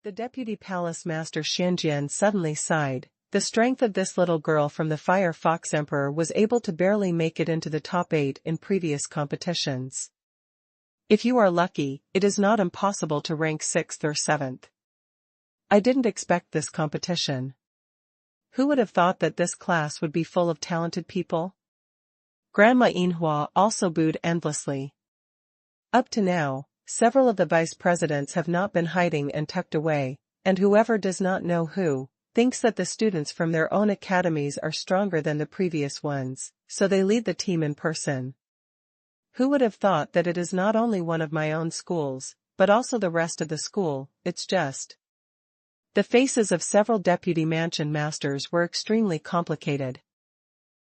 The deputy palace master Xianjian suddenly sighed. The strength of this little girl from the Fire Fox Emperor was able to barely make it into the top 8 in previous competitions. If you are lucky, it is not impossible to rank 6th or 7th. I didn't expect this competition. Who would have thought that this class would be full of talented people? Grandma Yinhua also booed endlessly. Up to now, several of the vice presidents have not been hiding and tucked away, and whoever does not know who, thinks that the students from their own academies are stronger than the previous ones, so they lead the team in person. Who would have thought that it is not only one of my own schools, but also the rest of the school? It's just. The faces of several deputy mansion masters were extremely complicated.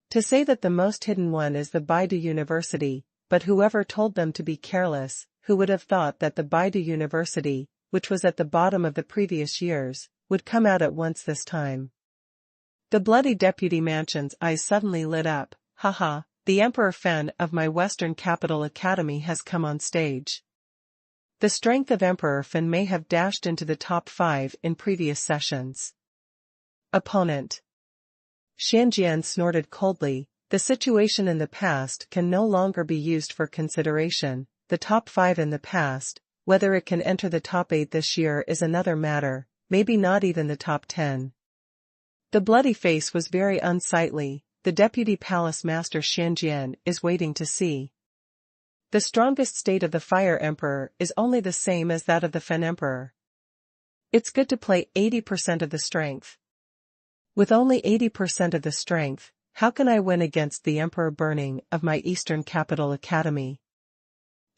To say that the most hidden one is the Baidu University, but whoever told them to be careless, who would have thought that the Baidu University, which was at the bottom of the previous years, would come out at once this time? The bloody deputy mansion's eyes suddenly lit up. Haha, the Emperor Fen of my Western Capital Academy has come on stage. The strength of Emperor Fen may have dashed into the top 5 in previous sessions. Opponent. Xianjian snorted coldly. The situation in the past can no longer be used for consideration. The top 5 in the past, whether it can enter the top 8 this year is another matter, maybe not even the top 10. The bloody face was very unsightly. The deputy palace master Xianjian is waiting to see. The strongest state of the Fire Emperor is only the same as that of the Fen Emperor. It's good to play 80% of the strength. With only 80% of the strength, how can I win against the Emperor Burning of my Eastern Capital Academy?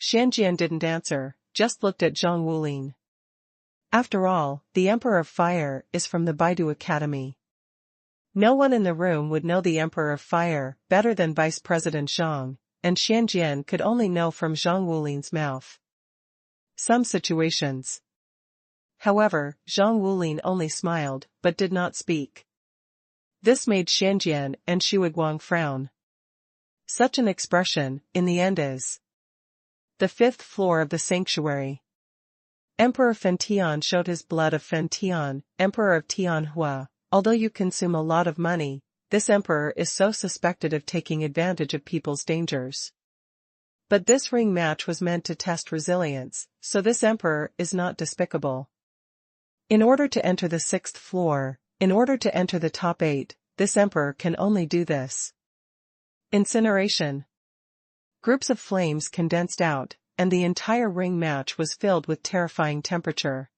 Xianjian didn't answer, just looked at Zhang Wulin. After all, the Emperor of Fire is from the Baidu Academy. No one in the room would know the Emperor of Fire better than Vice President Zhang, and Xianjian could only know from Zhang Wulin's mouth. Some situations. However, Zhang Wulin only smiled, but did not speak. This made Xianjian and Xuanhuan frown. Such an expression, in the end is. The 5th floor of the sanctuary. Emperor Fen Tian showed his blood of Fen Tian, Emperor of Tianhua. Although you consume a lot of money, this emperor is so suspected of taking advantage of people's dangers. But this ring match was meant to test resilience, so this emperor is not despicable. In order to enter the 6th floor, in order to enter the top 8, this emperor can only do this. Incineration. Groups of flames condensed out, and the entire ring match was filled with terrifying temperature.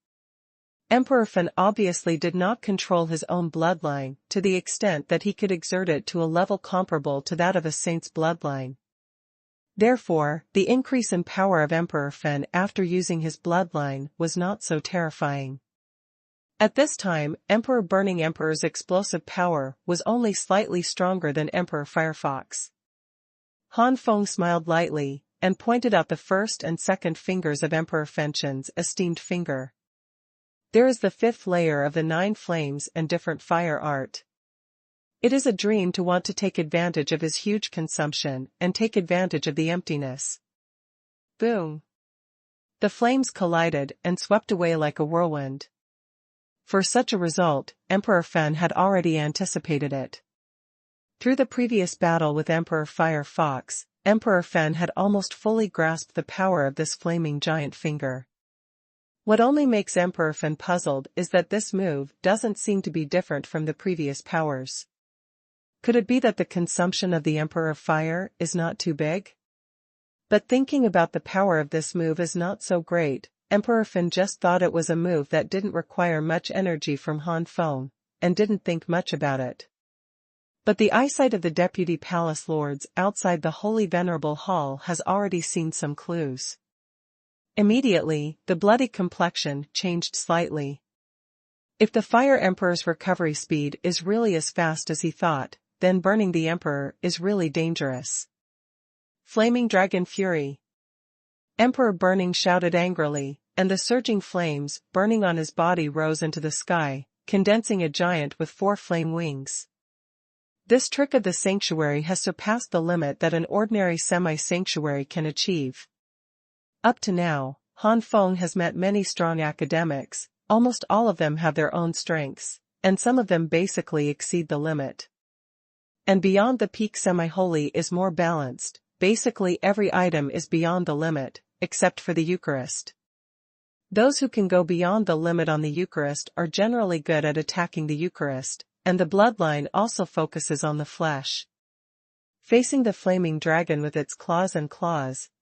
Emperor Fen obviously did not control his own bloodline to the extent that he could exert it to a level comparable to that of a saint's bloodline. Therefore, the increase in power of Emperor Fen after using his bloodline was not so terrifying. At this time, Emperor Burning Emperor's explosive power was only slightly stronger than Emperor Firefox. Han Feng smiled lightly, and pointed out the first and second fingers of Emperor Fenchun's esteemed finger. There is the 5th layer of the 9 flames and different fire art. It is a dream to want to take advantage of his huge consumption and take advantage of the emptiness. Boom! The flames collided and swept away like a whirlwind. For such a result, Emperor Fen had already anticipated it. Through the previous battle with Emperor Fire Fox, Emperor Fen had almost fully grasped the power of this flaming giant finger. What only makes Emperor Fen puzzled is that this move doesn't seem to be different from the previous powers. Could it be that the consumption of the Emperor of Fire is not too big? But thinking about the power of this move is not so great. Emperor Fen just thought it was a move that didn't require much energy from Han Feng, and didn't think much about it. But the eyesight of the deputy palace lords outside the holy venerable hall has already seen some clues. Immediately, the bloody complexion changed slightly. If the Fire Emperor's recovery speed is really as fast as he thought, then burning the Emperor is really dangerous. Flaming Dragon Fury. Emperor Burning shouted angrily, and the surging flames burning on his body rose into the sky, condensing a giant with 4 flame wings. This trick of the sanctuary has surpassed the limit that an ordinary semi-sanctuary can achieve. Up to now, Han Feng has met many strong academics, almost all of them have their own strengths, and some of them basically exceed the limit. And beyond the peak semi-holy is more balanced, basically every item is beyond the limit, except for the Eucharist. Those who can go beyond the limit on the Eucharist are generally good at attacking the Eucharist, and the bloodline also focuses on the flesh. Facing the flaming dragon with its claws,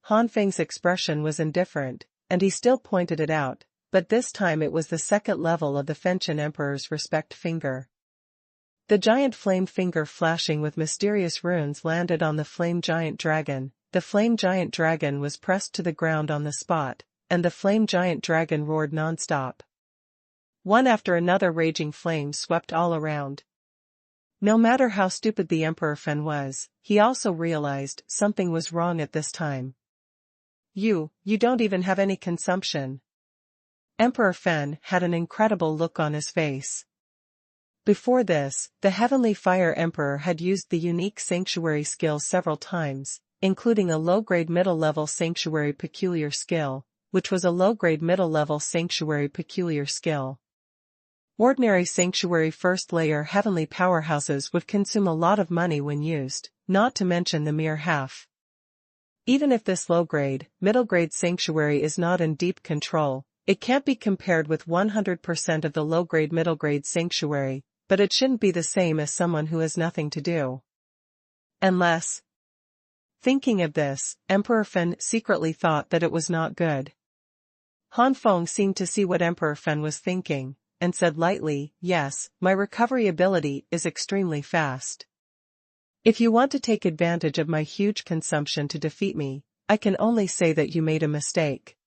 Han Feng's expression was indifferent, and he still pointed it out, but this time it was the second level of the Fenchen Emperor's respect finger. The giant flame finger flashing with mysterious runes landed on the flame giant dragon. The flame giant dragon was pressed to the ground on the spot, and the flame giant dragon roared non-stop. One after another raging flames swept all around. No matter how stupid the Emperor Fen was, he also realized something was wrong at this time. You don't even have any consumption." Emperor Fen had an incredible look on his face. Before this, the Heavenly Fire Emperor had used the unique sanctuary skill several times, including a low-grade middle-level sanctuary peculiar skill, which was a low-grade middle-level sanctuary peculiar skill. Ordinary sanctuary first-layer heavenly powerhouses would consume a lot of money when used, not to mention the mere half. Even if this low-grade, middle-grade sanctuary is not in deep control, it can't be compared with 100% of the low-grade middle-grade sanctuary, but it shouldn't be the same as someone who has nothing to do. Unless. Thinking of this, Emperor Fen secretly thought that it was not good. Han Feng seemed to see what Emperor Fen was thinking, and said lightly, "Yes, my recovery ability is extremely fast. If you want to take advantage of my huge consumption to defeat me, I can only say that you made a mistake.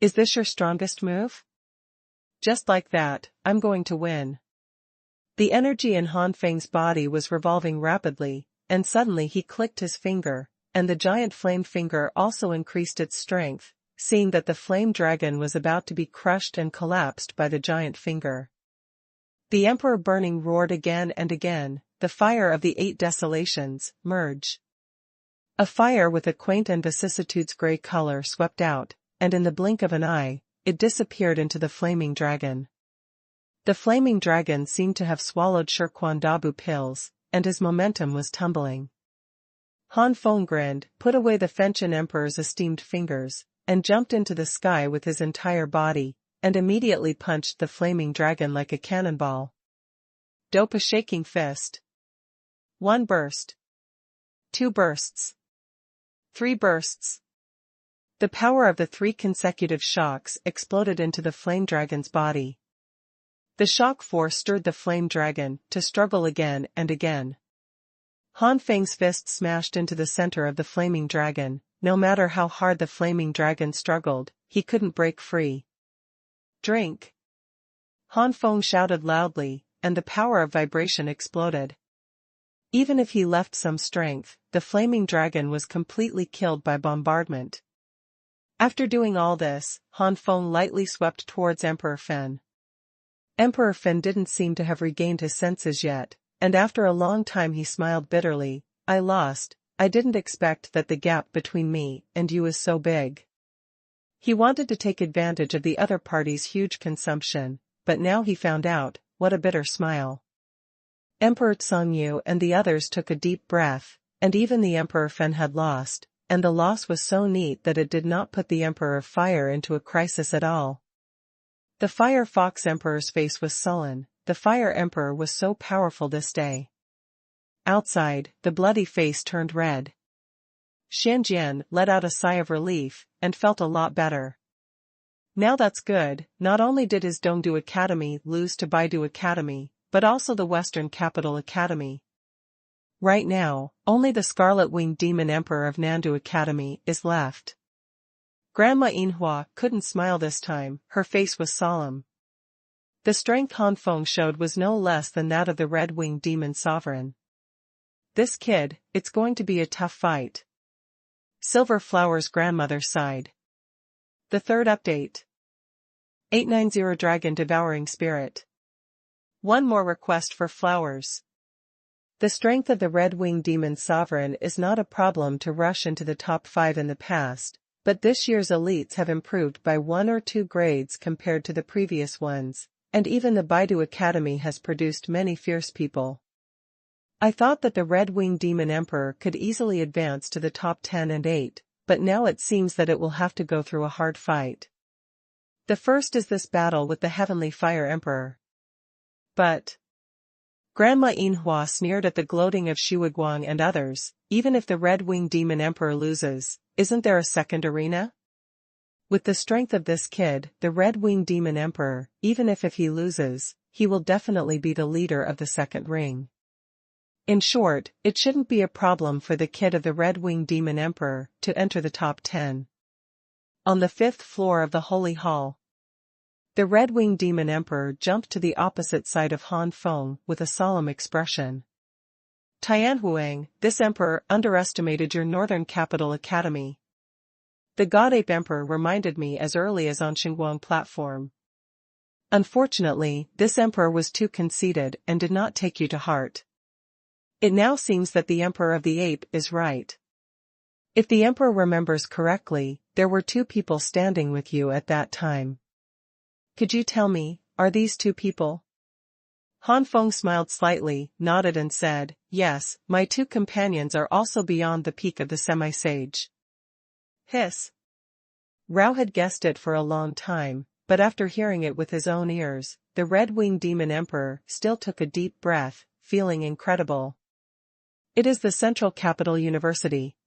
Is this your strongest move? Just like that, I'm going to win." The energy in Han Feng's body was revolving rapidly, and suddenly he clicked his finger, and the giant flame finger also increased its strength, seeing that the flame dragon was about to be crushed and collapsed by the giant finger. The Emperor Burning roared again and again, "The fire of the 8 desolations, merge." A fire with a quaint and vicissitudes gray color swept out, and in the blink of an eye, it disappeared into the flaming dragon. The flaming dragon seemed to have swallowed Xuanhuan Dabu pills, and his momentum was tumbling. Han Feng grinned, put away the Fenchen Emperor's esteemed fingers, and jumped into the sky with his entire body, and immediately punched the flaming dragon like a cannonball. Dope a shaking fist. 1 burst. 2 bursts. 3 bursts. The power of the 3 consecutive shocks exploded into the flame dragon's body. The shock force stirred the flame dragon to struggle again and again. Han Feng's fist smashed into the center of the flaming dragon. No matter how hard the flaming dragon struggled, he couldn't break free. "Drink!" Han Feng shouted loudly, and the power of vibration exploded. Even if he left some strength, the flaming dragon was completely killed by bombardment. After doing all this, Han Feng lightly swept towards Emperor Fen. Emperor Fen didn't seem to have regained his senses yet, and after a long time he smiled bitterly. "I lost. I didn't expect that the gap between me and you is so big." He wanted to take advantage of the other party's huge consumption, but now he found out. What a bitter smile. Emperor Tsangyu and the others took a deep breath, and even the Emperor Fen had lost, and the loss was so neat that it did not put the Emperor of Fire into a crisis at all. The Fire Fox Emperor's face was sullen. The Fire Emperor was so powerful this day. Outside, the bloody face turned red. Shanjian let out a sigh of relief, and felt a lot better. Now that's good. Not only did his Dongdu Academy lose to Baidu Academy, but also the Western Capital Academy. Right now, only the Scarlet-Winged Demon Emperor of Nandu Academy is left. Grandma Yinhua couldn't smile this time, her face was solemn. The strength Han Feng showed was no less than that of the Red-Winged Demon Sovereign. "This kid, it's going to be a tough fight." Silver Flower's grandmother sighed. The third update. 890 Dragon Devouring Spirit. One more request for flowers. The strength of the Red-Winged Demon Sovereign is not a problem to rush into the top 5 in the past, But this year's elites have improved by 1 or 2 grades compared to the previous ones, and even the Baidu Academy has produced many fierce people. I thought that the Red-Winged Demon Emperor could easily advance to the top 10 and 8, but now it seems that it will have to go through a hard fight. The first is this battle with the Heavenly Fire Emperor. But Grandma Yinhua sneered at the gloating of Xuanhuan and others. Even if the Red-Winged Demon Emperor loses, isn't there a second arena? With the strength of this kid, the Red-Winged Demon Emperor, even if he loses, he will definitely be the leader of the second ring. In short, it shouldn't be a problem for the kid of the Red-Winged Demon Emperor to enter the top 10. On the 5th floor of the Holy Hall, the Red-Winged Demon Emperor jumped to the opposite side of Han Feng with a solemn expression. Tianhuang, this emperor underestimated your northern capital academy. The God Ape Emperor reminded me as early as on Xuanhuan platform. Unfortunately, this emperor was too conceited and did not take you to heart. It now seems that the Emperor of the Ape is right. If the Emperor remembers correctly, there were 2 people standing with you at that time. Could you tell me, are these 2 people? Han Feng smiled slightly, nodded and said, yes, my 2 companions are also beyond the peak of the semi-sage. Hiss. Rao had guessed it for a long time, but after hearing it with his own ears, the Red-Winged Demon Emperor still took a deep breath, feeling incredible. It is the Central Capital University.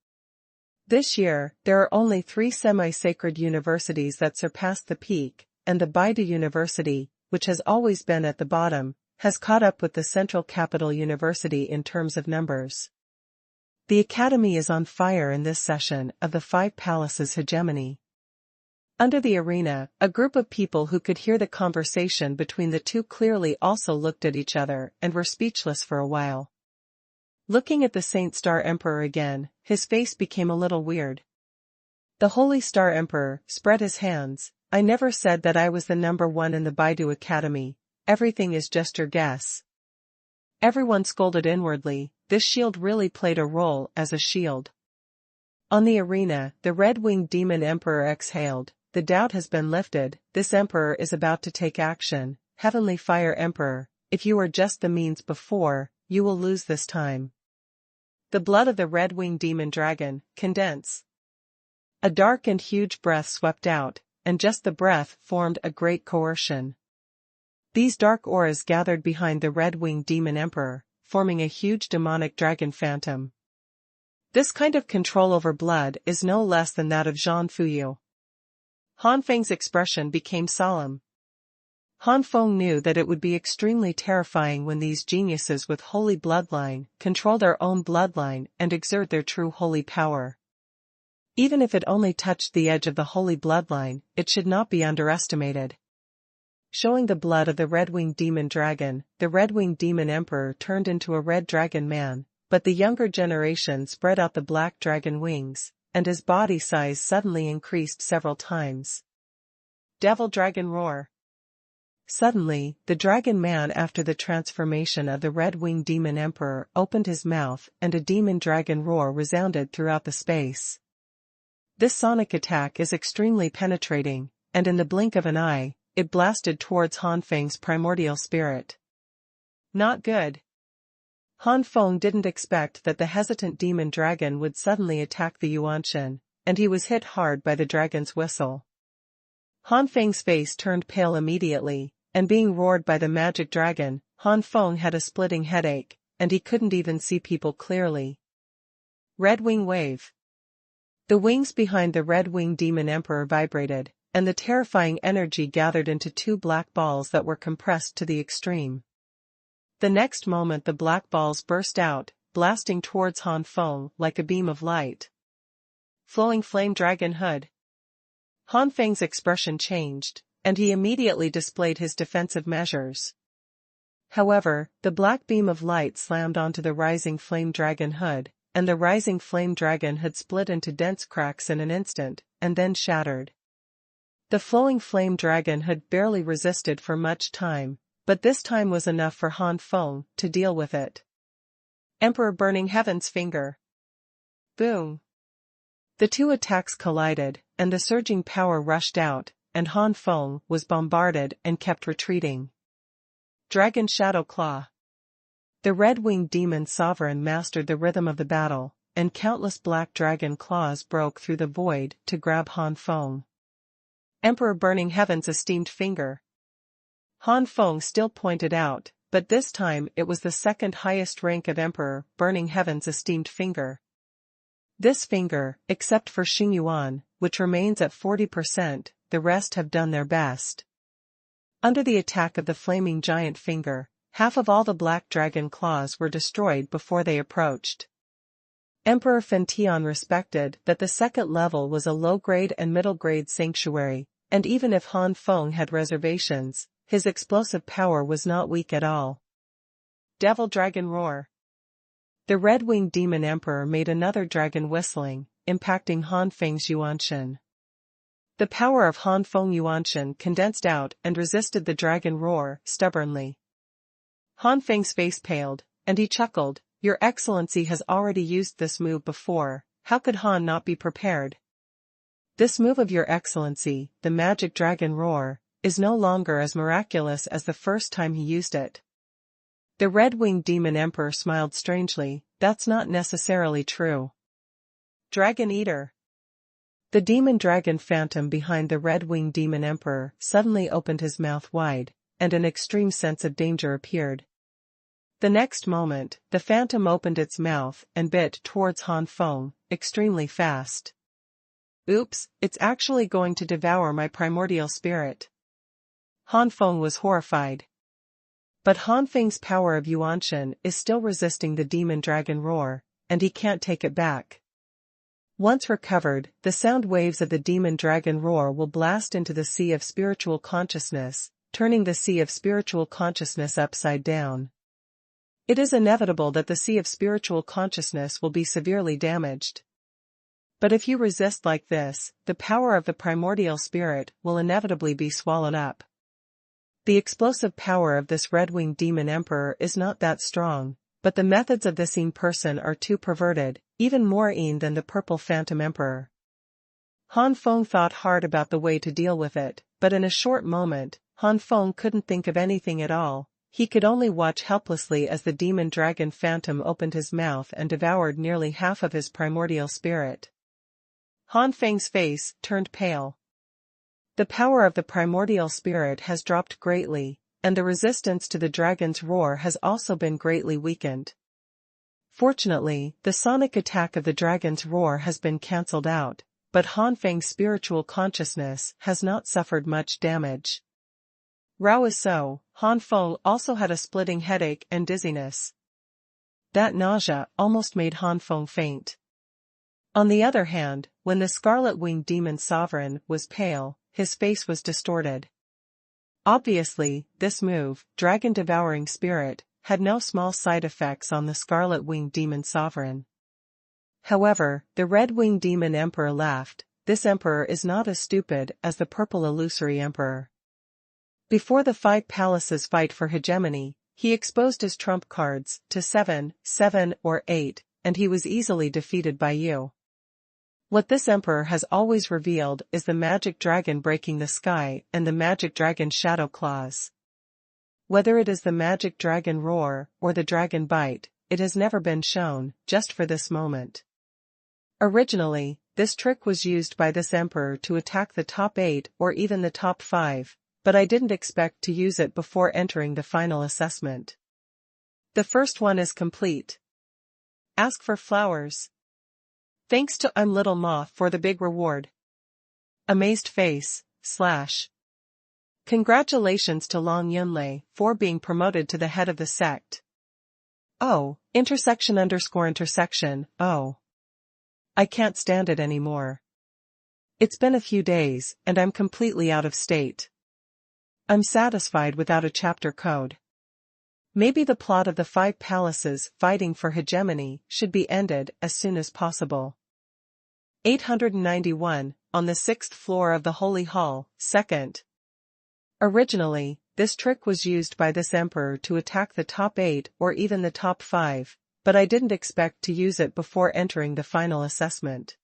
This year, there are only 3 semi-sacred universities that surpassed the peak, and the Baidu University, which has always been at the bottom, has caught up with the Central Capital University in terms of numbers. The academy is on fire in this session of the 5 Palaces hegemony. Under the arena, a group of people who could hear the conversation between the 2 clearly also looked at each other and were speechless for a while. Looking at the Saint Star Emperor again, his face became a little weird. The Holy Star Emperor spread his hands. I never said that I was the number 1 in the Baidu Academy. Everything is just your guess. Everyone scolded inwardly. This shield really played a role as a shield. On the arena, the Red-Winged Demon Emperor exhaled. The doubt has been lifted. This emperor is about to take action. Heavenly Fire Emperor, if you were just the means before, you will lose this time. The blood of the Red-Winged Demon Dragon, condense. A dark and huge breath swept out, and just the breath formed a great coercion. These dark auras gathered behind the Red-Winged Demon Emperor, forming a huge demonic dragon phantom. This kind of control over blood is no less than that of Zhang Fuyu. Han Feng's expression became solemn. Han Feng knew that it would be extremely terrifying when these geniuses with holy bloodline control their own bloodline and exert their true holy power. Even if it only touched the edge of the holy bloodline, it should not be underestimated. Showing the blood of the Red-Winged Demon Dragon, the Red-Winged Demon Emperor turned into a red dragon man, but the younger generation spread out the black dragon wings, and his body size suddenly increased several times. Devil Dragon Roar. Suddenly, the dragon man after the transformation of the Red-Winged Demon Emperor opened his mouth and a demon dragon roar resounded throughout the space. This sonic attack is extremely penetrating, and in the blink of an eye, it blasted towards Han Feng's primordial spirit. Not good. Han Feng didn't expect that the hesitant demon dragon would suddenly attack the Yuanshan, and he was hit hard by the dragon's whistle. Han Feng's face turned pale immediately, and being roared by the magic dragon, Han Feng had a splitting headache, and he couldn't even see people clearly. Red Wing Wave. The wings behind the Red-Winged Demon Emperor vibrated, and the terrifying energy gathered into 2 black balls that were compressed to the extreme. The next moment the black balls burst out, blasting towards Han Feng like a beam of light. Flowing Flame Dragon Hood. Han Feng's expression changed, and he immediately displayed his defensive measures. However, the black beam of light slammed onto the Rising Flame Dragon Hood, and the Rising Flame Dragon had split into dense cracks in an instant, and then shattered. The Flowing Flame Dragon had barely resisted for much time, but this time was enough for Han Feng to deal with it. Emperor Burning Heaven's Finger. Boom. The 2 attacks collided, and the surging power rushed out, and Han Feng was bombarded and kept retreating. Dragon Shadow Claw. The red-winged demon sovereign mastered the rhythm of the battle, and countless black dragon claws broke through the void to grab Han Feng. Emperor Burning Heaven's esteemed finger. Han Feng still pointed out, but this time it was the second highest rank of Emperor Burning Heaven's esteemed finger. This finger, except for Xuanhuan, which remains at 40%, the rest have done their best. Under the attack of the flaming giant finger, half of all the black dragon claws were destroyed before they approached. Emperor Fentian respected that the second level was a low-grade and middle-grade sanctuary, and even if Han Feng had reservations, his explosive power was not weak at all. Devil Dragon Roar. The red-winged demon emperor made another dragon whistling, impacting Han Feng's Yuanshan. The power of Han Feng Yuanshan condensed out and resisted the dragon roar stubbornly. Han Feng's face paled, and he chuckled, "Your Excellency has already used this move before, how could Han not be prepared?" This move of Your Excellency, the magic dragon roar, is no longer as miraculous as the first time he used it. The red-winged demon emperor smiled strangely, "That's not necessarily true." Dragon Eater. The demon dragon phantom behind the red-winged demon emperor suddenly opened his mouth wide, and an extreme sense of danger appeared. The next moment, the phantom opened its mouth and bit towards Han Feng, extremely fast. "Oops, it's actually going to devour my primordial spirit." Han Feng was horrified. But Han Feng's power of Yuanshan is still resisting the demon dragon roar, and he can't take it back. Once recovered, the sound waves of the demon dragon roar will blast into the sea of spiritual consciousness, turning the sea of spiritual consciousness upside down. It is inevitable that the sea of spiritual consciousness will be severely damaged. But if you resist like this, the power of the primordial spirit will inevitably be swallowed up. The explosive power of this red-winged demon emperor is not that strong, but the methods of this person are too perverted, even more than the purple phantom emperor. Han Feng thought hard about the way to deal with it, but in a short moment, Han Feng couldn't think of anything at all. He could only watch helplessly as the demon dragon phantom opened his mouth and devoured nearly half of his primordial spirit. Han Feng's face turned pale. The power of the primordial spirit has dropped greatly, and the resistance to the dragon's roar has also been greatly weakened. Fortunately, the sonic attack of the dragon's roar has been cancelled out, but Han Feng's spiritual consciousness has not suffered much damage. Rao is so, Han Feng also had a splitting headache and dizziness. That nausea almost made Han Feng faint. On the other hand, when the scarlet-winged demon sovereign was pale, his face was distorted. Obviously, this move, dragon-devouring spirit, had no small side effects on the scarlet-winged demon sovereign. However, the red-winged demon emperor laughed. This emperor is not as stupid as the purple illusory emperor. Before the 5 palaces fight for hegemony, he exposed his trump cards to 7, 7 or 8, and he was easily defeated by you. What this emperor has always revealed is the magic dragon breaking the sky and the magic dragon shadow claws. Whether it is the magic dragon roar or the dragon bite, it has never been shown, just for this moment. Originally, this trick was used by this emperor to attack the top 8 or even the top 5. But I didn't expect to use it before entering the final assessment. The first one is complete. Ask for flowers. Thanks to Little Moth for the big reward. Amazed face, / Congratulations to Long Yunlei for being promoted to the head of the sect. Oh, ___, oh. I can't stand it anymore. It's been a few days, and I'm completely out of state. I'm satisfied without a chapter code. Maybe the plot of the 5 palaces fighting for hegemony should be ended as soon as possible. 891, on the 6th floor of the Holy Hall, 2nd. Originally, this trick was used by this emperor to attack the top 8 or even the top 5, but I didn't expect to use it before entering the final assessment.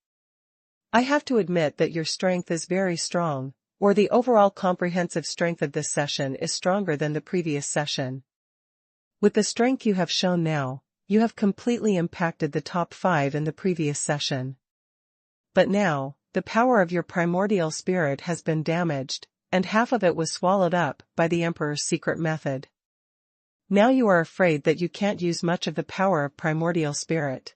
I have to admit that your strength is very strong, or the overall comprehensive strength of this session is stronger than the previous session. With the strength you have shown now, you have completely impacted the top 5 in the previous session. But now, the power of your primordial spirit has been damaged, and half of it was swallowed up by the Emperor's secret method. Now you are afraid that you can't use much of the power of primordial spirit.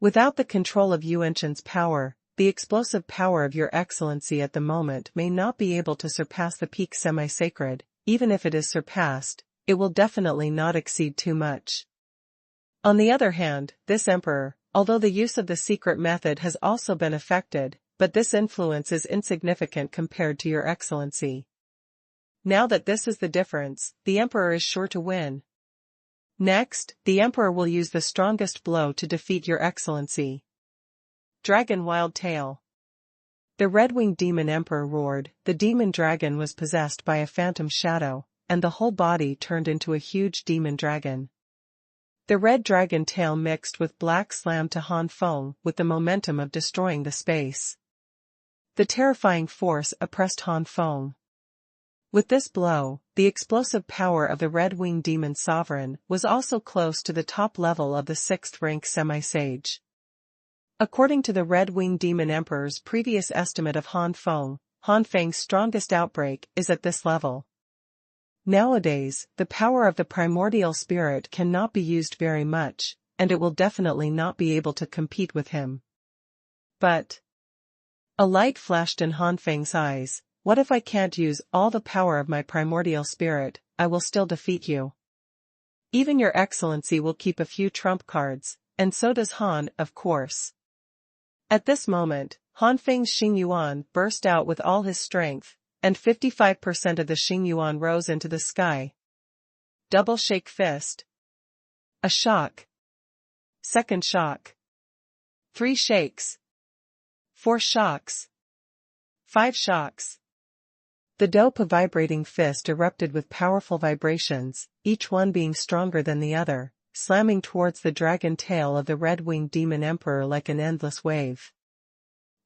Without the control of Yuanshan's power, the explosive power of your excellency at the moment may not be able to surpass the peak semi-sacred. Even if it is surpassed, it will definitely not exceed too much. On the other hand, this emperor, although the use of the secret method has also been affected, but this influence is insignificant compared to your excellency. Now that this is the difference, the emperor is sure to win. Next, the emperor will use the strongest blow to defeat your excellency. Dragon Wild Tail. The red-winged demon emperor roared. The demon dragon was possessed by a phantom shadow, and the whole body turned into a huge demon dragon. The red dragon tail mixed with black slammed to Han Feng with the momentum of destroying the space. The terrifying force oppressed Han Feng. With this blow, the explosive power of the red-winged demon sovereign was also close to the top level of the 6th rank semi-sage. According to the red-winged demon emperor's previous estimate of Han Feng's strongest outbreak is at this level. Nowadays, the power of the primordial spirit cannot be used very much, and it will definitely not be able to compete with him. But a light flashed in Han Feng's eyes. What if I can't use all the power of my primordial spirit? I will still defeat you. Even your excellency will keep a few trump cards, and so does Han, of course. At this moment, Han Feng's Xuanhuan burst out with all his strength, and 55% of the Xuanhuan rose into the sky. Double shake fist. A shock. Second shock. 3 shakes. 4 shocks. 5 shocks. The dope of vibrating fist erupted with powerful vibrations, each one being stronger than the other, slamming towards the dragon tail of the red-winged demon emperor like an endless wave.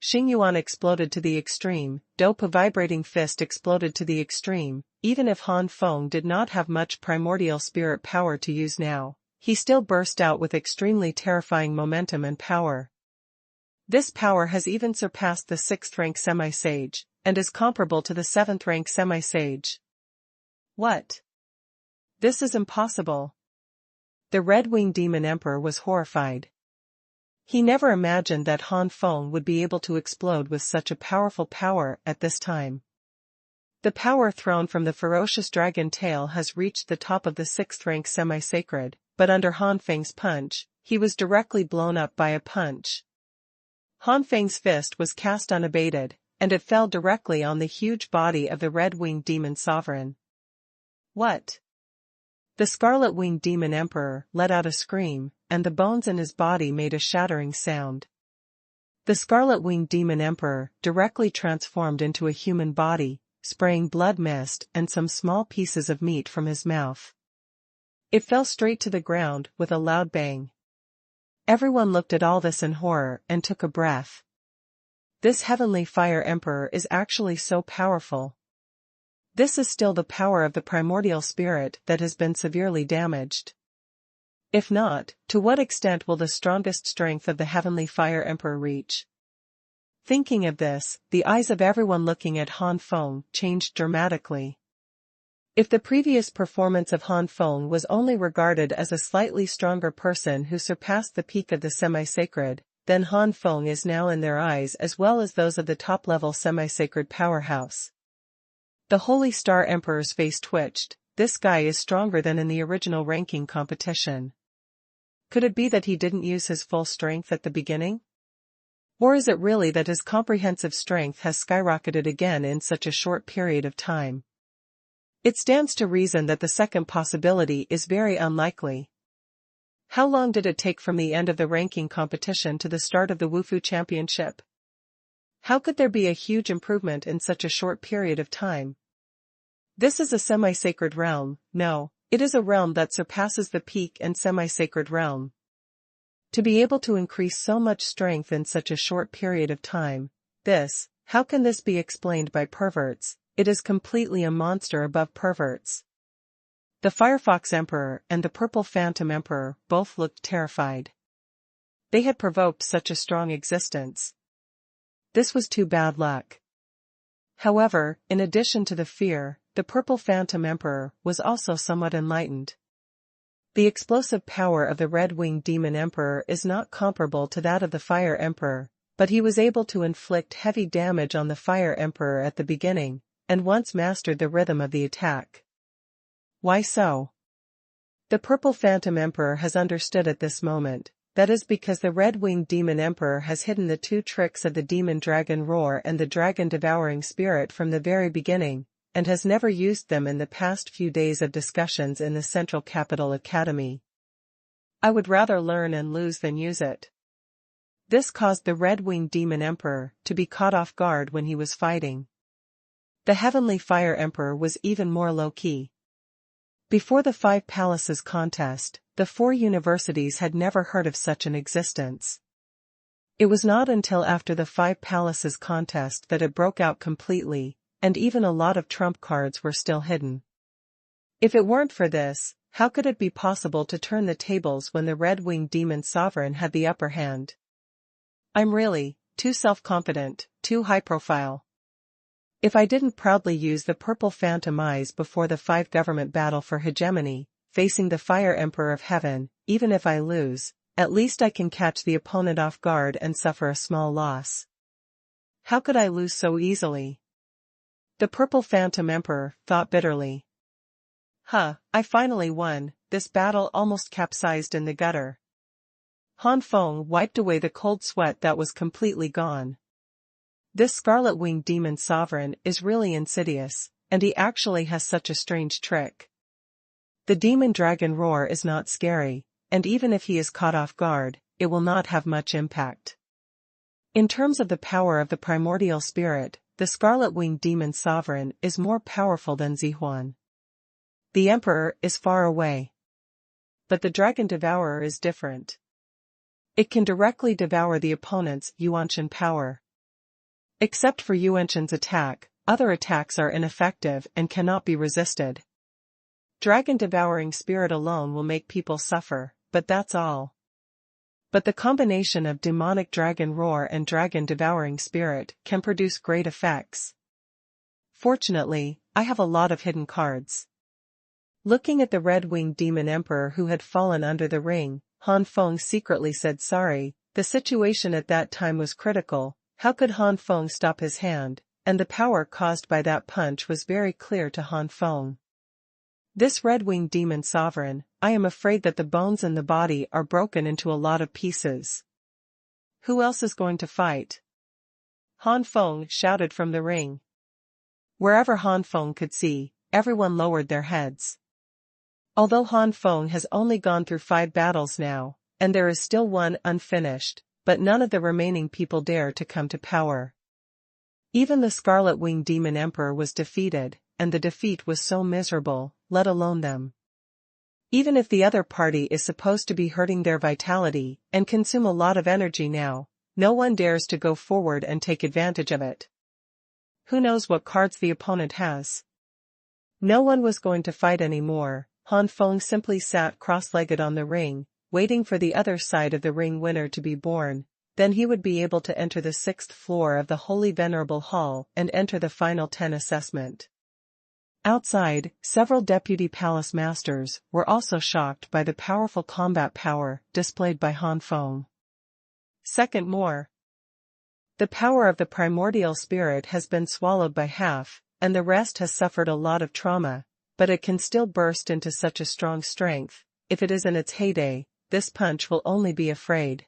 Xuanhuan exploded to the extreme, dope of vibrating fist exploded to the extreme. Even if Han Feng did not have much primordial spirit power to use now, he still burst out with extremely terrifying momentum and power. This power has even surpassed the 6th rank semi-sage, and is comparable to the 7th rank semi-sage. What? This is impossible. The red-winged demon emperor was horrified. He never imagined that Han Feng would be able to explode with such a powerful power at this time. The power thrown from the ferocious dragon tail has reached the top of the 6th rank semi-sacred, but under Han Feng's punch, he was directly blown up by a punch. Han Feng's fist was cast unabated, and it fell directly on the huge body of the red-winged demon sovereign. What? The scarlet-winged demon emperor let out a scream, and the bones in his body made a shattering sound. The scarlet-winged demon emperor directly transformed into a human body, spraying blood mist and some small pieces of meat from his mouth. It fell straight to the ground with a loud bang. Everyone looked at all this in horror and took a breath. This heavenly fire emperor is actually so powerful. This is still the power of the primordial spirit that has been severely damaged. If not, to what extent will the strongest strength of the heavenly fire emperor reach? Thinking of this, the eyes of everyone looking at Han Feng changed dramatically. If the previous performance of Han Feng was only regarded as a slightly stronger person who surpassed the peak of the semi-sacred, then Han Feng is now in their eyes as well as those of the top-level semi-sacred powerhouse. The Holy Star Emperor's face twitched. This guy is stronger than in the original ranking competition. Could it be that he didn't use his full strength at the beginning? Or is it really that his comprehensive strength has skyrocketed again in such a short period of time? It stands to reason that the second possibility is very unlikely. How long did it take from the end of the ranking competition to the start of the Wufu Championship? How could there be a huge improvement in such a short period of time? This is a semi-sacred realm. No, it is a realm that surpasses the peak and semi-sacred realm. To be able to increase so much strength in such a short period of time, how can this be explained by perverts? It is completely a monster above perverts. The Firefox Emperor and the Purple Phantom Emperor both looked terrified. They had provoked such a strong existence. This was too bad luck. However, in addition to the fear, the Purple Phantom Emperor was also somewhat enlightened. The explosive power of the Red-Winged Demon Emperor is not comparable to that of the Fire Emperor, but he was able to inflict heavy damage on the Fire Emperor at the beginning, and once mastered the rhythm of the attack. Why so? The Purple Phantom Emperor has understood at this moment. That is because the Red-Winged Demon Emperor has hidden the two tricks of the Demon Dragon Roar and the Dragon Devouring Spirit from the very beginning, and has never used them in the past few days of discussions in the Central Capital Academy. I would rather learn and lose than use it. This caused the Red-Winged Demon Emperor to be caught off guard when he was fighting. The Heavenly Fire Emperor was even more low-key. Before the Five Palaces contest, the four universities had never heard of such an existence. It was not until after the Five Palaces contest that it broke out completely, and even a lot of trump cards were still hidden. If it weren't for this, how could it be possible to turn the tables when the Red-Winged Demon Sovereign had the upper hand? I'm really too self-confident, too high-profile. If I didn't proudly use the Purple Phantom Eyes before the Five Government battle for hegemony, facing the Fire Emperor of Heaven, even if I lose, at least I can catch the opponent off guard and suffer a small loss. How could I lose so easily? The Purple Phantom Emperor thought bitterly. I finally won. This battle almost capsized in the gutter. Han Feng wiped away the cold sweat that was completely gone. This Scarlet-Winged Demon Sovereign is really insidious, and he actually has such a strange trick. The Demon Dragon Roar is not scary, and even if he is caught off guard, it will not have much impact. In terms of the power of the primordial spirit, the Scarlet-Winged Demon Sovereign is more powerful than Xuanhuan. The Emperor is far away. But the Dragon Devourer is different. It can directly devour the opponent's Yuanshan power. Except for Yuanshan's attack, other attacks are ineffective and cannot be resisted. Dragon Devouring Spirit alone will make people suffer, but that's all. But the combination of Demonic Dragon Roar and Dragon Devouring Spirit can produce great effects. Fortunately, I have a lot of hidden cards. Looking at the Red-Winged Demon Emperor who had fallen under the ring, Han Feng secretly said sorry. The situation at that time was critical. How could Han Feng stop his hand? And the power caused by that punch was very clear to Han Feng. This Red-Winged Demon Sovereign, I am afraid that the bones in the body are broken into a lot of pieces. Who else is going to fight? Han Feng shouted from the ring. Wherever Han Feng could see, everyone lowered their heads. Although Han Feng has only gone through 5 battles now, and there is still one unfinished, but none of the remaining people dare to come to power. Even the Scarlet-Winged Demon Emperor was defeated, and the defeat was so miserable, let alone them. Even if the other party is supposed to be hurting their vitality and consume a lot of energy now, no one dares to go forward and take advantage of it. Who knows what cards the opponent has? No one was going to fight anymore. Han Feng simply sat cross-legged on the ring, waiting for the other side of the ring winner to be born. Then he would be able to enter the 6th floor of the Holy Venerable Hall and enter the final 10 assessment. Outside, several deputy palace masters were also shocked by the powerful combat power displayed by Han Feng. Second more. The power of the primordial spirit has been swallowed by half, and the rest has suffered a lot of trauma, but it can still burst into such a strong strength. If it is in its heyday, this punch will only be afraid.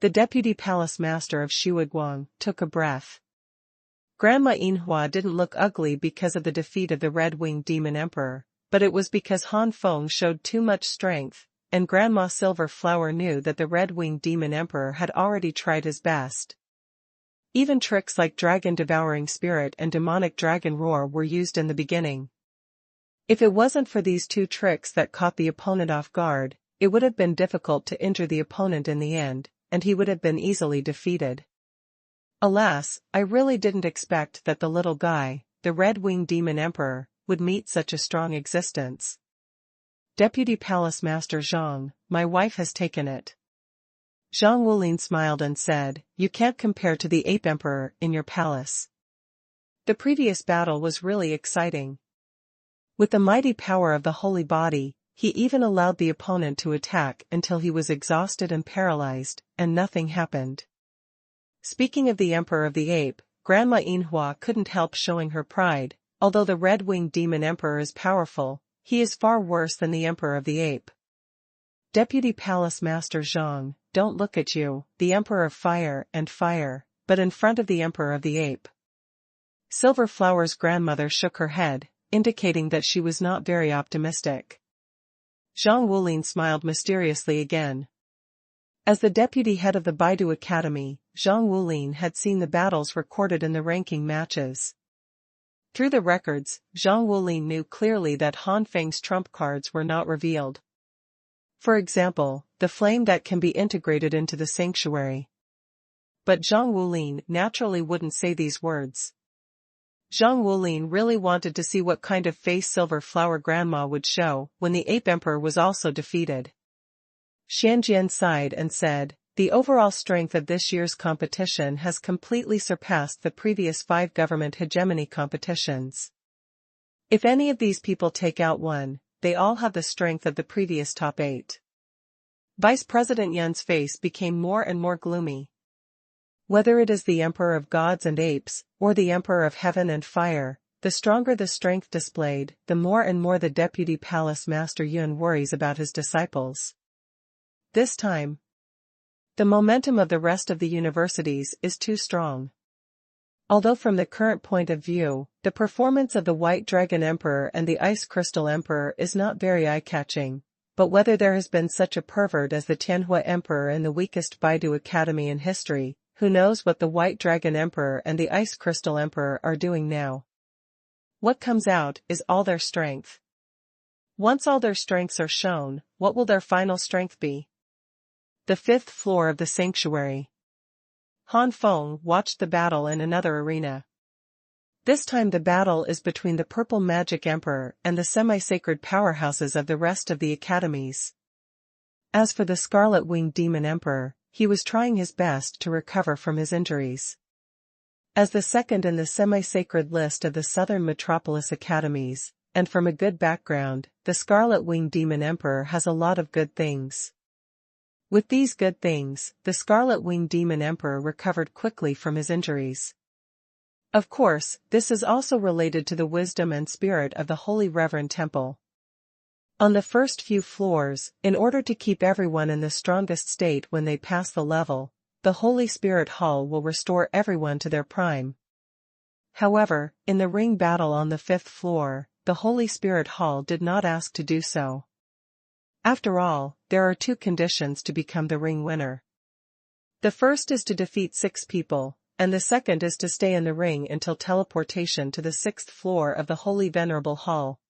The deputy palace master of Shuiguang took a breath. Grandma Yinhua didn't look ugly because of the defeat of the Red-Winged Demon Emperor, but it was because Han Feng showed too much strength, and Grandma Silverflower knew that the Red-Winged Demon Emperor had already tried his best. Even tricks like Dragon Devouring Spirit and Demonic Dragon Roar were used in the beginning. If it wasn't for these 2 tricks that caught the opponent off guard, it would have been difficult to injure the opponent in the end, and he would have been easily defeated. Alas, I really didn't expect that the little guy, the red-winged demon emperor, would meet such a strong existence. Deputy Palace Master Zhang, my wife has taken it. Zhang Wulin smiled and said, you can't compare to the ape emperor in your palace. The previous battle was really exciting. With the mighty power of the holy body, he even allowed the opponent to attack until he was exhausted and paralyzed, and nothing happened. Speaking of the Emperor of the Ape, Grandma Yinhua couldn't help showing her pride. Although the red-winged demon emperor is powerful, he is far worse than the Emperor of the Ape. Deputy Palace Master Zhang, don't look at you, the Emperor of Fire, but in front of the Emperor of the Ape. Silver Flower's grandmother shook her head, indicating that she was not very optimistic. Zhang Wulin smiled mysteriously again. As the deputy head of the Baidu Academy, Zhang Wulin had seen the battles recorded in the ranking matches. Through the records, Zhang Wulin knew clearly that Han Feng's trump cards were not revealed. For example, the flame that can be integrated into the sanctuary. But Zhang Wulin naturally wouldn't say these words. Zhang Wulin really wanted to see what kind of face Silver Flower Grandma would show when the Ape Emperor was also defeated. Xianjian sighed and said, the overall strength of this year's competition has completely surpassed the previous 5 government hegemony competitions. If any of these people take out one, they all have the strength of the previous top 8. Vice President Yun's face became more and more gloomy. Whether it is the Emperor of Gods and Apes, or the Emperor of Heaven and Fire, the stronger the strength displayed, the more and more the Deputy Palace Master Yun worries about his disciples. This time, the momentum of the rest of the universities is too strong. Although from the current point of view, the performance of the White Dragon Emperor and the Ice Crystal Emperor is not very eye-catching, but whether there has been such a pervert as the Tianhua Emperor in the weakest Baidu Academy in history, who knows what the White Dragon Emperor and the Ice Crystal Emperor are doing now. What comes out is all their strength. Once all their strengths are shown, what will their final strength be? The 5th floor of the sanctuary. Han Feng watched the battle in another arena. This time the battle is between the Purple Magic Emperor and the semi-sacred powerhouses of the rest of the academies. As for the Scarlet-Winged Demon Emperor, he was trying his best to recover from his injuries. As the second in the semi-sacred list of the Southern Metropolis Academies, and from a good background, the Scarlet-Winged Demon Emperor has a lot of good things. With these good things, the Scarlet-Winged Demon Emperor recovered quickly from his injuries. Of course, this is also related to the wisdom and spirit of the Holy Reverend Temple. On the first few floors, in order to keep everyone in the strongest state when they pass the level, the Holy Spirit Hall will restore everyone to their prime. However, in the ring battle on the 5th floor, the Holy Spirit Hall did not ask to do so. After all, there are 2 conditions to become the ring winner. The first is to defeat 6 people, and the second is to stay in the ring until teleportation to the 6th floor of the Holy Venerable Hall.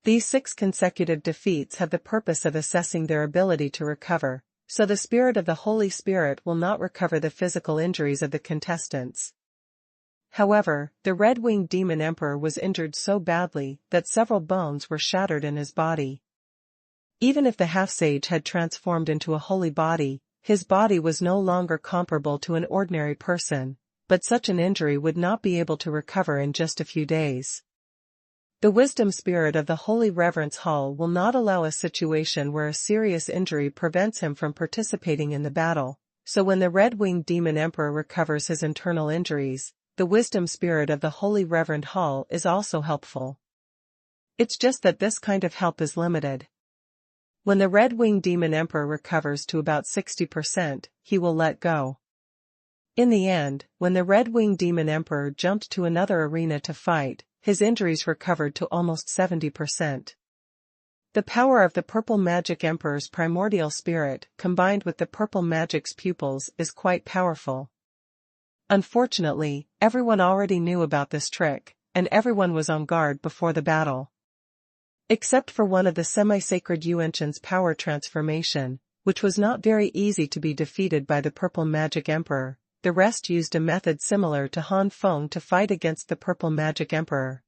These 6 consecutive defeats have the purpose of assessing their ability to recover, so the spirit of the Holy Spirit will not recover the physical injuries of the contestants. However, the Red-Winged Demon Emperor was injured so badly that several bones were shattered in his body. Even if the half-sage had transformed into a holy body, his body was no longer comparable to an ordinary person, but such an injury would not be able to recover in just a few days. The wisdom spirit of the Holy Reverence Hall will not allow a situation where a serious injury prevents him from participating in the battle, so when the Red-Winged Demon Emperor recovers his internal injuries, the wisdom spirit of the Holy Reverend Hall is also helpful. It's just that this kind of help is limited. When the Red-Winged Demon Emperor recovers to about 60%, he will let go. In the end, when the Red-Winged Demon Emperor jumped to another arena to fight, his injuries recovered to almost 70%. The power of the Purple Magic Emperor's primordial spirit, combined with the Purple Magic's pupils, is quite powerful. Unfortunately, everyone already knew about this trick, and everyone was on guard before the battle. Except for one of the semi-sacred Yuanshan's power transformation, which was not very easy to be defeated by the Purple Magic Emperor, the rest used a method similar to Han Feng to fight against the Purple Magic Emperor.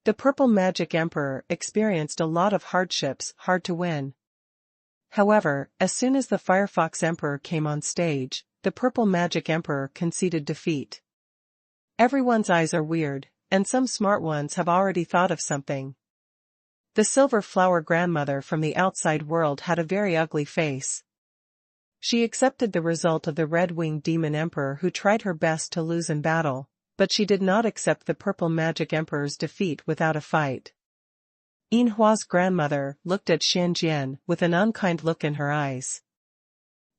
The Purple Magic Emperor experienced a lot of hardships, hard to win. However, as soon as the Firefox Emperor came on stage, the Purple Magic Emperor conceded defeat. Everyone's eyes are weird, and some smart ones have already thought of something. The Silver Flower grandmother from the outside world had a very ugly face. She accepted the result of the Red-Winged Demon Emperor who tried her best to lose in battle, but she did not accept the Purple Magic Emperor's defeat without a fight. Yin Hua's grandmother looked at Xianjian with an unkind look in her eyes.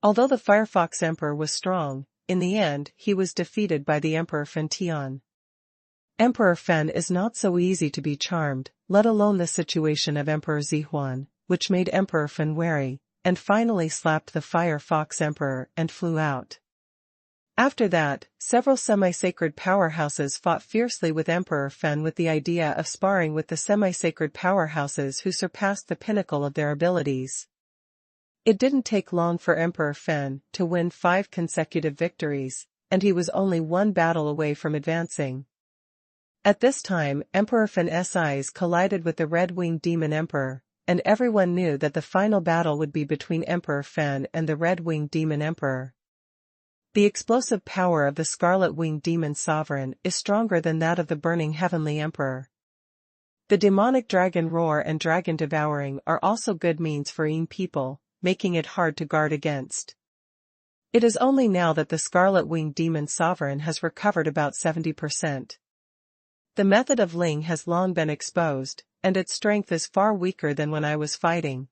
Although the Firefox Emperor was strong, in the end he was defeated by the Emperor Fen Tian. Emperor Fen is not so easy to be charmed, let alone the situation of Emperor Xuanhuan, which made Emperor Fen wary, and finally slapped the Firefox Emperor and flew out. After that, several semi-sacred powerhouses fought fiercely with Emperor Fen with the idea of sparring with the semi-sacred powerhouses who surpassed the pinnacle of their abilities. It didn't take long for Emperor Fen to win 5 consecutive victories, and he was only one battle away from advancing. At this time, Emperor Fen's eyes collided with the Red-Winged Demon Emperor, and everyone knew that the final battle would be between Emperor Fen and the Red-Winged Demon Emperor. The explosive power of the Scarlet-Winged Demon Sovereign is stronger than that of the Burning Heavenly Emperor. The demonic Dragon Roar and Dragon Devouring are also good means for Yin people, making it hard to guard against. It is only now that the Scarlet-Winged Demon Sovereign has recovered about 70%. The method of Ling has long been exposed, and its strength is far weaker than when I was fighting.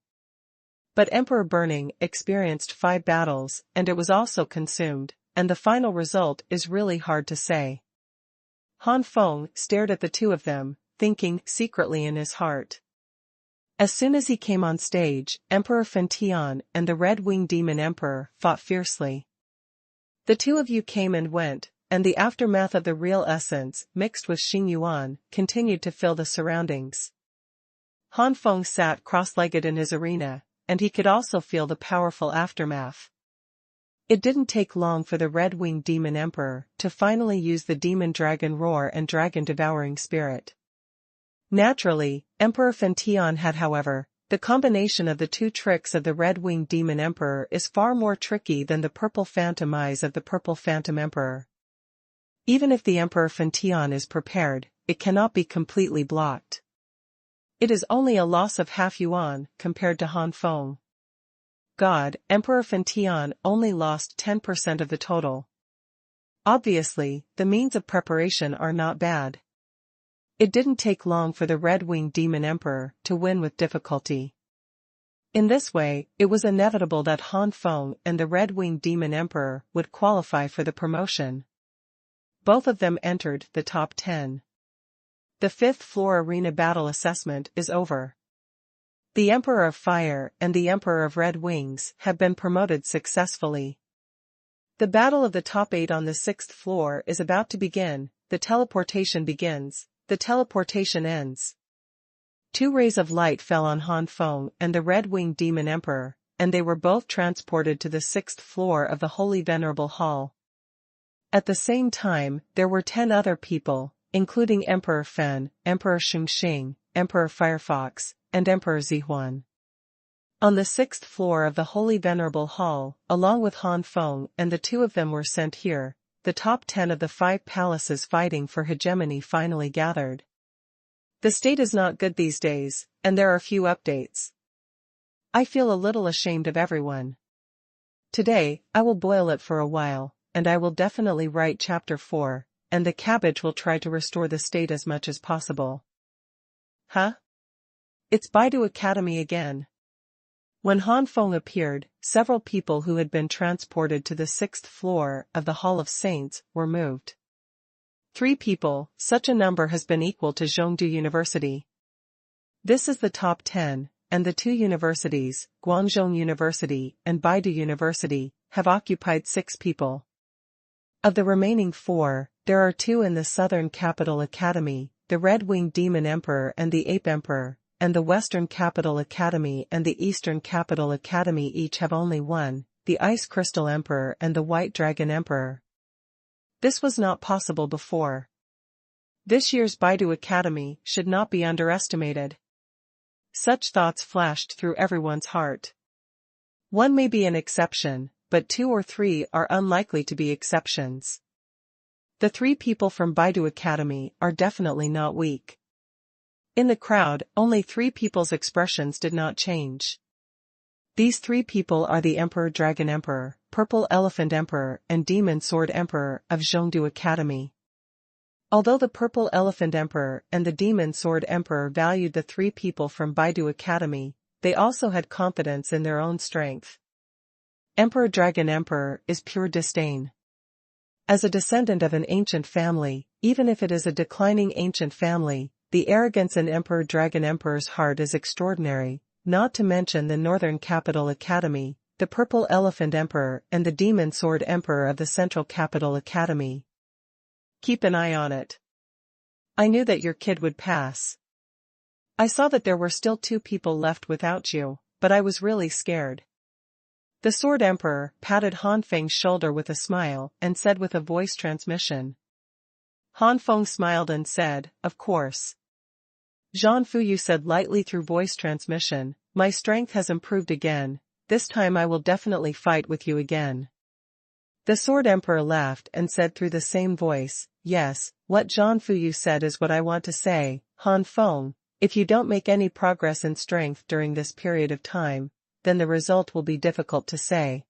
But Emperor Burning experienced 5 battles, and it was also consumed, and the final result is really hard to say. Han Feng stared at the two of them, thinking secretly in his heart. As soon as he came on stage, Emperor Fen Tian and the Red-Winged Demon Emperor fought fiercely. The two of you came and went, and the aftermath of the real essence, mixed with Xingyuan, continued to fill the surroundings. Han Feng sat cross-legged in his arena, and he could also feel the powerful aftermath. It didn't take long for the Red-Winged Demon Emperor to finally use the Demon Dragon Roar and Dragon Devouring Spirit. Naturally, Emperor Fen Tian had, however, the combination of the two tricks of the Red-Winged Demon Emperor is far more tricky than the Purple Phantom Eyes of the Purple Phantom Emperor. Even if the Emperor Fen Tian is prepared, it cannot be completely blocked. It is only a loss of half yuan compared to Han Feng. God, Emperor Fen Tian only lost 10% of the total. Obviously, the means of preparation are not bad. It didn't take long for the Red-Winged Demon Emperor to win with difficulty. In this way, it was inevitable that Han Feng and the Red-Winged Demon Emperor would qualify for the promotion. Both of them entered the top 10. The 5th floor arena battle assessment is over. The Emperor of Fire and the Emperor of Red Wings have been promoted successfully. The battle of the top 8 on the 6th floor is about to begin. The teleportation begins, the teleportation ends. 2 rays of light fell on Han Feng and the Red-Winged Demon Emperor, and they were both transported to the 6th floor of the Holy Venerable Hall. At the same time, there were 10 other people, including Emperor Fen, Emperor Xingxing, Emperor Firefox, and Emperor Xuanhuan. On the 6th floor of the Holy Venerable Hall, along with Han Feng and the two of them were sent here, the top 10 of the 5 palaces fighting for hegemony finally gathered. The state is not good these days, and there are few updates. I feel a little ashamed of everyone. Today, I will boil it for a while, and I will definitely write chapter 4, and the cabbage will try to restore the state as much as possible. Huh? It's Baidu Academy again. When Han Feng appeared, several people who had been transported to the 6th floor of the Hall of Saints were moved. 3 people, such a number has been equal to Zhongdu University. This is the top 10, and the 2 universities, Guangzhou University and Baidu University, have occupied 6 people. Of the remaining 4, there are 2 in the Southern Capital Academy, the Red-Winged Demon Emperor and the Ape Emperor, and the Western Capital Academy and the Eastern Capital Academy each have only one, the Ice Crystal Emperor and the White Dragon Emperor. This was not possible before. This year's Baidu Academy should not be underestimated. Such thoughts flashed through everyone's heart. One may be an exception, but 2 or 3 are unlikely to be exceptions. The 3 people from Baidu Academy are definitely not weak. In the crowd, only 3 people's expressions did not change. These 3 people are the Emperor Dragon Emperor, Purple Elephant Emperor and Demon Sword Emperor of Zhongdu Academy. Although the Purple Elephant Emperor and the Demon Sword Emperor valued the 3 people from Baidu Academy, they also had confidence in their own strength. Emperor Dragon Emperor is pure disdain. As a descendant of an ancient family, even if it is a declining ancient family, the arrogance in Emperor Dragon Emperor's heart is extraordinary, not to mention the Northern Capital Academy, the Purple Elephant Emperor and the Demon Sword Emperor of the Central Capital Academy. Keep an eye on it. I knew that your kid would pass. I saw that there were still 2 people left without you, but I was really scared. The Sword Emperor patted Han Feng's shoulder with a smile and said with a voice transmission. Han Feng smiled and said, "Of course." Zhan Fuyu said lightly through voice transmission, "My strength has improved again, this time I will definitely fight with you again." The Sword Emperor laughed and said through the same voice, "Yes, what Zhan Fuyu said is what I want to say, Han Feng, if you don't make any progress in strength during this period of time, then the result will be difficult to say."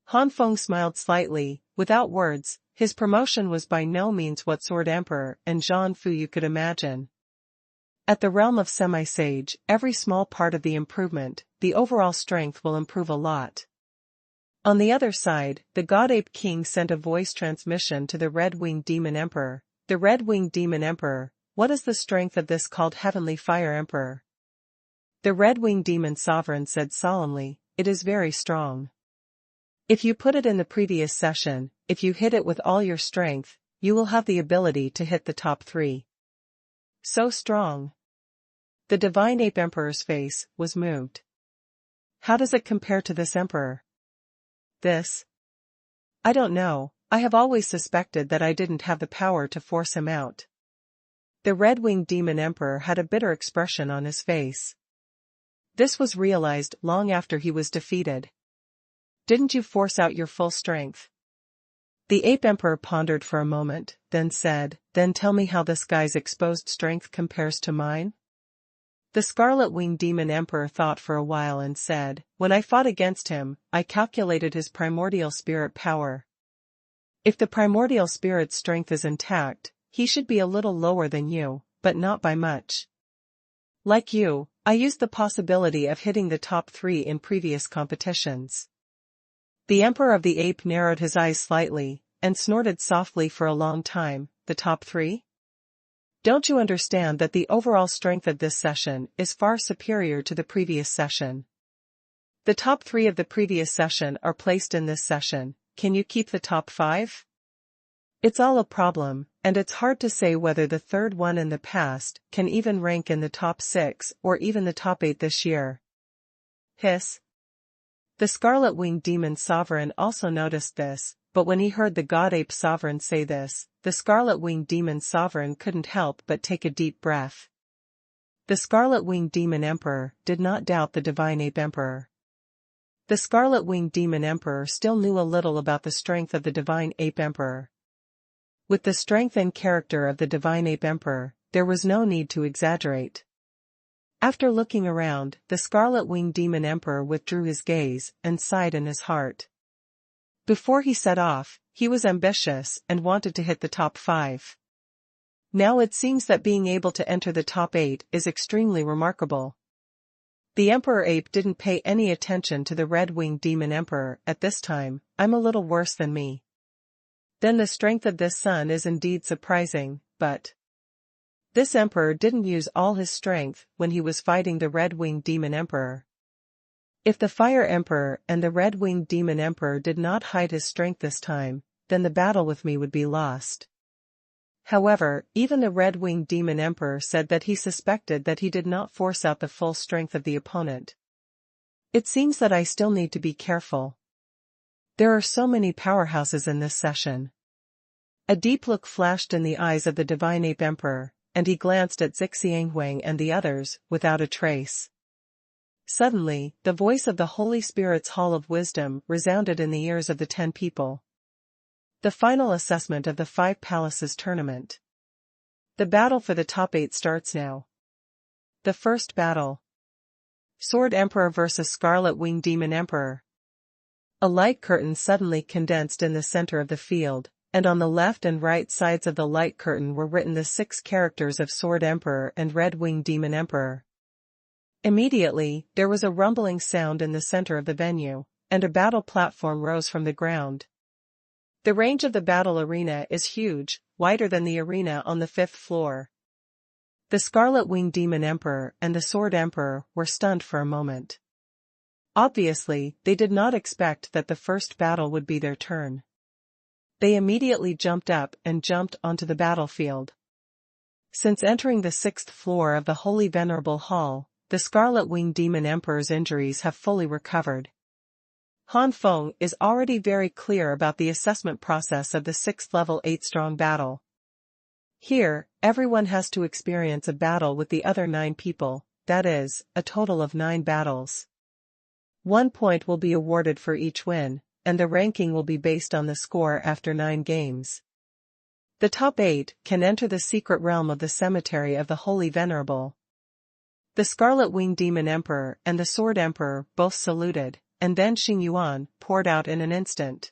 Han Feng smiled slightly, without words. His promotion was by no means what Sword Emperor and Zhan Fuyu could imagine. At the realm of semi-sage, every small part of the improvement, the overall strength will improve a lot. On the other side, the God Ape King sent a voice transmission to the Red-Winged Demon Emperor. The Red-Winged Demon Emperor, what is the strength of this called Heavenly Fire Emperor? The Red-Winged Demon Sovereign said solemnly, "It is very strong. If you put it in the previous session, if you hit it with all your strength, you will have the ability to hit the top 3. So strong." The Divine Ape Emperor's face was moved. How does it compare to this emperor? This? I don't know, I have always suspected that I didn't have the power to force him out. The Red-Winged Demon Emperor had a bitter expression on his face. This was realized long after he was defeated. Didn't you force out your full strength? The Ape Emperor pondered for a moment, then said, "Then tell me how this guy's exposed strength compares to mine?" The Scarlet-Winged Demon Emperor thought for a while and said, "When I fought against him, I calculated his primordial spirit power. If the primordial spirit's strength is intact, he should be a little lower than you, but not by much. Like you, I used the possibility of hitting the top 3 in previous competitions." The Emperor of the Ape narrowed his eyes slightly, and snorted softly for a long time. "The top 3? Don't you understand that the overall strength of this session is far superior to the previous session? The top 3 of the previous session are placed in this session, can you keep the top 5? It's all a problem, and it's hard to say whether the third one in the past can even rank in the top 6 or even the top 8 this year." Hiss. The Scarlet-Winged Demon Sovereign also noticed this, but when he heard the God Ape Sovereign say this, the Scarlet-Winged Demon Sovereign couldn't help but take a deep breath. The Scarlet-Winged Demon Emperor did not doubt the Divine Ape Emperor. The Scarlet-Winged Demon Emperor still knew a little about the strength of the Divine Ape Emperor. With the strength and character of the Divine Ape Emperor, there was no need to exaggerate. After looking around, the Scarlet-Winged Demon Emperor withdrew his gaze and sighed in his heart. Before he set off, he was ambitious and wanted to hit the top 5. Now it seems that being able to enter the top 8 is extremely remarkable. The Emperor Ape didn't pay any attention to the Red-Winged Demon Emperor at this time. "I'm a little worse than me. Then the strength of this son is indeed surprising, but this emperor didn't use all his strength when he was fighting the Red-Winged Demon Emperor. If the Fire Emperor and the Red-Winged Demon Emperor did not hide his strength this time, then the battle with me would be lost. However, even the red-winged demon emperor said that he suspected that he did not force out the full strength of the opponent. It seems that I still need to be careful. There are so many powerhouses in this session. A deep look flashed in the eyes of the divine ape emperor, and he glanced at Xuanhuan and the others, without a trace. Suddenly, the voice of the Holy Spirit's Hall of Wisdom resounded in the ears of the 10 people. The final assessment of the 5 Palaces tournament. The battle for the top 8 starts now. The first battle. Sword Emperor vs. Scarlet Winged Demon Emperor. A light curtain suddenly condensed in the center of the field, and on the left and right sides of the light curtain were written the 6 characters of Sword Emperor and Red Winged Demon Emperor. Immediately, there was a rumbling sound in the center of the venue, and a battle platform rose from the ground. The range of the battle arena is huge, wider than the arena on the 5th floor. The Scarlet Winged Demon Emperor and the Sword Emperor were stunned for a moment. Obviously, they did not expect that the first battle would be their turn. They immediately jumped up and jumped onto the battlefield. Since entering the 6th floor of the Holy Venerable Hall, the Scarlet Winged Demon Emperor's injuries have fully recovered. Han Feng is already very clear about the assessment process of the 6th level 8-strong battle. Here, everyone has to experience a battle with the other 9 people, that is, a total of 9 battles. 1 point will be awarded for each win, and the ranking will be based on the score after 9 games. The top 8 can enter the secret realm of the cemetery of the Holy Venerable. The Scarlet Winged Demon Emperor and the Sword Emperor both saluted, and then Xuanhuan poured out in an instant.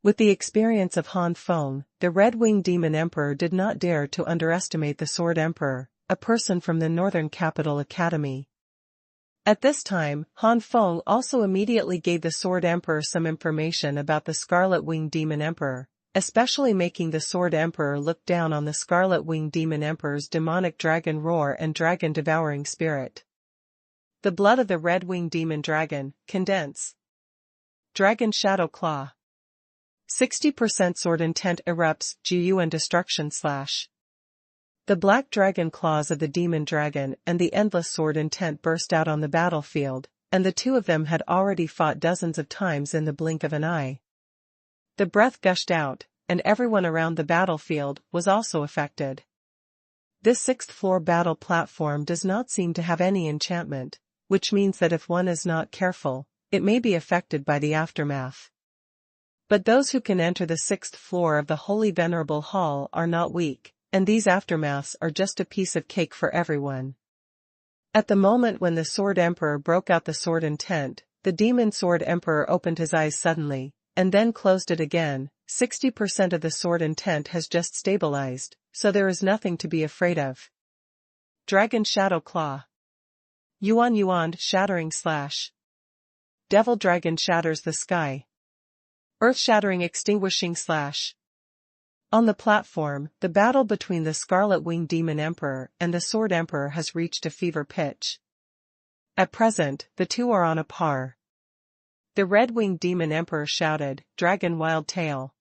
With the experience of Han Feng, the Red-Winged Demon Emperor did not dare to underestimate the Sword Emperor, a person from the Northern Capital Academy. At this time, Han Feng also immediately gave the Sword Emperor some information about the Scarlet Winged Demon Emperor, especially making the Sword Emperor look down on the Scarlet Winged Demon Emperor's demonic dragon roar and dragon-devouring spirit. The blood of the Red-Winged Demon Dragon, condense. Dragon Shadow Claw. 60% sword intent erupts, GU and destruction slash. The black dragon claws of the demon dragon and the endless sword intent burst out on the battlefield, and the 2 of them had already fought dozens of times in the blink of an eye. The breath gushed out, and everyone around the battlefield was also affected. This 6th floor battle platform does not seem to have any enchantment, which means that if one is not careful, it may be affected by the aftermath. But those who can enter the 6th floor of the Holy Venerable Hall are not weak, and these aftermaths are just a piece of cake for everyone. At the moment when the Sword Emperor broke out the sword intent, the Demon Sword Emperor opened his eyes suddenly, and then closed it again. 60% of the sword intent has just stabilized, so there is nothing to be afraid of. Dragon Shadow Claw. Yuan shattering slash. Devil Dragon shatters the sky. Earth-shattering extinguishing slash. On the platform, the battle between the Scarlet Winged Demon Emperor and the Sword Emperor has reached a fever pitch. At present, the 2 are on a par. The Red-Winged Demon Emperor shouted, "Dragon Wild Tail."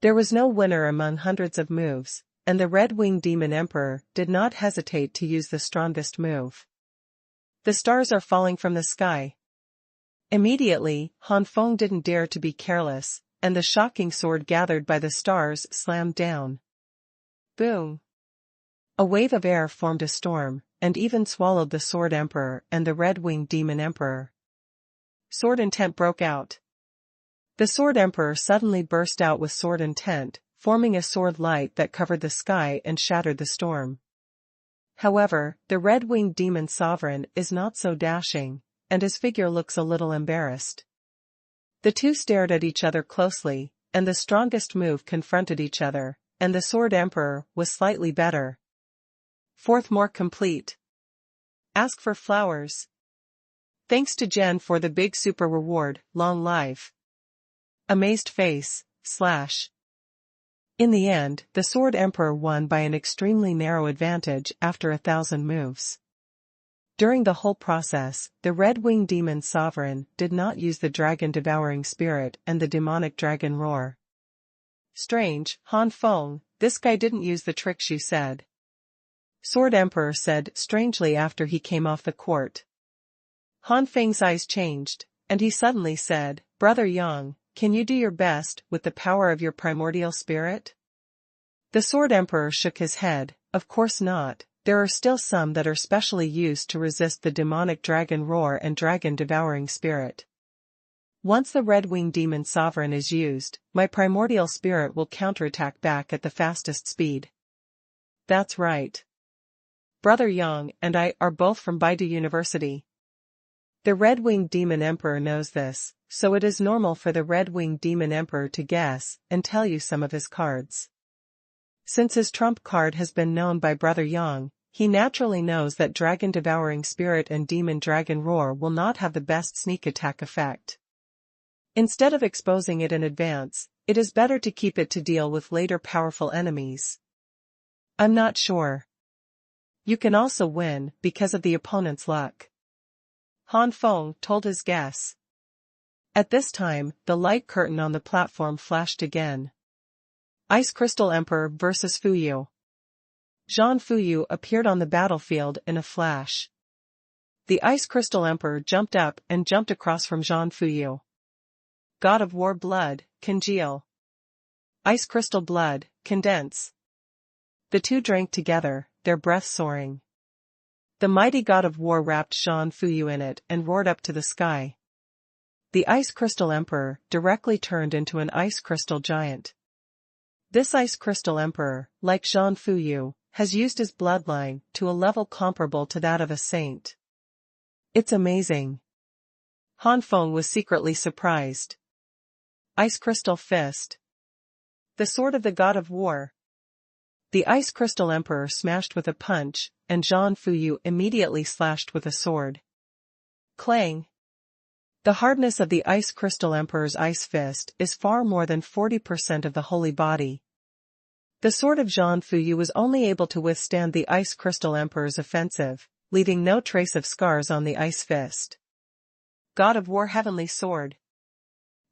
There was no winner among hundreds of moves, and the Red-Winged Demon Emperor did not hesitate to use the strongest move. The stars are falling from the sky. Immediately, Han Feng didn't dare to be careless, and the shocking sword gathered by the stars slammed down. Boom! A wave of air formed a storm, and even swallowed the Sword Emperor and the Red-Winged Demon Emperor. Sword intent broke out. The Sword Emperor suddenly burst out with sword intent, forming a sword light that covered the sky and shattered the storm. However, the Red-Winged Demon Sovereign is not so dashing, and his figure looks a little embarrassed. The 2 stared at each other closely, and the strongest move confronted each other, and the Sword Emperor was slightly better. 4th more complete. Ask for flowers. Thanks to Jen for the big super reward, long live. Amazed face, slash. In the end, the Sword Emperor won by an extremely narrow advantage after 1,000 moves. During the whole process, the Red-Winged Demon Sovereign did not use the dragon-devouring spirit and the demonic dragon roar. Strange, Han Feng, this guy didn't use the tricks you said. Sword Emperor said strangely after he came off the court. Han Feng's eyes changed, and he suddenly said, Brother Yang, can you do your best with the power of your primordial spirit? The Sword Emperor shook his head, of course not, there are still some that are specially used to resist the demonic dragon roar and dragon-devouring spirit. Once the red-winged demon sovereign is used, my primordial spirit will counterattack back at the fastest speed. That's right. Brother Yang and I are both from Baidu University. The red-winged demon emperor knows this, so it is normal for the red-winged demon emperor to guess and tell you some of his cards. Since his trump card has been known by Brother Yang, he naturally knows that dragon-devouring spirit and demon dragon roar will not have the best sneak attack effect. Instead of exposing it in advance, it is better to keep it to deal with later powerful enemies. I'm not sure. You can also win because of the opponent's luck. Han Feng told his guess. At this time, the light curtain on the platform flashed again. Ice Crystal Emperor vs. Fuyu. Zhang Fuyu appeared on the battlefield in a flash. The Ice Crystal Emperor jumped up and jumped across from Zhang Fuyu. God of War blood, congeal. Ice Crystal blood, condense. The two drank together, their breath soaring. The mighty God of War wrapped Zhang Fuyu in it and roared up to the sky. The Ice Crystal Emperor directly turned into an Ice Crystal Giant. This Ice Crystal Emperor, like Zhang Fuyu, has used his bloodline to a level comparable to that of a saint. It's amazing. Han Feng was secretly surprised. Ice Crystal Fist. The sword of the God of War. The Ice Crystal Emperor smashed with a punch, and Zhang Fuyu immediately slashed with a sword. Clang. The hardness of the Ice Crystal Emperor's ice fist is far more than 40% of the holy body. The sword of Zhang Fuyu was only able to withstand the Ice Crystal Emperor's offensive, leaving no trace of scars on the ice fist. God of War Heavenly Sword.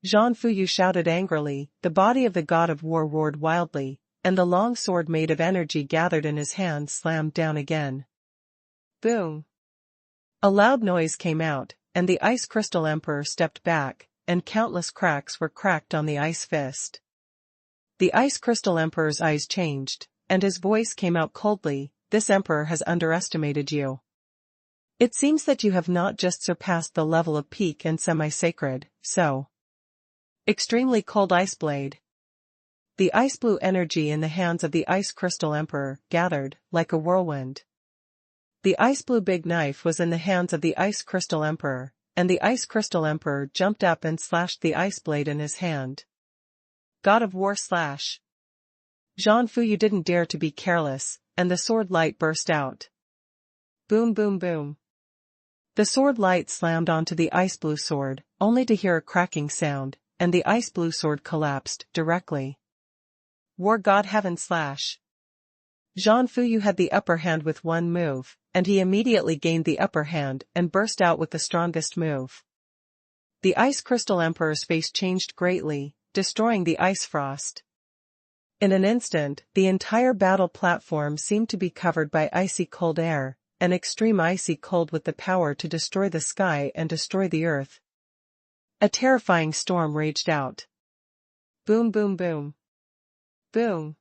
Zhang Fuyu shouted angrily, the body of the God of War roared wildly, and the long sword made of energy gathered in his hand slammed down again. Boom! A loud noise came out, and the Ice Crystal Emperor stepped back, and countless cracks were cracked on the ice fist. The Ice Crystal Emperor's eyes changed, and his voice came out coldly, this emperor has underestimated you. It seems that you have not just surpassed the level of peak and semi-sacred, so. Extremely cold ice blade. The ice blue energy in the hands of the Ice Crystal Emperor gathered, like a whirlwind. The ice blue big knife was in the hands of the Ice Crystal Emperor, and the Ice Crystal Emperor jumped up and slashed the ice blade in his hand. God of War slash. Zhang Fuyu didn't dare to be careless, and the sword light burst out. Boom boom boom. The sword light slammed onto the ice blue sword, only to hear a cracking sound, and the ice blue sword collapsed directly. War God Heaven slash. Zhang Fuyu had the upper hand with one move, and he immediately gained the upper hand and burst out with the strongest move. The Ice Crystal Emperor's face changed greatly, destroying the ice frost. In an instant, the entire battle platform seemed to be covered by icy cold air, an extreme icy cold with the power to destroy the sky and destroy the earth. A terrifying storm raged out. Boom boom boom. Boom.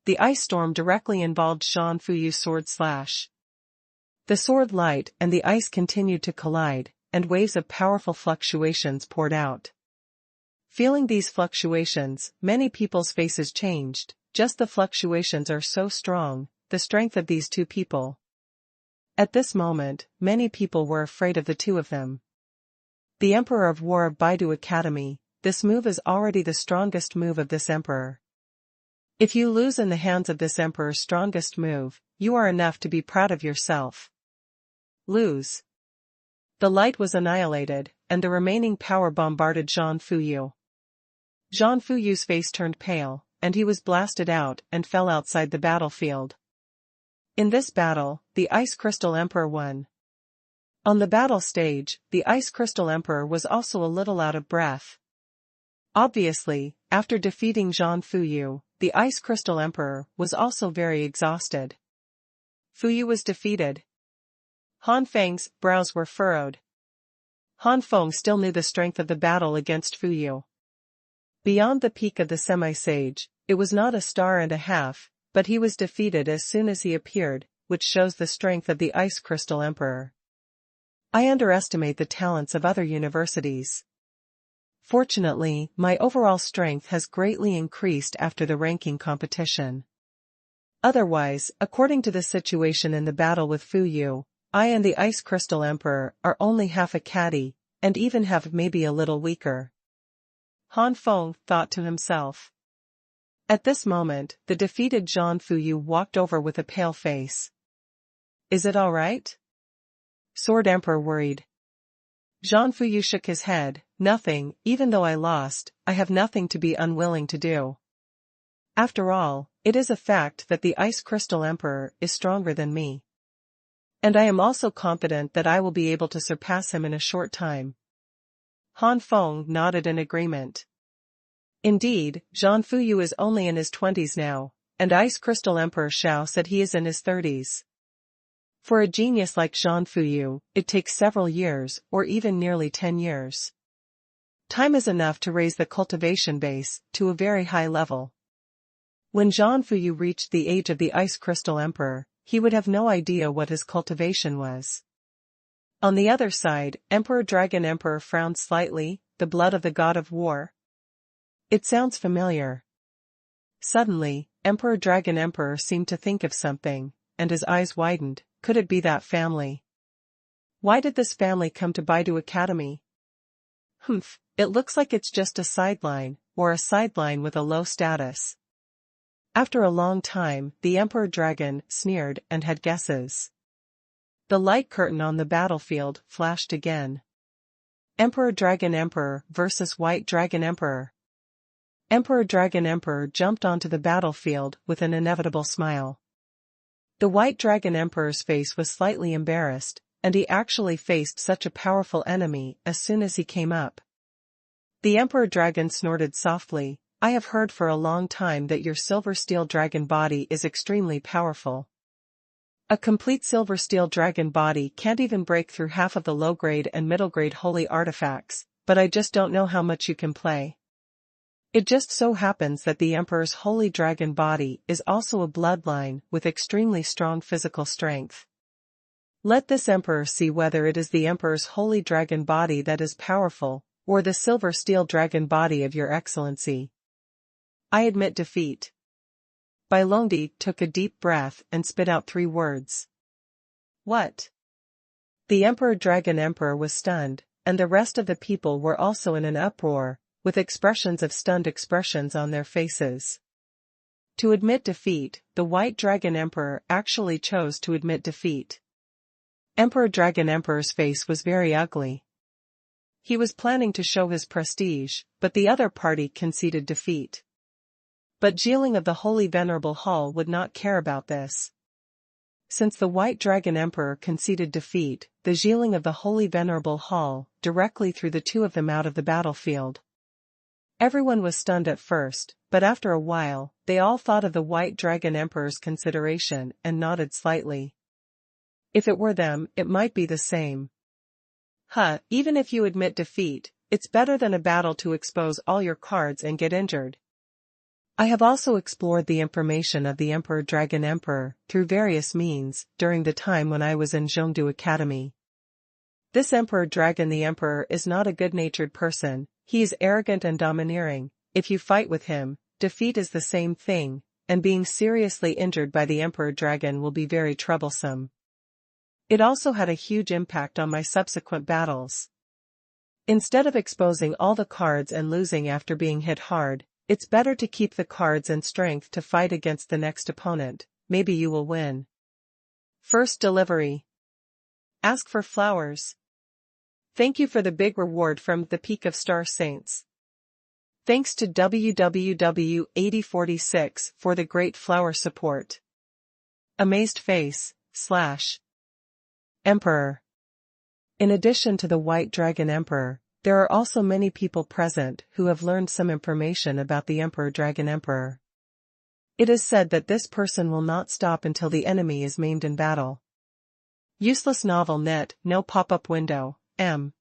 The ice storm directly involved Zhang Fuyu's sword slash. The sword light and the ice continued to collide, and waves of powerful fluctuations poured out. Feeling these fluctuations, many people's faces changed, just the fluctuations are so strong, the strength of these two people. At this moment, many people were afraid of the two of them. The Emperor of War of Baidu Academy, this move is already the strongest move of this emperor. If you lose in the hands of this emperor's strongest move, you are enough to be proud of yourself. Lose. The light was annihilated, and the remaining power bombarded Zhang Fuyu. Zhang Fuyu's face turned pale, and he was blasted out and fell outside the battlefield. In this battle, the Ice Crystal Emperor won. On the battle stage, the Ice Crystal Emperor was also a little out of breath. Obviously, after defeating Zhang Fuyu, the Ice Crystal Emperor, was also very exhausted. Fuyu was defeated. Han Feng's brows were furrowed. Han Feng still knew the strength of the battle against Fuyu. Beyond the peak of the semi-sage, it was not a star and a half, but he was defeated as soon as he appeared, which shows the strength of the Ice Crystal Emperor. I underestimate the talents of other universities. Fortunately, my overall strength has greatly increased after the ranking competition. Otherwise, according to the situation in the battle with Fuyu, I and the Ice Crystal Emperor are only half a caddy, and even have maybe a little weaker. Han Feng thought to himself. At this moment, the defeated Zhang Fuyu walked over with a pale face. Is it all right? Sword Emperor worried. Zhang Fuyu shook his head. Nothing, even though I lost, I have nothing to be unwilling to do. After all, it is a fact that the Ice Crystal Emperor is stronger than me. And I am also confident that I will be able to surpass him in a short time. Han Feng nodded in agreement. Indeed, Zhang Fuyu is only in his 20s now, and Ice Crystal Emperor Xiao said he is in his 30s. For a genius like Zhang Fuyu, it takes several years, or even nearly 10 years. Time is enough to raise the cultivation base to a very high level. When Zhang Fuyu reached the age of the Ice Crystal Emperor, he would have no idea what his cultivation was. On the other side, Emperor Dragon Emperor frowned slightly. The blood of the god of war. It sounds familiar. Suddenly, Emperor Dragon Emperor seemed to think of something, and his eyes widened. Could it be that family? Why did this family come to Baidu Academy? It looks like it's just a sideline, or a sideline with a low status. After a long time, the Emperor Dragon sneered and had guesses. The light curtain on the battlefield flashed again. Emperor Dragon Emperor versus White Dragon Emperor. Emperor Dragon Emperor jumped onto the battlefield with an inevitable smile. The White Dragon Emperor's face was slightly embarrassed, and he actually faced such a powerful enemy as soon as he came up. The Emperor Dragon snorted softly. I have heard for a long time that your silver steel dragon body is extremely powerful. A complete silver steel dragon body can't even break through half of the low-grade and middle-grade holy artifacts, but I just don't know how much you can play. It just so happens that the Emperor's holy dragon body is also a bloodline with extremely strong physical strength. Let this Emperor see whether it is the Emperor's holy dragon body that is powerful, or the silver steel dragon body of your excellency. I admit defeat. Bai Longdi took a deep breath and spit out 3 words. What? The Emperor Dragon Emperor was stunned, and the rest of the people were also in an uproar, with expressions of stunned expressions on their faces. To admit defeat, the White Dragon Emperor actually chose to admit defeat. Emperor Dragon Emperor's face was very ugly. He was planning to show his prestige, but the other party conceded defeat. But Jieling of the Holy Venerable Hall would not care about this. Since the White Dragon Emperor conceded defeat, the Jieling of the Holy Venerable Hall directly threw the 2 of them out of the battlefield. Everyone was stunned at first, but after a while, they all thought of the White Dragon Emperor's consideration and nodded slightly. If it were them, it might be the same. Even if you admit defeat, it's better than a battle to expose all your cards and get injured. I have also explored the information of the Emperor Dragon Emperor through various means during the time when I was in Zhongdu Academy. This Emperor Dragon the Emperor is not a good-natured person. He is arrogant and domineering. If you fight with him, defeat is the same thing, and being seriously injured by the Emperor Dragon will be very troublesome. It also had a huge impact on my subsequent battles. Instead of exposing all the cards and losing after being hit hard, it's better to keep the cards and strength to fight against the next opponent. Maybe you will win. First delivery. Ask for flowers. Thank you for the big reward from the Peak of Star Saints. Thanks to www.8046 for the great flower support. Amazed face, / Emperor. In addition to the White Dragon Emperor, there are also many people present who have learned some information about the Emperor Dragon Emperor. It is said that this person will not stop until the enemy is maimed in battle. Useless novel net, no pop-up window, M.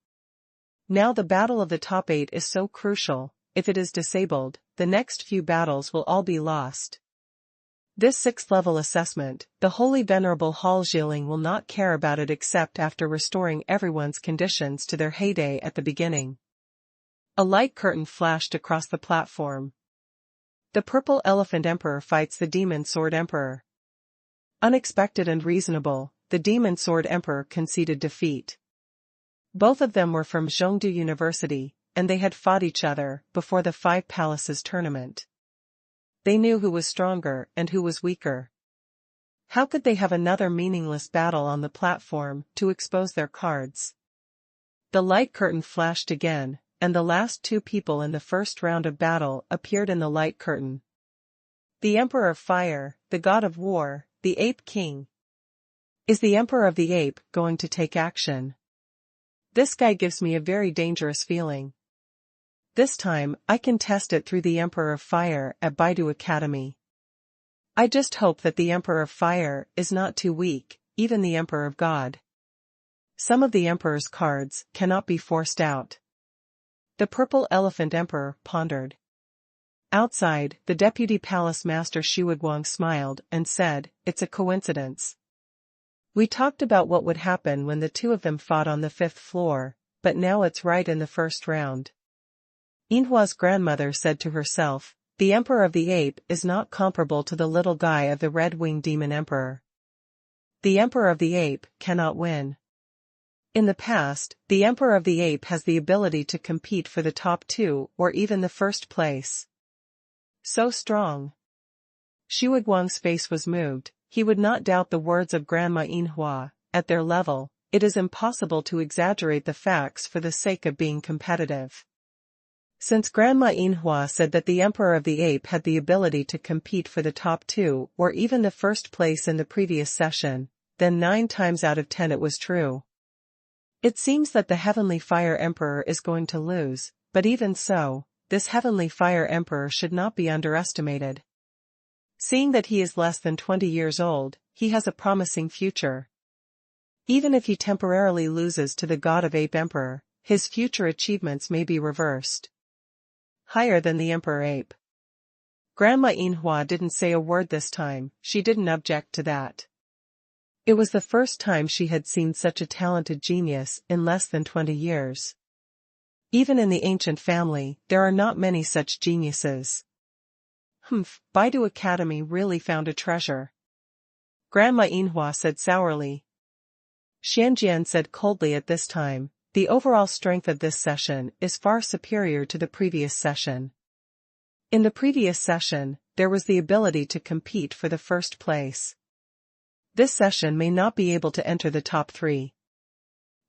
Now the battle of the top 8 is so crucial, if it is disabled, the next few battles will all be lost. This 6th level assessment, the Holy Venerable Hal Jieling will not care about it except after restoring everyone's conditions to their heyday at the beginning. A light curtain flashed across the platform. The Purple Elephant Emperor fights the Demon Sword Emperor. Unexpected and reasonable, the Demon Sword Emperor conceded defeat. Both of them were from Zhongdu University, and they had fought each other before the Five Palaces tournament. They knew who was stronger and who was weaker. How could they have another meaningless battle on the platform to expose their cards? The light curtain flashed again, and the last 2 people in the first round of battle appeared in the light curtain. The Emperor of Fire, the God of War, the Ape King. Is the Emperor of the Ape going to take action? This guy gives me a very dangerous feeling. This time, I can test it through the Emperor of Fire at Baidu Academy. I just hope that the Emperor of Fire is not too weak, even the Emperor of God. Some of the Emperor's cards cannot be forced out. The Purple Elephant Emperor pondered. Outside, the Deputy Palace Master Xuanhuan smiled and said, "It's a coincidence. We talked about what would happen when the 2 of them fought on the 5th floor, but now it's right in the first round." Yinhua's grandmother said to herself, "The Emperor of the Ape is not comparable to the little guy of the Red-Winged Demon Emperor. The Emperor of the Ape cannot win." In the past, the Emperor of the Ape has the ability to compete for the top 2 or even the first place. So strong. Xuanhuan's face was moved. He would not doubt the words of Grandma Yinhua. At their level, it is impossible to exaggerate the facts for the sake of being competitive. Since Grandma Yinhua said that the Emperor of the Ape had the ability to compete for the top 2 or even the first place in the previous session, then 9 times out of 10 it was true. It seems that the Heavenly Fire Emperor is going to lose, but even so, this Heavenly Fire Emperor should not be underestimated. Seeing that he is less than 20 years old, he has a promising future. Even if he temporarily loses to the God of Ape Emperor, his future achievements may be reversed. Higher than the Emperor Ape. Grandma Yinhua didn't say a word this time, she didn't object to that. It was the first time she had seen such a talented genius in less than 20 years. Even in the ancient family, there are not many such geniuses. Baidu Academy really found a treasure. Grandma Yinhua said sourly. Xianjian said coldly at this time, the overall strength of this session is far superior to the previous session. In the previous session, there was the ability to compete for the first place. This session may not be able to enter the top 3.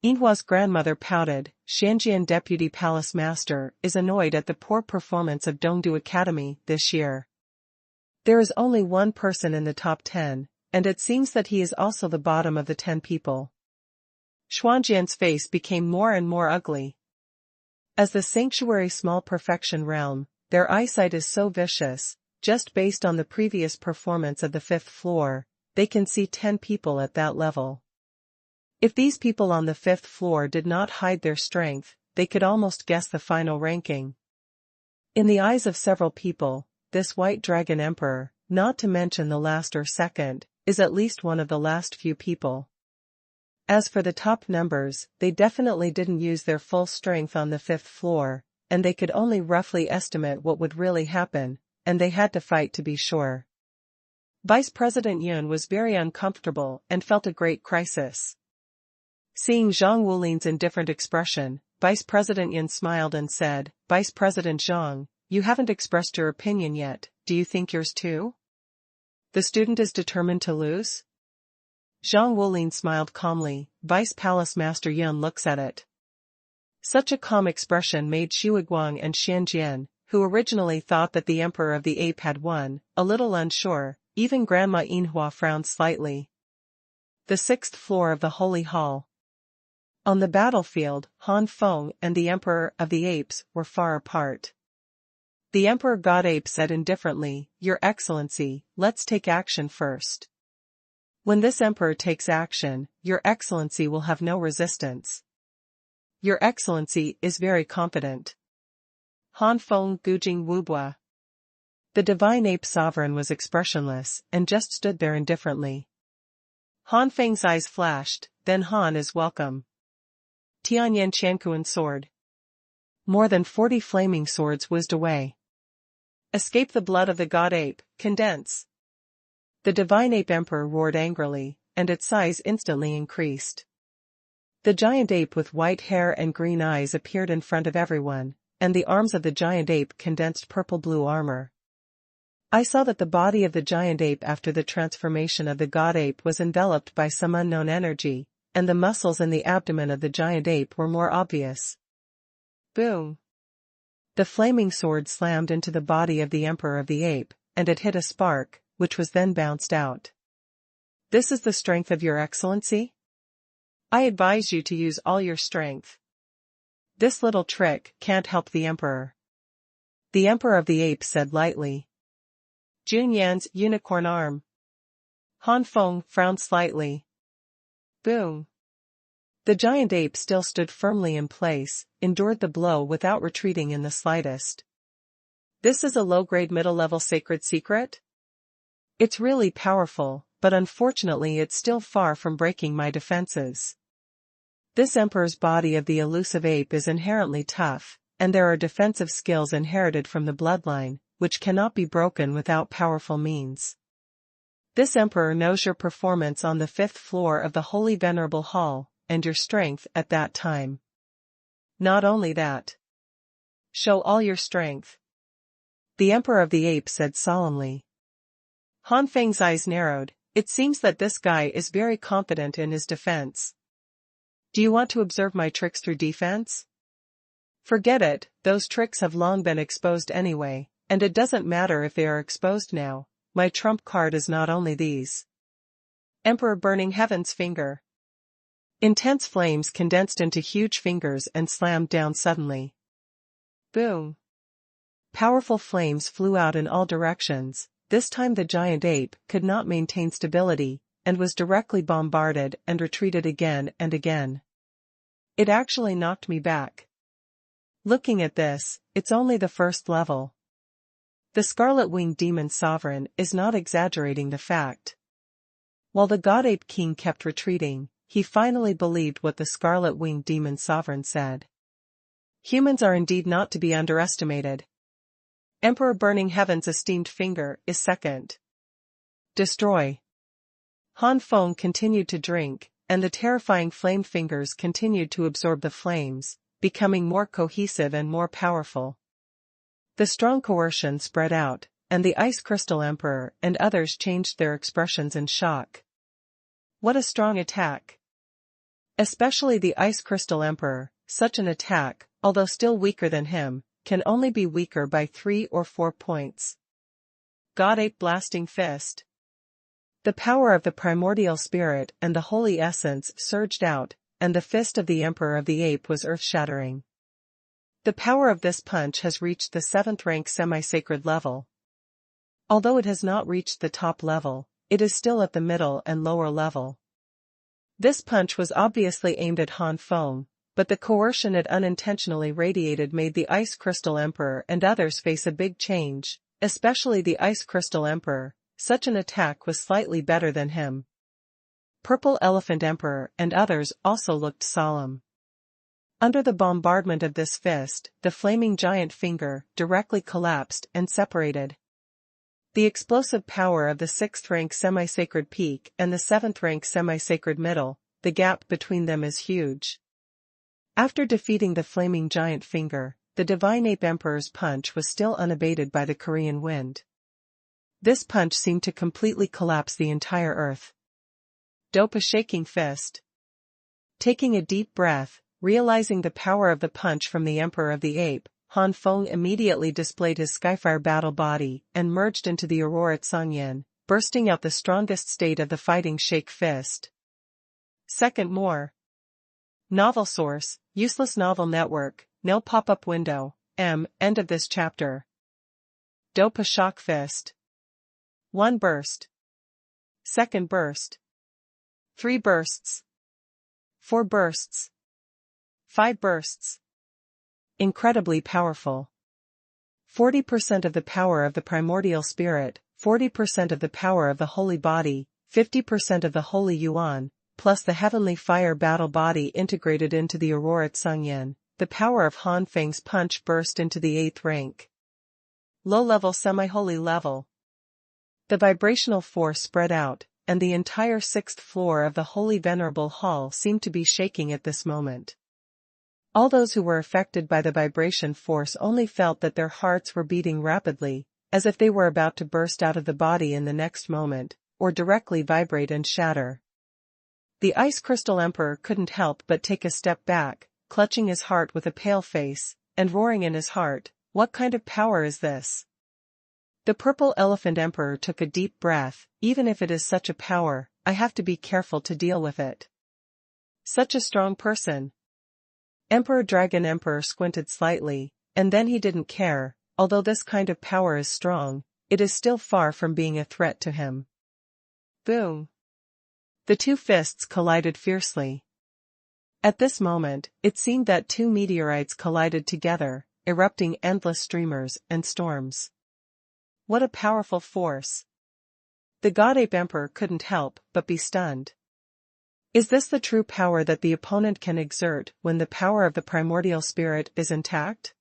Yinhua's grandmother pouted. Xianjian Deputy Palace Master is annoyed at the poor performance of Dongdu Academy this year. There is only one person in the top 10, and it seems that he is also the bottom of the 10 people. Xuanjian's face became more and more ugly. As the sanctuary small perfection realm, their eyesight is so vicious, just based on the previous performance of the 5th floor, they can see 10 people at that level. If these people on the 5th floor did not hide their strength, they could almost guess the final ranking. In the eyes of several people, this White Dragon Emperor, not to mention the last or second, is at least one of the last few people. As for the top numbers, they definitely didn't use their full strength on the 5th floor, and they could only roughly estimate what would really happen, and they had to fight to be sure. Vice President Yun was very uncomfortable and felt a great crisis. Seeing Zhang Wulin's indifferent expression, Vice President Yun smiled and said, "Vice President Zhang, you haven't expressed your opinion yet, do you think yours too? The student is determined to lose?" Zhang Wulin smiled calmly. Vice Palace Master Yun looks at it. Such a calm expression made Xuanhuan and Xianjian, who originally thought that the Emperor of the Ape had won, a little unsure. Even Grandma Yinhua frowned slightly. The 6th floor of the Holy Hall. On the battlefield, Han Feng and the Emperor of the Apes were far apart. The Emperor God Ape said indifferently, "Your Excellency, let's take action first." When this Emperor takes action, Your Excellency will have no resistance. Your Excellency is very competent. Han Feng Gujing Wubua. The divine ape sovereign was expressionless and just stood there indifferently. Han Feng's eyes flashed, then Han is welcome. Tianyan Qiankuan sword. More than 40 flaming swords whizzed away. Escape the blood of the god ape, condense. The divine ape emperor roared angrily, and its size instantly increased. The giant ape with white hair and green eyes appeared in front of everyone, and the arms of the giant ape condensed purple-blue armor. I saw that the body of the giant ape after the transformation of the god ape was enveloped by some unknown energy, and the muscles in the abdomen of the giant ape were more obvious. Boom! The flaming sword slammed into the body of the emperor of the ape, and it hit a spark, which was then bounced out. This is the strength of your excellency? I advise you to use all your strength. This little trick can't help the emperor. The emperor of the apes said lightly. Junyan's unicorn arm. Han Feng frowned slightly. Boom. The giant ape still stood firmly in place, endured the blow without retreating in the slightest. This is a low-grade middle-level sacred secret? It's really powerful, but unfortunately it's still far from breaking my defenses. This emperor's body of the elusive ape is inherently tough, and there are defensive skills inherited from the bloodline, which cannot be broken without powerful means. This emperor knows your performance on the 5th floor of the Holy Venerable Hall, and your strength at that time. Not only that. Show all your strength. The Emperor of the Apes said solemnly. Han Feng's eyes narrowed. It seems that this guy is very confident in his defense. Do you want to observe my tricks through defense? Forget it, those tricks have long been exposed anyway, and it doesn't matter if they are exposed now. My trump card is not only these. Emperor Burning Heaven's finger. Intense flames condensed into huge fingers and slammed down suddenly. Boom. Powerful flames flew out in all directions. This time the giant ape could not maintain stability, and was directly bombarded and retreated again and again. It actually knocked me back. Looking at this, it's only the first level. The Scarlet-Winged Demon Sovereign is not exaggerating the fact. While the God Ape King kept retreating, he finally believed what the Scarlet-Winged Demon Sovereign said. Humans are indeed not to be underestimated. Emperor Burning Heaven's esteemed finger is second. Destroy. Han Feng continued to drink, and the terrifying flame fingers continued to absorb the flames, becoming more cohesive and more powerful. The strong coercion spread out, and the Ice Crystal Emperor and others changed their expressions in shock. What a strong attack! Especially the Ice Crystal Emperor, such an attack, although still weaker than him, can only be weaker by 3 or 4 points. God Ape Blasting Fist. The power of the primordial spirit and the holy essence surged out, and the fist of the Emperor of the Ape was earth-shattering. The power of this punch has reached the 7th rank semi-sacred level. Although it has not reached the top level, it is still at the middle and lower level. This punch was obviously aimed at Han Feng, but the coercion it unintentionally radiated made the Ice Crystal Emperor and others face a big change, especially the Ice Crystal Emperor. Such an attack was slightly better than him. Purple Elephant Emperor and others also looked solemn. Under the bombardment of this fist, the flaming giant finger directly collapsed and separated. The explosive power of the 6th rank semi-sacred peak and the 7th rank semi-sacred middle, the gap between them is huge. After defeating the flaming giant finger, the Divine Ape Emperor's punch was still unabated by the Korean wind. This punch seemed to completely collapse the entire earth. Dope a shaking fist. Taking a deep breath, realizing the power of the punch from the Emperor of the Ape, Han Feng immediately displayed his Skyfire battle body and merged into the Aurora Xuanhuan, bursting out the strongest state of the fighting shake fist. Second more. Novel source, useless novel network, no pop-up window, end of this chapter. Dopa shock fist. 1 burst. 2nd burst. 3 bursts. 4 bursts. 5 bursts. Incredibly powerful. 40% of the power of the primordial spirit, 40% of the power of the holy body, 50% of the holy yuan, plus the heavenly fire battle body integrated into the Aurora Tsungyan. The power of Han Feng's punch burst into the 8th rank. Low-level semi-holy level. The vibrational force spread out, and the entire 6th floor of the holy venerable hall seemed to be shaking at this moment. All those who were affected by the vibration force only felt that their hearts were beating rapidly, as if they were about to burst out of the body in the next moment, or directly vibrate and shatter. The Ice Crystal Emperor couldn't help but take a step back, clutching his heart with a pale face, and roaring in his heart, "What kind of power is this?" The Purple Elephant Emperor took a deep breath. "Even if it is such a power, I have to be careful to deal with it. Such a strong person." Emperor Dragon Emperor squinted slightly, and then he didn't care. Although this kind of power is strong, it is still far from being a threat to him. Boom! The 2 fists collided fiercely. At this moment, it seemed that 2 meteorites collided together, erupting endless streamers and storms. What a powerful force! The God Ape Emperor couldn't help but be stunned. Is this the true power that the opponent can exert when the power of the primordial spirit is intact?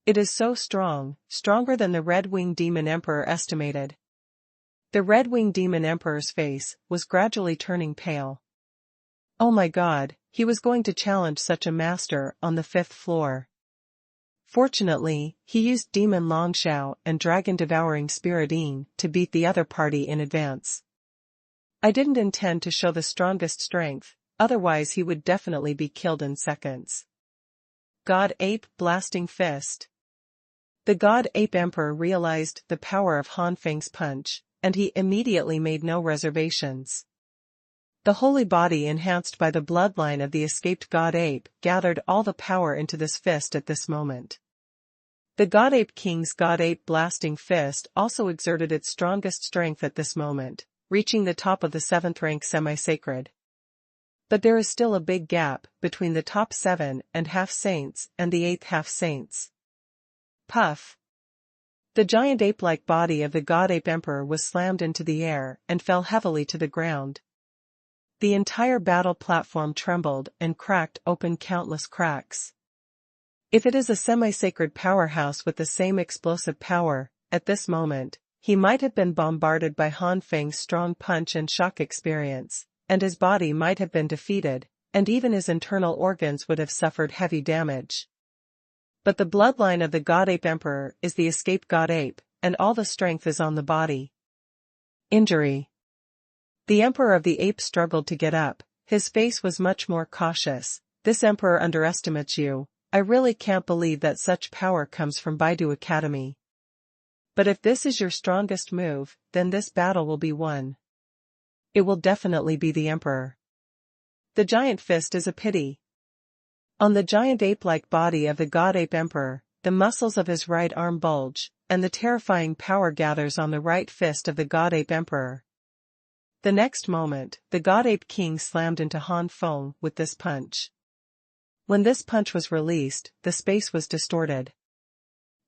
It is so strong, stronger than the Red-Winged Demon Emperor estimated. The Red-Winged Demon Emperor's face was gradually turning pale. Oh my God, he was going to challenge such a master on the 5th floor. Fortunately, he used Demon Longshao and Dragon Devouring Spiritine to beat the other party in advance. I didn't intend to show the strongest strength, otherwise he would definitely be killed in seconds. God Ape Blasting Fist. The God Ape Emperor realized the power of Han Feng's punch, and he immediately made no reservations. The holy body enhanced by the bloodline of the escaped God Ape gathered all the power into this fist at this moment. The God Ape King's God Ape Blasting Fist also exerted its strongest strength at this moment, reaching the top of the 7th rank semi-sacred. But there is still a big gap between the top 7 and half saints and the 8th half saints. Puff! The giant ape-like body of the God Ape Emperor was slammed into the air and fell heavily to the ground. The entire battle platform trembled and cracked open countless cracks. If it is a semi-sacred powerhouse with the same explosive power, at this moment, he might have been bombarded by Han Feng's strong punch and shock experience, and his body might have been defeated, and even his internal organs would have suffered heavy damage. But the bloodline of the God Ape Emperor is the escaped God Ape, and all the strength is on the body. Injury. The Emperor of the Apes struggled to get up. His face was much more cautious. This Emperor underestimates you. I really can't believe that such power comes from Baidu Academy. But if this is your strongest move, then this battle will be won. It will definitely be the Emperor. The giant fist is a pity. On the giant ape-like body of the God Ape Emperor, the muscles of his right arm bulge, and the terrifying power gathers on the right fist of the God Ape Emperor. The next moment, the God Ape King slammed into Han Feng with this punch. When this punch was released, the space was distorted.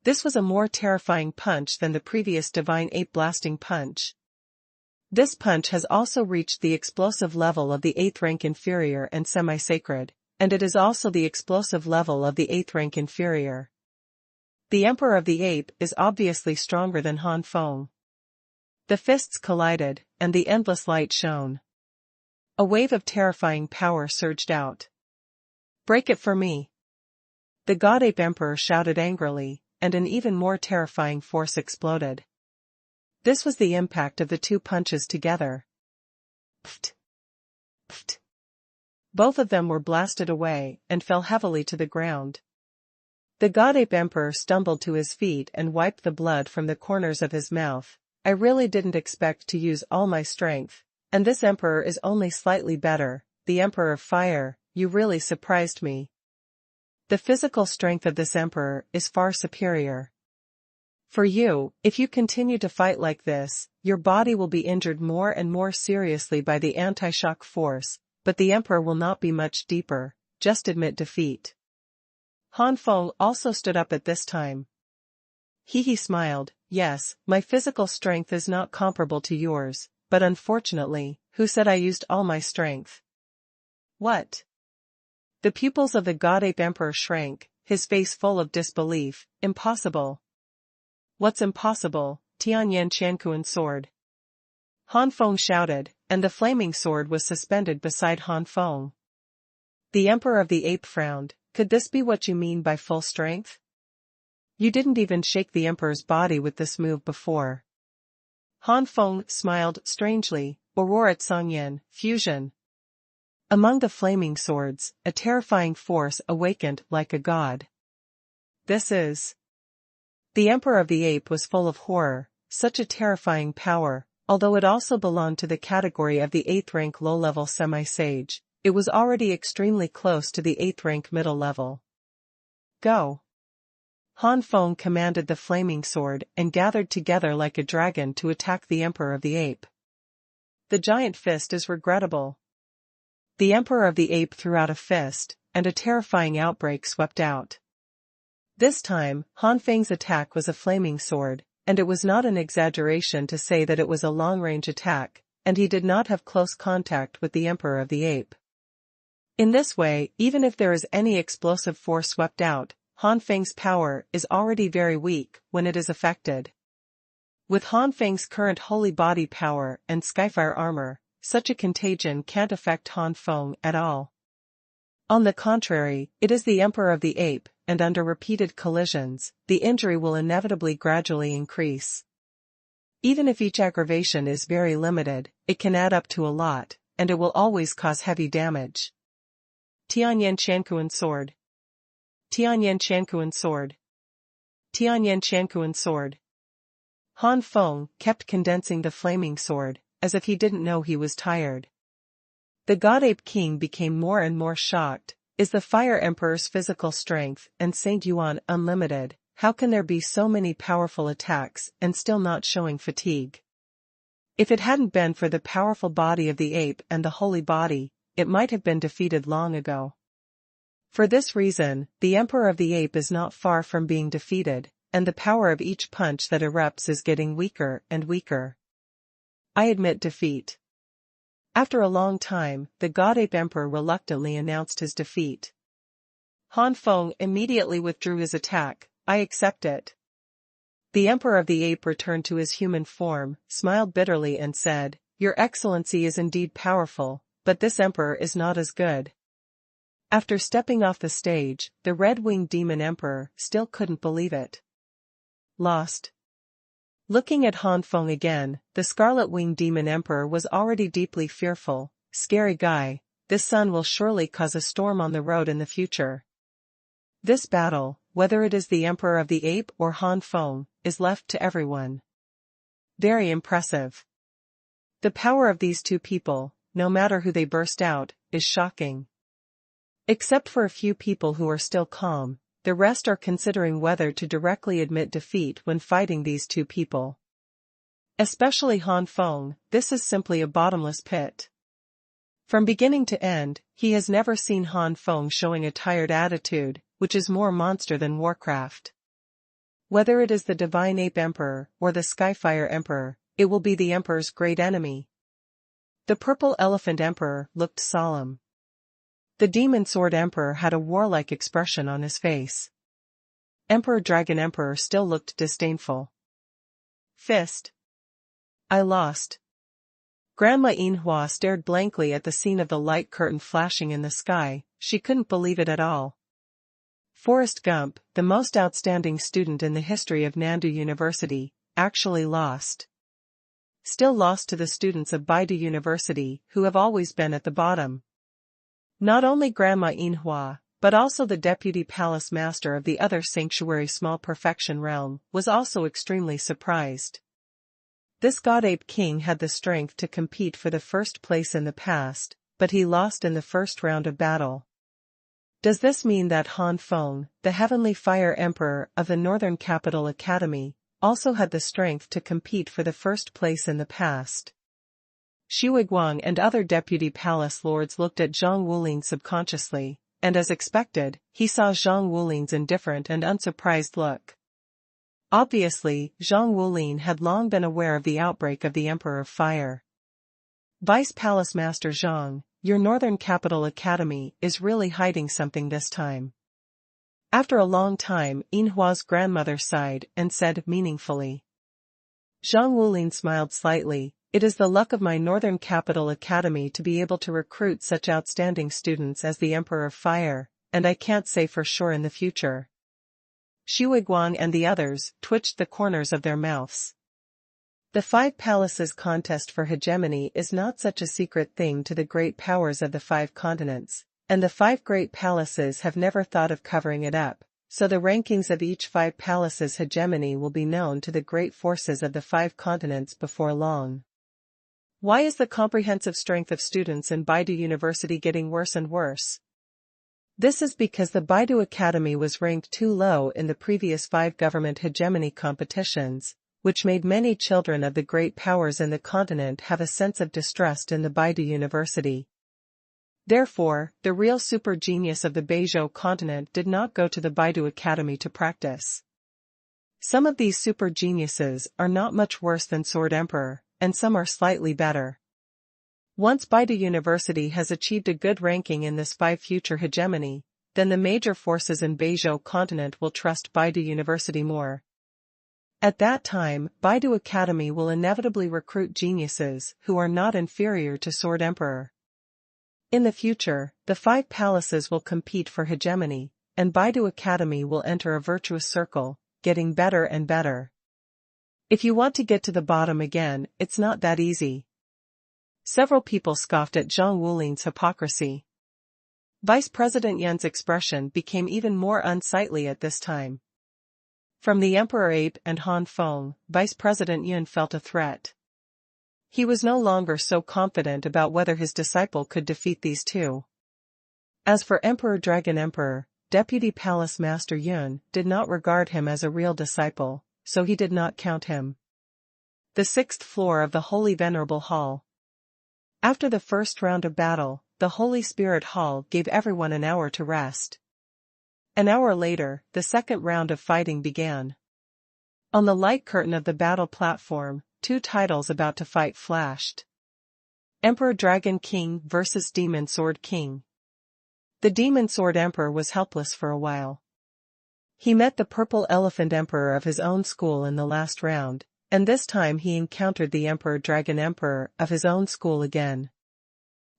This was a more terrifying punch than the previous Divine Ape Blasting Punch. This punch has also reached the explosive level of the 8th rank inferior and semi-sacred, and it is also the explosive level of the 8th rank inferior. The Emperor of the Ape is obviously stronger than Han Feng. The fists collided, and the endless light shone. A wave of terrifying power surged out. Break it for me! The God Ape Emperor shouted angrily, and an even more terrifying force exploded. This was the impact of the 2 punches together. Pft! Pft! Both of them were blasted away and fell heavily to the ground. The God Ape Emperor stumbled to his feet and wiped the blood from the corners of his mouth. I really didn't expect to use all my strength, and this Emperor is only slightly better. The Emperor of Fire, you really surprised me. The physical strength of this Emperor is far superior. For you, if you continue to fight like this, your body will be injured more and more seriously by the anti-shock force, but the emperor will not be much deeper, just admit defeat. Han Feng also stood up at this time. He smiled, yes, my physical strength is not comparable to yours, but unfortunately, who said I used all my strength? What? The pupils of the God Ape Emperor shrank, his face full of disbelief. Impossible. What's impossible? Tianyan Chankuan's sword. Han Feng shouted, and the flaming sword was suspended beside Han Feng. The Emperor of the Ape frowned. Could this be what you mean by full strength? You didn't even shake the Emperor's body with this move before. Han Feng smiled strangely. Aurora Tsangyan, fusion. Among the flaming swords, a terrifying force awakened like a god. This is. The Emperor of the Ape was full of horror, such a terrifying power, although it also belonged to the category of the 8th rank low-level semi-sage, it was already extremely close to the 8th rank middle level. Go! Han Feng commanded the flaming sword and gathered together like a dragon to attack the Emperor of the Ape. The giant fist is regrettable. The Emperor of the Ape threw out a fist, and a terrifying outbreak swept out. This time, Han Feng's attack was a flaming sword, and it was not an exaggeration to say that it was a long-range attack, and he did not have close contact with the Emperor of the Ape. In this way, even if there is any explosive force swept out, Han Feng's power is already very weak when it is affected. With Han Feng's current holy body power and Skyfire armor, such a contagion can't affect Han Feng at all. On the contrary, it is the Emperor of the Ape, and under repeated collisions, the injury will inevitably gradually increase. Even if each aggravation is very limited, it can add up to a lot, and it will always cause heavy damage. Tianyan Chankuan's sword. Tianyan Chankuan's sword. Tianyan Chankuan's sword. Han Feng kept condensing the flaming sword, as if he didn't know he was tired. The God Ape King became more and more shocked. Is the Fire Emperor's physical strength and Saint Yuan unlimited? How can there be so many powerful attacks and still not showing fatigue? If it hadn't been for the powerful body of the ape and the holy body, it might have been defeated long ago. For this reason, the Emperor of the Ape is not far from being defeated, and the power of each punch that erupts is getting weaker and weaker. I admit defeat. After a long time, the God Ape Emperor reluctantly announced his defeat. Han Feng immediately withdrew his attack. I accept it. The Emperor of the Ape returned to his human form, smiled bitterly and said, Your Excellency is indeed powerful, but this Emperor is not as good. After stepping off the stage, the Red-Winged Demon Emperor still couldn't believe it. Lost. Looking at Han Feng again, the Scarlet-Winged Demon Emperor was already deeply fearful. Scary guy, this sun will surely cause a storm on the road in the future. This battle, whether it is the Emperor of the Ape or Han Feng, is left to everyone. Very impressive. The power of these two people, no matter who they burst out, is shocking. Except for a few people who are still calm, the rest are considering whether to directly admit defeat when fighting these two people. Especially Han Feng, this is simply a bottomless pit. From beginning to end, he has never seen Han Feng showing a tired attitude, which is more monster than Warcraft. Whether it is the Divine Ape Emperor or the Skyfire Emperor, it will be the Emperor's great enemy. The Purple Elephant Emperor looked solemn. The Demon Sword Emperor had a warlike expression on his face. Emperor Dragon Emperor still looked disdainful. Fist. I lost. Grandma Yinhua stared blankly at the scene of the light curtain flashing in the sky. She couldn't believe it at all. Forrest Gump, the most outstanding student in the history of Nandu University, actually lost. Still lost to the students of Baidu University, who have always been at the bottom. Not only Grandma Yinhua, but also the deputy palace master of the other sanctuary Small Perfection realm, was also extremely surprised. This God Ape King had the strength to compete for the first place in the past, but he lost in the first round of battle. Does this mean that Han Feng, the Heavenly Fire Emperor of the Northern Capital Academy, also had the strength to compete for the first place in the past. Xuanhuan and other deputy palace lords looked at Zhang Wulin subconsciously, and as expected, he saw Zhang Wulin's indifferent and unsurprised look. Obviously, Zhang Wulin had long been aware of the outbreak of the Emperor of Fire. Vice Palace Master Zhang, your Northern Capital Academy is really hiding something this time. After a long time, Yinhua's grandmother sighed and said meaningfully. Zhang Wulin smiled slightly. It is the luck of my Northern Capital Academy to be able to recruit such outstanding students as the Emperor of Fire, and I can't say for sure in the future. Xuanhuan and the others twitched the corners of their mouths. The Five Palaces contest for hegemony is not such a secret thing to the great powers of the five continents, and the five great palaces have never thought of covering it up. So the rankings of each five palaces' hegemony will be known to the great forces of the five continents before long. Why is the comprehensive strength of students in Baidu University getting worse and worse? This is because the Baidu Academy was ranked too low in the previous five government hegemony competitions, which made many children of the great powers in the continent have a sense of distrust in the Baidu University. Therefore, the real super genius of the Beizhou continent did not go to the Baidu Academy to practice. Some of these super geniuses are not much worse than Sword Emperor, and some are slightly better. Once Baidu University has achieved a good ranking in this five future hegemony, then the major forces in Beizhou continent will trust Baidu University more. At that time, Baidu Academy will inevitably recruit geniuses who are not inferior to Sword Emperor. In the future, the five palaces will compete for hegemony, and Baidu Academy will enter a virtuous circle, getting better and better. If you want to get to the bottom again, it's not that easy. Several people scoffed at Zhang Wulin's hypocrisy. Vice President Yan's expression became even more unsightly at this time. From the Emperor Ape and Han Feng, Vice President Yan felt a threat. He was no longer so confident about whether his disciple could defeat these two. As for Emperor Dragon Emperor, Deputy Palace Master Yun did not regard him as a real disciple, so he did not count him. The sixth floor of the Holy Venerable Hall. After the first round of battle, the Holy Spirit Hall gave everyone an hour to rest. An hour later, the second round of fighting began. On the light curtain of the battle platform, two titles about to fight flashed. Emperor Dragon King versus Demon Sword King. The Demon Sword Emperor was helpless for a while. He met the Purple Elephant Emperor of his own school in the last round, and this time he encountered the Emperor Dragon Emperor of his own school again.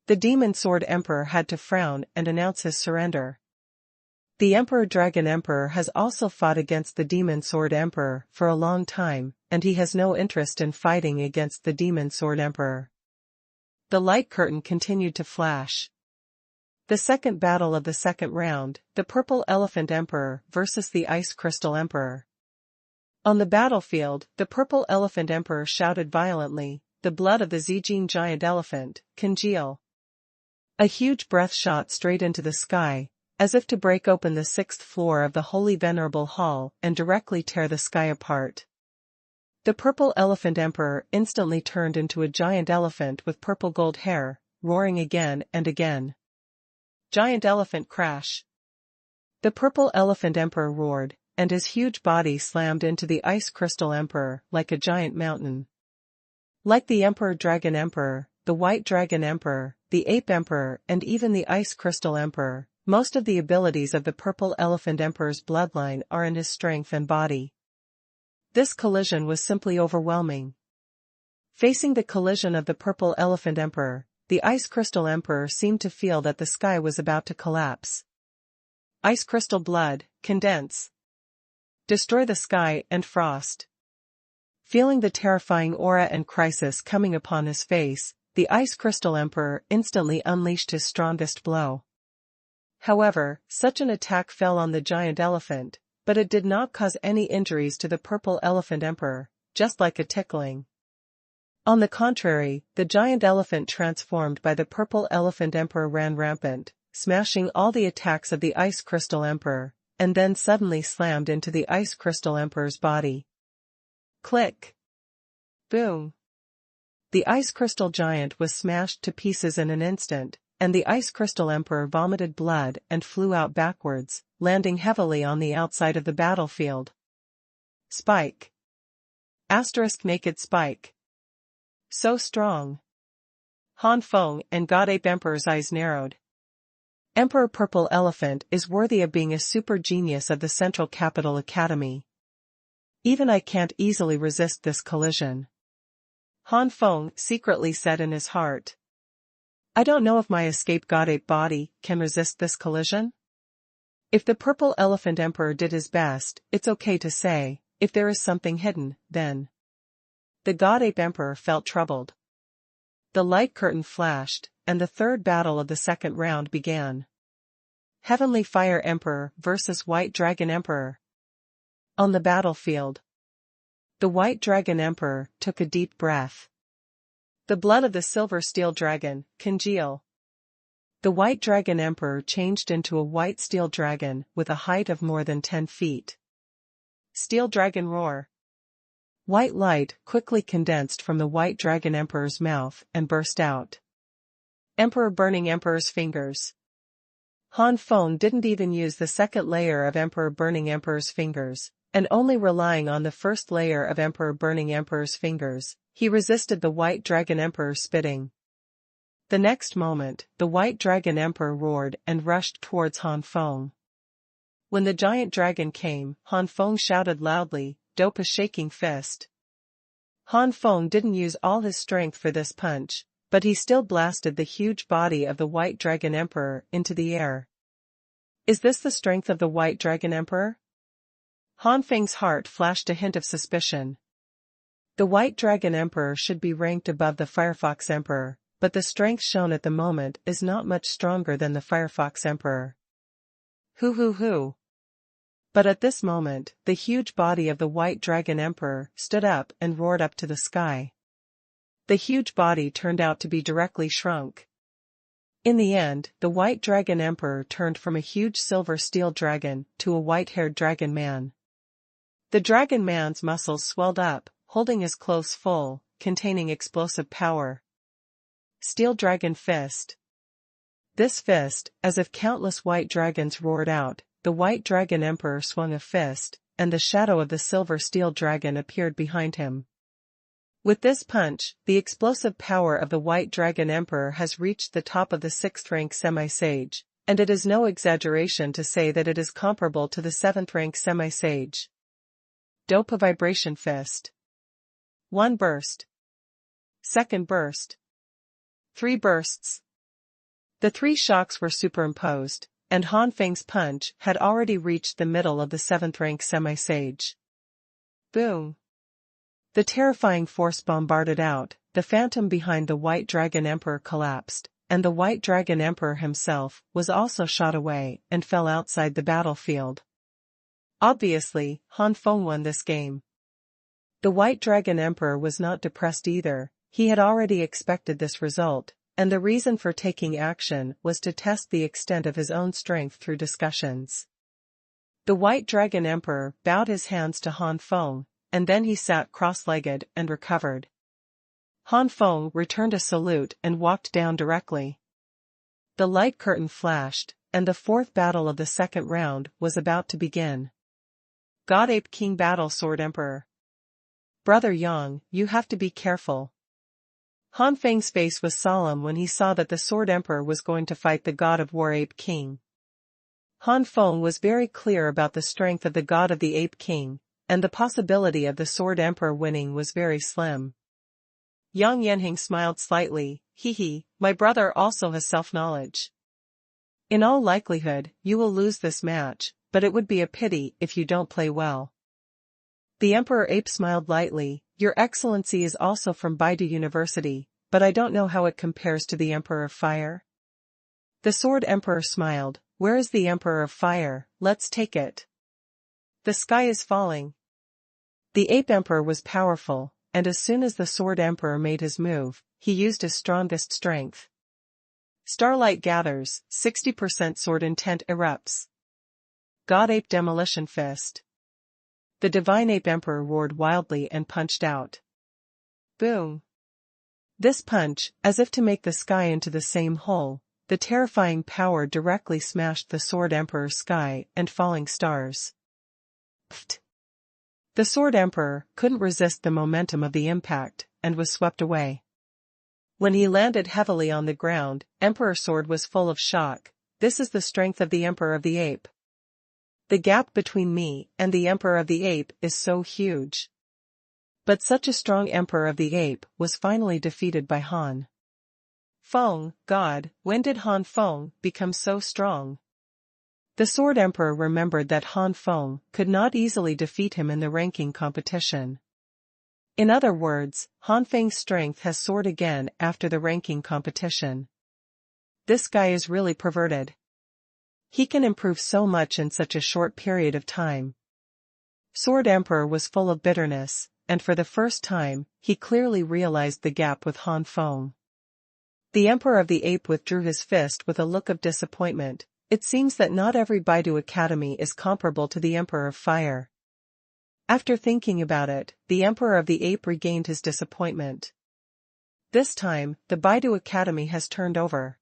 The Demon Sword Emperor had to frown and announce his surrender. The Emperor Dragon Emperor has also fought against the Demon Sword Emperor for a long time, and he has no interest in fighting against the Demon Sword Emperor. The light curtain continued to flash. The second battle of the second round, the Purple Elephant Emperor versus the Ice Crystal Emperor. On the battlefield, the Purple Elephant Emperor shouted violently, "The blood of the Zijin giant elephant, congeal." A huge breath shot straight into the sky, as if to break open the sixth floor of the Holy Venerable Hall and directly tear the sky apart. The Purple Elephant Emperor instantly turned into a giant elephant with purple gold hair, roaring again and again. Giant elephant crash. The Purple Elephant Emperor roared, and his huge body slammed into the Ice Crystal Emperor like a giant mountain. Like the Emperor Dragon Emperor, the White Dragon Emperor, the Ape Emperor and even the Ice Crystal Emperor, most of the abilities of the Purple Elephant Emperor's bloodline are in his strength and body. This collision was simply overwhelming. Facing the collision of the Purple Elephant Emperor, the Ice Crystal Emperor seemed to feel that the sky was about to collapse. Ice crystal blood, condense. Destroy the sky and frost. Feeling the terrifying aura and crisis coming upon his face, the Ice Crystal Emperor instantly unleashed his strongest blow. However, such an attack fell on the giant elephant, but it did not cause any injuries to the Purple Elephant Emperor, just like a tickling. On the contrary, the giant elephant transformed by the Purple Elephant Emperor ran rampant, smashing all the attacks of the Ice Crystal Emperor, and then suddenly slammed into the Ice Crystal Emperor's body. Click. Boom. The ice crystal giant was smashed to pieces in an instant, and the ice crystal emperor vomited blood and flew out backwards, landing heavily on the outside of the battlefield. Spike. Asterisk naked spike. So strong. Han Feng and God Ape Emperor's eyes narrowed. Emperor Purple Elephant is worthy of being a super genius of the Central Capital Academy. Even I can't easily resist this collision. Han Feng secretly said in his heart. I don't know if my escape God Ape body can resist this collision. If the Purple Elephant Emperor did his best, it's okay to say, if there is something hidden, then. The God Ape Emperor felt troubled. The light curtain flashed, and the third battle of the second round began. Heavenly Fire Emperor versus White Dragon Emperor. On the battlefield. The White Dragon Emperor took a deep breath. The blood of the Silver Steel Dragon congeal. The White Dragon Emperor changed into a white steel dragon with a height of more than 10 feet. Steel Dragon Roar. White light quickly condensed from the White Dragon Emperor's mouth and burst out. Emperor Burning Emperor's fingers. Han Feng didn't even use the second layer of Emperor Burning Emperor's fingers, and only relying on the first layer of Emperor Burning Emperor's fingers, he resisted the White Dragon Emperor's spitting. The next moment, the White Dragon Emperor roared and rushed towards Han Feng. When the giant dragon came, Han Feng shouted loudly, "Dope a shaking fist." Han Feng didn't use all his strength for this punch, but he still blasted the huge body of the White Dragon Emperor into the air. Is this the strength of the White Dragon Emperor? Han Feng's heart flashed a hint of suspicion. The White Dragon Emperor should be ranked above the Firefox Emperor, but the strength shown at the moment is not much stronger than the Firefox Emperor. Hoo. But at this moment, the huge body of the White Dragon Emperor stood up and roared up to the sky. The huge body turned out to be directly shrunk. In the end, the White Dragon Emperor turned from a huge silver steel dragon to a white-haired dragon man. The dragon man's muscles swelled up, holding his clothes full, containing explosive power. Steel Dragon Fist. This fist, as if countless white dragons roared out, the White Dragon Emperor swung a fist, and the shadow of the silver steel dragon appeared behind him. With this punch, the explosive power of the White Dragon Emperor has reached the top of the 6th rank semi-sage, and it is no exaggeration to say that it is comparable to the 7th rank semi-sage. Dope a vibration fist. 1 burst. 2nd burst. 3 bursts. The 3 shocks were superimposed, and Han Feng's punch had already reached the middle of the 7th rank semi-sage. Boom. The terrifying force bombarded out, the phantom behind the White Dragon Emperor collapsed, and the White Dragon Emperor himself was also shot away and fell outside the battlefield. Obviously, Han Feng won this game. The White Dragon Emperor was not depressed either, he had already expected this result, and the reason for taking action was to test the extent of his own strength through discussions. The White Dragon Emperor bowed his hands to Han Feng, and then he sat cross-legged and recovered. Han Feng returned a salute and walked down directly. The light curtain flashed, and the 4th battle of the second round was about to begin. God Ape King Battle Sword Emperor. Brother Yang, you have to be careful. Han Feng's face was solemn when he saw that the Sword Emperor was going to fight the God of War Ape King. Han Feng was very clear about the strength of the God of the Ape King, and the possibility of the Sword Emperor winning was very slim. Yang Yanhing smiled slightly, hee, my brother also has self-knowledge. In all likelihood, you will lose this match, but it would be a pity if you don't play well. The Emperor Ape smiled lightly, Your Excellency is also from Baidu University, but I don't know how it compares to the Emperor of Fire. The Sword Emperor smiled, Where is the Emperor of Fire? Let's take it. The sky is falling. The Ape Emperor was powerful, and as soon as the Sword Emperor made his move, he used his strongest strength. Starlight gathers, 60% sword intent erupts. God Ape Demolition Fist. The divine ape emperor roared wildly and punched out. Boom! This punch, as if to make the sky into the same hole, the terrifying power directly smashed the Sword Emperor's sky and falling stars. Pfft! The Sword Emperor couldn't resist the momentum of the impact, and was swept away. When he landed heavily on the ground, Emperor Sword was full of shock. This is the strength of the Emperor of the Ape. The gap between me and the Emperor of the Ape is so huge. But such a strong Emperor of the Ape was finally defeated by Han Feng. God, when did Han Feng become so strong? The Sword Emperor remembered that Han Feng could not easily defeat him in the ranking competition. In other words, Han Feng's strength has soared again after the ranking competition. This guy is really perverted. He can improve so much in such a short period of time. Sword Emperor was full of bitterness, and for the first time, he clearly realized the gap with Han Feng. The Emperor of the Ape withdrew his fist with a look of disappointment. It seems that not every Baidu Academy is comparable to the Emperor of Fire. After thinking about it, the Emperor of the Ape regained his disappointment. This time, the Baidu Academy has turned over.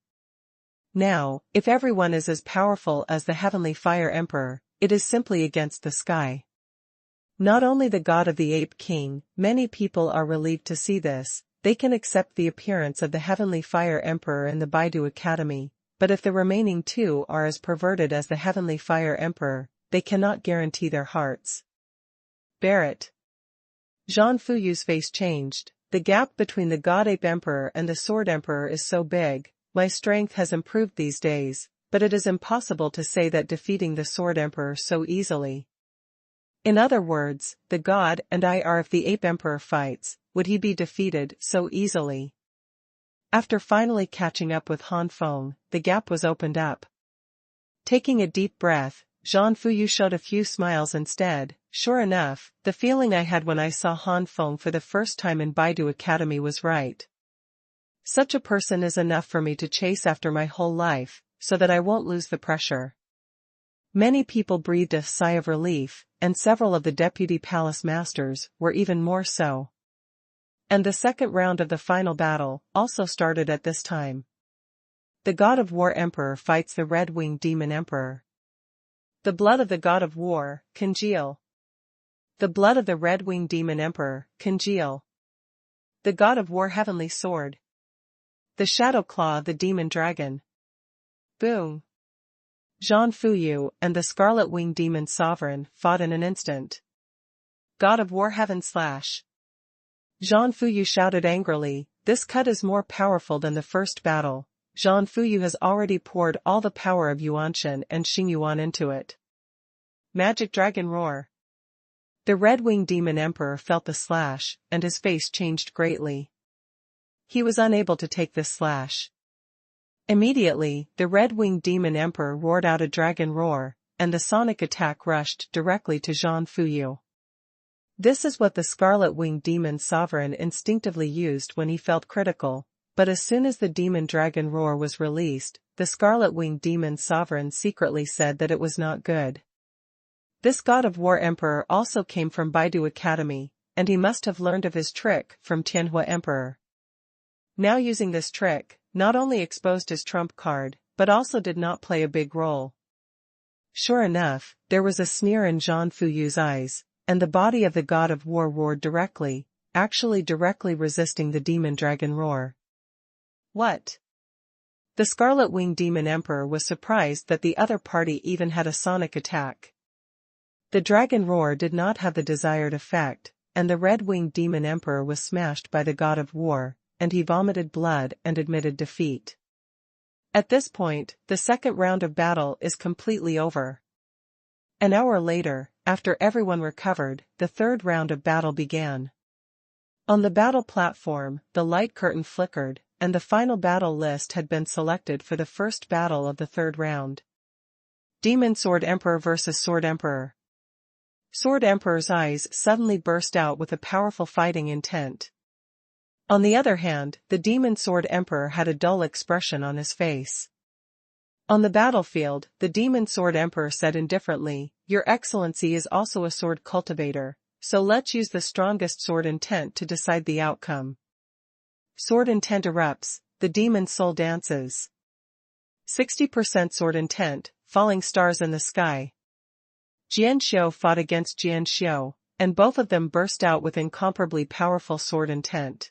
Now, if everyone is as powerful as the Heavenly Fire Emperor, it is simply against the sky. Not only the God of the Ape King, many people are relieved to see this. They can accept the appearance of the Heavenly Fire Emperor in the Baidu Academy, but if the remaining two are as perverted as the Heavenly Fire Emperor, they cannot guarantee their hearts. Barrett. Zhang Fuyu's face changed. The gap between the God Ape Emperor and the Sword Emperor is so big. My strength has improved these days, but it is impossible to say that defeating the Sword Emperor so easily. In other words, the God and I are if the Ape Emperor fights, would he be defeated so easily? After finally catching up with Han Feng, the gap was opened up. Taking a deep breath, Zhang Fuyu showed a few smiles instead. Sure enough, the feeling I had when I saw Han Feng for the first time in Baidu Academy was right. Such a person is enough for me to chase after my whole life, so that I won't lose the pressure. Many people breathed a sigh of relief, and several of the deputy palace masters were even more so. And the second round of the final battle also started at this time. The God of War Emperor fights the Red-Winged Demon Emperor. The blood of the God of War, congeal. The blood of the Red-Winged Demon Emperor, congeal. The God of War Heavenly Sword. The Shadow Claw of the Demon Dragon. Boom! Zhang Fuyu and the Scarlet-Winged Demon Sovereign fought in an instant. God of War Heaven Slash. Zhang Fuyu shouted angrily, this cut is more powerful than the first battle. Zhang Fuyu has already poured all the power of Yuanshan and Xingyuan into it. Magic Dragon Roar. The Red-Winged Demon Emperor felt the slash, and his face changed greatly. He was unable to take this slash. Immediately, the Red-Winged Demon Emperor roared out a dragon roar, and the sonic attack rushed directly to Zhang Fuyu. This is what the Scarlet-Winged Demon Sovereign instinctively used when he felt critical, but as soon as the Demon Dragon Roar was released, the Scarlet-Winged Demon Sovereign secretly said that it was not good. This God of War Emperor also came from Baidu Academy, and he must have learned of his trick from Tianhua Emperor. Now using this trick, not only exposed his trump card, but also did not play a big role. Sure enough, there was a sneer in Zhang Fuyu's eyes, and the body of the God of War roared directly, actually directly resisting the Demon Dragon Roar. What? The Scarlet-Winged Demon Emperor was surprised that the other party even had a sonic attack. The Dragon Roar did not have the desired effect, and the Red-Winged Demon Emperor was smashed by the God of War, and he vomited blood and admitted defeat. At this point, the second round of battle is completely over. An hour later, after everyone recovered, the third round of battle began. On the battle platform, the light curtain flickered, and the final battle list had been selected for the first battle of the third round. Demon Sword Emperor vs. Sword Emperor. Sword Emperor's eyes suddenly burst out with a powerful fighting intent. On the other hand, the Demon Sword Emperor had a dull expression on his face. On the battlefield, the Demon Sword Emperor said indifferently, "Your Excellency is also a sword cultivator, so let's use the strongest sword intent to decide the outcome." Sword intent erupts, the demon soul dances. 60% sword intent, falling stars in the sky. Jian Xiu fought against Jian Xiu, and both of them burst out with incomparably powerful sword intent.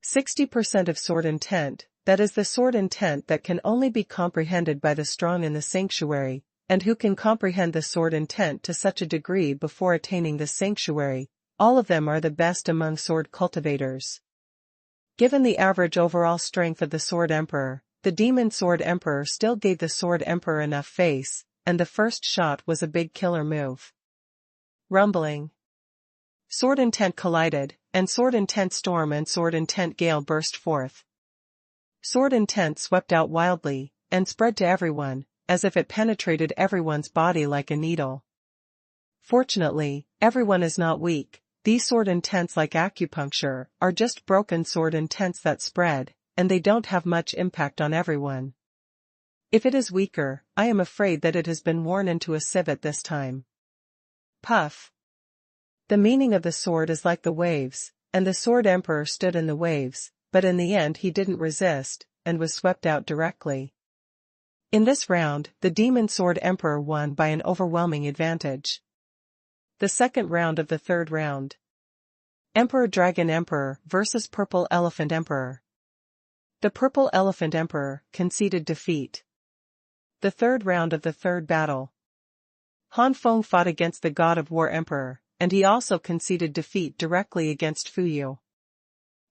60% of sword intent, that is the sword intent that can only be comprehended by the strong in the sanctuary, and who can comprehend the sword intent to such a degree before attaining the sanctuary, all of them are the best among sword cultivators. Given the average overall strength of the Sword Emperor, the Demon Sword Emperor still gave the Sword Emperor enough face, and the first shot was a big killer move. Rumbling. Sword intent collided, and sword intent storm and sword intent gale burst forth. Sword intent swept out wildly, and spread to everyone, as if it penetrated everyone's body like a needle. Fortunately, everyone is not weak. These sword intents, like acupuncture, are just broken sword intents that spread, and they don't have much impact on everyone. If it is weaker, I am afraid that it has been worn into a civet this time. Puff. The meaning of the sword is like the waves, and the Sword Emperor stood in the waves, but in the end he didn't resist, and was swept out directly. In this round, the Demon Sword Emperor won by an overwhelming advantage. The second round of the third round. Emperor Dragon Emperor versus Purple Elephant Emperor. The Purple Elephant Emperor conceded defeat. The third round of the third battle. Han Feng fought against the God of War Emperor, and he also conceded defeat directly against Fuyu.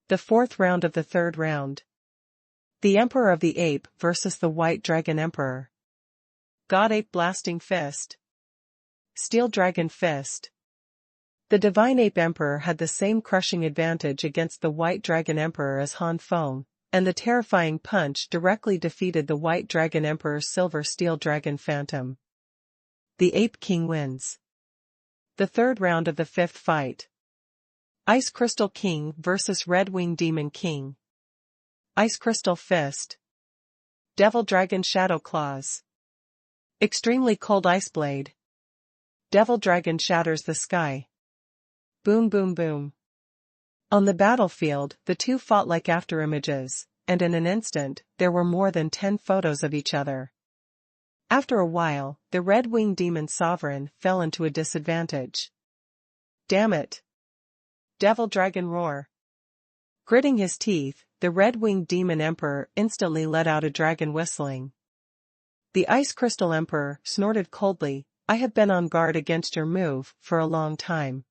The fourth round of the third round. The Emperor of the Ape versus the White Dragon Emperor. God Ape Blasting Fist. Steel Dragon Fist. The Divine Ape Emperor had the same crushing advantage against the White Dragon Emperor as Han Feng, and the terrifying punch directly defeated the White Dragon Emperor's Silver Steel Dragon Phantom. The Ape King wins. The third round of the fifth fight. Ice Crystal King versus Red Wing Demon King. Ice Crystal Fist. Devil Dragon Shadow Claws. Extremely Cold Ice Blade. Devil Dragon shatters the sky. Boom boom boom. On the battlefield, the two fought like afterimages, and in an instant, there were more than 10 photos of each other. After a while, the Red-Winged Demon Sovereign fell into a disadvantage. Damn it! Devil Dragon Roar. Gritting his teeth, the Red-Winged Demon Emperor instantly let out a dragon whistling. The Ice Crystal Emperor snorted coldly, "I have been on guard against your move for a long time."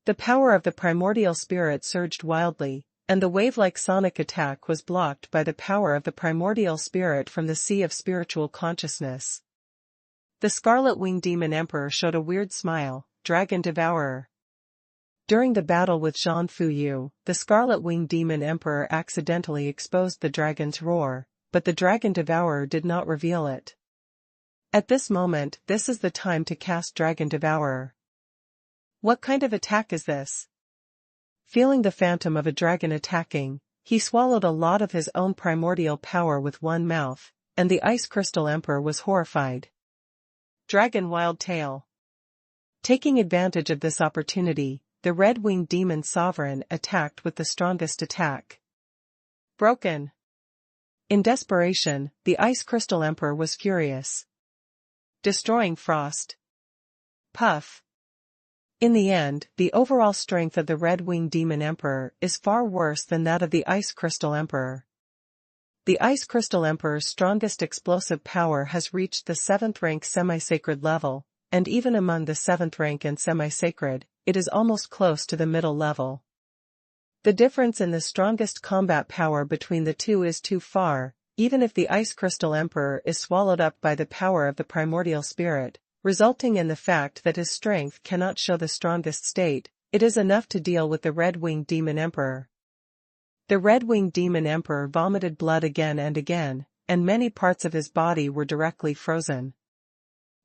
The power of the primordial spirit surged wildly, and the wave-like sonic attack was blocked by the power of the primordial spirit from the sea of spiritual consciousness. The Scarlet-Winged Demon Emperor showed a weird smile, Dragon Devourer. During the battle with Zhang Fuyu, the Scarlet-Winged Demon Emperor accidentally exposed the dragon's roar, but the Dragon Devourer did not reveal it. At this moment, this is the time to cast Dragon Devourer. What kind of attack is this? Feeling the phantom of a dragon attacking, he swallowed a lot of his own primordial power with one mouth, and the Ice Crystal Emperor was horrified. Dragon Wild Tail. Taking advantage of this opportunity, the Red-Winged Demon Sovereign attacked with the strongest attack. Broken. In desperation, the Ice Crystal Emperor was furious. Destroying Frost. Puff. In the end, the overall strength of the Red-Winged Demon Emperor is far worse than that of the Ice Crystal Emperor. The Ice Crystal Emperor's strongest explosive power has reached the 7th rank semi-sacred level, and even among the 7th rank and semi-sacred, it is almost close to the middle level. The difference in the strongest combat power between the two is too far, even if the Ice Crystal Emperor is swallowed up by the power of the primordial spirit, resulting in the fact that his strength cannot show the strongest state. It is enough to deal with the Red-Winged Demon Emperor. The Red-Winged Demon Emperor vomited blood again and again, and many parts of his body were directly frozen.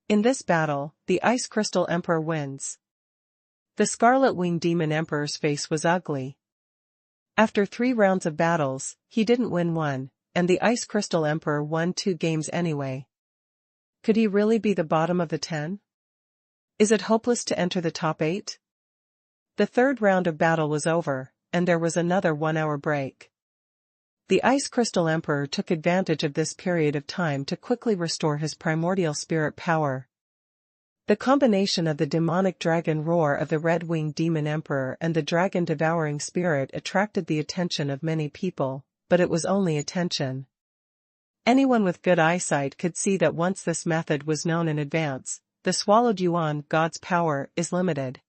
In this battle, the Ice Crystal Emperor wins. The Scarlet-Winged Demon Emperor's face was ugly. After 3 rounds of battles, he didn't win one, and the Ice Crystal Emperor won 2 games anyway. Could he really be the bottom of the 10? Is it hopeless to enter the top 8? The third round of battle was over, and there was another 1-hour break. The Ice Crystal Emperor took advantage of this period of time to quickly restore his primordial spirit power. The combination of the demonic dragon roar of the red-winged demon emperor and the dragon-devouring spirit attracted the attention of many people, but it was only attention. Anyone with good eyesight could see that once this method was known in advance, the swallowed Yuan god's power is limited.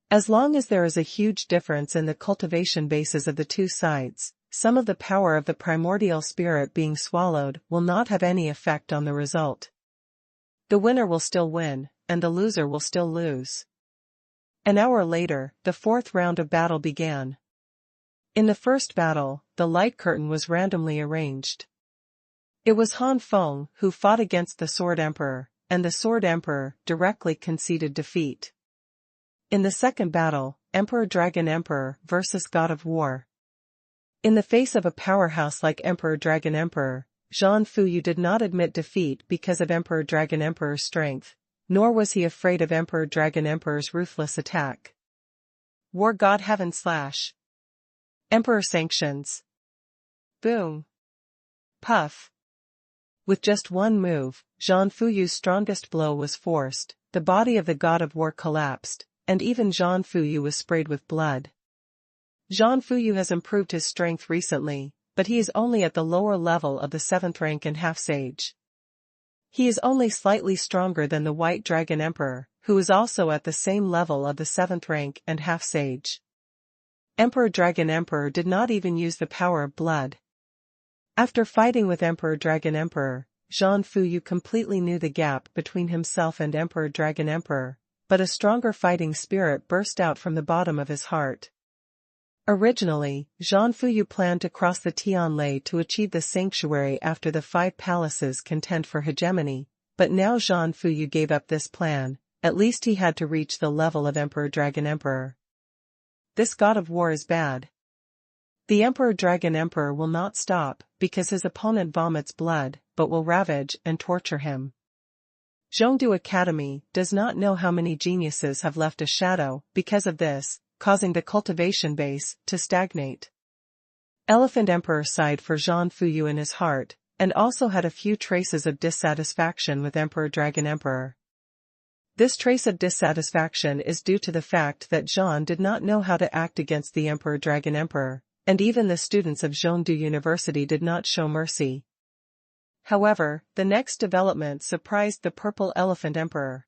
As long as there is a huge difference in the cultivation bases of the two sides, some of the power of the primordial spirit being swallowed will not have any effect on the result. The winner will still win, and the loser will still lose. An hour later, the fourth round of battle began. In the first battle, the light curtain was randomly arranged. It was Han Feng who fought against the Sword Emperor, and the Sword Emperor directly conceded defeat. In the second battle, Emperor Dragon Emperor versus God of War. In the face of a powerhouse like Emperor Dragon Emperor, Zhang Fuyu did not admit defeat because of Emperor Dragon Emperor's strength, nor was he afraid of Emperor Dragon Emperor's ruthless attack. War God Heaven Slash. Emperor Sanctions. Boom. Puff. With just one move, Zhang Fuyu's strongest blow was forced, the body of the God of War collapsed, and even Zhang Fuyu was sprayed with blood. Zhang Fuyu has improved his strength recently, but he is only at the lower level of the 7th rank and half-sage. He is only slightly stronger than the White Dragon Emperor, who is also at the same level of the 7th rank and half-sage. Emperor Dragon Emperor did not even use the power of blood. After fighting with Emperor Dragon Emperor, Zhang Fuyu completely knew the gap between himself and Emperor Dragon Emperor, but a stronger fighting spirit burst out from the bottom of his heart. Originally, Zhang Fuyu planned to cross the Tianlai to achieve the sanctuary after the 5 palaces contend for hegemony, but now Zhang Fuyu gave up this plan. At least he had to reach the level of Emperor Dragon Emperor. This God of War is bad. The Emperor Dragon Emperor will not stop, because his opponent vomits blood, but will ravage and torture him. Zhongdu Academy does not know how many geniuses have left a shadow because of this, causing the cultivation base to stagnate. Elephant Emperor sighed for Zhang Fuyu in his heart, and also had a few traces of dissatisfaction with Emperor Dragon Emperor. This trace of dissatisfaction is due to the fact that Zhang did not know how to act against the Emperor Dragon Emperor, and even the students of Zhongdu University did not show mercy. However, the next development surprised the Purple Elephant Emperor.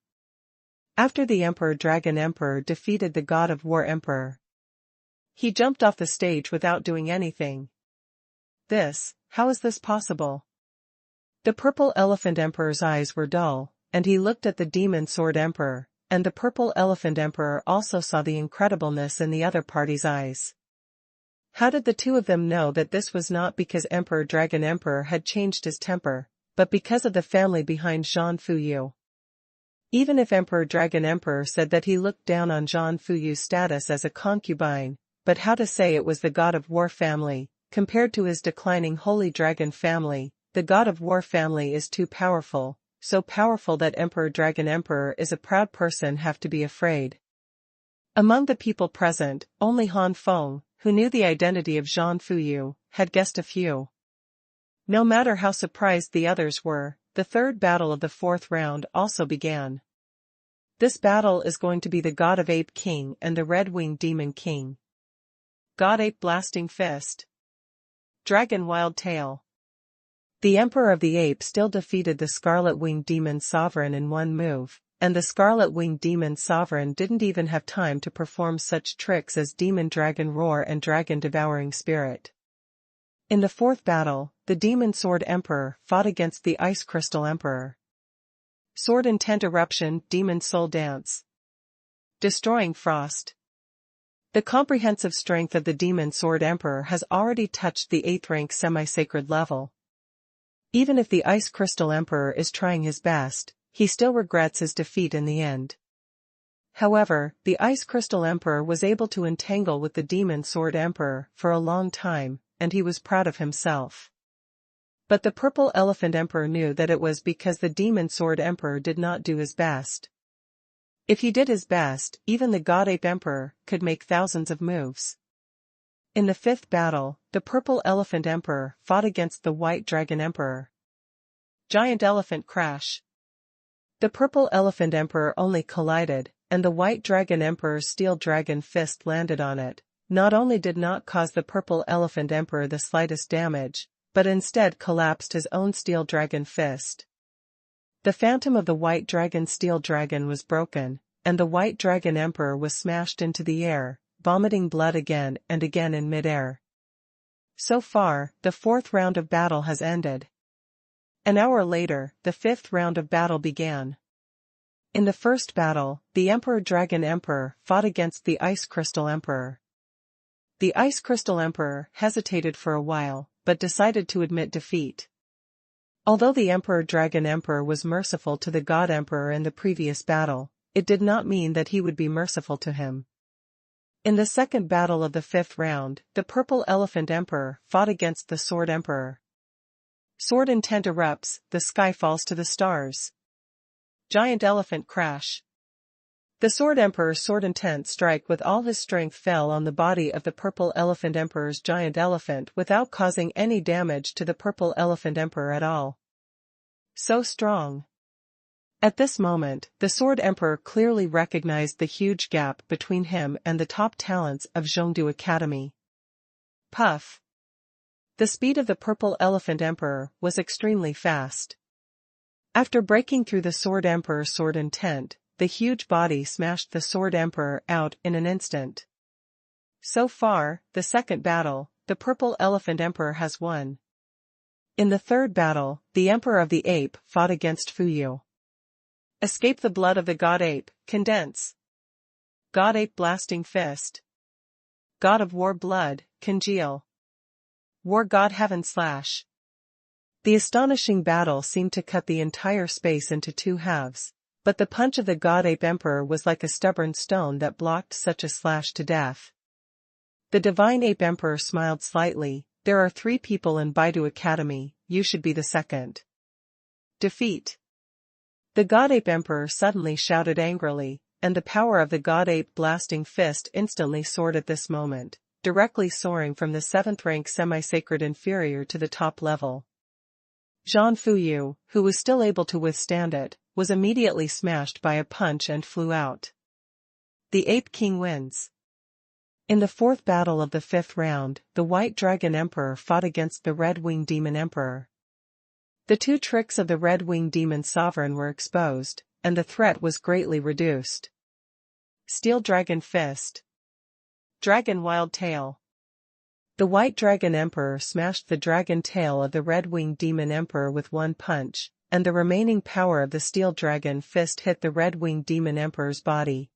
After the Emperor Dragon Emperor defeated the God of War Emperor, he jumped off the stage without doing anything. How is this possible? The Purple Elephant Emperor's eyes were dull, and he looked at the Demon Sword Emperor, and the Purple Elephant Emperor also saw the incredibleness in the other party's eyes. How did the two of them know that this was not because Emperor Dragon Emperor had changed his temper, but because of the family behind Zhang Fuyu? Even if Emperor Dragon Emperor said that he looked down on Zhang Fuyu's status as a concubine, but how to say it was the God of War family, compared to his declining Holy Dragon family? The God of War family is too powerful, so powerful that Emperor Dragon Emperor is a proud person have to be afraid. Among the people present, only Han Feng, who knew the identity of Zhang Fuyu, had guessed a few. No matter how surprised the others were, the third battle of the fourth round also began. This battle is going to be the God of Ape King and the Red-Winged Demon King. God Ape Blasting Fist. Dragon Wild Tail. The Emperor of the Ape still defeated the Scarlet-Winged Demon Sovereign in one move, and the Scarlet-Winged Demon Sovereign didn't even have time to perform such tricks as Demon Dragon Roar and Dragon Devouring Spirit. In the fourth battle, the Demon Sword Emperor fought against the Ice Crystal Emperor. Sword Intent Eruption Demon Soul Dance. Destroying Frost. The comprehensive strength of the Demon Sword Emperor has already touched the 8th rank semi-sacred level. Even if the Ice Crystal Emperor is trying his best, he still regrets his defeat in the end. However, the Ice Crystal Emperor was able to entangle with the Demon Sword Emperor for a long time, and he was proud of himself. But the Purple Elephant Emperor knew that it was because the Demon Sword Emperor did not do his best. If he did his best, even the God Ape Emperor could make thousands of moves. In the fifth battle, the Purple Elephant Emperor fought against the White Dragon Emperor. Giant Elephant Crash. The Purple Elephant Emperor only collided, and the White Dragon Emperor's Steel Dragon Fist landed on it. Not only did not cause the Purple Elephant Emperor the slightest damage, but instead collapsed his own Steel Dragon Fist. The phantom of the White Dragon's Steel Dragon was broken, and the White Dragon Emperor was smashed into the air, vomiting blood again and again in mid-air. So far, the fourth round of battle has ended. An hour later, the fifth round of battle began. In the first battle, the Emperor Dragon Emperor fought against the Ice Crystal Emperor. The Ice Crystal Emperor hesitated for a while, but decided to admit defeat. Although the Emperor Dragon Emperor was merciful to the God Emperor in the previous battle, it did not mean that he would be merciful to him. In the second battle of the fifth round, the Purple Elephant Emperor fought against the Sword Emperor. Sword intent erupts, the sky falls to the stars. Giant Elephant Crash. The Sword Emperor's sword intent strike with all his strength fell on the body of the Purple Elephant Emperor's giant elephant without causing any damage to the Purple Elephant Emperor at all. So strong. At this moment, the Sword Emperor clearly recognized the huge gap between him and the top talents of Zhongdu Academy. Puff. The speed of the Purple Elephant Emperor was extremely fast. After breaking through the Sword Emperor's sword intent, the huge body smashed the Sword Emperor out in an instant. So far, the second battle, the Purple Elephant Emperor has won. In the third battle, the Emperor of the Ape fought against Fuyu. Escape the blood of the God Ape, condense. God Ape Blasting Fist. God of War Blood, congeal. War God Heaven Slash. The astonishing battle seemed to cut the entire space into two halves. But the punch of the God Ape Emperor was like a stubborn stone that blocked such a slash to death. The Divine Ape Emperor smiled slightly. There are 3 people in Baidu Academy, you should be the second. Defeat. The God Ape Emperor suddenly shouted angrily, and the power of the God Ape Blasting Fist instantly soared at this moment, directly soaring from the 7th rank semi-sacred inferior to the top level. Zhan Fuyu, who was still able to withstand it, was immediately smashed by a punch and flew out. The Ape King wins. In the fourth battle of the fifth round, the White Dragon Emperor fought against the Red Winged Demon Emperor. The 2 tricks of the Red Winged Demon Sovereign were exposed, and the threat was greatly reduced. Steel Dragon Fist. Dragon Wild Tail. The White Dragon Emperor smashed the dragon tail of the Red Winged Demon Emperor with one punch, and the remaining power of the Steel Dragon Fist hit the Red Winged Demon Emperor's body.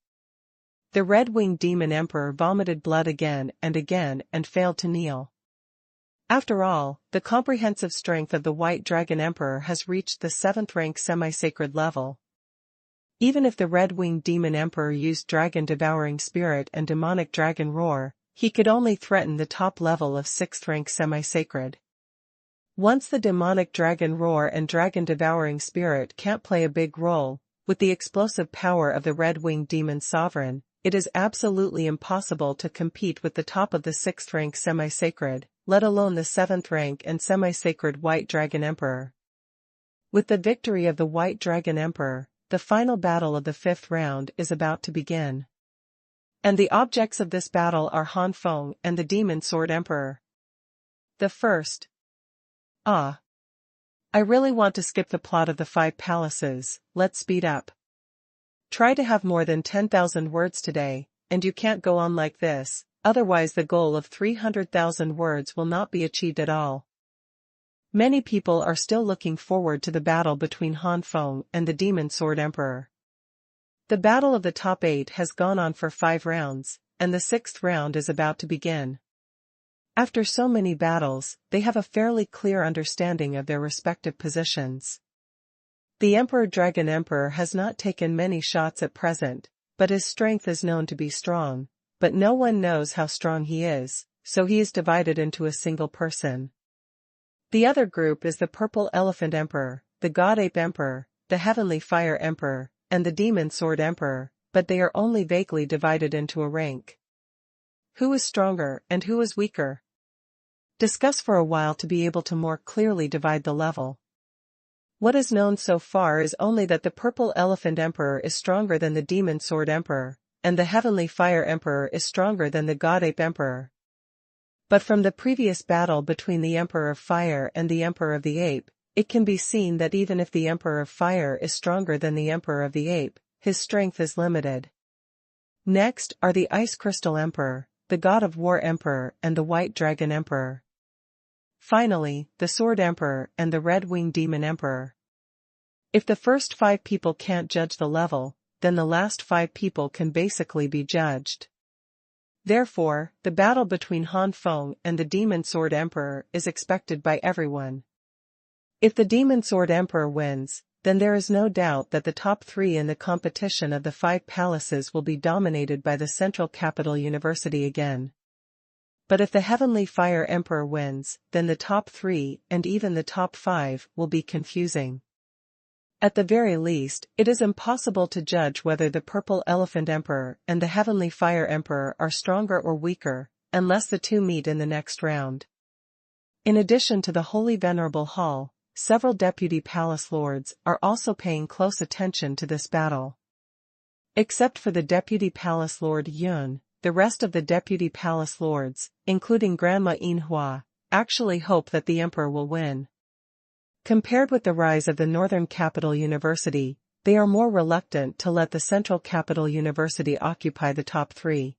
The Red Winged Demon Emperor vomited blood again and failed to kneel. After all, the comprehensive strength of the White Dragon Emperor has reached the 7th rank semi-sacred level. Even if the Red Winged Demon Emperor used Dragon Devouring Spirit and Demonic Dragon Roar, he could only threaten the top level of 6th rank semi-sacred. Once the Demonic Dragon Roar and Dragon Devouring Spirit can't play a big role, with the explosive power of the Red Winged Demon Sovereign, it is absolutely impossible to compete with the top of the 6th rank semi-sacred, let alone the 7th rank and semi-sacred White Dragon Emperor. With the victory of the White Dragon Emperor, the final battle of the 5th round is about to begin. And the objects of this battle are Han Feng and the Demon Sword Emperor. The first. I really want to skip the plot of the 5 palaces, let's speed up. Try to have more than 10,000 words today, and you can't go on like this, otherwise the goal of 300,000 words will not be achieved at all. Many people are still looking forward to the battle between Han Feng and the Demon Sword Emperor. The battle of the top 8 has gone on for 5 rounds, and the 6th round is about to begin. After so many battles, they have a fairly clear understanding of their respective positions. The Emperor Dragon Emperor has not taken many shots at present, but his strength is known to be strong, but no one knows how strong he is, so he is divided into a single person. The other group is the Purple Elephant Emperor, the God Ape Emperor, the Heavenly Fire Emperor, and the Demon Sword Emperor, but they are only vaguely divided into a rank. Who is stronger and who is weaker? Discuss for a while to be able to more clearly divide the level. What is known so far is only that the Purple Elephant Emperor is stronger than the Demon Sword Emperor, and the Heavenly Fire Emperor is stronger than the God Ape Emperor. But from the previous battle between the Emperor of Fire and the Emperor of the Ape, it can be seen that even if the Emperor of Fire is stronger than the Emperor of the Ape, his strength is limited. Next are the Ice Crystal Emperor, the God of War Emperor and the White Dragon Emperor. Finally, the Sword Emperor and the Red Winged Demon Emperor. If the first 5 people can't judge the level, then the last 5 people can basically be judged. Therefore, the battle between Han Feng and the Demon Sword Emperor is expected by everyone. If the Demon Sword Emperor wins, then there is no doubt that the top 3 in the competition of the 5 palaces will be dominated by the Central Capital University again. But if the Heavenly Fire Emperor wins, then the top 3 and even the top 5 will be confusing. At the very least, it is impossible to judge whether the Purple Elephant Emperor and the Heavenly Fire Emperor are stronger or weaker, unless the two meet in the next round. In addition to the Holy Venerable Hall, several deputy palace lords are also paying close attention to this battle. Except for the deputy palace lord Yun, the rest of the deputy palace lords, including Grandma Yinhua, actually hope that the emperor will win. Compared with the rise of the Northern Capital University, they are more reluctant to let the Central Capital University occupy the top 3.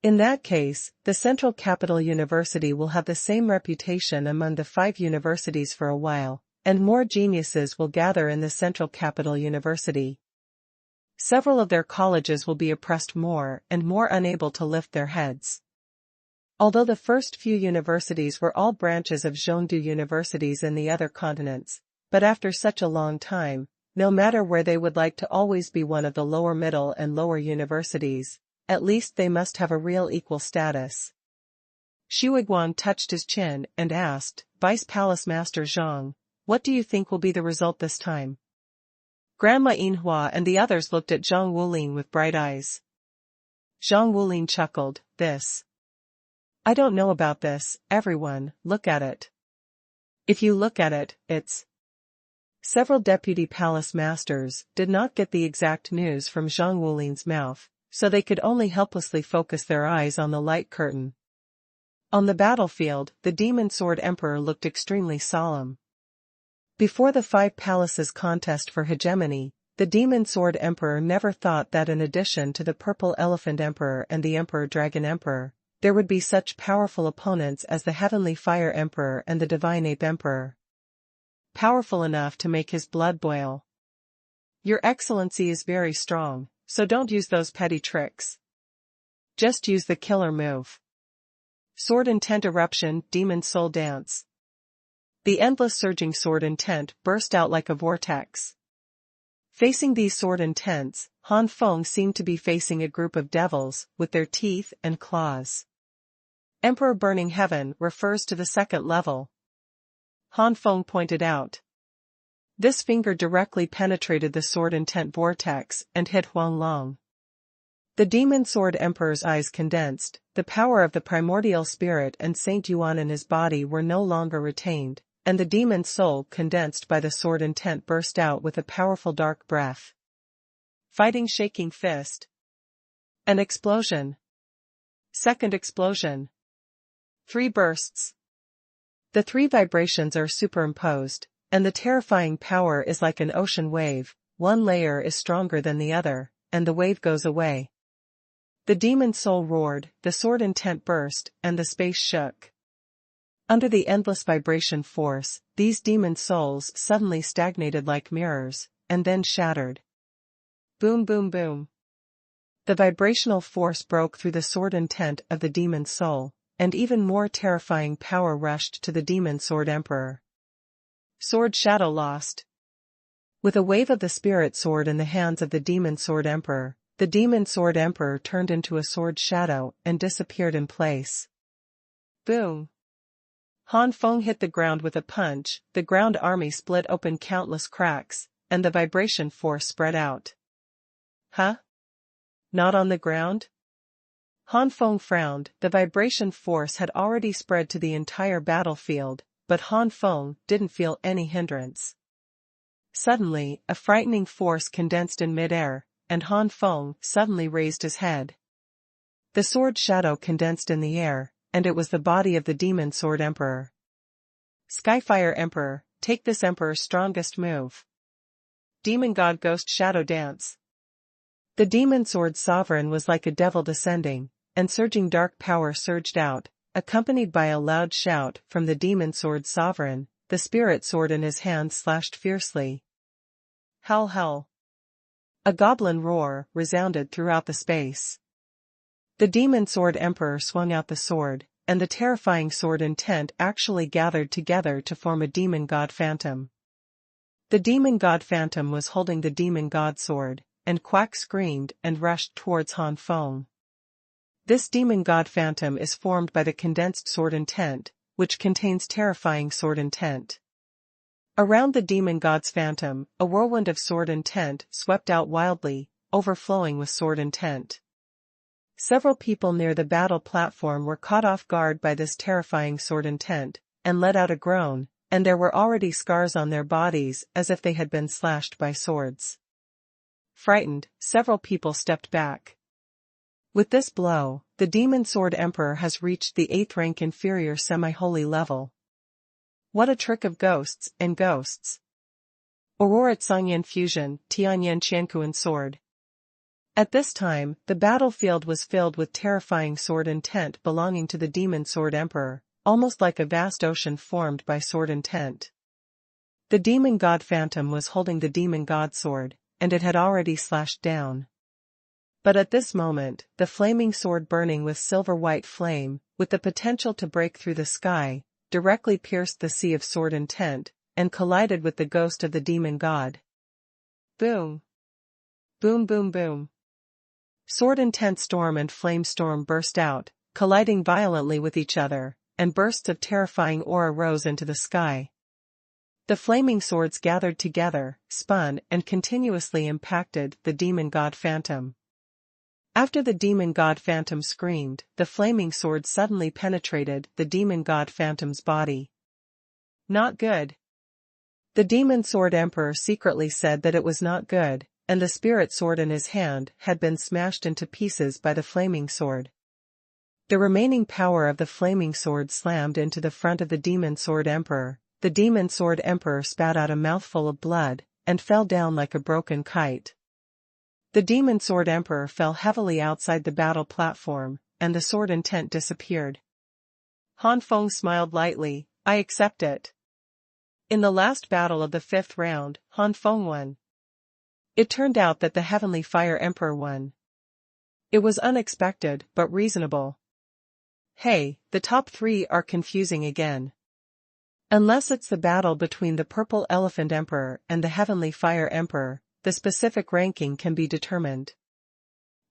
In that case, the Central Capital University will have the same reputation among the 5 universities for a while, and more geniuses will gather in the Central Capital University. Several of their colleges will be oppressed more and more unable to lift their heads. Although the first few universities were all branches of Zhongdu universities in the other continents, but after such a long time, no matter where they would like to always be one of the lower middle and lower universities, at least they must have a real equal status. Xuanhuan touched his chin and asked, Vice Palace Master Zhang, what do you think will be the result this time? Grandma Yinhua and the others looked at Zhang Wulin with bright eyes. Zhang Wulin chuckled, I don't know about this, everyone, look at it. If you look at it, it's... Several deputy palace masters did not get the exact news from Zhang Wulin's mouth, so they could only helplessly focus their eyes on the light curtain. On the battlefield, the Demon Sword Emperor looked extremely solemn. Before the 5 palaces contest for hegemony, the Demon Sword Emperor never thought that in addition to the Purple Elephant Emperor and the Emperor Dragon Emperor, there would be such powerful opponents as the Heavenly Fire Emperor and the Divine Ape Emperor. Powerful enough to make his blood boil. Your Excellency is very strong, so don't use those petty tricks. Just use the killer move. Sword Intent Eruption, Demon Soul Dance. The endless surging sword intent burst out like a vortex. Facing these sword intents, Han Feng seemed to be facing a group of devils with their teeth and claws. Emperor Burning Heaven refers to the second level. Han Feng pointed out. This finger directly penetrated the sword intent vortex and hit Huang Long. The Demon Sword Emperor's eyes condensed, the power of the primordial spirit and Saint Yuan in his body were no longer retained, and the demon soul condensed by the sword intent burst out with a powerful dark breath. Fighting shaking fist. An explosion. Second explosion. 3 bursts. The 3 vibrations are superimposed, and the terrifying power is like an ocean wave, one layer is stronger than the other, and the wave goes away. The demon soul roared, the sword intent burst, and the space shook. Under the endless vibration force, these demon souls suddenly stagnated like mirrors, and then shattered. Boom boom boom. The vibrational force broke through the sword intent of the demon soul, and even more terrifying power rushed to the Demon Sword Emperor. Sword Shadow lost. With a wave of the spirit sword in the hands of the Demon Sword Emperor, the Demon Sword Emperor turned into a sword shadow and disappeared in place. Boom. Han Feng hit the ground with a punch, the ground army split open countless cracks, and the vibration force spread out. Huh? Not on the ground? Han Feng frowned. The vibration force had already spread to the entire battlefield, but Han Feng didn't feel any hindrance. Suddenly, a frightening force condensed in midair, and Han Feng suddenly raised his head. The sword shadow condensed in the air, and it was the body of the Demon Sword Emperor. Skyfire Emperor, take this Emperor's strongest move. Demon God Ghost Shadow Dance. The Demon Sword Sovereign was like a devil descending, and surging dark power surged out, accompanied by a loud shout from the Demon Sword Sovereign. The spirit sword in his hand slashed fiercely. Howl howl. A goblin roar resounded throughout the space. The Demon Sword Emperor swung out the sword, and the terrifying sword intent actually gathered together to form a Demon God Phantom. The Demon God Phantom was holding the Demon God Sword, and Quack screamed and rushed towards Han Feng. This Demon God Phantom is formed by the condensed sword intent, which contains terrifying sword intent. Around the Demon God's Phantom, a whirlwind of sword intent swept out wildly, overflowing with sword intent. Several people near the battle platform were caught off guard by this terrifying sword intent, and let out a groan, and there were already scars on their bodies as if they had been slashed by swords. Frightened, several people stepped back. With this blow, the Demon Sword Emperor has reached the 8th rank inferior semi-holy level. What a trick of ghosts and ghosts. Aurora Tsangyan Fusion, Tianyan Qiankuan Sword. At this time, the battlefield was filled with terrifying sword intent belonging to the Demon Sword Emperor, almost like a vast ocean formed by sword intent. The Demon God Phantom was holding the Demon God Sword, and it had already slashed down. But at this moment, the flaming sword burning with silver-white flame, with the potential to break through the sky, directly pierced the sea of sword intent, and collided with the ghost of the demon god. Boom! Boom boom boom! Sword intent storm and flame storm burst out, colliding violently with each other, and bursts of terrifying aura rose into the sky. The flaming swords gathered together, spun, and continuously impacted the demon god Phantom. After the demon god Phantom screamed, the flaming sword suddenly penetrated the demon god Phantom's body. Not good. The Demon Sword Emperor secretly said that it was not good, and the spirit sword in his hand had been smashed into pieces by the flaming sword. The remaining power of the flaming sword slammed into the front of the Demon Sword Emperor. The Demon Sword Emperor spat out a mouthful of blood, and fell down like a broken kite. The Demon Sword Emperor fell heavily outside the battle platform, and the sword intent disappeared. Han Feng smiled lightly. I accept it. In the last battle of the 5th round, Han Feng won. It turned out that the Heavenly Fire Emperor won. It was unexpected, but reasonable. Hey, the top 3 are confusing again. Unless it's the battle between the Purple Elephant Emperor and the Heavenly Fire Emperor, the specific ranking can be determined.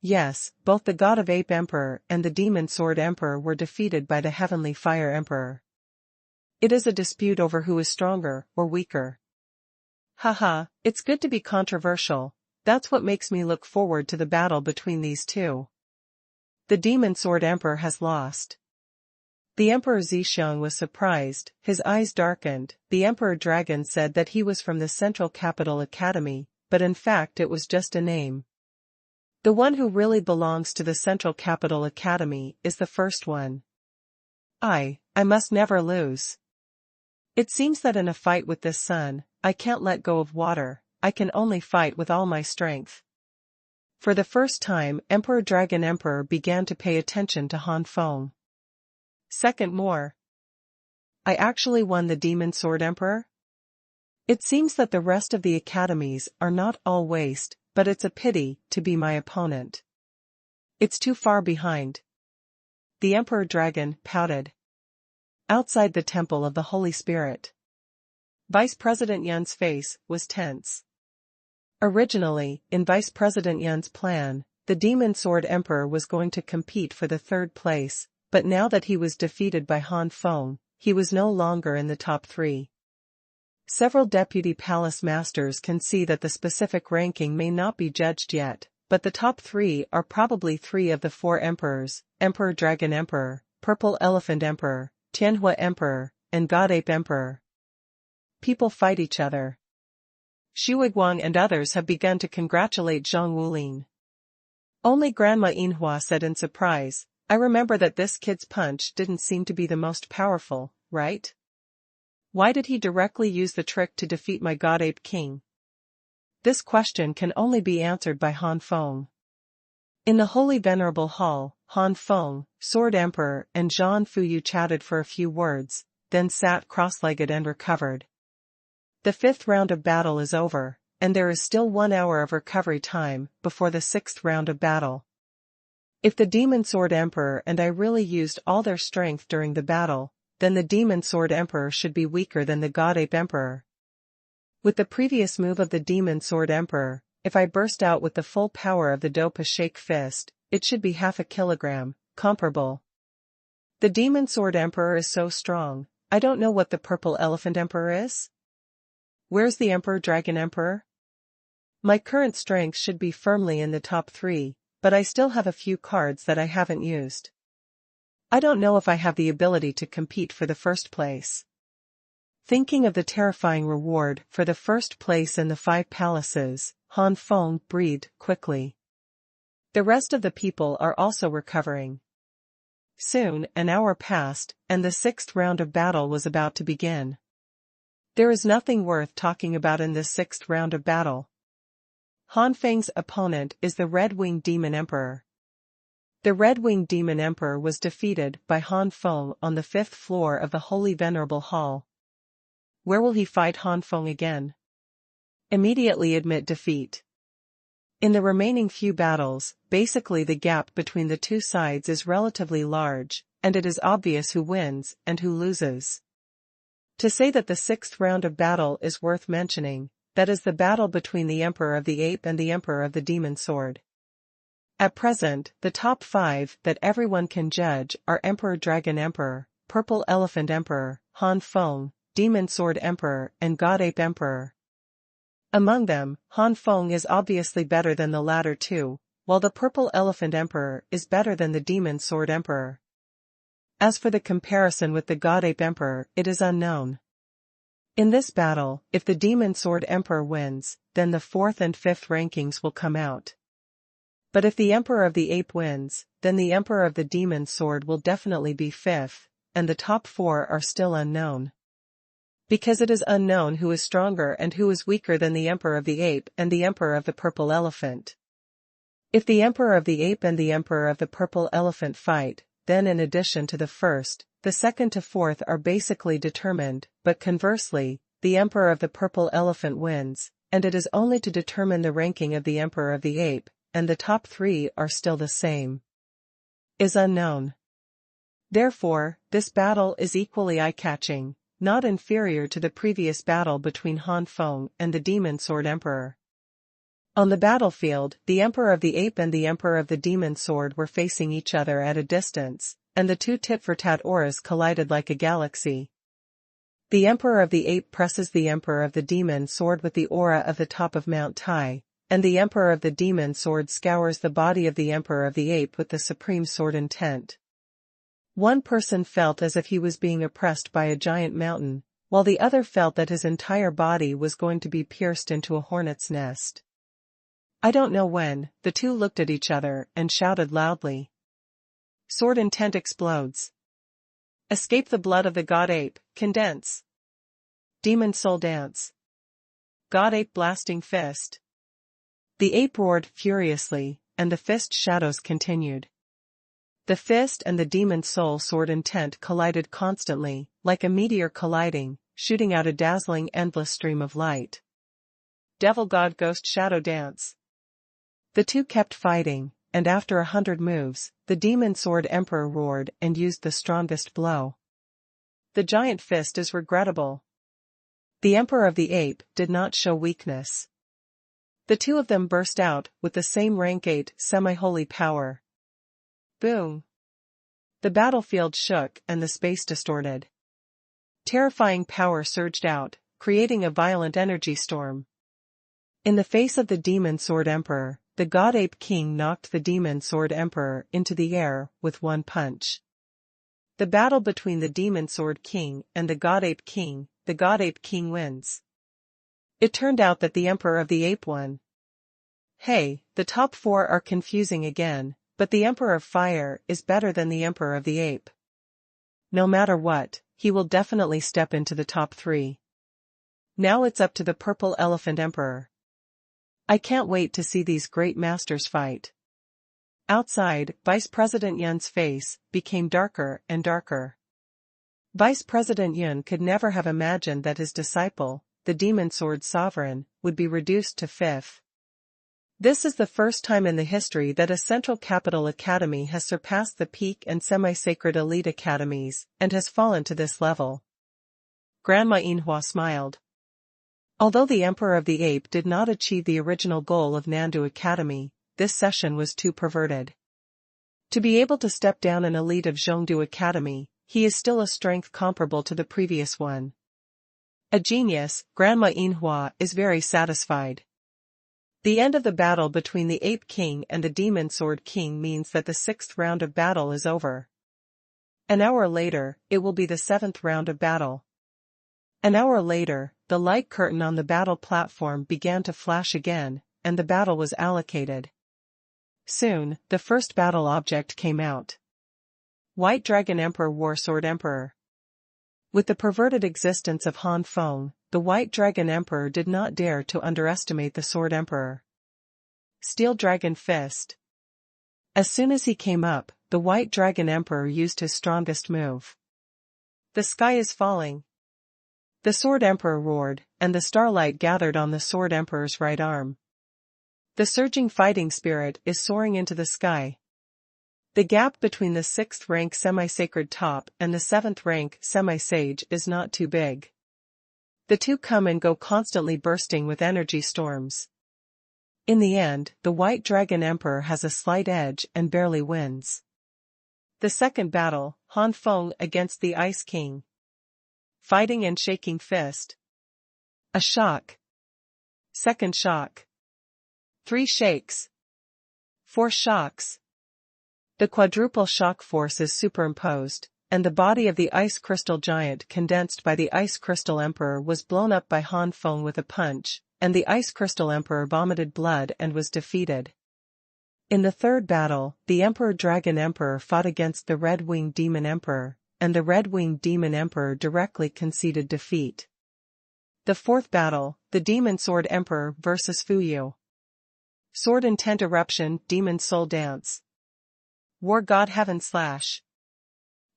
Yes, both the God of Ape Emperor and the Demon Sword Emperor were defeated by the Heavenly Fire Emperor. It is a dispute over who is stronger or weaker. Haha, it's good to be controversial. That's what makes me look forward to the battle between these two. The Demon Sword Emperor has lost. The Emperor Zixiang was surprised, his eyes darkened. The Emperor Dragon said that he was from the Central Capital Academy, but in fact it was just a name. The one who really belongs to the Central Capital Academy is the first one. I must never lose. It seems that in a fight with this sun, I can't let go of water, I can only fight with all my strength. For the first time, Emperor Dragon Emperor began to pay attention to Han Feng. Second more. I actually won the Demon Sword Emperor? It seems that the rest of the academies are not all waste, but it's a pity to be my opponent. It's too far behind. The Emperor Dragon pouted. Outside the Temple of the Holy Spirit, Vice President Yun's face was tense. Originally, in Vice President Yun's plan, the Demon Sword Emperor was going to compete for the 3rd place, but now that he was defeated by Han Feng, he was no longer in the top 3. Several deputy palace masters can see that the specific ranking may not be judged yet, but the top 3 are probably 3 of the 4 emperors: Emperor Dragon Emperor, Purple Elephant Emperor, Tianhua Emperor, and God Ape Emperor. People fight each other. Xuanhuan and others have begun to congratulate Zhang Wulin. Only Grandma Yinhua said in surprise, "I remember that this kid's punch didn't seem to be the most powerful, right? Why did he directly use the trick to defeat my God Ape King?" This question can only be answered by Han Feng. In the Holy Venerable Hall, Han Feng, Sword Emperor, and Zhang Fuyu chatted for a few words, then sat cross-legged and recovered. The 5th round of battle is over, and there is still 1 hour of recovery time before the 6th round of battle. If the Demon Sword Emperor and I really used all their strength during the battle, then the Demon Sword Emperor should be weaker than the God Ape Emperor. With the previous move of the Demon Sword Emperor, if I burst out with the full power of the Dopa Shake Fist, it should be half a kilogram, comparable. The Demon Sword Emperor is so strong, I don't know what the Purple Elephant Emperor is? Where's the Emperor Dragon Emperor? My current strength should be firmly in the top 3, but I still have a few cards that I haven't used. I don't know if I have the ability to compete for the first place. Thinking of the terrifying reward for the first place in the 5 palaces, Han Feng breathed quickly. The rest of the people are also recovering. Soon, an hour passed, and the 6th round of battle was about to begin. There is nothing worth talking about in this 6th round of battle. Han Feng's opponent is the Red-Winged Demon Emperor. The Red-Winged Demon Emperor was defeated by Han Feng on the 5th floor of the Holy Venerable Hall. Where will he fight Han Feng again? Immediately admit defeat. In the remaining few battles, basically the gap between the 2 sides is relatively large, and it is obvious who wins and who loses. To say that the 6th round of battle is worth mentioning, that is the battle between the Emperor of the Ape and the Emperor of the Demon Sword. At present, the top 5 that everyone can judge are Emperor Dragon Emperor, Purple Elephant Emperor, Han Feng, Demon Sword Emperor, and God Ape Emperor. Among them, Han Feng is obviously better than the latter 2, while the Purple Elephant Emperor is better than the Demon Sword Emperor. As for the comparison with the God Ape Emperor, it is unknown. In this battle, if the Demon Sword Emperor wins, then the 4th and 5th rankings will come out. But if the Emperor of the Ape wins, then the Emperor of the Demon Sword will definitely be 5th, and the top 4 are still unknown. Because it is unknown who is stronger and who is weaker than the Emperor of the Ape and the Emperor of the Purple Elephant. If the Emperor of the Ape and the Emperor of the Purple Elephant fight, then in addition to the 1st, the 2nd to 4th are basically determined, but conversely, the Emperor of the Purple Elephant wins, and it is only to determine the ranking of the Emperor of the Ape, and the top 3 are still the same. Is unknown. Therefore, this battle is equally eye-catching, not inferior to the previous battle between Han Feng and the Demon Sword Emperor. On the battlefield, the Emperor of the Ape and the Emperor of the Demon Sword were facing each other at a distance, and the 2 tit-for-tat auras collided like a galaxy. The Emperor of the Ape presses the Emperor of the Demon Sword with the aura of the top of Mount Tai, and the Emperor of the Demon Sword scours the body of the Emperor of the Ape with the supreme sword intent. One person felt as if he was being oppressed by a giant mountain, while the other felt that his entire body was going to be pierced into a hornet's nest. I don't know when, the 2 looked at each other and shouted loudly. Sword intent explodes. Escape the blood of the God Ape, condense. Demon Soul Dance. God Ape Blasting Fist. The ape roared furiously, and the fist shadows continued. The fist and the Demon Soul Sword intent collided constantly, like a meteor colliding, shooting out a dazzling endless stream of light. Devil God Ghost Shadow Dance. The 2 kept fighting, and after 100 moves, the Demon Sword Emperor roared and used the strongest blow. The giant fist is regrettable. The Emperor of the Ape did not show weakness. The 2 of them burst out with the same rank 8 semi-holy power. Boom! The battlefield shook and the space distorted. Terrifying power surged out, creating a violent energy storm. In the face of the Demon Sword Emperor, the God Ape King knocked the Demon Sword Emperor into the air with one punch. The battle between the Demon Sword King and the God Ape King wins. It turned out that the Emperor of the Ape won. Hey, the top four are confusing again, but the Emperor of Fire is better than the Emperor of the Ape. No matter what, he will definitely step into the top three. Now it's up to the Purple Elephant Emperor. I can't wait to see these great masters fight. Outside, Vice President Yun's face became darker and darker. Vice President Yun could never have imagined that his disciple, the Demon Sword Sovereign, would be reduced to fifth. This is the first time in the history that a Central Capital Academy has surpassed the peak and semi-sacred elite academies, and has fallen to this level. Grandma Yinhua smiled. Although the Emperor of the Ape did not achieve the original goal of Nandu Academy, this session was too perverted. To be able to step down an elite of Zhongdu Academy, he is still a strength comparable to the previous one. A genius, Grandma Yinhua is very satisfied. The end of the battle between the Ape King and the Demon Sword King means that the 6th round of battle is over. An hour later, it will be the 7th round of battle. An hour later, the light curtain on the battle platform began to flash again, and the battle was allocated. Soon, the first battle object came out. White Dragon Emperor War Sword Emperor. With the perverted existence of Han Feng, the White Dragon Emperor did not dare to underestimate the Sword Emperor. Steel Dragon Fist. As soon as he came up, the White Dragon Emperor used his strongest move. The sky is falling. The Sword Emperor roared, and the starlight gathered on the Sword Emperor's right arm. The surging fighting spirit is soaring into the sky. The gap between the 6th rank semi-sacred top and the 7th rank semi-sage is not too big. The two come and go, constantly bursting with energy storms. In the end, the White Dragon Emperor has a slight edge and barely wins. The second battle, Han Feng against the Ice King. Fighting and shaking fist. A shock. Second shock. 3 shakes. 4 shocks. The quadruple shock force is superimposed, and the body of the ice crystal giant condensed by the ice crystal emperor was blown up by Han Feng with a punch, and the ice crystal emperor vomited blood and was defeated. In the third battle, the Emperor Dragon Emperor fought against the Red-Winged Demon Emperor, and the Red-Winged Demon Emperor directly conceded defeat. The fourth battle, the Demon Sword Emperor vs. Fuyu. Sword Intent Eruption, Demon Soul Dance. War God Heaven Slash.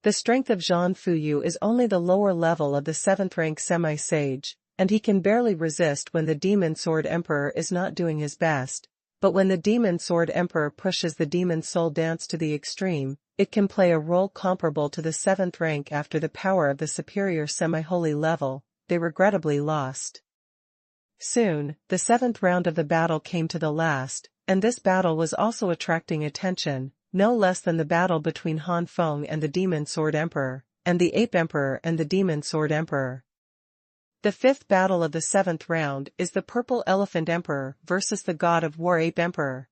The strength of Zhan Fuyu is only the lower level of the 7th rank semi-sage, and he can barely resist when the Demon Sword Emperor is not doing his best, but when the Demon Sword Emperor pushes the Demon Soul Dance to the extreme, it can play a role comparable to the 7th rank. After the power of the superior semi-holy level, they regrettably lost. Soon, the 7th round of the battle came to the last, and this battle was also attracting attention, no less than the battle between Han Feng and the Demon Sword Emperor, and the Ape Emperor and the Demon Sword Emperor. The 5th battle of the 7th round is the Purple Elephant Emperor versus the God of War Ape Emperor.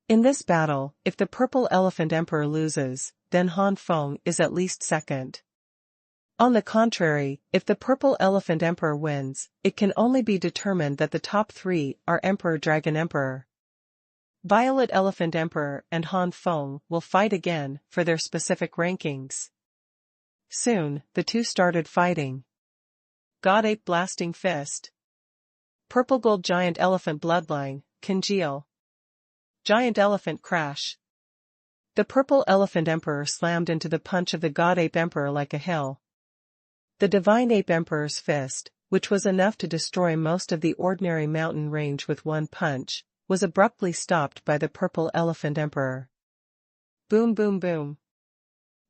In this battle, if the Purple Elephant Emperor loses, then Han Feng is at least second. On the contrary, if the Purple Elephant Emperor wins, it can only be determined that the top 3 are Emperor Dragon Emperor, Violet Elephant Emperor and Han Feng will fight again for their specific rankings. Soon, the two started fighting. God Ape Blasting Fist. Purple Gold Giant Elephant Bloodline, Congeal. Giant Elephant Crash. The Purple Elephant Emperor slammed into the punch of the God Ape Emperor like a hill. The Divine Ape Emperor's fist, which was enough to destroy most of the ordinary mountain range with one punch, was abruptly stopped by the Purple Elephant Emperor. Boom boom boom.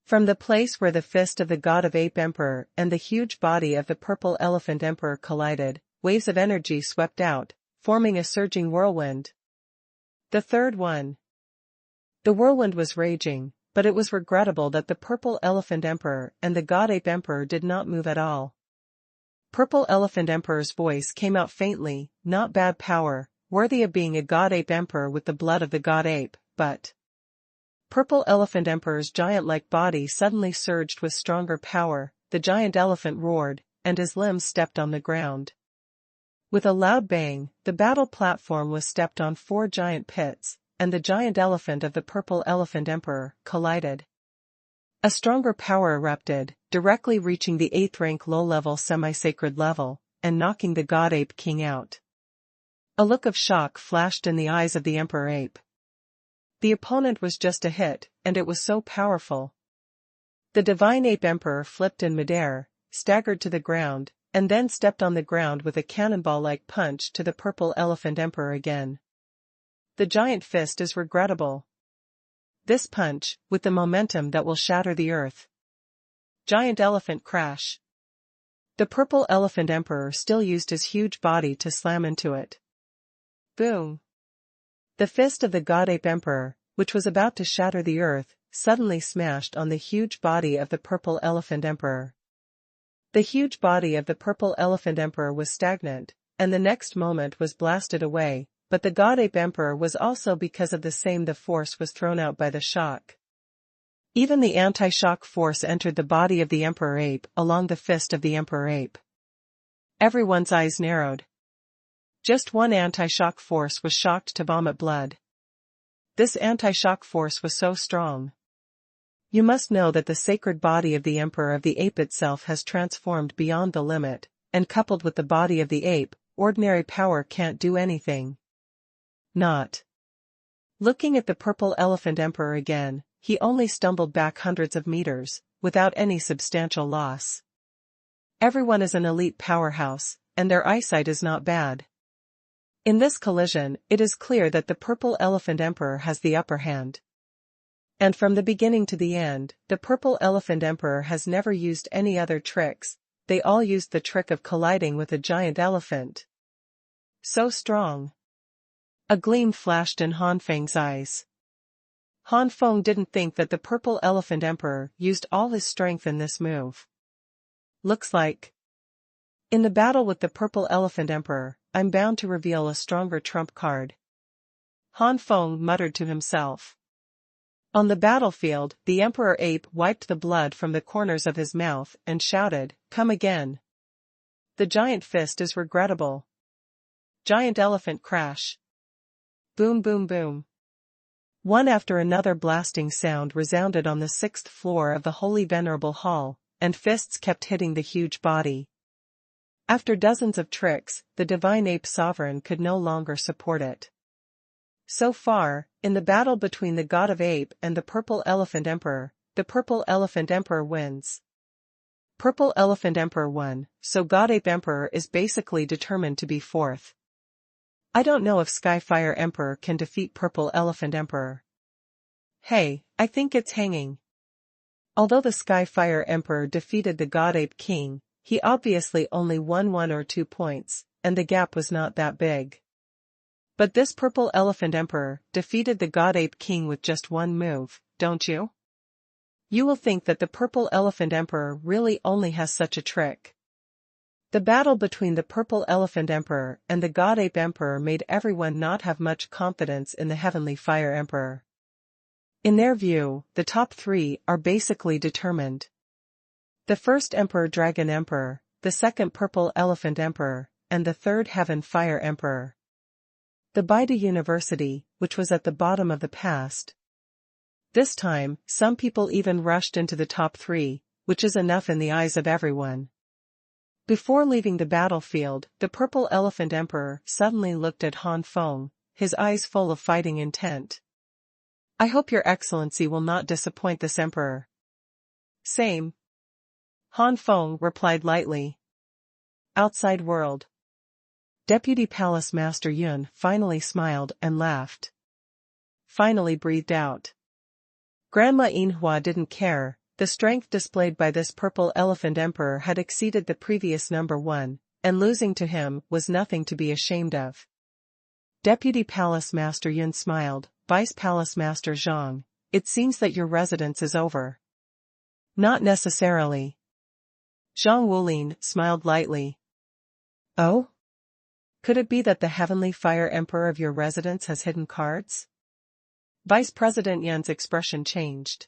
From the place where the fist of the God of Ape Emperor and the huge body of the Purple Elephant Emperor collided, waves of energy swept out, forming a surging whirlwind. The third one. The whirlwind was raging, but it was regrettable that the Purple Elephant Emperor and the God Ape Emperor did not move at all. Purple Elephant Emperor's voice came out faintly, "Not bad power, worthy of being a God Ape Emperor with the blood of the God Ape, but..." Purple Elephant Emperor's giant-like body suddenly surged with stronger power, the giant elephant roared, and his limbs stepped on the ground. With a loud bang, the battle platform was stepped on 4 giant pits, and the giant elephant of the Purple Elephant Emperor collided. A stronger power erupted, directly reaching the 8th rank low-level semi-sacred level, and knocking the God Ape King out. A look of shock flashed in the eyes of the Emperor Ape. The opponent was just a hit, and it was so powerful. The Divine Ape Emperor flipped in midair, staggered to the ground, and then stepped on the ground with a cannonball-like punch to the Purple Elephant Emperor again. The giant fist is regrettable. This punch, with the momentum that will shatter the earth. Giant elephant crash. The Purple Elephant Emperor still used his huge body to slam into it. Boom. The fist of the God Ape Emperor, which was about to shatter the earth, suddenly smashed on the huge body of the Purple Elephant Emperor. The huge body of the Purple Elephant Emperor was stagnant, and the next moment was blasted away, but the God Ape Emperor was also because of the force was thrown out by the shock. Even the anti-shock force entered the body of the Emperor Ape along the fist of the Emperor Ape. Everyone's eyes narrowed. Just one anti-shock force was shocked to vomit blood. This anti-shock force was so strong. You must know that the sacred body of the Emperor of the Ape itself has transformed beyond the limit, and coupled with the body of the ape, ordinary power can't do anything. Not. Looking at the Purple Elephant Emperor again, he only stumbled back hundreds of meters, without any substantial loss. Everyone is an elite powerhouse, and their eyesight is not bad. In this collision, it is clear that the Purple Elephant Emperor has the upper hand. And from the beginning to the end, the Purple Elephant Emperor has never used any other tricks, they all used the trick of colliding with a giant elephant. So strong. A gleam flashed in Han Feng's eyes. Han Feng didn't think that the Purple Elephant Emperor used all his strength in this move. Looks like. In the battle with the Purple Elephant Emperor, I'm bound to reveal a stronger trump card. Han Feng muttered to himself. On the battlefield, the Emperor Ape wiped the blood from the corners of his mouth and shouted, "Come again." The giant fist is regrettable. Giant elephant crash. Boom boom boom. One after another blasting sound resounded on the 6th floor of the Holy Venerable Hall, and fists kept hitting the huge body. After dozens of tricks, the Divine Ape Sovereign could no longer support it. So far, in the battle between the God of Ape and the Purple Elephant Emperor, the Purple Elephant Emperor wins. Purple Elephant Emperor won, so God Ape Emperor is basically determined to be 4th. I don't know if Skyfire Emperor can defeat Purple Elephant Emperor. Hey, I think it's hanging. Although the Skyfire Emperor defeated the God Ape King, he obviously only won 1 or 2 points, and the gap was not that big. But this Purple Elephant Emperor defeated the God Ape King with just one move, don't you? You will think that the Purple Elephant Emperor really only has such a trick. The battle between the Purple Elephant Emperor and the God Ape Emperor made everyone not have much confidence in the Heavenly Fire Emperor. In their view, the top 3 are basically determined. The first Emperor Dragon Emperor, the second Purple Elephant Emperor, and the third Heaven Fire Emperor. The Baidu University, which was at the bottom of the past. This time, some people even rushed into the top 3, which is enough in the eyes of everyone. Before leaving the battlefield, the Purple Elephant Emperor suddenly looked at Han Feng, his eyes full of fighting intent. I hope your excellency will not disappoint this emperor. Same. Han Feng replied lightly. Outside world. Deputy Palace Master Yun finally smiled and laughed. Finally breathed out. Grandma Yinhua didn't care, the strength displayed by this Purple Elephant Emperor had exceeded the previous number 1, and losing to him was nothing to be ashamed of. Deputy Palace Master Yun smiled, Vice Palace Master Zhang, it seems that your residence is over. Not necessarily. Zhang Wulin smiled lightly. Oh? Could it be that the Heavenly Fire Emperor of your residence has hidden cards? Vice President Yan's expression changed.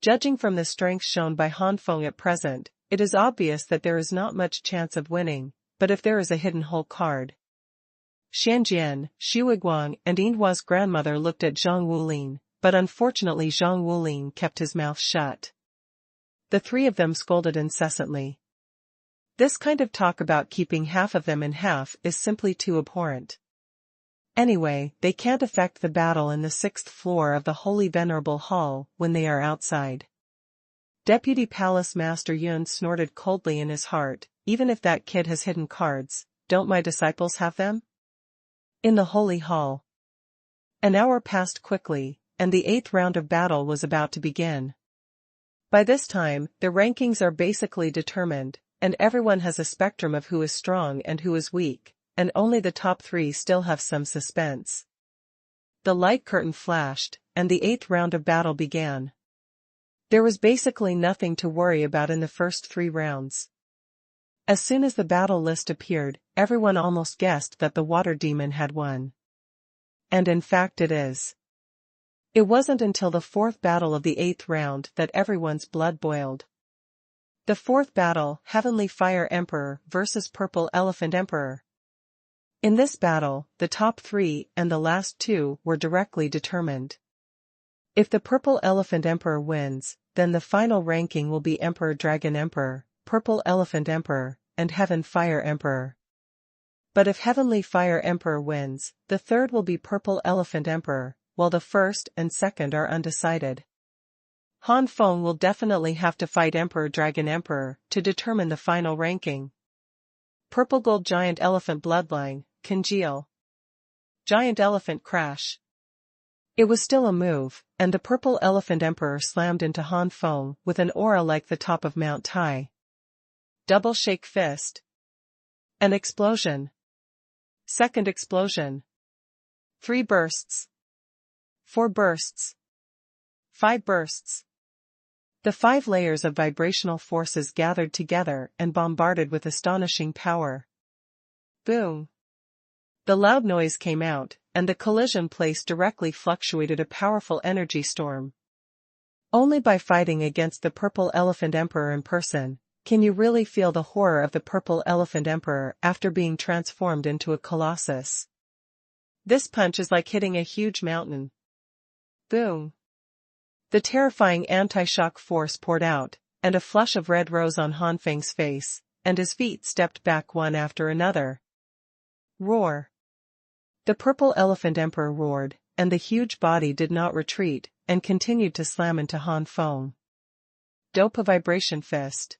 Judging from the strength shown by Han Feng at present, it is obvious that there is not much chance of winning, but if there is a hidden hole card. Xianjian, Xuanhuan and Yinhua's grandmother looked at Zhang Wulin, but unfortunately Zhang Wulin kept his mouth shut. The three of them scolded incessantly. This kind of talk about keeping half of them in half is simply too abhorrent. Anyway, they can't affect the battle in the 6th floor of the Holy Venerable Hall when they are outside. Deputy Palace Master Yun snorted coldly in his heart, even if that kid has hidden cards, don't my disciples have them? In the Holy Hall. An hour passed quickly, and the 8th round of battle was about to begin. By this time, the rankings are basically determined, and everyone has a spectrum of who is strong and who is weak, and only the top 3 still have some suspense. The light curtain flashed, and the 8th round of battle began. There was basically nothing to worry about in the first 3 rounds. As soon as the battle list appeared, everyone almost guessed that the water demon had won. And in fact it is. It wasn't until the 4th battle of the 8th round that everyone's blood boiled. The 4th battle, Heavenly Fire Emperor versus Purple Elephant Emperor. In this battle, the top 3 and the last 2 were directly determined. If the Purple Elephant Emperor wins, then the final ranking will be Emperor Dragon Emperor, Purple Elephant Emperor, and Heaven Fire Emperor. But if Heavenly Fire Emperor wins, the 3rd will be Purple Elephant Emperor, while the 1st and 2nd are undecided. Han Feng will definitely have to fight Emperor Dragon Emperor to determine the final ranking. Purple Gold Giant Elephant Bloodline, Congeal. Giant Elephant Crash. It was still a move, and the Purple Elephant Emperor slammed into Han Feng with an aura like the top of Mount Tai. Double Shake Fist. An explosion. Second explosion. 3 bursts. 4 bursts. 5 bursts. The 5 layers of vibrational forces gathered together and bombarded with astonishing power. Boom. The loud noise came out, and the collision place directly fluctuated a powerful energy storm. Only by fighting against the Purple Elephant Emperor in person, can you really feel the horror of the Purple Elephant Emperor after being transformed into a colossus. This punch is like hitting a huge mountain. Boom. The terrifying anti-shock force poured out, and a flush of red rose on Han Feng's face, and his feet stepped back one after another. Roar. The Purple Elephant Emperor roared, and the huge body did not retreat, and continued to slam into Han Feng. Dopa Vibration Fist.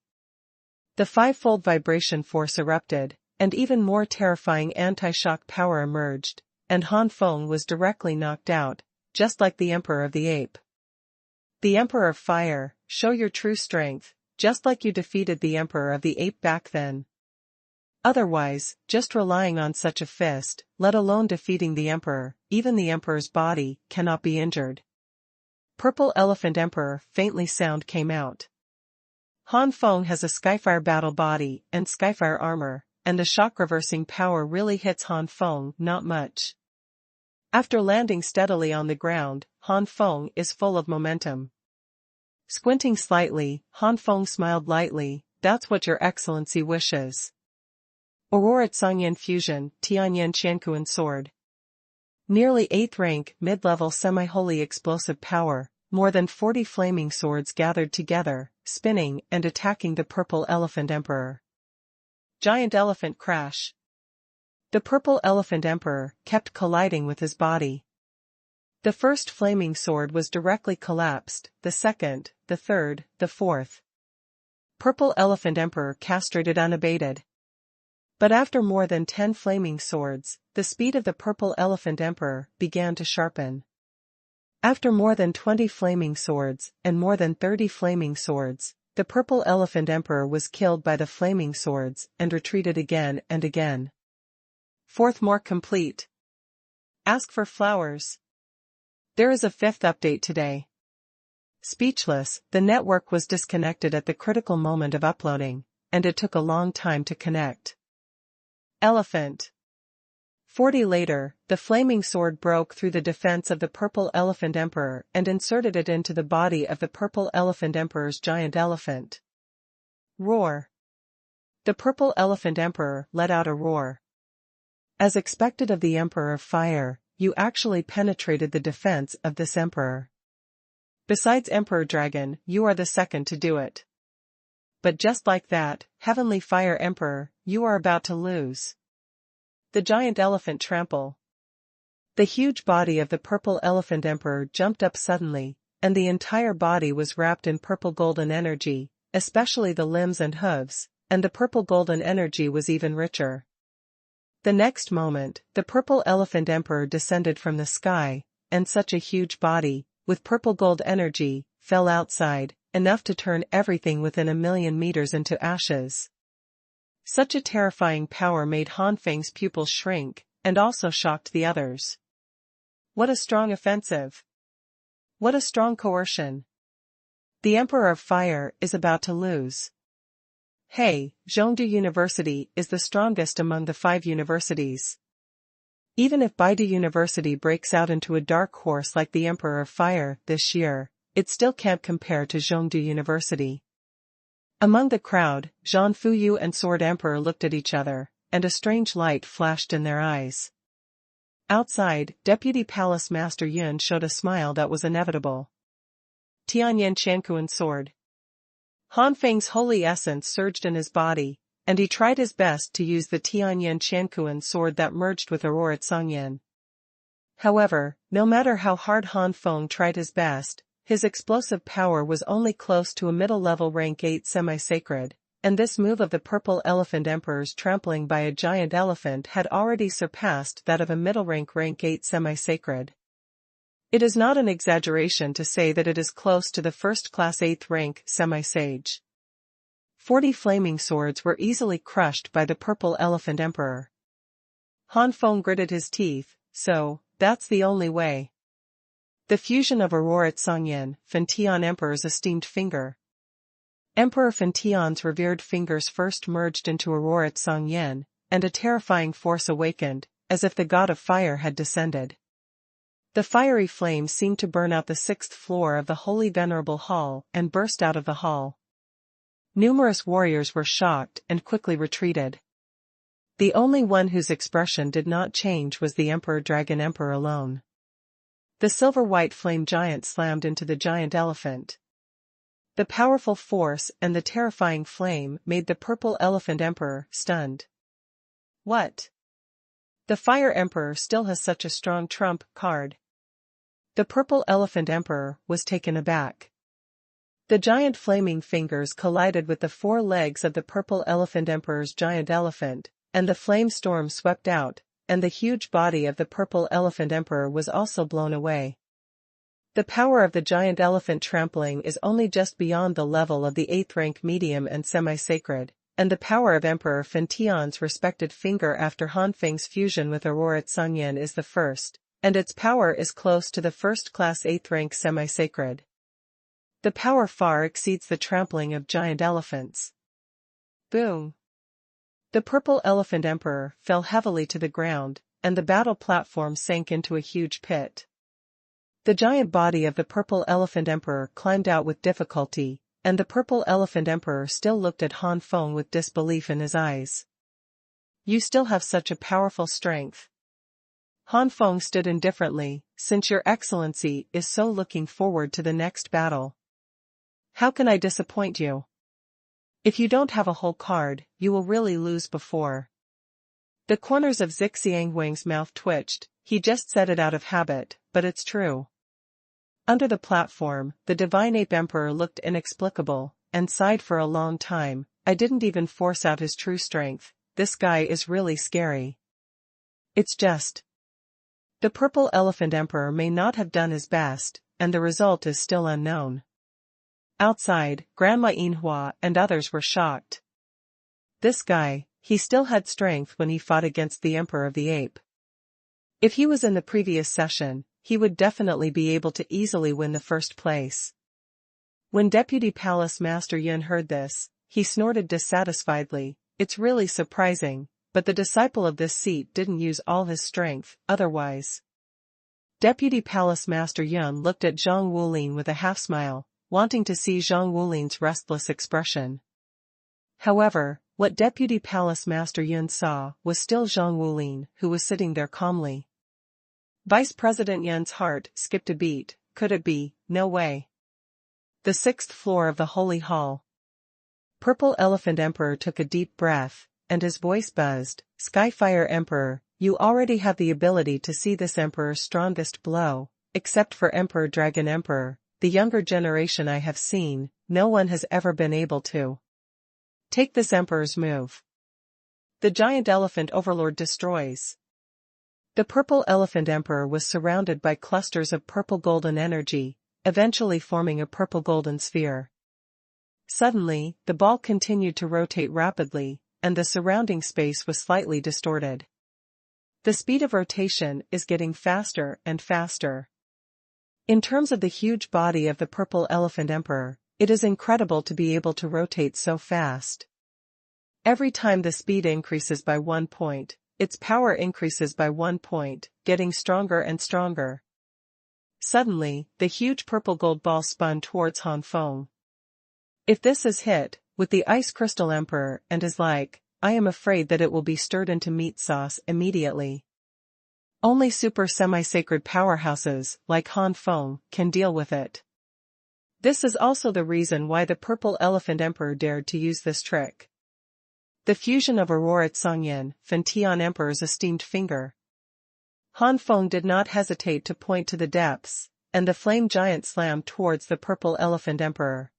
The 5-fold vibration force erupted, and even more terrifying anti-shock power emerged, and Han Feng was directly knocked out, just like the Emperor of the Ape. The Emperor of Fire, show your true strength, just like you defeated the Emperor of the Ape back then. Otherwise, just relying on such a fist, let alone defeating the Emperor, even the Emperor's body, cannot be injured. Purple Elephant Emperor, faintly sound came out. Han Feng has a Skyfire battle body and Skyfire armor, and the shock reversing power really hits Han Feng not much. After landing steadily on the ground, Han Feng is full of momentum. Squinting slightly, Han Feng smiled lightly, that's what your excellency wishes. Aurora Tsangyan Fusion, Tianyan Qiankuan Sword. Nearly 8th rank, mid-level semi-holy explosive power, more than 40 flaming swords gathered together, spinning and attacking the Purple Elephant Emperor. Giant Elephant Crash. The Purple Elephant Emperor kept colliding with his body. The first flaming sword was directly collapsed, the second, the third, the fourth. Purple Elephant Emperor castrated unabated. But after more than 10 flaming swords, the speed of the Purple Elephant Emperor began to sharpen. After more than 20 flaming swords and more than 30 flaming swords, the Purple Elephant Emperor was killed by the flaming swords and retreated again and again. Fourth more complete. Ask for flowers. There is a fifth update today. Speechless, the network was disconnected at the critical moment of uploading, and it took a long time to connect. Elephant. 40 later, the flaming sword broke through the defense of the Purple Elephant Emperor and inserted it into the body of the Purple Elephant Emperor's giant elephant. Roar. The Purple Elephant Emperor let out a roar. As expected of the Emperor of Fire, you actually penetrated the defense of this emperor. Besides Emperor Dragon, you are the second to do it. But just like that, Heavenly Fire Emperor, you are about to lose. The giant elephant trample. The huge body of the Purple Elephant Emperor jumped up suddenly, and the entire body was wrapped in purple golden energy, especially the limbs and hooves, and the purple golden energy was even richer. The next moment, the Purple Elephant Emperor descended from the sky, and such a huge body, with purple gold energy, fell outside, enough to turn everything within 1,000,000 meters into ashes. Such a terrifying power made Han Feng's pupils shrink, and also shocked the others. What a strong offensive! What a strong coercion! The Emperor of Fire is about to lose. Hey, Zhongdu University is the strongest among the 5 universities. Even if Baidu University breaks out into a dark horse like the Emperor of Fire this year, it still can't compare to Zhongdu University. Among the crowd, Zhan Fuyu and Sword Emperor looked at each other, and a strange light flashed in their eyes. Outside, Deputy Palace Master Yun showed a smile that was inevitable. Tianyan Qiankuan sword. Han Feng's holy essence surged in his body, and he tried his best to use the Tianyan Qiankuan sword that merged with Aurorat Songyan. However, no matter how hard Han Feng tried his best, his explosive power was only close to a middle-level rank 8 semi-sacred, and this move of the Purple Elephant Emperor's trampling by a giant elephant had already surpassed that of a middle-rank rank 8 semi-sacred. It is not an exaggeration to say that it is close to the first-class 8th rank semi-sage. 40 flaming swords were easily crushed by the Purple Elephant Emperor. Han Feng gritted his teeth, so, that's the only way. The fusion of Aurorat Songyan, Fentian Emperor's esteemed finger. Emperor Fentian's revered fingers first merged into Aurorat Songyan, and a terrifying force awakened, as if the god of fire had descended. The fiery flame seemed to burn out the 6th floor of the holy venerable hall and burst out of the hall. Numerous warriors were shocked and quickly retreated. The only one whose expression did not change was the Emperor Dragon Emperor alone. The silver-white flame giant slammed into the giant elephant. The powerful force and the terrifying flame made the Purple Elephant Emperor stunned. What? The Fire Emperor still has such a strong trump card. The Purple Elephant Emperor was taken aback. The giant flaming fingers collided with the 4 legs of the Purple Elephant Emperor's giant elephant, and the flame storm swept out, and the huge body of the Purple Elephant Emperor was also blown away. The power of the giant elephant trampling is only just beyond the level of the 8th rank medium and semi-sacred, and the power of Emperor Fentian's respected finger after Han Feng's fusion with Aurorat Songyan is the first, and its power is close to the first-class 8th rank semi-sacred. The power far exceeds the trampling of giant elephants. Boom! The Purple Elephant Emperor fell heavily to the ground, and the battle platform sank into a huge pit. The giant body of the Purple Elephant Emperor climbed out with difficulty, and the Purple Elephant Emperor still looked at Han Feng with disbelief in his eyes. You still have such a powerful strength. Han Feng stood indifferently, since your excellency is so looking forward to the next battle. How can I disappoint you? If you don't have a whole card, you will really lose before. The corners of Zixiangwang's mouth twitched, he just said it out of habit, but it's true. Under the platform, the Divine Ape Emperor looked inexplicable, and sighed for a long time. I didn't even force out his true strength, this guy is really scary. It's just. The Purple Elephant Emperor may not have done his best, and the result is still unknown. Outside, Grandma Yinhua and others were shocked. This guy, he still had strength when he fought against the Emperor of the Ape. If he was in the previous session, he would definitely be able to easily win the first place. When Deputy Palace Master Yun heard this, he snorted dissatisfiedly. It's really surprising, but the disciple of this seat didn't use all his strength, otherwise. Deputy Palace Master Yun looked at Zhang Wulin with a half-smile, wanting to see Zhang Wulin's restless expression. However, what Deputy Palace Master Yun saw was still Zhang Wulin, who was sitting there calmly. Vice President Yun's heart skipped a beat. Could it be? No way. The sixth floor of the Holy Hall. Purple Elephant Emperor took a deep breath, and his voice buzzed. Skyfire Emperor, you already have the ability to see this Emperor's strongest blow, except for Emperor Dragon Emperor, the younger generation I have seen, no one has ever been able to take this Emperor's move. The Giant Elephant Overlord destroys. The Purple Elephant Emperor was surrounded by clusters of purple golden energy, eventually forming a purple golden sphere. Suddenly, the ball continued to rotate rapidly, and the surrounding space was slightly distorted. The speed of rotation is getting faster and faster. In terms of the huge body of the Purple Elephant Emperor, it is incredible to be able to rotate so fast. Every time the speed increases by 1 point, its power increases by 1 point, getting stronger and stronger. Suddenly, the huge purple gold ball spun towards Han Feng. If this is hit, with the Ice Crystal Emperor and is like, I am afraid that it will be stirred into meat sauce immediately. Only super semi-sacred powerhouses, like Han Feng, can deal with it. This is also the reason why the Purple Elephant Emperor dared to use this trick. The fusion of Aurora Tsongyan, Fentian Emperor's esteemed finger. Han Feng did not hesitate to point to the depths, and the flame giant slammed towards the Purple Elephant Emperor.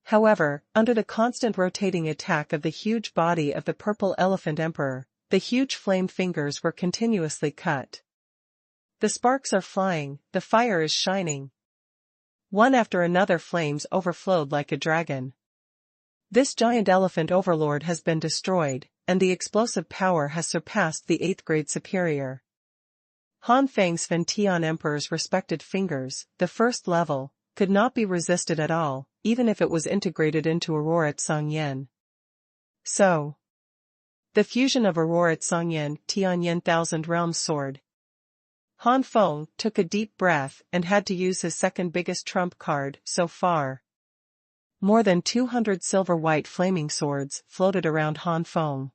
However, under the constant rotating attack of the huge body of the Purple Elephant Emperor, the huge flame fingers were continuously cut. The sparks are flying, the fire is shining. One after another flames overflowed like a dragon. This giant elephant overlord has been destroyed, and the explosive power has surpassed the 8th grade superior. Han Feng's Fentian Emperor's respected fingers, the first level, could not be resisted at all, even if it was integrated into Aurora Tsongyan. So, the fusion of Aurora Tsongyan, Tianyan Thousand Realms Sword. Han Feng took a deep breath and had to use his second biggest trump card so far. More than 200 silver-white flaming swords floated around Han Feng.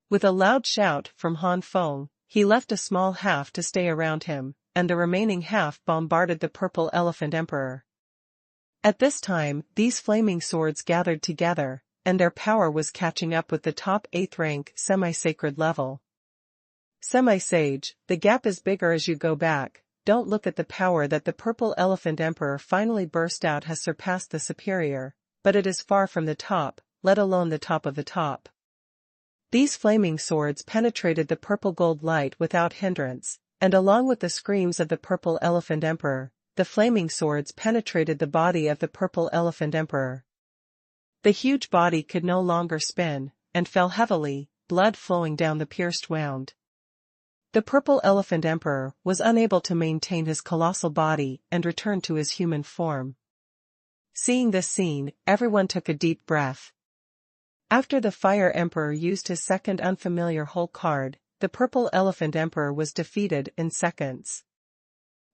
With a loud shout from Han Feng, he left a small half to stay around him, and the remaining half bombarded the Purple Elephant Emperor. At this time, these flaming swords gathered together, and their power was catching up with the top 8th rank semi-sacred level. Semi-sage, the gap is bigger as you go back. Don't look at the power that the Purple Elephant Emperor finally burst out has surpassed the superior, but it is far from the top, let alone the top of the top. These flaming swords penetrated the purple gold light without hindrance, and along with the screams of the Purple Elephant Emperor, the flaming swords penetrated the body of the Purple Elephant Emperor. The huge body could no longer spin, and fell heavily, blood flowing down the pierced wound. The Purple Elephant Emperor was unable to maintain his colossal body and returned to his human form. Seeing this scene, everyone took a deep breath. After the Fire Emperor used his second unfamiliar hole card, the Purple Elephant Emperor was defeated in seconds.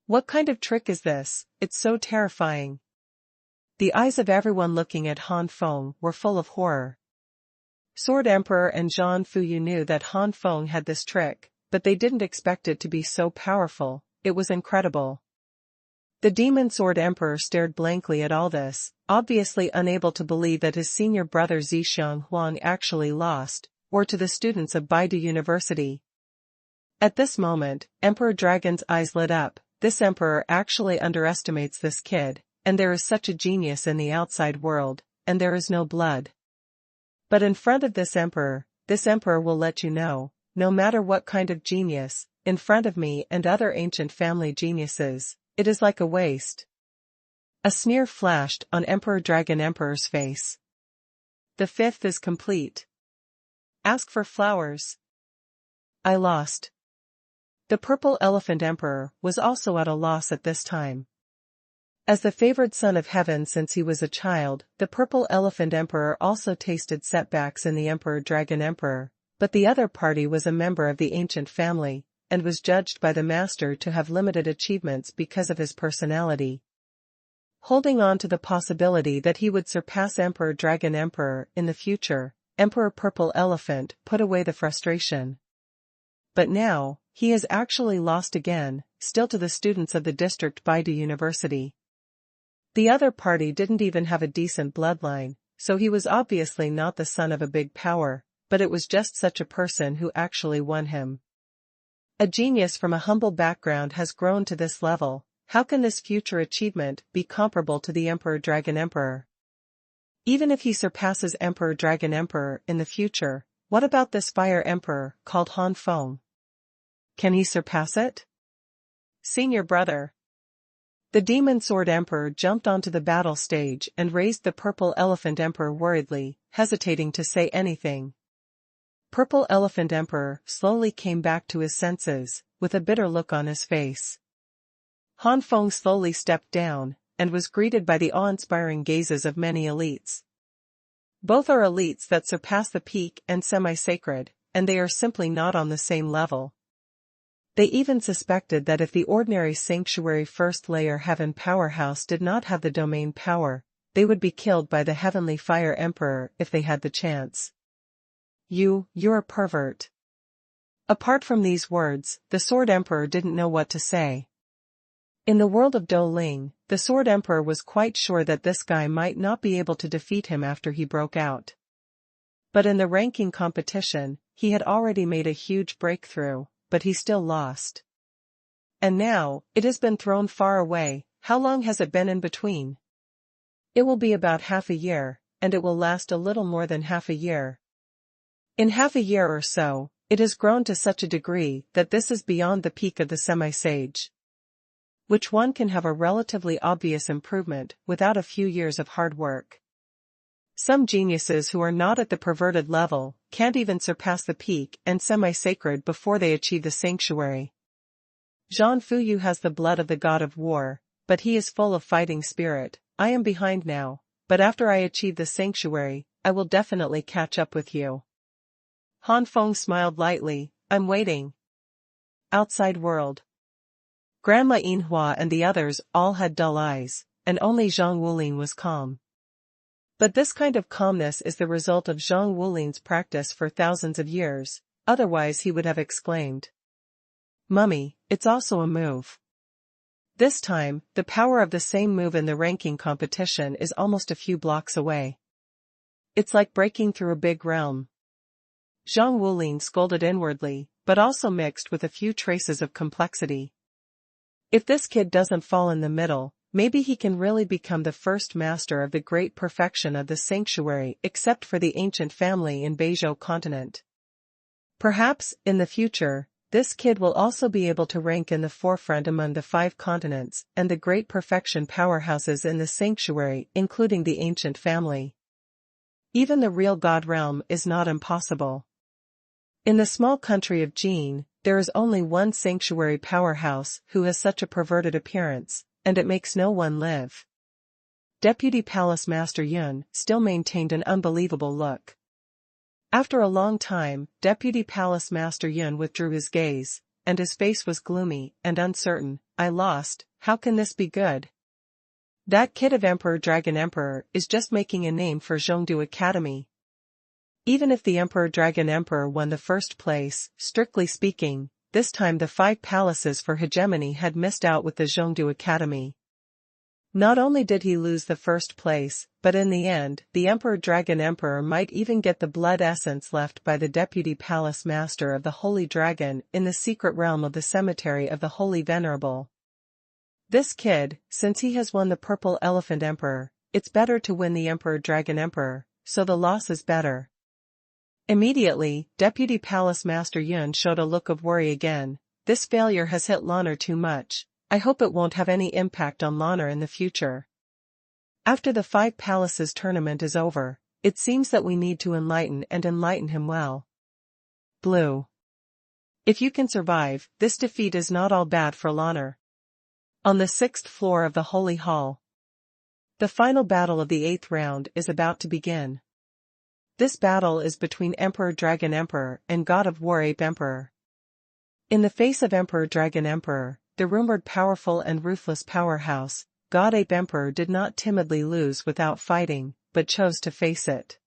What kind of trick is this? It's so terrifying. The eyes of everyone looking at Han Feng were full of horror. Sword Emperor and Zhang Fuyu knew that Han Feng had this trick, but they didn't expect it to be so powerful. It was incredible. The Demon Sword Emperor stared blankly at all this, obviously unable to believe that his senior brother Xuanhuan actually lost, or to the students of Baidu University. At this moment, Emperor Dragon's eyes lit up. This emperor actually underestimates this kid, and there is such a genius in the outside world, and there is no blood. But in front of this emperor will let you know, no matter what kind of genius, in front of me and other ancient family geniuses, it is like a waste. A sneer flashed on Emperor Dragon Emperor's face. The 5th is complete. Ask for flowers. I lost. The Purple Elephant Emperor was also at a loss at this time. As the favored son of heaven since he was a child, the Purple Elephant Emperor also tasted setbacks in the Emperor Dragon Emperor, but the other party was a member of the ancient family, and was judged by the master to have limited achievements because of his personality. Holding on to the possibility that he would surpass Emperor Dragon Emperor in the future, Emperor Purple Elephant put away the frustration. But now, he has actually lost again, still to the students of the district Baidu University. The other party didn't even have a decent bloodline, so he was obviously not the son of a big power, but it was just such a person who actually won him. A genius from a humble background has grown to this level. How can this future achievement be comparable to the Emperor Dragon Emperor? Even if he surpasses Emperor Dragon Emperor in the future, what about this Fire Emperor called Han Feng? Can he surpass it? Senior brother. The Demon Sword Emperor jumped onto the battle stage and raised the Purple Elephant Emperor worriedly, hesitating to say anything. Purple Elephant Emperor slowly came back to his senses, with a bitter look on his face. Han Feng slowly stepped down, and was greeted by the awe-inspiring gazes of many elites. Both are elites that surpass the peak and semi-sacred, and they are simply not on the same level. They even suspected that if the ordinary sanctuary first layer heaven powerhouse did not have the domain power, they would be killed by the heavenly fire emperor if they had the chance. You're a pervert. Apart from these words, the Sword Emperor didn't know what to say. In the world of Douling, the Sword Emperor was quite sure that this guy might not be able to defeat him after he broke out. But in the ranking competition, he had already made a huge breakthrough, but he still lost. And now, it has been thrown far away. How long has it been in between? It will be about half a year, and it will last a little more than half a year. In half a year or so, it has grown to such a degree that this is beyond the peak of the semi-sage. Which one can have a relatively obvious improvement without a few years of hard work. Some geniuses who are not at the perverted level can't even surpass the peak and semi-sacred before they achieve the sanctuary. Zhang Fuyu has the blood of the god of war, but he is full of fighting spirit. I am behind now, but after I achieve the sanctuary, I will definitely catch up with you. Han Feng smiled lightly. I'm waiting. Outside world. Grandma Yinhua and the others all had dull eyes, and only Zhang Wulin was calm. But this kind of calmness is the result of Zhang Wulin's practice for thousands of years, otherwise he would have exclaimed. Mummy, it's also a move. This time, the power of the same move in the ranking competition is almost a few blocks away. It's like breaking through a big realm. Zhang Wulin scolded inwardly, but also mixed with a few traces of complexity. If this kid doesn't fall in the middle, maybe he can really become the first master of the great perfection of the sanctuary except for the ancient family in Beizhou continent. Perhaps, in the future, this kid will also be able to rank in the forefront among the 5 continents and the great perfection powerhouses in the sanctuary including the ancient family. Even the real God realm is not impossible. In the small country of Jin, there is only one sanctuary powerhouse who has such a perverted appearance, and it makes no one live. Deputy Palace Master Yun still maintained an unbelievable look. After a long time, Deputy Palace Master Yun withdrew his gaze, and his face was gloomy and uncertain. I lost, how can this be good? That kid of Emperor Dragon Emperor is just making a name for Zhongdu Academy. Even if the Emperor Dragon Emperor won the first place, strictly speaking, this time the 5 palaces for hegemony had missed out with the Zhongdu Academy. Not only did he lose the first place, but in the end, the Emperor Dragon Emperor might even get the blood essence left by the Deputy Palace Master of the Holy Dragon in the secret realm of the Cemetery of the Holy Venerable. This kid, since he has won the Purple Elephant Emperor, it's better to win the Emperor Dragon Emperor, so the loss is better. Immediately, Deputy Palace Master Yun showed a look of worry again. This failure has hit Lanner too much. I hope it won't have any impact on Lanner in the future. After the 5 palaces tournament is over, it seems that we need to enlighten him well. Blue. If you can survive, this defeat is not all bad for Lanner. On the 6th floor of the Holy Hall. The final battle of the 8th round is about to begin. This battle is between Emperor Dragon Emperor and God of War Ape Emperor. In the face of Emperor Dragon Emperor, the rumored powerful and ruthless powerhouse, God Ape Emperor did not timidly lose without fighting, but chose to face it.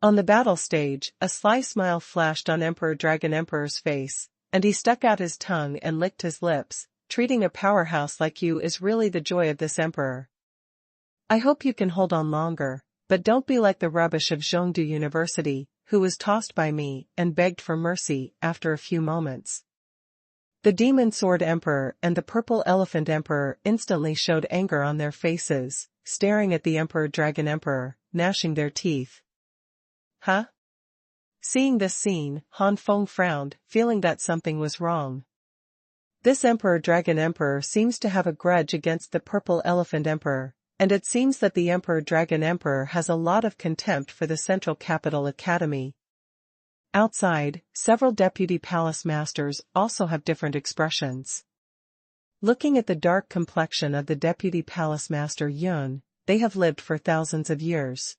On the battle stage, a sly smile flashed on Emperor Dragon Emperor's face, and he stuck out his tongue and licked his lips. Treating a powerhouse like you is really the joy of this emperor. I hope you can hold on longer, but don't be like the rubbish of Zhongdu University, who was tossed by me and begged for mercy after a few moments. The Demon Sword Emperor and the Purple Elephant Emperor instantly showed anger on their faces, staring at the Emperor Dragon Emperor, gnashing their teeth. Huh? Seeing this scene, Han Feng frowned, feeling that something was wrong. This Emperor Dragon Emperor seems to have a grudge against the Purple Elephant Emperor, and it seems that the Emperor Dragon Emperor has a lot of contempt for the Central Capital Academy. Outside, several deputy palace masters also have different expressions. Looking at the dark complexion of the deputy palace master Yun, they have lived for thousands of years.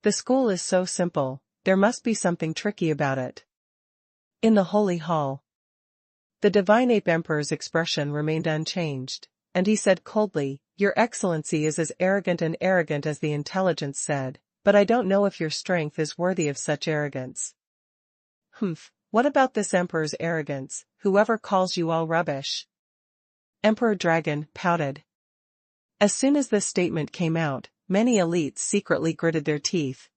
The school is so simple, there must be something tricky about it. In the Holy Hall, the Divine Ape Emperor's expression remained unchanged, and he said coldly, "Your Excellency is as arrogant as the intelligence said, but I don't know if your strength is worthy of such arrogance." Humph, what about this Emperor's arrogance, whoever calls you all rubbish? Emperor Dragon pouted. As soon as this statement came out, many elites secretly gritted their teeth.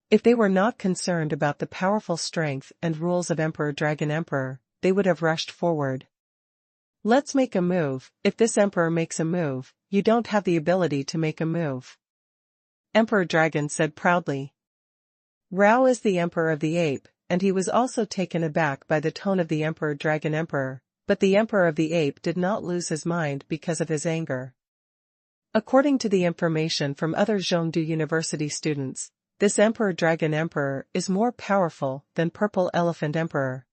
If they were not concerned about the powerful strength and rules of Emperor Dragon Emperor, they would have rushed forward. Let's make a move. If this emperor makes a move, you don't have the ability to make a move. Emperor Dragon said proudly. Rao is the Emperor of the Ape, and he was also taken aback by the tone of the Emperor Dragon Emperor, but the Emperor of the Ape did not lose his mind because of his anger. According to the information from other Zhongdu University students, this Emperor Dragon Emperor is more powerful than Purple Elephant Emperor.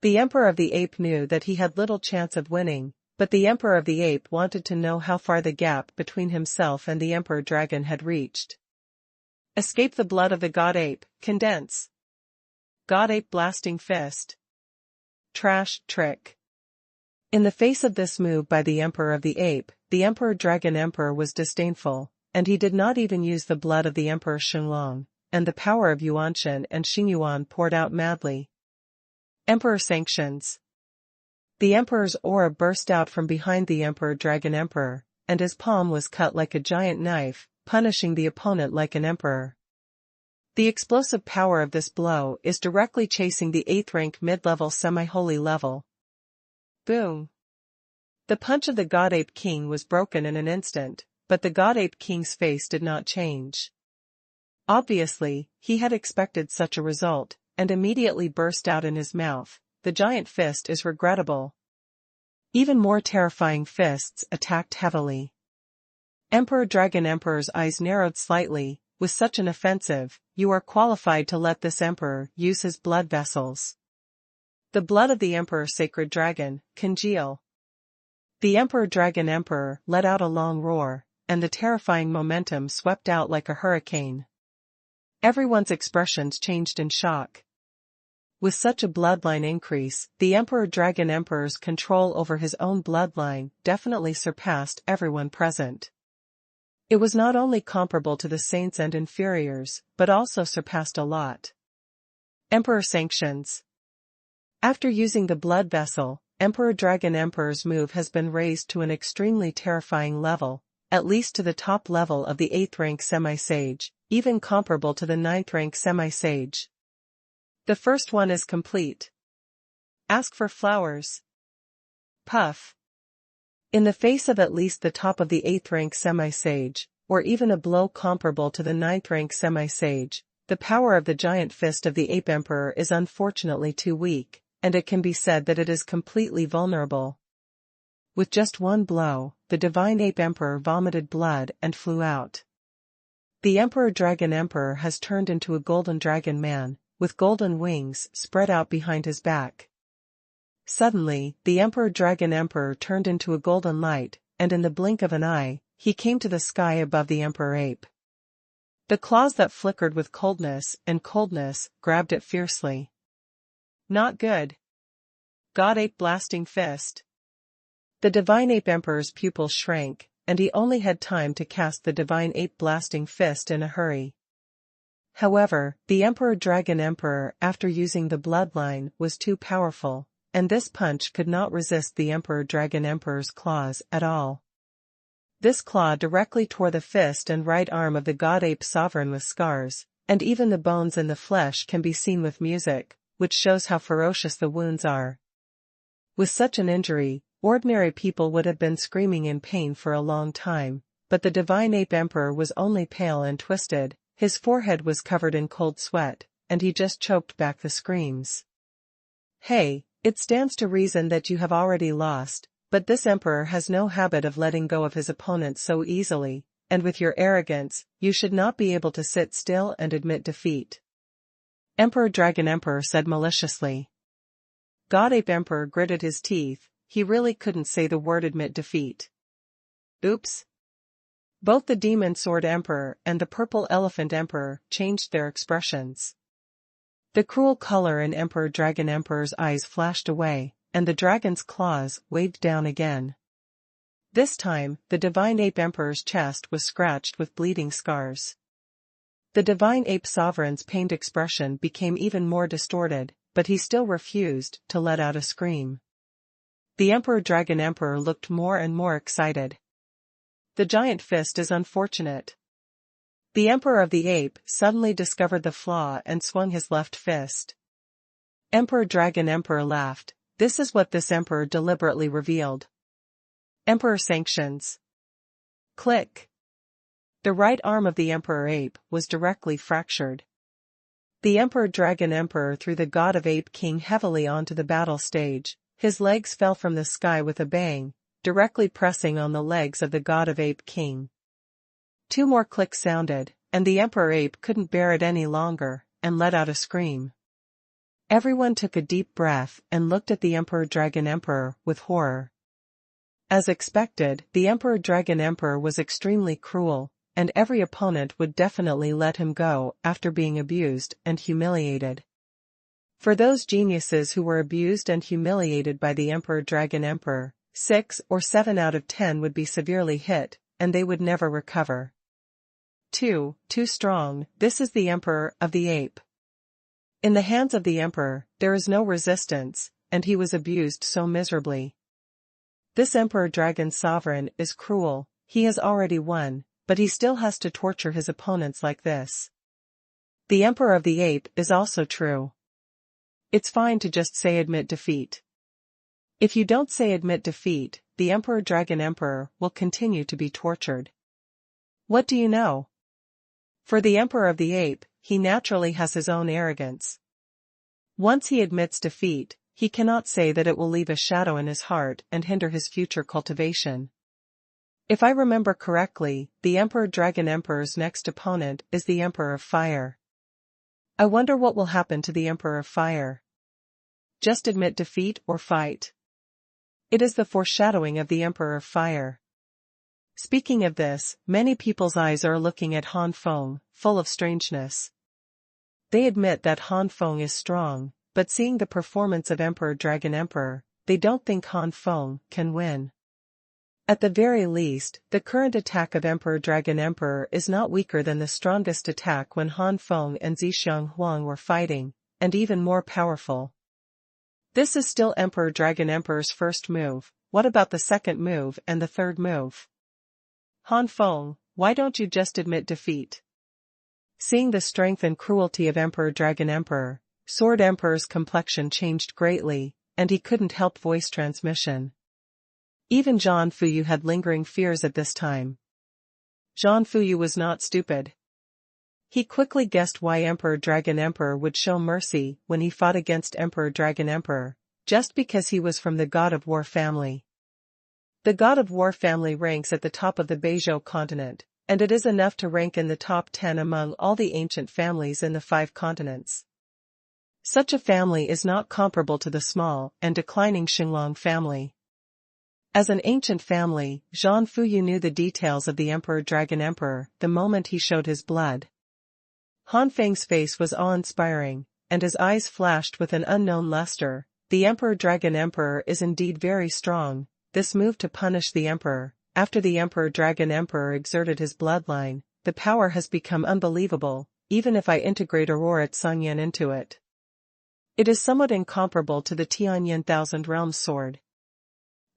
The Emperor of the Ape knew that he had little chance of winning, but the Emperor of the Ape wanted to know how far the gap between himself and the Emperor Dragon had reached. Escape the blood of the God Ape, condense. God Ape blasting fist. Trash trick. In the face of this move by the Emperor of the Ape, the Emperor Dragon Emperor was disdainful, and he did not even use the blood of the Emperor Xuanhuan, and the power of Yuanshan and Xuanhuan poured out madly. Emperor sanctions. The Emperor's aura burst out from behind the Emperor Dragon Emperor, and his palm was cut like a giant knife, punishing the opponent like an emperor. The explosive power of this blow is directly chasing the 8th rank mid-level semi-holy level. Boom! The punch of the God Ape King was broken in an instant, but the God Ape King's face did not change. Obviously, he had expected such a result, and immediately burst out in his mouth, "The giant fist is regrettable." Even more terrifying fists attacked heavily. Emperor Dragon Emperor's eyes narrowed slightly. With such an offensive, you are qualified to let this emperor use his blood vessels. The blood of the Emperor Sacred Dragon, congeal. The Emperor Dragon Emperor let out a long roar, and the terrifying momentum swept out like a hurricane. Everyone's expressions changed in shock. With such a bloodline increase, the Emperor Dragon Emperor's control over his own bloodline definitely surpassed everyone present. It was not only comparable to the saints and inferiors, but also surpassed a lot. Emperor sanctions. After using the blood vessel, Emperor Dragon Emperor's move has been raised to an extremely terrifying level, at least to the top level of the 8th rank semi-sage, even comparable to the 9th rank semi-sage. The first one is complete. Ask for flowers. Puff. In the face of at least the top of the 8th rank semi-sage, or even a blow comparable to the 9th rank semi-sage, the power of the giant fist of the Ape Emperor is unfortunately too weak, and it can be said that it is completely vulnerable. With just one blow, the Divine Ape Emperor vomited blood and flew out. The Emperor Dragon Emperor has turned into a golden dragon man, with golden wings spread out behind his back. Suddenly, the Emperor Dragon Emperor turned into a golden light, and in the blink of an eye, he came to the sky above the Emperor Ape. The claws that flickered with coldness grabbed it fiercely. Not good. God Ape Blasting Fist. The Divine Ape Emperor's pupils shrank, and he only had time to cast the Divine Ape Blasting Fist in a hurry. However, the Emperor Dragon Emperor, after using the bloodline, was too powerful, and this punch could not resist the Emperor Dragon Emperor's claws at all. This claw directly tore the fist and right arm of the God Ape Sovereign with scars, and even the bones in the flesh can be seen with music, which shows how ferocious the wounds are. With such an injury, ordinary people would have been screaming in pain for a long time, but the Divine Ape Emperor was only pale and twisted, his forehead was covered in cold sweat, and he just choked back the screams. Hey, it stands to reason that you have already lost, but this emperor has no habit of letting go of his opponents so easily, and with your arrogance, you should not be able to sit still and admit defeat. Emperor Dragon Emperor said maliciously. God Ape Emperor gritted his teeth, he really couldn't say the word admit defeat. Oops. Both the Demon Sword Emperor and the Purple Elephant Emperor changed their expressions. The cruel color in Emperor Dragon Emperor's eyes flashed away, and the dragon's claws waved down again. This time, the Divine Ape Emperor's chest was scratched with bleeding scars. The Divine Ape Sovereign's pained expression became even more distorted, but he still refused to let out a scream. The Emperor Dragon Emperor looked more and more excited. The giant fist is unfortunate. The Emperor of the Ape suddenly discovered the flaw and swung his left fist. Emperor Dragon Emperor laughed. This is what this emperor deliberately revealed. Emperor sanctions. Click. The right arm of the Emperor Ape was directly fractured. The Emperor Dragon Emperor threw the God of Ape King heavily onto the battle stage. His legs fell from the sky with a bang, directly pressing on the legs of the God of Ape King. 2 more clicks sounded, and the Emperor Ape couldn't bear it any longer, and let out a scream. Everyone took a deep breath and looked at the Emperor Dragon Emperor with horror. As expected, the Emperor Dragon Emperor was extremely cruel, and every opponent would definitely let him go after being abused and humiliated. For those geniuses who were abused and humiliated by the Emperor Dragon Emperor, 6 or 7 out of 10 would be severely hit, and they would never recover. Too strong. This is the Emperor of the Ape. In the hands of the Emperor, there is no resistance, and he was abused so miserably. This Emperor Dragon Sovereign is cruel, he has already won, but he still has to torture his opponents like this. The Emperor of the Ape is also true. It's fine to just say admit defeat. If you don't say admit defeat, the Emperor Dragon Emperor will continue to be tortured. What do you know? For the Emperor of the Ape, he naturally has his own arrogance. Once he admits defeat, he cannot say that it will leave a shadow in his heart and hinder his future cultivation. If I remember correctly, the Emperor Dragon Emperor's next opponent is the Emperor of Fire. I wonder what will happen to the Emperor of Fire. Just admit defeat or fight. It is the foreshadowing of the Emperor of Fire. Speaking of this, many people's eyes are looking at Han Feng, full of strangeness. They admit that Han Feng is strong, but seeing the performance of Emperor Dragon Emperor, they don't think Han Feng can win. At the very least, the current attack of Emperor Dragon Emperor is not weaker than the strongest attack when Han Feng and Xuanhuan were fighting, and even more powerful. This is still Emperor Dragon Emperor's first move. What about the second move and the third move? Han Feng, why don't you just admit defeat? Seeing the strength and cruelty of Emperor Dragon Emperor, Sword Emperor's complexion changed greatly, and he couldn't help voice transmission. Even Zhang Fuyu had lingering fears at this time. Zhang Fuyu was not stupid. He quickly guessed why Emperor Dragon Emperor would show mercy when he fought against Emperor Dragon Emperor, just because he was from the God of War family. The God of War family ranks at the top of the Beizhou continent, and it is enough to rank in the top 10 among all the ancient families in the 5 continents. Such a family is not comparable to the small and declining Xinglong family. As an ancient family, Zhang Fuyu knew the details of the Emperor Dragon Emperor the moment he showed his blood. Han Feng's face was awe-inspiring, and his eyes flashed with an unknown luster. The Emperor Dragon Emperor is indeed very strong. This move to punish the Emperor, after the Emperor Dragon Emperor exerted his bloodline, the power has become unbelievable, even if I integrate Aurora Xuanhuan into it. It is somewhat incomparable to the Tianyan Thousand Realms sword.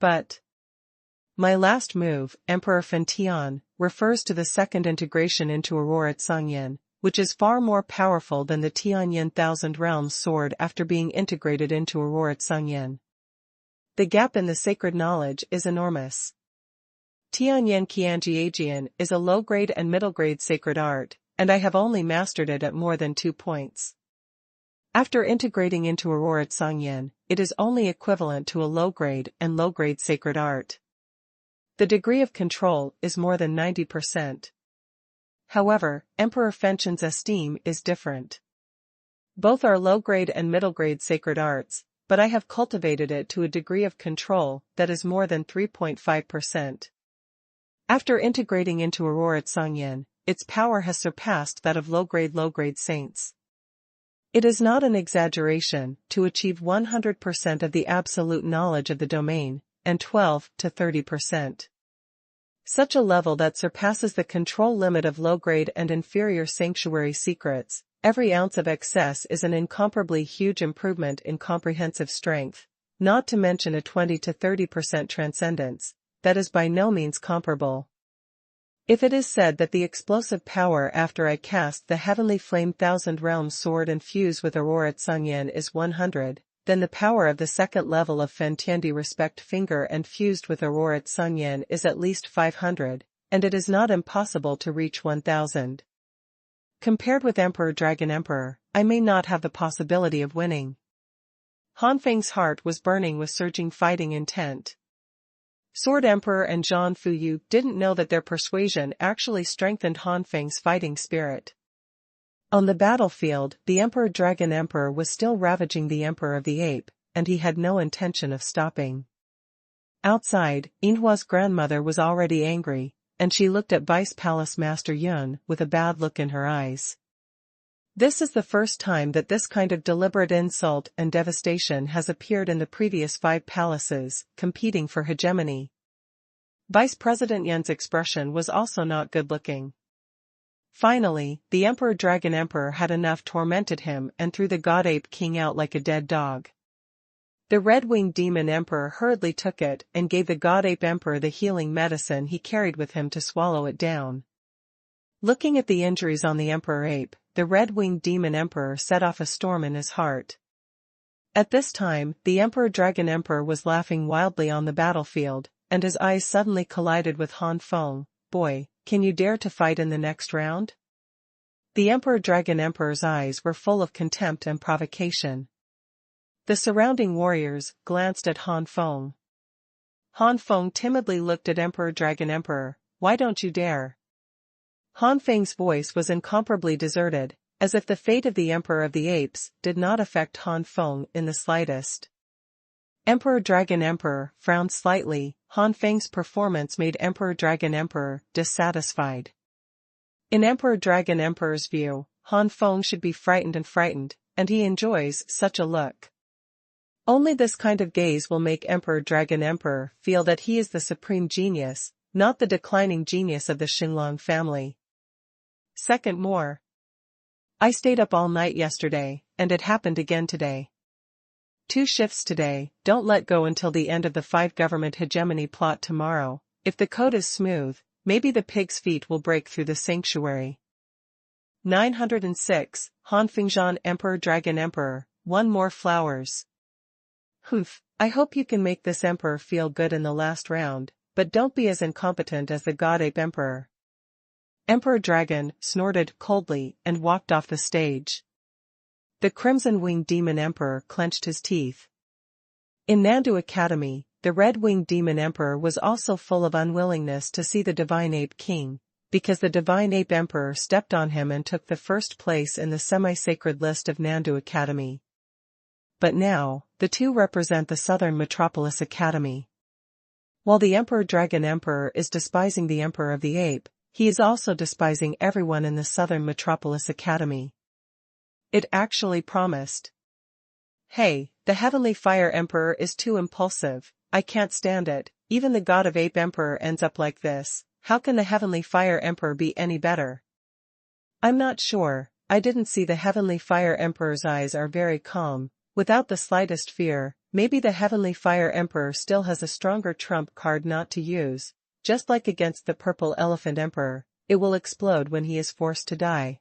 But my last move, Emperor Fan Tian, refers to the second integration into Aurora Xuanhuan, which is far more powerful than the Tianyan Thousand Realms sword after being integrated into Aurora Xuanhuan. The gap in the sacred knowledge is enormous. Tianyan Qianjiajian is a low-grade and middle-grade sacred art, and I have only mastered it at more than 2 points. After integrating into Aurora Xuanhuan, it is only equivalent to a low-grade and low-grade sacred art. The degree of control is more than 90%. However, Emperor Fenqian's esteem is different. Both are low-grade and middle-grade sacred arts, but I have cultivated it to a degree of control that is more than 3.5%. After integrating into Aurora Xuanhuan, its power has surpassed that of low-grade saints. It is not an exaggeration to achieve 100% of the absolute knowledge of the domain, and 12 to 30%. Such a level that surpasses the control limit of low-grade and inferior sanctuary secrets. Every ounce of excess is an incomparably huge improvement in comprehensive strength, not to mention a 20 to 30% transcendence, that is by no means comparable. If it is said that the explosive power after I cast the Heavenly Flame Thousand Realms sword and fuse with Aurora Xuanhuan is 100, then the power of the second level of Fan Tiandi Respect Finger and fused with Aurora Xuanhuan is at least 500, and it is not impossible to reach 1000. Compared with Emperor Dragon Emperor, I may not have the possibility of winning. Han Feng's heart was burning with surging fighting intent. Sword Emperor and Zhang Fuyu didn't know that their persuasion actually strengthened Han Feng's fighting spirit. On the battlefield, the Emperor Dragon Emperor was still ravaging the Emperor of the Ape, and he had no intention of stopping. Outside, Yinhua's grandmother was already angry, and she looked at Vice Palace Master Yun with a bad look in her eyes. This is the first time that this kind of deliberate insult and devastation has appeared in the previous 5 palaces, competing for hegemony. Vice President Yun's expression was also not good-looking. Finally, the Emperor Dragon Emperor had enough tormented him and threw the God Ape King out like a dead dog. The Red-Winged Demon Emperor hurriedly took it and gave the God Ape Emperor the healing medicine he carried with him to swallow it down. Looking at the injuries on the Emperor Ape, the Red-Winged Demon Emperor set off a storm in his heart. At this time, the Emperor Dragon Emperor was laughing wildly on the battlefield, and his eyes suddenly collided with Han Feng. Boy, can you dare to fight in the next round? The Emperor Dragon Emperor's eyes were full of contempt and provocation. The surrounding warriors glanced at Han Feng. Han Feng timidly looked at Emperor Dragon Emperor. Why don't you dare? Han Feng's voice was incomparably deserted, as if the fate of the Emperor of the Apes did not affect Han Feng in the slightest. Emperor Dragon Emperor frowned slightly. Han Feng's performance made Emperor Dragon Emperor dissatisfied. In Emperor Dragon Emperor's view, Han Feng should be frightened, and he enjoys such a look. Only this kind of gaze will make Emperor Dragon Emperor feel that he is the supreme genius, not the declining genius of the Xinglong family. Second more. I stayed up all night yesterday, and it happened again today. 2 shifts today. Don't let go until the end of the 5 government hegemony plot tomorrow. If the code is smooth, maybe the pig's feet will break through the sanctuary. 906, Han Fengzhan Emperor Dragon Emperor, 1 more flowers. Humph, I hope you can make this emperor feel good in the last round, but don't be as incompetent as the God Ape Emperor. Emperor Dragon snorted coldly and walked off the stage. The Crimson-Winged Demon Emperor clenched his teeth. In Nandu Academy, the Red-Winged Demon Emperor was also full of unwillingness to see the Divine Ape King, because the Divine Ape Emperor stepped on him and took the first place in the semi-sacred list of Nandu Academy. But now, the two represent the Southern Metropolis Academy. While the Emperor Dragon Emperor is despising the Emperor of the Ape, he is also despising everyone in the Southern Metropolis Academy. It actually promised. Hey, the Heavenly Fire Emperor is too impulsive, I can't stand it, even the God of Ape Emperor ends up like this, how can the Heavenly Fire Emperor be any better? I'm not sure, I didn't see the Heavenly Fire Emperor's eyes are very calm, without the slightest fear, maybe the Heavenly Fire Emperor still has a stronger trump card not to use, just like against the Purple Elephant Emperor, it will explode when he is forced to die.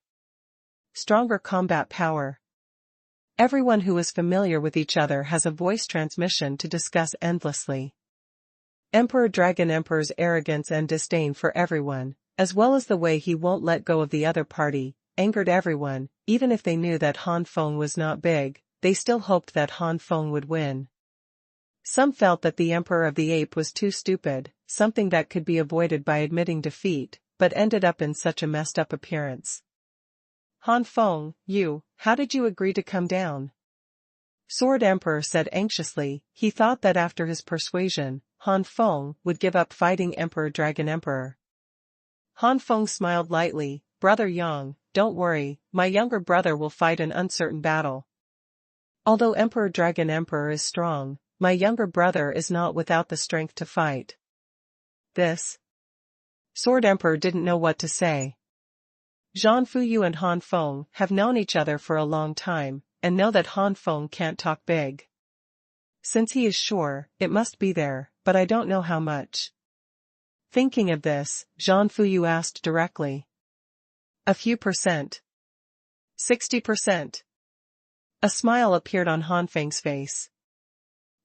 Stronger combat power. Everyone who is familiar with each other has a voice transmission to discuss endlessly. Emperor Dragon Emperor's arrogance and disdain for everyone, as well as the way he won't let go of the other party, angered everyone, even if they knew that Han Feng was not big, they still hoped that Han Feng would win. Some felt that the Emperor of the Ape was too stupid, something that could be avoided by admitting defeat, but ended up in such a messed up appearance. Han Feng, how did you agree to come down? Sword Emperor said anxiously, he thought that after his persuasion, Han Feng would give up fighting Emperor Dragon Emperor. Han Feng smiled lightly, Brother Yang, don't worry, my younger brother will fight an uncertain battle. Although Emperor Dragon Emperor is strong, my younger brother is not without the strength to fight. This? Sword Emperor didn't know what to say. Zhang Fuyu and Han Feng have known each other for a long time, and know that Han Feng can't talk big. Since he is sure, it must be there, but I don't know how much. Thinking of this, Zhang Fuyu asked directly. A few percent. 60%. A smile appeared on Han Feng's face.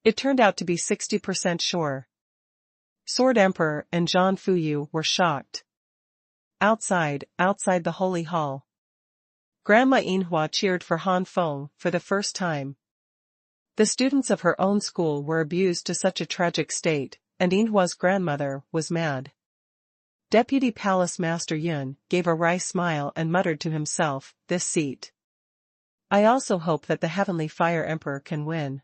It turned out to be 60% sure. Sword Emperor and Zhang Fuyu were shocked. Outside the holy hall. Grandma Yinhua cheered for Han Feng for the first time. The students of her own school were abused to such a tragic state, and Yinhua's grandmother was mad. Deputy Palace Master Yun gave a wry smile and muttered to himself, this seat. I also hope that the Heavenly Fire Emperor can win.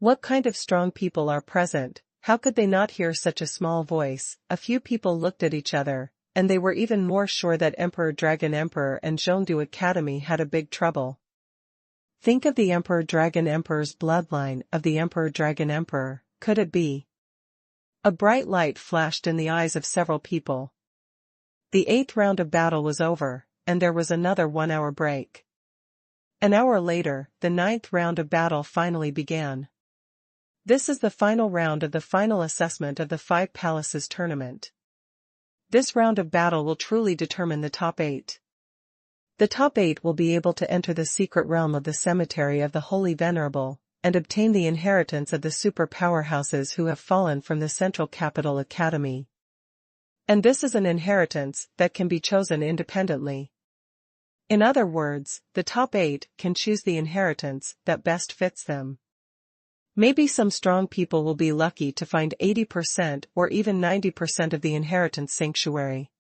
What kind of strong people are present, how could they not hear such a small voice? A few people looked at each other, and they were even more sure that Emperor Dragon Emperor and Zhongdu Academy had a big trouble. Think of the Emperor Dragon Emperor's bloodline of the Emperor Dragon Emperor, could it be? A bright light flashed in the eyes of several people. The 8th round of battle was over, and there was another 1-hour break. An hour later, the 9th round of battle finally began. This is the final round of the final assessment of the 5 Palaces tournament. This round of battle will truly determine the top 8. The top 8 will be able to enter the secret realm of the cemetery of the Holy Venerable, and obtain the inheritance of the super powerhouses who have fallen from the Central Capital Academy. And this is an inheritance that can be chosen independently. In other words, the top 8 can choose the inheritance that best fits them. Maybe some strong people will be lucky to find 80% or even 90% of the inheritance sanctuary.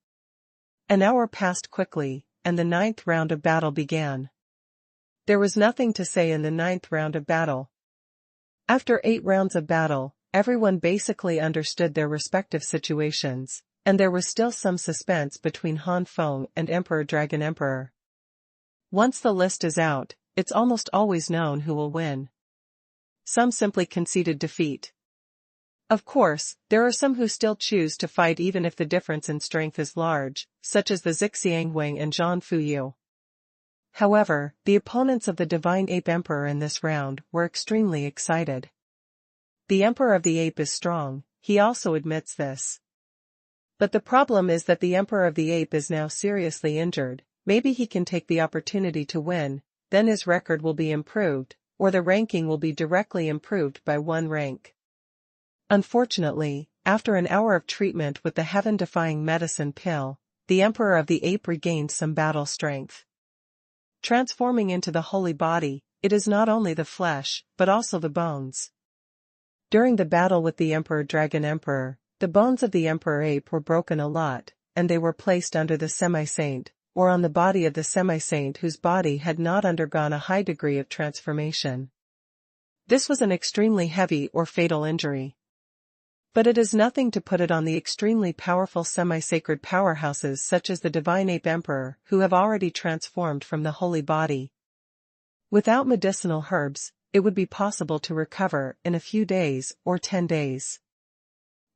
An hour passed quickly, and the 9th round of battle began. There was nothing to say in the 9th round of battle. After 8 rounds of battle, everyone basically understood their respective situations, and there was still some suspense between Han Feng and Emperor Dragon Emperor. Once the list is out, it's almost always known who will win. Some simply conceded defeat. Of course, there are some who still choose to fight even if the difference in strength is large, such as the Zixiangwang and Zhang Fuyu. However, the opponents of the Divine Ape Emperor in this round were extremely excited. The Emperor of the Ape is strong, he also admits this. But the problem is that the Emperor of the Ape is now seriously injured. Maybe he can take the opportunity to win, then his record will be improved, or the ranking will be directly improved by 1 rank. Unfortunately, after an hour of treatment with the heaven-defying medicine pill, the Emperor of the Ape regained some battle strength. Transforming into the holy body, it is not only the flesh, but also the bones. During the battle with the Emperor Dragon Emperor, the bones of the Emperor Ape were broken a lot, and they were placed under the semi-saint, or on the body of the semi-saint whose body had not undergone a high degree of transformation. This was an extremely heavy or fatal injury. But it is nothing to put it on the extremely powerful semi-sacred powerhouses such as the Divine Ape Emperor who have already transformed from the holy body. Without medicinal herbs, it would be possible to recover in a few days or 10 days.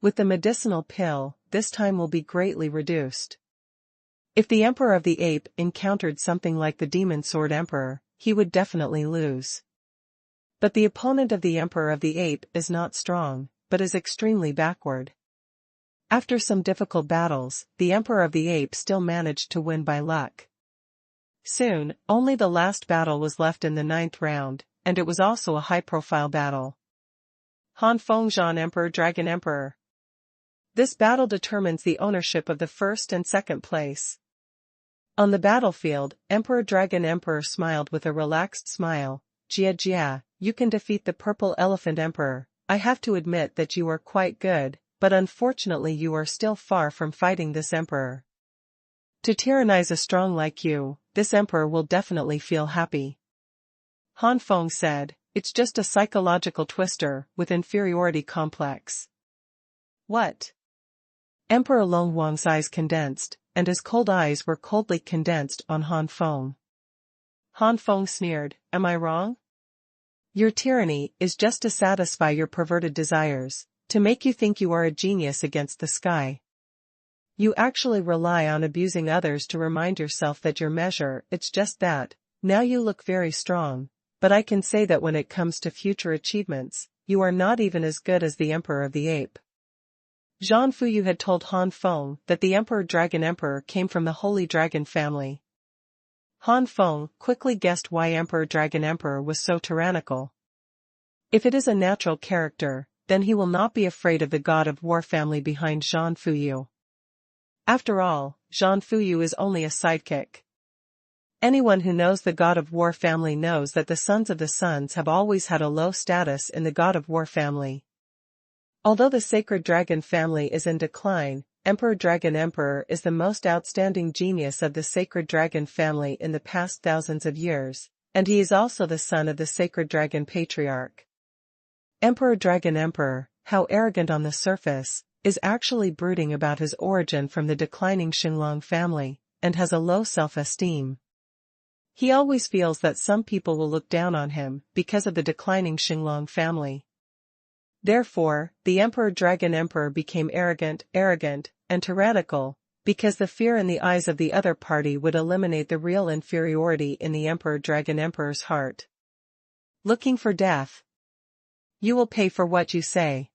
With the medicinal pill, this time will be greatly reduced. If the Emperor of the Ape encountered something like the Demon Sword Emperor, he would definitely lose. But the opponent of the Emperor of the Ape is not strong, but is extremely backward. After some difficult battles, the Emperor of the Ape still managed to win by luck. Soon, only the last battle was left in the 9th round, and it was also a high-profile battle. Han Feng Zhan Emperor Dragon Emperor. This battle determines the ownership of the first and second place. On the battlefield, Emperor Dragon Emperor smiled with a relaxed smile. Jia Jia, you can defeat the Purple Elephant Emperor. I have to admit that you are quite good, but unfortunately you are still far from fighting this emperor. To tyrannize a strong like you, this emperor will definitely feel happy. Han Feng said, it's just a psychological twister with inferiority complex. What? Emperor Long Wang's eyes condensed, and his cold eyes were coldly condensed on Han Feng. Han Feng sneered, am I wrong? Your tyranny is just to satisfy your perverted desires, to make you think you are a genius against the sky. You actually rely on abusing others to remind yourself that your measure, it's just that, now you look very strong, but I can say that when it comes to future achievements, you are not even as good as the Emperor of the Ape. Zhan Fuyu had told Han Feng that the Emperor Dragon Emperor came from the Holy Dragon family. Han Feng quickly guessed why Emperor Dragon Emperor was so tyrannical. If it is a natural character, then he will not be afraid of the God of War family behind Zhan Fuyu. After all, Zhan Fuyu is only a sidekick. Anyone who knows the God of War family knows that the Sons of the Suns have always had a low status in the God of War family. Although the Sacred Dragon family is in decline, Emperor Dragon Emperor is the most outstanding genius of the Sacred Dragon family in the past thousands of years, and he is also the son of the Sacred Dragon Patriarch. Emperor Dragon Emperor, how arrogant on the surface, is actually brooding about his origin from the declining Xinglong family, and has a low self-esteem. He always feels that some people will look down on him because of the declining Xinglong family. Therefore, the Emperor Dragon Emperor became arrogant, and tyrannical, because the fear in the eyes of the other party would eliminate the real inferiority in the Emperor Dragon Emperor's heart. Looking for death? You will pay for what you say.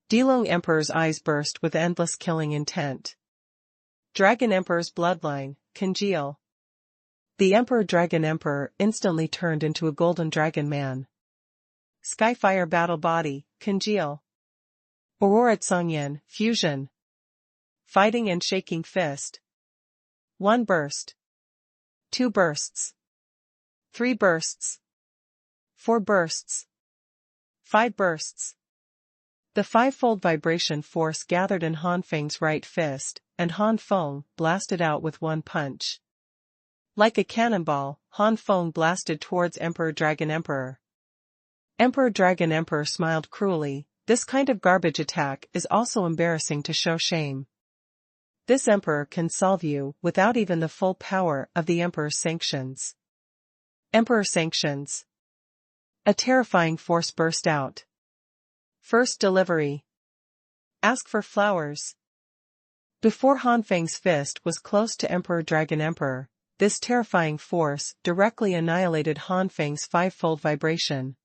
Dilong Emperor's eyes burst with endless killing intent. Dragon Emperor's bloodline, congeal. The Emperor Dragon Emperor instantly turned into a golden dragon man. Skyfire battle body, congeal. Aurora Tsongyan, fusion. Fighting and shaking fist. 1 burst. 2 bursts. 3 bursts. 4 bursts. 5 bursts. The five-fold vibration force gathered in Han Feng's right fist, and Han Feng blasted out with one punch. Like a cannonball, Han Feng blasted towards Emperor Dragon Emperor. Emperor Dragon Emperor smiled cruelly. This kind of garbage attack is also embarrassing to show shame. This emperor can solve you without even the full power of the emperor's sanctions. Emperor sanctions. A terrifying force burst out. First delivery. Ask for flowers. Before Han Feng's fist was close to Emperor Dragon Emperor, this terrifying force directly annihilated Han Feng's five-fold vibration.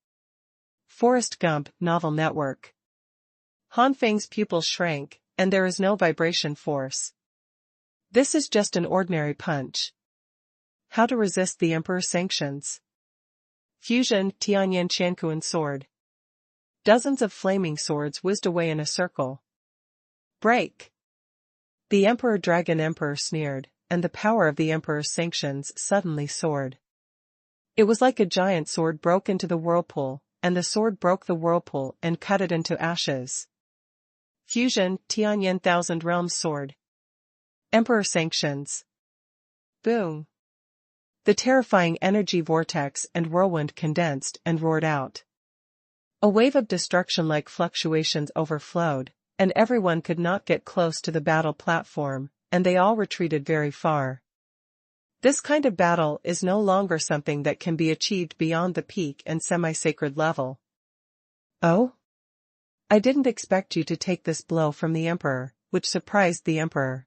Forrest Gump Novel Network. Han Feng's pupils shrank, and there is no vibration force. This is just an ordinary punch. How to resist the Emperor's sanctions? Fusion Tianyan Chankuan sword. Dozens of flaming swords whizzed away in a circle. Break! The Emperor Dragon Emperor sneered, and the power of the Emperor's sanctions suddenly soared. It was like a giant sword broke into the whirlpool, and the sword broke the whirlpool and cut it into ashes. Fusion Tianyan Thousand Realms sword. Emperor sanctions. Boom! The terrifying energy vortex and whirlwind condensed and roared out. A wave of destruction like fluctuations overflowed, and everyone could not get close to the battle platform, and they all retreated very far. This kind of battle is no longer something that can be achieved beyond the peak and semi-sacred level. Oh? I didn't expect you to take this blow from the Emperor, which surprised the Emperor.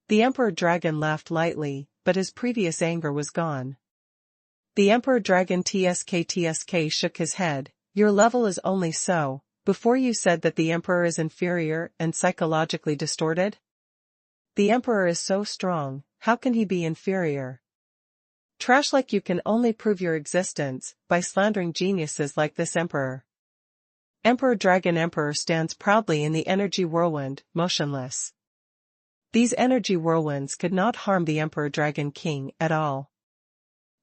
The Emperor Dragon laughed lightly, but his previous anger was gone. The Emperor Dragon TSK shook his head. Your level is only so. Before you said that the Emperor is inferior and psychologically distorted? The Emperor is so strong, how can he be inferior? Trash, like you can only prove your existence by slandering geniuses like this Emperor. Emperor Dragon Emperor stands proudly in the energy whirlwind, motionless. These energy whirlwinds could not harm the Emperor Dragon King at all.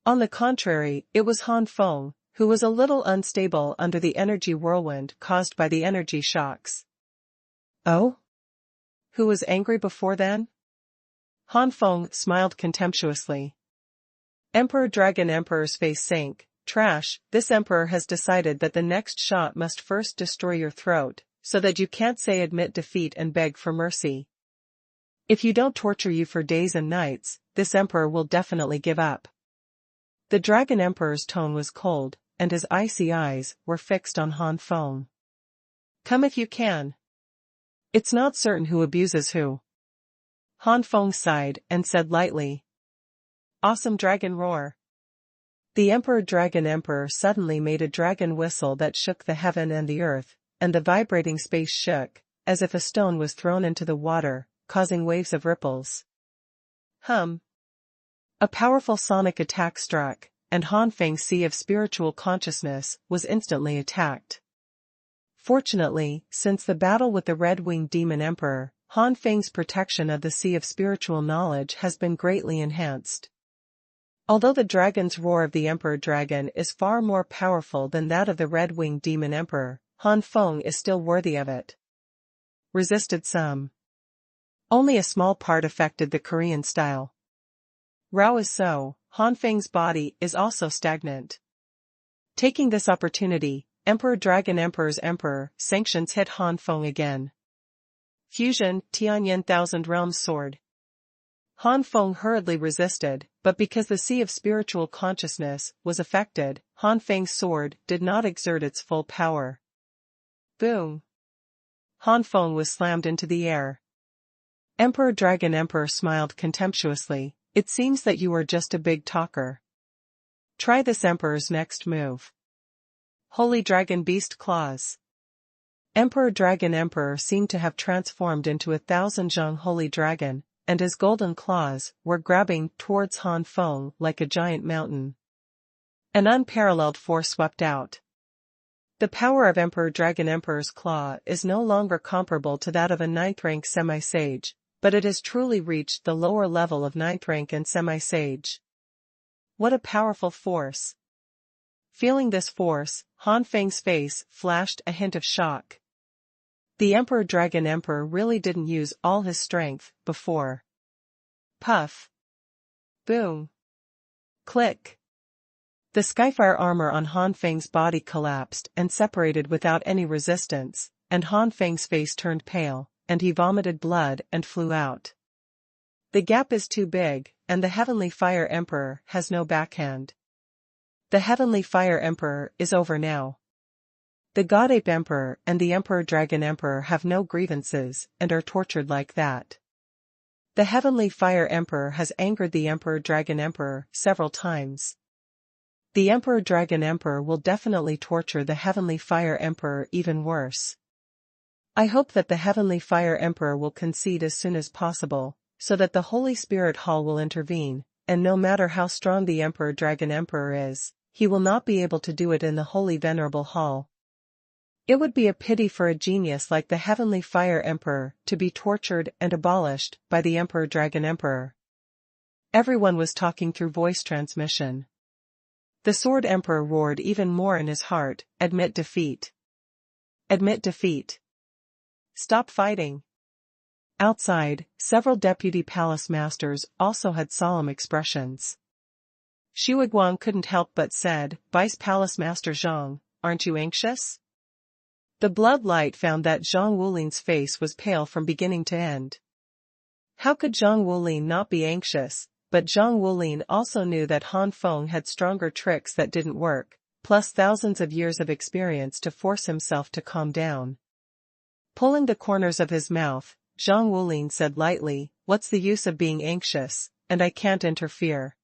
On the contrary, it was Han Feng, who was a little unstable under the energy whirlwind caused by the energy shocks. Oh? Who was angry before then? Han Feng smiled contemptuously. Emperor Dragon Emperor's face sank. Trash, this Emperor has decided that the next shot must first destroy your throat, so that you can't say admit defeat and beg for mercy. If you don't torture you for days and nights, this Emperor will definitely give up. The Dragon Emperor's tone was cold, and his icy eyes were fixed on Han Feng. Come if you can. It's not certain who abuses who. Han Feng sighed and said lightly. Awesome dragon roar. The Emperor Dragon Emperor suddenly made a dragon whistle that shook the heaven and the earth, and the vibrating space shook, as if a stone was thrown into the water, causing waves of ripples. A powerful sonic attack struck, and Han Feng's sea of spiritual consciousness was instantly attacked. Fortunately, since the battle with the red-winged demon emperor, Han Feng's protection of the sea of spiritual knowledge has been greatly enhanced. Although the dragon's roar of the Emperor Dragon is far more powerful than that of the red-winged demon emperor, Han Feng is still worthy of it. Resisted some. Only a small part affected the Korean style. Rao is so, Han Feng's body is also stagnant. Taking this opportunity, Emperor Dragon Emperor's Emperor sanctions hit Han Feng again. Fusion, Tianyan Thousand Realms Sword. Han Feng hurriedly resisted, but because the sea of spiritual consciousness was affected, Han Feng's sword did not exert its full power. Boom! Han Feng was slammed into the air. Emperor Dragon Emperor smiled contemptuously. It seems that you are just a big talker. Try this Emperor's next move. Holy Dragon Beast Claws. Emperor Dragon Emperor seemed to have transformed into 1,000 Zhang Holy Dragon, and his golden claws were grabbing towards Han Feng like a giant mountain. An unparalleled force swept out. The power of Emperor Dragon Emperor's claw is no longer comparable to that of a 9th rank semi-sage, but it has truly reached the lower level of 9th rank and semi-sage. What a powerful force! Feeling this force, Han Feng's face flashed a hint of shock. The Emperor Dragon Emperor really didn't use all his strength before. Puff. Boom. Click. The Skyfire armor on Han Feng's body collapsed and separated without any resistance, and Han Feng's face turned pale, and he vomited blood and flew out. The gap is too big, and the Heavenly Fire Emperor has no backhand. The Heavenly Fire Emperor is over now. The God Ape Emperor and the Emperor Dragon Emperor have no grievances and are tortured like that. The Heavenly Fire Emperor has angered the Emperor Dragon Emperor several times. The Emperor Dragon Emperor will definitely torture the Heavenly Fire Emperor even worse. I hope that the Heavenly Fire Emperor will concede as soon as possible, so that the Holy Spirit Hall will intervene, and no matter how strong the Emperor Dragon Emperor is, he will not be able to do it in the Holy Venerable Hall. It would be a pity for a genius like the Heavenly Fire Emperor to be tortured and abolished by the Emperor Dragon Emperor. Everyone was talking through voice transmission. The Sword Emperor roared even more in his heart, admit defeat. Admit defeat. Stop fighting. Outside, several deputy palace masters also had solemn expressions. Xuanhuan couldn't help but said, Vice Palace Master Zhang, aren't you anxious? The blood light found that Zhang Wulin's face was pale from beginning to end. How could Zhang Wulin not be anxious? But Zhang Wulin also knew that Han Feng had stronger tricks that didn't work, plus thousands of years of experience to force himself to calm down. Pulling the corners of his mouth, Zhang Wulin said lightly, "What's the use of being anxious, and I can't interfere."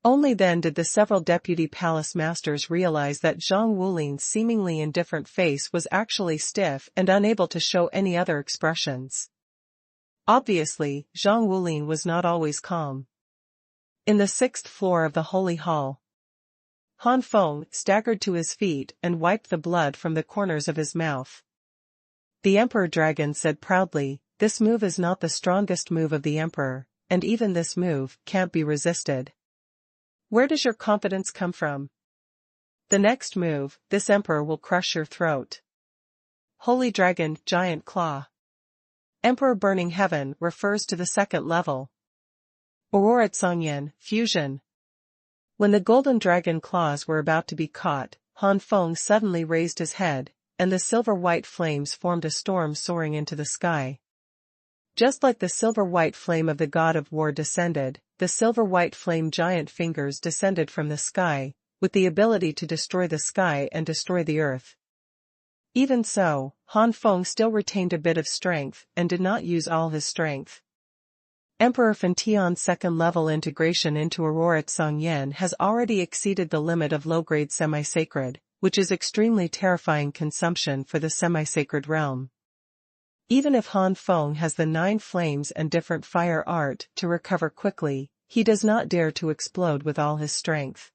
Only then did the several deputy palace masters realize that Zhang Wulin's seemingly indifferent face was actually stiff and unable to show any other expressions. Obviously, Zhang Wulin was not always calm. In the 6th floor of the Holy Hall, Han Feng staggered to his feet and wiped the blood from the corners of his mouth. The Emperor Dragon said proudly, "This move is not the strongest move of the Emperor, and even this move can't be resisted. Where does your confidence come from? The next move, this Emperor will crush your throat." Holy Dragon, Giant Claw. Emperor Burning Heaven refers to the 2nd level. Aurora Tsangyan, Fusion. When the golden dragon claws were about to be caught, Han Feng suddenly raised his head, and the silver-white flames formed a storm soaring into the sky. Just like the silver-white flame of the god of war descended, the silver-white flame giant fingers descended from the sky, with the ability to destroy the sky and destroy the earth. Even so, Han Feng still retained a bit of strength and did not use all his strength. Emperor Fentian's 2nd level integration into Aurora Tsangyan has already exceeded the limit of low-grade semi-sacred, which is extremely terrifying consumption for the semi-sacred realm. Even if Han Feng has the 9 flames and different fire art to recover quickly, he does not dare to explode with all his strength.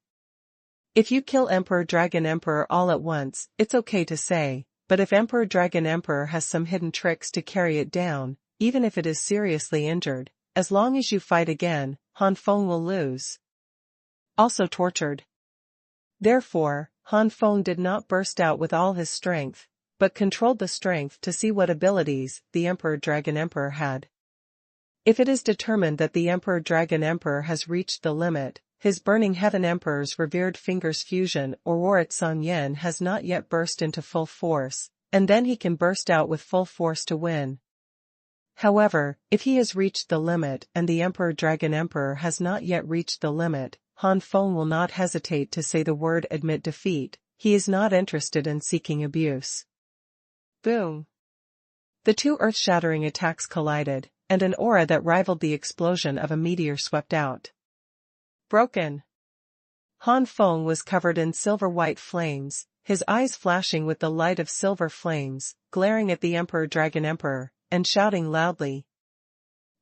If you kill Emperor Dragon Emperor all at once, it's okay to say, but if Emperor Dragon Emperor has some hidden tricks to carry it down, even if it is seriously injured, as long as you fight again, Han Feng will lose. Also tortured. Therefore, Han Feng did not burst out with all his strength, but controlled the strength to see what abilities the Emperor Dragon Emperor had. If it is determined that the Emperor Dragon Emperor has reached the limit, his Burning Heaven Emperor's revered fingers fusion Aurora Tsangyan has not yet burst into full force, and then he can burst out with full force to win. However, if he has reached the limit and the Emperor Dragon Emperor has not yet reached the limit, Han Feng will not hesitate to say the word admit defeat. He is not interested in seeking abuse. Boom. The two earth-shattering attacks collided, and an aura that rivaled the explosion of a meteor swept out. Broken. Han Feng was covered in silver-white flames, his eyes flashing with the light of silver flames, glaring at the Emperor Dragon Emperor, and shouting loudly.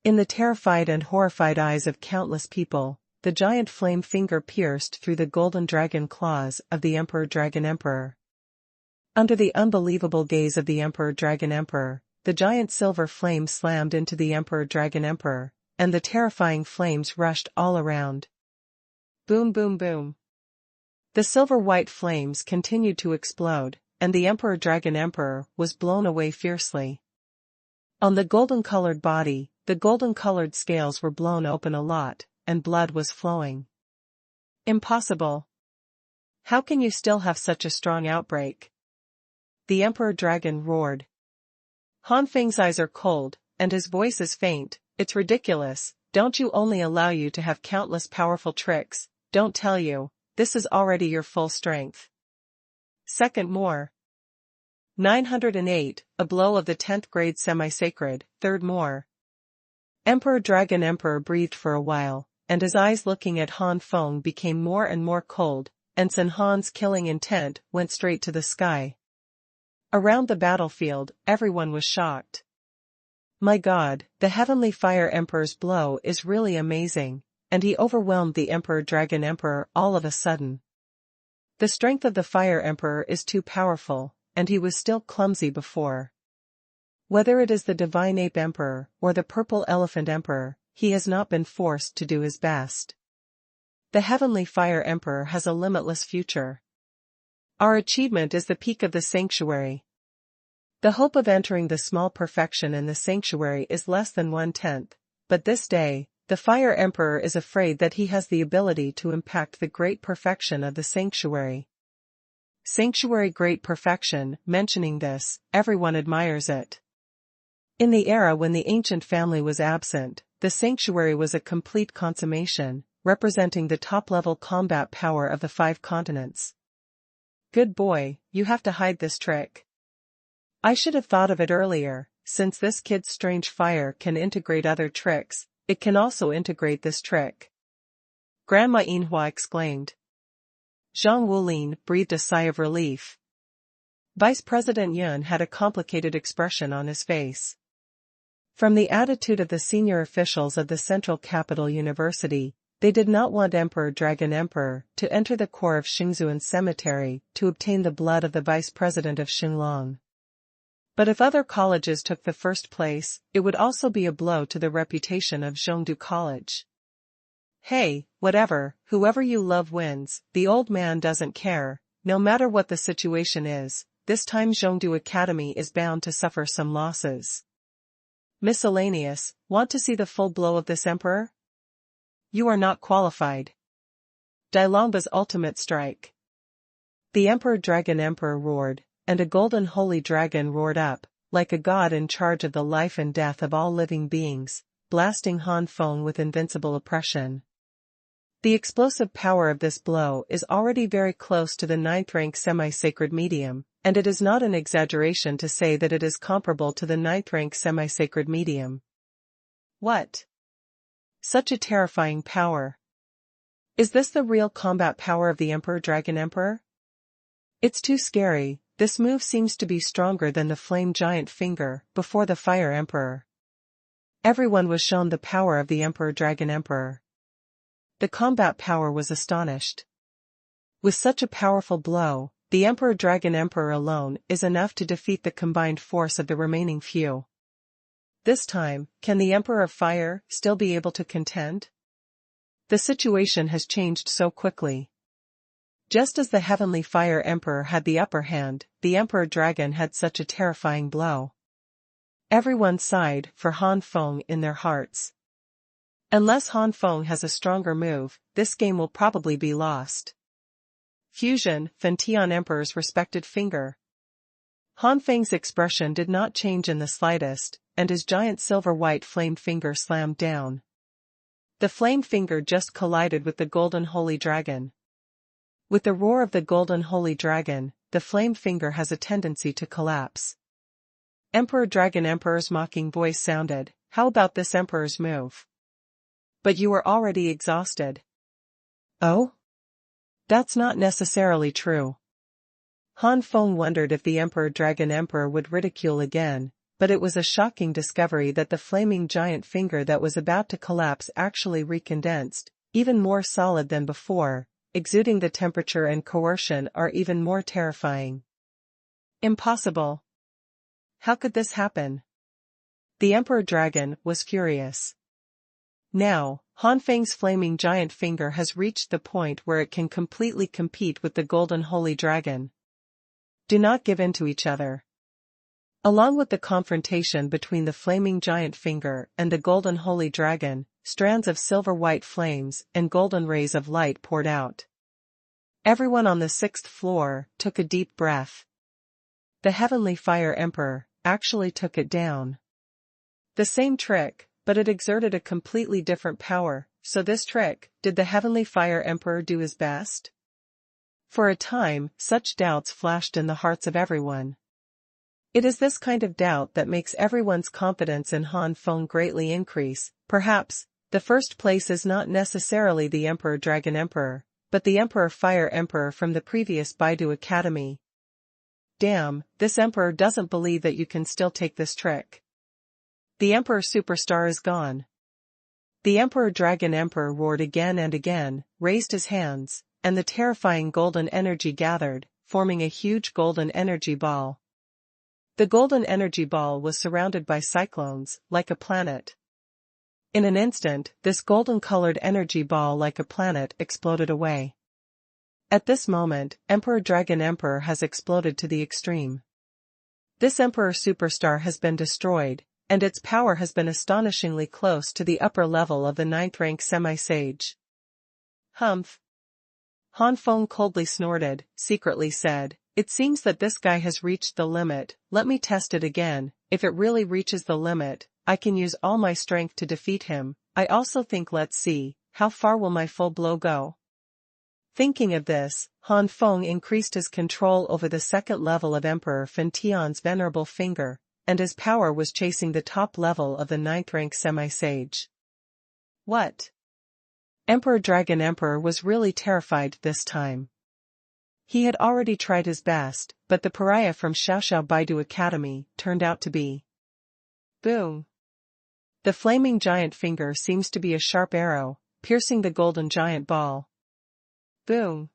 In the terrified and horrified eyes of countless people, the giant flame finger pierced through the golden dragon claws of the Emperor Dragon Emperor. Under the unbelievable gaze of the Emperor Dragon Emperor, the giant silver flame slammed into the Emperor Dragon Emperor, and the terrifying flames rushed all around. Boom boom boom. The silver-white flames continued to explode, and the Emperor Dragon Emperor was blown away fiercely. On the golden-colored body, the golden-colored scales were blown open a lot, and blood was flowing. Impossible. How can you still have such a strong outbreak? The Emperor Dragon roared. Han Feng's eyes are cold, and his voice is faint. It's ridiculous, don't you only allow you to have countless powerful tricks, don't tell you, this is already your full strength. Second more. 908, a blow of the 10th grade semi-sacred, third more. Emperor Dragon Emperor breathed for a while, and his eyes looking at Han Feng became more and more cold, and Sun Han's killing intent went straight to the sky. Around the battlefield, everyone was shocked. My God, the Heavenly Fire Emperor's blow is really amazing, and he overwhelmed the Emperor Dragon Emperor all of a sudden. The strength of the Fire Emperor is too powerful, and he was still clumsy before. Whether it is the Divine Ape Emperor or the Purple Elephant Emperor, he has not been forced to do his best. The Heavenly Fire Emperor has a limitless future. Our achievement is the peak of the sanctuary. The hope of entering the small perfection in the sanctuary is less than 1/10, but this day, the Fire Emperor is afraid that he has the ability to impact the great perfection of the sanctuary. Sanctuary great perfection. Mentioning this, everyone admires it. In the era when the ancient family was absent, the sanctuary was a complete consummation, representing the top-level combat power of the 5 continents. Good boy, you have to hide this trick. I should have thought of it earlier. Since this kid's strange fire can integrate other tricks, it can also integrate this trick. Grandma Yinhua exclaimed. Zhang Wulin breathed a sigh of relief. Vice President Yun had a complicated expression on his face. From the attitude of the senior officials of the Central Capital University, they did not want Emperor Dragon Emperor to enter the core of Xingzuan Cemetery to obtain the blood of the Vice President of Xinglong. But if other colleges took the first place, it would also be a blow to the reputation of Zhongdu College. Hey, whatever, whoever you love wins, the old man doesn't care, no matter what the situation is, this time Zhongdu Academy is bound to suffer some losses. Miscellaneous, want to see the full blow of this emperor? You are not qualified. Dailongba's ultimate strike. The Emperor Dragon Emperor roared, and a golden holy dragon roared up, like a god in charge of the life and death of all living beings, blasting Han Feng with invincible oppression. The explosive power of this blow is already very close to the 9th rank semi-sacred medium, and it is not an exaggeration to say that it is comparable to the 9th rank semi-sacred medium. What? Such a terrifying power. Is this the real combat power of the Emperor Dragon Emperor? It's too scary. This move seems to be stronger than the Flame Giant Finger before the Fire Emperor. Everyone was shown the power of the Emperor Dragon Emperor. The combat power was astonished. With such a powerful blow, the Emperor Dragon Emperor alone is enough to defeat the combined force of the remaining few. This time, can the Emperor of Fire still be able to contend? The situation has changed so quickly. Just as the Heavenly Fire Emperor had the upper hand, the Emperor Dragon had such a terrifying blow. Everyone sighed for Han Feng in their hearts. Unless Han Feng has a stronger move, this game will probably be lost. Fusion, Fentian Emperor's respected finger. Han Feng's expression did not change in the slightest, and his giant silver-white flamed finger slammed down. The flame finger just collided with the golden holy dragon. With the roar of the golden holy dragon, the flame finger has a tendency to collapse. Emperor Dragon Emperor's mocking voice sounded, how about this emperor's move? But you are already exhausted. Oh? That's not necessarily true. Han Feng wondered if the Emperor Dragon Emperor would ridicule again, but it was a shocking discovery that the flaming giant finger that was about to collapse actually recondensed, even more solid than before. Exuding the temperature and coercion are even more terrifying. Impossible. How could this happen? The Emperor Dragon was furious. Now, Han Feng's flaming giant finger has reached the point where it can completely compete with the golden holy dragon. Do not give in to each other. Along with the confrontation between the flaming giant finger and the golden holy dragon, strands of silver-white flames and golden rays of light poured out. Everyone on the 6th floor took a deep breath. The Heavenly Fire Emperor actually took it down. The same trick, but it exerted a completely different power. So this trick, did the Heavenly Fire Emperor do his best? For a time, such doubts flashed in the hearts of everyone. It is this kind of doubt that makes everyone's confidence in Han Feng greatly increase. Perhaps, the first place is not necessarily the Emperor Dragon Emperor, but the Emperor Fire Emperor from the previous Baidu Academy. Damn, this Emperor doesn't believe that you can still take this trick. The Emperor Superstar is gone. The Emperor Dragon Emperor roared again and again, raised his hands, and the terrifying golden energy gathered, forming a huge golden energy ball. The golden energy ball was surrounded by cyclones, like a planet. In an instant, this golden-colored energy ball like a planet exploded away. At this moment, Emperor Dragon Emperor has exploded to the extreme. This Emperor Superstar has been destroyed, and its power has been astonishingly close to the upper level of the 9th rank semi-sage. Humph. Han Feng coldly snorted, secretly said, "It seems that this guy has reached the limit, let me test it again, if it really reaches the limit, I can use all my strength to defeat him, I also think let's see, how far will my full blow go?" Thinking of this, Han Feng increased his control over the second level of Emperor Fan Tian's venerable finger, and his power was chasing the top level of the ninth rank semi-sage. What? Emperor Dragon Emperor was really terrified this time. He had already tried his best, but the pariah from Xiaoxiao Baidu Academy turned out to be. Boom! The flaming giant finger seems to be a sharp arrow, piercing the golden giant ball. Boom!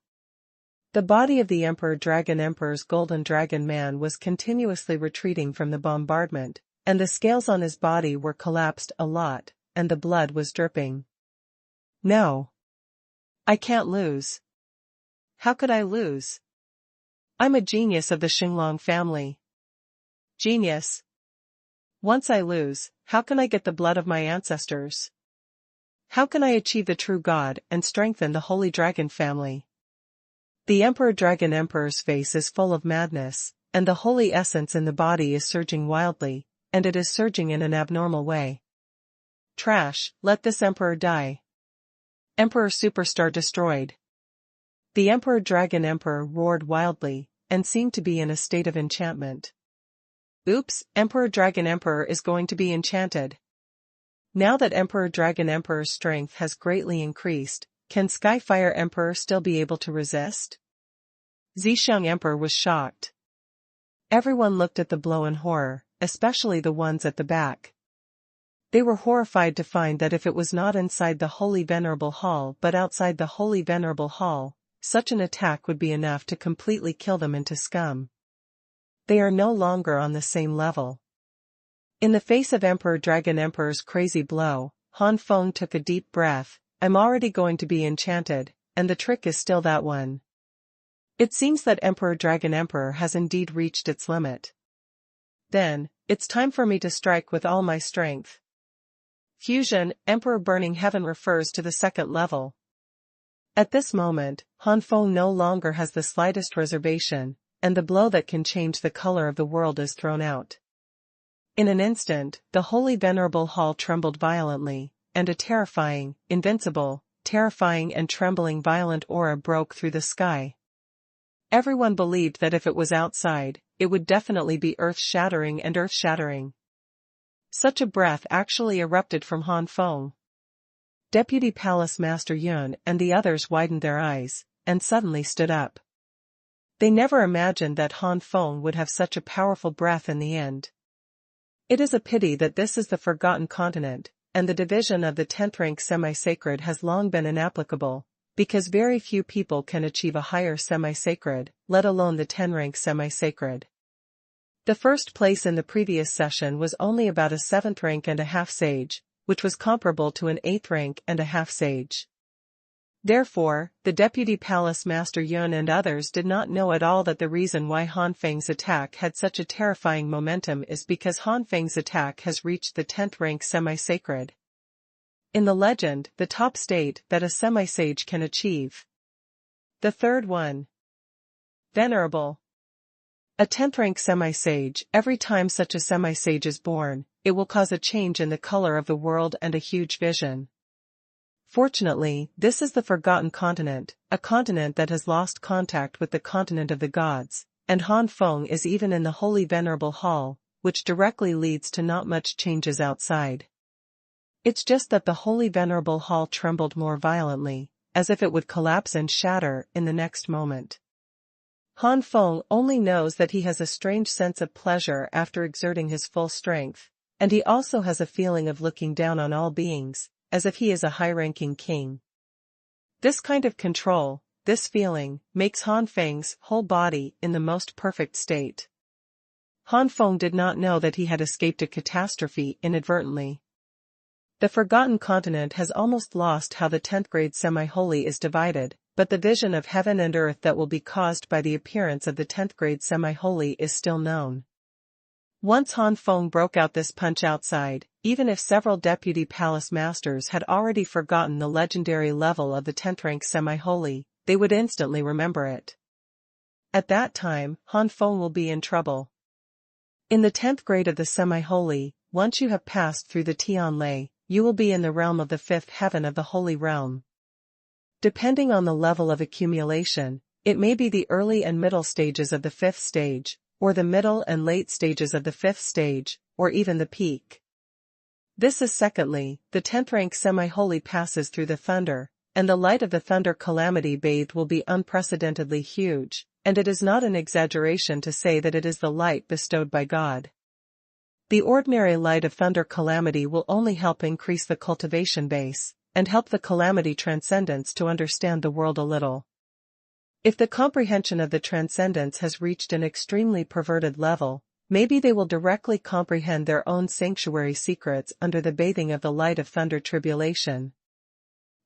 The body of the Emperor Dragon Emperor's golden dragon man was continuously retreating from the bombardment, and the scales on his body were collapsed a lot, and the blood was dripping. No! I can't lose. How could I lose? I'm a genius of the Xinglong family. Genius. Once I lose, how can I get the blood of my ancestors? How can I achieve the true God and strengthen the Holy Dragon family? The Emperor Dragon Emperor's face is full of madness, and the holy essence in the body is surging wildly, and it is surging in an abnormal way. Trash, let this Emperor die. Emperor Superstar destroyed. The Emperor Dragon Emperor roared wildly, and seemed to be in a state of enchantment. Oops, Emperor Dragon Emperor is going to be enchanted. Now that Emperor Dragon Emperor's strength has greatly increased, can Skyfire Emperor still be able to resist? Zhixiang Emperor was shocked. Everyone looked at the blow in horror, especially the ones at the back. They were horrified to find that if it was not inside the Holy Venerable Hall but outside the Holy Venerable Hall, such an attack would be enough to completely kill them into scum. They are no longer on the same level. In the face of Emperor Dragon Emperor's crazy blow, Han Feng took a deep breath. I'm already going to be enchanted, and the trick is still that one. It seems that Emperor Dragon Emperor has indeed reached its limit. Then, it's time for me to strike with all my strength. Fusion, Emperor Burning Heaven refers to the second level. At this moment, Han Feng no longer has the slightest reservation, and the blow that can change the color of the world is thrown out. In an instant, the Holy Venerable Hall trembled violently, and a terrifying, invincible, terrifying and trembling violent aura broke through the sky. Everyone believed that if it was outside, it would definitely be earth-shattering and earth-shattering. Such a breath actually erupted from Han Feng. Deputy Palace Master Yun and the others widened their eyes, and suddenly stood up. They never imagined that Han Feng would have such a powerful breath in the end. It is a pity that this is the Forgotten Continent, and the division of the 10th rank semi-sacred has long been inapplicable, because very few people can achieve a higher semi-sacred, let alone the 10 rank semi-sacred. The first place in the previous session was only about a 7th rank and a half sage, which was comparable to an 8th rank and a half sage. Therefore, the Deputy Palace Master Yun and others did not know at all that the reason why Han Feng's attack had such a terrifying momentum is because Han Feng's attack has reached the 10th rank semi-sacred. In the legend, the top state that a semi-sage can achieve. The third one. Venerable. A 10th rank semi-sage, every time such a semi-sage is born, it will cause a change in the color of the world and a huge vision. Fortunately, this is the Forgotten Continent, a continent that has lost contact with the continent of the gods, and Han Feng is even in the Holy Venerable Hall, which directly leads to not much changes outside. It's just that the Holy Venerable Hall trembled more violently, as if it would collapse and shatter in the next moment. Han Feng only knows that he has a strange sense of pleasure after exerting his full strength, and he also has a feeling of looking down on all beings, as if he is a high-ranking king. This kind of control, this feeling, makes Han Feng's whole body in the most perfect state. Han Feng did not know that he had escaped a catastrophe inadvertently. The Forgotten Continent has almost lost how the 10th grade semi-holy is divided, but the vision of heaven and earth that will be caused by the appearance of the 10th grade semi-holy is still known. Once Han Feng broke out this punch outside, even if several deputy palace masters had already forgotten the legendary level of the 10th rank semi-holy, they would instantly remember it. At that time, Han Feng will be in trouble. In the 10th grade of the semi-holy, once you have passed through the Tianlei, you will be in the realm of the 5th heaven of the holy realm. Depending on the level of accumulation, it may be the early and middle stages of the 5th stage, or the middle and late stages of the 5th stage, or even the peak. This is secondly, the 10th rank semi-holy passes through the thunder, and the light of the thunder calamity bathed will be unprecedentedly huge, and it is not an exaggeration to say that it is the light bestowed by God. The ordinary light of thunder calamity will only help increase the cultivation base, and help the calamity transcendents to understand the world a little. If the comprehension of the transcendents has reached an extremely perverted level, maybe they will directly comprehend their own sanctuary secrets under the bathing of the light of thunder tribulation.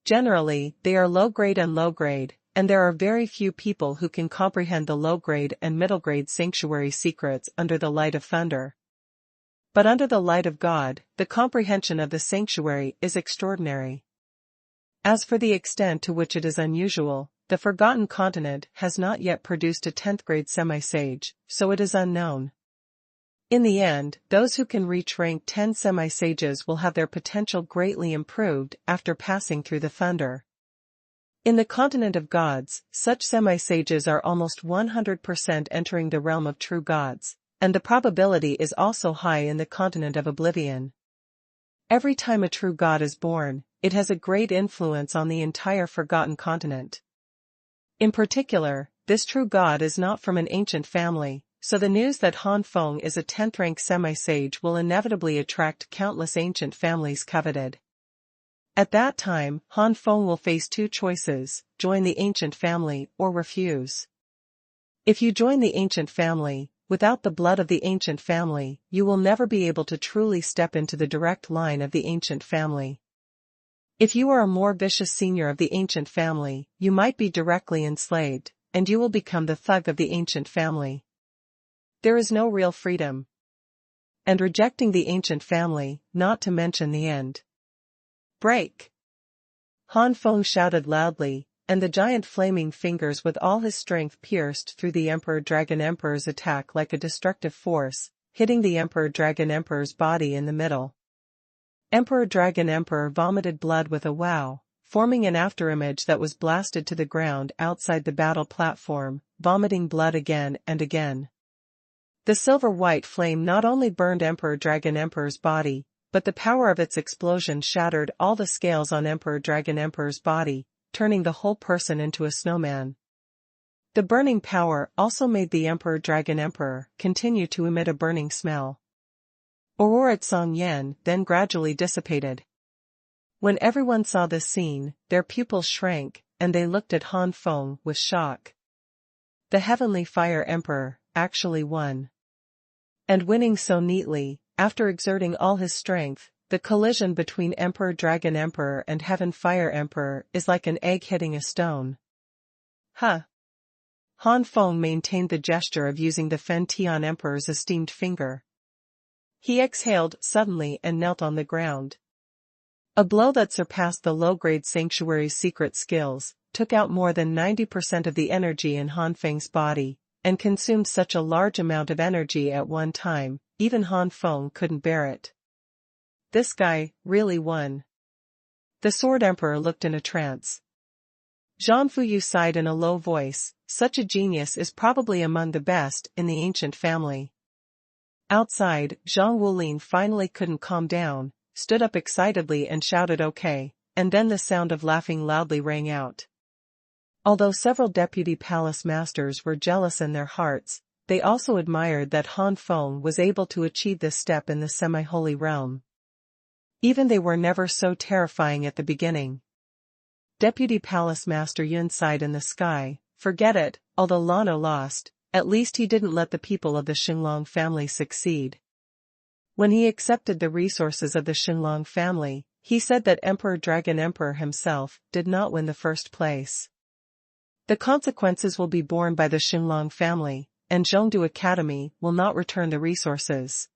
Generally, they are low-grade and low-grade, and there are very few people who can comprehend the low-grade and middle-grade sanctuary secrets under the light of thunder. But under the light of God, the comprehension of the sanctuary is extraordinary. As for the extent to which it is unusual, the forgotten continent has not yet produced a 10th grade semi-sage, so it is unknown. In the end, those who can reach rank 10 semi-sages will have their potential greatly improved after passing through the thunder. In the continent of gods, such semi-sages are almost 100% entering the realm of true gods, and the probability is also high in the continent of oblivion. Every time a true god is born, it has a great influence on the entire forgotten continent. In particular, this true god is not from an ancient family, so the news that Han Feng is a 10th rank semi-sage will inevitably attract countless ancient families coveted. At that time, Han Feng will face two choices: join the ancient family or refuse. If you join the ancient family, without the blood of the ancient family, you will never be able to truly step into the direct line of the ancient family. If you are a more vicious senior of the ancient family, you might be directly enslaved, and you will become the thug of the ancient family. There is no real freedom. And rejecting the ancient family, not to mention the end. Break! Han Feng shouted loudly, and the giant flaming fingers with all his strength pierced through the Emperor Dragon Emperor's attack like a destructive force, hitting the Emperor Dragon Emperor's body in the middle. Emperor Dragon Emperor vomited blood with a wow, forming an afterimage that was blasted to the ground outside the battle platform, vomiting blood again and again. The silver-white flame not only burned Emperor Dragon Emperor's body, but the power of its explosion shattered all the scales on Emperor Dragon Emperor's body, turning the whole person into a snowman. The burning power also made the Emperor Dragon Emperor continue to emit a burning smell. Aurorat Song Yan then gradually dissipated. When everyone saw this scene, their pupils shrank, and they looked at Han Feng with shock. The Heavenly Fire Emperor actually won. And winning so neatly, after exerting all his strength, the collision between Emperor Dragon Emperor and Heaven Fire Emperor is like an egg hitting a stone. Huh! Han Feng maintained the gesture of using the Fen Tian Emperor's esteemed finger. He exhaled suddenly and knelt on the ground. A blow that surpassed the low-grade sanctuary's secret skills, took out more than 90% of the energy in Han Feng's body, and consumed such a large amount of energy at one time, even Han Feng couldn't bear it. This guy really won. The Sword Emperor looked in a trance. Zhang Fuyu sighed in a low voice, such a genius is probably among the best in the ancient family. Outside, Zhang Wulin finally couldn't calm down, stood up excitedly and shouted okay, and then the sound of laughing loudly rang out. Although several deputy palace masters were jealous in their hearts, they also admired that Han Feng was able to achieve this step in the semi-holy realm. Even they were never so terrifying at the beginning. Deputy Palace Master Yun sighed in the sky, forget it, although Lano lost, at least he didn't let the people of the Xinglong family succeed. When he accepted the resources of the Xinglong family, he said that Emperor Dragon Emperor himself did not win the first place. The consequences will be borne by the Xinglong family, and Zhongdu Academy will not return the resources.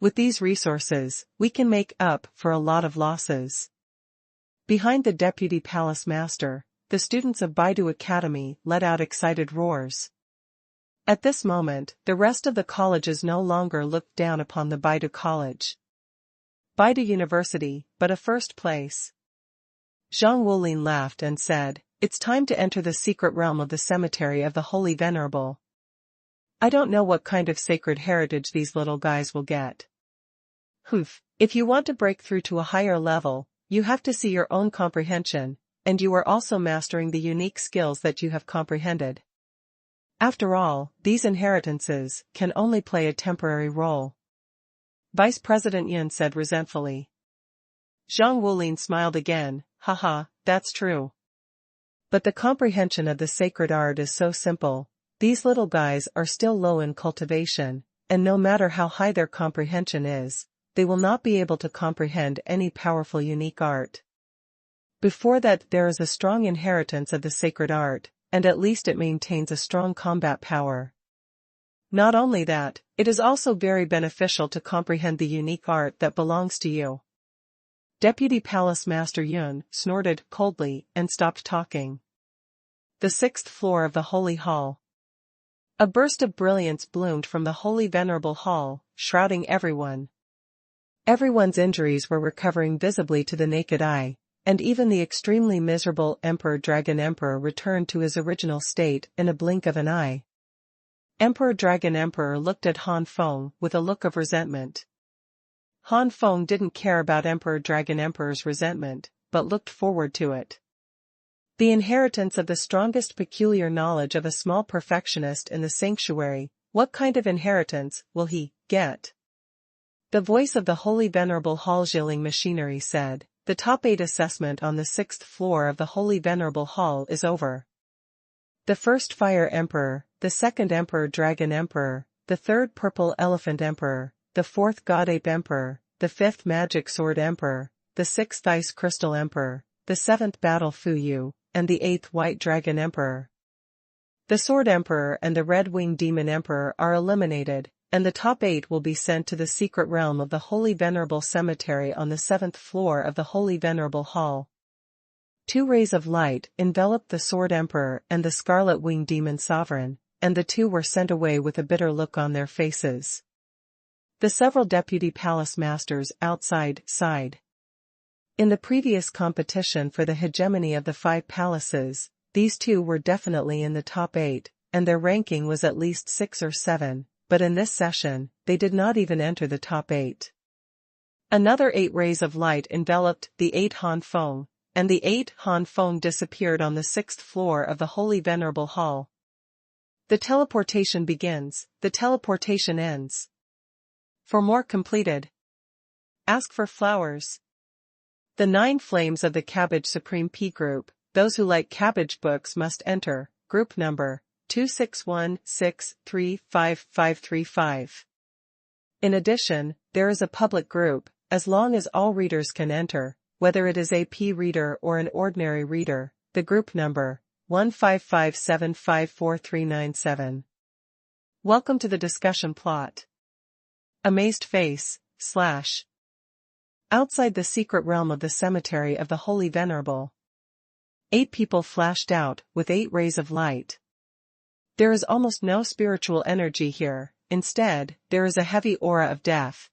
With these resources, we can make up for a lot of losses. Behind the Deputy Palace Master, the students of Baidu Academy let out excited roars. At this moment, the rest of the colleges no longer looked down upon the Baidu College. Baidu University, but a first place. Zhang Wulin laughed and said, "It's time to enter the secret realm of the cemetery of the Holy Venerable. I don't know what kind of sacred heritage these little guys will get." "Hoof, if you want to break through to a higher level, you have to see your own comprehension, and you are also mastering the unique skills that you have comprehended. After all, these inheritances can only play a temporary role." Vice President Yun said resentfully. Zhang Wulin smiled again, "Haha, that's true. But the comprehension of the sacred art is so simple. These little guys are still low in cultivation, and no matter how high their comprehension is, they will not be able to comprehend any powerful unique art. Before that there is a strong inheritance of the sacred art, and at least it maintains a strong combat power. Not only that, it is also very beneficial to comprehend the unique art that belongs to you." Deputy Palace Master Yun snorted coldly and stopped talking. The sixth floor of the Holy Hall. A burst of brilliance bloomed from the Holy Venerable Hall, shrouding everyone. Everyone's injuries were recovering visibly to the naked eye, and even the extremely miserable Dragon Emperor returned to his original state in a blink of an eye. Dragon Emperor looked at Han Feng with a look of resentment. Han Feng didn't care about Dragon Emperor's resentment, but looked forward to it. The inheritance of the strongest peculiar knowledge of a small perfectionist in the sanctuary, what kind of inheritance will he get? The voice of the Holy Venerable Hall Zhiling Machinery said, "The top 8 assessment on the 6th floor of the Holy Venerable Hall is over. The first Fire Emperor, the second Dragon Emperor, the third Purple Elephant Emperor, the fourth God Ape Emperor, the fifth Magic Sword Emperor, the sixth Ice Crystal Emperor, the seventh Battle Fuyu, and the eighth White Dragon Emperor. The Sword Emperor and the Red Winged Demon Emperor are eliminated, and the top 8 will be sent to the secret realm of the Holy Venerable Cemetery on the 7th floor of the Holy Venerable Hall." 2 rays of light enveloped the Sword Emperor and the Scarlet Winged Demon Sovereign, and the two were sent away with a bitter look on their faces. The several deputy palace masters outside sighed. In the previous competition for the hegemony of the 5 palaces, these two were definitely in the top 8, and their ranking was at least 6 or 7, but in this session, they did not even enter the top 8. Another 8 rays of light enveloped the 8 Han Feng, and the 8 Han Feng disappeared on the 6th floor of the Holy Venerable Hall. The teleportation begins, the teleportation ends. For more completed, ask for flowers. The 9 flames of the Cabbage Supreme P group, those who like cabbage books must enter, group number 261635535. In addition, there is a public group, as long as all readers can enter, whether it is a P reader or an ordinary reader, the group number 155754397. Welcome to the discussion plot. Amazed face, / Outside the secret realm of the cemetery of the Holy Venerable. 8 people flashed out with 8 rays of light. There is almost no spiritual energy here, instead, there is a heavy aura of death.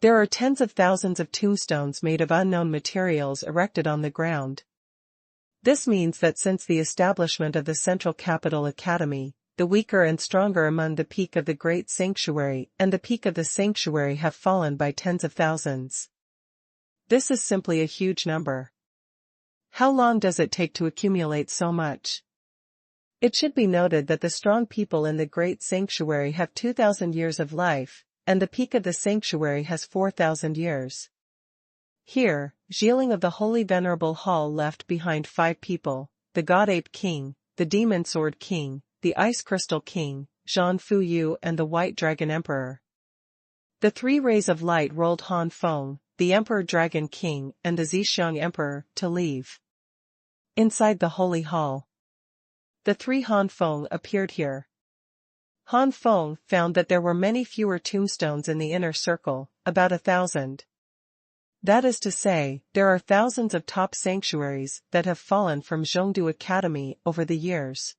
There are tens of thousands of tombstones made of unknown materials erected on the ground. This means that since the establishment of the Central Capital Academy, the weaker and stronger among the peak of the Great Sanctuary and the peak of the Sanctuary have fallen by tens of thousands. This is simply a huge number. How long does it take to accumulate so much? It should be noted that the strong people in the Great Sanctuary have 2,000 years of life, and the peak of the Sanctuary has 4,000 years. Here, Zhiling of the Holy Venerable Hall left behind 5 people, the God Ape King, the Demon Sword King, the Ice Crystal King, Zhan Fuyu and the White Dragon Emperor. The 3 rays of light rolled Han Feng, the Emperor Dragon King and the Zhixiang Emperor, to leave. Inside the Holy Hall. The 3 Han Feng appeared here. Han Feng found that there were many fewer tombstones in the inner circle, about 1,000. That is to say, there are thousands of top sanctuaries that have fallen from Zhongdu Academy over the years.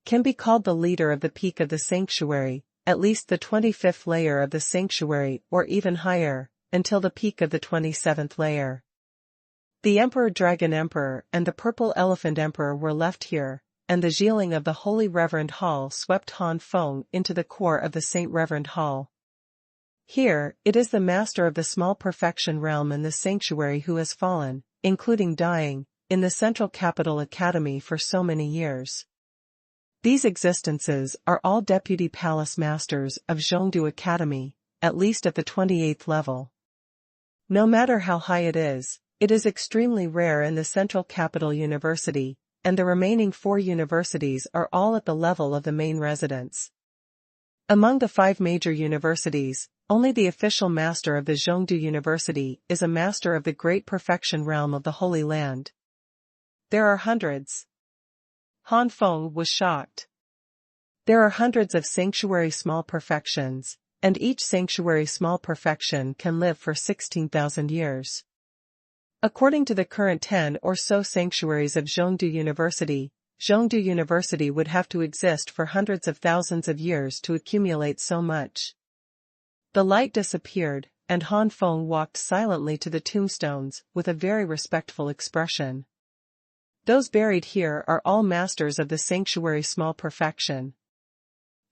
Can be called the leader of the peak of the sanctuary, at least the 25th layer of the sanctuary or even higher, until the peak of the 27th layer. The Emperor Dragon Emperor and the Purple Elephant Emperor were left here, and the Zhiling of the Holy Reverend Hall swept Han Feng into the core of the Saint Reverend Hall. Here, it is the master of the small perfection realm in the sanctuary who has fallen, including dying, in the Central Capital Academy for so many years. These existences are all deputy palace masters of Zhongdu Academy, at least at the 28th level. No matter how high it is extremely rare in the Central Capital University, and the remaining 4 universities are all at the level of the main residence. Among the 5 major universities, only the official master of the Zhongdu University is a master of the Great Perfection Realm of the Holy Land. There are hundreds. Han Feng was shocked. There are hundreds of sanctuary small perfections, and each sanctuary small perfection can live for 16,000 years. According to the current 10 or so sanctuaries of Zhongdu University would have to exist for hundreds of thousands of years to accumulate so much. The light disappeared, and Han Feng walked silently to the tombstones with a very respectful expression. Those buried here are all masters of the sanctuary small perfection.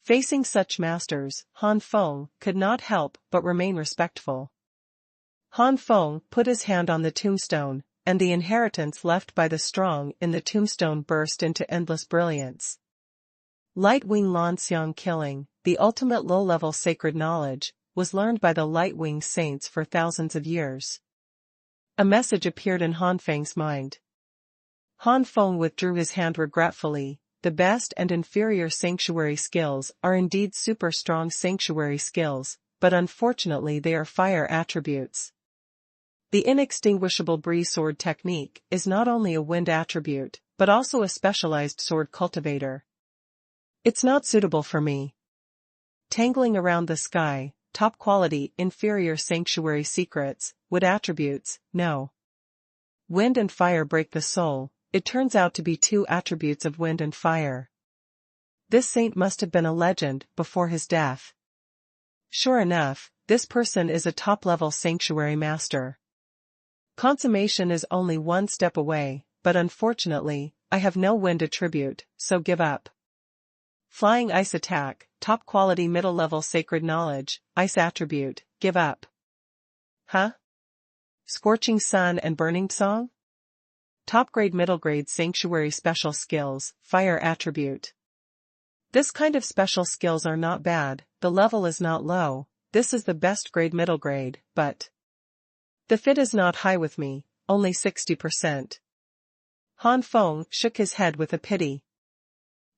Facing such masters, Han Feng could not help but remain respectful. Han Feng put his hand on the tombstone, and the inheritance left by the strong in the tombstone burst into endless brilliance. Light Wing Lan Xiang killing, the ultimate low-level sacred knowledge, was learned by the Light Wing saints for thousands of years. A message appeared in Han Feng's mind. Han Feng withdrew his hand regretfully. The best and inferior sanctuary skills are indeed super strong sanctuary skills, but unfortunately they are fire attributes. The inextinguishable breeze sword technique is not only a wind attribute, but also a specialized sword cultivator. It's not suitable for me. Tangling around the sky, top quality inferior sanctuary secrets, wood attributes, no. Wind and fire break the soul. It turns out to be 2 attributes of wind and fire. This saint must have been a legend before his death. Sure enough, this person is a top-level sanctuary master. Consummation is only 1 step away, but unfortunately, I have no wind attribute, so give up. Flying ice attack, top-quality middle-level sacred knowledge, ice attribute, give up. Huh? Scorching sun and burning song? Top-grade middle-grade sanctuary special skills, fire attribute. This kind of special skills are not bad, the level is not low, this is the best grade middle grade, but the fit is not high with me, only 60%. Han Feng shook his head with a pity.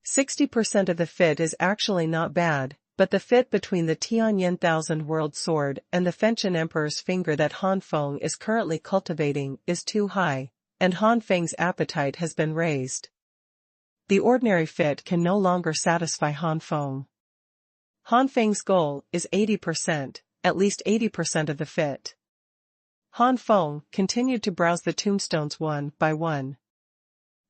60% of the fit is actually not bad, but the fit between the Tianyin Thousand World Sword and the Fengchen Emperor's finger that Han Feng is currently cultivating is too high, and Han Feng's appetite has been raised. The ordinary fit can no longer satisfy Han Feng. Han Feng's goal is 80%, at least 80% of the fit. Han Feng continued to browse the tombstones one by one.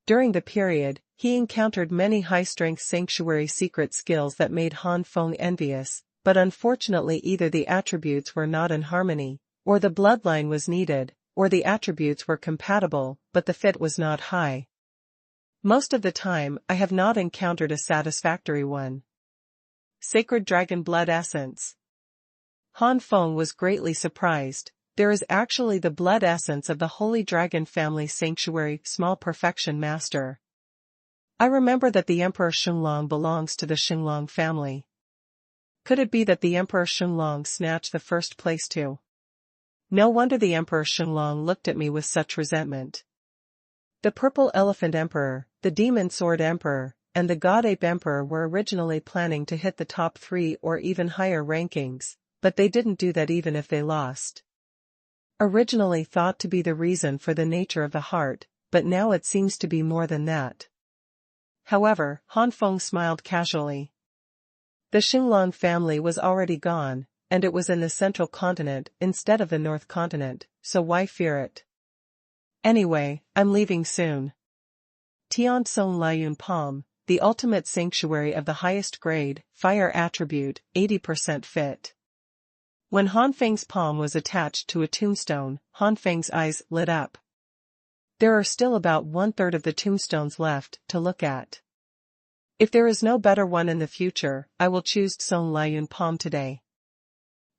During the period, he encountered many high-strength sanctuary secret skills that made Han Feng envious, but unfortunately either the attributes were not in harmony, or the bloodline was needed, or the attributes were compatible, but the fit was not high. Most of the time, I have not encountered a satisfactory one. Sacred Dragon Blood Essence. Han Feng was greatly surprised. There is actually the blood essence of the Holy Dragon Family Sanctuary Small Perfection Master. I remember that the Emperor Xuanhuan belongs to the Xuanhuan family. Could it be that the Emperor Xuanhuan snatched the first place too? No wonder the Emperor Xuanhuan looked at me with such resentment. The Purple Elephant Emperor, the Demon Sword Emperor, and the God Ape Emperor were originally planning to hit the top 3 or even higher rankings, but they didn't do that even if they lost. Originally thought to be the reason for the nature of the heart, but now it seems to be more than that. However, Han Feng smiled casually. The Xuanhuan family was already gone, and it was in the central continent instead of the north continent, so why fear it? Anyway, I'm leaving soon. Tian Song Liuyun Palm, the ultimate sanctuary of the highest grade, fire attribute, 80% fit. When Han Feng's palm was attached to a tombstone, Han Feng's eyes lit up. There are still about 1/3 of the tombstones left to look at. If there is no better one in the future, I will choose Song Liuyun Palm today.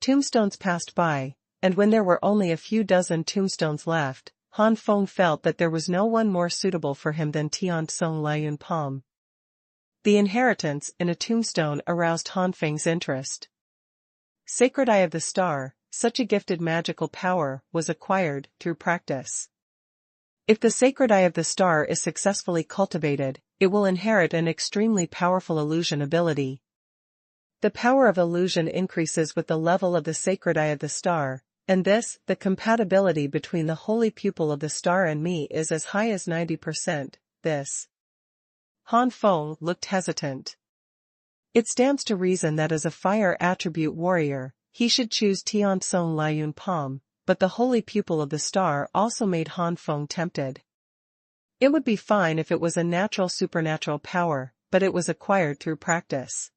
Tombstones passed by, and when there were only a few dozen tombstones left, Han Feng felt that there was no one more suitable for him than Tian Song Liuyun Palm. The inheritance in a tombstone aroused Han Feng's interest. Sacred Eye of the Star, such a gifted magical power, was acquired through practice. If the Sacred Eye of the Star is successfully cultivated, it will inherit an extremely powerful illusion ability. The power of illusion increases with the level of the Sacred Eye of the Star, and the compatibility between the holy pupil of the star and me is as high as 90%, Han Feng looked hesitant. It stands to reason that as a fire attribute warrior, he should choose Tian Song Liuyun Palm, but the holy pupil of the star also made Han Feng tempted. It would be fine if it was a natural supernatural power, but it was acquired through practice.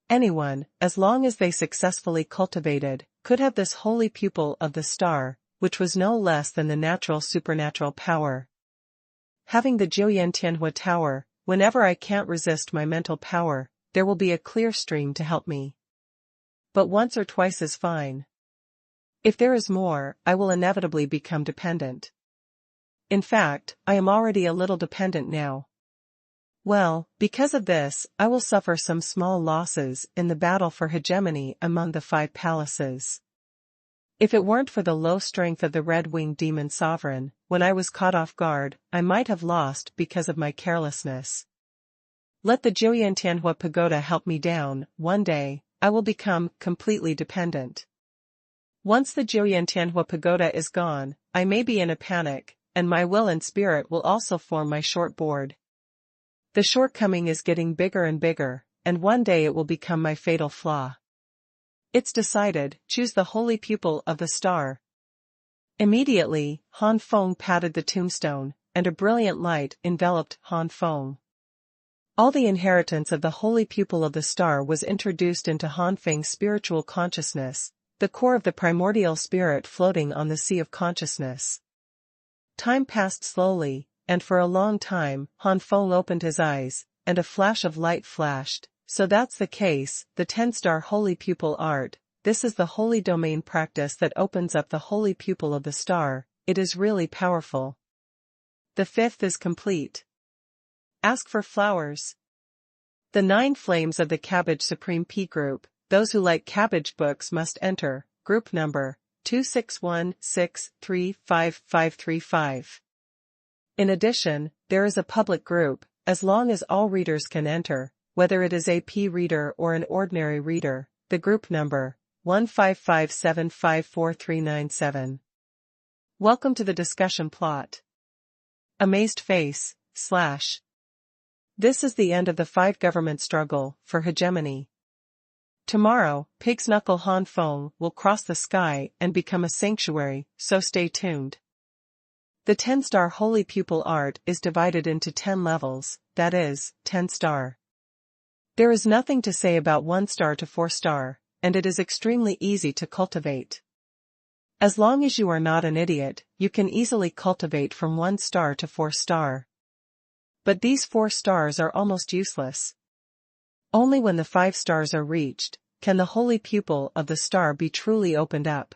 Anyone, as long as they successfully cultivated, could have this holy pupil of the star, which was no less than the natural supernatural power. Having the Jiuyan Tianhua Tower, whenever I can't resist my mental power, there will be a clear stream to help me. But once or twice is fine. If there is more, I will inevitably become dependent. In fact, I am already a little dependent now. Well, because of this, I will suffer some small losses in the battle for hegemony among the 5 palaces. If it weren't for the low strength of the red-winged demon sovereign, when I was caught off guard, I might have lost because of my carelessness. Let the Jiuyan Tianhua Pagoda help me down. One day, I will become completely dependent. Once the Jiuyan Tianhua Pagoda is gone, I may be in a panic, and my will and spirit will also form my short board. The shortcoming is getting bigger and bigger, and one day it will become my fatal flaw. It's decided, choose the holy pupil of the star. Immediately, Han Feng patted the tombstone, and a brilliant light enveloped Han Feng. All the inheritance of the holy pupil of the star was introduced into Han Feng's spiritual consciousness, the core of the primordial spirit floating on the sea of consciousness. Time passed slowly, and for a long time, Han Feng opened his eyes, and a flash of light flashed. So that's the case, the 10-star holy pupil art. This is the holy domain practice that opens up the holy pupil of the star. It is really powerful. The 5th is complete. Ask for flowers. The 9 flames of the Cabbage Supreme P group, those who like cabbage books must enter, group number 261635535. In addition, there is a public group, as long as all readers can enter, whether it is a P reader or an ordinary reader, the group number 155754397. Welcome to the discussion plot. Amazed face, / This is the end of the 5 government struggle for hegemony. Tomorrow, Pig's Knuckle Han Feng will cross the sky and become a sanctuary, so stay tuned. The 10-star holy pupil art is divided into 10 levels, that is, 10-star. There is nothing to say about 1-star to 4-star, and it is extremely easy to cultivate. As long as you are not an idiot, you can easily cultivate from 1-star to 4-star. But these 4 stars are almost useless. Only when the 5 stars are reached, can the holy pupil of the star be truly opened up.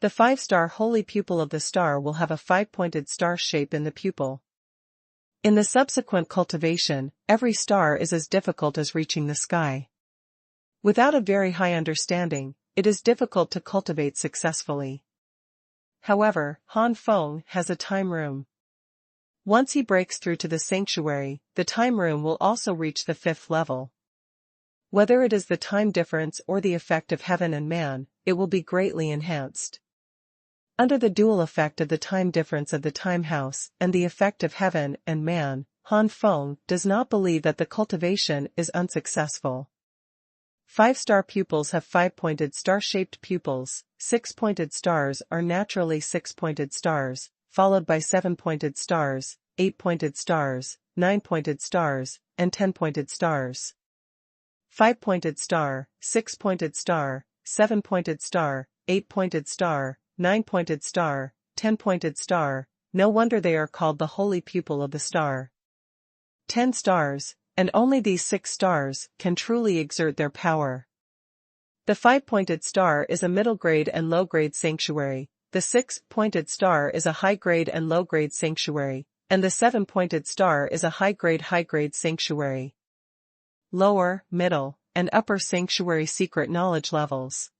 The 5-star holy pupil of the star will have a 5-pointed star shape in the pupil. In the subsequent cultivation, every star is as difficult as reaching the sky. Without a very high understanding, it is difficult to cultivate successfully. However, Han Feng has a time room. Once he breaks through to the sanctuary, the time room will also reach the 5th level. Whether it is the time difference or the effect of heaven and man, it will be greatly enhanced. Under the dual effect of the time difference of the time house and the effect of heaven and man, Han Feng does not believe that the cultivation is unsuccessful. 5-star pupils have 5-pointed star-shaped pupils, 6-pointed stars are naturally 6-pointed stars, followed by 7-pointed stars, 8-pointed stars, 9-pointed stars, and 10-pointed stars. 5-pointed star, 6-pointed star, 7-pointed star, 8-pointed star, 9-pointed star, 10-pointed star, no wonder they are called the holy pupil of the star. 10 stars, and only these 6 stars, can truly exert their power. The 5-pointed star is a middle-grade and low-grade sanctuary, the 6-pointed star is a high-grade and low-grade sanctuary, and the 7-pointed star is a high-grade sanctuary. Lower, middle, and upper sanctuary secret knowledge levels.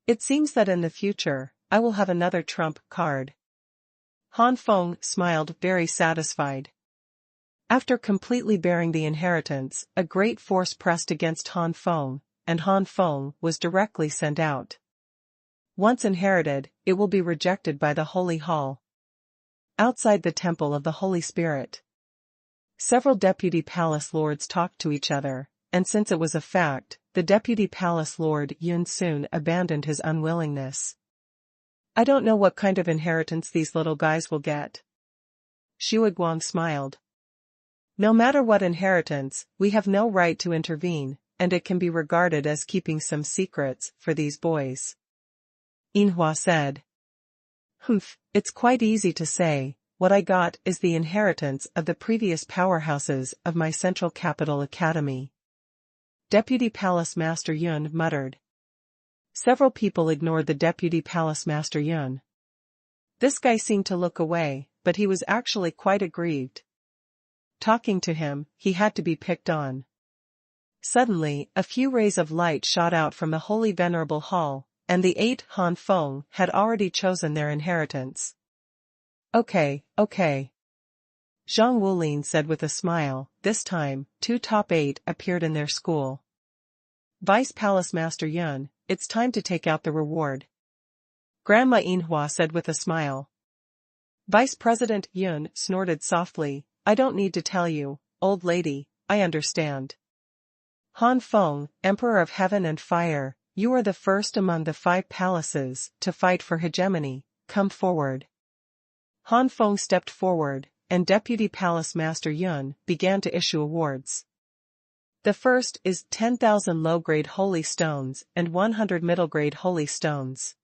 It seems that in the future, I will have another trump card. Han Feng smiled, very satisfied. After completely bearing the inheritance, a great force pressed against Han Feng, and Han Feng was directly sent out. Once inherited, it will be rejected by the Holy Hall. Outside the Temple of the Holy Spirit, several deputy palace lords talked to each other, and since it was a fact, the deputy palace lord Yun soon abandoned his unwillingness. I don't know what kind of inheritance these little guys will get. Xuanhuan smiled. No matter what inheritance, we have no right to intervene, and it can be regarded as keeping some secrets for these boys. Inhua said. It's quite easy to say, what I got is the inheritance of the previous powerhouses of my Central Capital Academy. Deputy Palace Master Yun muttered. Several people ignored the Deputy Palace Master Yun. This guy seemed to look away, but he was actually quite aggrieved. Talking to him, he had to be picked on. Suddenly, a few rays of light shot out from the holy venerable hall, and the 8 Han Feng had already chosen their inheritance. Okay. Zhang Wulin said with a smile. This time, 2 top 8 appeared in their school. Vice Palace Master Yun, it's time to take out the reward. Grandma Inhua said with a smile. Vice President Yun snorted softly. I don't need to tell you, old lady, I understand. Han Feng, Emperor of Heaven and Fire, you are the first among the 5 palaces to fight for hegemony, come forward. Han Feng stepped forward, and Deputy Palace Master Yun began to issue awards. The first is 10,000 low-grade holy stones and 100 middle-grade holy stones.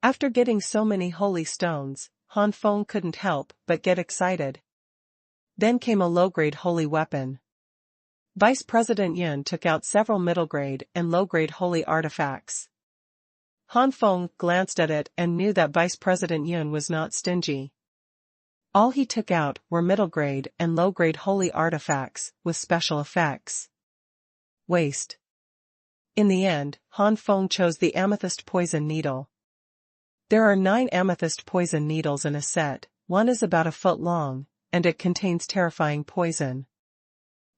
After getting so many holy stones, Han Feng couldn't help but get excited. Then came a low-grade holy weapon. Vice President Yun took out several middle-grade and low-grade holy artifacts. Han Feng glanced at it and knew that Vice President Yun was not stingy. All he took out were middle-grade and low-grade holy artifacts with special effects. Waste. In the end, Han Feng chose the amethyst poison needle. There are 9 amethyst poison needles in a set, one is about a foot long, and it contains terrifying poison.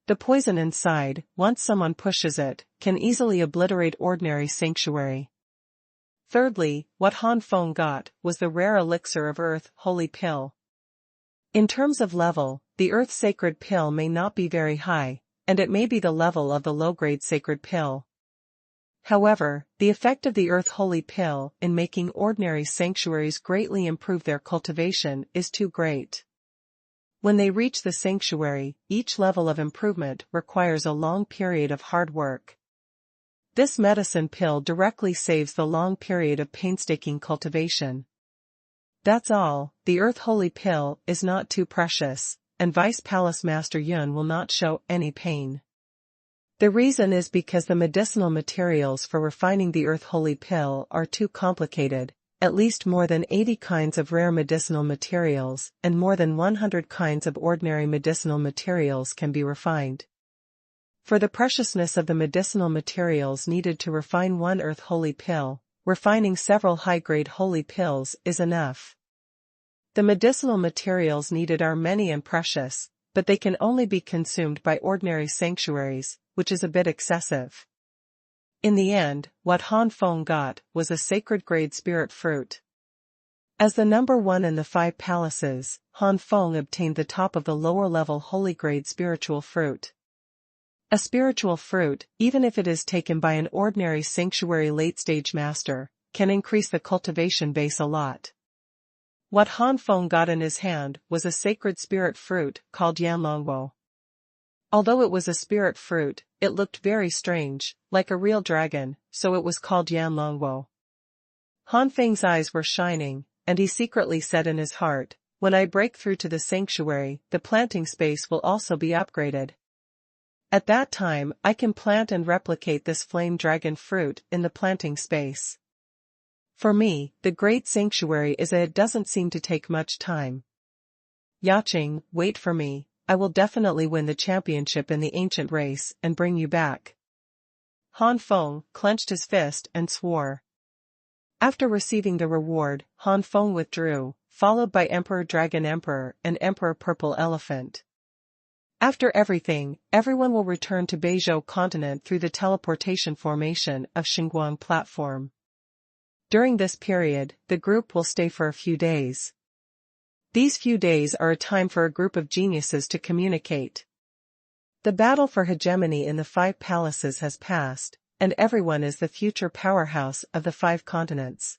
The poison inside, once someone pushes it, can easily obliterate ordinary sanctuary. Thirdly, what Han Feng got was the rare elixir of earth, holy pill. In terms of level, the earth sacred pill may not be very high, and it may be the level of the low-grade sacred pill. However, the effect of the earth holy pill in making ordinary sanctuaries greatly improve their cultivation is too great. When they reach the sanctuary, each level of improvement requires a long period of hard work. This medicine pill directly saves the long period of painstaking cultivation. That's all, the earth holy pill is not too precious, and Vice Palace Master Yun will not show any pain. The reason is because the medicinal materials for refining the earth holy pill are too complicated. At least more than 80 kinds of rare medicinal materials and more than 100 kinds of ordinary medicinal materials can be refined. For the preciousness of the medicinal materials needed to refine one earth holy pill, refining several high-grade holy pills is enough. The medicinal materials needed are many and precious, but they can only be consumed by ordinary sanctuaries, which is a bit excessive. In the end, what Han Feng got was a sacred grade spirit fruit. As the number 1 in the 5 palaces, Han Feng obtained the top of the lower level holy grade spiritual fruit. A spiritual fruit, even if it is taken by an ordinary sanctuary late-stage master, can increase the cultivation base a lot. What Han Feng got in his hand was a sacred spirit fruit called Yanlongwo. Although it was a spirit fruit, it looked very strange, like a real dragon, so it was called Yanlongwo. Han Feng's eyes were shining, and he secretly said in his heart, when I break through to the sanctuary, the planting space will also be upgraded. At that time, I can plant and replicate this flame dragon fruit in the planting space. For me, the great sanctuary is it doesn't seem to take much time. Yaching, wait for me, I will definitely win the championship in the ancient race and bring you back. Han Feng clenched his fist and swore. After receiving the reward, Han Feng withdrew, followed by Emperor Dragon Emperor and Emperor Purple Elephant. After everything, everyone will return to Beizhou continent through the teleportation formation of Xuanhuan platform. During this period, the group will stay for a few days. These few days are a time for a group of geniuses to communicate. The battle for hegemony in the 5 palaces has passed, and everyone is the future powerhouse of the 5 continents.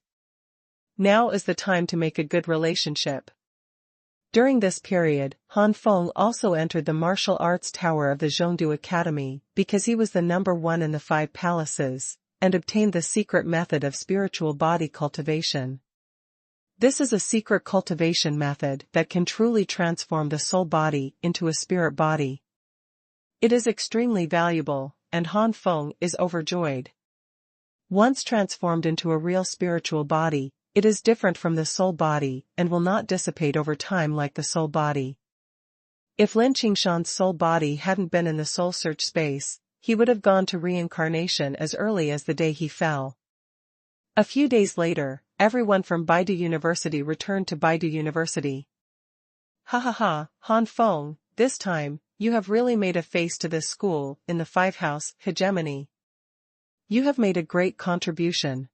Now is the time to make a good relationship. During this period, Han Feng also entered the martial arts tower of the Zhongdu Academy because he was the number 1 in the 5 palaces, and obtained the secret method of spiritual body cultivation. This is a secret cultivation method that can truly transform the soul body into a spirit body. It is extremely valuable, and Han Feng is overjoyed. Once transformed into a real spiritual body, it is different from the soul body and will not dissipate over time like the soul body. If Lin Qingshan's soul body hadn't been in the soul search space, he would have gone to reincarnation as early as the day he fell. A few days later, everyone from Baidu University returned to Baidu University. Ha ha ha, Han Feng, this time, you have really made a face to this school in the 5-house hegemony. You have made a great contribution.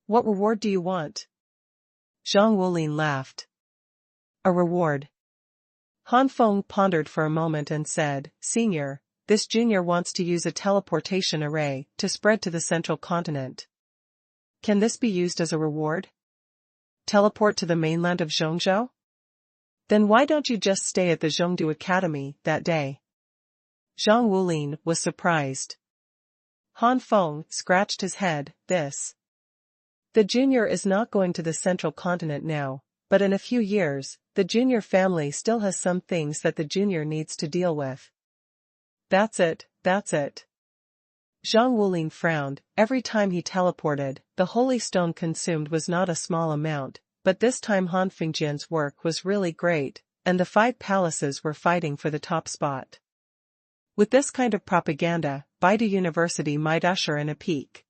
What reward do you want? Zhang Wulin laughed. A reward. Han Feng pondered for a moment and said, Senior, this junior wants to use a teleportation array to spread to the central continent. Can this be used as a reward? Teleport to the mainland of Zhongzhou? Then why don't you just stay at the Zhongdu Academy that day? Zhang Wulin was surprised. Han Feng scratched his head, The junior is not going to the central continent now, but in a few years, the junior family still has some things that the junior needs to deal with. That's it. Zhang Wulin frowned. Every time he teleported, the holy stone consumed was not a small amount, but this time Han Fengjian's work was really great, and the 5 palaces were fighting for the top spot. With this kind of propaganda, Baidu University might usher in a peak.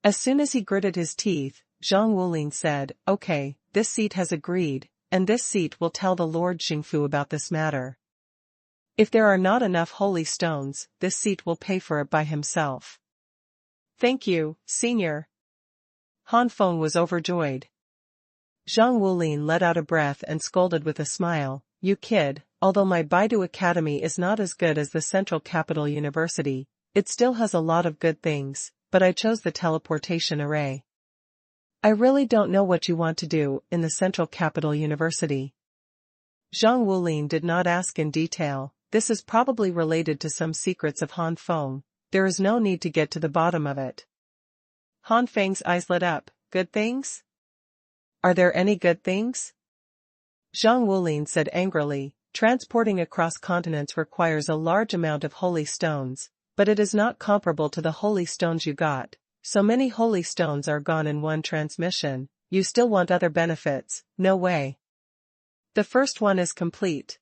As soon as he gritted his teeth, Zhang Wulin said, Okay, this seat has agreed, and this seat will tell the Lord Xingfu about this matter. If there are not enough holy stones, this seat will pay for it by himself. Thank you, Senior. Han Feng was overjoyed. Zhang Wulin let out a breath and scolded with a smile, You kid, although my Baidu Academy is not as good as the Central Capital University, it still has a lot of good things, but I chose the teleportation array. I really don't know what you want to do in the Central Capital University. Zhang Wulin did not ask in detail. This is probably related to some secrets of Han Feng. There is no need to get to the bottom of it. Han Feng's eyes lit up. Good things? Are there any good things? Zhang Wulin said angrily, Transporting across continents requires a large amount of holy stones, but it is not comparable to the holy stones you got. So many holy stones are gone in one transmission. You still want other benefits? No way. The first one is complete.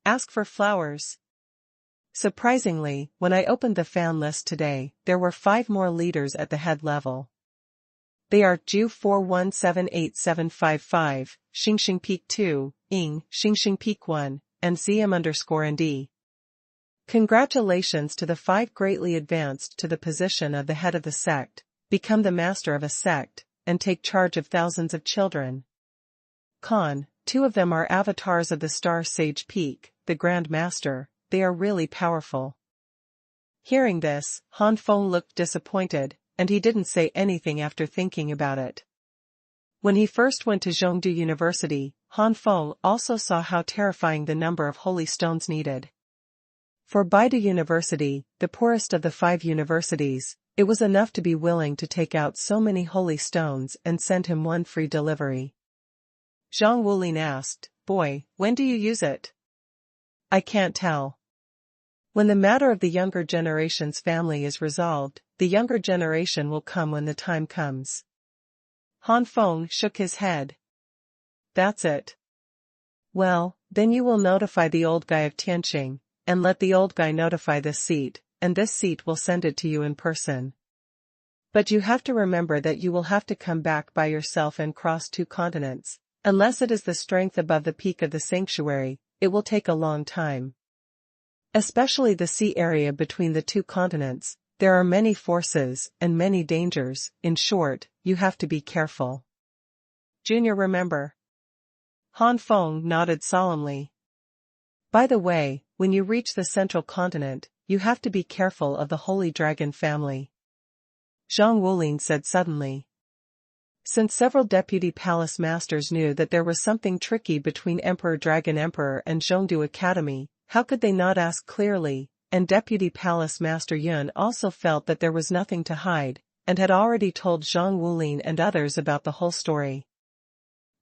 Ask for flowers. Surprisingly, when I opened the fan list today, there were 5 more leaders at the head level. They are Ju 417875, Xingxing Peak 2, Ing, Xingxing Peak 1, and ZM_ND. Congratulations to the 5 greatly advanced to the position of the head of the sect, become the master of a sect, and take charge of thousands of children. Con, 2 of them are avatars of the Star Sage Peak, the Grand Master. They are really powerful. Hearing this, Han Feng looked disappointed, and he didn't say anything after thinking about it. When he first went to Zhongdu University, Han Feng also saw how terrifying the number of holy stones needed. For Baidu University, the poorest of the 5 universities, it was enough to be willing to take out so many holy stones and send him one free delivery. Zhang Wulin asked, "Boy, when do you use it?" "I can't tell. When the matter of the younger generation's family is resolved, the younger generation will come when the time comes." Han Feng shook his head. "That's it. Well, then you will notify the old guy of Tianqing, and let the old guy notify this seat, and this seat will send it to you in person. But you have to remember that you will have to come back by yourself and cross 2 continents, unless it is the strength above the peak of the sanctuary, it will take a long time. Especially the sea area between the 2 continents, there are many forces and many dangers. In short, you have to be careful. Junior, remember?" Han Feng nodded solemnly. "By the way, when you reach the central continent, you have to be careful of the Holy Dragon family," Zhang Wulin said suddenly. Since several deputy palace masters knew that there was something tricky between Emperor Dragon Emperor and Zhongdu Academy, how could they not ask clearly? And Deputy Palace Master Yun also felt that there was nothing to hide, and had already told Zhang Wulin and others about the whole story.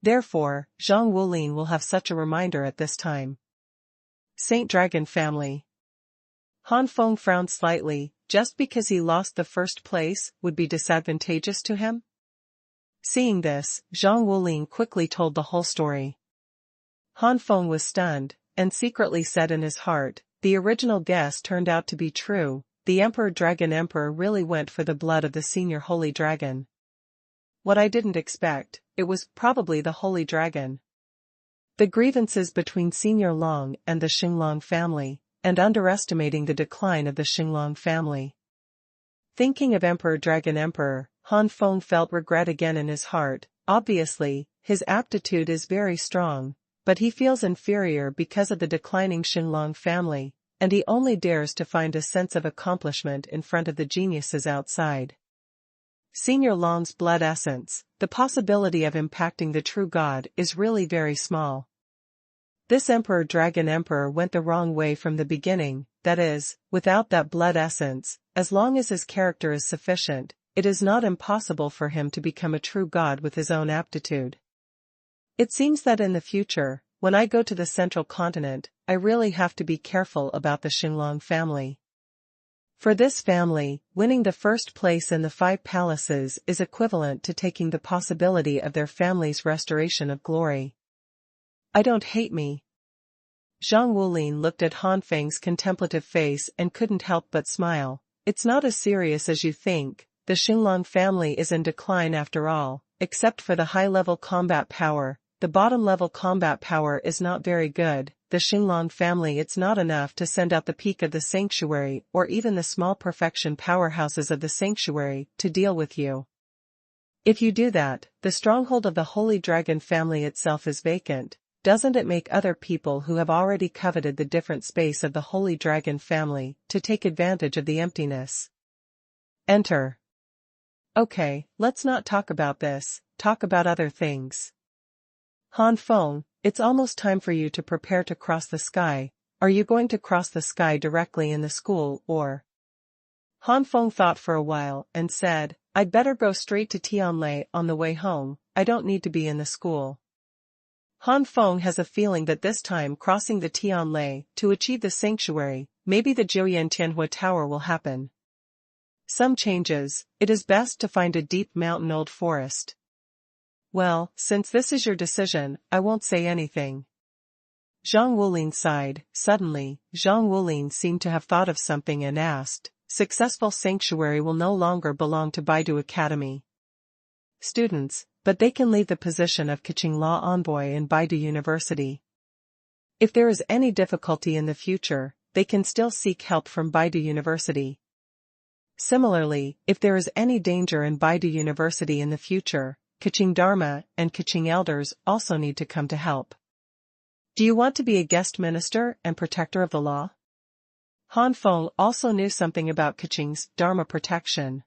Therefore, Zhang Wulin will have such a reminder at this time. Saint Dragon family. Han Feng frowned slightly. Just because he lost the first place would be disadvantageous to him? Seeing this, Zhang Wulin quickly told the whole story. Han Feng was stunned, and secretly said in his heart, the original guess turned out to be true. The Emperor Dragon Emperor really went for the blood of the senior Holy Dragon. What I didn't expect, it was probably the Holy Dragon. The grievances between Senior Long and the Xinglong family, and underestimating the decline of the Xinglong family. Thinking of Emperor Dragon Emperor, Han Feng felt regret again in his heart. Obviously, his aptitude is very strong, but he feels inferior because of the declining Xinglong family, and he only dares to find a sense of accomplishment in front of the geniuses outside. Senior Long's blood essence, the possibility of impacting the true god is really very small. This Emperor Dragon Emperor went the wrong way from the beginning, that is, without that blood essence, as long as his character is sufficient, it is not impossible for him to become a true god with his own aptitude. It seems that in the future, when I go to the central continent, I really have to be careful about the Xinglong family. For this family, winning the first place in the 5 palaces is equivalent to taking the possibility of their family's restoration of glory. I don't hate me. Zhang Wulin looked at Han Feng's contemplative face and couldn't help but smile. It's not as serious as you think. The Xinglong family is in decline after all, except for the high-level combat power. The bottom-level combat power is not very good. The Xinglong family, it's not enough to send out the peak of the sanctuary or even the small perfection powerhouses of the sanctuary to deal with you. If you do that, the stronghold of the Holy Dragon family itself is vacant. Doesn't it make other people who have already coveted the different space of the Holy Dragon family to take advantage of the emptiness? Enter. Okay, let's not talk about this, talk about other things. Han Feng, it's almost time for you to prepare to cross the sky. Are you going to cross the sky directly in the school or? Han Feng thought for a while and said, I'd better go straight to Tianlei on the way home. I don't need to be in the school. Han Feng has a feeling that this time crossing the Tianlei to achieve the sanctuary, maybe the Jiuyan Tianhua Tower will happen. Some changes, it is best to find a deep mountain old forest. Well, since this is your decision, I won't say anything. Zhang Wulin sighed. Suddenly, Zhang Wulin seemed to have thought of something and asked, Successful sanctuary will no longer belong to Baidu Academy students, but they can leave the position of Keqing Law Envoy in Baidu University. If there is any difficulty in the future, they can still seek help from Baidu University. Similarly, if there is any danger in Baidu University in the future, Keqing Dharma and Keqing elders also need to come to help. Do you want to be a guest minister and protector of the law? Han Feng also knew something about Keqing's Dharma protection.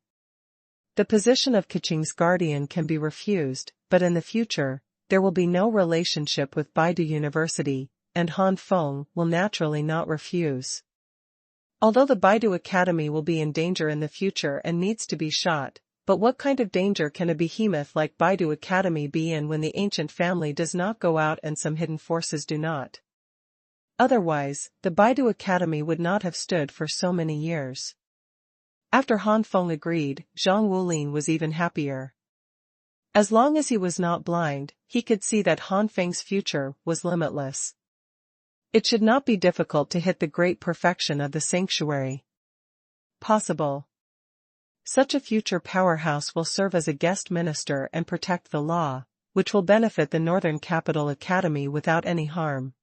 The position of Keqing's guardian can be refused, but in the future, there will be no relationship with Baidu University, and Han Feng will naturally not refuse. Although the Baidu Academy will be in danger in the future and needs to be shot, but what kind of danger can a behemoth like Baidu Academy be in when the ancient family does not go out and some hidden forces do not? Otherwise, the Baidu Academy would not have stood for so many years. After Han Feng agreed, Zhang Wulin was even happier. As long as he was not blind, he could see that Han Feng's future was limitless. It should not be difficult to hit the great perfection of the sanctuary. Possible. Such a future powerhouse will serve as a guest minister and protect the law, which will benefit the Northern Capital Academy without any harm.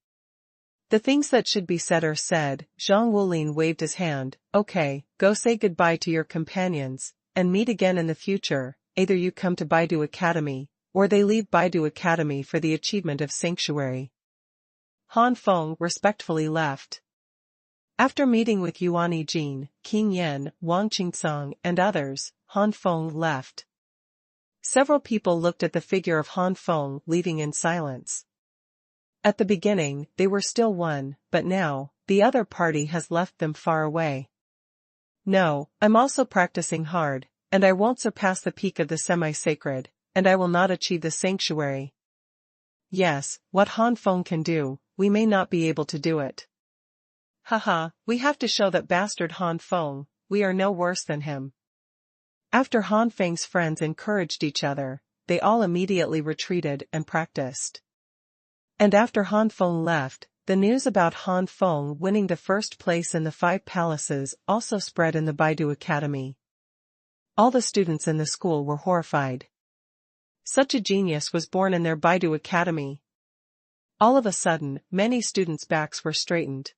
The things that should be said are said. Zhang Wulin waved his hand. Okay, go say goodbye to your companions, and meet again in the future. Either you come to Baidu Academy, or they leave Baidu Academy for the achievement of sanctuary. Han Feng respectfully left. After meeting with Yuan Yijin, Qing Yan, Wang Qingsong, and others, Han Feng left. Several people looked at the figure of Han Feng leaving in silence. At the beginning, they were still one, but now, the other party has left them far away. No, I'm also practicing hard, and I won't surpass the peak of the semi-sacred, and I will not achieve the sanctuary. Yes, what Han Feng can do, we may not be able to do it. Haha, we have to show that bastard Han Feng, we are no worse than him. After Han Feng's friends encouraged each other, they all immediately retreated and practiced. And after Han Feng left, the news about Han Feng winning the first place in the 5 palaces also spread in the Baidu Academy. All the students in the school were horrified. Such a genius was born in their Baidu Academy. All of a sudden, many students' backs were straightened.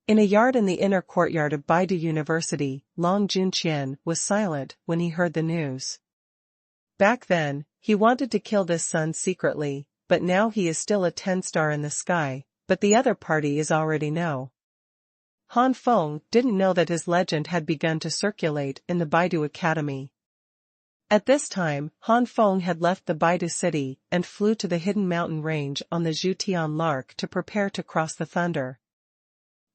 In a yard in the inner courtyard of Baidu University, Long Junqian was silent when he heard the news. Back then, he wanted to kill this son secretly, but now he is still a 10-star in the sky, but the other party is already know. Han Feng didn't know that his legend had begun to circulate in the Baidu Academy. At this time, Han Feng had left the Baidu city and flew to the hidden mountain range on the Zhutian Lark to prepare to cross the thunder.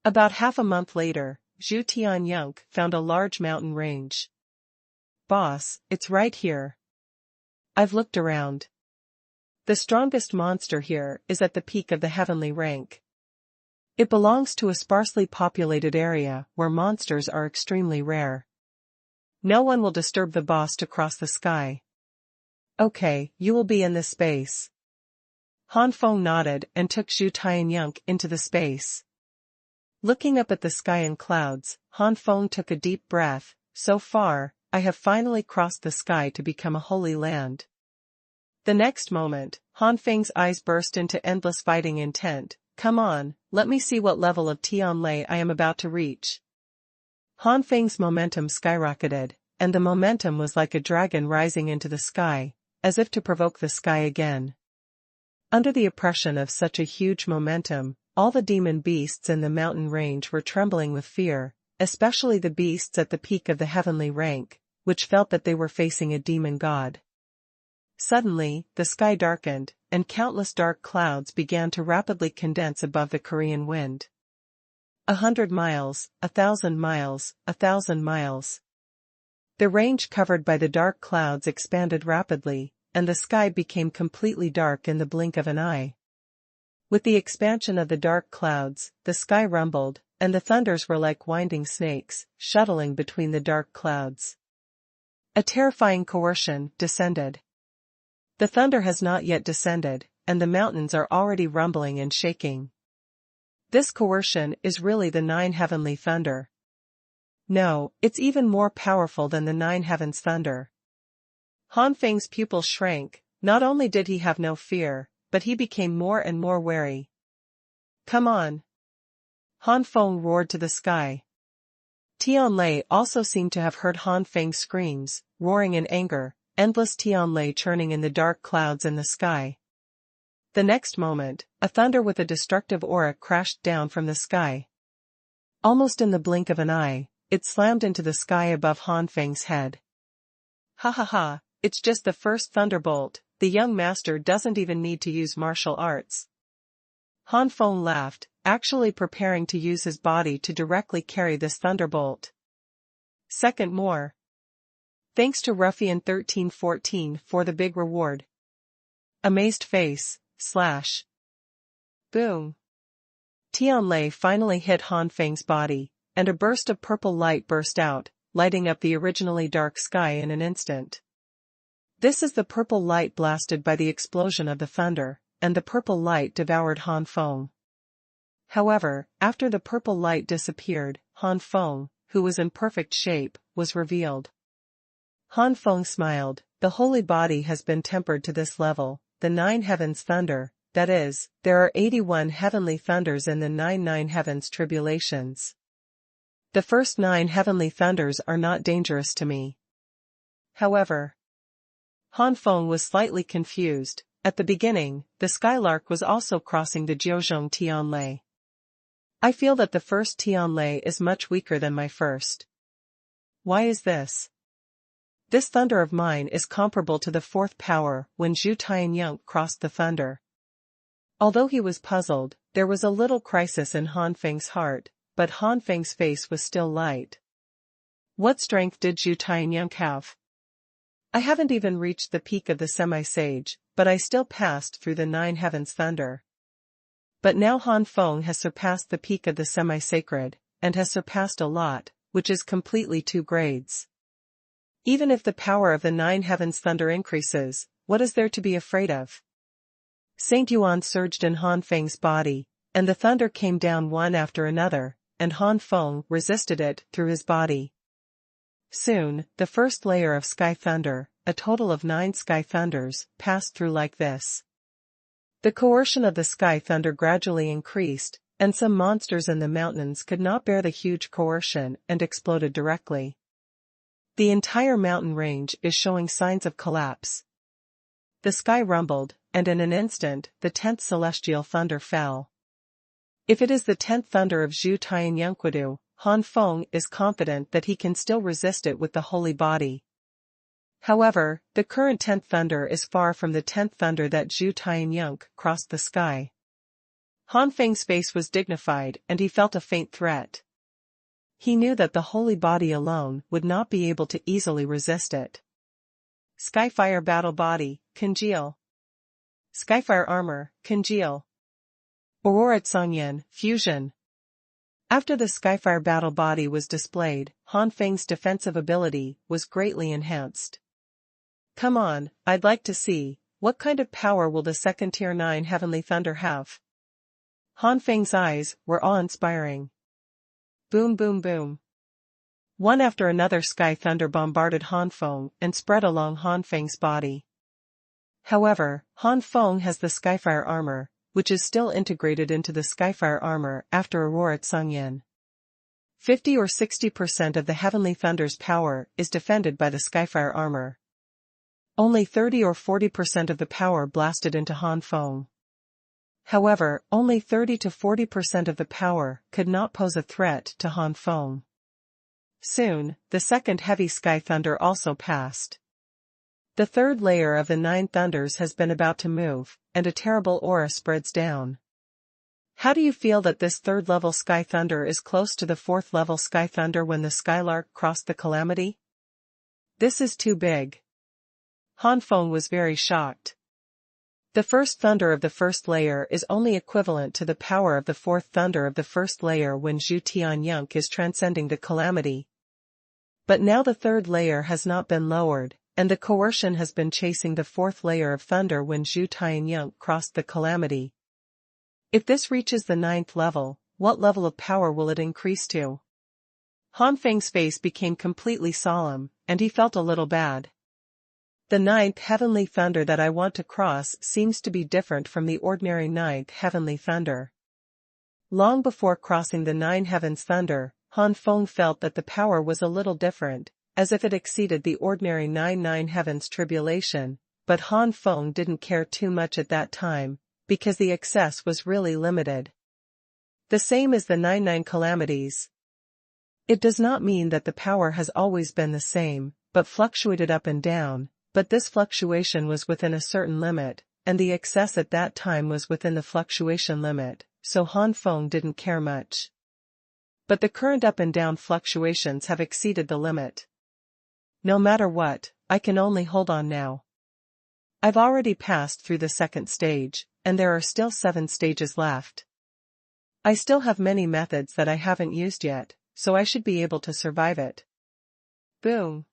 About half a month later, Zhu Tianyunk found a large mountain range. Boss, it's right here. I've looked around. The strongest monster here is at the peak of the heavenly rank. It belongs to a sparsely populated area where monsters are extremely rare. No one will disturb the boss to cross the sky. Okay, you will be in this space. Han Feng nodded and took Zhu Tianyunk into the space. Looking up at the sky and clouds, Han Feng took a deep breath. So far, I have finally crossed the sky to become a holy land. The next moment, Han Feng's eyes burst into endless fighting intent. Come on, let me see what level of Tianlei I am about to reach. Han Feng's momentum skyrocketed, and the momentum was like a dragon rising into the sky, as if to provoke the sky again. Under the oppression of such a huge momentum, all the demon beasts in the mountain range were trembling with fear, especially the beasts at the peak of the heavenly rank, which felt that they were facing a demon god. Suddenly, the sky darkened, and countless dark clouds began to rapidly condense above the Korean wind. 100 miles, 1,000 miles, 1,000 miles. The range covered by the dark clouds expanded rapidly, and the sky became completely dark in the blink of an eye. With the expansion of the dark clouds, the sky rumbled, and the thunders were like winding snakes, shuttling between the dark clouds. A terrifying coercion descended. The thunder has not yet descended, and the mountains are already rumbling and shaking. This coercion is really the 9 heavenly thunder. No, it's even more powerful than the 9 heavens thunder. Han Feng's pupils shrank. Not only did he have no fear, but he became more and more wary. Come on! Han Feng roared to the sky. Tianlei also seemed to have heard Han Feng's screams, roaring in anger. Endless Tianlei churning in the dark clouds in the sky. The next moment, a thunder with a destructive aura crashed down from the sky. Almost in the blink of an eye, it slammed into the sky above Han Feng's head. Ha ha ha, it's just the first thunderbolt, the young master doesn't even need to use martial arts. Han Feng laughed, actually preparing to use his body to directly carry this thunderbolt. Second more. Thanks to Ruffian 1314 for the big reward. Amazed face, slash. Boom. Tianlei finally hit Han Feng's body, and a burst of purple light burst out, lighting up the originally dark sky in an instant. This is the purple light blasted by the explosion of the thunder, and the purple light devoured Han Feng. However, after the purple light disappeared, Han Feng, who was in perfect shape, was revealed. Han Feng smiled. The holy body has been tempered to this level, the 9 heavens thunder, that is, there are 81 heavenly thunders in the 9 heavens tribulations. The first 9 heavenly thunders are not dangerous to me. However, Han Feng was slightly confused. At the beginning, the Skylark was also crossing the Jiuzhong Tianlei. I feel that the first Tianlei is much weaker than my first. Why is this? This thunder of mine is comparable to the 4th power when Zhu Tianyunk crossed the thunder. Although he was puzzled, there was a little crisis in Han Feng's heart, but Han Feng's face was still light. What strength did Zhu Tianyunk have? I haven't even reached the peak of the semi-sage, but I still passed through the 9 heavens thunder. But now Han Feng has surpassed the peak of the semi-sacred, and has surpassed a lot, which is completely 2 grades. Even if the power of the 9 heavens thunder increases, what is there to be afraid of? Saint Yuan surged in Han Feng's body, and the thunder came down one after another, and Han Feng resisted it through his body. Soon, the first layer of sky thunder, a total of 9 sky thunders, passed through like this. The coercion of the sky thunder gradually increased, and some monsters in the mountains could not bear the huge coercion and exploded directly. The entire mountain range is showing signs of collapse. The sky rumbled, and in an instant, the 10th celestial thunder fell. If it is the 10th thunder of Zhu Tianyunkwadu, Han Feng is confident that he can still resist it with the holy body. However, the current 10th thunder is far from the 10th thunder that Zhu Tianyunk crossed the sky. Han Feng's face was dignified and he felt a faint threat. He knew that the holy body alone would not be able to easily resist it. Skyfire battle body, congeal. Skyfire armor, congeal. Aurora Tsangyan, fusion. After the Skyfire battle body was displayed, Han Feng's defensive ability was greatly enhanced. Come on, I'd like to see, what kind of power will the second tier 9 heavenly thunder have? Han Feng's eyes were awe-inspiring. Boom boom boom. One after another sky thunder bombarded Han Feng and spread along Han Feng's body. However, Han Feng has the Skyfire armor, which is still integrated into the Skyfire armor after Aurora Tsangyan. 50 or 60% of the heavenly thunder's power is defended by the Skyfire armor. Only 30 or 40% of the power blasted into Han Feng. However, only 30 to 40% of the power could not pose a threat to Han Feng. Soon, the second heavy sky thunder also passed. The third layer of the 9 thunders has been about to move, and a terrible aura spreads down. How do you feel that this third level sky thunder is close to the 4th level sky thunder when the Skylark crossed the calamity? This is too big. Han Feng was very shocked. The first thunder of the first layer is only equivalent to the power of the 4th thunder of the first layer when Zhu Tianyunk is transcending the calamity. But now the third layer has not been lowered, and the coercion has been chasing the 4th layer of thunder when Zhu Tianyunk crossed the calamity. If this reaches the 9th level, what level of power will it increase to? Han Feng's face became completely solemn, and he felt a little bad. The 9th heavenly thunder that I want to cross seems to be different from the ordinary 9th heavenly thunder. Long before crossing the 9 heavens thunder, Han Feng felt that the power was a little different, as if it exceeded the ordinary 9 heavens tribulation, but Han Feng didn't care too much at that time, because the excess was really limited. The same as the 9 calamities, It does not mean that the power has always been the same, but fluctuated up and down, but this fluctuation was within a certain limit, and the excess at that time was within the fluctuation limit, so Han Feng didn't care much. But the current up and down fluctuations have exceeded the limit. No matter what, I can only hold on now. I've already passed through the second stage, and there are still 7 stages left. I still have many methods that I haven't used yet, so I should be able to survive it. Boom.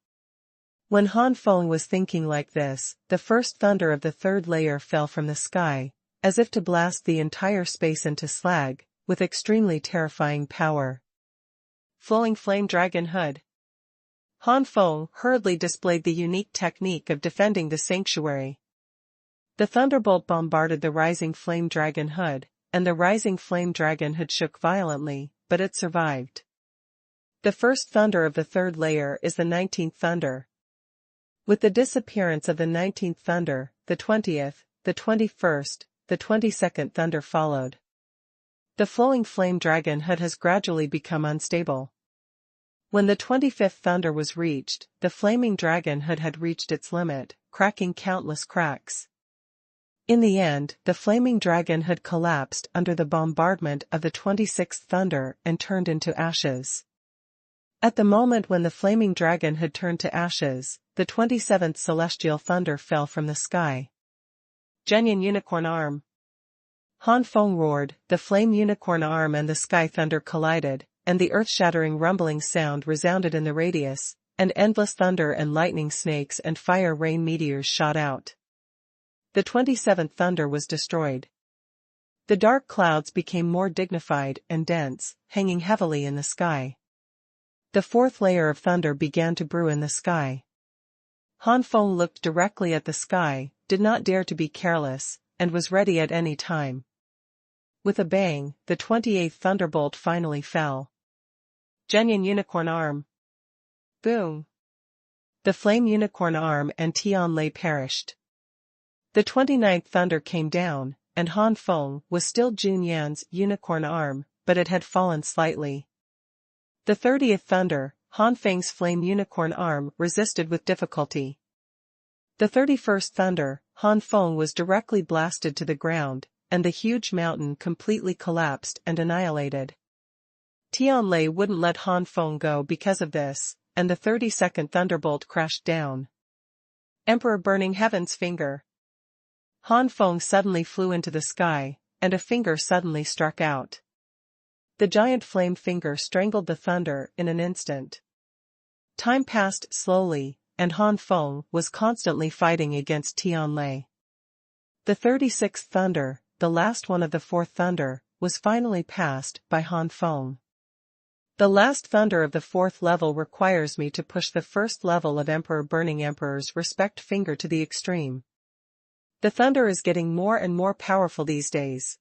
When Han Feng was thinking like this, the first thunder of the third layer fell from the sky, as if to blast the entire space into slag, with extremely terrifying power. Flowing Flame Dragon Hood. Han Feng hurriedly displayed the unique technique of defending the sanctuary. The thunderbolt bombarded the rising flame dragon hood, and the rising flame dragon hood shook violently, but it survived. The first thunder of the third layer is the 19th thunder. With the disappearance of the 19th thunder, the 20th, the 21st, the 22nd thunder followed. The flowing flame dragon hood has gradually become unstable. When the 25th thunder was reached, the flaming dragon hood had reached its limit, cracking countless cracks. In the end, the flaming dragon hood collapsed under the bombardment of the 26th thunder and turned into ashes. At the moment when the flaming dragon hood turned to ashes, the 27th celestial thunder fell from the sky. Genuine Unicorn Arm. Han Feng roared, the flame unicorn arm and the sky thunder collided, and the earth-shattering rumbling sound resounded in the radius, and endless thunder and lightning snakes and fire rain meteors shot out. The 27th thunder was destroyed. The dark clouds became more dignified and dense, hanging heavily in the sky. The fourth layer of thunder began to brew in the sky. Han Feng looked directly at the sky, did not dare to be careless, and was ready at any time. With a bang, the 28th thunderbolt finally fell. Genuine Unicorn Arm. Boom. The flame unicorn arm and Tianlei perished. The 29th thunder came down, and Han Feng was still Junyan's unicorn arm, but it had fallen slightly. The 30th thunder, Han Feng's flame unicorn arm, resisted with difficulty. The 31st thunder, Han Feng was directly blasted to the ground, and the huge mountain completely collapsed and annihilated. Tianlei wouldn't let Han Feng go because of this, and the 32nd thunderbolt crashed down. Emperor Burning Heaven's Finger. Han Feng suddenly flew into the sky, and a finger suddenly struck out. The giant flame finger strangled the thunder in an instant. Time passed slowly, and Han Feng was constantly fighting against Tianlei. The 36th thunder, the last one of the fourth thunder, was finally passed by Han Feng. The last thunder of the fourth level requires me to push the first level of Emperor Burning Emperor's respect finger to the extreme. The thunder is getting more and more powerful these days.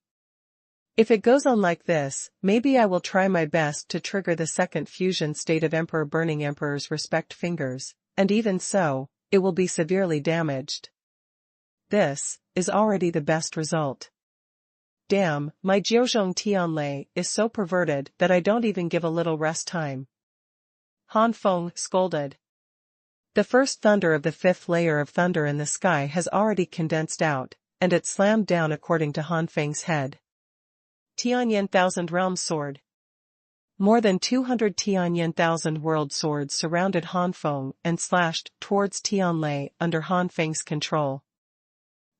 If it goes on like this, maybe I will try my best to trigger the second fusion state of Emperor Burning Emperor's respect fingers, and even so, it will be severely damaged. This is already the best result. Damn, my Jiuzhong Tianlei is so perverted that I don't even give a little rest time. Han Feng scolded. The first thunder of the fifth layer of thunder in the sky has already condensed out, and it slammed down according to Han Feng's head. Tianyan Thousand Realms Sword. More than 200 Tianyan Thousand World Swords surrounded Han Feng and slashed towards Tianlei under Han Feng's control.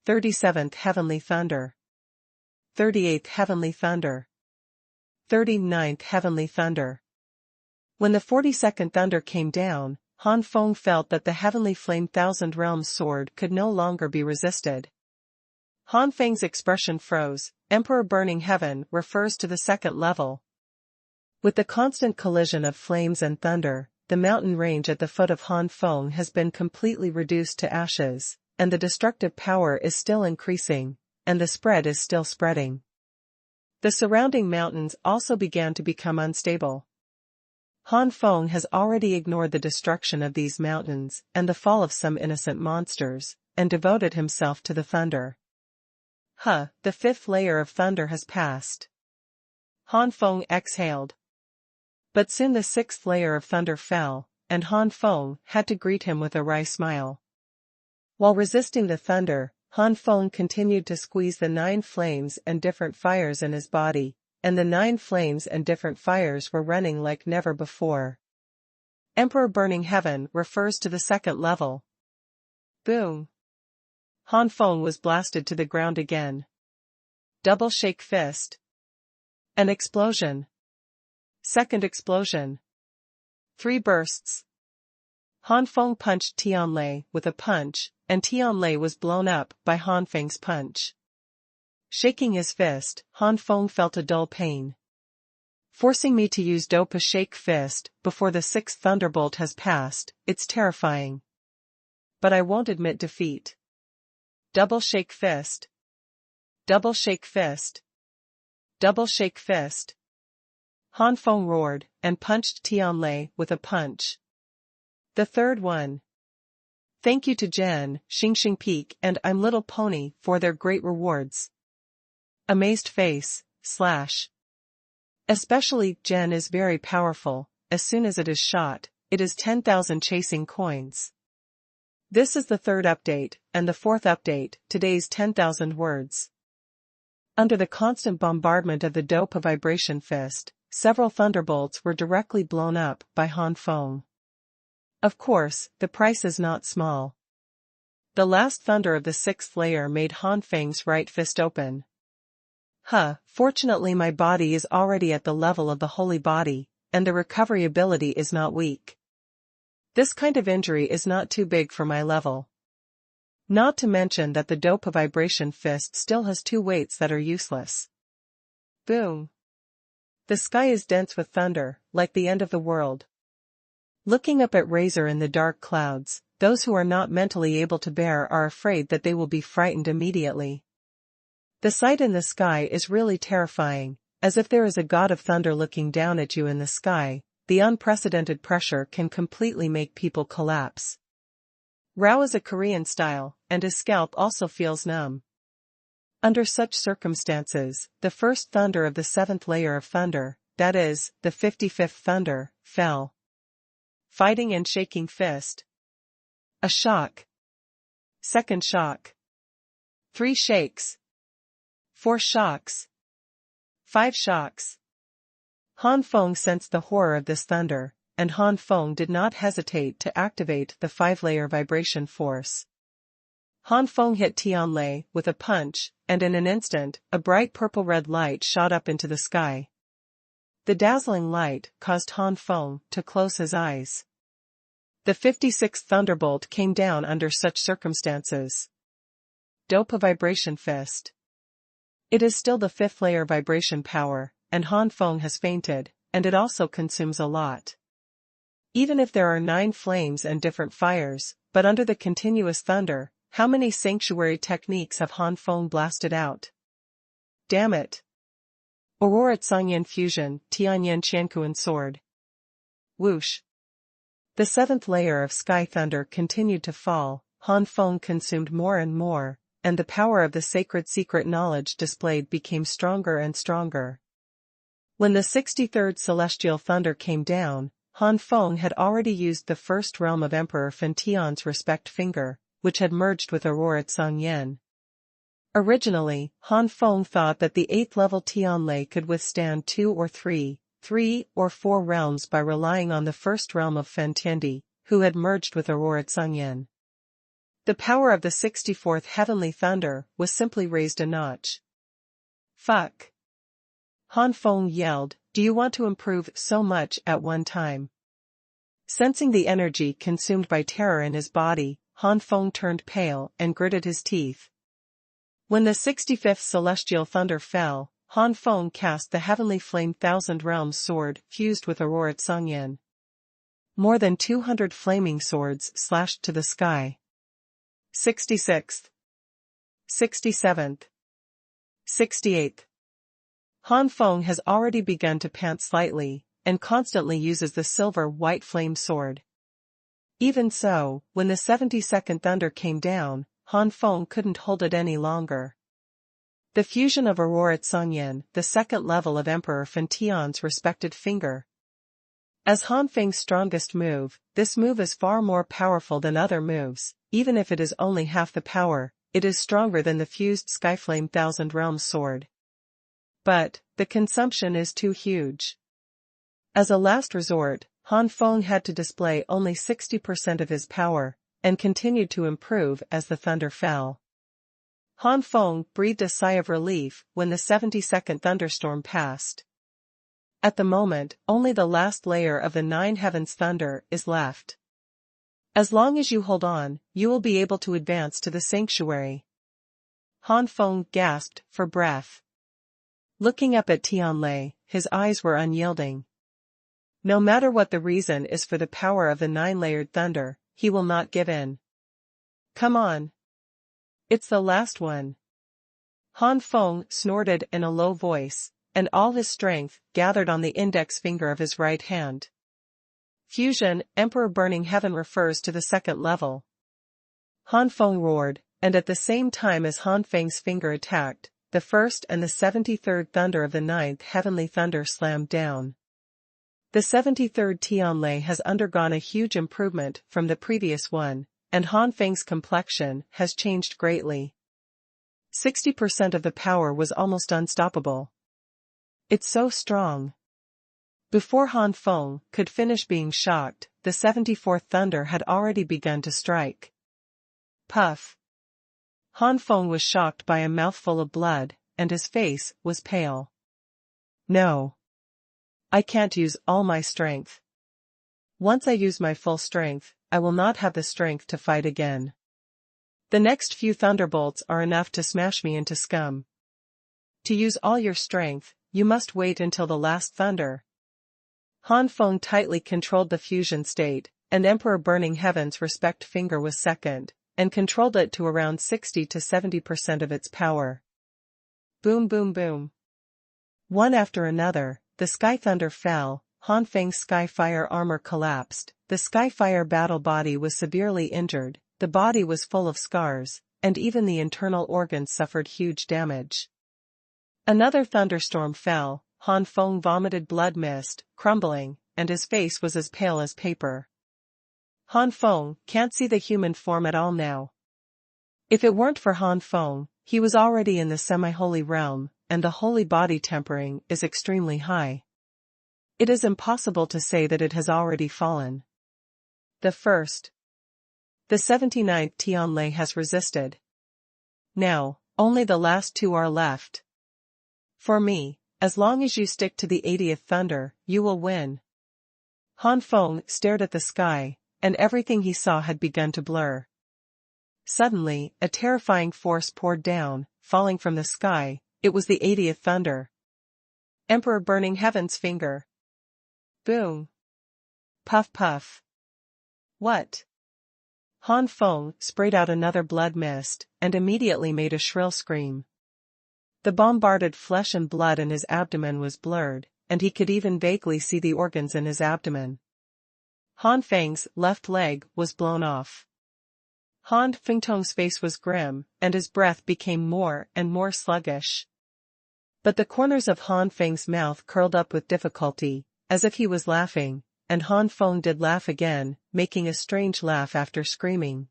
37th Heavenly Thunder. 38th Heavenly Thunder. 39th Heavenly Thunder. When the 42nd thunder came down, Han Feng felt that the Heavenly Flame Thousand Realms Sword could no longer be resisted. Han Feng's expression froze. Emperor Burning Heaven refers to the second level. With the constant collision of flames and thunder, the mountain range at the foot of Han Feng has been completely reduced to ashes, and the destructive power is still increasing, and the spread is still spreading. The surrounding mountains also began to become unstable. Han Feng has already ignored the destruction of these mountains and the fall of some innocent monsters, and devoted himself to the thunder. The fifth layer of thunder has passed. Han Feng exhaled. But soon the sixth layer of thunder fell, and Han Feng had to greet him with a wry smile. While resisting the thunder, Han Feng continued to squeeze the 9 flames and different fires in his body, and the 9 flames and different fires were running like never before. Emperor Burning Heaven refers to the second level. Boom! Han Feng was blasted to the ground again. Double shake fist. An explosion. Second explosion. 3 bursts. Han Feng punched Tianlei with a punch, and Tianlei was blown up by Han Feng's punch. Shaking his fist, Han Feng felt a dull pain. Forcing me to use Dopa Shake Fist before the 6th thunderbolt has passed, it's terrifying. But I won't admit defeat. Double Shake Fist. Double Shake Fist. Double Shake Fist. Han Feng roared, and punched Tianlei with a punch. The third one. Thank you to Jen, Xingxing Peak and I'm Little Pony for their great rewards. Amazed face, / Especially, Jen is very powerful, as soon as it is shot, it is 10,000 chasing coins. This is the 3rd update, and the 4th update, today's 10,000 words. Under the constant bombardment of the Dopa Vibration Fist, several thunderbolts were directly blown up by Han Feng. Of course, the price is not small. The last thunder of the 6th layer made Han Feng's right fist open. Fortunately my body is already at the level of the holy body, and the recovery ability is not weak. This kind of injury is not too big for my level. Not to mention that the Dopa Vibration Fist still has 2 weights that are useless. Boom! The sky is dense with thunder, like the end of the world. Looking up at Razor in the dark clouds, those who are not mentally able to bear are afraid that they will be frightened immediately. The sight in the sky is really terrifying, as if there is a god of thunder looking down at you in the sky. The unprecedented pressure can completely make people collapse. Rao is a Korean style, and his scalp also feels numb. Under such circumstances, the first thunder of the 7th layer of thunder, that is, the 55th thunder, fell. Fighting and shaking fist. A shock. Second shock. 3 shakes. 4 shocks. 5 shocks. Han Feng sensed the horror of this thunder, and Han Feng did not hesitate to activate the 5-layer vibration force. Han Feng hit Tianlei with a punch, and in an instant, a bright purple-red light shot up into the sky. The dazzling light caused Han Feng to close his eyes. The 56th thunderbolt came down under such circumstances. Dopa Vibration Fist. It is still the 5th layer vibration power, and Han Feng has fainted, and it also consumes a lot. Even if there are 9 flames and different fires, but under the continuous thunder, how many sanctuary techniques have Han Feng blasted out? Damn it! Aurora Tsangyan Fusion, Tianyan Qiankuan Sword. Whoosh! The 7th layer of sky thunder continued to fall, Han Feng consumed more and more, and the power of the sacred secret knowledge displayed became stronger and stronger. When the 63rd celestial thunder came down, Han Feng had already used the 1st realm of Emperor Fan Tian's respect finger, which had merged with Aurora Tsangyan. Originally, Han Feng thought that the 8th level Tianlei could withstand 2 or 3 or 4 realms by relying on the 1st realm of Fan Tiendi, who had merged with Aurora Tsangyan. The power of the 64th heavenly thunder was simply raised a notch. Fuck! Han Feng yelled, do you want to improve so much at one time? Sensing the energy consumed by terror in his body, Han Feng turned pale and gritted his teeth. When the 65th celestial thunder fell, Han Feng cast the heavenly flame 1,000 realms sword fused with Aurora Tsangyan. More than 200 flaming swords slashed to the sky. 66th. 67th. 68th. Han Feng has already begun to pant slightly, and constantly uses the silver-white flame sword. Even so, when the 72nd thunder came down, Han Feng couldn't hold it any longer. The fusion of Aurora Tsangyan, the 2nd level of Emperor Fan Tian's respected finger. As Han Feng's strongest move, this move is far more powerful than other moves. Even if it is only half the power, it is stronger than the fused Skyflame Thousand Realms sword. But, the consumption is too huge. As a last resort, Han Feng had to display only 60% of his power, and continued to improve as the thunder fell. Han Feng breathed a sigh of relief when the 72nd thunderstorm passed. At the moment, only the last layer of the Nine Heavens thunder is left. As long as you hold on, you will be able to advance to the sanctuary. Han Feng gasped for breath. Looking up at Tianlei, his eyes were unyielding. No matter what the reason is for the power of the nine-layered thunder, he will not give in. Come on. It's the last one. Han Feng snorted in a low voice, and all his strength gathered on the index finger of his right hand. Fusion, Emperor Burning Heaven refers to the second level. Han Feng roared, and at the same time as Han Feng's finger attacked, the first and the 73rd thunder of the ninth heavenly thunder slammed down. The 73rd Tianlei has undergone a huge improvement from the previous one, and Han Feng's complexion has changed greatly. 60% of the power was almost unstoppable. It's so strong. Before Han Feng could finish being shocked, the 74th thunder had already begun to strike. Puff. Han Feng was shocked by a mouthful of blood, and his face was pale. No. I can't use all my strength. Once I use my full strength, I will not have the strength to fight again. The next few thunderbolts are enough to smash me into scum. To use all your strength, you must wait until the last thunder. Han Feng tightly controlled the fusion state, and Emperor Burning Heaven's respect finger was second, and controlled it to around 60 to 70% of its power. Boom boom boom. One after another, the sky thunder fell, Han Feng's Skyfire armor collapsed, the Skyfire battle body was severely injured, the body was full of scars, and even the internal organs suffered huge damage. Another thunderstorm fell, Han Feng vomited blood mist, crumbling, and his face was as pale as paper. Han Feng can't see the human form at all now. If it weren't for Han Feng, he was already in the semi-holy realm, and the holy body tempering is extremely high. It is impossible to say that it has already fallen. The 79th Tianlei has resisted. Now, only the last two are left. For me, as long as you stick to the 80th thunder, you will win. Han Feng stared at the sky, and everything he saw had begun to blur. Suddenly, a terrifying force poured down, falling from the sky. It was the 80th thunder. Emperor Burning Heaven's finger. Boom. Puff puff. What? Han Feng sprayed out another blood mist, and immediately made a shrill scream. The bombarded flesh and blood in his abdomen was blurred, and he could even vaguely see the organs in his abdomen. Han Feng's left leg was blown off. Han Fengtong's face was grim, and his breath became more and more sluggish. But the corners of Han Feng's mouth curled up with difficulty, as if he was laughing, and Han Feng did laugh again, making a strange laugh after screaming.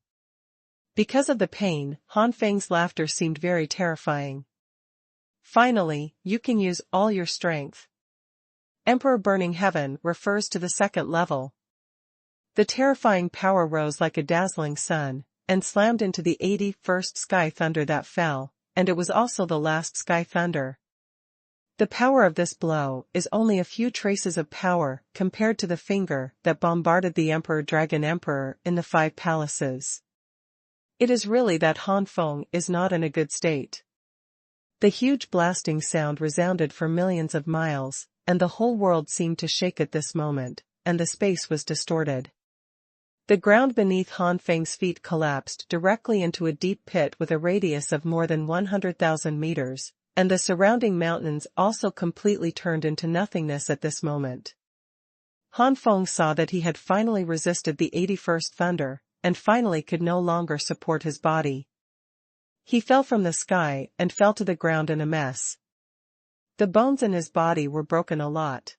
Because of the pain, Han Feng's laughter seemed very terrifying. Finally, you can use all your strength. Emperor Burning Heaven refers to the second level. The terrifying power rose like a dazzling sun, and slammed into the 81st sky thunder that fell, and it was also the last sky thunder. The power of this blow is only a few traces of power compared to the finger that bombarded the Emperor Dragon Emperor in the 5 palaces. It is really that Han Feng is not in a good state. The huge blasting sound resounded for millions of miles, and the whole world seemed to shake at this moment, and the space was distorted. The ground beneath Han Feng's feet collapsed directly into a deep pit with a radius of more than 100,000 meters, and the surrounding mountains also completely turned into nothingness at this moment. Han Feng saw that he had finally resisted the 81st thunder, and finally could no longer support his body. He fell from the sky and fell to the ground in a mess. The bones in his body were broken a lot.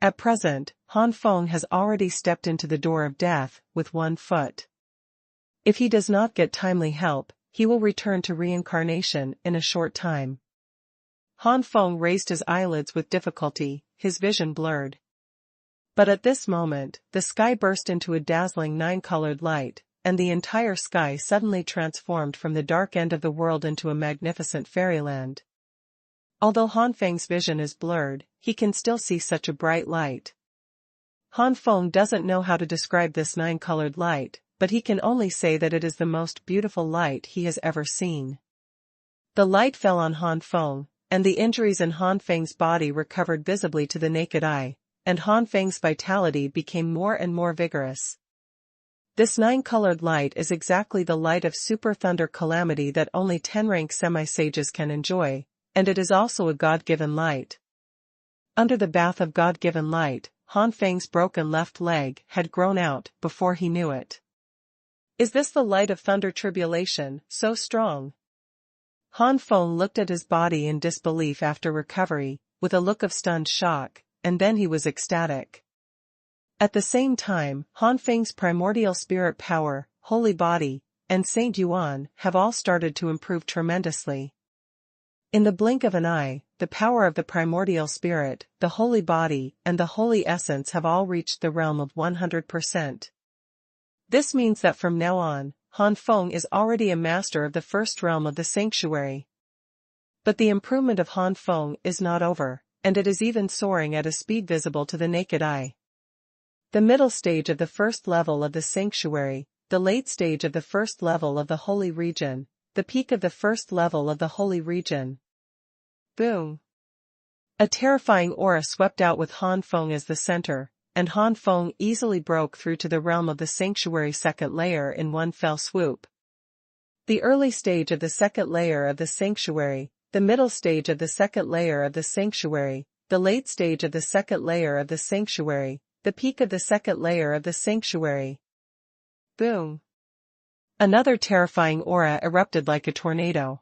At present, Han Feng has already stepped into the door of death with 1 foot. If he does not get timely help, he will return to reincarnation in a short time. Han Feng raised his eyelids with difficulty, his vision blurred. But at this moment, the sky burst into a dazzling 9-colored light, and the entire sky suddenly transformed from the dark end of the world into a magnificent fairyland. Although Han Feng's vision is blurred, he can still see such a bright light. Han Feng doesn't know how to describe this 9-colored light, but he can only say that it is the most beautiful light he has ever seen. The light fell on Han Feng, and the injuries in Han Feng's body recovered visibly to the naked eye, and Han Feng's vitality became more and more vigorous. This 9-colored light is exactly the light of super thunder calamity that only 10-rank semi-sages can enjoy, and it is also a God-given light. Under the bath of God-given light, Han Feng's broken left leg had grown out before he knew it. Is this the light of thunder tribulation, so strong? Han Feng looked at his body in disbelief after recovery, with a look of stunned shock, and then he was ecstatic. At the same time, Han Feng's primordial spirit power, holy body, and Saint Yuan have all started to improve tremendously. In the blink of an eye, the power of the primordial spirit, the holy body, and the holy essence have all reached the realm of 100%. This means that from now on, Han Feng is already a master of the first realm of the sanctuary. But the improvement of Han Feng is not over, and it is even soaring at a speed visible to the naked eye. The middle stage of the first level of the sanctuary, the late stage of the first level of the holy region, the peak of the first level of the holy region. Boom! A terrifying aura swept out with Han Feng as the center, and Han Feng easily broke through to the realm of the sanctuary second layer in one fell swoop. The early stage of the second layer of the sanctuary, the middle stage of the second layer of the sanctuary, the late stage of the second layer of the sanctuary, the peak of the second layer of the sanctuary. Boom! Another terrifying aura erupted like a tornado.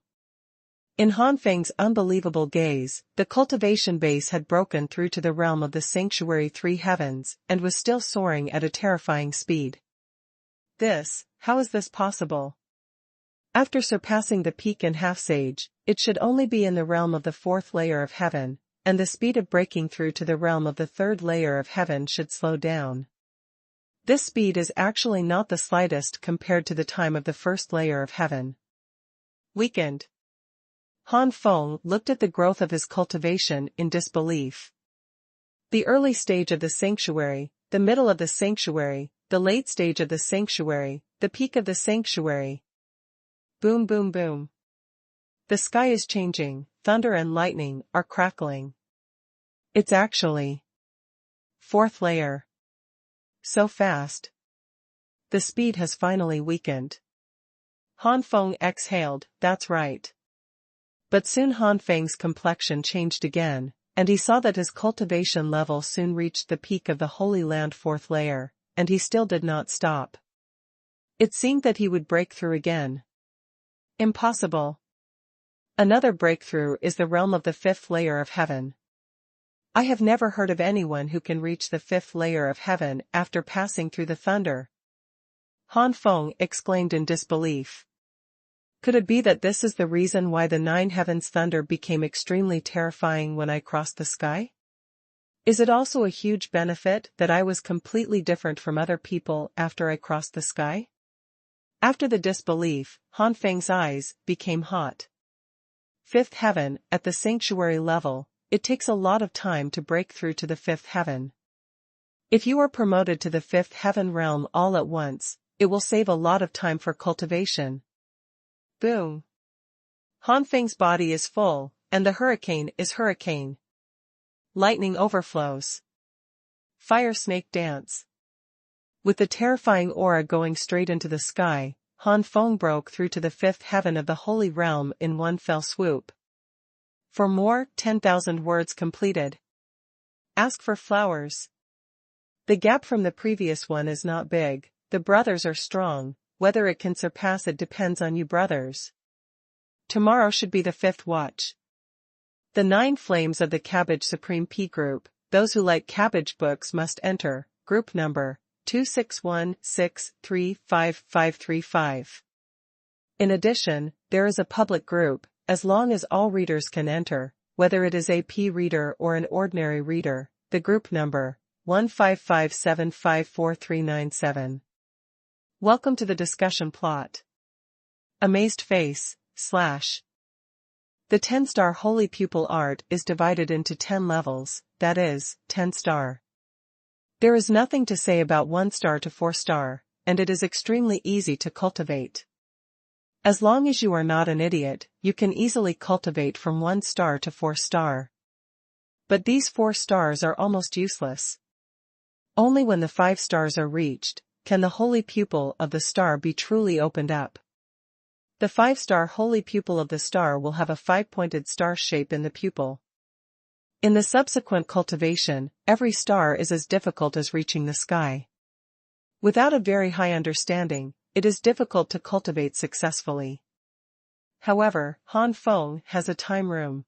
In Han Feng's unbelievable gaze, the cultivation base had broken through to the realm of the sanctuary 3 heavens, and was still soaring at a terrifying speed. How is this possible? After surpassing the peak in half-sage, it should only be in the realm of the 4th layer of heaven, and the speed of breaking through to the realm of the 3rd layer of heaven should slow down. This speed is actually not the slightest compared to the time of the 1st layer of heaven. Weakened. Han Feng looked at the growth of his cultivation in disbelief. The early stage of the sanctuary, the middle of the sanctuary, the late stage of the sanctuary, the peak of the sanctuary. Boom boom boom. The sky is changing, thunder and lightning are crackling. It's actually 4th layer. So fast. The speed has finally weakened. Han Feng exhaled, that's right. But soon Han Feng's complexion changed again, and he saw that his cultivation level soon reached the peak of the Holy Land 4th layer, and he still did not stop. It seemed that he would break through again. Impossible. Another breakthrough is the realm of the 5th layer of heaven. I have never heard of anyone who can reach the 5th layer of heaven after passing through the thunder. Han Feng exclaimed in disbelief. Could it be that this is the reason why the 9 heavens thunder became extremely terrifying when I crossed the sky? Is it also a huge benefit that I was completely different from other people after I crossed the sky? After the disbelief, Han Feng's eyes became hot. 5th heaven, at the sanctuary level, it takes a lot of time to break through to the 5th heaven. If you are promoted to the 5th heaven realm all at once, it will save a lot of time for cultivation. Boom! Han Feng's body is full, and the hurricane is hurricane. Lightning overflows. Fire snake dance. With the terrifying aura going straight into the sky, Han Feng broke through to the 5th heaven of the holy realm in one fell swoop. For more, 10,000 words completed. Ask for flowers. The gap from the previous one is not big, the brothers are strong, whether it can surpass it depends on you brothers. Tomorrow should be the 5th watch. The 9 flames of the Cabbage Supreme P group, those who like cabbage books must enter, group number 261635535. In addition, there is a public group, as long as all readers can enter, whether it is a AP reader or an ordinary reader, the group number 155754397. Welcome to the discussion plot. Amazed face, / The 10-star Holy Pupil art is divided into 10 levels, that is, 10-star. There is nothing to say about 1-star to 4-star, and it is extremely easy to cultivate. As long as you are not an idiot, you can easily cultivate from 1-star to 4-star. But these 4 stars are almost useless. Only when the 5 stars are reached, can the holy pupil of the star be truly opened up. The 5-star holy pupil of the star will have a 5-pointed star shape in the pupil. In the subsequent cultivation, every star is as difficult as reaching the sky. Without a very high understanding, it is difficult to cultivate successfully. However, Han Feng has a time room.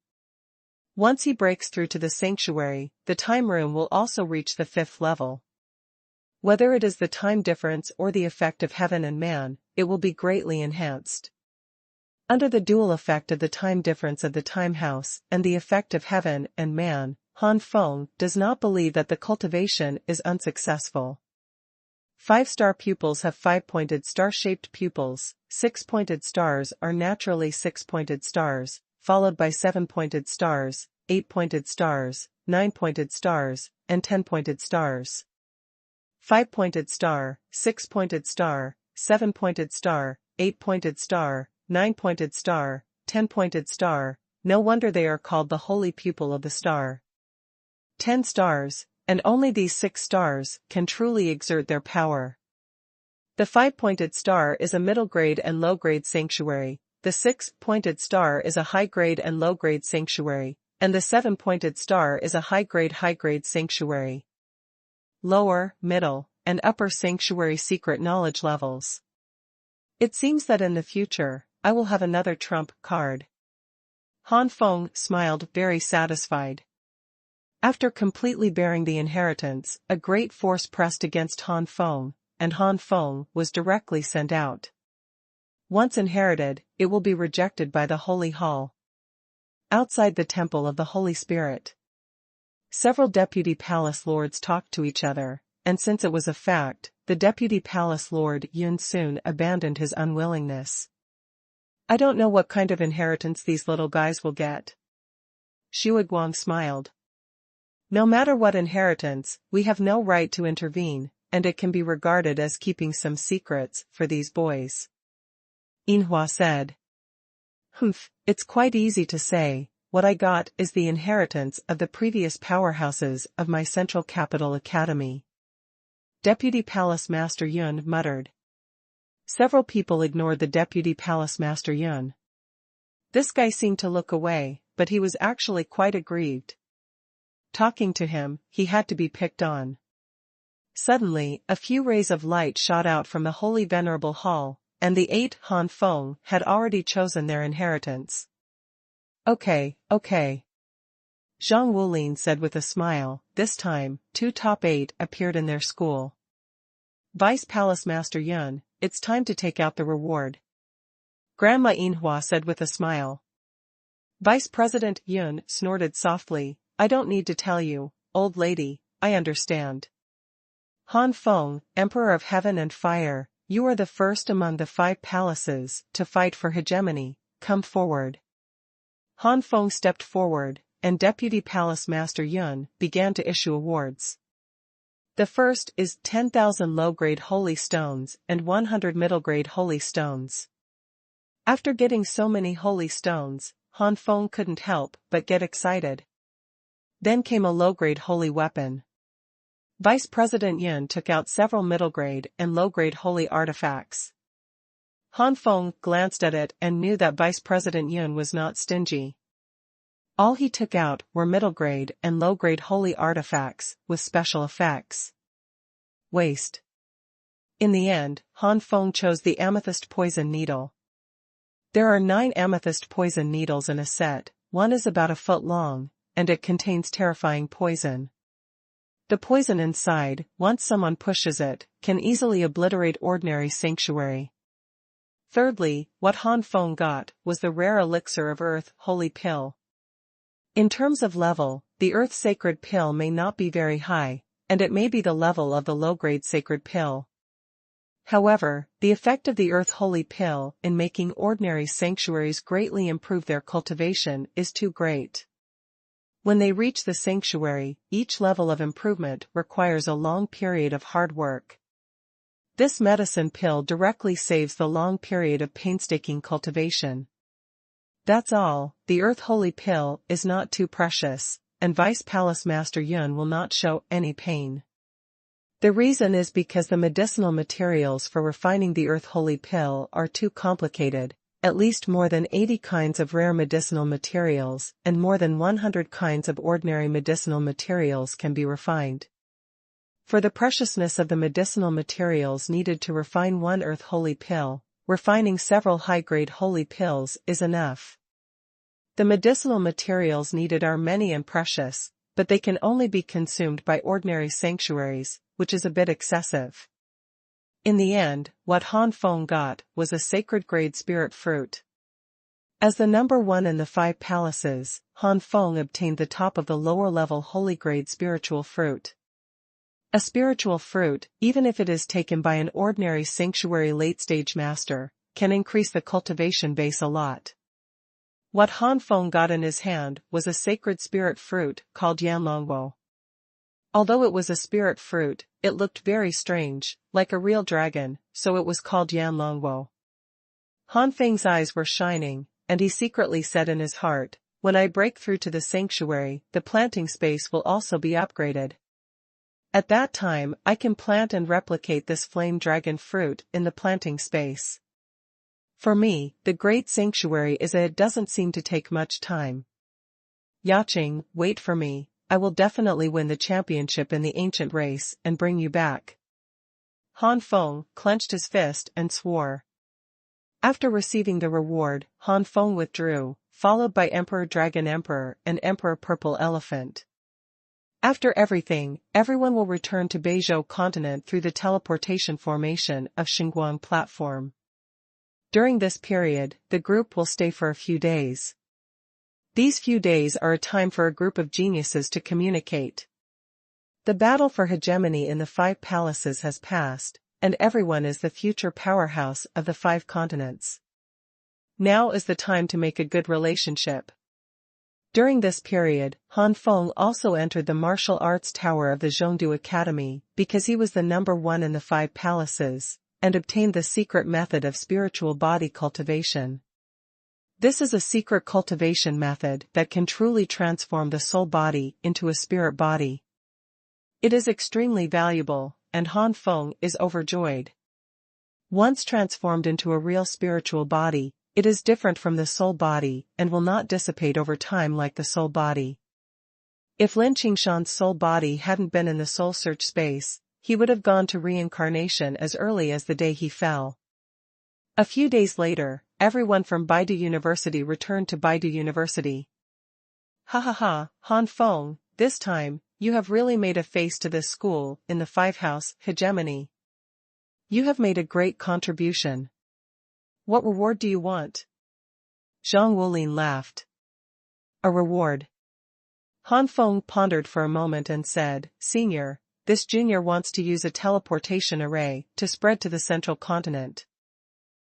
Once he breaks through to the sanctuary, the time room will also reach the 5th level. Whether it is the time difference or the effect of heaven and man, it will be greatly enhanced. Under the dual effect of the time difference of the time house and the effect of heaven and man, Han Feng does not believe that the cultivation is unsuccessful. 5-star pupils have 5-pointed star-shaped pupils, 6-pointed stars are naturally 6-pointed stars, followed by 7-pointed stars, 8-pointed stars, 9-pointed stars, and 10-pointed stars. 5-pointed star, 6-pointed star, 7-pointed star, 8-pointed star, 9-pointed star, 10-pointed star, no wonder they are called the holy pupil of the star. 10 stars, and only these 6 stars, can truly exert their power. The 5-pointed star is a middle-grade and low-grade sanctuary, the 6-pointed star is a high-grade and low-grade sanctuary, and the 7-pointed star is a high-grade sanctuary. Lower, middle, and upper sanctuary secret knowledge levels. It seems that in the future, I will have another trump card. Han Feng smiled very satisfied. After completely bearing the inheritance, a great force pressed against Han Feng, and Han Feng was directly sent out. Once inherited, it will be rejected by the Holy Hall. Outside the Temple of the Holy Spirit, several deputy palace lords talked to each other, and since it was a fact, the deputy palace lord Yun soon abandoned his unwillingness. I don't know what kind of inheritance these little guys will get. Xuanhuan smiled. No matter what inheritance, we have no right to intervene, and it can be regarded as keeping some secrets for these boys. Inhua said. It's quite easy to say, what I got is the inheritance of the previous powerhouses of my Central Capital Academy. Deputy Palace Master Yun muttered. Several people ignored the Deputy Palace Master Yun. This guy seemed to look away, but he was actually quite aggrieved. Talking to him, he had to be picked on. Suddenly, a few rays of light shot out from the holy venerable hall, and the 8 Han Feng had already chosen their inheritance. Okay. Zhang Wulin said with a smile. This time, 2 top 8 appeared in their school. Vice Palace Master Yun, it's time to take out the reward. Grandma Inhua said with a smile. Vice President Yun snorted softly. I don't need to tell you, old lady, I understand. Han Feng, Emperor of Heaven and Fire, you are the first among the 5 palaces to fight for hegemony, come forward. Han Feng stepped forward, and Deputy Palace Master Yun began to issue awards. The first is 10,000 low-grade holy stones and 100 middle-grade holy stones. After getting so many holy stones, Han Feng couldn't help but get excited. Then came a low-grade holy weapon. Vice President Yun took out several middle-grade and low-grade holy artifacts. Han Feng glanced at it and knew that Vice President Yun was not stingy. All he took out were middle-grade and low-grade holy artifacts with special effects. Waste. In the end, Han Feng chose the amethyst poison needle. There are 9 amethyst poison needles in a set, one is about a foot long, and it contains terrifying poison. The poison inside, once someone pushes it, can easily obliterate ordinary sanctuary. Thirdly, what Han Feng got was the rare elixir of earth, holy pill. In terms of level, the earth sacred pill may not be very high, and it may be the level of the low-grade sacred pill. However, the effect of the earth holy pill in making ordinary sanctuaries greatly improve their cultivation is too great. When they reach the sanctuary, each level of improvement requires a long period of hard work. This medicine pill directly saves the long period of painstaking cultivation. That's all, the earth holy pill is not too precious, and Vice Palace Master Yun will not show any pain. The reason is because the medicinal materials for refining the earth holy pill are too complicated, at least more than 80 kinds of rare medicinal materials and more than 100 kinds of ordinary medicinal materials can be refined. For the preciousness of the medicinal materials needed to refine one earth holy pill, refining several high-grade holy pills is enough. The medicinal materials needed are many and precious, but they can only be consumed by ordinary sanctuaries, which is a bit excessive. In the end, what Han Feng got was a sacred-grade spirit fruit. As the number one in the 5 palaces, Han Feng obtained the top of the lower-level holy-grade spiritual fruit. A spiritual fruit, even if it is taken by an ordinary sanctuary late-stage master, can increase the cultivation base a lot. What Han Feng got in his hand was a sacred spirit fruit called Yanlongwo. Although it was a spirit fruit, it looked very strange, like a real dragon, so it was called Yanlongwo. Han Feng's eyes were shining, and he secretly said in his heart, "When I break through to the sanctuary, the planting space will also be upgraded. At that time, I can plant and replicate this flame dragon fruit in the planting space. For me, the great sanctuary is it doesn't seem to take much time. Yaching, wait for me, I will definitely win the championship in the ancient race and bring you back." Han Feng clenched his fist and swore. After receiving the reward, Han Feng withdrew, followed by Emperor Dragon Emperor and Emperor Purple Elephant. After everything, everyone will return to Beizhou continent through the teleportation formation of Xuanhuan platform. During this period, the group will stay for a few days. These few days are a time for a group of geniuses to communicate. The battle for hegemony in the 5 palaces has passed, and everyone is the future powerhouse of the 5 continents. Now is the time to make a good relationship. During this period, Han Feng also entered the martial arts tower of the Zhongdu Academy because he was the number one in the 5 palaces, and obtained the secret method of spiritual body cultivation. This is a secret cultivation method that can truly transform the soul body into a spirit body. It is extremely valuable, and Han Feng is overjoyed. Once transformed into a real spiritual body, it is different from the soul body and will not dissipate over time like the soul body. If Lin Qingshan's soul body hadn't been in the soul search space, he would have gone to reincarnation as early as the day he fell. A few days later, everyone from Baidu University returned to Baidu University. Ha ha ha, Han Feng, this time, you have really made a face to this school in the 5-house hegemony. You have made a great contribution. What reward do you want? Zhang Wulin laughed. A reward. Han Feng pondered for a moment and said, "Senior, this junior wants to use a teleportation array to spread to the central continent.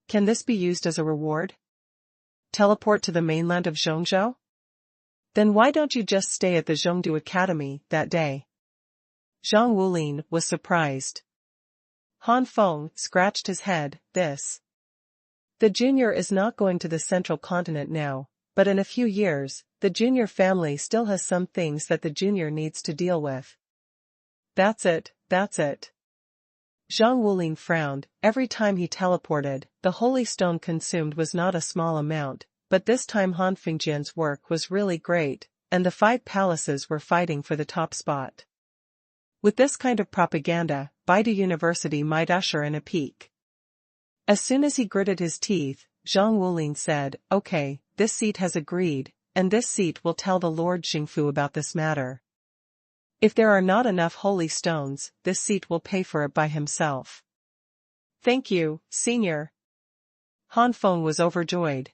Can this be used as a reward? Teleport to the mainland of Zhongzhou? Then why don't you just stay at the Zhongdu Academy that day?" Zhang Wulin was surprised. Han Feng scratched his head, The junior is not going to the central continent now, but in a few years, the junior family still has some things that the junior needs to deal with. That's it. Zhang Wulin frowned. Every time he teleported, the holy stone consumed was not a small amount, but this time Han Fengjian's work was really great, and the 5 palaces were fighting for the top spot. With this kind of propaganda, Baidu University might usher in a peak. As soon as he gritted his teeth, Zhang Wulin said, "Okay, this seat has agreed, and this seat will tell the Lord Xingfu about this matter." If there are not enough holy stones, this seat will pay for it by himself. Thank you, Senior. Han Feng was overjoyed.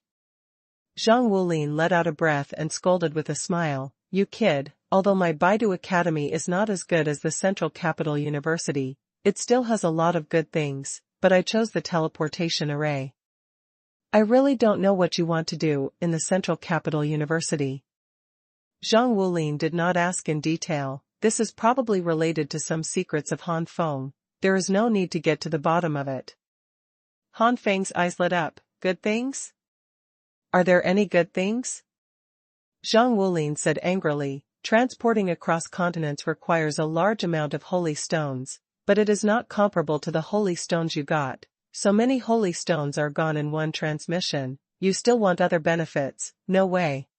Zhang Wulin let out a breath and scolded with a smile, "You kid, although my Baidu Academy is not as good as the Central Capital University, it still has a lot of good things, but I chose the teleportation array. I really don't know what you want to do in the Central Capital University." Zhang Wulin did not ask in detail. This is probably related to some secrets of Han Feng. There is no need to get to the bottom of it. Han Feng's eyes lit up. Good things? Are there any good things? Zhang Wulin said angrily, transporting across continents requires a large amount of holy stones, but it is not comparable to the holy stones you got. So many holy stones are gone in one transmission, you still want other benefits? No way.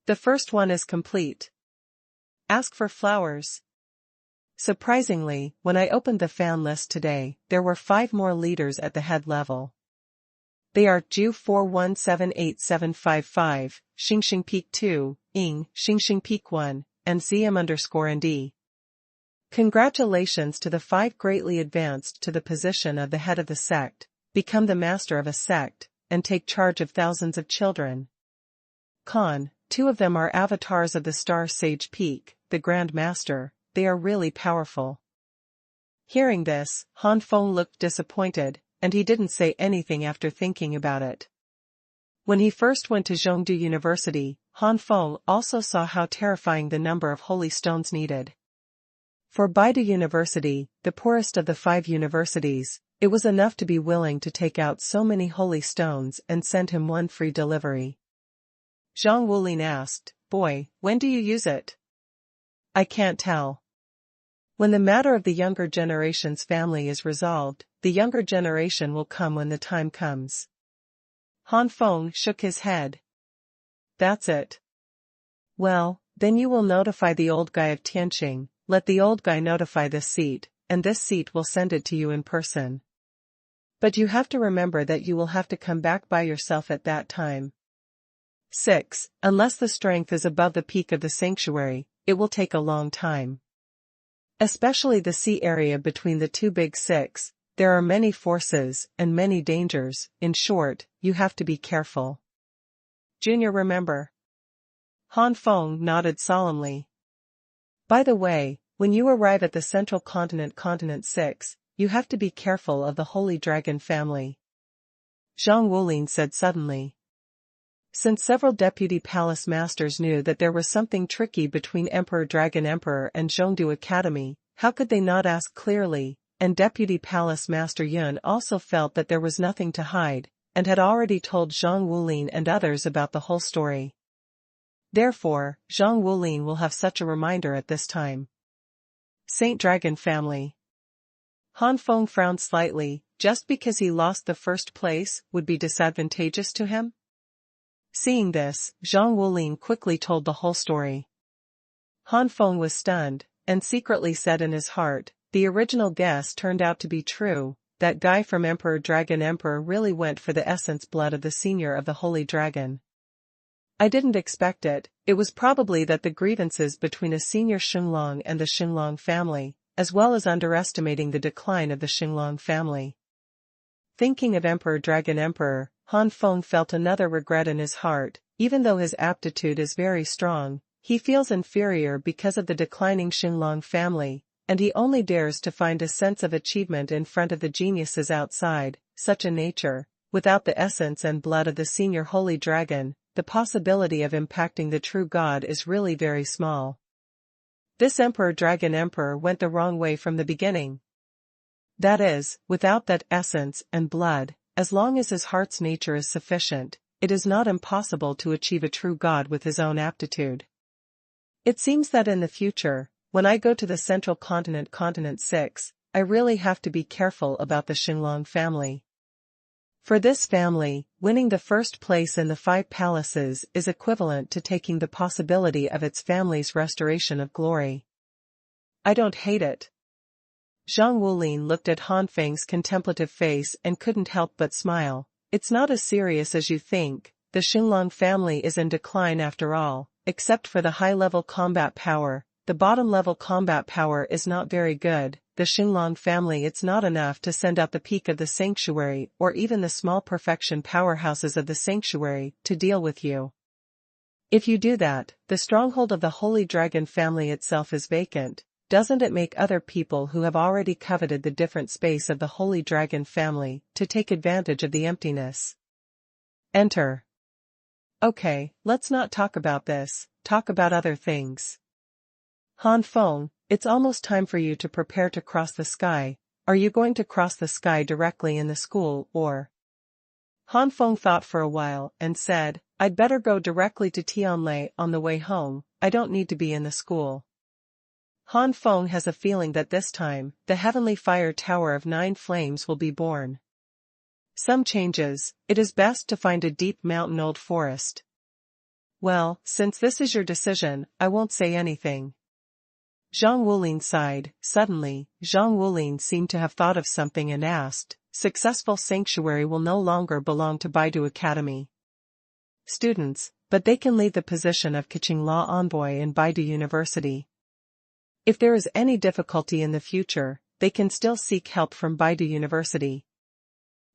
The first one is complete. Ask for flowers. Surprisingly, when I opened the fan list today, there were 5 more leaders at the head level. They are Ju 417875, Xingxing Peak 2, Ing, Xingxing Peak 1, and ZM_ND. Congratulations to the 5 greatly advanced to the position of the head of the sect, become the master of a sect, and take charge of thousands of children. Con, 2 of them are avatars of the Star Sage Peak, the Grand Master, they are really powerful. Hearing this, Han Feng looked disappointed, and he didn't say anything after thinking about it. When he first went to Zhongdu University, Han Feng also saw how terrifying the number of holy stones needed. For Baidu University, the poorest of the 5 universities, it was enough to be willing to take out so many holy stones and send him 1 free delivery. Zhang Wulin asked, "Boy, when do you use it?" "I can't tell. When the matter of the younger generation's family is resolved, the younger generation will come when the time comes." Han Feng shook his head. "That's it. Well, then you will notify the old guy of Tianqing, let the old guy notify this seat, and this seat will send it to you in person. But you have to remember that you will have to come back by yourself at that time. 6. Unless the strength is above the peak of the sanctuary, it will take a long time. Especially the sea area between the 2 big 6, there are many forces and many dangers. In short, you have to be careful. Junior, remember?" Han Feng nodded solemnly. "By the way, when you arrive at the Central Continent Continent 6, you have to be careful of the Holy Dragon family," Zhang Wulin said suddenly. Since several deputy palace masters knew that there was something tricky between Emperor Dragon Emperor and Zhongdu Academy, how could they not ask clearly, and Deputy Palace Master Yun also felt that there was nothing to hide, and had already told Zhang Wulin and others about the whole story. Therefore, Zhang Wulin will have such a reminder at this time. Saint Dragon family. Han Feng frowned slightly, just because he lost the first place would be disadvantageous to him? Seeing this, Zhang Wulin quickly told the whole story. Han Feng was stunned, and secretly said in his heart, the original guess turned out to be true, that guy from Emperor Dragon Emperor really went for the essence blood of the senior of the Holy Dragon. I didn't expect it, it was probably that the grievances between a senior Xinglong and the Xinglong family, as well as underestimating the decline of the Xinglong family. Thinking of Emperor Dragon Emperor, Han Feng felt another regret in his heart. Even though his aptitude is very strong, he feels inferior because of the declining Xinglong family, and he only dares to find a sense of achievement in front of the geniuses outside. Such a nature, without the essence and blood of the senior Holy Dragon, the possibility of impacting the true God is really very small. This Emperor Dragon Emperor went the wrong way from the beginning. That is, without that essence and blood, as long as his heart's nature is sufficient, it is not impossible to achieve a true God with his own aptitude. It seems that in the future, when I go to the Central Continent Continent 6, I really have to be careful about the Xinglong family. For this family, winning the first place in the 5 palaces is equivalent to taking the possibility of its family's restoration of glory. I don't hate it. Zhang Wulin looked at Han Feng's contemplative face and couldn't help but smile. It's not as serious as you think, the Xinglong family is in decline after all, except for the high-level combat power, the bottom-level combat power is not very good. The Xinglong family, it's not enough to send out the peak of the sanctuary or even the small perfection powerhouses of the sanctuary to deal with you. If you do that, the stronghold of the Holy Dragon family itself is vacant. Doesn't it make other people who have already coveted the different space of the Holy Dragon family to take advantage of the emptiness? Enter. Okay, let's not talk about this, talk about other things. Han Feng, it's almost time for you to prepare to cross the sky. Are you going to cross the sky directly in the school or? Han Feng thought for a while and said, I'd better go directly to Tianlei on the way home. I don't need to be in the school. Han Feng has a feeling that this time, the heavenly fire tower of 9 flames will be born. Some changes, it is best to find a deep mountain old forest. Well, since this is your decision, I won't say anything. Zhang Wulin sighed. Suddenly, Zhang Wulin seemed to have thought of something and asked, Successful sanctuary will no longer belong to Baidu Academy. Students, but they can leave the position of Keqing Law Envoy in Baidu University. If there is any difficulty in the future, they can still seek help from Baidu University.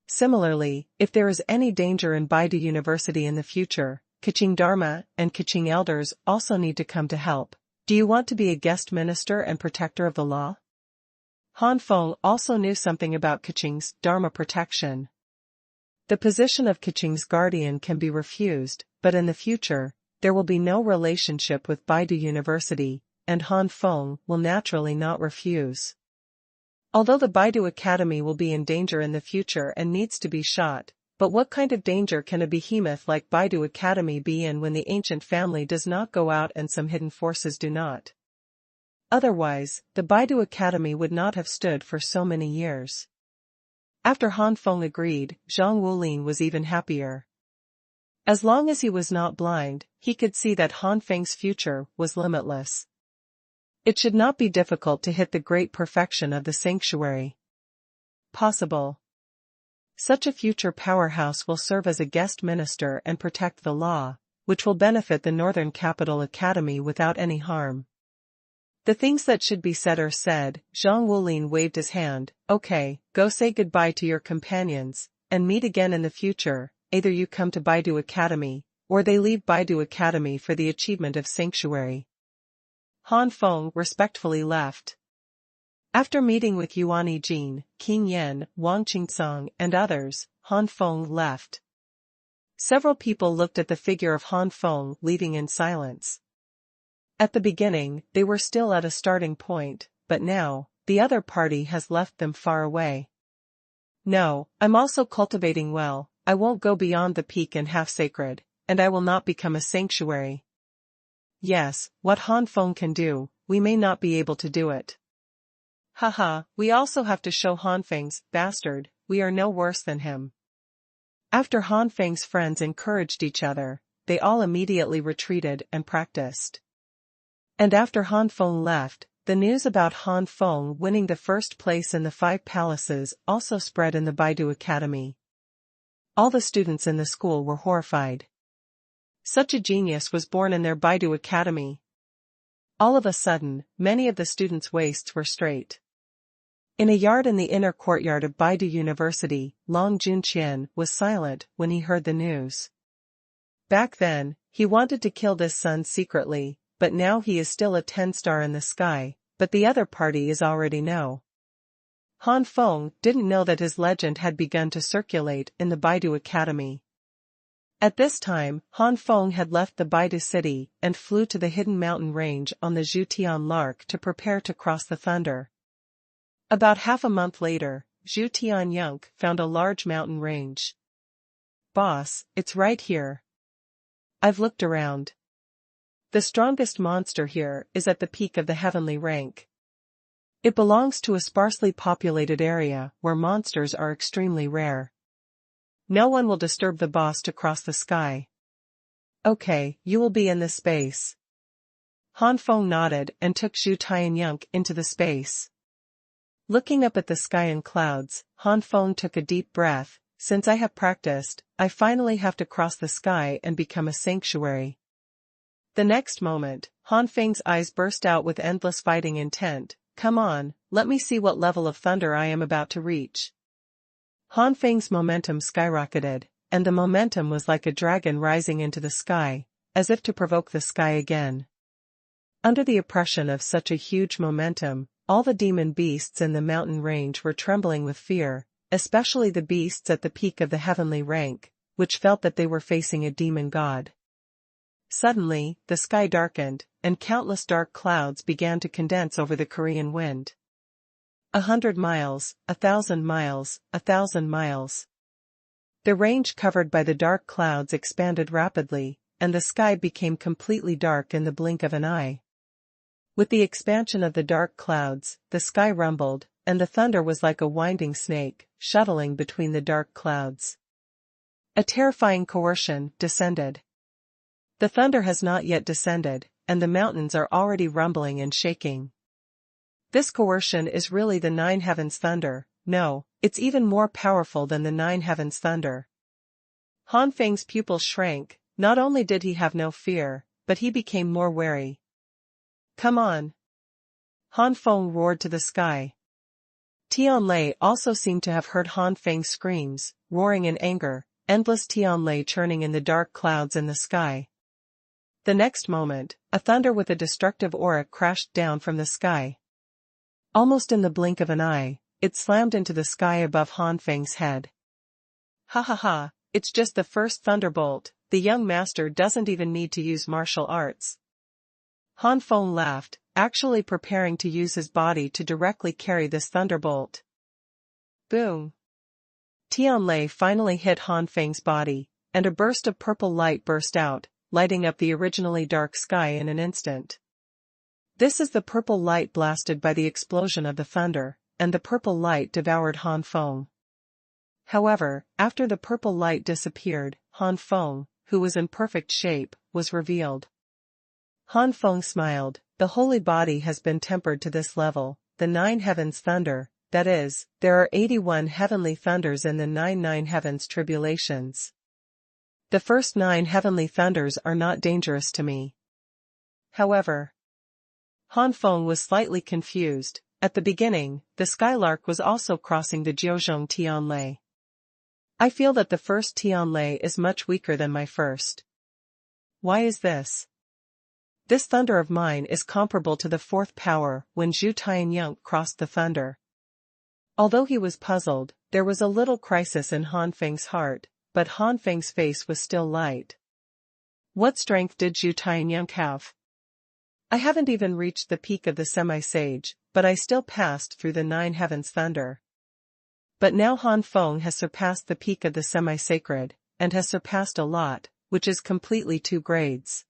Similarly, if there is any danger in Baidu University in the future, Keqing Dharma and Keqing elders also need to come to help. Do you want to be a guest minister and protector of the law? Han Feng also knew something about Keqing's Dharma protection. The position of Keqing's guardian can be refused, but in the future, there will be no relationship with Baidu University, and Han Feng will naturally not refuse. Although the Baidu Academy will be in danger in the future and needs to be shot, but what kind of danger can a behemoth like Baidu Academy be in when the ancient family does not go out and some hidden forces do not? Otherwise, the Baidu Academy would not have stood for so many years. After Han Feng agreed, Zhang Wulin was even happier. As long as he was not blind, he could see that Han Feng's future was limitless. It should not be difficult to hit the great perfection of the sanctuary. Possible. Such a future powerhouse will serve as a guest minister and protect the law, which will benefit the Northern Capital Academy without any harm. The things that should be said are said. Zhang Wulin waved his hand. Okay, go say goodbye to your companions, and meet again in the future. Either you come to Baidu Academy, or they leave Baidu Academy for the achievement of sanctuary. Han Feng respectfully left. After meeting with Yuan Yijin, Qing Yan, Wang Qingsong and others, Han Feng left. Several people looked at the figure of Han Feng leaving in silence. At the beginning, they were still at a starting point, but now, the other party has left them far away. No, I'm also cultivating well. I won't go beyond the peak and half-sacred, and I will not become a sanctuary. Yes, what Han Feng can do, we may not be able to do it. Haha, we also have to show Han Feng's bastard, we are no worse than him. After Han Feng's friends encouraged each other, they all immediately retreated and practiced. And after Han Feng left, the news about Han Feng winning the first place in the 5 palaces also spread in the Baidu Academy. All the students in the school were horrified. Such a genius was born in their Baidu Academy. All of a sudden, many of the students' waists were straight. In a yard in the inner courtyard of Baidu University, Long Junqian was silent when he heard the news. Back then, he wanted to kill this son secretly, but now he is still a 10-star in the sky, but the other party is already know. Han Feng didn't know that his legend had begun to circulate in the Baidu Academy. At this time, Han Feng had left the Baidu city and flew to the hidden mountain range on the Zhutian Lark to prepare to cross the thunder. About half a month later, Zhu Tianyunk found a large mountain range. Boss, it's right here. I've looked around. The strongest monster here is at the peak of the heavenly rank. It belongs to a sparsely populated area where monsters are extremely rare. No one will disturb the boss to cross the sky. Okay, you will be in this space. Han Feng nodded and took Zhu Tianyunk into the space. Looking up at the sky and clouds, Han Feng took a deep breath. Since I have practiced, I finally have to cross the sky and become a sanctuary. The next moment, Han Feng's eyes burst out with endless fighting intent. Come on, let me see what level of thunder I am about to reach. Han Feng's momentum skyrocketed, and the momentum was like a dragon rising into the sky, as if to provoke the sky again. Under the oppression of such a huge momentum, all the demon beasts in the mountain range were trembling with fear, especially the beasts at the peak of the heavenly rank, which felt that they were facing a demon god. Suddenly, the sky darkened, and countless dark clouds began to condense over the Korean wind. 100 miles, 1,000 miles, 1,000 miles. The range covered by the dark clouds expanded rapidly, and the sky became completely dark in the blink of an eye. With the expansion of the dark clouds, the sky rumbled, and the thunder was like a winding snake, shuttling between the dark clouds. A terrifying coercion descended. The thunder has not yet descended, and the mountains are already rumbling and shaking. This coercion is really the Nine Heavens thunder. No, it's even more powerful than the Nine Heavens thunder. Han Feng's pupils shrank. Not only did he have no fear, but he became more wary. Come on! Han Feng roared to the sky. Tianlei also seemed to have heard Han Feng's screams, roaring in anger, endless Tianlei churning in the dark clouds in the sky. The next moment, a thunder with a destructive aura crashed down from the sky. Almost in the blink of an eye, it slammed into the sky above Han Feng's head. Ha ha ha, it's just the first thunderbolt, the young master doesn't even need to use martial arts. Han Feng laughed, actually preparing to use his body to directly carry this thunderbolt. Boom! Tianlei finally hit Han Feng's body, and a burst of purple light burst out, lighting up the originally dark sky in an instant. This is the purple light blasted by the explosion of the thunder, and the purple light devoured Han Feng. However, after the purple light disappeared, Han Feng, who was in perfect shape, was revealed. Han Feng smiled. The holy body has been tempered to this level, the Nine Heavens thunder, that is, there are 81 heavenly thunders in the nine heavens tribulations. The first 9 heavenly thunders are not dangerous to me. However, Han Feng was slightly confused. At the beginning, the skylark was also crossing the Jiuzhong Tianlei. I feel that the first Tianlei is much weaker than my first. Why is this? This thunder of mine is comparable to the fourth power when Zhu Tianyunk crossed the thunder. Although he was puzzled, there was a little crisis in Han Feng's heart, but Han Feng's face was still light. What strength did Zhu Tianyunk have? I haven't even reached the peak of the semi-sage, but I still passed through the 9 heavens thunder. But now Han Feng has surpassed the peak of the semi-sacred, and has surpassed a lot, which is completely 2 grades.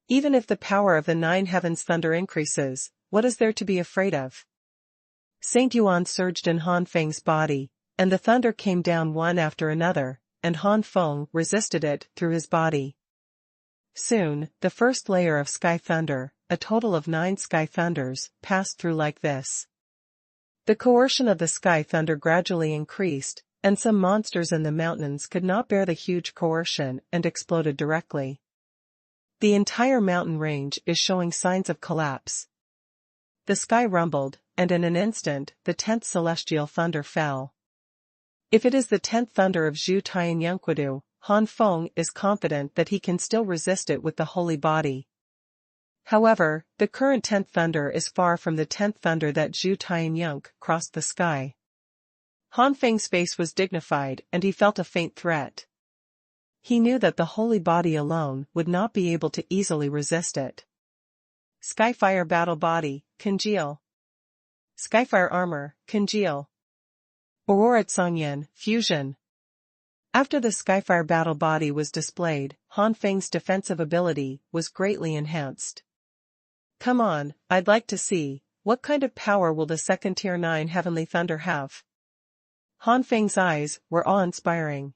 Even if the power of the 9 heavens thunder increases, what is there to be afraid of? Saint Yuan surged in Han Feng's body, and the thunder came down one after another, and Han Feng resisted it through his body. Soon, the first layer of sky thunder, a total of 9 sky thunders, passed through like this. The coercion of the sky thunder gradually increased, and some monsters in the mountains could not bear the huge coercion and exploded directly. The entire mountain range is showing signs of collapse. The sky rumbled, and in an instant, the 10th celestial thunder fell. If it is the 10th thunder of Zhu Tianyunkwadu, Han Feng is confident that he can still resist it with the holy body. However, the current 10th thunder is far from the 10th thunder that Zhu Tianyunk crossed the sky. Han Feng's face was dignified and he felt a faint threat. He knew that the holy body alone would not be able to easily resist it. Skyfire battle body, congeal. Skyfire armor, congeal. Aurora Tsangyan, fusion. After the Skyfire battle body was displayed, Han Feng's defensive ability was greatly enhanced. Come on, I'd like to see, what kind of power will the second tier 9 heavenly thunder have? Han Feng's eyes were awe-inspiring.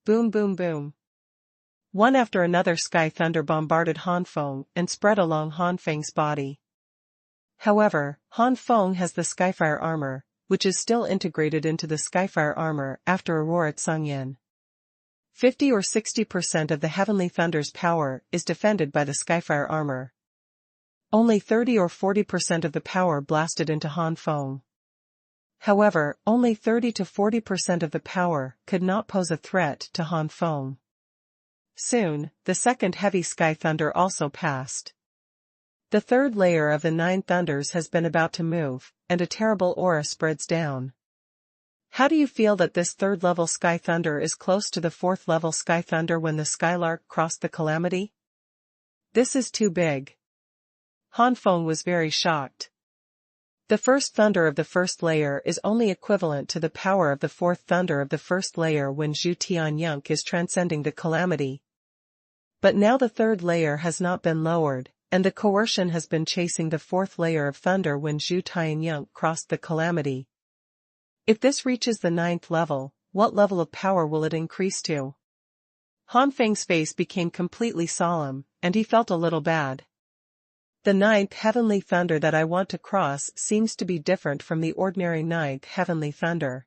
Boom boom boom. One after another sky thunder bombarded Han Feng and spread along Han Feng's body. However, Han Feng has the Skyfire armor, which is still integrated into the Skyfire armor after Aurora Tsangyan. 50 or 60% of the heavenly thunder's power is defended by the Skyfire armor. Only 30 or 40% of the power blasted into Han Feng. However, only 30 to 40% of the power could not pose a threat to Han Feng. Soon, the second heavy sky thunder also passed. The third layer of the 9 thunders has been about to move, and a terrible aura spreads down. How do you feel that this third-level sky thunder is close to the fourth-level sky thunder when the skylark crossed the calamity? This is too big. Han Feng was very shocked. The first thunder of the first layer is only equivalent to the power of the fourth thunder of the first layer when Zhu Tianyunk is transcending the calamity. But now the third layer has not been lowered, and the coercion has been chasing the fourth layer of thunder when Zhu Tianyunk crossed the calamity. If this reaches the 9th level, what level of power will it increase to? Han Feng's face became completely solemn, and he felt a little bad. The 9th heavenly thunder that I want to cross seems to be different from the ordinary 9th heavenly thunder.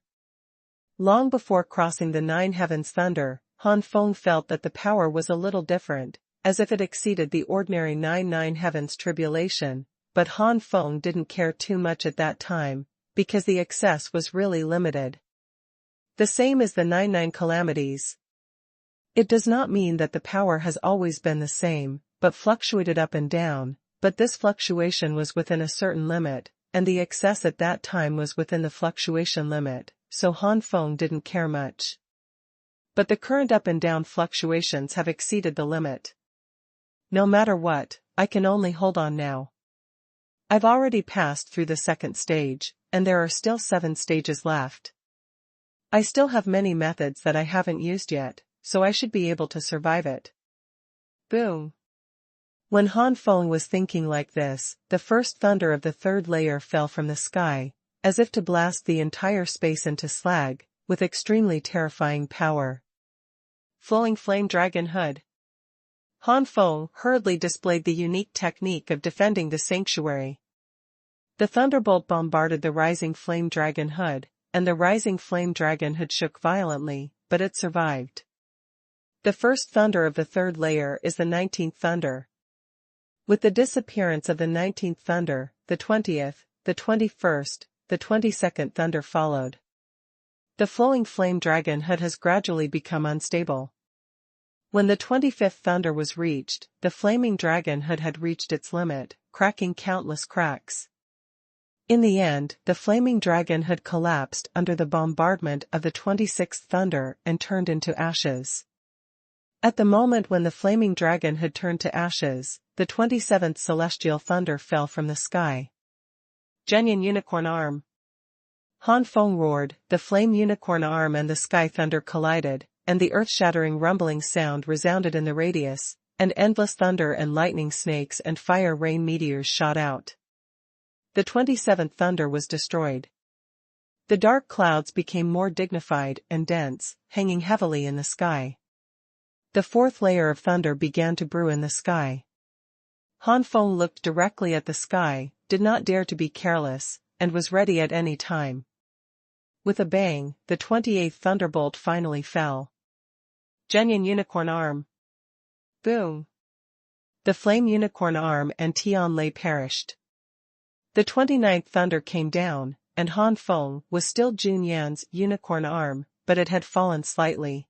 Long before crossing the 9 heavens thunder, Han Feng felt that the power was a little different, as if it exceeded the ordinary 9 heavens tribulation, but Han Feng didn't care too much at that time, because the excess was really limited. The same as the 9 calamities. It does not mean that the power has always been the same, but fluctuated up and down. But this fluctuation was within a certain limit, and the excess at that time was within the fluctuation limit, so Han Feng didn't care much. But the current up and down fluctuations have exceeded the limit. No matter what, I can only hold on now. I've already passed through the second stage, and there are still 7 stages left. I still have many methods that I haven't used yet, so I should be able to survive it. Boom. When Han Feng was thinking like this, the first thunder of the third layer fell from the sky, as if to blast the entire space into slag, with extremely terrifying power. Flowing Flame Dragon Hood. Han Feng hurriedly displayed the unique technique of defending the sanctuary. The thunderbolt bombarded the rising flame dragon hood, and the rising flame dragon hood shook violently, but it survived. The first thunder of the third layer is the 19th thunder. With the disappearance of the 19th thunder, the 20th, the 21st, the 22nd thunder followed. The flowing flame dragon hood has gradually become unstable. When the 25th thunder was reached, the flaming dragon hood had reached its limit, cracking countless cracks. In the end, the flaming dragon hood collapsed under the bombardment of the 26th thunder and turned into ashes. At the moment when the flaming dragon hood turned to ashes, the 27th celestial thunder fell from the sky. Genuine Unicorn Arm. Han Feng roared, the flame unicorn arm and the sky thunder collided, and the earth-shattering rumbling sound resounded in the radius, and endless thunder and lightning snakes and fire rain meteors shot out. The 27th thunder was destroyed. The dark clouds became more dignified and dense, hanging heavily in the sky. The fourth layer of thunder began to brew in the sky. Han Feng looked directly at the sky, did not dare to be careless, and was ready at any time. With a bang, the 28th thunderbolt finally fell. Genuine Unicorn Arm. Boom. The flame unicorn arm and Tianlei perished. The 29th thunder came down, and Han Feng was still Junyan's unicorn arm, but it had fallen slightly.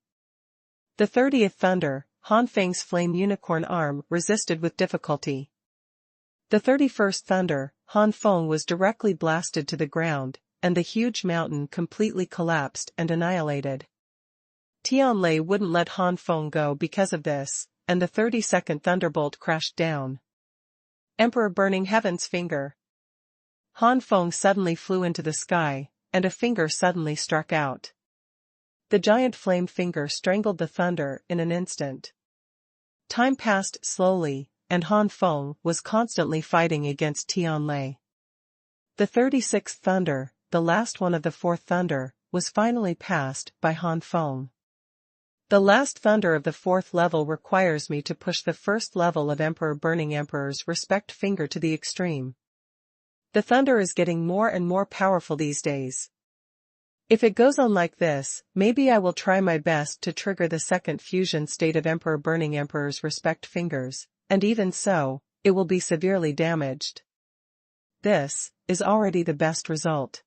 The 30th thunder, Han Feng's flame unicorn arm, resisted with difficulty. The 31st thunder, Han Feng was directly blasted to the ground, and the huge mountain completely collapsed and annihilated. Tianlei wouldn't let Han Feng go because of this, and the 32nd thunderbolt crashed down. Emperor Burning Heaven's Finger. Han Feng suddenly flew into the sky, and a finger suddenly struck out. The giant flame finger strangled the thunder in an instant. Time passed slowly, and Han Feng was constantly fighting against Tianlei. The 36th thunder, the last one of the fourth thunder, was finally passed by Han Feng. The last thunder of the fourth level requires me to push the first level of Emperor Burning Emperor's respect finger to the extreme. The thunder is getting more and more powerful these days. If it goes on like this, maybe I will try my best to trigger the second fusion state of Emperor burning Emperor's respect fingers, and even so, it will be severely damaged. This is already the best result.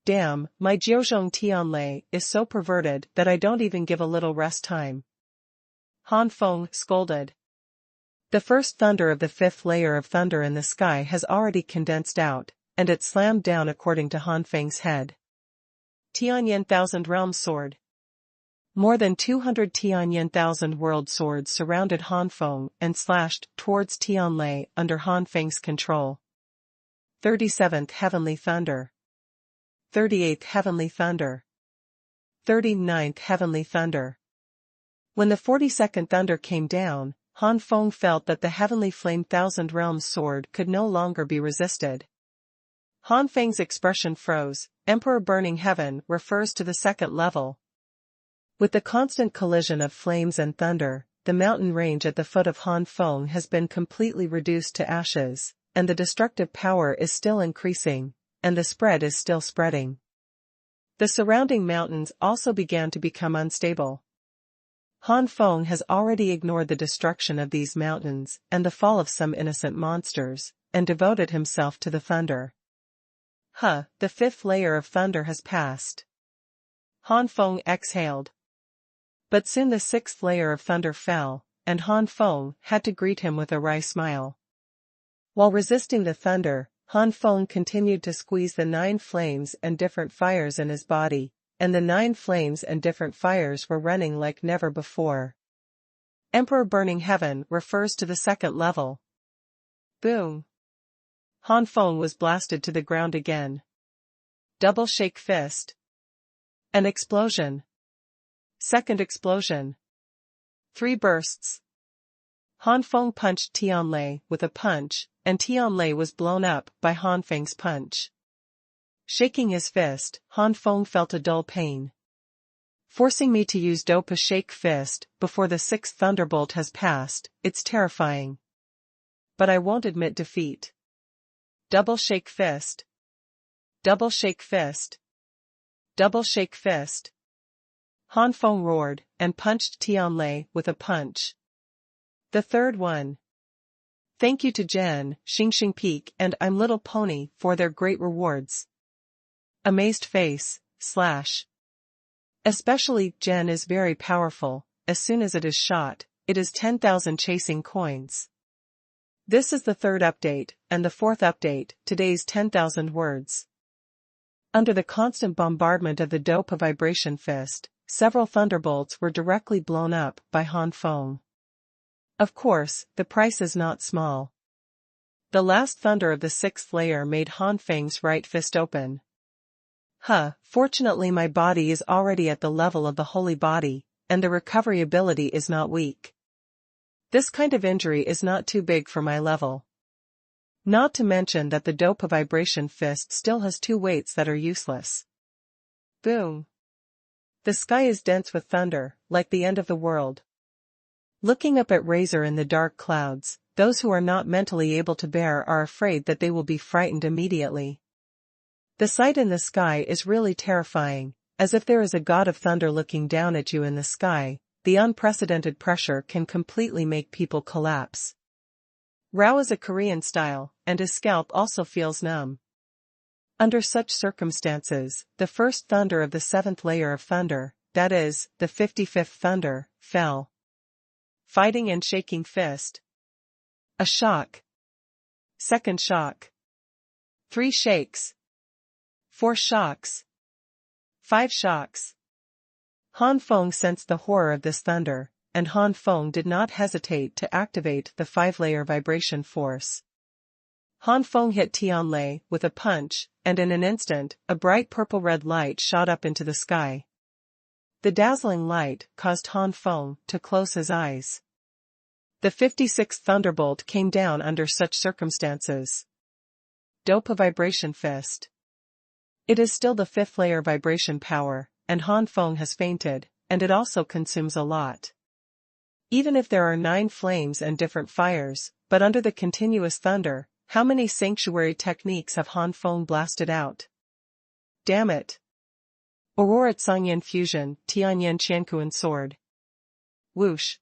Damn, my Jiuzhong Tianlei is so perverted that I don't even give a little rest time. Han Feng scolded. The first thunder of the fifth layer of thunder in the sky has already condensed out, and it slammed down according to Han Feng's head. Tianyan Thousand Realm Sword. More than 200 Tianyan Thousand World Swords surrounded Han Feng and slashed towards Tianlei under Han Feng's control. 37th Heavenly Thunder. 38th Heavenly Thunder. 39th Heavenly Thunder. When the 42nd thunder came down, Han Feng felt that the Heavenly Flame Thousand Realms sword could no longer be resisted. Han Feng's expression froze. Emperor Burning Heaven refers to the second level. With the constant collision of flames and thunder, the mountain range at the foot of Han Feng has been completely reduced to ashes, and the destructive power is still increasing, and the spread is still spreading. The surrounding mountains also began to become unstable. Han Feng has already ignored the destruction of these mountains and the fall of some innocent monsters, and devoted himself to the thunder. The fifth layer of thunder has passed. Han Feng exhaled. But soon the sixth layer of thunder fell, and Han Feng had to greet him with a wry smile. While resisting the thunder, Han Feng continued to squeeze the 9 flames and different fires in his body, and the 9 flames and different fires were running like never before. Emperor Burning Heaven refers to the second level. Boom! Han Feng was blasted to the ground again. Double shake fist. An explosion. Second explosion. 3 bursts. Han Feng punched Tianlei with a punch, and Tianlei was blown up by Han Feng's punch. Shaking his fist, Han Feng felt a dull pain. Forcing me to use Dopa Shake Fist before the 6th thunderbolt has passed, it's terrifying. But I won't admit defeat. Double Shake Fist. Double Shake Fist. Double Shake Fist. Han Feng roared, and punched Tianlei with a punch. The third one. Thank you to Jen, Xingxing Peak and I'm Little Pony for their great rewards. Amazed face, / Especially Jen is very powerful. As soon as it is shot, it is 10,000 chasing coins. This is the 3rd update, and the 4th update, today's 10,000 words. Under the constant bombardment of the Dopa Vibration Fist, several thunderbolts were directly blown up by Han Feng. Of course, the price is not small. The last thunder of the 6th layer made Han Feng's right fist open. Fortunately my body is already at the level of the holy body, and the recovery ability is not weak. This kind of injury is not too big for my level. Not to mention that the Dopa Vibration Fist still has 2 weights that are useless. Boom. The sky is dense with thunder, like the end of the world. Looking up at Razor in the dark clouds, those who are not mentally able to bear are afraid that they will be frightened immediately. The sight in the sky is really terrifying, as if there is a god of thunder looking down at you in the sky. The unprecedented pressure can completely make people collapse. Rao is a Korean style, and his scalp also feels numb. Under such circumstances, the first thunder of the 7th layer of thunder, that is, the 55th thunder, fell. Fighting and shaking fist. A shock. Second shock. 3 shakes. 4 shocks. 5 shocks. Han Feng sensed the horror of this thunder, and Han Feng did not hesitate to activate the 5-layer vibration force. Han Feng hit Tianlei with a punch, and in an instant, a bright purple-red light shot up into the sky. The dazzling light caused Han Feng to close his eyes. The 56th thunderbolt came down under such circumstances. Dopa Vibration Fist. It is still the 5th layer vibration power, and Han Feng has fainted, and it also consumes a lot. Even if there are 9 flames and different fires, but under the continuous thunder, how many sanctuary techniques have Han Feng blasted out? Damn it. Aurora Sangyan Fusion, Tianyan Qiankuan Sword. Whoosh.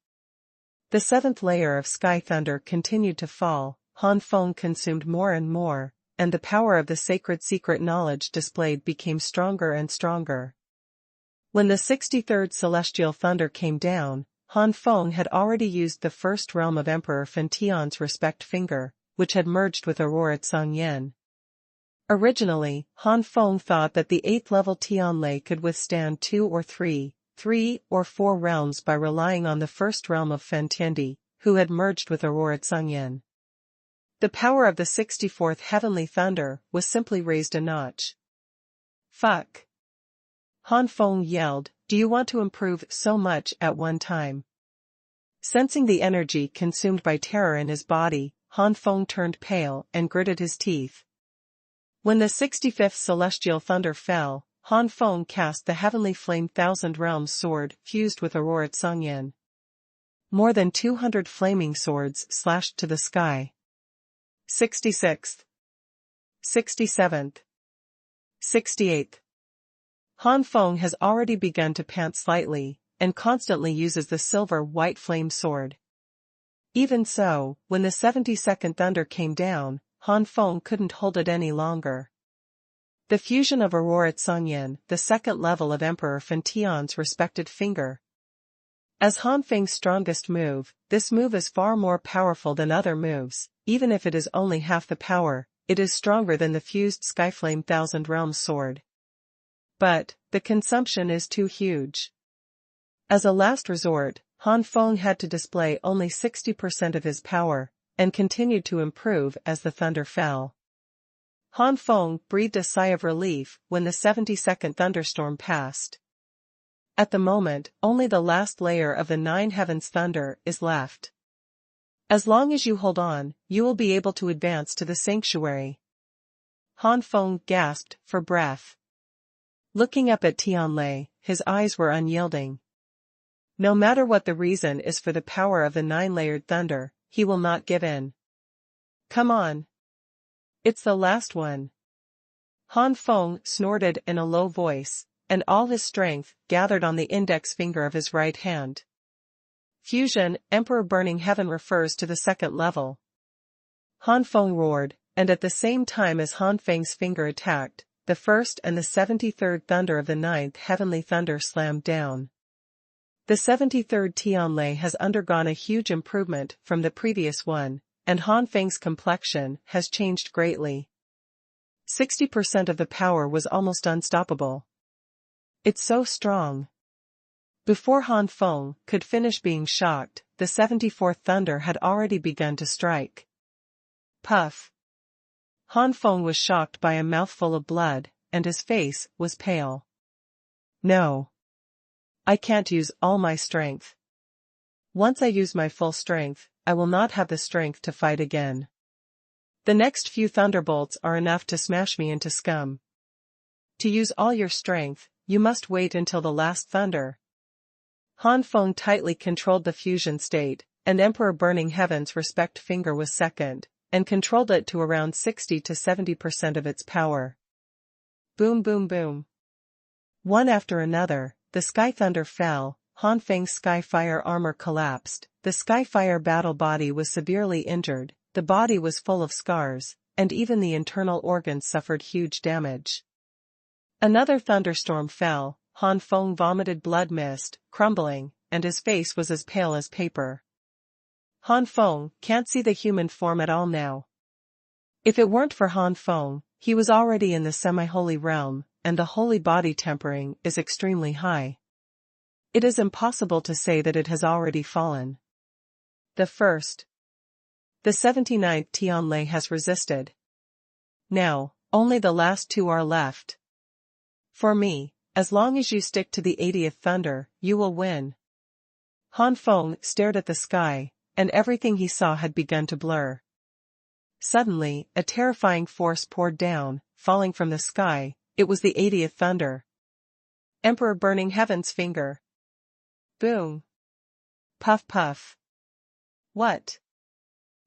The seventh layer of sky thunder continued to fall, Han Feng consumed more and more, and the power of the sacred secret knowledge displayed became stronger and stronger. When the 63rd celestial thunder came down, Han Feng had already used the first realm of Emperor Fan Tian's respect finger, which had merged with Aurora Sangyan. Originally, Han Feng thought that the 8th level Tianlei could withstand 2 or 3 or 4 realms by relying on the first realm of Fan Tiendi, who had merged with Aurora Sangyan. The power of the 64th heavenly thunder was simply raised a notch. Fuck! Han Feng yelled, do you want to improve so much at one time? Sensing the energy consumed by terror in his body, Han Feng turned pale and gritted his teeth. When the 65th celestial thunder fell, Han Feng cast the heavenly flame thousand realms sword fused with Aurora Sangyan. More than 200 flaming swords slashed to the sky. 66th. 67th. 68th. Han Feng has already begun to pant slightly, and constantly uses the silver-white flame sword. Even so, when the 72nd thunder came down, Han Feng couldn't hold it any longer. The fusion of Aurora Sangyan, the second level of Emperor Fan Tian's respected finger. As Han Feng's strongest move, this move is far more powerful than other moves, even if it is only half the power, it is stronger than the fused Skyflame Thousand Realms sword. But, the consumption is too huge. As a last resort, Han Feng had to display only 60% of his power, and continued to improve as the thunder fell. Han Feng breathed a sigh of relief when the 72nd thunderstorm passed. At the moment, only the last layer of the 9 heavens thunder is left. As long as you hold on, you will be able to advance to the sanctuary. Han Feng gasped for breath. Looking up at Tianlei, his eyes were unyielding. No matter what the reason is for the power of the 9-layered thunder, he will not give in. Come on. It's the last one. Han Feng snorted in a low voice, and all his strength gathered on the index finger of his right hand. Fusion, Emperor Burning Heaven refers to the second level. Han Feng roared, and at the same time as Han Feng's finger attacked, the first and the 73rd thunder of the 9th heavenly thunder slammed down. The 73rd Tianlei has undergone a huge improvement from the previous one, and Han Feng's complexion has changed greatly. 60% of the power was almost unstoppable. It's so strong. Before Han Feng could finish being shocked, the 74th thunder had already begun to strike. Puff. Han Feng was shocked by a mouthful of blood, and his face was pale. No. I can't use all my strength. Once I use my full strength, I will not have the strength to fight again. The next few thunderbolts are enough to smash me into scum. To use all your strength, you must wait until the last thunder. Han Feng tightly controlled the fusion state, and Emperor Burning Heaven's respect finger was second, and controlled it to around 60 to 70% of its power. Boom boom boom. One after another, the sky thunder fell, Han Feng's Skyfire armor collapsed, the Skyfire battle body was severely injured, the body was full of scars, and even the internal organs suffered huge damage. Another thunderstorm fell, Han Feng vomited blood mist, crumbling, and his face was as pale as paper. Han Feng can't see the human form at all now. If it weren't for Han Feng, he was already in the semi-holy realm, and the holy body tempering is extremely high. It is impossible to say that it has already fallen. The 79th Tianlei has resisted. Now, only the last 2 are left. For me, as long as you stick to the 80th thunder, you will win. Han Feng stared at the sky, and everything he saw had begun to blur. Suddenly, a terrifying force poured down, falling from the sky. It was the 80th thunder. Emperor Burning Heaven's finger. Boom. Puff puff. What?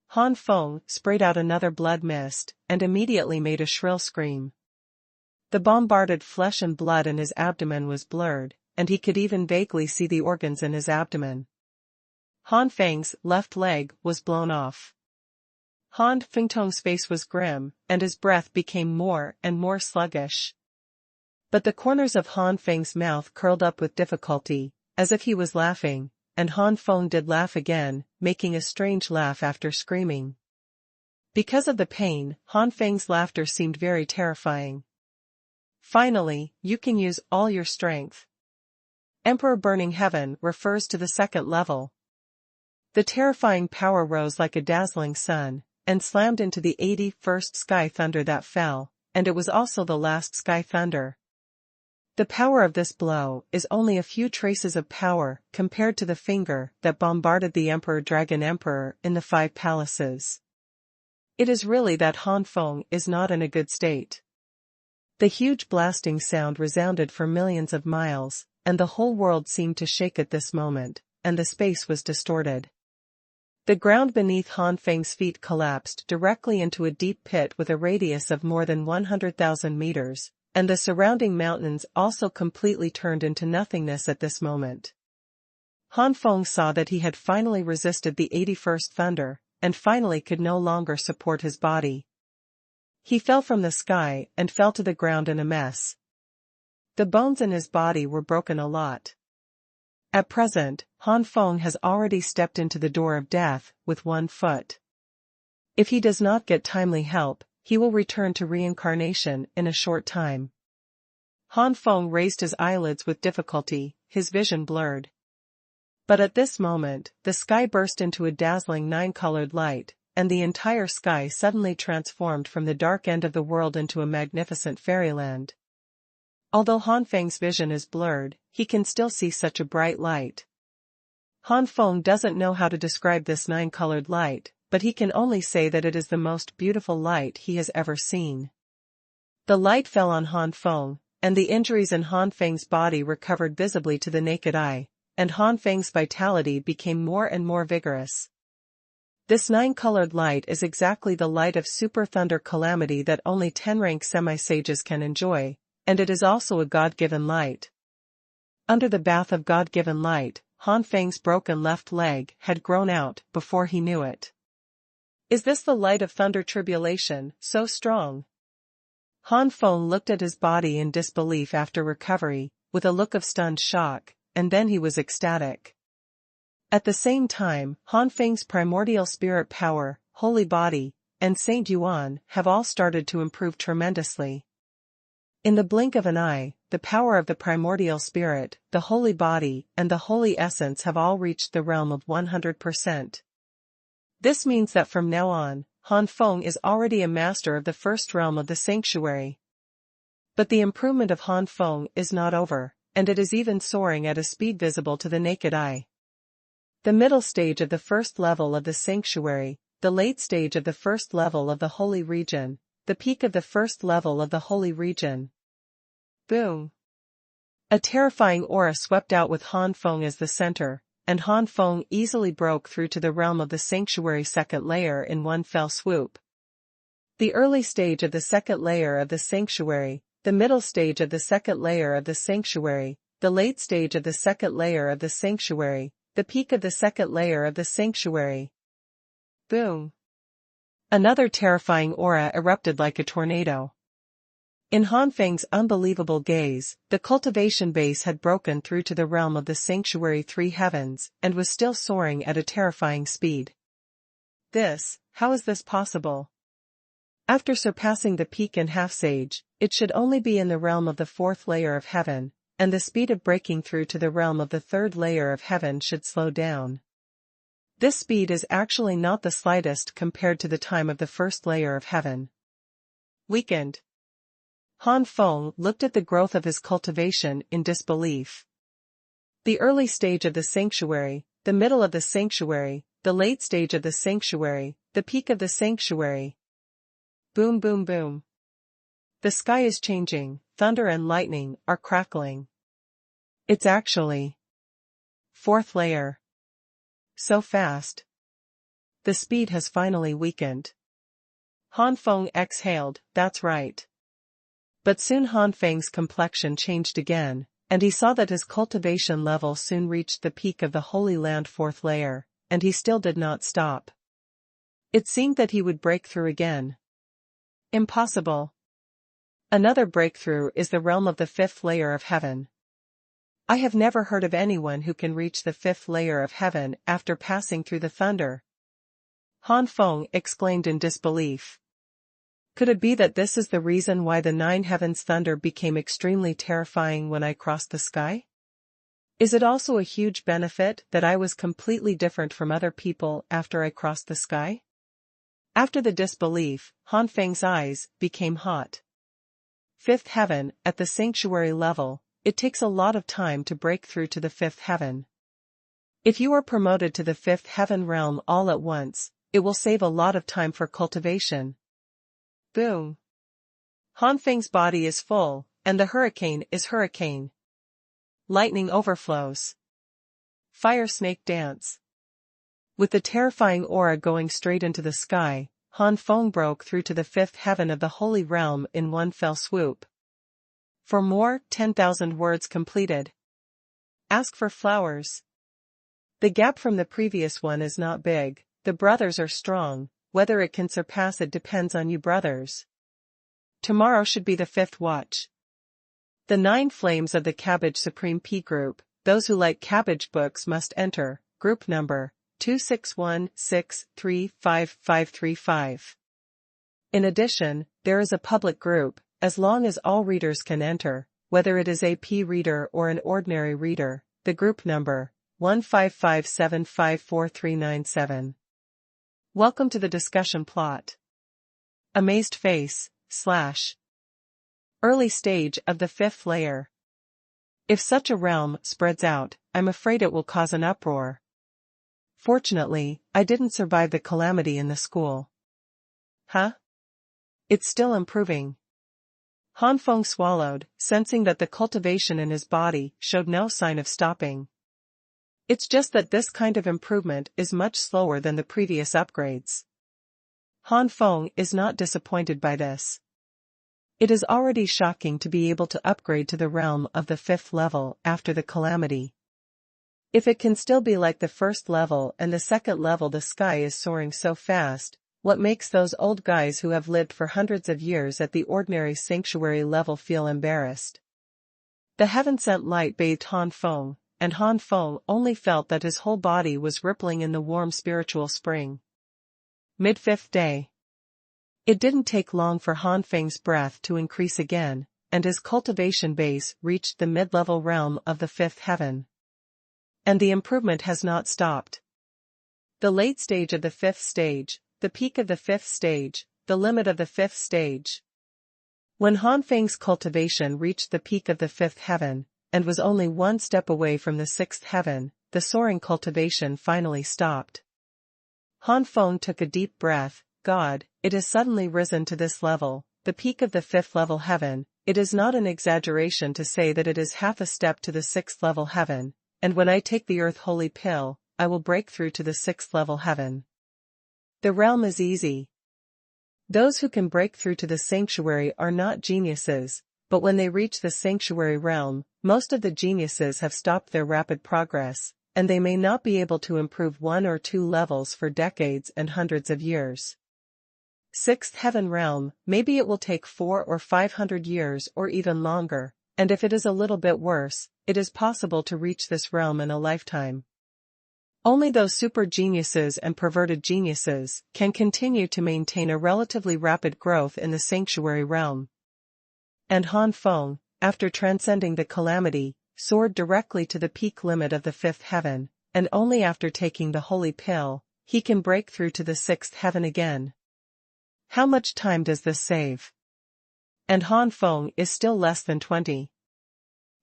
Han Feng sprayed out another blood mist, and immediately made a shrill scream. The bombarded flesh and blood in his abdomen was blurred, and he could even vaguely see the organs in his abdomen. Han Feng's left leg was blown off. Han Feng's face was grim, and his breath became more and more sluggish. But the corners of Han Feng's mouth curled up with difficulty, as if he was laughing, and Han Feng did laugh again, making a strange laugh after screaming. Because of the pain, Han Feng's laughter seemed very terrifying. Finally, you can use all your strength. Emperor Burning Heaven refers to the second level. The terrifying power rose like a dazzling sun, and slammed into the 81st sky thunder that fell, and it was also the last sky thunder. The power of this blow is only a few traces of power compared to the finger that bombarded the Emperor Dragon Emperor in the 5 palaces. It is really that Han Feng is not in a good state. The huge blasting sound resounded for millions of miles, and the whole world seemed to shake at this moment, and the space was distorted. The ground beneath Han Feng's feet collapsed directly into a deep pit with a radius of more than 100,000 meters, and the surrounding mountains also completely turned into nothingness at this moment. Han Feng saw that he had finally resisted the 81st thunder, and finally could no longer support his body. He fell from the sky and fell to the ground in a mess. The bones in his body were broken a lot. At present, Han Feng has already stepped into the door of death with 1 foot. If he does not get timely help, he will return to reincarnation in a short time. Han Feng raised his eyelids with difficulty, his vision blurred. But at this moment, the sky burst into a dazzling 9-colored light, and the entire sky suddenly transformed from the dark end of the world into a magnificent fairyland. Although Han Feng's vision is blurred, he can still see such a bright light. Han Feng doesn't know how to describe this 9-colored light, but he can only say that it is the most beautiful light he has ever seen. The light fell on Han Feng, and the injuries in Han Feng's body recovered visibly to the naked eye, and Han Feng's vitality became more and more vigorous. This 9-colored light is exactly the light of super thunder calamity that only 10-rank semi-sages can enjoy, and it is also a God-given light. Under the bath of God-given light, Han Feng's broken left leg had grown out before he knew it. Is this the light of thunder tribulation, so strong? Han Feng looked at his body in disbelief after recovery, with a look of stunned shock, and then he was ecstatic. At the same time, Han Feng's primordial spirit power, holy body, and Saint Yuan have all started to improve tremendously. In the blink of an eye, the power of the primordial spirit, the holy body, and the holy essence have all reached the realm of 100%. This means that from now on, Han Feng is already a master of the first realm of the sanctuary. But the improvement of Han Feng is not over, and it is even soaring at a speed visible to the naked eye. The middle stage of the first level of the sanctuary, the late stage of the first level of the holy region, the peak of the first level of the holy region. Boom! A terrifying aura swept out with Han Feng as the center, and Han Feng easily broke through to the realm of the sanctuary second layer in one fell swoop. The early stage of the second layer of the sanctuary, the middle stage of the second layer of the sanctuary, the late stage of the second layer of the sanctuary, the peak of the second layer of the sanctuary. Boom! Another terrifying aura erupted like a tornado. In Han Feng's unbelievable gaze, the cultivation base had broken through to the realm of the sanctuary 3 heavens, and was still soaring at a terrifying speed. How is this possible? After surpassing the peak in half-sage, it should only be in the realm of the 4th layer of heaven, and the speed of breaking through to the realm of the 3rd layer of heaven should slow down. This speed is actually not the slightest compared to the time of the 1st layer of heaven. Weakened. Han Feng looked at the growth of his cultivation in disbelief. The early stage of the sanctuary, the middle of the sanctuary, the late stage of the sanctuary, the peak of the sanctuary. Boom boom boom. The sky is changing, thunder and lightning are crackling. It's actually 4th layer. So fast. The speed has finally weakened. Han Feng exhaled, that's right. But soon Han Feng's complexion changed again, and he saw that his cultivation level soon reached the peak of the Holy Land 4th layer, and he still did not stop. It seemed that he would break through again. Impossible. Another breakthrough is the realm of the 5th layer of heaven. I have never heard of anyone who can reach the 5th layer of heaven after passing through the thunder. Han Feng exclaimed in disbelief. Could it be that this is the reason why the 9 heavens thunder became extremely terrifying when I crossed the sky? Is it also a huge benefit that I was completely different from other people after I crossed the sky? After the disbelief, Han Feng's eyes became hot. 5th heaven, at the sanctuary level, it takes a lot of time to break through to the 5th heaven. If you are promoted to the 5th heaven realm all at once, it will save a lot of time for cultivation. Boom. Han Feng's body is full, and the hurricane is hurricane. Lightning overflows. Fire snake dance. With the terrifying aura going straight into the sky, Han Feng broke through to the 5th heaven of the holy realm in one fell swoop. For more, 10,000 words completed. Ask for flowers. The gap from the previous one is not big, the brothers are strong, whether it can surpass it depends on you brothers. Tomorrow should be the 5th watch. The 9 flames of the Cabbage Supreme P group, those who like cabbage books must enter, group number 261635535. In addition, there is a public group, as long as all readers can enter, whether it is a P reader or an ordinary reader, the group number 155754397. Welcome to the discussion plot. Amazed face, / early stage of the 5th layer. If such a realm spreads out, I'm afraid it will cause an uproar. Fortunately, I didn't survive the calamity in the school. Huh? It's still improving. Han Feng swallowed, sensing that the cultivation in his body showed no sign of stopping. It's just that this kind of improvement is much slower than the previous upgrades. Han Feng is not disappointed by this. It is already shocking to be able to upgrade to the realm of the 5th level after the calamity. If it can still be like the 1st level and the 2nd level, the sky is soaring so fast, what makes those old guys who have lived for hundreds of years at the ordinary sanctuary level feel embarrassed? The heaven-sent light bathed Han Feng, and Han Feng only felt that his whole body was rippling in the warm spiritual spring. Mid-5th day. It didn't take long for Han Feng's breath to increase again, and his cultivation base reached the mid-level realm of the 5th heaven. And the improvement has not stopped. The late stage of the 5th stage, the peak of the 5th stage, the limit of the 5th stage. When Han Feng's cultivation reached the peak of the 5th heaven, and was only one step away from the 6th heaven, the soaring cultivation finally stopped. Han Feng took a deep breath. God, it has suddenly risen to this level, the peak of the 5th level heaven. It is not an exaggeration to say that it is half a step to the 6th level heaven, and when I take the earth holy pill, I will break through to the 6th level heaven. The realm is easy. Those who can break through to the sanctuary are not geniuses, but when they reach the sanctuary realm, most of the geniuses have stopped their rapid progress, and they may not be able to improve 1 or 2 levels for decades and hundreds of years. 6th heaven realm, maybe it will take 400 or 500 years or even longer, and if it is a little bit worse, it is possible to reach this realm in a lifetime. Only those super geniuses and perverted geniuses can continue to maintain a relatively rapid growth in the sanctuary realm. And Han Feng, after transcending the calamity, soared directly to the peak limit of the 5th heaven, and only after taking the holy pill, he can break through to the 6th heaven again. How much time does this save? And Han Feng is still less than 20.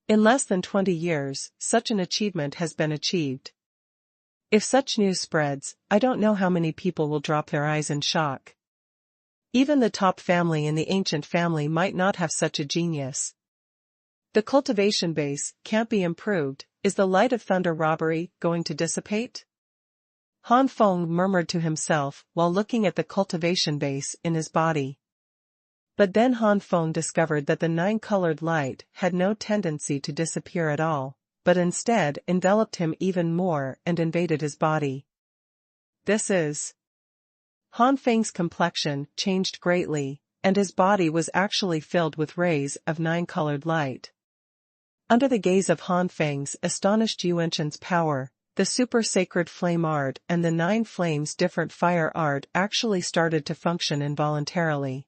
In less than 20 years, such an achievement has been achieved. If such news spreads, I don't know how many people will drop their eyes in shock. Even the top family in the ancient family might not have such a genius. The cultivation base can't be improved. Is the light of thunder robbery going to dissipate? Han Feng murmured to himself while looking at the cultivation base in his body. But then Han Feng discovered that the nine-colored light had no tendency to disappear at all, but instead enveloped him even more and invaded his body. Han Feng's complexion changed greatly, and his body was actually filled with rays of nine-colored light. Under the gaze of Han Feng's astonished Yuanshan's power, the super sacred flame art and the nine flames different fire art actually started to function involuntarily.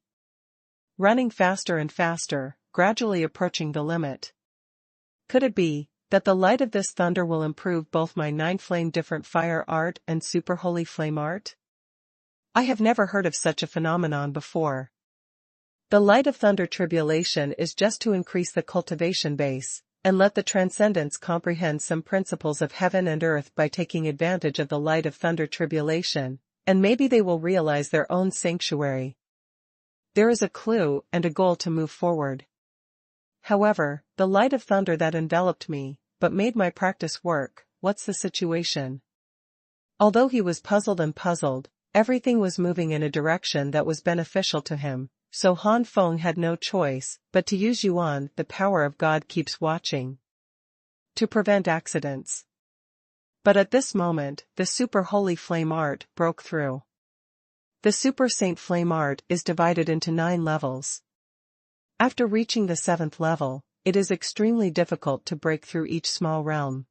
Running faster and faster, gradually approaching the limit. Could it be that the light of this thunder will improve both my nine flame different fire art and super holy flame art? I have never heard of such a phenomenon before. The light of thunder tribulation is just to increase the cultivation base, and let the transcendents comprehend some principles of heaven and earth by taking advantage of the light of thunder tribulation, and maybe they will realize their own sanctuary. There is a clue and a goal to move forward. However, the light of thunder that enveloped me, but made my practice work, what's the situation? Although he was puzzled, everything was moving in a direction that was beneficial to him, so Han Feng had no choice but to use Yuan. The power of God keeps watching to prevent accidents. But at this moment, the super holy flame art broke through. The super saint flame art is divided into 9 levels. After reaching the 7th level, it is extremely difficult to break through each small realm.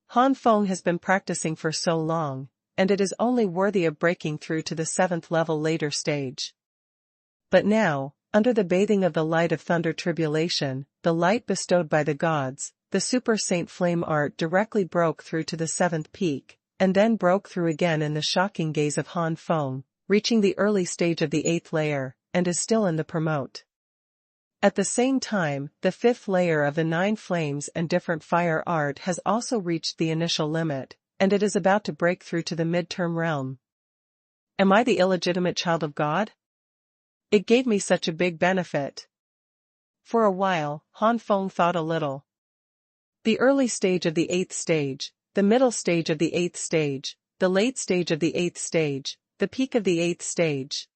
Han Feng has been practicing for so long, and it is only worthy of breaking through to the 7th level later stage. But now, under the bathing of the light of thunder tribulation, the light bestowed by the gods, the super saint flame art directly broke through to the 7th peak, and then broke through again in the shocking gaze of Han Feng, reaching the early stage of the 8th layer, and is still in the promote. At the same time, the 5th layer of the 9 flames and different fire art has also reached the initial limit, and it is about to break through to the midterm realm. Am I the illegitimate child of God? It gave me such a big benefit. For a while, Han Feng thought a little. The early stage of the 8th stage, the middle stage of the 8th stage, the late stage of the 8th stage, the peak of the 8th stage.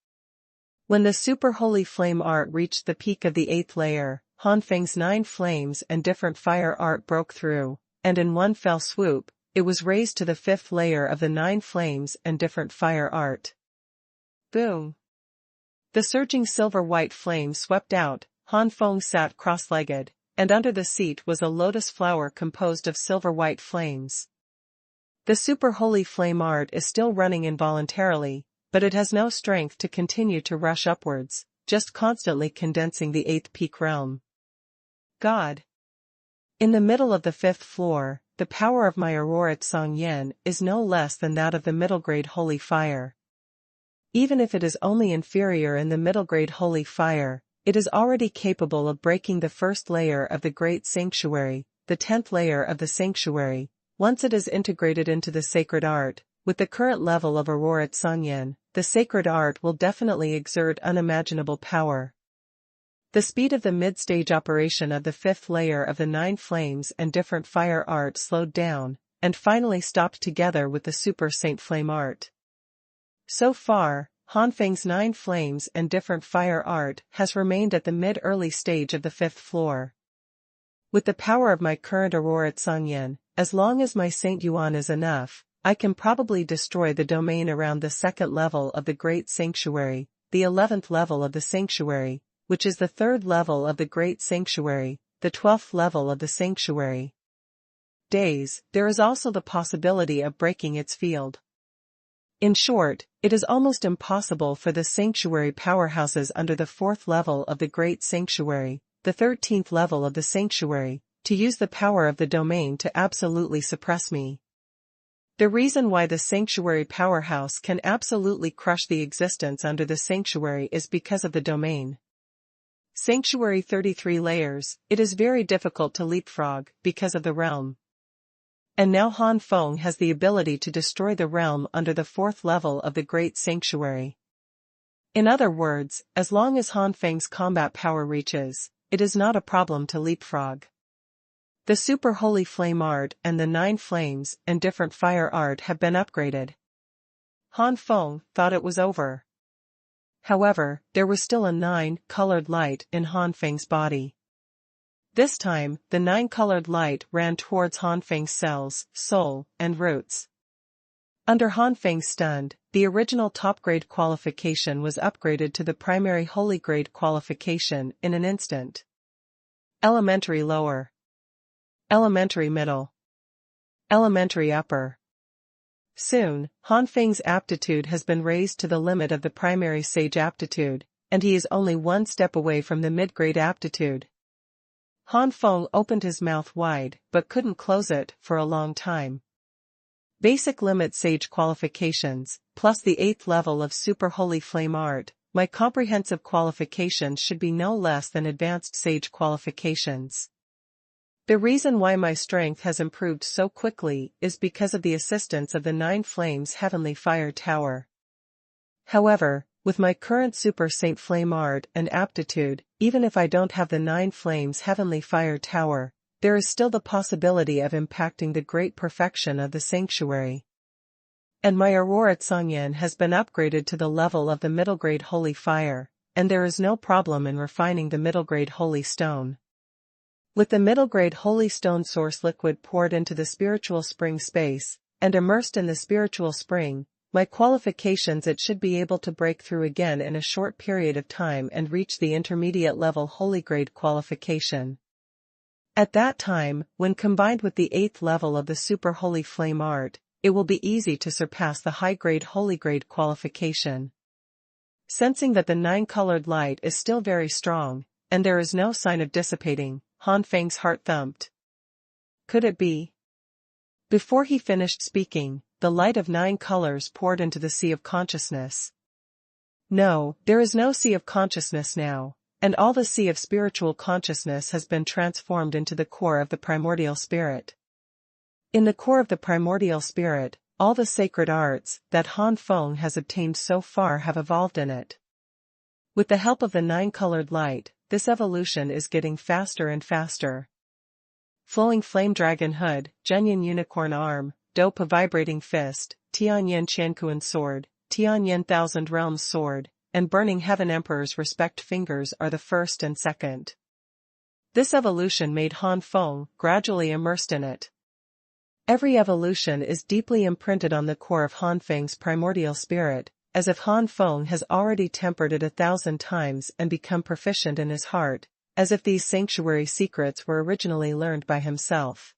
When the super holy flame art reached the peak of the 8th layer, Han Feng's 9 flames and different fire art broke through, and in one fell swoop, it was raised to the 5th layer of the 9 flames and different fire art. Boom! The surging silver-white flame swept out. Han Feng sat cross-legged, and under the seat was a lotus flower composed of silver-white flames. The super holy flame art is still running involuntarily, but it has no strength to continue to rush upwards, just constantly condensing the 8th peak realm. God. In the middle of the 5th floor, the power of my aurora Xuanhuan is no less than that of the middle-grade holy fire. Even if it is only inferior in the middle-grade holy fire, it is already capable of breaking the 1st layer of the great sanctuary, the 10th layer of the sanctuary, once it is integrated into the sacred art. With the current level of aurora Xuanhuan, the sacred art will definitely exert unimaginable power. The speed of the mid-stage operation of the 5th layer of the 9 flames and different fire art slowed down, and finally stopped together with the super saint flame art. So far, Han Feng's 9 flames and different fire art has remained at the mid-early stage of the 5th floor. With the power of my current aurora Xuanhuan, as long as my Saint Yuan is enough, I can probably destroy the domain around the 2nd level of the Great Sanctuary, the 11th level of the Sanctuary, which is the 3rd level of the Great Sanctuary, the 12th level of the Sanctuary. There is also the possibility of breaking its field. In short, it is almost impossible for the Sanctuary powerhouses under the 4th level of the Great Sanctuary, the 13th level of the Sanctuary, to use the power of the domain to absolutely suppress me. The reason why the Sanctuary powerhouse can absolutely crush the existence under the Sanctuary is because of the domain. Sanctuary 33 layers, it is very difficult to leapfrog because of the realm. And now Han Feng has the ability to destroy the realm under the 4th level of the Great Sanctuary. In other words, as long as Han Feng's combat power reaches, it is not a problem to leapfrog. The super holy flame art and the 9 flames and different fire art have been upgraded. Han Feng thought it was over. However, there was still a nine-colored light in Han Feng's body. This time, the nine-colored light ran towards Han Feng's cells, soul, and roots. Under Han Feng's stun, the original top-grade qualification was upgraded to the primary holy grade qualification in an instant. Elementary lower. Elementary middle. Elementary upper. Soon, Han Feng's aptitude has been raised to the limit of the primary sage aptitude, and he is only one step away from the mid-grade aptitude. Han Feng opened his mouth wide but couldn't close it for a long time. Basic limit sage qualifications, plus the 8th level of super holy flame art, my comprehensive qualifications should be no less than advanced sage qualifications. The reason why my strength has improved so quickly is because of the assistance of the Nine Flames Heavenly Fire Tower. However, with my current Super Saint Flame art and aptitude, even if I don't have the Nine Flames Heavenly Fire Tower, there is still the possibility of impacting the great perfection of the sanctuary. And my Aurora Xuanhuan has been upgraded to the level of the middle grade Holy Fire, and there is no problem in refining the middle grade Holy Stone. With the middle grade Holy Stone source liquid poured into the spiritual spring space, and immersed in the spiritual spring, my qualifications it should be able to break through again in a short period of time and reach the intermediate level holy grade qualification. At that time, when combined with the 8th level of the super holy flame art, it will be easy to surpass the high grade holy grade qualification. Sensing that the nine-colored light is still very strong, and there is no sign of dissipating, Han Feng's heart thumped. Could it be? Before he finished speaking, the light of 9 colors poured into the sea of consciousness. No, there is no sea of consciousness now, and all the sea of spiritual consciousness has been transformed into the core of the primordial spirit. In the core of the primordial spirit, all the sacred arts that Han Feng has obtained so far have evolved in it. With the help of the 9-colored light, this evolution is getting faster and faster. Flowing flame dragon hood, Zhenyan unicorn arm, Dopa vibrating fist, Tianyan Qiankuan sword, Tianyan thousand realms sword, and burning heaven emperor's respect fingers are the first and second. This evolution made Han Feng gradually immersed in it. Every evolution is deeply imprinted on the core of Han Feng's primordial spirit, as if Han Feng has already tempered it 1,000 times and become proficient in his heart, as if these sanctuary secrets were originally learned by himself.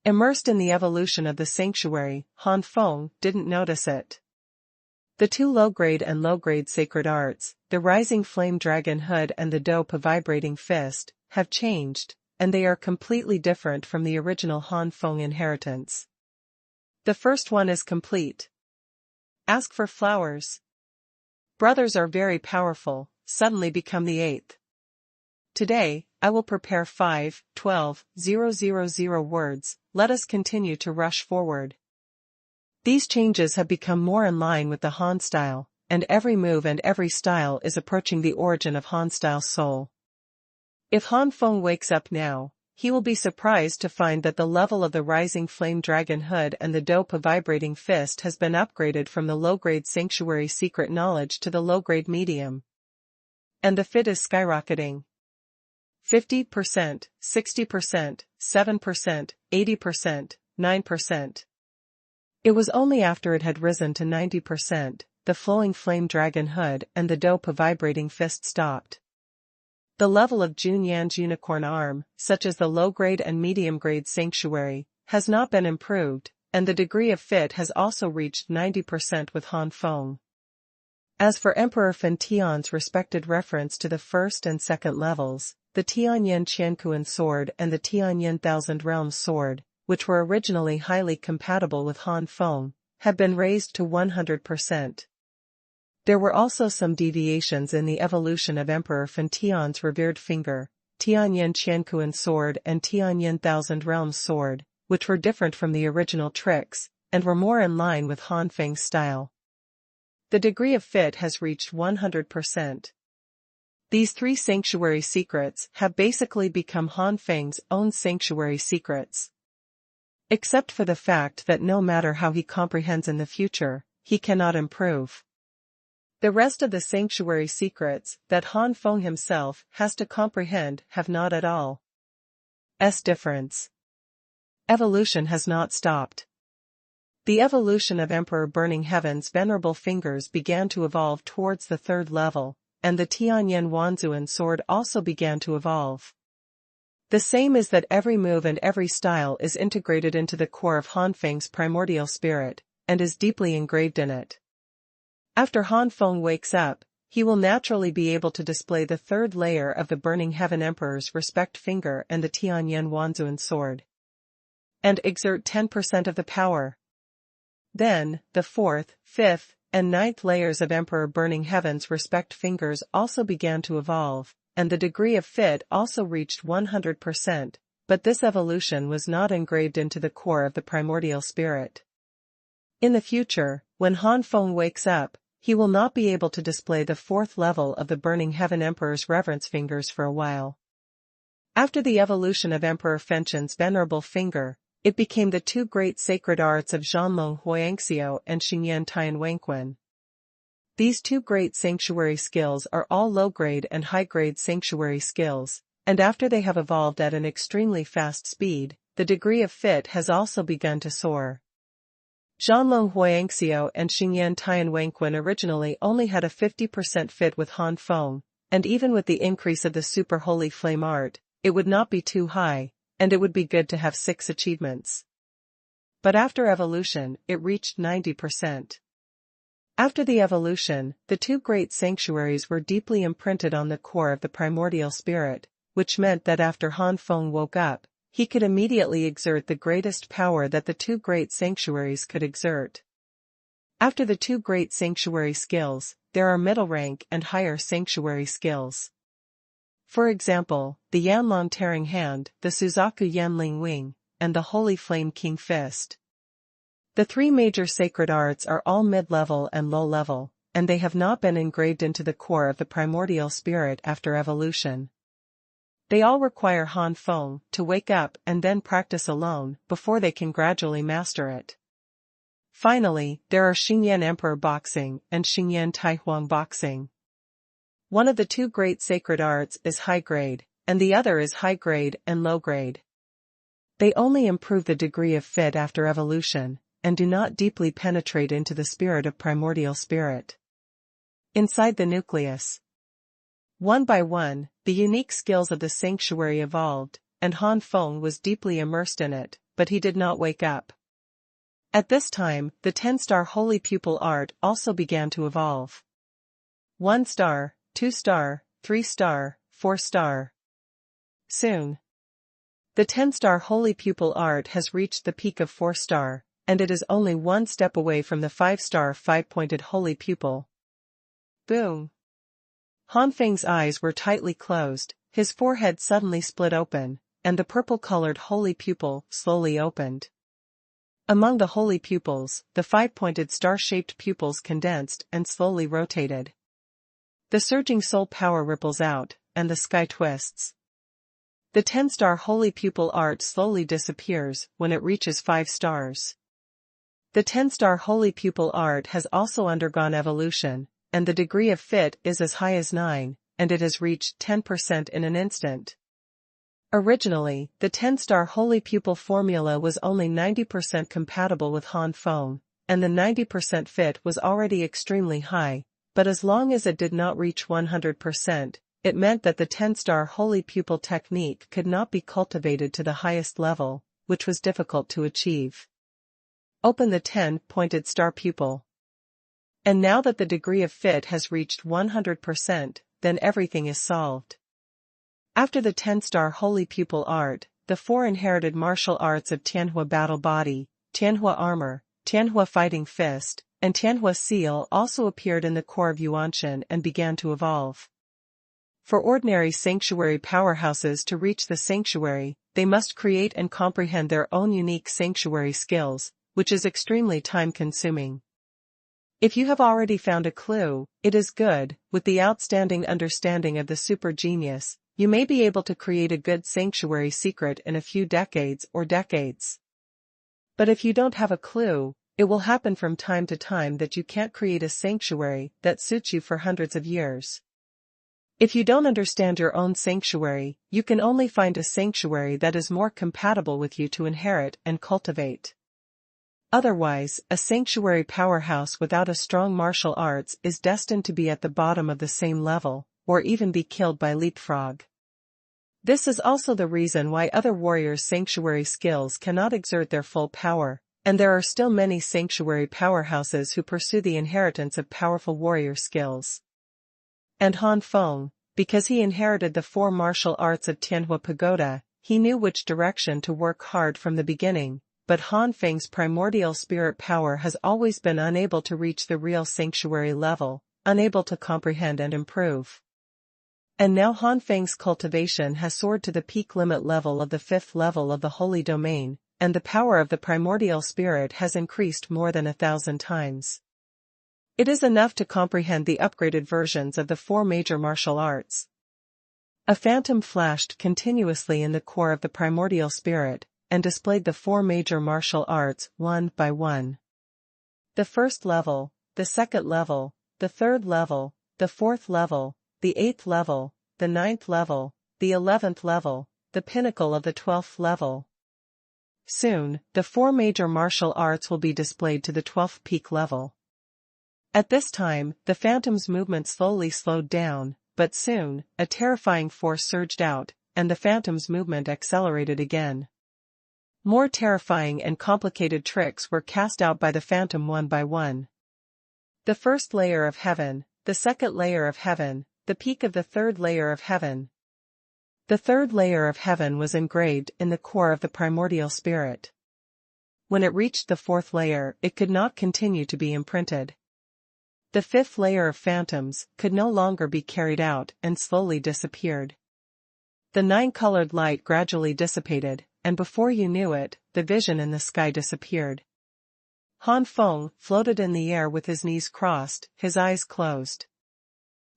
Immersed in the evolution of the sanctuary, Han Feng didn't notice it. The two low-grade and low-grade sacred arts, the rising flame dragon hood and the Dopa vibrating fist, have changed, and they are completely different from the original Han Feng inheritance. The first one is complete. Ask for flowers. Brothers are very powerful, suddenly become the 8th. Today, I will prepare 5, 12, 000 words, let us continue to rush forward. These changes have become more in line with the Han style, and every move and every style is approaching the origin of Han style's soul. If Han Feng wakes up now, he will be surprised to find that the level of the rising flame dragon hood and the Dopa vibrating fist has been upgraded from the low-grade sanctuary secret knowledge to the low-grade medium. And the fit is skyrocketing. 50%, 60%, 7%, 80%, 9%. It was only after it had risen to 90%, the flowing flame dragon hood and the Dopa vibrating fist stopped. The level of Junyan's unicorn arm, such as the low-grade and medium-grade sanctuary, has not been improved, and the degree of fit has also reached 90% with Han Feng. As for Emperor Fan Tian's respected reference to the first and second levels, the Tianyan Qiankuan sword and the Tianyan Thousand Realms sword, which were originally highly compatible with Han Feng, have been raised to 100%. There were also some deviations in the evolution of Emperor Fan Tian's revered finger, Tianyan Qiankuan sword and Tianyan Thousand Realms sword, which were different from the original tricks, and were more in line with Han Feng's style. The degree of fit has reached 100%. These 3 sanctuary secrets have basically become Han Feng's own sanctuary secrets. Except for the fact that no matter how he comprehends in the future, he cannot improve. The rest of the sanctuary secrets that Han Feng himself has to comprehend have not at all. Difference. Evolution has not stopped. The evolution of Emperor Burning Heaven's venerable fingers began to evolve towards the third level, and the Tianyan Wanzuan sword also began to evolve. The same is that every move and every style is integrated into the core of Han Feng's primordial spirit, and is deeply engraved in it. After Han Feng wakes up, he will naturally be able to display the third layer of the Burning Heaven Emperor's respect finger and the Tianyan Wanzuan sword, and exert 10% of the power. Then, the fourth, fifth, and ninth layers of Emperor Burning Heaven's respect fingers also began to evolve, and the degree of fit also reached 100%, but this evolution was not engraved into the core of the primordial spirit. In the future, when Han Feng wakes up, he will not be able to display the fourth level of the Burning Heaven Emperor's reverence fingers for a while. After the evolution of Emperor Fenchen's venerable finger, it became the two great sacred arts of Xuanhuan Huangxiu and Xingyan Tianwenquan. These two great sanctuary skills are all low-grade and high-grade sanctuary skills, and after they have evolved at an extremely fast speed, the degree of fit has also begun to soar. Xuanhuan Huangxiu and Xingyan Tianwenquan originally only had a 50% fit with Han Feng, and even with the increase of the Super Holy Flame art, it would not be too high, and it would be good to have 6 achievements. But after evolution, it reached 90%. After the evolution, the two great sanctuaries were deeply imprinted on the core of the primordial spirit, which meant that after Han Feng woke up, he could immediately exert the greatest power that the two great sanctuaries could exert. After the two great sanctuary skills, there are middle rank and higher sanctuary skills. For example, the Yanlong Tearing Hand, the Suzaku Yanling Wing, and the Holy Flame King Fist. The three major sacred arts are all mid-level and low-level, and they have not been engraved into the core of the primordial spirit after evolution. They all require Han Feng to wake up and then practice alone before they can gradually master it. Finally, there are Xingyan Emperor Boxing and Xingyan Taihuang Boxing. One of the two great sacred arts is high-grade, and the other is high-grade and low-grade. They only improve the degree of fit after evolution, and do not deeply penetrate into the spirit of primordial spirit. Inside the nucleus. One by one, the unique skills of the sanctuary evolved, and Han Feng was deeply immersed in it, but he did not wake up. At this time, the 10-star Holy Pupil art also began to evolve. 1-star, 2-star, 3-star, 4-star. Soon, the 10-star Holy Pupil art has reached the peak of 4-star, and it is only one step away from the 5-star 5-pointed Holy Pupil. Boom! Han Feng's eyes were tightly closed, his forehead suddenly split open, and the purple-colored Holy Pupil slowly opened. Among the Holy Pupils, the 5-pointed star-shaped pupils condensed and slowly rotated. The surging soul power ripples out, and the sky twists. The 10-star Holy Pupil art slowly disappears when it reaches 5 stars. The 10-star Holy Pupil art has also undergone evolution, and the degree of fit is as high as 9, and it has reached 10% in an instant. Originally, the 10-star Holy Pupil formula was only 90% compatible with Han Feng, and the 90% fit was already extremely high, but as long as it did not reach 100%, it meant that the 10-star Holy Pupil technique could not be cultivated to the highest level, which was difficult to achieve. Open the 10-pointed star pupil. And now that the degree of fit has reached 100%, then everything is solved. After the 10-star Holy Pupil art, the 4 inherited martial arts of Tianhua Battle Body, Tianhua Armor, Tianhua Fighting Fist, and Tianhua Seal also appeared in the core of Yuanshan and began to evolve. For ordinary sanctuary powerhouses to reach the sanctuary, they must create and comprehend their own unique sanctuary skills, which is extremely time-consuming. If you have already found a clue, it is good. With the outstanding understanding of the super genius, you may be able to create a good sanctuary secret in a few decades or decades. But if you don't have a clue, it will happen from time to time that you can't create a sanctuary that suits you for hundreds of years. If you don't understand your own sanctuary, you can only find a sanctuary that is more compatible with you to inherit and cultivate. Otherwise, a sanctuary powerhouse without a strong martial arts is destined to be at the bottom of the same level, or even be killed by leapfrog. This is also the reason why other warriors' sanctuary skills cannot exert their full power, and there are still many sanctuary powerhouses who pursue the inheritance of powerful warrior skills. And Han Feng, because he inherited the 4 martial arts of Tianhua Pagoda, he knew which direction to work hard from the beginning, but Han Feng's primordial spirit power has always been unable to reach the real sanctuary level, unable to comprehend and improve. And now Han Feng's cultivation has soared to the peak limit level of the 5th level of the holy domain, and the power of the primordial spirit has increased more than 1,000 times. It is enough to comprehend the upgraded versions of the 4 major martial arts. A phantom flashed continuously in the core of the primordial spirit, and displayed the 4 major martial arts one by one. The 1st level, the 2nd level, the 3rd level, the 4th level, the 8th level, the 9th level, the 11th level, the pinnacle of the 12th level. Soon, the 4 major martial arts will be displayed to the 12th peak level. At this time, the phantom's movement slowly slowed down, but soon, a terrifying force surged out, and the phantom's movement accelerated again. More terrifying and complicated tricks were cast out by the phantom one by one. The 1st layer of heaven, the 2nd layer of heaven, the peak of the 3rd layer of heaven. The 3rd layer of heaven was engraved in the core of the primordial spirit. When it reached the 4th layer, it could not continue to be imprinted. The 5th layer of phantoms could no longer be carried out and slowly disappeared. The 9-colored light gradually dissipated, and before you knew it, the vision in the sky disappeared. Han Feng floated in the air with his knees crossed, his eyes closed.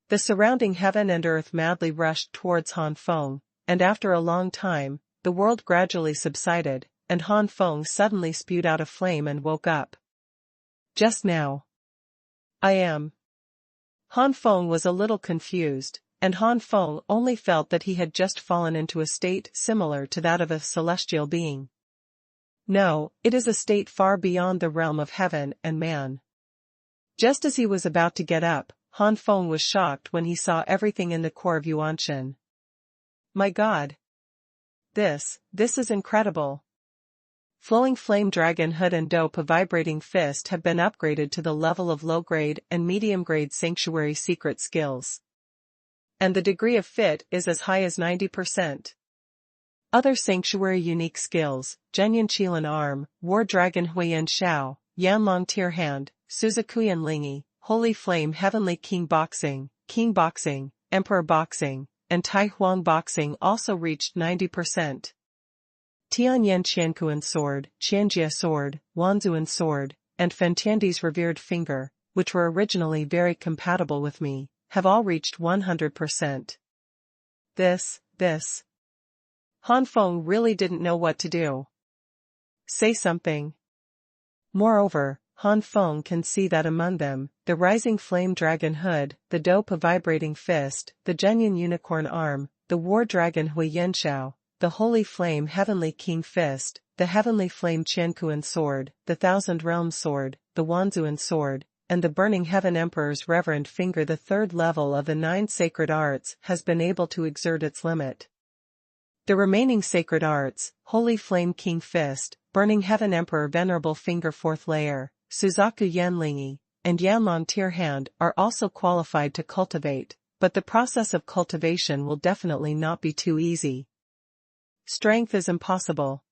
The surrounding heaven and earth madly rushed towards Han Feng, and after a long time, the world gradually subsided, and Han Feng suddenly spewed out a flame and woke up. Just now. I am. Han Feng was a little confused, and Han Feng only felt that he had just fallen into a state similar to that of a celestial being. No, it is a state far beyond the realm of heaven and man. Just as he was about to get up, Han Feng was shocked when he saw everything in the core of Yuanshan. My God! This is incredible. Flowing Flame Dragon Hood and Dope a Vibrating Fist have been upgraded to the level of low-grade and medium-grade sanctuary secret skills. And the degree of fit is as high as 90%. Other sanctuary unique skills, Zhenyan Qilan Arm, War Dragon Huiyan Xiao, Yanlong Tier Hand, Suzakuyan Lingi, Holy Flame Heavenly King Boxing, Emperor Boxing, and Tai Huang Boxing also reached 90%. Tianyan Qiankuan Sword, Qianjia Sword, Wanzuan Sword, and Fentiandi's Revered Finger, which were originally very compatible with me, have all reached 100%. This. Han Feng really didn't know what to do. Say something. Moreover, Han Feng can see that among them, the Rising Flame Dragon Hood, the Dope a Vibrating Fist, the Zhenyan Unicorn Arm, the War Dragon Huiyan Xiao, the Holy Flame Heavenly King Fist, the Heavenly Flame Qiankuan Sword, the Thousand Realms Sword, the Wanzuan Sword, and the Burning Heaven Emperor's Reverend Finger. The 3rd level of the 9 sacred arts has been able to exert its limit. The remaining sacred arts, Holy Flame King Fist, Burning Heaven Emperor Venerable Finger 4th layer, Suzaku Yanlingi, and Yanlong Tier Hand are also qualified to cultivate, but the process of cultivation will definitely not be too easy. Strength is impossible.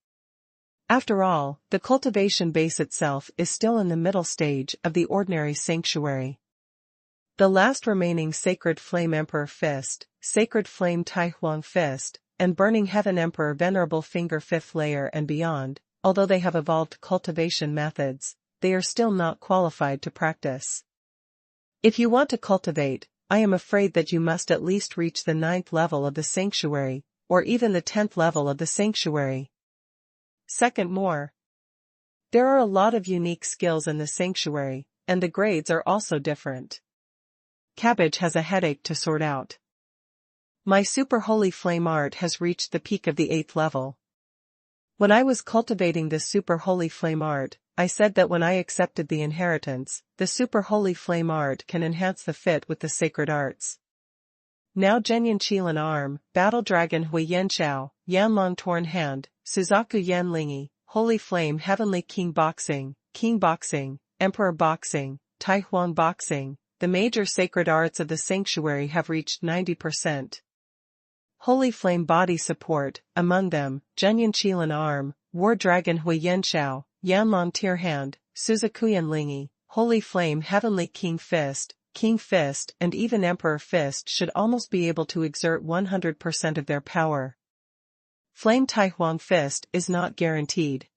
After all, the cultivation base itself is still in the middle stage of the ordinary sanctuary. The last remaining Sacred Flame Emperor Fist, Sacred Flame Tai Huang Fist, and Burning Heaven Emperor Venerable Finger 5th layer and beyond, although they have evolved cultivation methods, they are still not qualified to practice. If you want to cultivate, I am afraid that you must at least reach the 9th level of the sanctuary, or even the 10th level of the sanctuary. Second more. There are a lot of unique skills in the sanctuary, and the grades are also different. Cabbage has a headache to sort out. My super holy flame art has reached the peak of the 8th level. When I was cultivating this super holy flame art, I said that when I accepted the inheritance, the super holy flame art can enhance the fit with the sacred arts. Now Zhenyan Qilan arm, Battle Dragon Hui Yan Xiao, Yan Long Torn Hand, Suzaku Yan Lingi, Holy Flame Heavenly King Boxing, Emperor Boxing, Tai Huang Boxing, the major sacred arts of the sanctuary have reached 90%. Holy Flame Body Support, among them, Zhenyan Qilan arm, War Dragon Hui Yan Xiao, Yan Long Tear Hand, Suzaku Yan Lingi, Holy Flame Heavenly King Fist, and even Emperor Fist should almost be able to exert 100% of their power. Flame Tai Huang Fist is not guaranteed.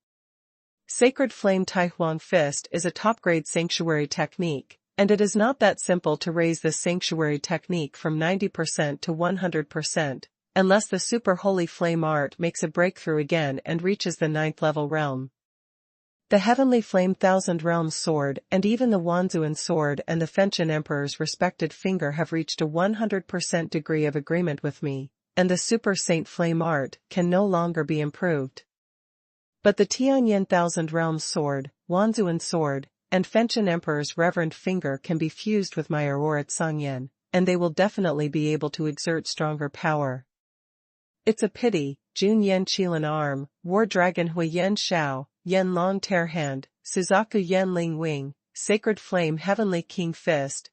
Sacred Flame Tai Huang Fist is a top-grade sanctuary technique, and it is not that simple to raise this sanctuary technique from 90% to 100%, unless the Super Holy Flame art makes a breakthrough again and reaches the 9th level realm. The Heavenly Flame Thousand Realms Sword and even the Wanzuan Sword and the Fenchen Emperor's respected finger have reached a 100% degree of agreement with me, and the Super Saint Flame art can no longer be improved. But the Tianyan Thousand Realms Sword, Wanzuan Sword, and Fenchen Emperor's reverend finger can be fused with my Aurora Tsangyan, and they will definitely be able to exert stronger power. It's a pity, Jun Yan Qilan arm, War Dragon Hui Yan Xiao, Yan Long Tear Hand, Suzaku Yan Ling Wing, Sacred Flame Heavenly King Fist,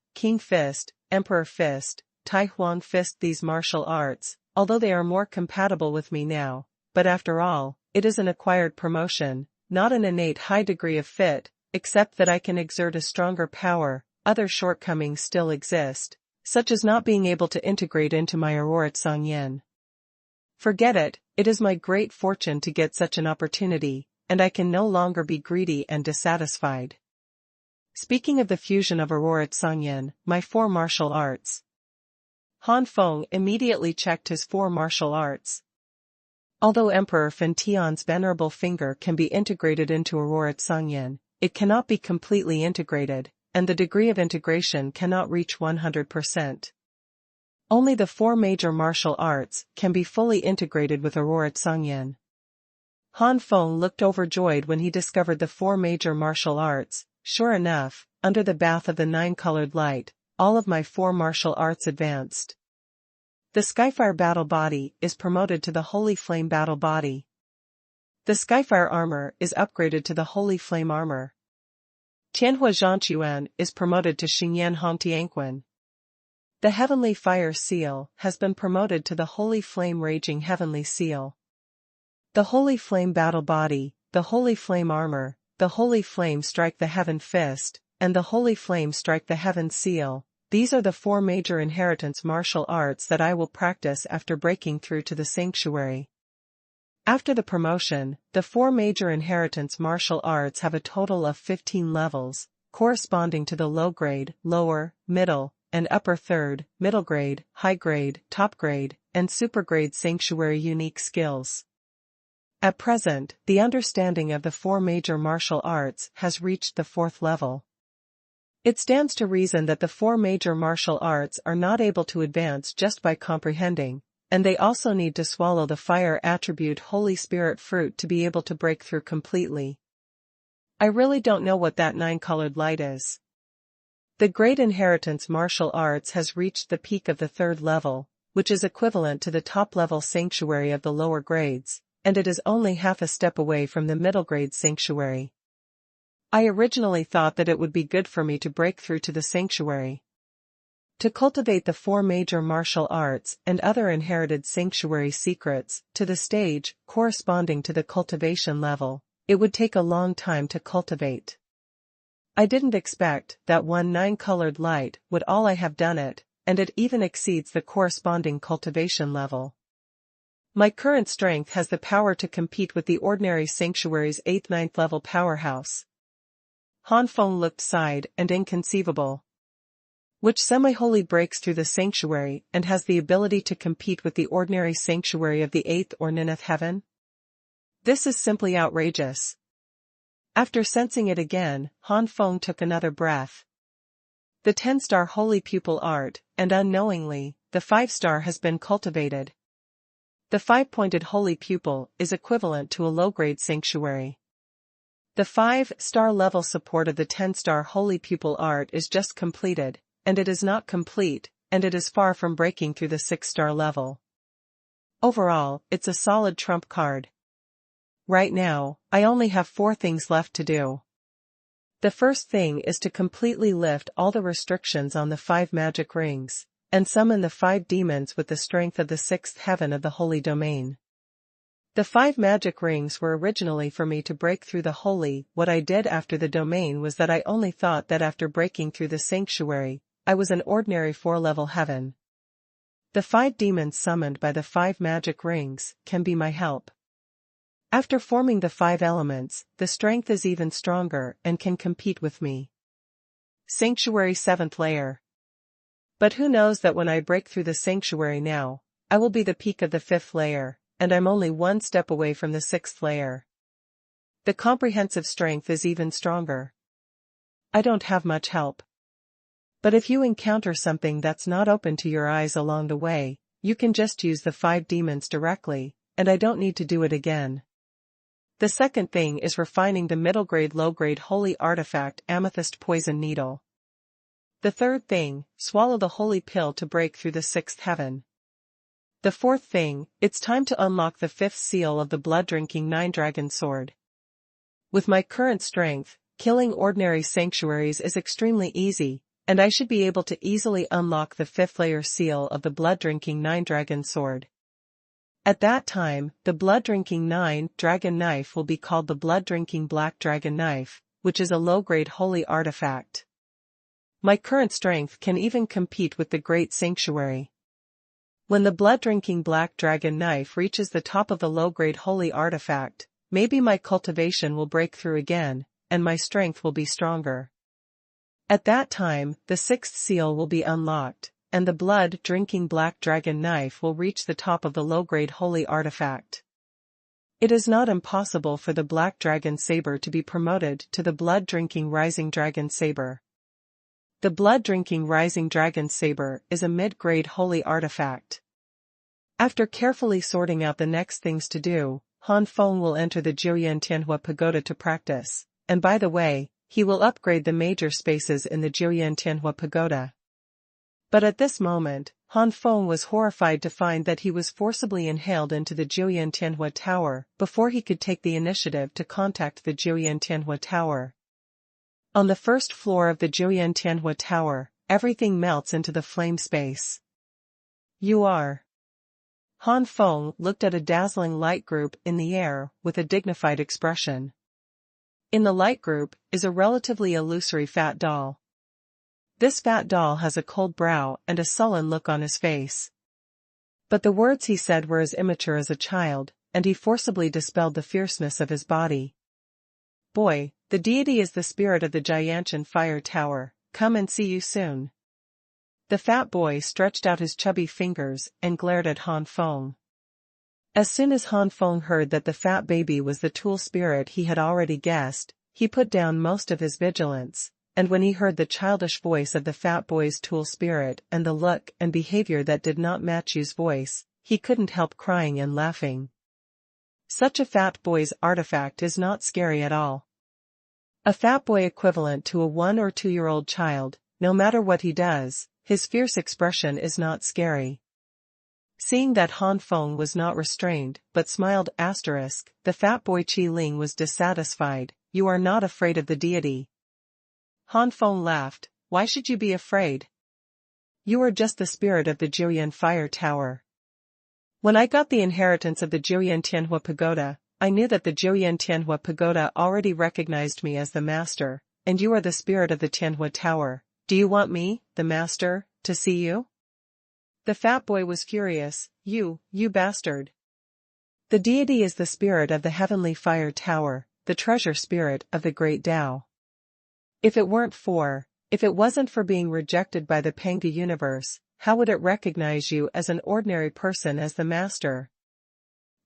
Emperor Fist, Tai Huang Fist. These martial arts, although they are more compatible with me now, but after all, it is an acquired promotion, not an innate high degree of fit, except that I can exert a stronger power. Other shortcomings still exist, such as not being able to integrate into my Aurora Tsangyan. Forget it, it is my great fortune to get such an opportunity, and I can no longer be greedy and dissatisfied. Speaking of the fusion of Aurora Tsangyan, my 4 martial arts. Han Feng immediately checked his 4 martial arts. Although Emperor Fan Tian's venerable finger can be integrated into Aurora Tsangyan, it cannot be completely integrated, and the degree of integration cannot reach 100%. Only the 4 major martial arts can be fully integrated with Aurora Tsangyan. Han Feng looked overjoyed when he discovered the 4 major martial arts. Sure enough, under the bath of the 9-colored light, all of my 4 martial arts advanced. The Skyfire Battle Body is promoted to the Holy Flame Battle Body. The Skyfire Armor is upgraded to the Holy Flame Armor. Tianhua Zhangquan is promoted to Xingyan Hongtianquan. The Heavenly Fire Seal has been promoted to the Holy Flame Raging Heavenly Seal. The Holy Flame Battle Body, the Holy Flame Armor, the Holy Flame Strike the Heaven Fist, and the Holy Flame Strike the Heaven Seal. These are the 4 major inheritance martial arts that I will practice after breaking through to the sanctuary. After the promotion, the 4 major inheritance martial arts have a total of 15 levels, corresponding to the low grade, lower, middle, and upper third, middle grade, high grade, top grade, and super grade sanctuary unique skills. At present, the understanding of the 4 major martial arts has reached the 4th level. It stands to reason that the 4 major martial arts are not able to advance just by comprehending, and they also need to swallow the fire attribute Holy Spirit fruit to be able to break through completely. I really don't know what that 9-colored light is. The Great Inheritance martial arts has reached the peak of the 3rd level, which is equivalent to the top-level sanctuary of the lower grades, and it is only half a step away from the middle grade sanctuary. I originally thought that it would be good for me to break through to the sanctuary. To cultivate the 4 major martial arts and other inherited sanctuary secrets to the stage corresponding to the cultivation level, it would take a long time to cultivate. I didn't expect that one 9-colored light would all I have done it, and it even exceeds the corresponding cultivation level. My current strength has the power to compete with the ordinary sanctuary's 8th-9th level powerhouse. Han Feng looked sighed and inconceivable. Which semi-holy breaks through the sanctuary and has the ability to compete with the ordinary sanctuary of the 8th or 9th heaven? This is simply outrageous. After sensing it again, Han Feng took another breath. The 10-star holy pupil art, and unknowingly, the 5-star has been cultivated. The 5-pointed holy pupil is equivalent to a low-grade sanctuary. The 5-star level support of the 10-star holy pupil art is just completed, and it is not complete, and it is far from breaking through the 6-star level. Overall, it's a solid trump card. Right now, I only have 4 things left to do. The first thing is to completely lift all the restrictions on the 5 magic rings, and summon the 5 demons with the strength of the 6th heaven of the holy domain. The 5 magic rings were originally for me to break through the holy. What I did after the domain was that I only thought that after breaking through the sanctuary, I was an ordinary 4-level heaven. The 5 demons summoned by the 5 magic rings can be my help. After forming the 5 elements, the strength is even stronger and can compete with me. Sanctuary 7th layer. But who knows that when I break through the sanctuary now, I will be the peak of the 5th layer, and I'm only 1 step away from the 6th layer. The comprehensive strength is even stronger. I don't have much help. But if you encounter something that's not open to your eyes along the way, you can just use the 5 demons directly, and I don't need to do it again. The second thing is refining the middle-grade low-grade holy artifact Amethyst Poison Needle. The third thing, swallow the holy pill to break through the 6th heaven. The fourth thing, it's time to unlock the 5th seal of the blood-drinking 9-dragon sword. With my current strength, killing ordinary sanctuaries is extremely easy, and I should be able to easily unlock the 5th layer seal of the blood-drinking 9-dragon sword. At that time, the blood-drinking 9-dragon knife will be called the blood-drinking black dragon knife, which is a low-grade holy artifact. My current strength can even compete with the great sanctuary. When the blood-drinking black dragon knife reaches the top of the low-grade holy artifact, maybe my cultivation will break through again, and my strength will be stronger. At that time, the 6th seal will be unlocked, and the blood-drinking black dragon knife will reach the top of the low-grade holy artifact. It is not impossible for the black dragon saber to be promoted to the blood-drinking rising dragon saber. The blood-drinking rising dragon saber is a mid-grade holy artifact. After carefully sorting out the next things to do, Han Feng will enter the Jiuyan Tianhua Pagoda to practice, and by the way, he will upgrade the major spaces in the Jiuyan Tianhua Pagoda. But at this moment, Han Feng was horrified to find that he was forcibly inhaled into the Jiuyan Tianhua Tower before he could take the initiative to contact the Jiuyan Tianhua Tower. On the first floor of the Jiuyan Tianhua Tower, everything melts into the flame space. You are. Han Feng looked at a dazzling light group in the air with a dignified expression. In the light group is a relatively illusory fat doll. This fat doll has a cold brow and a sullen look on his face. But the words he said were as immature as a child, and he forcibly dispelled the fierceness of his body. Boy, the deity is the spirit of the Jianshan Fire Tower, come and see you soon. The fat boy stretched out his chubby fingers and glared at Han Feng. As soon as Han Feng heard that the fat baby was the tool spirit he had already guessed, he put down most of his vigilance, and when he heard the childish voice of the fat boy's tool spirit and the look and behavior that did not match Yu's voice, he couldn't help crying and laughing. Such a fat boy's artifact is not scary at all. A fat boy equivalent to a 1 or 2-year-old child, no matter what he does, his fierce expression is not scary. Seeing that Han Feng was not restrained but smiled *, the fat boy Chi Ling was dissatisfied. You are not afraid of the deity. Han Feng laughed. Why should you be afraid? You are just the spirit of the Jiuyan Fire Tower. When I got the inheritance of the Jiuyan Tianhua Pagoda, I knew that the Jiuyan Tianhua Pagoda already recognized me as the master, and you are the spirit of the Tianhua Tower. Do you want me, the master, to see you? The fat boy was furious. You bastard. The deity is the spirit of the heavenly fire tower, the treasure spirit of the great Tao. If it wasn't for being rejected by the Pangda universe, how would it recognize you as an ordinary person as the master?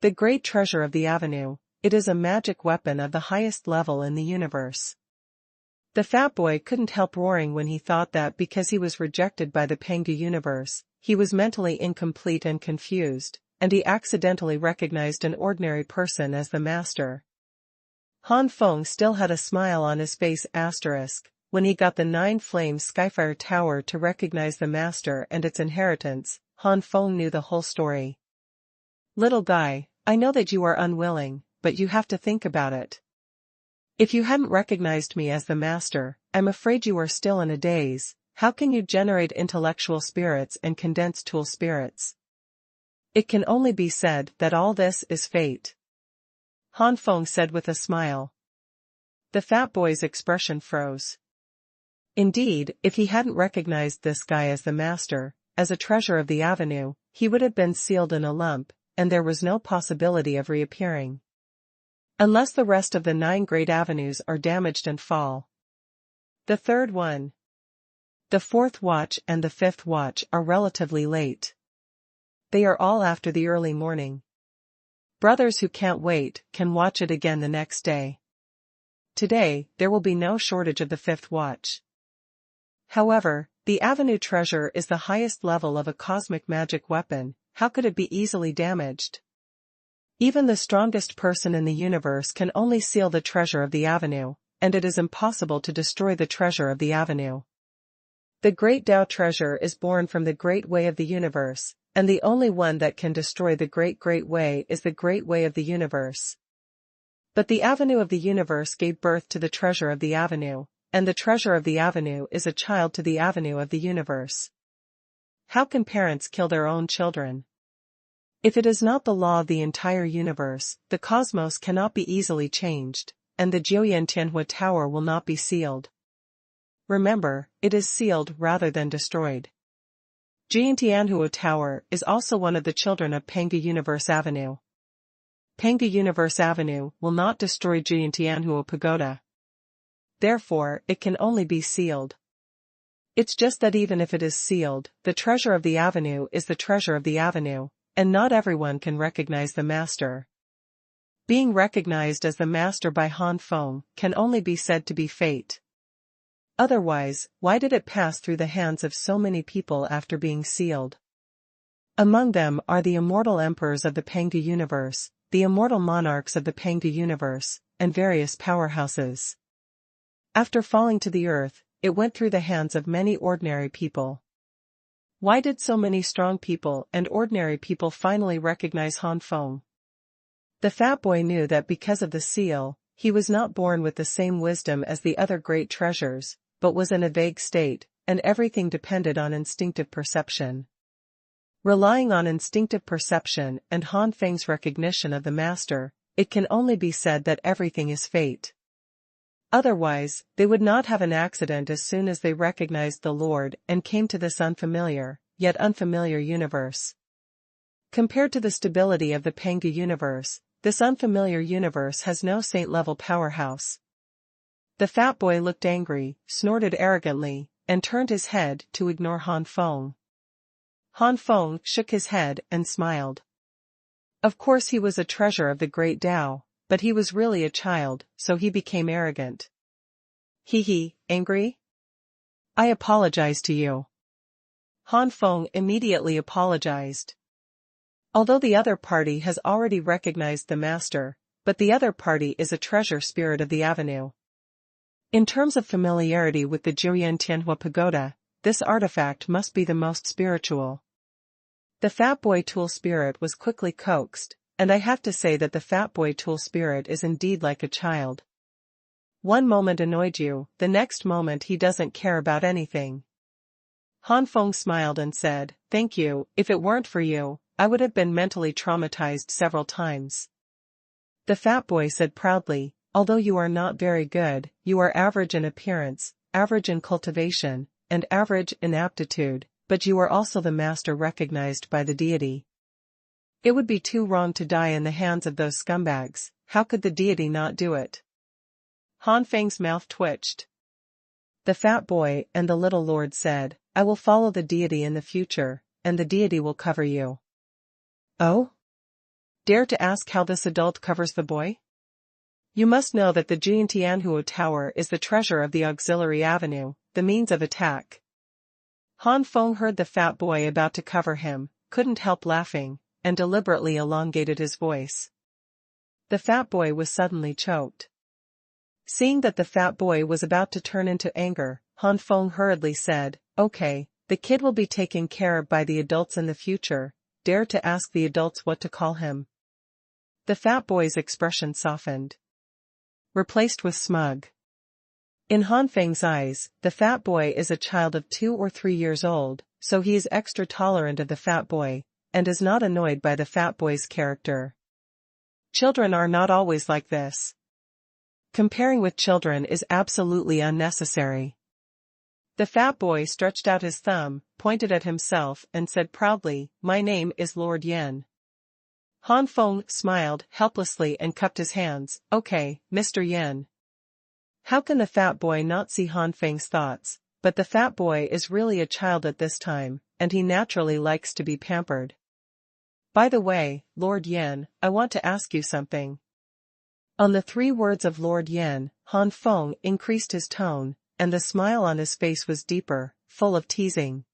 The great treasure of the avenue, it is a magic weapon of the highest level in the universe. The fat boy couldn't help roaring when he thought that because he was rejected by the Pengu universe, he was mentally incomplete and confused, and he accidentally recognized an ordinary person as the master. Han Feng still had a smile on his face asterisk, when he got the Nine Flame Skyfire Tower to recognize the master and its inheritance. Han Feng knew the whole story. Little guy, I know that you are unwilling, but you have to think about it. If you hadn't recognized me as the master, I'm afraid you are still in a daze. How can you generate intellectual spirits and condense tool spirits? It can only be said that all this is fate. Han Feng said with a smile. The fat boy's expression froze. Indeed, if he hadn't recognized this guy as the master, as a treasure of the avenue, he would have been sealed in a lump, and there was no possibility of reappearing. Unless the rest of the 9 great avenues are damaged and fall. The third one. The fourth watch and the fifth watch are relatively late. They are all after the early morning. Brothers who can't wait can watch it again the next day. Today, there will be no shortage of the fifth watch. However, the avenue treasure is the highest level of a cosmic magic weapon. How could it be easily damaged? Even the strongest person in the universe can only seal the treasure of the avenue, and it is impossible to destroy the treasure of the avenue. The great Tao treasure is born from the great way of the universe, and the only one that can destroy the great way is the great way of the universe. But the avenue of the universe gave birth to the treasure of the avenue, and the treasure of the avenue is a child to the avenue of the universe. How can parents kill their own children? If it is not the law of the entire universe, the cosmos cannot be easily changed, and the Xuanhuan Tower will not be sealed. Remember, it is sealed rather than destroyed. Xuanhuan Tower is also one of the children of Pengu Universe Avenue. Pengu Universe Avenue will not destroy Xuanhuan Pagoda. Therefore, it can only be sealed. It's just that even if it is sealed, the treasure of the avenue is the treasure of the avenue, and not everyone can recognize the master. Being recognized as the master by Han Feng can only be said to be fate. Otherwise, why did it pass through the hands of so many people after being sealed? Among them are the immortal emperors of the Pengu universe, the immortal monarchs of the Pengu universe, and various powerhouses. After falling to the earth, it went through the hands of many ordinary people. Why did so many strong people and ordinary people finally recognize Han Feng? The fat boy knew that because of the seal, he was not born with the same wisdom as the other great treasures, but was in a vague state, and everything depended on instinctive perception. Relying on instinctive perception and Han Feng's recognition of the master, it can only be said that everything is fate. Otherwise, they would not have an accident as soon as they recognized the Lord and came to this unfamiliar, yet unfamiliar universe. Compared to the stability of the Pengu universe, this unfamiliar universe has no saint-level powerhouse. The fat boy looked angry, snorted arrogantly, and turned his head to ignore Han Feng. Han Feng shook his head and smiled. Of course he was a treasure of the great Tao, but he was really a child, so he became arrogant. Angry? I apologize to you. Han Feng immediately apologized. Although the other party has already recognized the master, but the other party is a treasure spirit of the avenue. In terms of familiarity with the Xuanhuan Pagoda, this artifact must be the most spiritual. The fat boy tool spirit was quickly coaxed, and I have to say that the fat boy tool spirit is indeed like a child. One moment annoyed you, the next moment he doesn't care about anything. Han Feng smiled and said, "Thank you, if it weren't for you, I would have been mentally traumatized several times." The fat boy said proudly, "Although you are not very good, you are average in appearance, average in cultivation, and average in aptitude, but you are also the master recognized by the deity. It would be too wrong to die in the hands of those scumbags. How could the deity not do it?" Han Feng's mouth twitched. The fat boy and the little lord said, "I will follow the deity in the future, and the deity will cover you." Oh? Dare to ask how this adult covers the boy? You must know that the Xuanhuan Tower is the treasure of the auxiliary avenue, the means of attack. Han Feng heard the fat boy about to cover him, couldn't help laughing, and deliberately elongated his voice. The fat boy was suddenly choked. Seeing that the fat boy was about to turn into anger, Han Feng hurriedly said, "Okay, the kid will be taken care of by the adults in the future, dare to ask the adults what to call him." The fat boy's expression softened, replaced with smug. In Han Feng's eyes, the fat boy is a child of 2 or 3 years old, so he is extra tolerant of the fat boy, and is not annoyed by the fat boy's character. Children are not always like this. Comparing with children is absolutely unnecessary. The fat boy stretched out his thumb, pointed at himself and said proudly, "My name is Lord Yen." Han Feng smiled helplessly and cupped his hands. "Okay, Mr. Yen." How can the fat boy not see Han Feng's thoughts? But the fat boy is really a child at this time, and he naturally likes to be pampered. "By the way, Lord Yen, I want to ask you something." On the 3 words of Lord Yen, Han Feng increased his tone, and the smile on his face was deeper, full of teasing.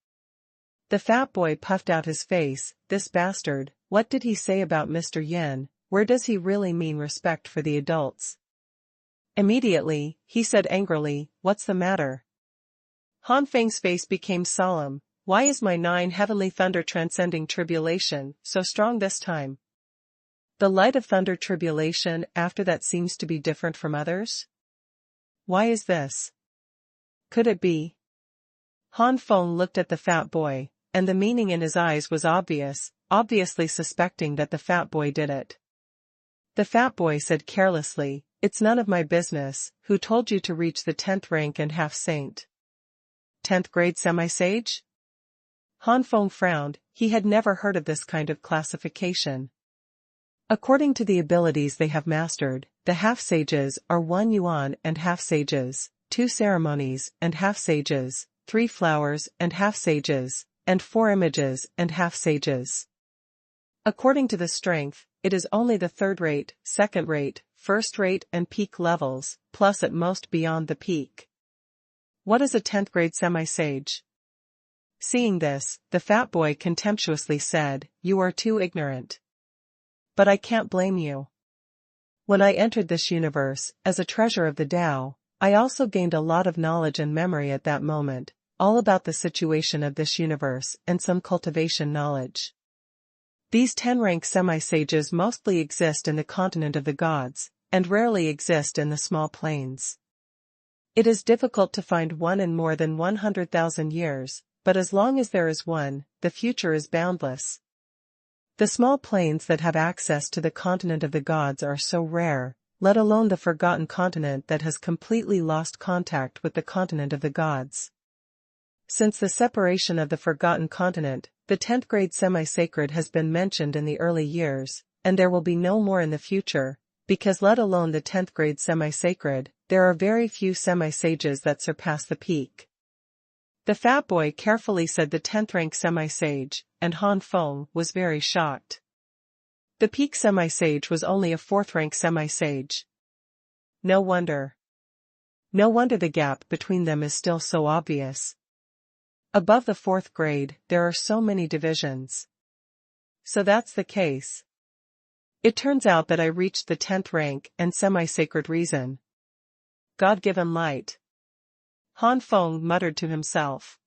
The fat boy puffed out his face. This bastard, what did he say about Mr. Yen? Where does he really mean respect for the adults? Immediately, he said angrily, "What's the matter?" Han Feng's face became solemn. "Why is my 9 heavenly thunder transcending tribulation so strong this time? The light of thunder tribulation after that seems to be different from others? Why is this? Could it be?" Han Feng looked at the fat boy, and the meaning in his eyes was obvious, obviously suspecting that the fat boy did it. The fat boy said carelessly, "It's none of my business. Who told you to reach the 10th rank and half saint? 10th grade semi-sage?" Han Feng frowned. He had never heard of this kind of classification. According to the abilities they have mastered, the half-sages are 1 yuan and half-sages, 2 ceremonies and half-sages, 3 flowers and half-sages, and 4 images and half-sages. According to the strength, it is only the 3rd rate, 2nd rate, 1st rate and peak levels, plus at most beyond the peak. What is a 10th grade semi-sage? Seeing this, the fat boy contemptuously said, "You are too ignorant. But I can't blame you. When I entered this universe, as a treasure of the Tao, I also gained a lot of knowledge and memory at that moment, all about the situation of this universe and some cultivation knowledge. These 10-rank semi-sages mostly exist in the continent of the gods, and rarely exist in the small planes. It is difficult to find one in more than 100,000 years, but as long as there is one, the future is boundless. The small planes that have access to the continent of the gods are so rare, let alone the forgotten continent that has completely lost contact with the continent of the gods. Since the separation of the forgotten continent, the 10th grade semi-sacred has been mentioned in the early years, and there will be no more in the future, because let alone the 10th grade semi-sacred, there are very few semi-sages that surpass the peak." The fat boy carefully said the 10th rank semi-sage, and Han Feng was very shocked. The peak semi-sage was only a 4th rank semi-sage. No wonder. No wonder the gap between them is still so obvious. Above the 4th grade, there are so many divisions. So that's the case. It turns out that I reached the 10th rank and semi-sacred reason. God-given light. Han Feng muttered to himself.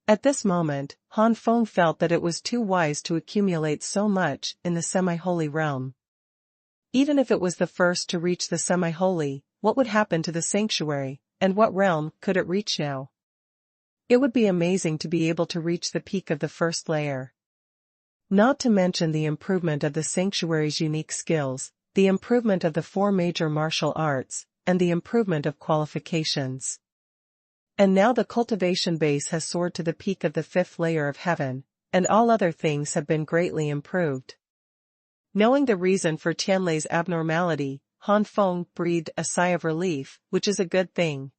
At this moment, Han Feng felt that it was too wise to accumulate so much in the semi-holy realm. Even if it was the first to reach the semi-holy, what would happen to the sanctuary, and what realm could it reach now? It would be amazing to be able to reach the peak of the first layer. Not to mention the improvement of the sanctuary's unique skills, the improvement of the 4 major martial arts, and the improvement of qualifications. And now the cultivation base has soared to the peak of the 5th layer of heaven, and all other things have been greatly improved. Knowing the reason for Tianlei's abnormality, Han Feng breathed a sigh of relief, which is a good thing.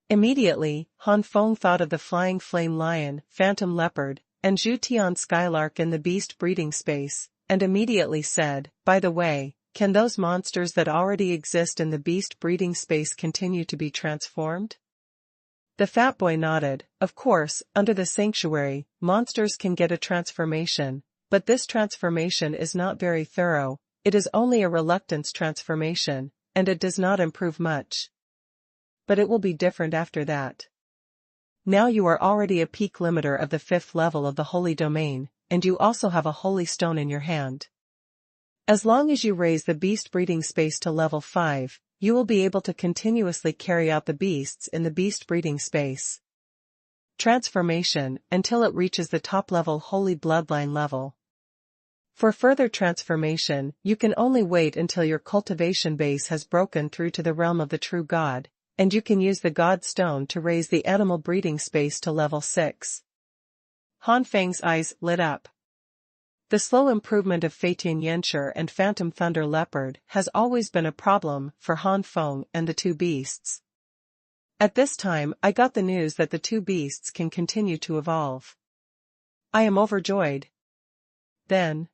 Immediately, Han Feng thought of the flying flame lion, phantom leopard, and Zhu Tian skylark in the beast breeding space, and immediately said, "By the way, can those monsters that already exist in the beast breeding space continue to be transformed? The fat boy nodded. Of course, under the sanctuary, monsters can get a transformation, but this transformation is not very thorough, it is only a reluctance transformation, and it does not improve much. But it will be different after that. Now you are already a peak limiter of the 5th level of the holy domain, and you also have a holy stone in your hand. As long as you raise the beast breeding space to level 5, you will be able to continuously carry out the beasts in the beast breeding space. Transformation, until it reaches the top level holy bloodline level. For further transformation, you can only wait until your cultivation base has broken through to the realm of the true God, and you can use the God Stone to raise the animal breeding space to level 6. Han Feng's eyes lit up. The slow improvement of Feitian Yanshi and Phantom Thunder Leopard has always been a problem for Han Feng and the two beasts. At this time I got the news that the two beasts can continue to evolve. I am overjoyed. Then,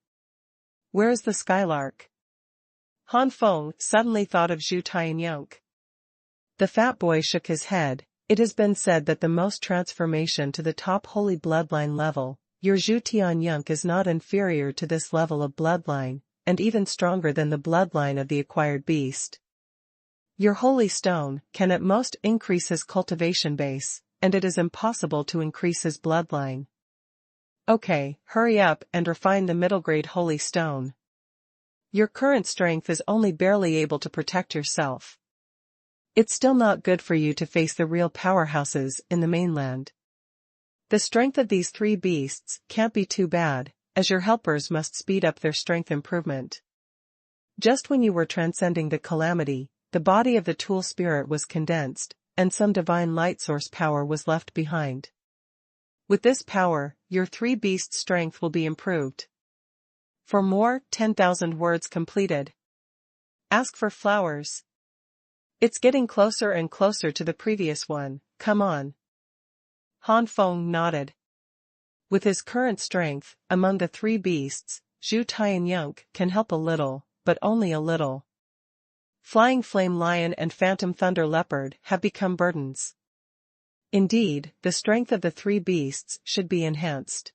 where is the Skylark? Han Feng suddenly thought of Zhu Tianyunk. The fat boy shook his head. It has been said that the most transformation to the top holy bloodline level, your Zhu Tianyunk is not inferior to this level of bloodline, and even stronger than the bloodline of the acquired beast. Your holy stone can at most increase his cultivation base, and it is impossible to increase his bloodline. Okay, hurry up and refine the middle grade holy stone. Your current strength is only barely able to protect yourself. It's still not good for you to face the real powerhouses in the mainland. The strength of these three beasts can't be too bad, as your helpers must speed up their strength improvement. Just when you were transcending the calamity, the body of the tool spirit was condensed, and some divine light source power was left behind. With this power, your three beast strength will be improved. For more, 10,000 words completed. Ask for flowers. It's getting closer and closer to the previous one, come on. Han Feng nodded. With his current strength, among the three beasts, Zhu Tianyunk can help a little, but only a little. Flying Flame Lion and Phantom Thunder Leopard have become burdens. Indeed, the strength of the three beasts should be enhanced.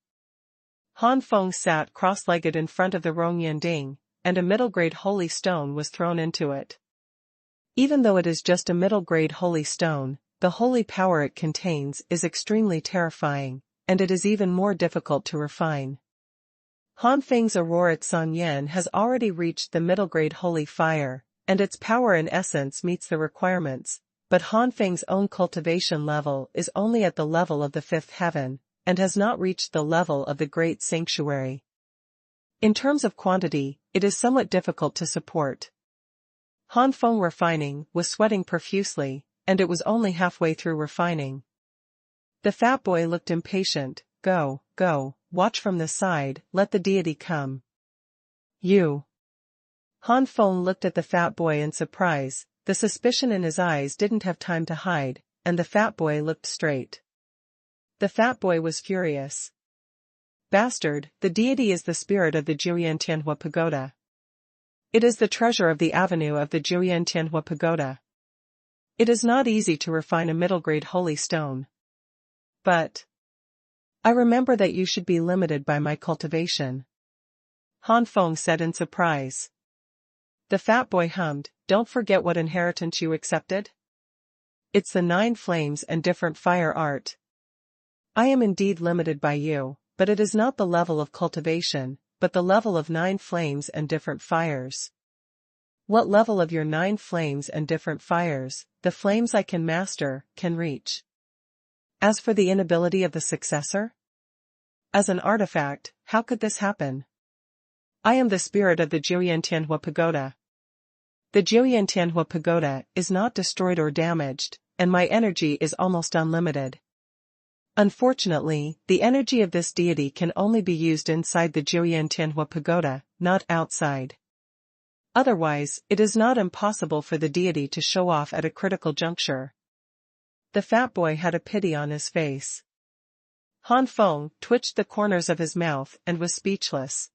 Han Feng sat cross-legged in front of the Rongyan Ding, and a middle-grade holy stone was thrown into it. Even though it is just a middle-grade holy stone, the holy power it contains is extremely terrifying, and it is even more difficult to refine. Han Feng's Aurorat Song Yen has already reached the middle-grade holy fire, and its power in essence meets the requirements, but Han Feng's own cultivation level is only at the level of the 5th heaven, and has not reached the level of the great sanctuary. In terms of quantity, it is somewhat difficult to support. Han Feng refining was sweating profusely, and it was only halfway through refining. The fat boy looked impatient. Go, watch from the side, let the deity come. You. Han Feng looked at the fat boy in surprise, the suspicion in his eyes didn't have time to hide, and the fat boy looked straight. The fat boy was furious. Bastard, the deity is the spirit of the Jiuyan Tianhua Pagoda. It is the treasure of the avenue of the Jiuyan Tianhua Pagoda. It is not easy to refine a middle-grade holy stone. But I remember that you should be limited by my cultivation. Han Feng said in surprise. The fat boy hummed, don't forget what inheritance you accepted? It's the 9 flames and different fire art. I am indeed limited by you, but it is not the level of cultivation, but the level of 9 flames and different fires. What level of your 9 flames and different fires, the flames I can master, can reach? As for the inability of the successor? As an artifact, how could this happen? I am the spirit of the Jiuyan Tianhua Pagoda. The Jiuyan Tianhua Pagoda is not destroyed or damaged, and my energy is almost unlimited. Unfortunately, the energy of this deity can only be used inside the Jiuyan Tianhua Pagoda, not outside. Otherwise, it is not impossible for the deity to show off at a critical juncture. The fat boy had a pity on his face. Han Feng twitched the corners of his mouth and was speechless.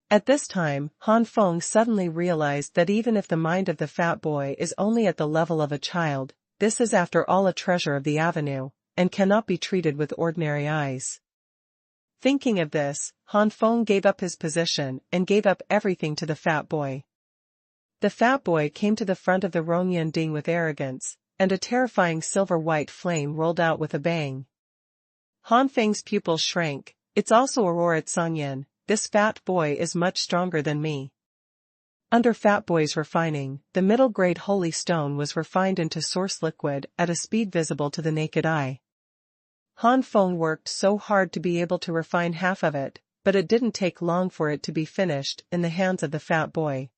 At this time, Han Feng suddenly realized that even if the mind of the fat boy is only at the level of a child, this is after all a treasure of the avenue, and cannot be treated with ordinary eyes. Thinking of this, Han Feng gave up his position and gave up everything to the fat boy. The fat boy came to the front of the Rongyuan Ding with arrogance, and a terrifying silver-white flame rolled out with a bang. Han Feng's pupils shrank. It's also Aurora Sanyan, this fat boy is much stronger than me. Under Fat Boy's refining, the middle-grade holy stone was refined into source liquid at a speed visible to the naked eye. Han Feng worked so hard to be able to refine half of it, but it didn't take long for it to be finished in the hands of the fat boy.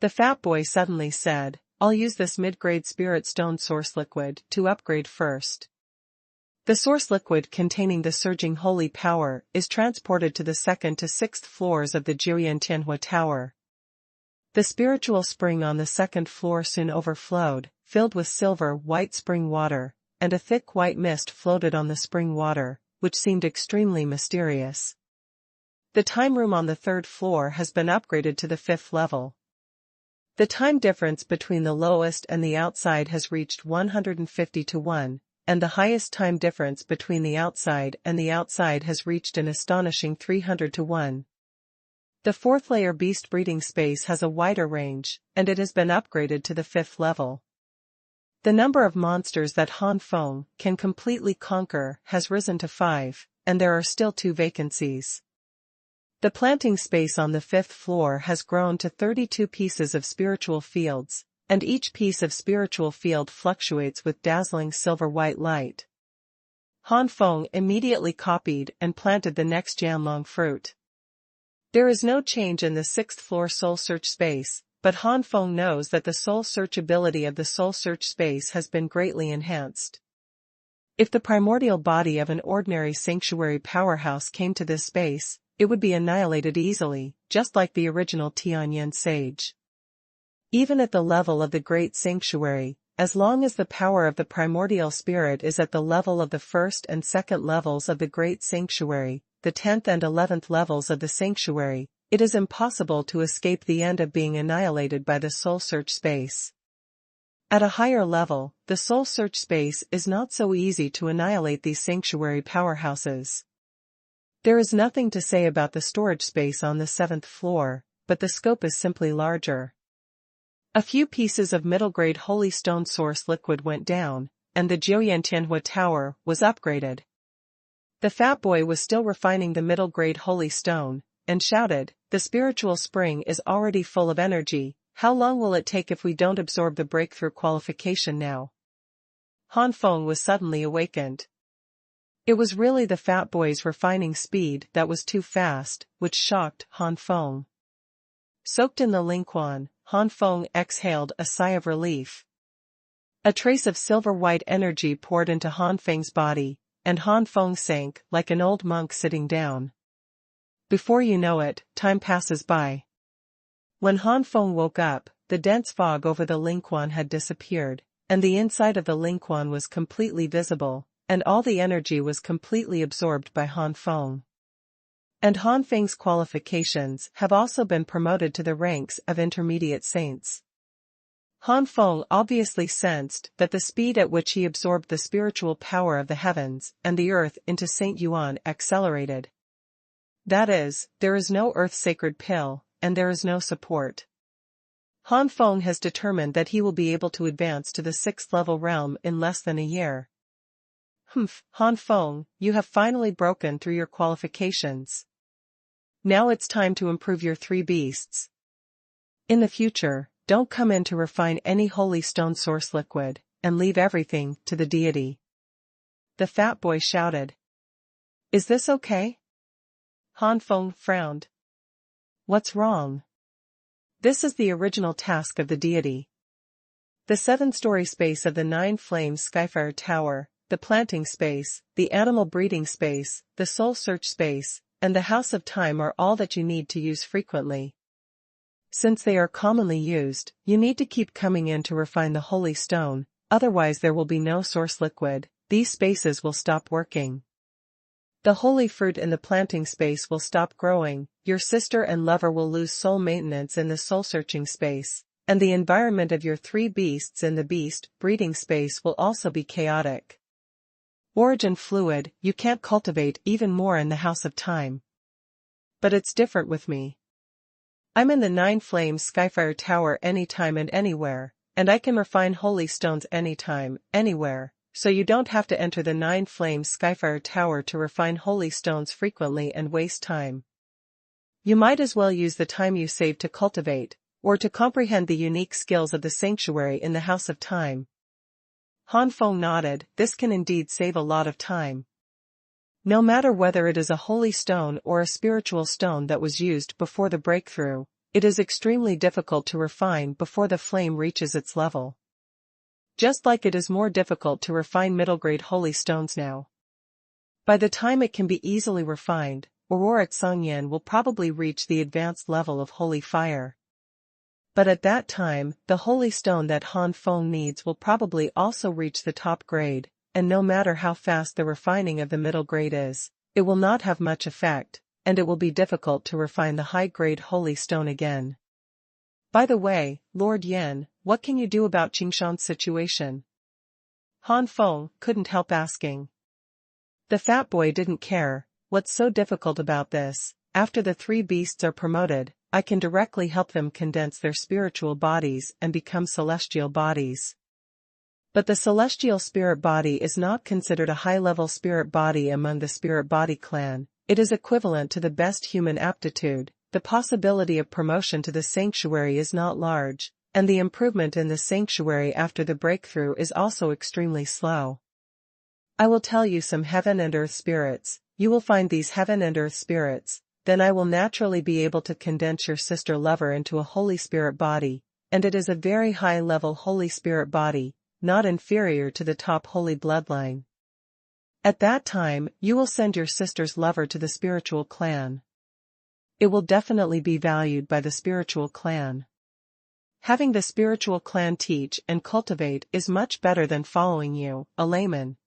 The fat boy suddenly said, "I'll use this mid-grade spirit stone source liquid to upgrade first." The source liquid containing the surging holy power is transported to the 2nd to 6th floors of the Xuanhuan Tower. The spiritual spring on the 2nd floor soon overflowed, filled with silver-white spring water, and a thick white mist floated on the spring water, which seemed extremely mysterious. The time room on the 3rd floor has been upgraded to the 5th level. The time difference between the lowest and the outside has reached 150 to 1. And the highest time difference between the outside and the outside has reached an astonishing 300 to 1. The 4th layer beast breeding space has a wider range, and it has been upgraded to the 5th level. The number of monsters that Han Feng can completely conquer has risen to 5, and there are still 2 vacancies. The planting space on the 5th floor has grown to 32 pieces of spiritual fields, and each piece of spiritual field fluctuates with dazzling silver-white light. Han Feng immediately copied and planted the next Jianlong fruit. There is no change in the 6th floor soul search space, but Han Feng knows that the soul search ability of the soul search space has been greatly enhanced. If the primordial body of an ordinary sanctuary powerhouse came to this space, it would be annihilated easily, just like the original Tianyan sage. Even at the level of the great sanctuary, as long as the power of the primordial spirit is at the level of the 1st and 2nd levels of the great sanctuary, the 10th and 11th levels of the sanctuary, it is impossible to escape the end of being annihilated by the soul search space. At a higher level, the soul search space is not so easy to annihilate these sanctuary powerhouses. There is nothing to say about the storage space on the 7th floor, but the scope is simply larger. A few pieces of middle-grade holy stone source liquid went down, and the Jiuyantianhua Tower was upgraded. The fat boy was still refining the middle-grade holy stone, and shouted, "The spiritual spring is already full of energy, how long will it take if we don't absorb the breakthrough qualification now?" Han Feng was suddenly awakened. It was really the fat boy's refining speed that was too fast, which shocked Han Feng. Soaked in the Lingquan, Han Feng exhaled a sigh of relief. A trace of silver-white energy poured into Han Feng's body, and Han Feng sank like an old monk sitting down. Before you know it, time passes by. When Han Feng woke up, the dense fog over the Lingquan had disappeared, and the inside of the Lingquan was completely visible, and all the energy was completely absorbed by Han Feng. And Han Feng's qualifications have also been promoted to the ranks of intermediate saints. Han Feng obviously sensed that the speed at which he absorbed the spiritual power of the heavens and the earth into Saint Yuan accelerated. That is, there is no earth-sacred pill, and there is no support. Han Feng has determined that he will be able to advance to the 6th level realm in less than a year. Han Feng, you have finally broken through your qualifications. Now it's time to improve your 3 beasts. In the future, don't come in to refine any holy stone source liquid, and leave everything to the deity. The fat boy shouted. Is this okay? Han Feng frowned. What's wrong? This is the original task of the deity. The 7-story space of the Nine Flame Skyfire Tower, the planting space, the animal breeding space, the soul search space, and the House of Time are all that you need to use frequently. Since they are commonly used, you need to keep coming in to refine the holy stone, otherwise there will be no source liquid, these spaces will stop working. The holy fruit in the planting space will stop growing, your sister and lover will lose soul maintenance in the soul-searching space, and the environment of your three beasts in the beast breeding space will also be chaotic. Origin fluid, you can't cultivate even more in the house of time. But it's different with me. I'm in the Nine Flame Skyfire Tower anytime and anywhere, and I can refine holy stones anytime, anywhere, so you don't have to enter the Nine Flame Skyfire Tower to refine holy stones frequently and waste time. You might as well use the time you save to cultivate, or to comprehend the unique skills of the sanctuary in the house of time. Han Feng nodded, this can indeed save a lot of time. No matter whether it is a holy stone or a spiritual stone that was used before the breakthrough, it is extremely difficult to refine before the flame reaches its level. Just like it is more difficult to refine middle-grade holy stones now. By the time it can be easily refined, Aurora Xuanhuan will probably reach the advanced level of holy fire. But at that time, the holy stone that Han Feng needs will probably also reach the top grade, and no matter how fast the refining of the middle grade is, it will not have much effect, and it will be difficult to refine the high-grade holy stone again. By the way, Lord Yan, what can you do about Qingshan's situation? Han Feng couldn't help asking. The fat boy didn't care. What's so difficult about this? After the three beasts are promoted, I can directly help them condense their spiritual bodies and become celestial bodies. But the celestial spirit body is not considered a high-level spirit body among the spirit body clan. It is equivalent to the best human aptitude. The possibility of promotion to the sanctuary is not large, and the improvement in the sanctuary after the breakthrough is also extremely slow. I will tell you some heaven and earth spirits. You will find these heaven and earth spirits, then I will naturally be able to condense your sister lover into a holy spirit body, and it is a very high-level holy spirit body, not inferior to the top holy bloodline. At that time, you will send your sister's lover to the spiritual clan. It will definitely be valued by the spiritual clan. Having the spiritual clan teach and cultivate is much better than following you, a layman.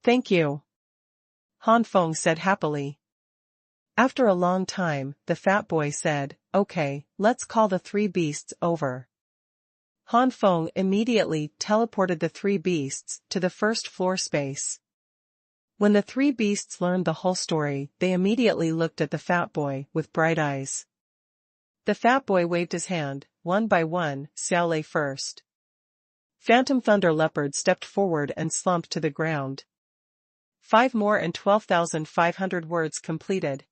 Thank you. Han Feng said happily. After a long time, the fat boy said, okay, let's call the three beasts over. Han Feng immediately teleported the three beasts to the first floor space. When the three beasts learned the whole story, they immediately looked at the fat boy with bright eyes. The fat boy waved his hand, one by one, Xiao lay first. Phantom Thunder Leopard stepped forward and slumped to the ground. 5 more and 12,500 words completed.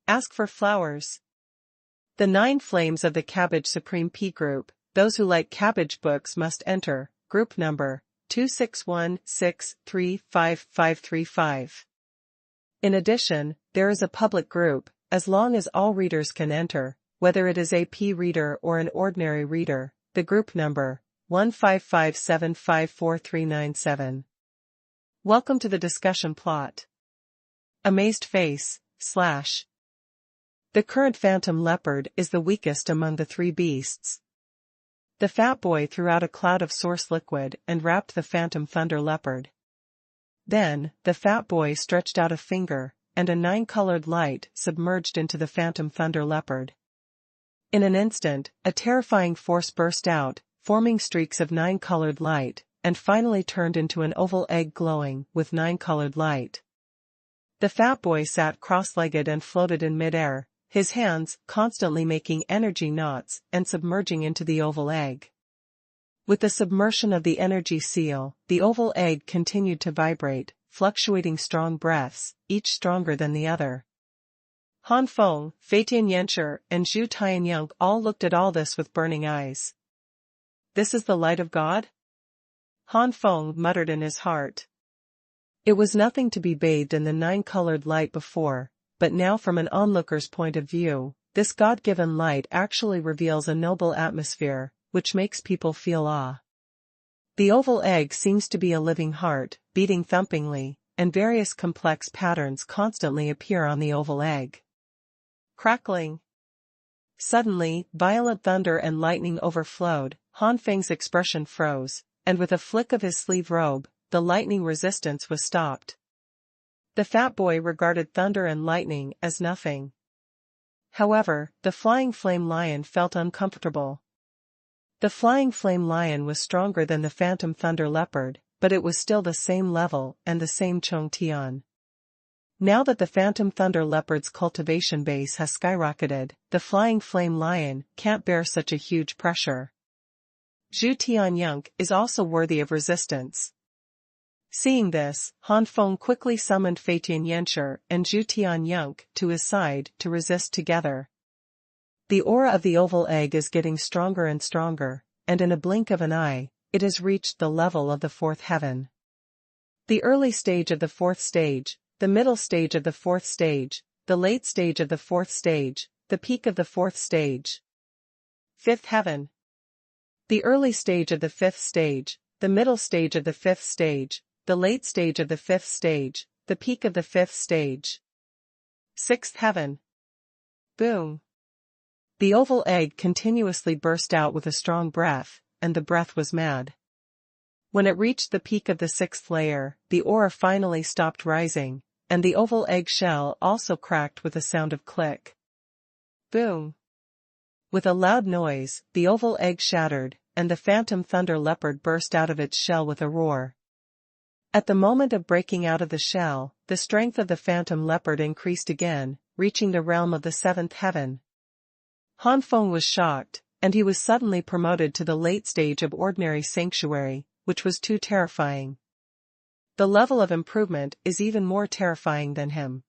Ask for flowers. The 9 flames of the Cabbage Supreme P group, those who like cabbage books must enter, group number 261635535. In addition, there is a public group, as long as all readers can enter, whether it is a P reader or an ordinary reader, the group number 155754397. Welcome to the discussion plot. Amazed face, / The current phantom leopard is the weakest among the three beasts. The fat boy threw out a cloud of source liquid and wrapped the phantom thunder leopard. Then, the fat boy stretched out a finger, and a 9-colored light submerged into the phantom thunder leopard. In an instant, a terrifying force burst out, forming streaks of 9-colored light, and finally turned into an oval egg glowing with 9-colored light. The fat boy sat cross-legged and floated in midair, his hands constantly making energy knots and submerging into the oval egg. With the submersion of the energy seal, the oval egg continued to vibrate, fluctuating strong breaths, each stronger than the other. Han Feng, Fei Tianyanshi, and Zhu Tianyang all looked at all this with burning eyes. This is the light of God? Han Feng muttered in his heart. It was nothing to be bathed in the 9-colored light before, but now from an onlooker's point of view, this God-given light actually reveals a noble atmosphere, which makes people feel awe. The oval egg seems to be a living heart, beating thumpingly, and various complex patterns constantly appear on the oval egg. Crackling. Suddenly, violent thunder and lightning overflowed, Han Feng's expression froze, and with a flick of his sleeve robe, the lightning resistance was stopped. The fat boy regarded thunder and lightning as nothing. However, the flying flame lion felt uncomfortable. The flying flame lion was stronger than the phantom thunder leopard, but it was still the same level and the same Chong Tian. Now that the phantom thunder leopard's cultivation base has skyrocketed, the flying flame lion can't bear such a huge pressure. Zhu Tianyunk is also worthy of resistance. Seeing this, Han Feng quickly summoned Fei Tianyenshu and Zhu Tianyunk to his side to resist together. The aura of the oval egg is getting stronger and stronger, and in a blink of an eye, it has reached the level of the fourth heaven. The early stage of the fourth stage, the middle stage of the fourth stage, the late stage of the fourth stage, the peak of the fourth stage. Fifth heaven. The early stage of the fifth stage, the middle stage of the fifth stage, the late stage of the fifth stage, the peak of the fifth stage. Sixth heaven. Boom. The oval egg continuously burst out with a strong breath, and the breath was mad. When it reached the peak of the sixth layer, the aura finally stopped rising, and the oval egg shell also cracked with a sound of click. Boom. With a loud noise, the oval egg shattered, and the phantom thunder leopard burst out of its shell with a roar. At the moment of breaking out of the shell, the strength of the phantom leopard increased again, reaching the realm of the seventh heaven. Han Feng was shocked, and he was suddenly promoted to the late stage of ordinary sanctuary, which was too terrifying. The level of improvement is even more terrifying than him.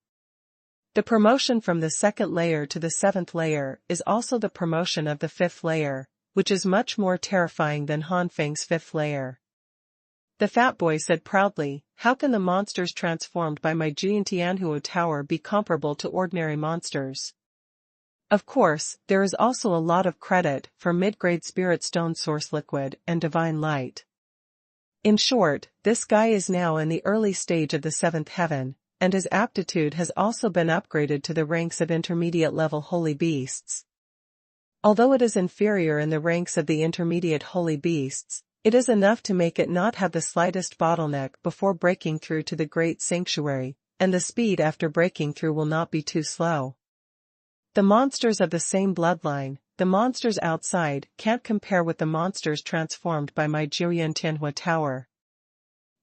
The promotion from the second layer to the seventh layer is also the promotion of the fifth layer, which is much more terrifying than Han Feng's fifth layer. The fat boy said proudly, "How can the monsters transformed by my Jiantianhuo tower be comparable to ordinary monsters?" Of course, there is also a lot of credit for mid-grade spirit stone source liquid and divine light. In short, this guy is now in the early stage of the seventh heaven, and his aptitude has also been upgraded to the ranks of intermediate level holy beasts. Although it is inferior in the ranks of the intermediate holy beasts, it is enough to make it not have the slightest bottleneck before breaking through to the great sanctuary, and the speed after breaking through will not be too slow. The monsters of the same bloodline, the monsters outside, can't compare with the monsters transformed by my Jiantianhuo tower.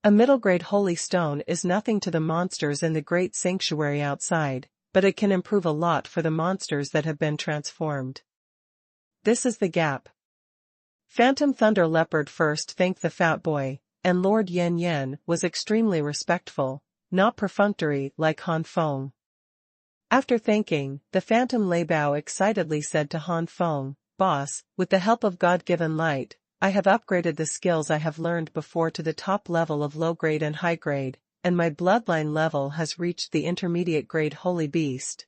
A middle-grade holy stone is nothing to the monsters in the great sanctuary outside, but it can improve a lot for the monsters that have been transformed. This is the gap. Phantom Thunder Leopard first thanked the fat boy, and Lord Yen Yen was extremely respectful, not perfunctory like Han Feng. After thanking, the Phantom Lei Bao excitedly said to Han Feng, "Boss, with the help of God-given light, I have upgraded the skills I have learned before to the top level of low-grade and high-grade, and my bloodline level has reached the intermediate-grade holy beast.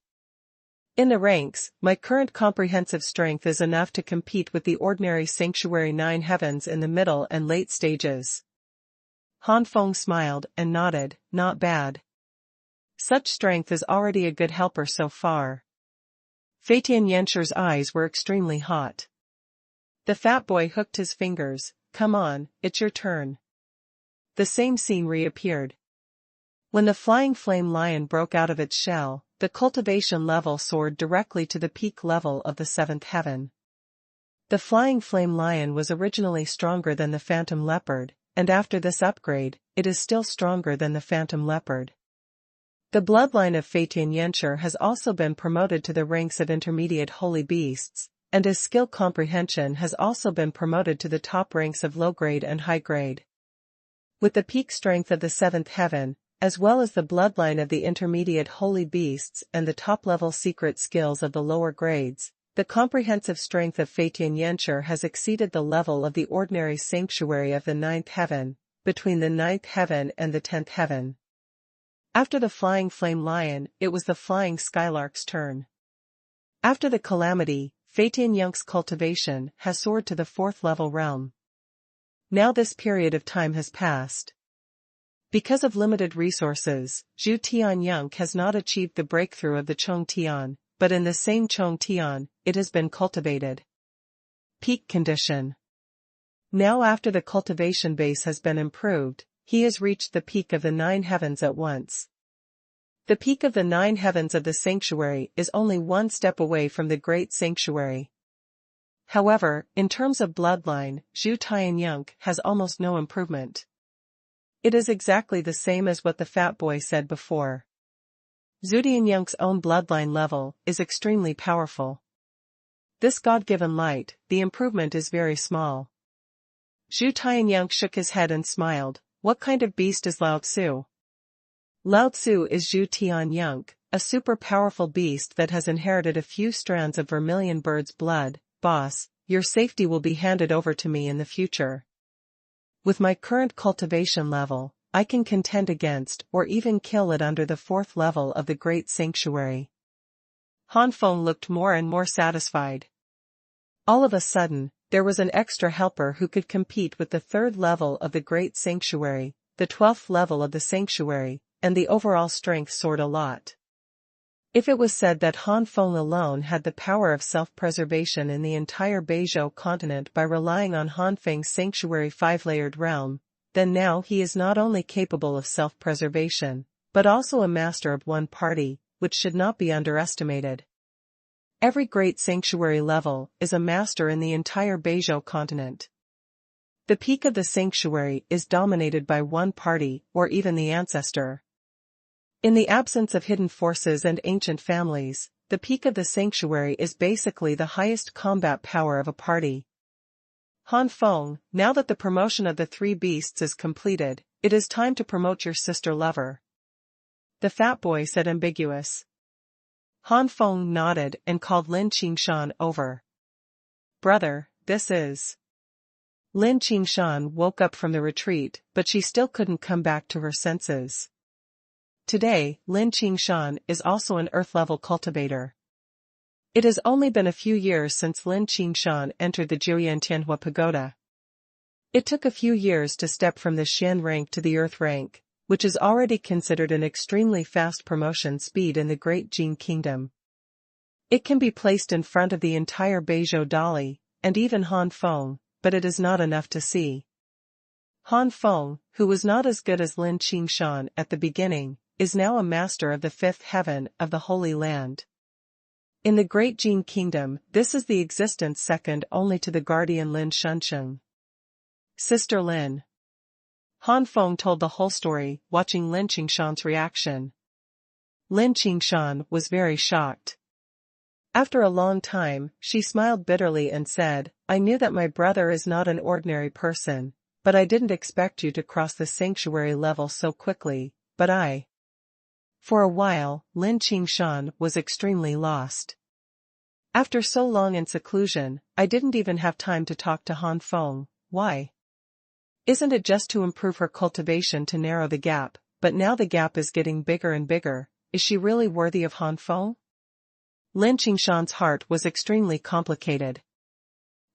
In the ranks, my current comprehensive strength is enough to compete with the ordinary sanctuary 9 heavens in the middle and late stages." Han Feng smiled and nodded, "Not bad. Such strength is already a good helper so far." Fei Tianyenshu's eyes were extremely hot. The fat boy hooked his fingers, "Come on, it's your turn." The same scene reappeared. When the flying flame lion broke out of its shell, the cultivation level soared directly to the peak level of the seventh heaven. The flying flame lion was originally stronger than the phantom leopard, and after this upgrade, it is still stronger than the phantom leopard. The bloodline of Fei Tianyenshu has also been promoted to the ranks of intermediate holy beasts, and his skill comprehension has also been promoted to the top ranks of low-grade and high-grade. With the peak strength of the seventh heaven, as well as the bloodline of the intermediate holy beasts and the top-level secret skills of the lower grades, the comprehensive strength of Fei Tianyenshu has exceeded the level of the ordinary sanctuary of the ninth heaven, between the ninth heaven and the 10th heaven. After the flying flame lion, it was the flying skylark's turn. After the calamity, Fei Tianyunk's cultivation has soared to the 4th level realm. Now this period of time has passed. Because of limited resources, Zhu Tianyunk has not achieved the breakthrough of the Chong Tian, but in the same Chong Tian, it has been cultivated. Peak condition. Now after the cultivation base has been improved, he has reached the peak of the 9 heavens at once. The peak of the 9 heavens of the sanctuary is only one step away from the great sanctuary. However, in terms of bloodline, Zhu Tianyunk has almost no improvement. It is exactly the same as what the fat boy said before. Zhu Tianyunk's own bloodline level is extremely powerful. This God-given light, the improvement is very small. Zhu Tianyunk shook his head and smiled. What kind of beast is Lao Tzu? Lao Tzu is Zhu Tianyunk, a super powerful beast that has inherited a few strands of vermilion bird's blood. Boss, your safety will be handed over to me in the future. With my current cultivation level, I can contend against or even kill it under the 4th level of the great sanctuary. Han Feng looked more and more satisfied. All of a sudden, there was an extra helper who could compete with the 3rd level of the great sanctuary, the 12th level of the sanctuary, and the overall strength soared a lot. If it was said that Han Feng alone had the power of self-preservation in the entire Beizhou continent by relying on Han Feng's sanctuary 5-layered realm, then now he is not only capable of self-preservation, but also a master of one party, which should not be underestimated. Every great sanctuary level is a master in the entire Beizhou continent. The peak of the sanctuary is dominated by one party or even the ancestor. In the absence of hidden forces and ancient families, the peak of the sanctuary is basically the highest combat power of a party. Han Feng, now that the promotion of the 3 beasts is completed, it is time to promote your sister lover. The fat boy said ambiguous. Han Feng nodded and called Lin Qingshan over. Brother, this is. Lin Qingshan woke up from the retreat, but she still couldn't come back to her senses. Today, Lin Qingshan is also an earth-level cultivator. It has only been a few years since Lin Qingshan entered the Jiuyan Tianhua Pagoda. It took a few years to step from the Xian rank to the earth rank, which is already considered an extremely fast promotion speed in the Great Jin Kingdom. It can be placed in front of the entire Beizhou Dali, and even Han Feng, but it is not enough to see. Han Feng, who was not as good as Lin Qingshan at the beginning, is now a master of the 5th heaven of the Holy Land. In the Great Jin Kingdom, this is the existence second only to the guardian Lin Shunsheng. Sister Lin. Han Feng told the whole story, watching Lin Qingshan's reaction. Lin Qingshan was very shocked. After a long time, she smiled bitterly and said, I knew that my brother is not an ordinary person, but I didn't expect you to cross the sanctuary level so quickly, but I. For a while, Lin Qingshan was extremely lost. After so long in seclusion, I didn't even have time to talk to Han Feng. Why? Isn't it just to improve her cultivation to narrow the gap, but now the gap is getting bigger and bigger, is she really worthy of Han Feng? Lin Qingshan's heart was extremely complicated.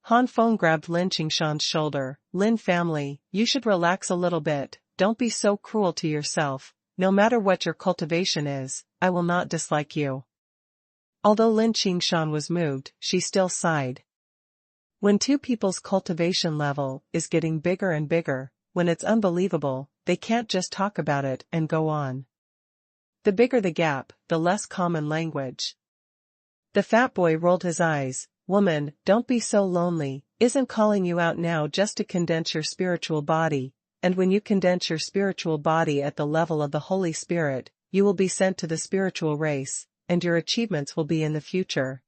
Han Feng grabbed Lin Qingshan's shoulder. Lin family, you should relax a little bit, don't be so cruel to yourself. No matter what your cultivation is, I will not dislike you. Although Lin Qingshan was moved, she still sighed. When 2 people's cultivation level is getting bigger and bigger, when it's unbelievable, they can't just talk about it and go on. The bigger the gap, the less common language. The fat boy rolled his eyes. Woman, don't be so lonely, isn't calling you out now just to condense your spiritual body. And when you condense your spiritual body at the level of the Holy Spirit, you will be sent to the spiritual race, and your achievements will be in the future.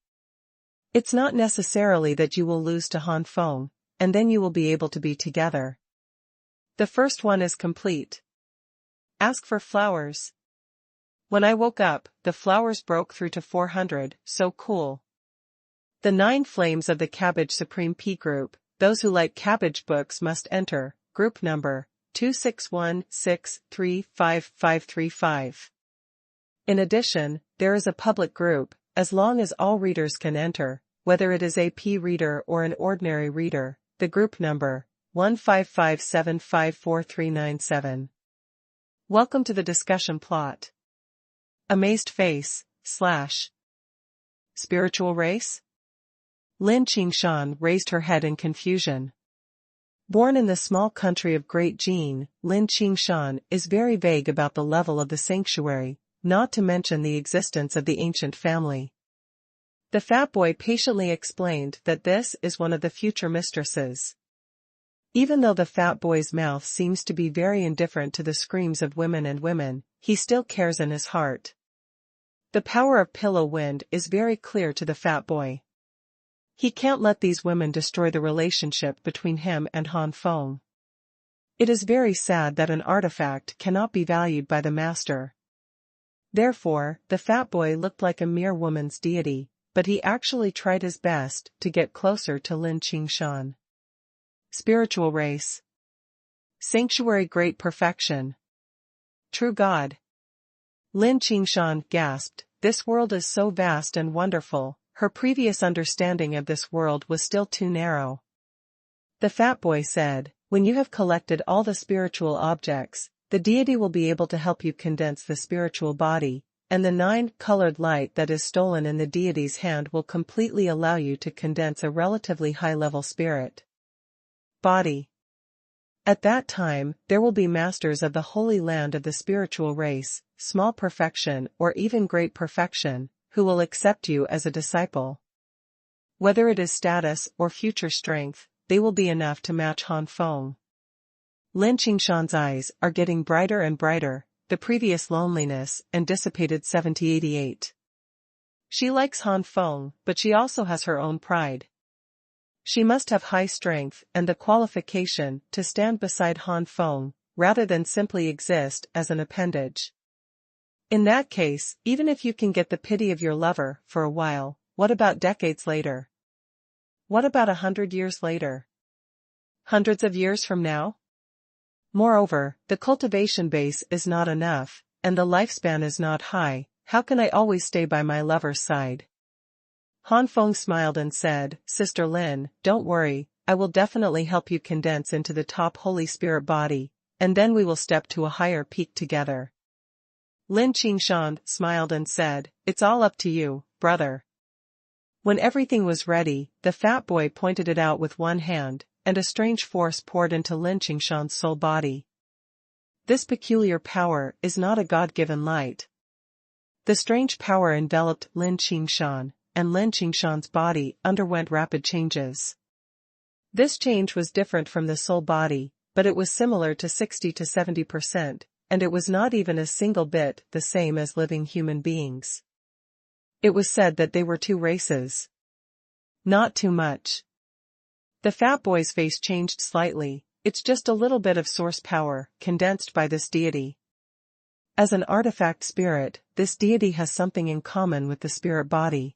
It's not necessarily that you will lose to Han Feng, and then you will be able to be together. The first one is complete. Ask for flowers. When I woke up, the flowers broke through to 400, so cool. The 9 flames of the Cabbage Supreme P group, those who like cabbage books must enter. Group number 261635535. In addition, there is a public group, as long as all readers can enter, whether it is a P reader or an ordinary reader, the group number 155754397. Welcome to the discussion plot. Amazed face, / Spiritual race? Lin Qingshan raised her head in confusion. Born in the small country of Great Jin, Lin Qingshan is very vague about the level of the sanctuary, not to mention the existence of the ancient family. The fat boy patiently explained that this is one of the future mistresses. Even though the fat boy's mouth seems to be very indifferent to the screams of women, he still cares in his heart. The power of pillow wind is very clear to the fat boy. He can't let these women destroy the relationship between him and Han Feng. It is very sad that an artifact cannot be valued by the master. Therefore, the fat boy looked like a mere woman's deity, but he actually tried his best to get closer to Lin Qingshan. Spiritual race. Sanctuary great perfection. True God. Lin Qingshan gasped, this world is so vast and wonderful, her previous understanding of this world was still too narrow. The fat boy said, when you have collected all the spiritual objects, the deity will be able to help you condense the spiritual body, and the 9-colored light that is stolen in the deity's hand will completely allow you to condense a relatively high-level spirit body. At that time, there will be masters of the holy land of the spiritual race, small perfection or even great perfection, who will accept you as a disciple. Whether it is status or future strength, they will be enough to match Han Feng. Lin Qingshan's eyes are getting brighter and brighter, the previous loneliness and dissipated 7088. She likes Han Feng, but she also has her own pride. She must have high strength and the qualification to stand beside Han Feng, rather than simply exist as an appendage. In that case, even if you can get the pity of your lover for a while, what about decades later? What about 100 years later? Hundreds of years from now? Moreover, the cultivation base is not enough, and the lifespan is not high. How can I always stay by my lover's side? Han Feng smiled and said, Sister Lin, don't worry, I will definitely help you condense into the top Holy Spirit body, and then we will step to a higher peak together. Lin Qingshan smiled and said, it's all up to you, brother. When everything was ready, the fat boy pointed it out with one hand, and a strange force poured into Lin Qingshan's soul body. This peculiar power is not a God-given light. The strange power enveloped Lin Qingshan, and Lin Qingshan's body underwent rapid changes. This change was different from the soul body, but it was similar to 60 to 70%, and it was not even a single bit the same as living human beings. It was said that they were two races. Not too much. The fat boy's face changed slightly, it's just a little bit of source power, condensed by this deity. As an artifact spirit, this deity has something in common with the spirit body.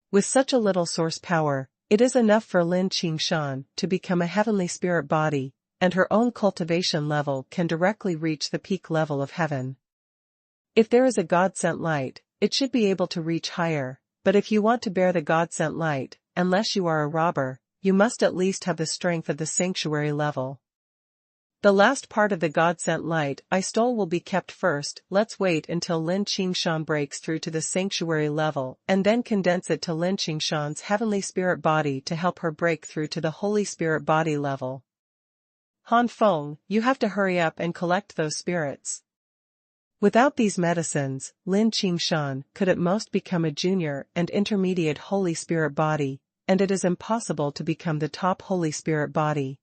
With such a little source power, it is enough for Lin Qingshan to become a heavenly spirit body, and her own cultivation level can directly reach the peak level of heaven. If there is a God-sent light, it should be able to reach higher, but if you want to bear the God-sent light, unless you are a robber, you must at least have the strength of the sanctuary level. The last part of the God-sent light I stole will be kept first. Let's wait until Lin Qingshan breaks through to the sanctuary level and then condense it to Lin Qingshan's heavenly spirit body to help her break through to the Holy Spirit body level. Han Feng, you have to hurry up and collect those spirits. Without these medicines, Lin Qingshan could at most become a junior and intermediate Holy Spirit body, and it is impossible to become the top Holy Spirit body.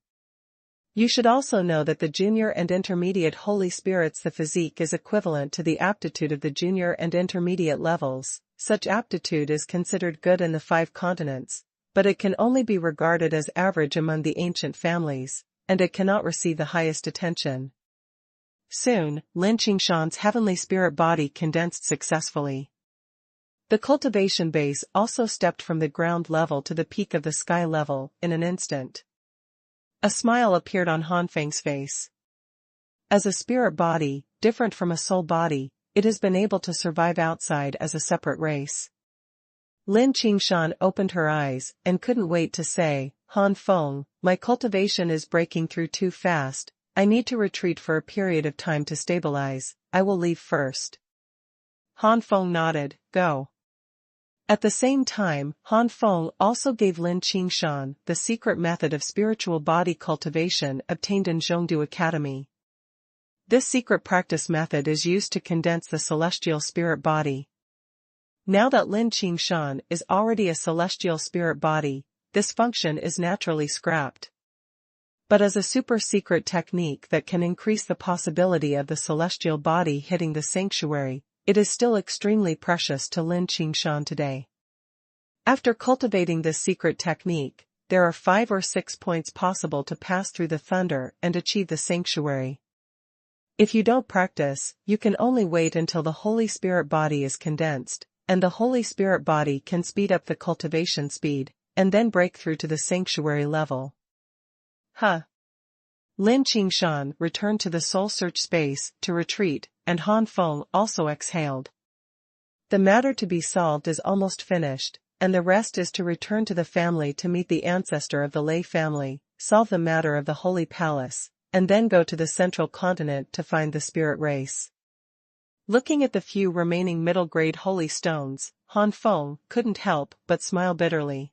You should also know that the junior and intermediate Holy Spirits, the physique is equivalent to the aptitude of the junior and intermediate levels. Such aptitude is considered good in the 5 continents, but it can only be regarded as average among the ancient families, and it cannot receive the highest attention. Soon, Lin Qingshan's heavenly spirit body condensed successfully. The cultivation base also stepped from the ground level to the peak of the sky level in an instant. A smile appeared on Han Feng's face. As a spirit body, different from a soul body, it has been able to survive outside as a separate race. Lin Qingshan opened her eyes and couldn't wait to say, Han Feng, my cultivation is breaking through too fast, I need to retreat for a period of time to stabilize, I will leave first. Han Feng nodded, go. At the same time, Han Feng also gave Lin Qingshan the secret method of spiritual body cultivation obtained in Zhongdu Academy. This secret practice method is used to condense the celestial spirit body. Now that Lin Qingshan is already a celestial spirit body, this function is naturally scrapped. But as a super secret technique that can increase the possibility of the celestial body hitting the sanctuary, it is still extremely precious to Lin Qingshan today. After cultivating this secret technique, there are 5 or 6 points possible to pass through the thunder and achieve the sanctuary. If you don't practice, you can only wait until the Holy Spirit body is condensed, and the Holy Spirit body can speed up the cultivation speed, and then break through to the sanctuary level. Lin Qingshan returned to the soul search space to retreat, and Han Feng also exhaled. The matter to be solved is almost finished, and the rest is to return to the family to meet the ancestor of the Lei family, solve the matter of the Holy Palace, and then go to the central continent to find the spirit race. Looking at the few remaining middle-grade holy stones, Han Feng couldn't help but smile bitterly.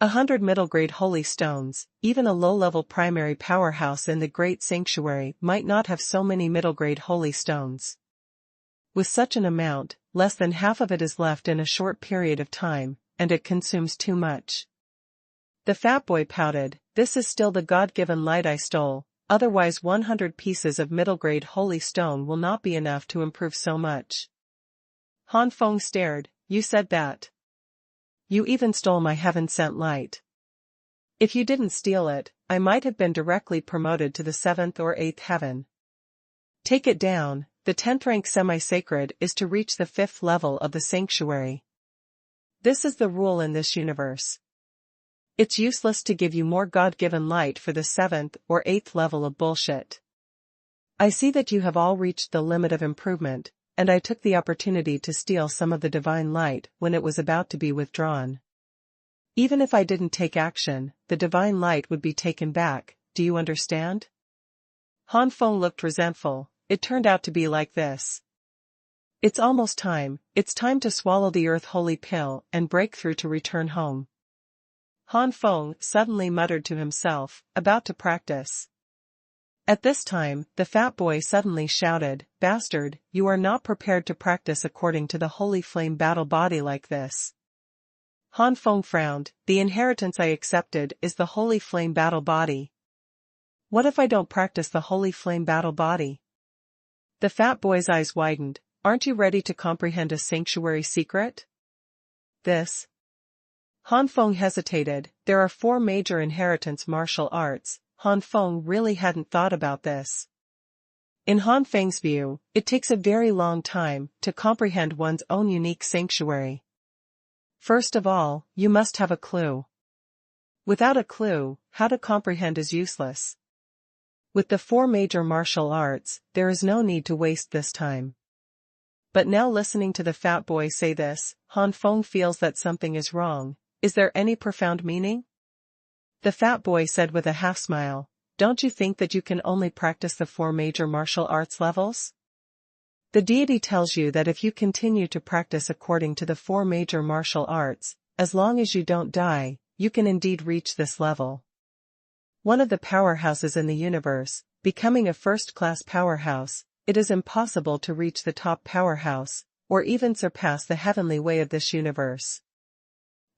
100 middle-grade holy stones, even a low-level primary powerhouse in the Great Sanctuary might not have so many middle-grade holy stones. With such an amount, less than half of it is left in a short period of time, and it consumes too much. The fat boy pouted, "This is still the God-given light I stole, otherwise 100 pieces of middle-grade holy stone will not be enough to improve so much." Han Feng stared, "You said that. You even stole my heaven-sent light. If you didn't steal it, I might have been directly promoted to the 7th or 8th heaven. Take it down, the 10th rank semi-sacred is to reach the 5th level of the sanctuary. This is the rule in this universe. It's useless to give you more God-given light for the 7th or 8th level of bullshit. I see that you have all reached the limit of improvement, and I took the opportunity to steal some of the divine light when it was about to be withdrawn. Even if I didn't take action, the divine light would be taken back, do you understand?" Han Feng looked resentful. It turned out to be like this. "It's almost time, it's time to swallow the earth holy pill and break through to return home." Han Feng suddenly muttered to himself, about to practice. At this time, the fat boy suddenly shouted, "Bastard, you are not prepared to practice according to the holy flame battle body like this." Han Feng frowned, "The inheritance I accepted is the holy flame battle body. What if I don't practice the holy flame battle body?" The fat boy's eyes widened. "Aren't you ready to comprehend a sanctuary secret?" This. Han Feng hesitated. There are 4 major inheritance martial arts. Han Feng really hadn't thought about this. In Han Feng's view, it takes a very long time to comprehend one's own unique sanctuary. First of all, you must have a clue. Without a clue, how to comprehend is useless. With the 4 major martial arts, there is no need to waste this time. But now listening to the fat boy say this, Han Feng feels that something is wrong. Is there any profound meaning? The fat boy said with a half-smile, "Don't you think that you can only practice the 4 major martial arts levels? The deity tells you that if you continue to practice according to the 4 major martial arts, as long as you don't die, you can indeed reach this level. One of the powerhouses in the universe, becoming a first-class powerhouse, it is impossible to reach the top powerhouse, or even surpass the heavenly way of this universe.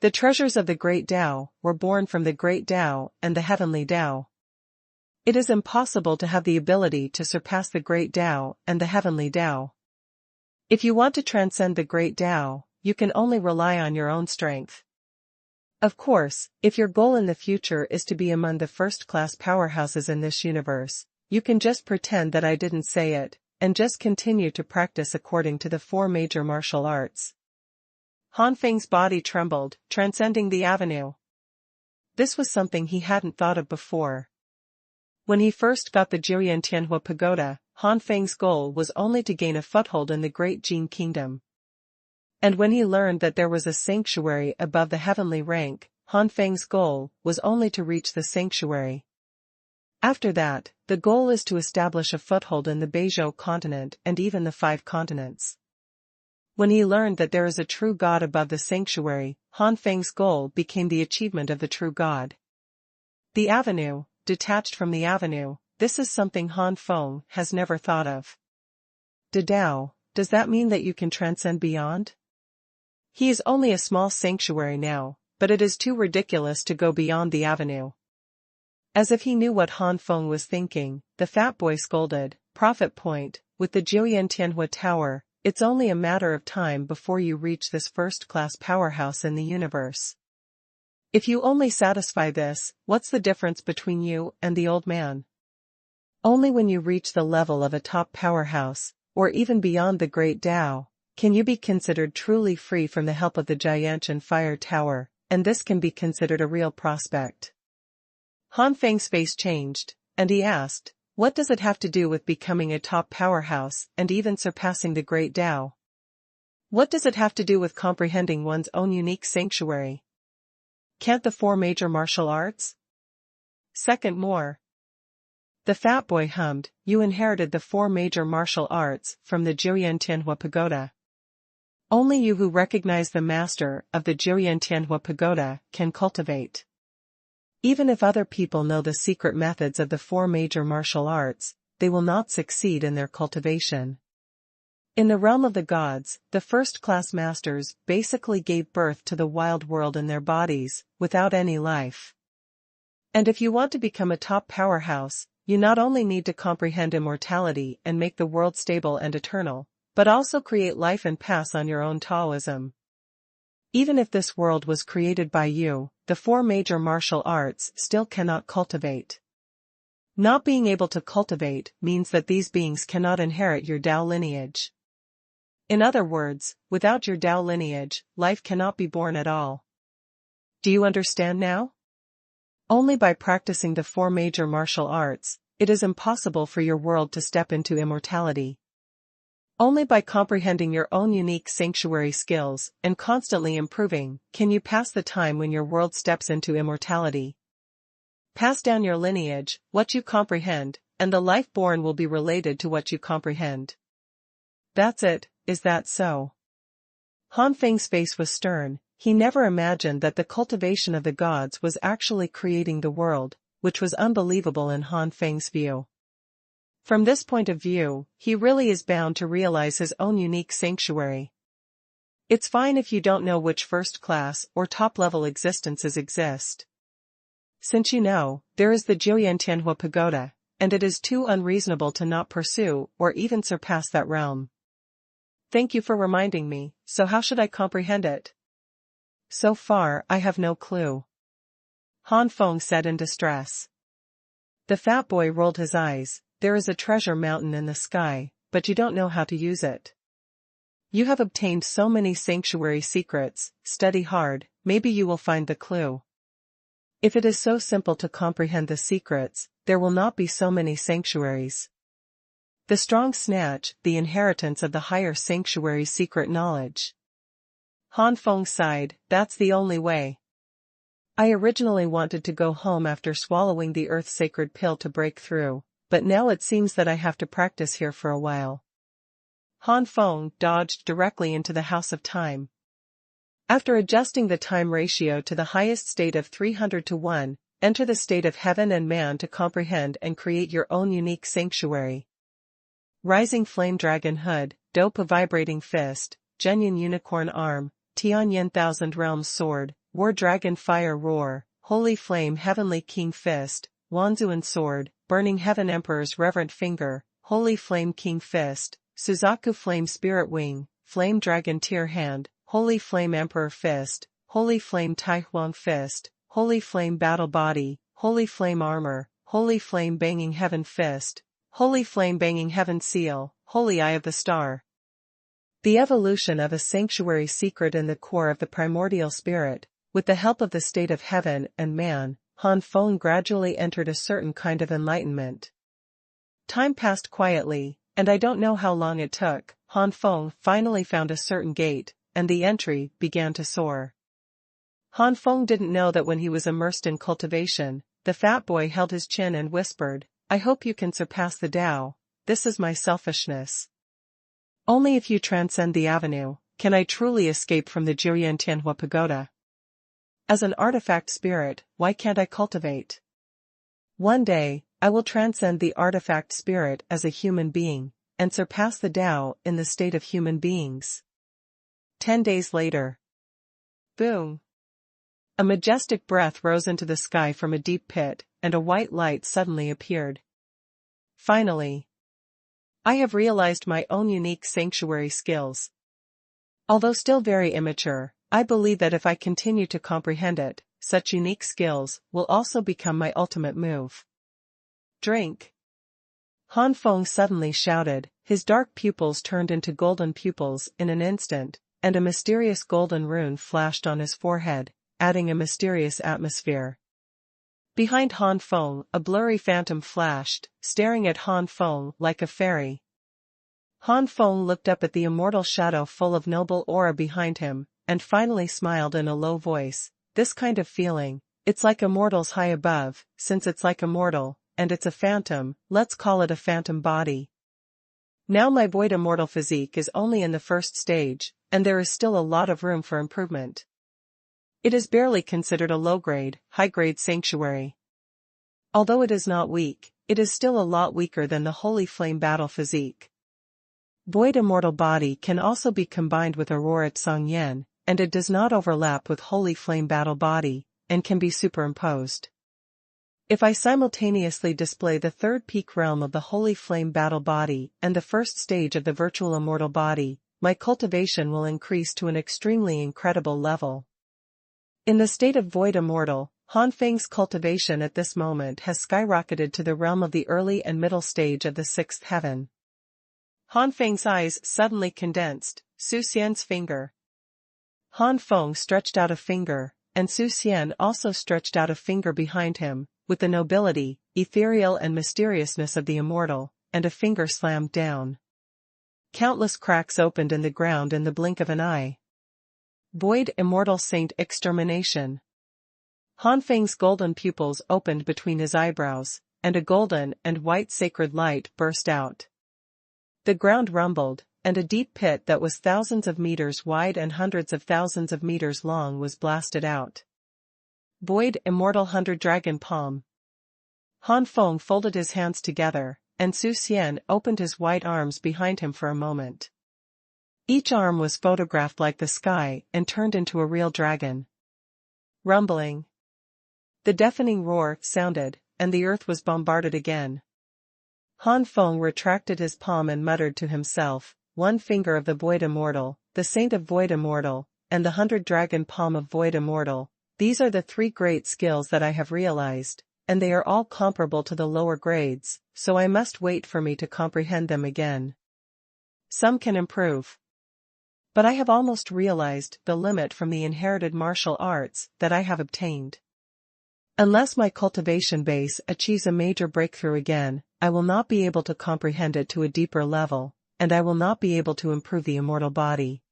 The treasures of the Great Tao were born from the Great Tao and the Heavenly Tao. It is impossible to have the ability to surpass the Great Tao and the Heavenly Tao. If you want to transcend the Great Tao, you can only rely on your own strength. Of course, if your goal in the future is to be among the first-class powerhouses in this universe, you can just pretend that I didn't say it, and just continue to practice according to the 4 major martial arts." Han Feng's body trembled, transcending the avenue. This was something he hadn't thought of before. When he first got the Jiuyan Tianhua Pagoda, Han Feng's goal was only to gain a foothold in the Great Jin Kingdom. And when he learned that there was a sanctuary above the heavenly rank, Han Feng's goal was only to reach the sanctuary. After that, the goal is to establish a foothold in the Beizhou continent and even the 5 continents. When he learned that there is a true God above the sanctuary, Han Feng's goal became the achievement of the true God. The avenue, detached from the avenue, this is something Han Feng has never thought of. De Dao, does that mean that you can transcend beyond? He is only a small sanctuary now, but it is too ridiculous to go beyond the avenue. As if he knew what Han Feng was thinking, the fat boy scolded, Profit point, with the Tianhua Tower, it's only a matter of time before you reach this first-class powerhouse in the universe. If you only satisfy this, what's the difference between you and the old man? Only when you reach the level of a top powerhouse, or even beyond the Great Tao, can you be considered truly free from the help of the Skyfire Tower, and this can be considered a real prospect. Han Feng's face changed, and he asked, what does it have to do with becoming a top powerhouse and even surpassing the Great Tao? What does it have to do with comprehending one's own unique sanctuary? Can't the four major martial arts? Second more. The fat boy hummed, you inherited the four major martial arts from the Tianhua Pagoda. Only you who recognize the master of the Tianhua Pagoda can cultivate. Even if other people know the secret methods of the four major martial arts, they will not succeed in their cultivation. In the realm of the gods, the first-class masters basically gave birth to the wild world in their bodies, without any life. And if you want to become a top powerhouse, you not only need to comprehend immortality and make the world stable and eternal, but also create life and pass on your own Taoism. Even if this world was created by you, the four major martial arts still cannot cultivate. Not being able to cultivate means that these beings cannot inherit your Tao lineage. In other words, without your Tao lineage, life cannot be born at all. Do you understand now? Only by practicing the four major martial arts, it is impossible for your world to step into immortality. Only by comprehending your own unique sanctuary skills and constantly improving can you pass the time when your world steps into immortality. Pass down your lineage, what you comprehend, and the life born will be related to what you comprehend. That's it, is that so? Han Feng's face was stern. He never imagined that the cultivation of the gods was actually creating the world, which was unbelievable in Han Feng's view. From this point of view, he really is bound to realize his own unique sanctuary. It's fine if you don't know which first-class or top-level existences exist. Since you know, there is the Tianhua Pagoda, and it is too unreasonable to not pursue or even surpass that realm. Thank you for reminding me, so how should I comprehend it? So far, I have no clue. Han Feng said in distress. The fat boy rolled his eyes. There is a treasure mountain in the sky, but you don't know how to use it. You have obtained so many sanctuary secrets, study hard, maybe you will find the clue. If it is so simple to comprehend the secrets, there will not be so many sanctuaries. The strong snatch the inheritance of the higher sanctuary's secret knowledge. Han Feng sighed, that's the only way. I originally wanted to go home after swallowing the earth's sacred pill to break through, but now it seems that I have to practice here for a while. Han Feng dodged directly into the House of Time. After adjusting the time ratio to the highest state of 300 to 1, enter the state of heaven and man to comprehend and create your own unique sanctuary. Rising Flame Dragon Hood, Dope a Vibrating Fist, Genuine Unicorn Arm, Tianyan Thousand Realms Sword, War Dragon Fire Roar, Holy Flame Heavenly King Fist, Wanzuan Sword, Burning Heaven Emperor's Reverent Finger, Holy Flame King Fist, Suzaku Flame Spirit Wing, Flame Dragon Tear Hand, Holy Flame Emperor Fist, Holy Flame Tai Huang Fist, Holy Flame Battle Body, Holy Flame Armor, Holy Flame Banging Heaven Fist, Holy Flame Banging Heaven Seal, Holy Eye of the Star. The evolution of a sanctuary secret in the core of the primordial spirit, with the help of the state of heaven and man, Han Feng gradually entered a certain kind of enlightenment. Time passed quietly, and I don't know how long it took. Han Feng finally found a certain gate, and the entry began to soar. Han Feng didn't know that when he was immersed in cultivation, the fat boy held his chin and whispered, I hope you can surpass the Tao, this is my selfishness. Only if you transcend the avenue, can I truly escape from the Tianhua Pagoda. As an artifact spirit, why can't I cultivate? One day, I will transcend the artifact spirit as a human being, and surpass the Tao in the state of human beings. 10 days later. Boom! A majestic breath rose into the sky from a deep pit, and a white light suddenly appeared. Finally, I have realized my own unique sanctuary skills. Although still very immature, I believe that if I continue to comprehend it, such unique skills will also become my ultimate move. Drink! Han Feng suddenly shouted, his dark pupils turned into golden pupils in an instant, and a mysterious golden rune flashed on his forehead, adding a mysterious atmosphere. Behind Han Feng, a blurry phantom flashed, staring at Han Feng like a fairy. Han Feng looked up at the immortal shadow full of noble aura behind him, and finally smiled in a low voice. This kind of feeling, it's like immortals high above, since it's like immortal, and it's a phantom, let's call it a phantom body. Now my void immortal physique is only in the first stage, and there is still a lot of room for improvement. It is barely considered a low-grade, high-grade sanctuary. Although it is not weak, it is still a lot weaker than the holy flame battle physique. Void immortal body can also be combined with Aurora Tsangyan, and it does not overlap with holy flame battle body, and can be superimposed. If I simultaneously display the third peak realm of the holy flame battle body and the first stage of the virtual immortal body, my cultivation will increase to an extremely incredible level. In the state of void immortal, Han Feng's cultivation at this moment has skyrocketed to the realm of the early and middle stage of the sixth heaven. Han Feng's eyes suddenly condensed. Su Xian's finger. Han Feng stretched out a finger, and Su Xian also stretched out a finger behind him, with the nobility, ethereal and mysteriousness of the immortal, and a finger slammed down. Countless cracks opened in the ground in the blink of an eye. Void immortal saint extermination. Han Feng's golden pupils opened between his eyebrows, and a golden and white sacred light burst out. The ground rumbled, and a deep pit that was thousands of meters wide and hundreds of thousands of meters long was blasted out. Void immortal 100 dragon palm. Han Feng folded his hands together, and Su Xian opened his white arms behind him for a moment. Each arm was photographed like the sky and turned into a real dragon. Rumbling. The deafening roar sounded, and the earth was bombarded again. Han Feng retracted his palm and muttered to himself, one finger of the void immortal, the saint of void immortal, and the 100 dragon palm of void immortal. These are the three great skills that I have realized, and they are all comparable to the lower grades, so I must wait for me to comprehend them again. Some can improve. But I have almost realized the limit from the inherited martial arts that I have obtained. Unless my cultivation base achieves a major breakthrough again, I will not be able to comprehend it to a deeper level, and I will not be able to improve the immortal body.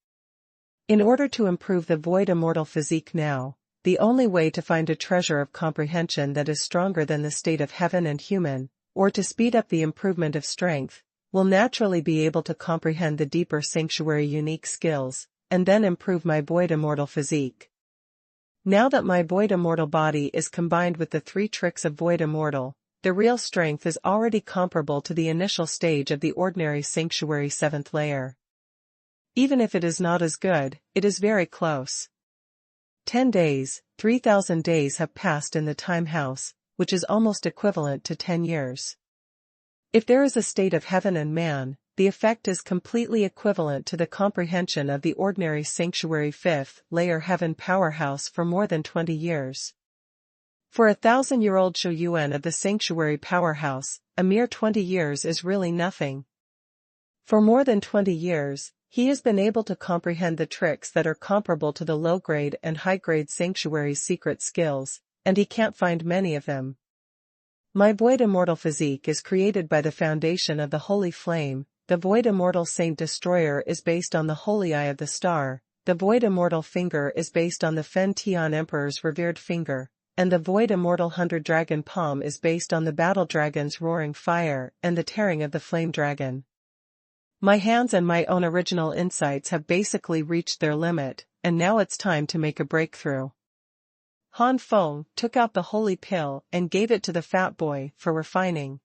In order to improve the void immortal physique now, the only way to find a treasure of comprehension that is stronger than the state of heaven and human, or to speed up the improvement of strength, will naturally be able to comprehend the deeper sanctuary unique skills, and then improve my void immortal physique. Now that my void immortal body is combined with the three tricks of void immortal, the real strength is already comparable to the initial stage of the ordinary sanctuary 7th layer. Even if it is not as good, it is very close. 10 days, 3,000 days have passed in the time house, which is almost equivalent to 10 years. If there is a state of heaven and man, the effect is completely equivalent to the comprehension of the ordinary sanctuary 5th layer heaven powerhouse for more than 20 years. For a 1,000-year-old Xuanhuan of the sanctuary powerhouse, a mere 20 years is really nothing. For more than 20 years, he has been able to comprehend the tricks that are comparable to the low-grade and high-grade sanctuary's secret skills, and he can't find many of them. My void immortal physique is created by the foundation of the holy flame. The void immortal saint destroyer is based on the holy eye of the star, the void immortal finger is based on the Fen Tian emperor's revered finger, and the void immortal 100 dragon palm is based on the battle dragon's roaring fire and the tearing of the flame dragon. My hands and my own original insights have basically reached their limit, and now it's time to make a breakthrough. Han Feng took out the holy pill and gave it to the fat boy for refining.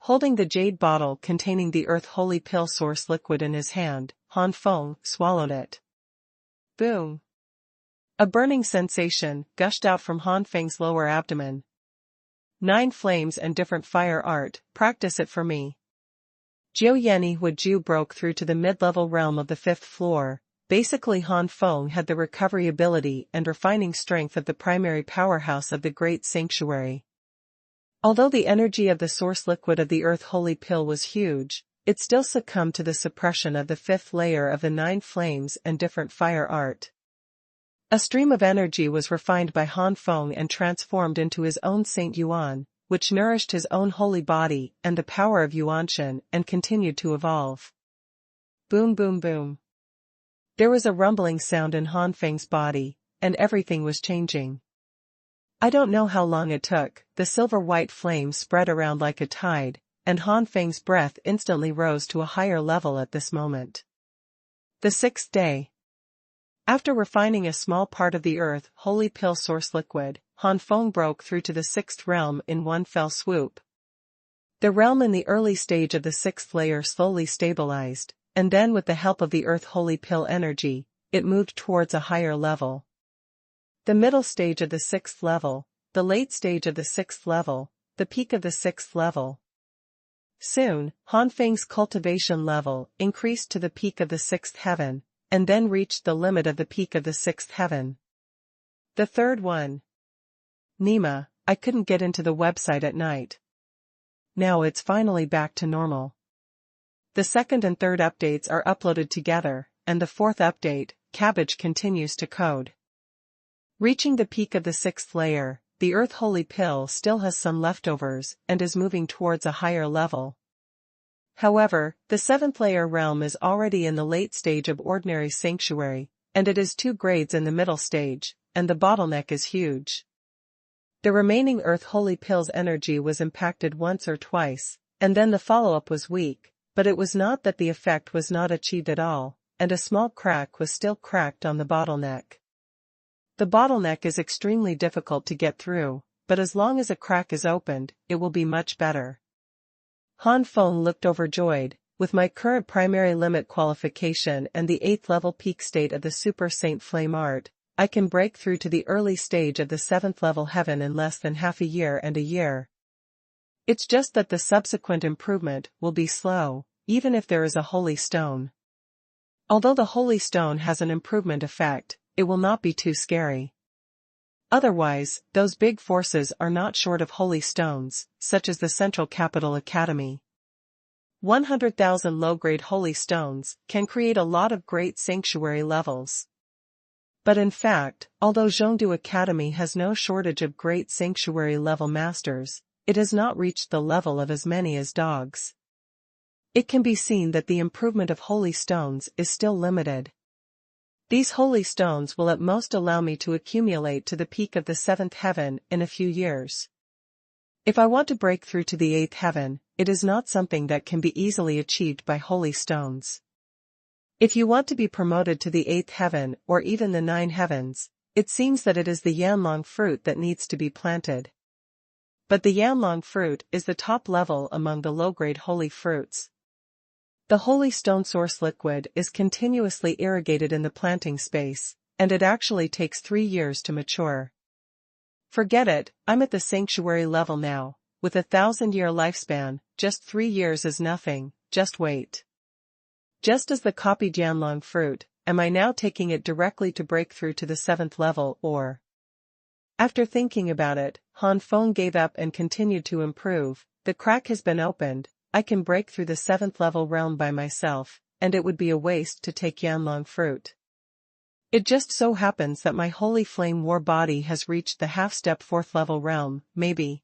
Holding the jade bottle containing the earth holy pill source liquid in his hand, Han Feng swallowed it. Boom! A burning sensation gushed out from Han Feng's lower abdomen. 9 flames and different fire art, practice it for me. Jiu Yanni Wu Jiu broke through to the mid-level realm of the 5th floor. Basically Han Feng had the recovery ability and refining strength of the primary powerhouse of the Great Sanctuary. Although the energy of the source liquid of the earth holy pill was huge, it still succumbed to the suppression of the 5th layer of the 9 flames and different fire art. A stream of energy was refined by Han Feng and transformed into his own Saint Yuan, which nourished his own holy body and the power of Yuanshan and continued to evolve. Boom boom boom. There was a rumbling sound in Han Feng's body, and everything was changing. I don't know how long it took, the silver-white flame spread around like a tide, and Han Feng's breath instantly rose to a higher level at this moment. The 6th day. After refining a small part of the earth holy pill source liquid, Han Feng broke through to the 6th realm in one fell swoop. The realm in the early stage of the 6th layer slowly stabilized, and then with the help of the earth holy pill energy, it moved towards a higher level. The middle stage of the 6th level, the late stage of the 6th level, the peak of the 6th level. Soon, Han Feng's cultivation level increased to the peak of the 6th heaven, and then reached the limit of the peak of the 6th heaven. The 3rd one. Nima, I couldn't get into the website at night. Now it's finally back to normal. The 2nd and 3rd updates are uploaded together, and the 4th update, Cabbage, continues to code. Reaching the peak of the 6th layer, the earth holy pill still has some leftovers and is moving towards a higher level. However, the 7th layer realm is already in the late stage of ordinary sanctuary, and it is 2 grades in the middle stage, and the bottleneck is huge. The remaining earth holy pill's energy was impacted once or twice, and then the follow-up was weak. But it was not that the effect was not achieved at all, and a small crack was still cracked on the bottleneck. The bottleneck is extremely difficult to get through, but as long as a crack is opened, it will be much better. Han Feng looked overjoyed. With my current primary limit qualification and the 8th level peak state of the Super Saint Flame Art, I can break through to the early stage of the 7th level heaven in less than half a year and a year. It's just that the subsequent improvement will be slow, even if there is a holy stone. Although the holy stone has an improvement effect, it will not be too scary. Otherwise, those big forces are not short of holy stones, such as the Central Capital Academy. 100,000 low-grade holy stones can create a lot of great sanctuary levels. But in fact, although Zhongdu Academy has no shortage of great sanctuary level masters, it has not reached the level of as many as dogs. It can be seen that the improvement of holy stones is still limited. These holy stones will at most allow me to accumulate to the peak of the 7th heaven in a few years. If I want to break through to the 8th heaven, it is not something that can be easily achieved by holy stones. If you want to be promoted to the 8th heaven or even the 9 heavens, it seems that it is the yanlong fruit that needs to be planted. But the yanlong fruit is the top level among the low-grade holy fruits. The holy stone source liquid is continuously irrigated in the planting space, and it actually takes 3 years to mature. Forget it, I'm at the sanctuary level now. With a 1,000-year lifespan, just 3 years is nothing, just wait. Just as the copied yanlong fruit, am I now taking it directly to break through to the 7th level or? After thinking about it, Han Feng gave up and continued to improve. The crack has been opened, I can break through the 7th level realm by myself, and it would be a waste to take yanlong fruit. It just so happens that my holy flame war body has reached the half-step 4th level realm, maybe.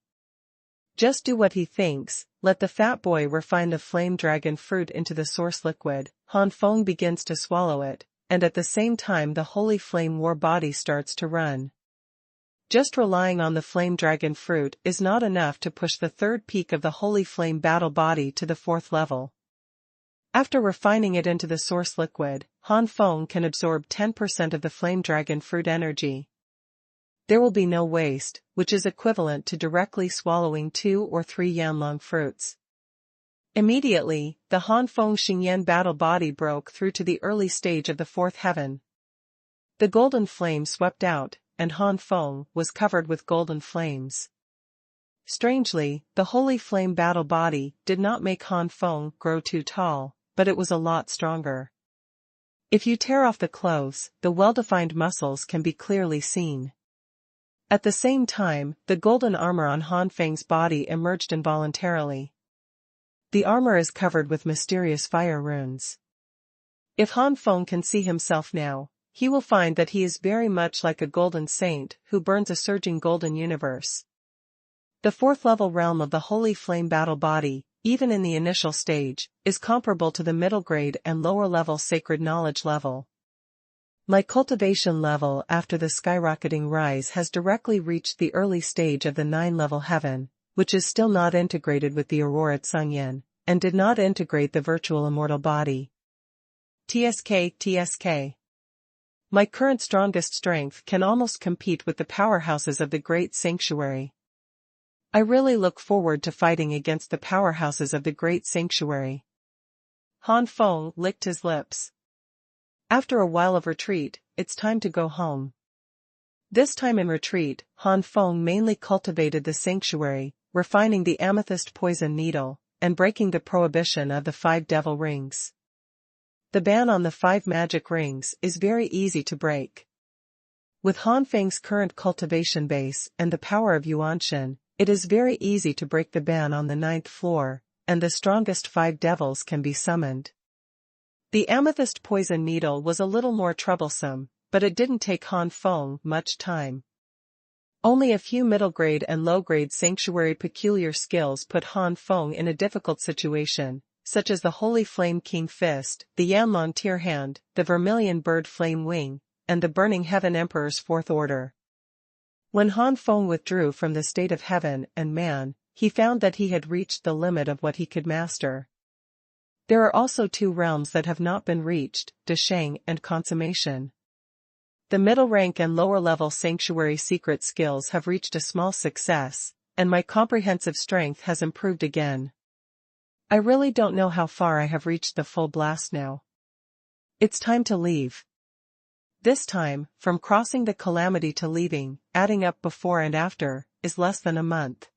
Just do what he thinks, let the fat boy refine the flame dragon fruit into the source liquid. Han Feng begins to swallow it, and at the same time the holy flame war body starts to run. Just relying on the flame dragon fruit is not enough to push the 3rd peak of the holy flame battle body to the 4th level. After refining it into the source liquid, Han Feng can absorb 10% of the flame dragon fruit energy. There will be no waste, which is equivalent to directly swallowing 2 or 3 yanlong fruits. Immediately, the Han Feng Xingyan battle body broke through to the early stage of the fourth heaven. The golden flame swept out, and Han Feng was covered with golden flames. Strangely, the holy flame battle body did not make Han Feng grow too tall, but it was a lot stronger. If you tear off the clothes, the well-defined muscles can be clearly seen. At the same time, the golden armor on Han Feng's body emerged involuntarily. The armor is covered with mysterious fire runes. If Han Feng can see himself now, he will find that he is very much like a golden saint who burns a surging golden universe. The fourth-level realm of the holy flame battle body, even in the initial stage, is comparable to the middle grade and lower-level sacred knowledge level. My cultivation level after the skyrocketing rise has directly reached the early stage of the 9-level heaven, which is still not integrated with the Aurora Tsungyan, and did not integrate the virtual immortal body. TSK. My current strongest strength can almost compete with the powerhouses of the Great Sanctuary. I really look forward to fighting against the powerhouses of the Great Sanctuary. Han Feng licked his lips. After a while of retreat, it's time to go home. This time in retreat, Han Feng mainly cultivated the sanctuary, refining the amethyst poison needle, and breaking the prohibition of the 5 devil rings. The ban on the 5 magic rings is very easy to break. With Han Feng's current cultivation base and the power of Yuanshan, it is very easy to break the ban on the 9th floor, and the strongest 5 devils can be summoned. The amethyst poison needle was a little more troublesome, but it didn't take Han Feng much time. Only a few middle-grade and low-grade sanctuary peculiar skills put Han Feng in a difficult situation, such as the Holy Flame King Fist, the Yanlong Tear Hand, the Vermilion Bird Flame Wing, and the Burning Heaven Emperor's Fourth Order. When Han Feng withdrew from the state of heaven and man, he found that he had reached the limit of what he could master. There are also 2 realms that have not been reached, Desheng and Consummation. The middle rank and lower level sanctuary secret skills have reached a small success, and my comprehensive strength has improved again. I really don't know how far I have reached the full blast now. It's time to leave. This time, from crossing the calamity to leaving, adding up before and after, is less than a month.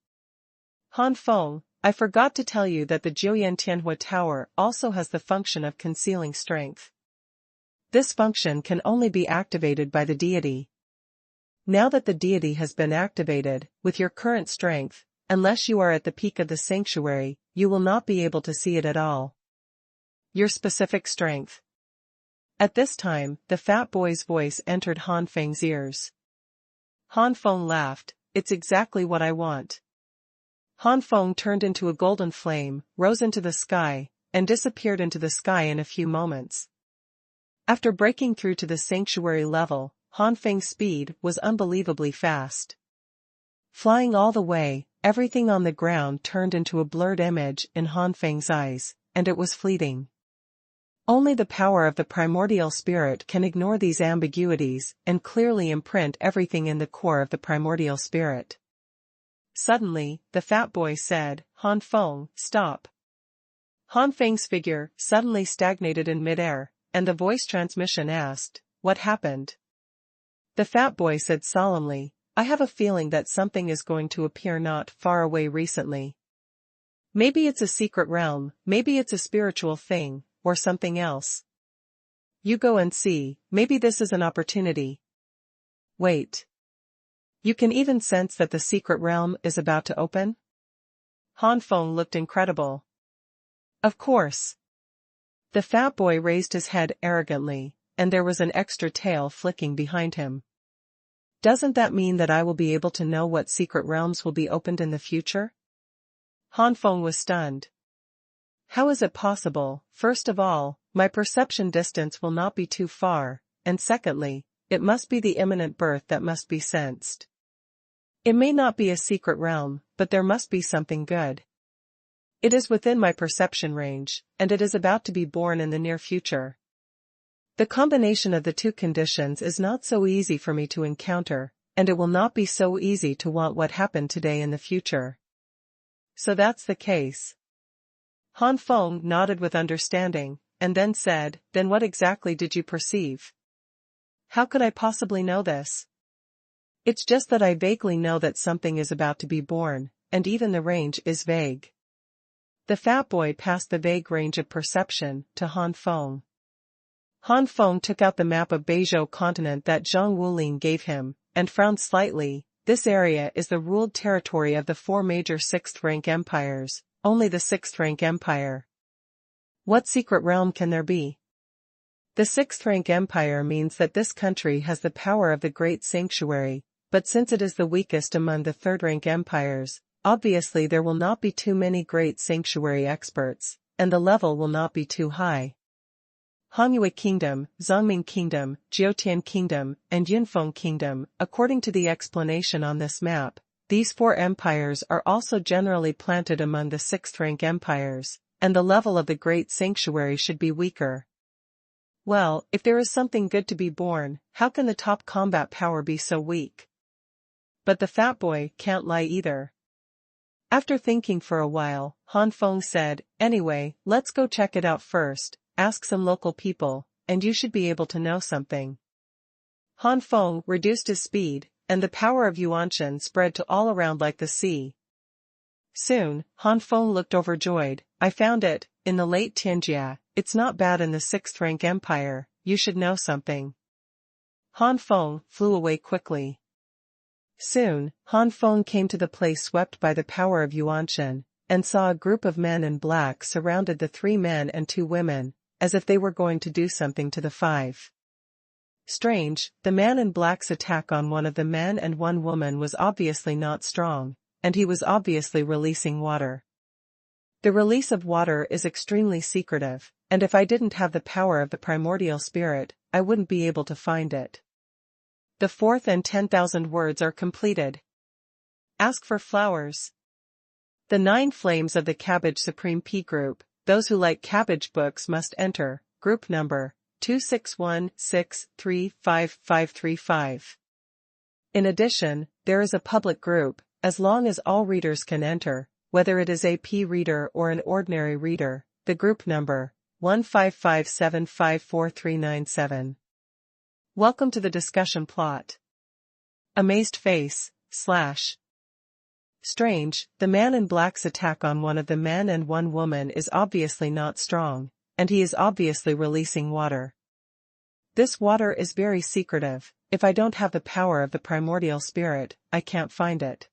Han Feng, I forgot to tell you that the Jiuyan Tianhua Tower also has the function of concealing strength. This function can only be activated by the deity. Now that the deity has been activated, with your current strength, unless you are at the peak of the sanctuary, you will not be able to see it at all. Your specific strength. At this time, the fat boy's voice entered Han Feng's ears. Han Feng laughed, it's exactly what I want. Han Feng turned into a golden flame, rose into the sky, and disappeared into the sky in a few moments. After breaking through to the sanctuary level, Han Feng's speed was unbelievably fast. Flying all the way, everything on the ground turned into a blurred image in Han Feng's eyes, and it was fleeting. Only the power of the primordial spirit can ignore these ambiguities and clearly imprint everything in the core of the primordial spirit. Suddenly, the fat boy said, Han Feng, stop. Han Feng's figure suddenly stagnated in midair, and the voice transmission asked, what happened? The fat boy said solemnly, I have a feeling that something is going to appear not far away recently. Maybe it's a secret realm, maybe it's a spiritual thing, or something else. You go and see, maybe this is an opportunity. Wait. You can even sense that the secret realm is about to open? Han Feng looked incredible. Of course. The fat boy raised his head arrogantly, and there was an extra tail flicking behind him. Doesn't that mean that I will be able to know what secret realms will be opened in the future? Han Feng was stunned. How is it possible? First of all, my perception distance will not be too far, and secondly, it must be the imminent birth that must be sensed. It may not be a secret realm, but there must be something good. It is within my perception range, and it is about to be born in the near future. The combination of the 2 conditions is not so easy for me to encounter, and it will not be so easy to want what happened today in the future. So that's the case. Han Feng nodded with understanding, and then said, then what exactly did you perceive? How could I possibly know this? It's just that I vaguely know that something is about to be born, and even the range is vague. The fat boy passed the vague range of perception to Han Feng. Han Feng took out the map of Beizhou continent that Zhang Wulin gave him, and frowned slightly. This area is the ruled territory of the four major sixth-rank empires, only the sixth-rank empire. What secret realm can there be? The sixth-rank empire means that this country has the power of the Great Sanctuary, but since it is the weakest among the third-rank empires, obviously there will not be too many Great Sanctuary experts, and the level will not be too high. Hanyue Kingdom, Zhongming Kingdom, Jiutian Kingdom, and Yunfeng Kingdom, according to the explanation on this map, these four empires are also generally planted among the sixth-rank empires, and the level of the Great Sanctuary should be weaker. Well, if there is something good to be born, how can the top combat power be so weak? But the fat boy can't lie either. After thinking for a while, Han Feng said, anyway, let's go check it out first, ask some local people, and you should be able to know something. Han Feng reduced his speed, and the power of Yuanshan spread to all around like the sea. Soon, Han Feng looked overjoyed. I found it, in the late Tianjia. It's not bad in the sixth-rank empire, you should know something. Han Feng flew away quickly. Soon, Han Feng came to the place swept by the power of Yuanshan, and saw a group of men in black surrounded the 3 men and 2 women, as if they were going to do something to the 5. Strange, the man in black's attack on one of the men and 1 woman was obviously not strong, and he was obviously releasing water. The release of water is extremely secretive, and if I didn't have the power of the primordial spirit, I wouldn't be able to find it. The 4th and 10,000 words are completed. Ask for flowers. The 9 flames of the Cabbage Supreme P group, those who like cabbage books must enter, group number 261635535. In addition, there is a public group, as long as all readers can enter, whether it is a P reader or an ordinary reader, the group number 155754397. Welcome to the discussion plot. Amazed face, / Strange, the man in black's attack on one of the men and 1 woman is obviously not strong, and he is obviously releasing water. This water is very secretive. If I don't have the power of the primordial spirit, I can't find it.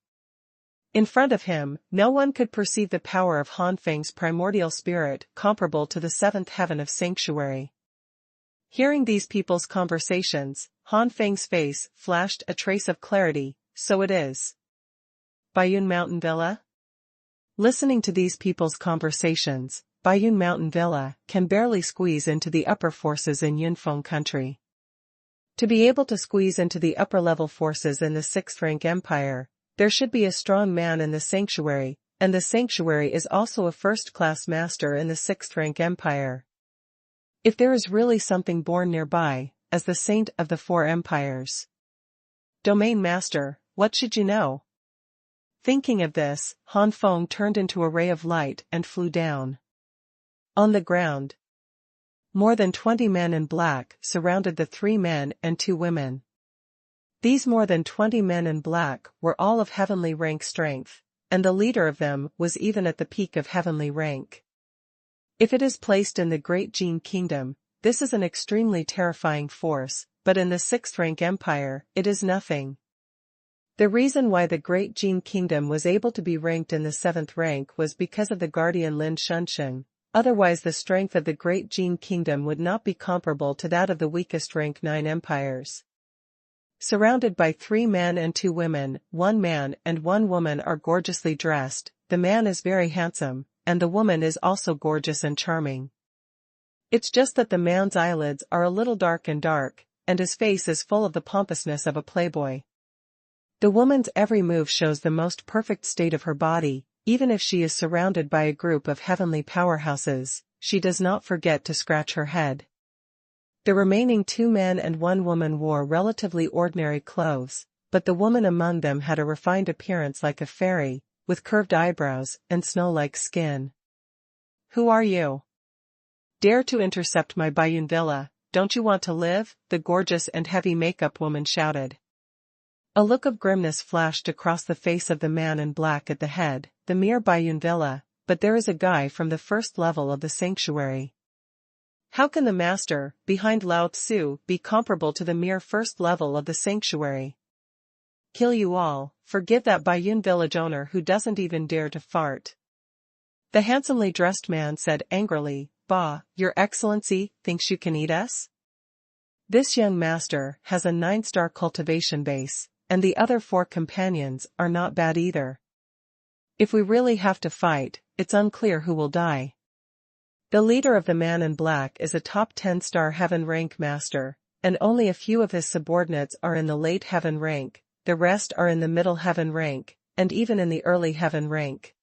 In front of him, no one could perceive the power of Han Feng's primordial spirit comparable to the 7th heaven of sanctuary. Hearing these people's conversations, Han Feng's face flashed a trace of clarity. So it is. Baiyun Mountain Villa? Listening to these people's conversations, Baiyun Mountain Villa can barely squeeze into the upper forces in Yunfeng country. To be able to squeeze into the upper-level forces in the 6th-rank empire, there should be a strong man in the sanctuary, and the sanctuary is also a first-class master in the 6th-rank empire. If there is really something born nearby, as the saint of the 4 empires. Domain master, what should you know? Thinking of this, Han Feng turned into a ray of light and flew down. On the ground, more than 20 men in black surrounded the 3 men and 2 women. These more than 20 men in black were all of heavenly rank strength, and the leader of them was even at the peak of heavenly rank. If it is placed in the Great Jin Kingdom, this is an extremely terrifying force, but in the 6th-rank empire, it is nothing. The reason why the Great Jin Kingdom was able to be ranked in the 7th rank was because of the guardian Lin Shunsheng, otherwise the strength of the Great Jin Kingdom would not be comparable to that of the weakest rank 9 empires. Surrounded by 3 men and 2 women, 1 man and 1 woman are gorgeously dressed. The man is very handsome, and the woman is also gorgeous and charming. It's just that the man's eyelids are a little dark, and his face is full of the pompousness of a playboy. The woman's every move shows the most perfect state of her body. Even if she is surrounded by a group of heavenly powerhouses, she does not forget to scratch her head. The remaining 2 men and 1 woman wore relatively ordinary clothes, but the woman among them had a refined appearance like a fairy, with curved eyebrows and snow-like skin. "Who are you? Dare to intercept my Baiyun villa, don't you want to live?" the gorgeous and heavy makeup woman shouted. A look of grimness flashed across the face of the man in black at the head, "The mere Baiyun villa, but there is a guy from the first level of the sanctuary. How can the master, behind Lao Tzu, be comparable to the mere first level of the sanctuary? Kill you all, forgive that Baiyun village owner who doesn't even dare to fart." The handsomely dressed man said angrily, "Bah, Your Excellency thinks you can eat us? This young master has a 9-star cultivation base, and the other 4 companions are not bad either. If we really have to fight, it's unclear who will die." The leader of the man in black is a top 10-star heaven rank master, and only a few of his subordinates are in the late heaven rank, the rest are in the middle heaven rank, and even in the early heaven rank.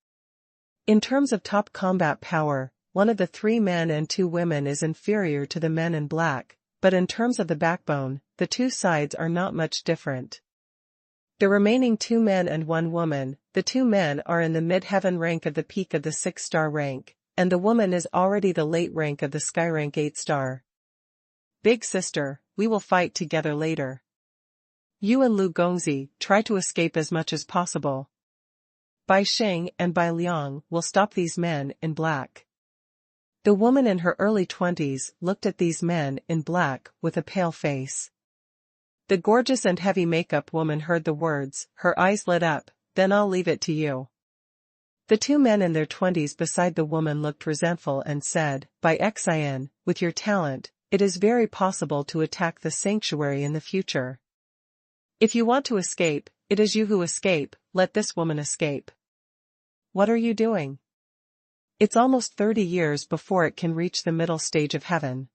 In terms of top combat power, one of the 3 men and 2 women is inferior to the men in black, but in terms of the backbone, the 2 sides are not much different. The remaining 2 men and 1 woman, the 2 men are in the mid-heaven rank of the peak of the 6-star rank, and the woman is already the late rank of the sky rank 8-star. "Big sister, we will fight together later. You and Lu Gongzi try to escape as much as possible. Bai Xing and Bai Liang will stop these men in black." The woman in her early 20s looked at these men in black with a pale face. The gorgeous and heavy makeup woman heard the words, her eyes lit up, "Then I'll leave it to you." The 2 men in their 20s beside the woman looked resentful and said, "Bai Xian, with your talent, it is very possible to attack the sanctuary in the future. If you want to escape, it is you who escape, let this woman escape." "What are you doing? It's almost 30 years before it can reach the middle stage of heaven.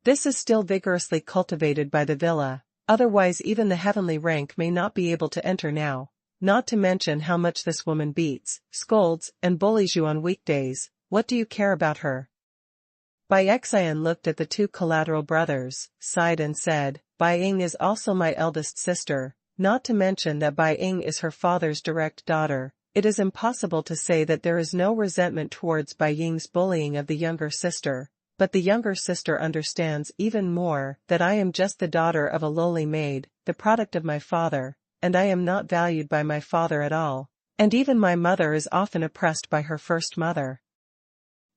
This is still vigorously cultivated by the villa, otherwise even the heavenly rank may not be able to enter now, not to mention how much this woman beats, scolds, and bullies you on weekdays. What do you care about her?" Bai Xian looked at the 2 collateral brothers, sighed and said, "Bai Ying is also my eldest sister, not to mention that Bai Ying is her father's direct daughter. It is impossible to say that there is no resentment towards Bai Ying's bullying of the younger sister, but the younger sister understands even more that I am just the daughter of a lowly maid, the product of my father, and I am not valued by my father at all, and even my mother is often oppressed by her first mother.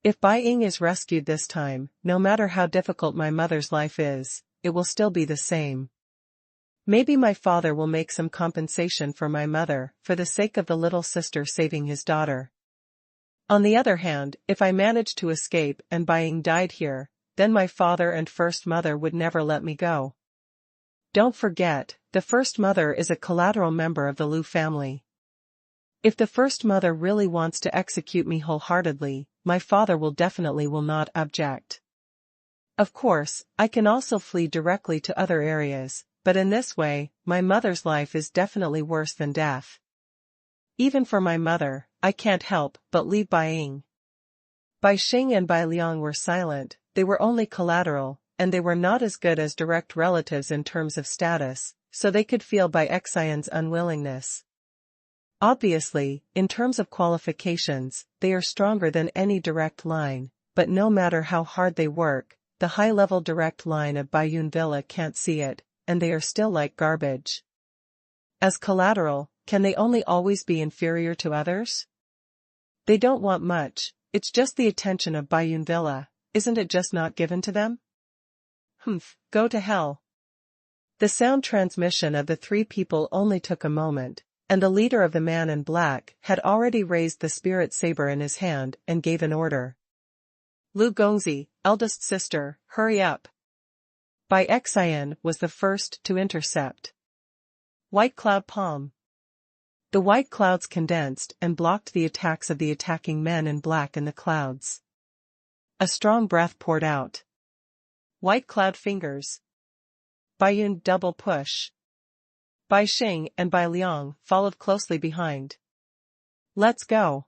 If Bai Ying is rescued this time, no matter how difficult my mother's life is, it will still be the same. Maybe my father will make some compensation for my mother, for the sake of the little sister saving his daughter. On the other hand, if I manage to escape and Bai Ying died here, then my father and first mother would never let me go. Don't forget, the first mother is a collateral member of the Lu family. If the first mother really wants to execute me wholeheartedly, my father will not object. Of course, I can also flee directly to other areas, but in this way, my mother's life is definitely worse than death. Even for my mother, I can't help but leave Bai Ying." Bai Xing and Bai Liang were silent, they were only collateral, and they were not as good as direct relatives in terms of status, so they could feel Bai Xian's unwillingness. Obviously, in terms of qualifications, they are stronger than any direct line, but no matter how hard they work, the high-level direct line of Baiyun Villa can't see it, and they are still like garbage. As collateral, can they only always be inferior to others? They don't want much, it's just the attention of Baiyun Villa, isn't it just not given to them? Humph, go to hell. The sound transmission of the 3 people only took a moment, and the leader of the man in black had already raised the spirit saber in his hand and gave an order. "Lu Gongzi, eldest sister, hurry up." Bai Xian was the first to intercept. White cloud palm. The white clouds condensed and blocked the attacks of the attacking men in black in the clouds. A strong breath poured out. White cloud fingers. Baiyun double push. Bai Xing and Bai Liang followed closely behind. "Let's go."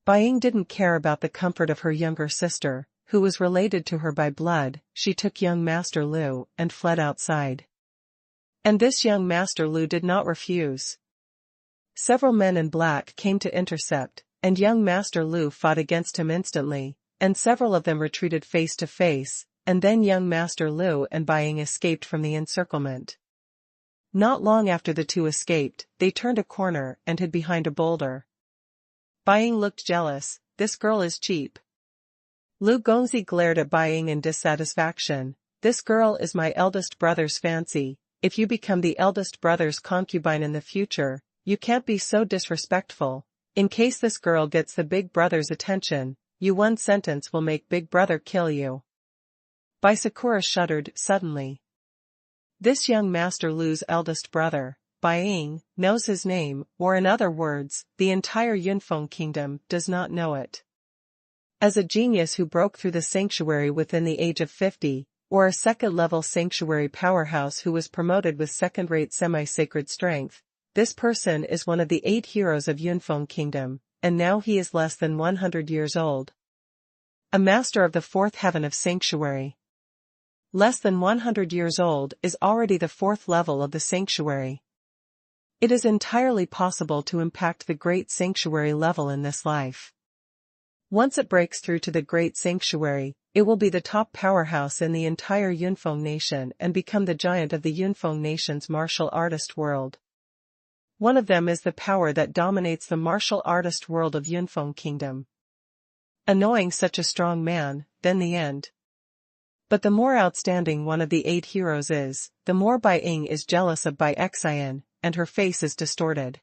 Bai Ying didn't care about the comfort of her younger sister, who was related to her by blood. She took young Master Lu and fled outside. And this young Master Lu did not refuse. Several men in black came to intercept, and young Master Lu fought against him instantly, and several of them retreated face to face, and then young Master Lu and Bai Ying escaped from the encirclement. Not long after the two escaped, they turned a corner and hid behind a boulder. Bai Ying looked jealous. This girl is cheap. Lu Gongzi glared at Bai Ying in dissatisfaction. This girl is my eldest brother's fancy. If you become the eldest brother's concubine in the future, you can't be so disrespectful. In case this girl gets the big brother's attention, one sentence will make big brother kill you. Bai Sakura shuddered suddenly. This young Master Lu's eldest brother, Bai Ying, knows his name, or in other words, the entire Yunfeng kingdom does not know it. As a genius who broke through the sanctuary within the age of 50, or a second-level sanctuary powerhouse who was promoted with second-rate semi-sacred strength, this person is one of the 8 heroes of Yunfeng kingdom, and now he is less than 100 years old. A master of the 4th heaven of sanctuary. Less than 100 years old is already the 4th level of the sanctuary. It is entirely possible to impact the great sanctuary level in this life. Once it breaks through to the great sanctuary, it will be the top powerhouse in the entire Yunfeng nation and become the giant of the Yunfeng nation's martial artist world. One of them is the power that dominates the martial artist world of Yunfeng kingdom. Annoying such a strong man, then the end. But the more outstanding one of the 8 heroes is, the more Bai Ying is jealous of Bai Xian, and her face is distorted.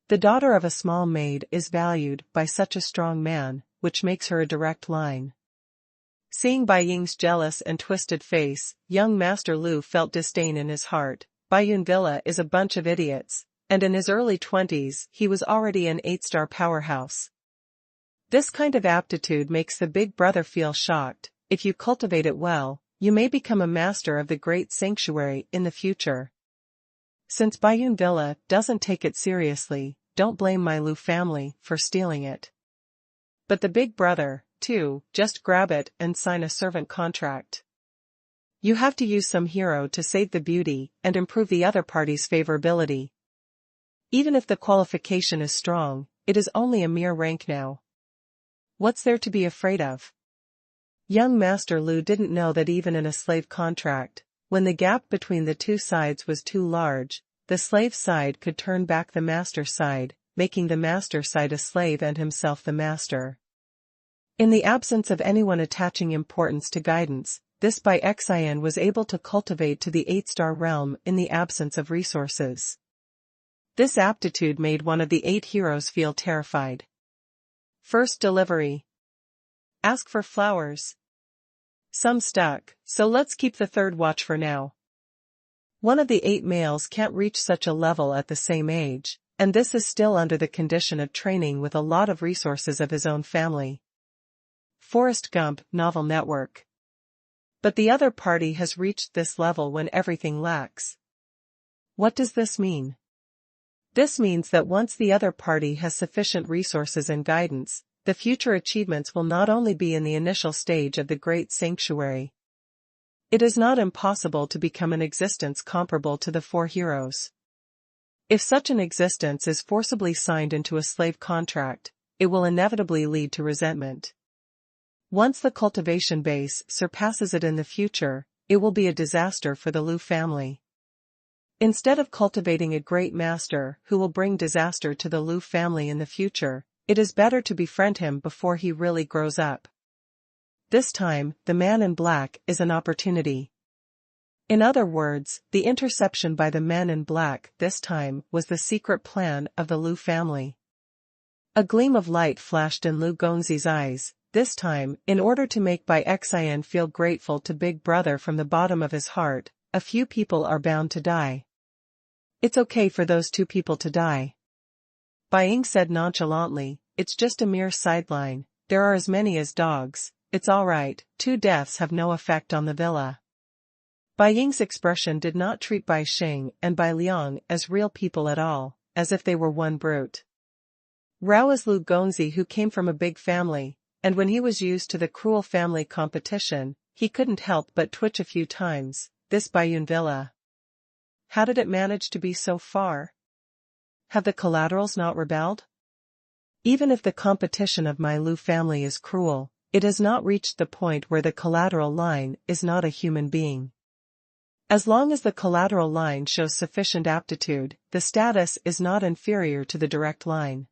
The daughter of a small maid is valued by such a strong man, which makes her a direct line. Seeing Bai Ying's jealous and twisted face, young Master Lu felt disdain in his heart. Bai Yunvilla is a bunch of idiots, and in his early 20s he was already an 8-star powerhouse. This kind of aptitude makes the big brother feel shocked. If you cultivate it well, you may become a master of the great sanctuary in the future. Since Bai Yunvilla doesn't take it seriously, don't blame my Lu family for stealing it. But the big brother, too, just grab it and sign a servant contract. You have to use some hero to save the beauty and improve the other party's favorability. Even if the qualification is strong, it is only a mere rank now. What's there to be afraid of? Young Master Lu didn't know that even in a slave contract, when the gap between the two sides was too large, the slave side could turn back the master side, making the master side a slave and himself the master. In the absence of anyone attaching importance to guidance, this Bai Xian was able to cultivate to the 8-star realm in the absence of resources. This aptitude made one of the 8 heroes feel terrified. First delivery. Ask for flowers. Some stuck, so let's keep the 3rd watch for now. One of the 8 males can't reach such a level at the same age, and this is still under the condition of training with a lot of resources of his own family. Forrest Gump Novel Network. But the other party has reached this level when everything lacks. What does this mean? This means that once the other party has sufficient resources and guidance, the future achievements will not only be in the initial stage of the great sanctuary. It is not impossible to become an existence comparable to the 4 heroes. If such an existence is forcibly signed into a slave contract, it will inevitably lead to resentment. Once the cultivation base surpasses it in the future, it will be a disaster for the Lu family. Instead of cultivating a great master who will bring disaster to the Lu family in the future, it is better to befriend him before he really grows up. This time, the man in black is an opportunity. In other words, the interception by the man in black this time was the secret plan of the Lu family. A gleam of light flashed in Lu Gongzi's eyes. This time, in order to make Bai Xian feel grateful to Big Brother from the bottom of his heart, a few people are bound to die. It's okay for those 2 people to die. Bai Ying said nonchalantly, it's just a mere sideline, there are as many as dogs, it's alright, 2 deaths have no effect on the villa. Bai Ying's expression did not treat Bai Xing and Bai Liang as real people at all, as if they were one brute. Rao is Lu Gongzi who came from a big family, and when he was used to the cruel family competition, he couldn't help but twitch a few times. This Bai Yunvilla. How did it manage to be so far? Have the collaterals not rebelled? Even if the competition of my Lu family is cruel, it has not reached the point where the collateral line is not a human being. As long as the collateral line shows sufficient aptitude, the status is not inferior to the direct line.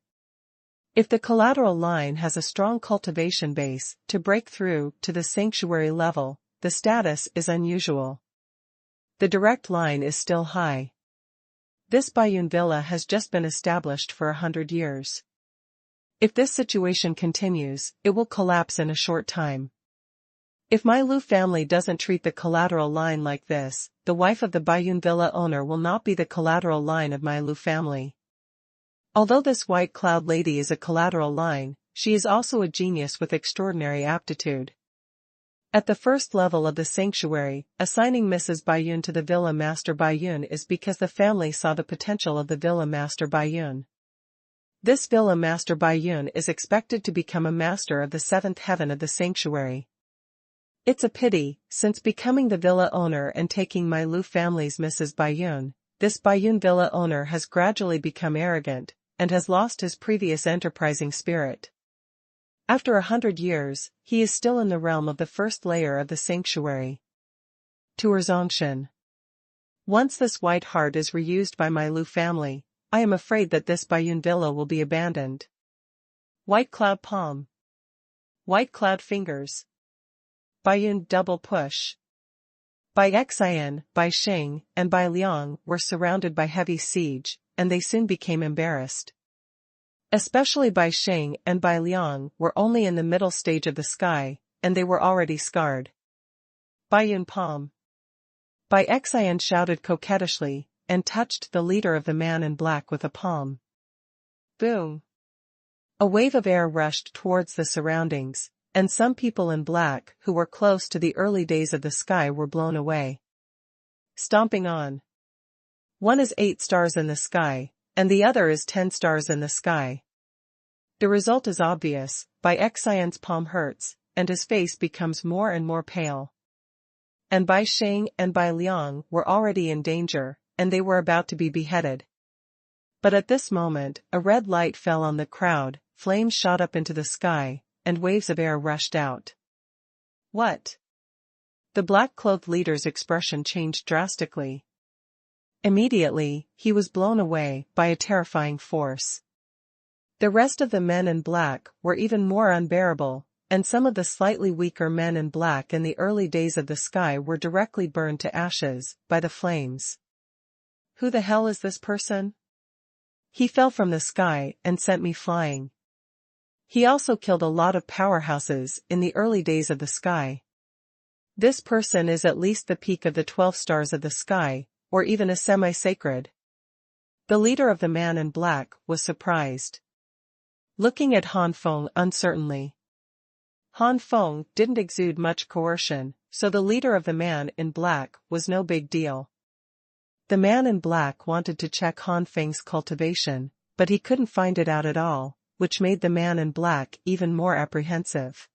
If the collateral line has a strong cultivation base to break through to the sanctuary level, the status is unusual. The direct line is still high. This Baiyun villa has just been established for 100 years. If this situation continues, it will collapse in a short time. If my Lu family doesn't treat the collateral line like this, the wife of the Baiyun villa owner will not be the collateral line of my Lu family. Although this white cloud lady is a collateral line, she is also a genius with extraordinary aptitude. At the first level of the sanctuary, assigning Mrs. Baiyun to the Villa Master Baiyun is because the family saw the potential of the Villa Master Baiyun. This Villa Master Baiyun is expected to become a master of the seventh heaven of the sanctuary. It's a pity, since becoming the villa owner and taking my Lu family's Mrs. Baiyun, this Baiyun villa owner has gradually become arrogant, and has lost his previous enterprising spirit. After 100 years, he is still in the realm of the first layer of the sanctuary. To Zongshan. Once this white heart is reused by my Lu family, I am afraid that this Baiyun villa will be abandoned. White cloud palm. White cloud fingers. Baiyun double push. Bai Xian, Bai Sheng, and Bai Liang were surrounded by heavy siege, and they soon became embarrassed. Especially Bai Sheng and Bai Liang were only in the middle stage of the sky, and they were already scarred. Baiyun palm. Bai Xian shouted coquettishly, and touched the leader of the man in black with a palm. Boom! A wave of air rushed towards the surroundings, and some people in black who were close to the early days of the sky were blown away. Stomping on. One is 8 stars in the sky, and the other is 10 stars in the sky. The result is obvious. Bai Xian's palm hurts, and his face becomes more and more pale. And Bai Sheng and Bai Liang were already in danger, and they were about to be beheaded. But at this moment, a red light fell on the crowd, flames shot up into the sky, and waves of air rushed out. What? The black-clothed leader's expression changed drastically. Immediately, he was blown away by a terrifying force. The rest of the men in black were even more unbearable, and some of the slightly weaker men in black in the early days of the sky were directly burned to ashes by the flames. Who the hell is this person? He fell from the sky and sent me flying. He also killed a lot of powerhouses in the early days of the sky. This person is at least the peak of the 12 stars of the sky, or even a semi-sacred. The leader of the man in black was surprised. Looking at Han Feng uncertainly. Han Feng didn't exude much coercion, so the leader of the man in black was no big deal. The man in black wanted to check Han Feng's cultivation, but he couldn't find it out at all, which made the man in black even more apprehensive.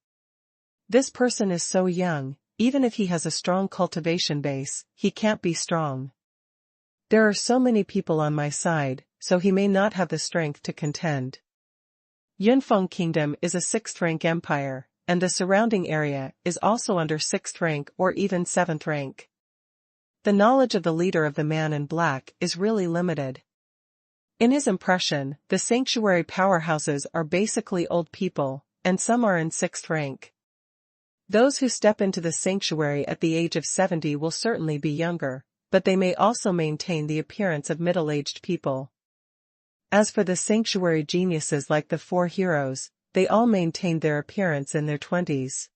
This person is so young, even if he has a strong cultivation base, he can't be strong. There are so many people on my side, so he may not have the strength to contend. Yunfeng Kingdom is a 6th rank empire, and the surrounding area is also under 6th rank or even 7th rank. The knowledge of the leader of the man in black is really limited. In his impression, the sanctuary powerhouses are basically old people, and some are in 6th rank. Those who step into the sanctuary at the age of 70 will certainly be younger, but they may also maintain the appearance of middle-aged people. As for the sanctuary geniuses like the 4 heroes, they all maintained their appearance in their 20s.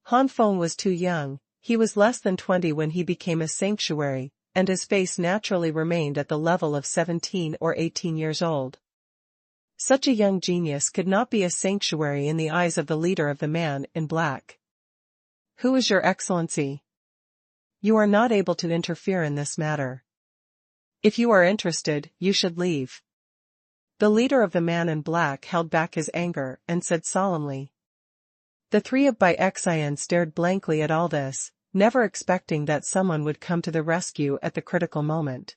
Han Feng was too young, he was less than 20 when he became a sanctuary, and his face naturally remained at the level of 17 or 18 years old. Such a young genius could not be a sanctuary in the eyes of the leader of the man in black. Who is your excellency? You are not able to interfere in this matter. If you are interested, you should leave. The leader of the man in black held back his anger and said solemnly. The 3 of Bai Xian stared blankly at all this, never expecting that someone would come to the rescue at the critical moment.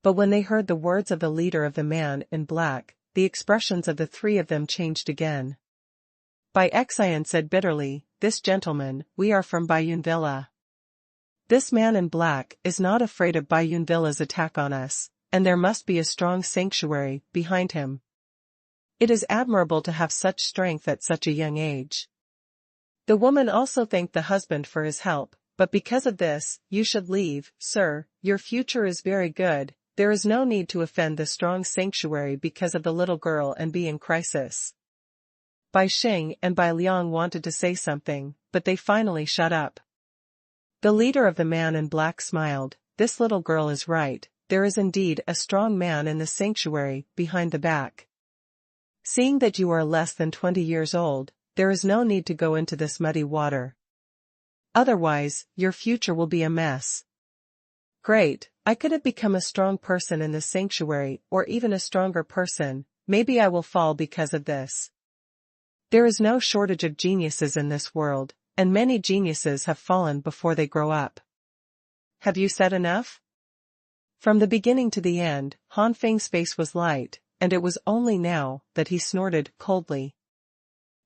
But when they heard the words of the leader of the man in black, the expressions of the three of them changed again. Bai Cai said bitterly, "This gentleman, we are from Baiyun Villa. This man in black is not afraid of Baiyun Villa's attack on us, and there must be a strong sanctuary behind him. It is admirable to have such strength at such a young age." The woman also thanked the husband for his help, "But because of this, you should leave, sir. Your future is very good. There is no need to offend the strong sanctuary because of the little girl and be in crisis." Bai Xing and Bai Liang wanted to say something, but they finally shut up. The leader of the man in black smiled, "This little girl is right, there is indeed a strong man in the sanctuary, behind the back. Seeing that you are less than 20 years old, there is no need to go into this muddy water. Otherwise, your future will be a mess." "Great, I could have become a strong person in the sanctuary or even a stronger person, maybe I will fall because of this. There is no shortage of geniuses in this world, and many geniuses have fallen before they grow up. Have you said enough?" From the beginning to the end, Han Feng's face was light, and it was only now that he snorted coldly.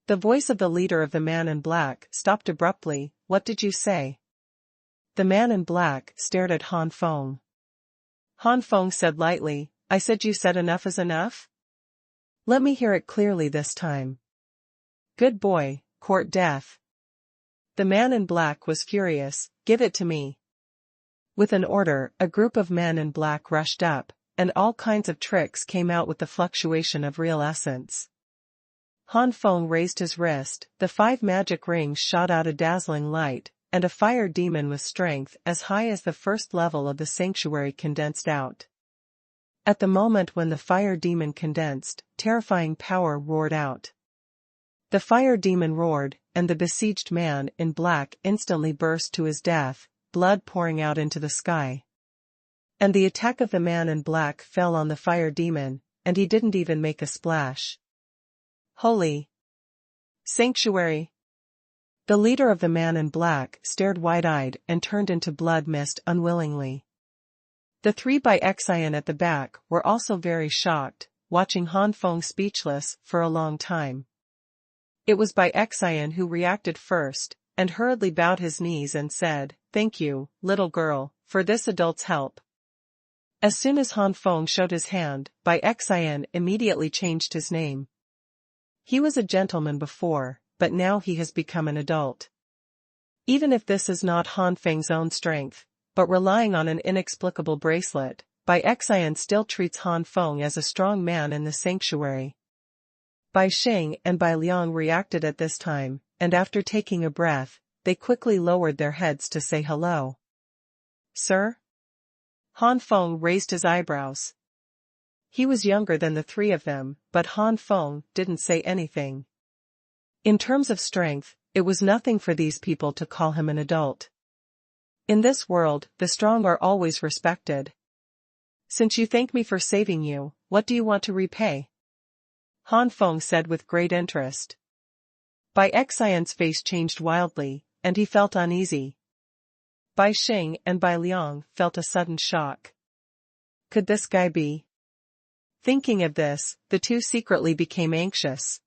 The voice of the leader of the man in black stopped abruptly. "What did you say?" The man in black stared at Han Feng. Han Feng said lightly, "I said you said enough is enough? Let me hear it clearly this time." "Good boy, court death." The man in black was furious, "Give it to me." With an order, a group of men in black rushed up, and all kinds of tricks came out with the fluctuation of real essence. Han Feng raised his wrist, the 5 magic rings shot out a dazzling light, and a fire demon with strength as high as the first level of the sanctuary condensed out. At the moment when the fire demon condensed, terrifying power roared out. The fire demon roared, and the besieged man in black instantly burst to his death, blood pouring out into the sky. And the attack of the man in black fell on the fire demon, and he didn't even make a splash. Holy sanctuary! The leader of the man in black stared wide-eyed and turned into blood mist unwillingly. The three Bai Cai at the back were also very shocked, watching Han Feng speechless for a long time. It was Bai Cai who reacted first, and hurriedly bowed his knees and said, "Thank you, little girl, for this adult's help." As soon as Han Feng showed his hand, Bai Cai immediately changed his name. He was a gentleman before, but now he has become an adult. Even if this is not Han Feng's own strength, but relying on an inexplicable bracelet, Bai Cai still treats Han Feng as a strong man in the sanctuary. Bai Xing and Bai Liang reacted at this time, and after taking a breath, they quickly lowered their heads to say hello. "Sir?" Han Feng raised his eyebrows. He was younger than the three of them, but Han Feng didn't say anything. In terms of strength, it was nothing for these people to call him an adult. In this world, the strong are always respected. "Since you thank me for saving you, what do you want to repay?" Han Feng said with great interest. Bai Cai's face changed wildly, and he felt uneasy. Bai Xing and Bai Liang felt a sudden shock. Could this guy be? Thinking of this, the two secretly became anxious.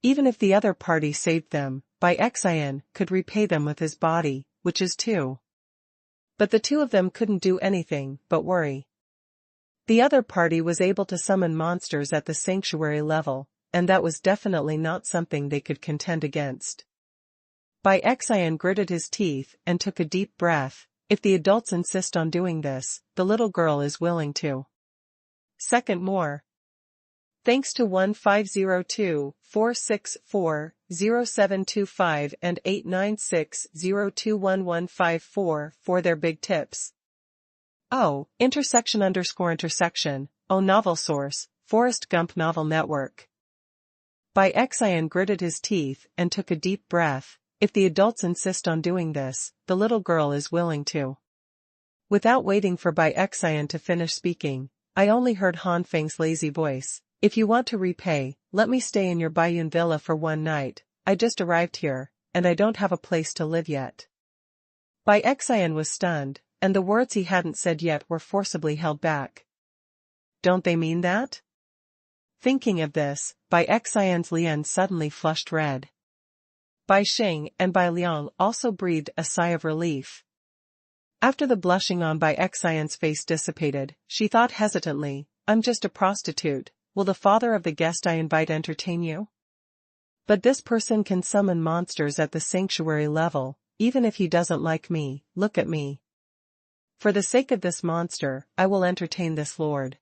Even if the other party saved them, Bai Cai could repay them with his body, which is 2. But the two of them couldn't do anything but worry. The other party was able to summon monsters at the sanctuary level, and that was definitely not something they could contend against. Bai Cai gritted his teeth and took a deep breath. If the adults insist on doing this, the little girl is willing to. Second more. Thanks to 1502-464-0725 and 896-021154 for their big tips. Oh, __. Oh, novel source, Forrest Gump Novel Network. Bai Cai gritted his teeth and took a deep breath. If the adults insist on doing this, the little girl is willing to. Without waiting for Bai Cai to finish speaking, I only heard Han Feng's lazy voice. If you want to repay, let me stay in your Baiyun villa for one night. I just arrived here, and I don't have a place to live yet. Bai Xian was stunned, and the words he hadn't said yet were forcibly held back. Don't they mean that? Thinking of this, Bai Xian's Lian suddenly flushed red. Bai Xing and Bai Liang also breathed a sigh of relief. After the blushing on Bai Xian's face dissipated, she thought hesitantly, I'm just a prostitute, will the father of the guest I invite entertain you? But this person can summon monsters at the sanctuary level, even if he doesn't like me, look at me. For the sake of this monster, I will entertain this lord.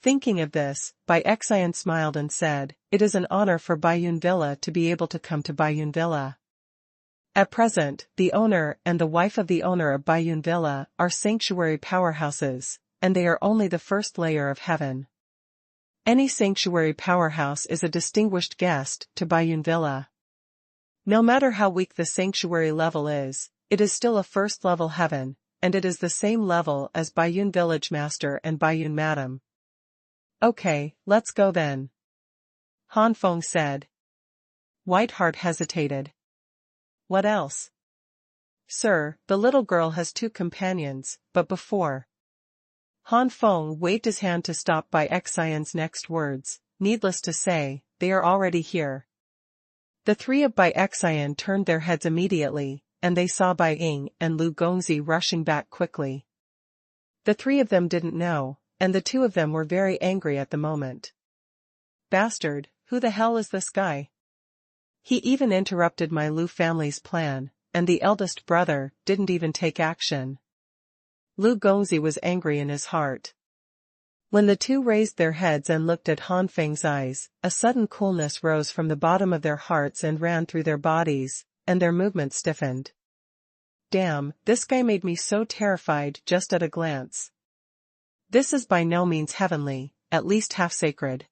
Thinking of this, Bai Xian smiled and said, it is an honor for Baiyun Villa to be able to come to Baiyun Villa. At present, the owner and the wife of the owner of Baiyun Villa are sanctuary powerhouses, and they are only the first layer of heaven. Any sanctuary powerhouse is a distinguished guest to Baiyun Villa. No matter how weak the sanctuary level is, it is still a first-level heaven, and it is the same level as Baiyun Village Master and Baiyun Madam. Okay, let's go then. Han Feng said. Whiteheart hesitated. What else? Sir, the little girl has 2 companions, but before. Han Feng waved his hand to stop Bai Xian's next words, needless to say, they are already here. The 3 of Bai Xian turned their heads immediately, and they saw Bai Ying and Lu Gongzi rushing back quickly. The 3 of them didn't know, and the 2 of them were very angry at the moment. Bastard, who the hell is this guy? He even interrupted my Lu family's plan, and the eldest brother didn't even take action. Lu Gongzi was angry in his heart. When the 2 raised their heads and looked at Han Feng's eyes, a sudden coolness rose from the bottom of their hearts and ran through their bodies, and their movements stiffened. Damn, this guy made me so terrified just at a glance. This is by no means heavenly, at least half sacred.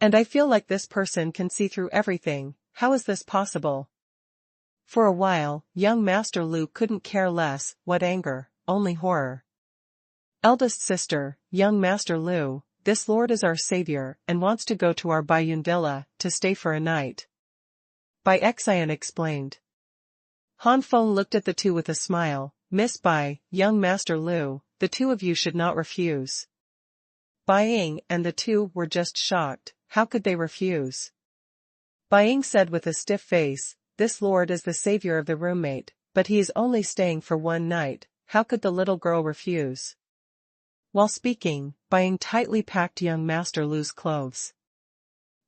And I feel like this person can see through everything, how is this possible? For a while, young Master Lu couldn't care less what anger, only horror. Eldest sister, young Master Lu, this lord is our savior and wants to go to our Baiyun Villa to stay for a night. Bai Xian explained. Han Feng looked at the 2 with a smile, Miss Bai, young Master Lu, the 2 of you should not refuse. Bai Ying and the 2 were just shocked, how could they refuse? Bai Ying said with a stiff face, this lord is the savior of the roommate, but he is only staying for 1 night, how could the little girl refuse? While speaking, Bai Ying tightly packed young Master Lu's clothes.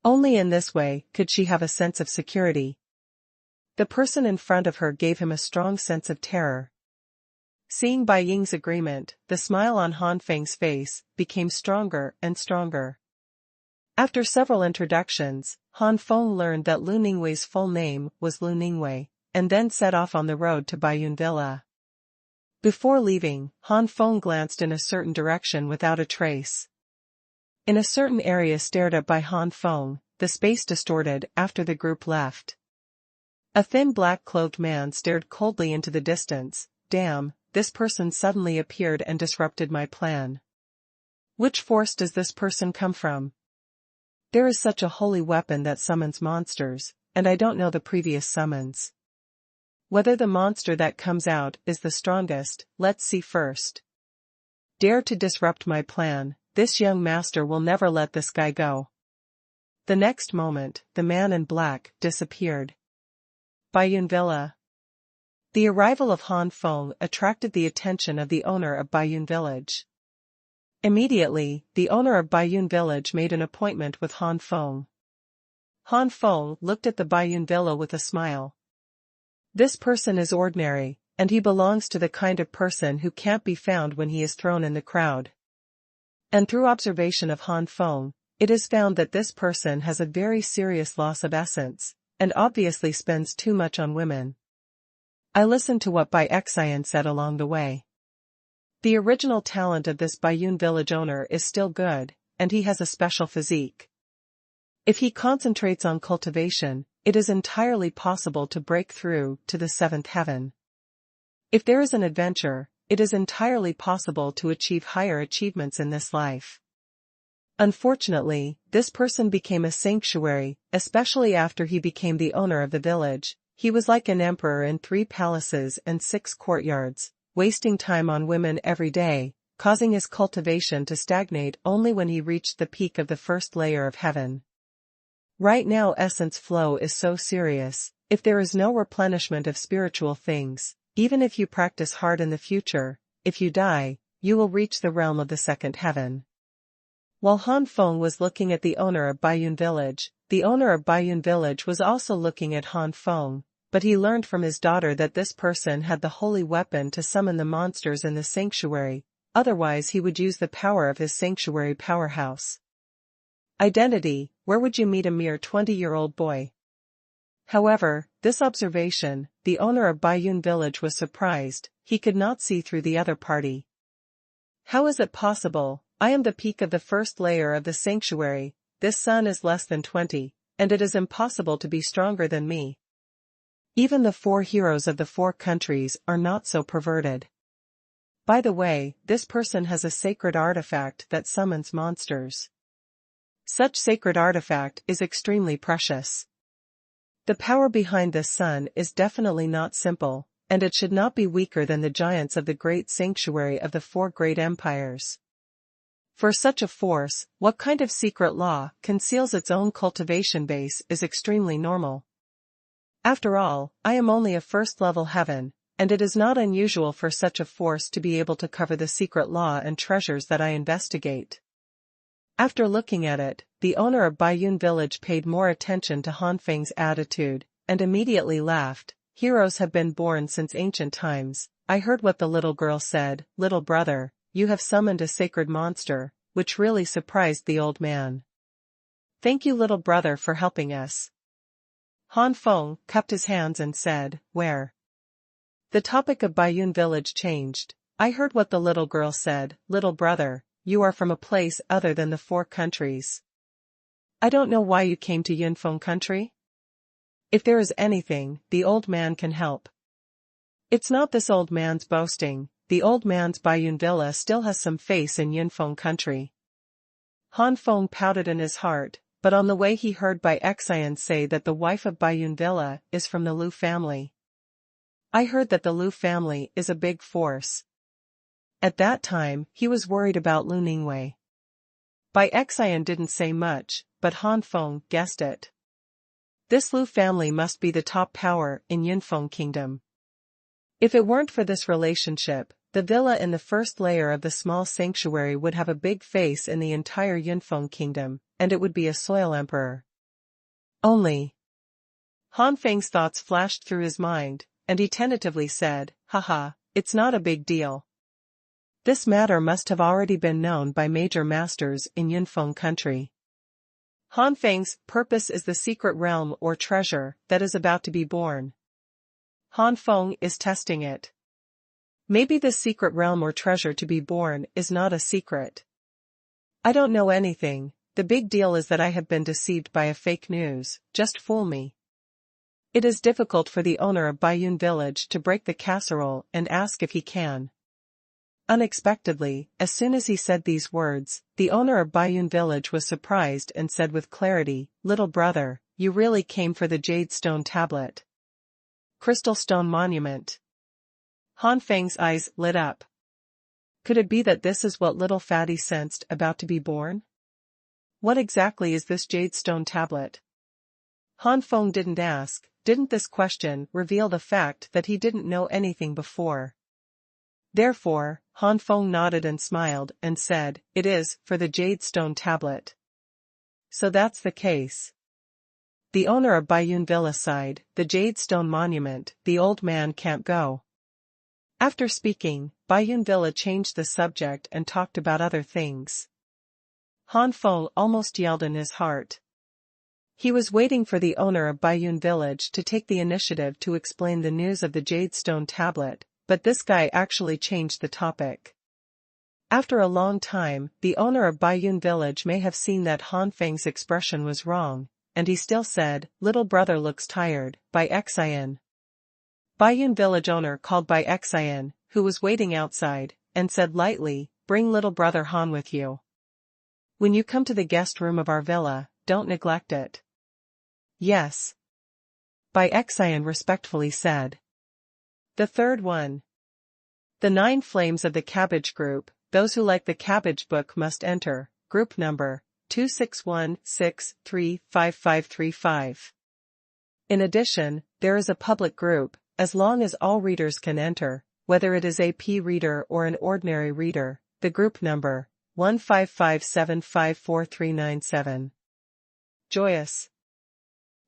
Only in this way could she have a sense of security. The person in front of her gave him a strong sense of terror. Seeing Bai Ying's agreement, the smile on Han Feng's face became stronger and stronger. After several introductions, Han Feng learned that Lu Ningwei's full name was Lu Ningwei, and then set off on the road to Baiyun Villa. Before leaving, Han Feng glanced in a certain direction without a trace. In a certain area stared at by Han Feng, the space distorted after the group left. A thin black-clothed man stared coldly into the distance. Damn, this person suddenly appeared and disrupted my plan. Which force does this person come from? There is such a holy weapon that summons monsters, and I don't know the previous summons. Whether the monster that comes out is the strongest, let's see first. Dare to disrupt my plan, this young master will never let this guy go. The next moment, the man in black disappeared. Baiyun Villa. The arrival of Han Feng attracted the attention of the owner of Baiyun Village. Immediately, the owner of Baiyun Village made an appointment with Han Feng. Han Feng looked at the Baiyun Villa with a smile. This person is ordinary, and he belongs to the kind of person who can't be found when he is thrown in the crowd. And through observation of Han Feng, it is found that this person has a very serious loss of essence, and obviously spends too much on women. I listened to what Bai Xian said along the way. The original talent of this Baiyun village owner is still good, and he has a special physique. If he concentrates on cultivation, it is entirely possible to break through to the 7th heaven. If there is an adventure, it is entirely possible to achieve higher achievements in this life. Unfortunately, this person became a sanctuary, especially after he became the owner of the village, He was like an emperor in 3 palaces and 6 courtyards, wasting time on women every day, causing his cultivation to stagnate only when he reached the peak of the first layer of heaven. Right now essence flow is so serious, if there is no replenishment of spiritual things, even if you practice hard in the future, if you die, you will reach the realm of the second heaven. While Han Feng was looking at the owner of Baiyun village, the owner of Baiyun village was also looking at Han Feng, but he learned from his daughter that this person had the holy weapon to summon the monsters in the sanctuary, otherwise he would use the power of his sanctuary powerhouse. Identity: where would you meet a mere 20-year-old boy? However, this observation, the owner of Baiyun village was surprised, he could not see through the other party. How is it possible? I am the peak of the first layer of the sanctuary, this son is less than 20, and it is impossible to be stronger than me. Even the 4 heroes of the 4 countries are not so perverted. By the way, this person has a sacred artifact that summons monsters. Such sacred artifact is extremely precious. The power behind this son is definitely not simple, and it should not be weaker than the giants of the great sanctuary of the 4 great empires. For such a force, what kind of secret law conceals its own cultivation base is extremely normal. After all, I am only a first-level heaven, and it is not unusual for such a force to be able to cover the secret law and treasures that I investigate. After looking at it, the owner of Baiyun village paid more attention to Han Feng's attitude, and immediately laughed. Heroes have been born since ancient times. I heard what the little girl said. Little brother, you have summoned a sacred monster, which really surprised the old man. Thank you, little brother, for helping us. Han Feng cupped his hands and said, where? The topic of Baiyun village changed. I heard what the little girl said. Little brother, you are from a place other than the 4 countries. I don't know why you came to Yunfeng country. If there is anything, the old man can help. It's not this old man's boasting. The old man's Baiyun villa still has some face in Yunfeng country. Han Feng pouted in his heart, but on the way he heard Bai Cai say that the wife of Baiyun villa is from the Lu family. I heard that the Lu family is a big force. At that time, he was worried about Lu Ningwei. Bai Cai didn't say much, but Han Feng guessed it. This Lu family must be the top power in Yunfeng kingdom. If it weren't for this relationship, the villa in the first layer of the small sanctuary would have a big face in the entire Yunfeng kingdom, and it would be a soil emperor. Only. Han Feng's thoughts flashed through his mind, and he tentatively said, haha, it's not a big deal. This matter must have already been known by major masters in Yunfeng country. Han Feng's purpose is the secret realm or treasure that is about to be born. Han Feng is testing it. Maybe this secret realm or treasure to be born is not a secret. I don't know anything, the big deal is that I have been deceived by a fake news, just fool me. It is difficult for the owner of Baiyun village to break the casserole and ask if he can. Unexpectedly, as soon as he said these words, the owner of Baiyun village was surprised and said with clarity, little brother, you really came for the jade stone tablet. Crystal stone monument. Han Feng's eyes lit up. Could it be that this is what little Fatty sensed about to be born? What exactly is this jade stone tablet? Han Feng didn't ask. Didn't this question reveal the fact that he didn't know anything before? Therefore, Han Feng nodded and smiled and said, it is for the jade stone tablet. So that's the case. The owner of Baiyun Villa sighed, the jade stone monument, the old man can't go. After speaking, Baiyun Villa changed the subject and talked about other things. Han Feng almost yelled in his heart. He was waiting for the owner of Baiyun village to take the initiative to explain the news of the jade stone tablet, but this guy actually changed the topic. After a long time, the owner of Baiyun village may have seen that Han Feng's expression was wrong, and he still said, little brother looks tired, Bai Cai. Baiyun village owner called Bai Cai, who was waiting outside, and said lightly, bring little brother Han with you. When you come to the guest room of our villa, don't neglect it. Yes. Bai Cai respectfully said. The third one. The 9 flames of the cabbage group, those who like the cabbage book must enter, group number, 261635535. In addition, there is a public group, as long as all readers can enter, whether it is a AP reader or an ordinary reader, the group number, 155754397. Joyous.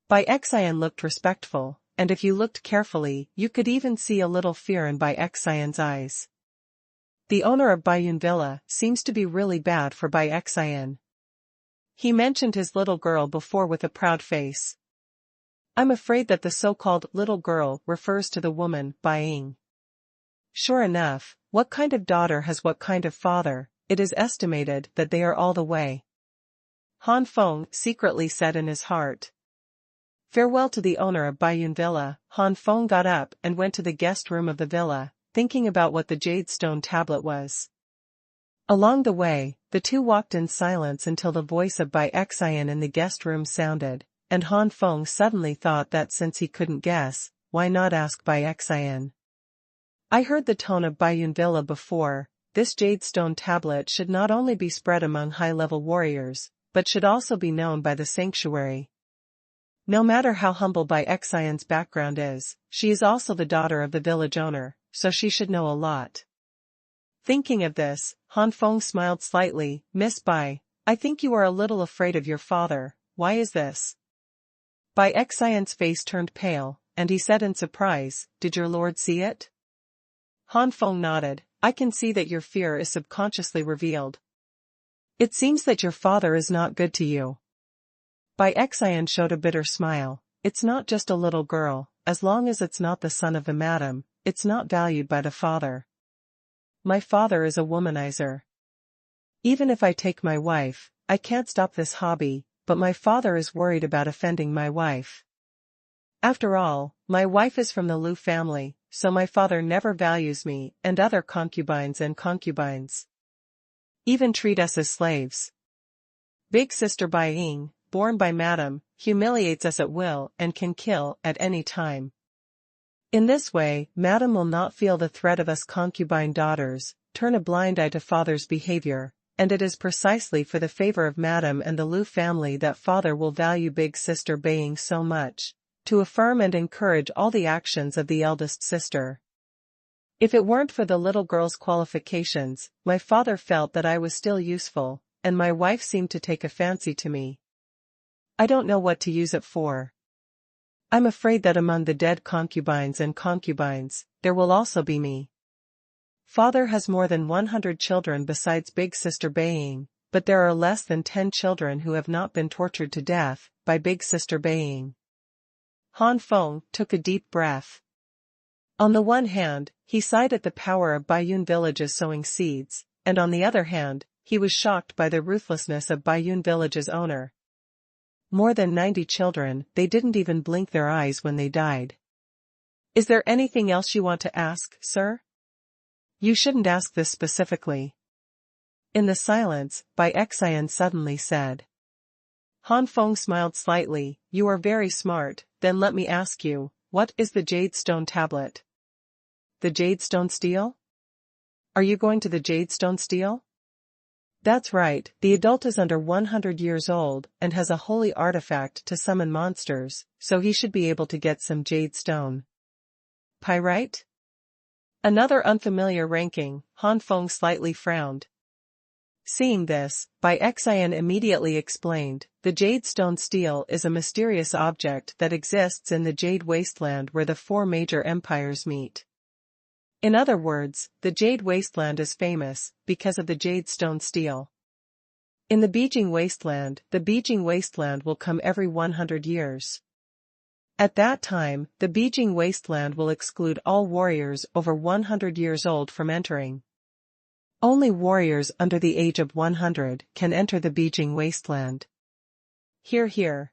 Bai Cai looked respectful, and if you looked carefully, you could even see a little fear in Bai Cai's eyes. The owner of Baiyun Villa seems to be really bad for Bai Cai. He mentioned his little girl before with a proud face. I'm afraid that the so-called little girl refers to the woman, Bai. Sure enough, what kind of daughter has what kind of father? It is estimated that they are all the way. Han Feng secretly said in his heart. Farewell to the owner of Baiyun Villa. Han Feng got up and went to the guest room of the villa, thinking about what the jade stone tablet was. Along the way, the two walked in silence until the voice of Bai Cai in the guest room sounded, and Han Feng suddenly thought that since he couldn't guess, why not ask Bai Cai? I heard the tone of Baiyun Villa before. This jade stone tablet should not only be spread among high-level warriors, but should also be known by the sanctuary. No matter how humble Bai Cai's background is, she is also the daughter of the village owner, so she should know a lot. Thinking of this, Han Feng smiled slightly. Miss Bai, I think you are a little afraid of your father. Why is this? Bai Cai's face turned pale, and he said in surprise, Did your lord see it? Han Feng nodded. I can see that your fear is subconsciously revealed. It seems that your father is not good to you. Bai Cai showed a bitter smile. It's not just a little girl, as long as it's not the son of the madam, it's not valued by the father. My father is a womanizer. Even if I take my wife, I can't stop this hobby, but my father is worried about offending my wife. After all, my wife is from the Liu family, so my father never values me and other concubines even treat us as slaves. Big sister Bai Ying, born by madam, humiliates us at will and can kill at any time. In this way, madam will not feel the threat of us concubine daughters, turn a blind eye to father's behavior, and it is precisely for the favor of madam and the Liu family that father will value big sister Bai Ying so much, to affirm and encourage all the actions of the eldest sister. If it weren't for the little girl's qualifications, my father felt that I was still useful, and my wife seemed to take a fancy to me. I don't know what to use it for. I'm afraid that among the dead concubines, there will also be me. Father has more than 100 children besides big sister Bai Ying, but there are less than 10 children who have not been tortured to death by big sister Bai Ying. Han Feng took a deep breath. On the one hand, he sighed at the power of Baiyun Village's sowing seeds, and on the other hand, he was shocked by the ruthlessness of Baiyun Village's owner. More than 90 children, they didn't even blink their eyes when they died. Is there anything else you want to ask, sir? You shouldn't ask this specifically. In the silence, Bai Cai suddenly said. Han Feng smiled slightly. You are very smart, then let me ask you, what is the jade stone tablet? The jade stone stele? Are you going to the jade stone stele? That's right, the adult is under 100 years old and has a holy artifact to summon monsters, so he should be able to get some jade stone. Pyrite? Another unfamiliar ranking. Han Feng slightly frowned. Seeing this, Bai Cai immediately explained, the jade stone stele is a mysterious object that exists in the Jade Wasteland where the 4 major empires meet. In other words, the Jade Wasteland is famous because of the jade stone stele. In the Beijing Wasteland will come every 100 years. At that time, the Beijing Wasteland will exclude all warriors over 100 years old from entering. Only warriors under the age of 100 can enter the Beijing Wasteland. Hear, hear.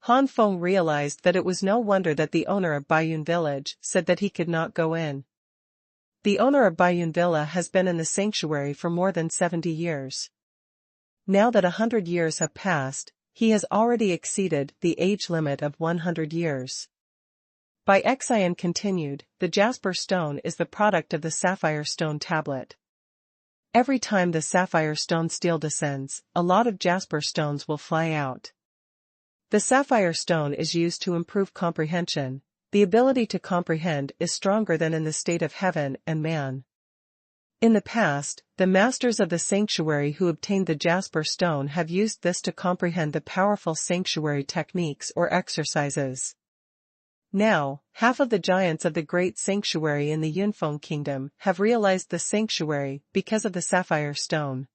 Han Feng realized that it was no wonder that the owner of Baiyun Village said that he could not go in. The owner of Baiyun Villa has been in the sanctuary for more than 70 years. Now that 100 years have passed, he has already exceeded the age limit of 100 years. Bai Cai continued, the jasper stone is the product of the sapphire stone tablet. Every time the sapphire stone steel descends, a lot of jasper stones will fly out. The sapphire stone is used to improve comprehension. The ability to comprehend is stronger than in the state of heaven and man. In the past, the masters of the sanctuary who obtained the jasper stone have used this to comprehend the powerful sanctuary techniques or exercises. Now, half of the giants of the great sanctuary in the Yunfeng kingdom have realized the sanctuary because of the sapphire stone.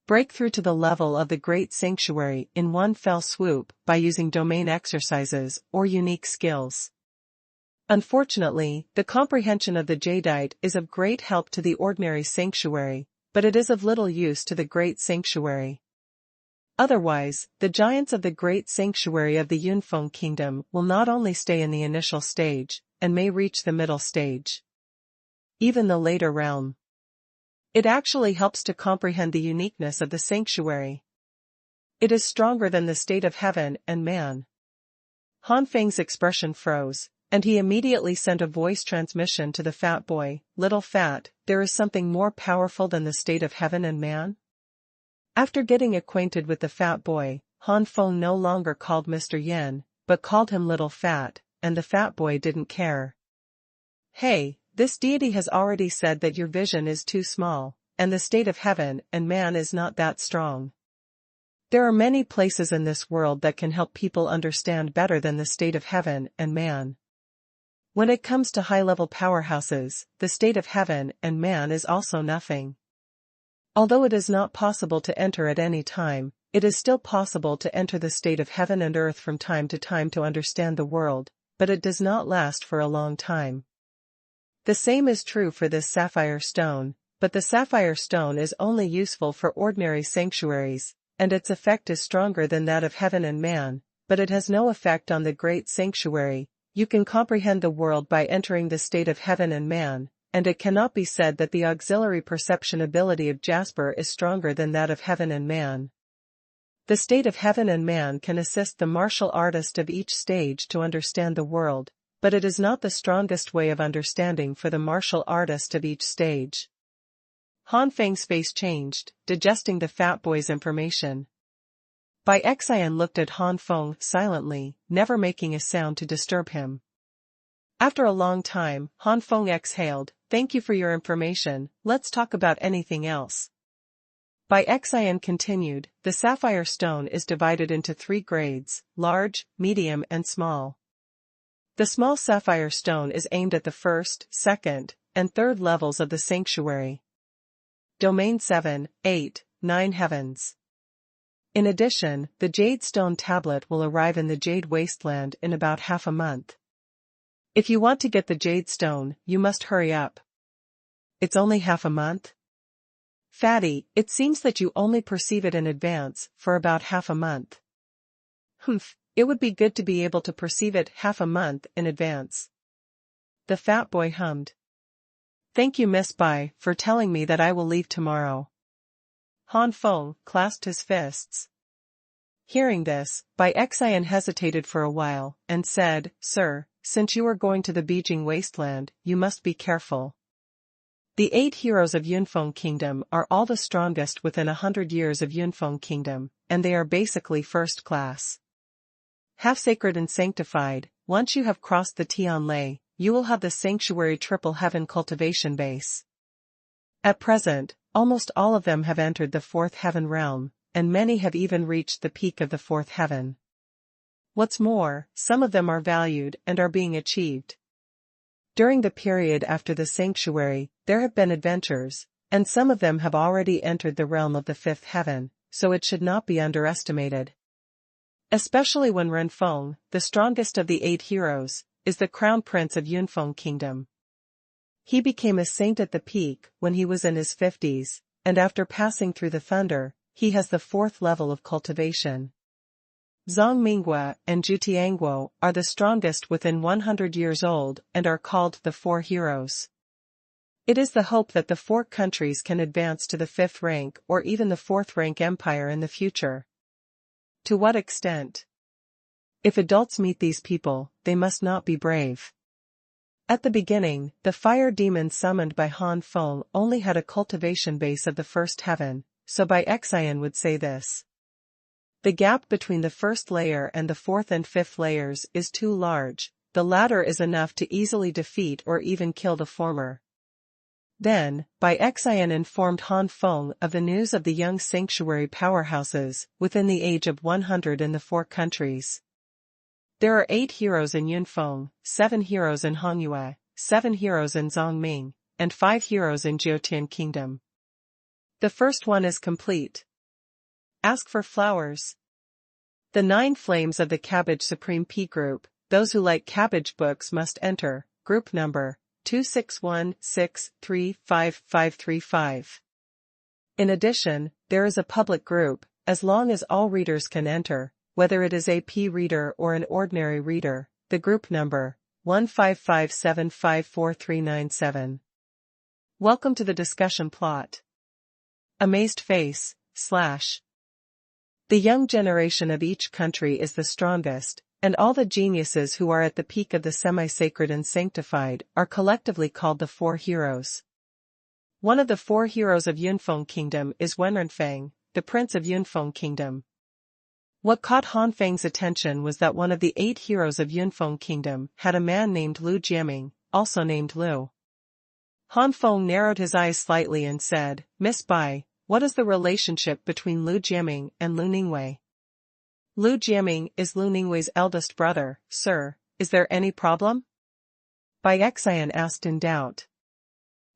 Break through to the level of the great sanctuary in one fell swoop by using domain exercises or unique skills. Unfortunately, the comprehension of the jadeite is of great help to the ordinary sanctuary, but it is of little use to the great sanctuary. Otherwise, the giants of the great sanctuary of the Yunfeng kingdom will not only stay in the initial stage, and may reach the middle stage. Even the later realm. It actually helps to comprehend the uniqueness of the sanctuary. It is stronger than the state of heaven and man. Han Feng's expression froze, and he immediately sent a voice transmission to the fat boy, "Little fat, there is something more powerful than the state of heaven and man?" After getting acquainted with the fat boy, Han Feng no longer called Mr. Yen, but called him Little Fat, and the fat boy didn't care. "Hey, this deity has already said that your vision is too small, and the state of heaven and man is not that strong. There are many places in this world that can help people understand better than the state of heaven and man. When it comes to high-level powerhouses, the state of heaven and man is also nothing. Although it is not possible to enter at any time, it is still possible to enter the state of heaven and earth from time to time to understand the world, but it does not last for a long time. The same is true for this sapphire stone, but the sapphire stone is only useful for ordinary sanctuaries, and its effect is stronger than that of heaven and man, but it has no effect on the great sanctuary. You can comprehend the world by entering the state of heaven and man, and it cannot be said that the auxiliary perception ability of Jasper is stronger than that of heaven and man. The state of heaven and man can assist the martial artist of each stage to understand the world, but it is not the strongest way of understanding for the martial artist of each stage. Han Feng's face changed, digesting the fat boy's information. Bai Cai looked at Han Feng silently, never making a sound to disturb him. After a long time, Han Feng exhaled, "Thank you for your information, let's talk about anything else." Bai Cai continued, the sapphire stone is divided into 3 grades, large, medium and small. The small sapphire stone is aimed at the first, second, and third levels of the sanctuary. Domain 7, 8, 9 heavens. In addition, the jade stone tablet will arrive in the Jade Wasteland in about half a month. If you want to get the jade stone, you must hurry up. It's only half a month? Fatty, it seems that you only perceive it in advance, for about half a month. Humph, it would be good to be able to perceive it half a month in advance. The fat boy hummed. Thank you Miss Bai for telling me that I will leave tomorrow. Han Feng clasped his fists. Hearing this, Bai Cai hesitated for a while, and said, Sir, since you are going to the Beijing Wasteland, you must be careful. The 8 heroes of Yunfeng Kingdom are all the strongest within 100 years of Yunfeng Kingdom, and they are basically first class. Half sacred and sanctified, once you have crossed the Tianlei, you will have the sanctuary triple heaven cultivation base. At present, almost all of them have entered the 4th heaven realm, and many have even reached the peak of the 4th heaven. What's more, some of them are valued and are being achieved. During the period after the sanctuary, there have been adventures, and some of them have already entered the realm of the 5th heaven, so it should not be underestimated. Especially when Ren Feng, the strongest of the 8 heroes, is the crown prince of Yunfeng Kingdom. He became a saint at the peak when he was in his 50s, and after passing through the thunder, he has the 4th level of cultivation. Zhang Mingguo and Zhu Tianguo are the strongest within 100 years old and are called the 4 heroes. It is the hope that the 4 countries can advance to the 5th rank or even the 4th rank empire in the future. To what extent? If adults meet these people, they must not be brave. At the beginning, the fire demon summoned by Han Feng only had a cultivation base of the first heaven, so Bai Cai would say this. The gap between the first layer and the fourth and fifth layers is too large, the latter is enough to easily defeat or even kill the former. Then, Bai Cai informed Han Feng of the news of the young sanctuary powerhouses within the age of 100 in the 4 countries. There are 8 heroes in Yunfeng, 7 heroes in Hongyue, 7 heroes in Zhongming, and 5 heroes in Jiutian Kingdom. The first one is complete. Ask for flowers. The 9 flames of the Cabbage Supreme P group, those who like cabbage books must enter, group number 261635535. In addition, there is a public group, as long as all readers can enter, whether it is a P reader or an ordinary reader, the group number 155754397. Welcome to the discussion plot. Amazed face, / The young generation of each country is the strongest, and all the geniuses who are at the peak of the semi-sacred and sanctified are collectively called the 4 heroes. One of the 4 heroes of Yunfeng Kingdom is Han Feng, the prince of Yunfeng Kingdom. What caught Han Feng's attention was that one of the 8 heroes of Yunfeng Kingdom had a man named Lu Jiaming, also named Lu. Han Feng narrowed his eyes slightly and said, Miss Bai, what is the relationship between Lu Jiaming and Lu Ningwei? Lu Jiaming is Lu Ningwei's eldest brother, sir, is there any problem? Bai Cai asked in doubt.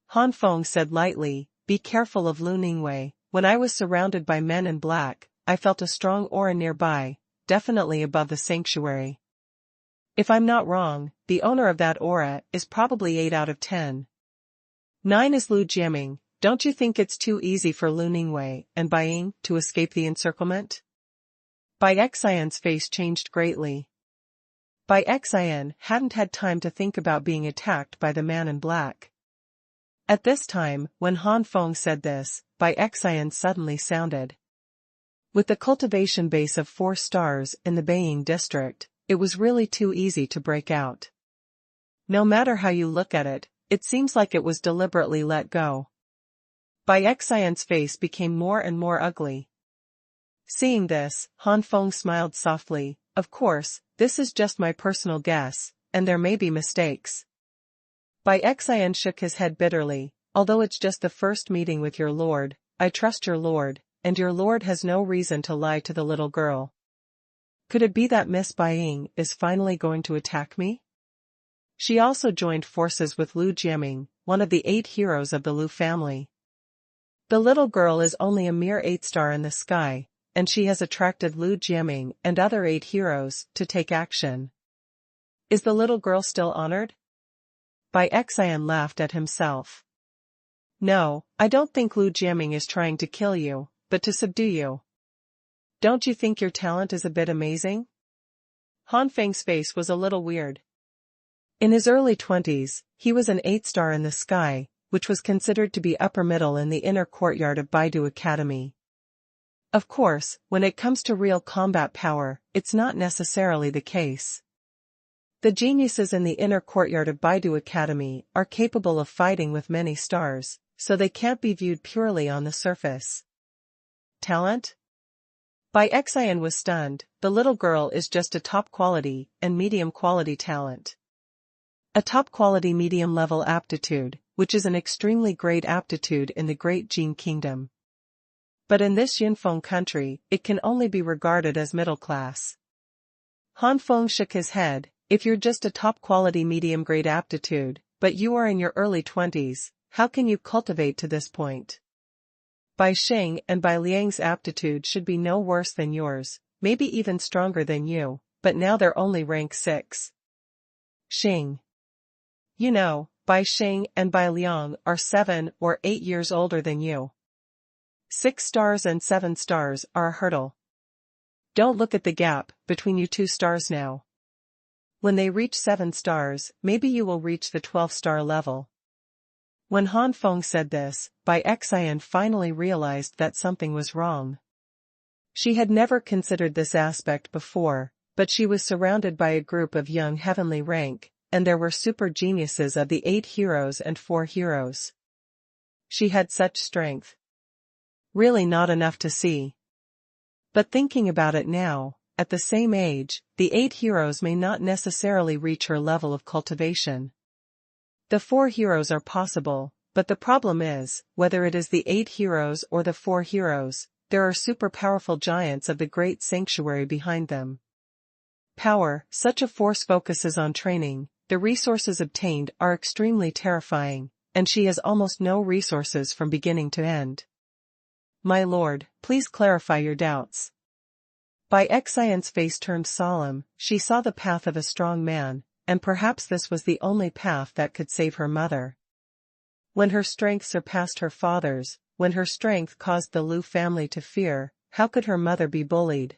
Han Feng said lightly, be careful of Lu Ningwei, when I was surrounded by men in black, I felt a strong aura nearby, definitely above the sanctuary. If I'm not wrong, the owner of that aura is probably 8 out of 10. 9 is Lu Jiaming, don't you think it's too easy for Lu Ningwei and Bai Ying to escape the encirclement? Bai Cai's face changed greatly. Bai Cai hadn't had time to think about being attacked by the man in black. At this time, when Han Feng said this, Bai Cai suddenly sounded. With the cultivation base of 4 stars in the Beiying district, it was really too easy to break out. No matter how you look at it, it seems like it was deliberately let go. Bai Cai's face became more and more ugly. Seeing this, Han Feng smiled softly, of course, this is just my personal guess, and there may be mistakes. Bai Cai shook his head bitterly, although it's just the first meeting with your lord, I trust your lord, and your lord has no reason to lie to the little girl. Could it be that Miss Bai Ying is finally going to attack me? She also joined forces with Lu Jiaming, one of the 8 heroes of the Lu family. The little girl is only a mere 8-star in the sky, and she has attracted Lu Jiaming and other 8 heroes to take action. Is the little girl still honored? Bai Cai laughed at himself. No, I don't think Lu Jiaming is trying to kill you, but to subdue you. Don't you think your talent is a bit amazing? Han Feng's face was a little weird. In his early 20s, he was an 8-star in the sky, which was considered to be upper middle in the inner courtyard of Baidu Academy. Of course, when it comes to real combat power, it's not necessarily the case. The geniuses in the inner courtyard of Baidu Academy are capable of fighting with many stars, so they can't be viewed purely on the surface. Talent? Bai Cai was stunned, the little girl is just a top-quality and medium-quality talent. A top-quality medium-level aptitude, which is an extremely great aptitude in the Great Jin Kingdom. But in this Yunfeng country, it can only be regarded as middle class. Han Feng shook his head, if you're just a top-quality medium-grade aptitude, but you are in your early 20s, how can you cultivate to this point? Bai Xing and Bai Liang's aptitude should be no worse than yours, maybe even stronger than you, but now they're only rank 6. Xing. You know, Bai Xing and Bai Liang are 7 or 8 years older than you. 6 stars and 7 stars are a hurdle. Don't look at the gap between you 2 stars now. When they reach 7 stars, maybe you will reach the 12-star level. When Han Feng said this, Bai Cai finally realized that something was wrong. She had never considered this aspect before, but she was surrounded by a group of young heavenly rank, and there were super geniuses of the 8 heroes and 4 heroes. She had such strength. Really not enough to see. But thinking about it now, at the same age, the 8 heroes may not necessarily reach her level of cultivation. The 4 heroes are possible, but the problem is, whether it is the 8 heroes or the 4 heroes, there are super powerful giants of the great sanctuary behind them. Power, such a force focuses on training, the resources obtained are extremely terrifying, and she has almost no resources from beginning to end. My lord, please clarify your doubts. Bai Cai's face turned solemn, she saw the path of a strong man, and perhaps this was the only path that could save her mother. When her strength surpassed her father's, when her strength caused the Liu family to fear, how could her mother be bullied?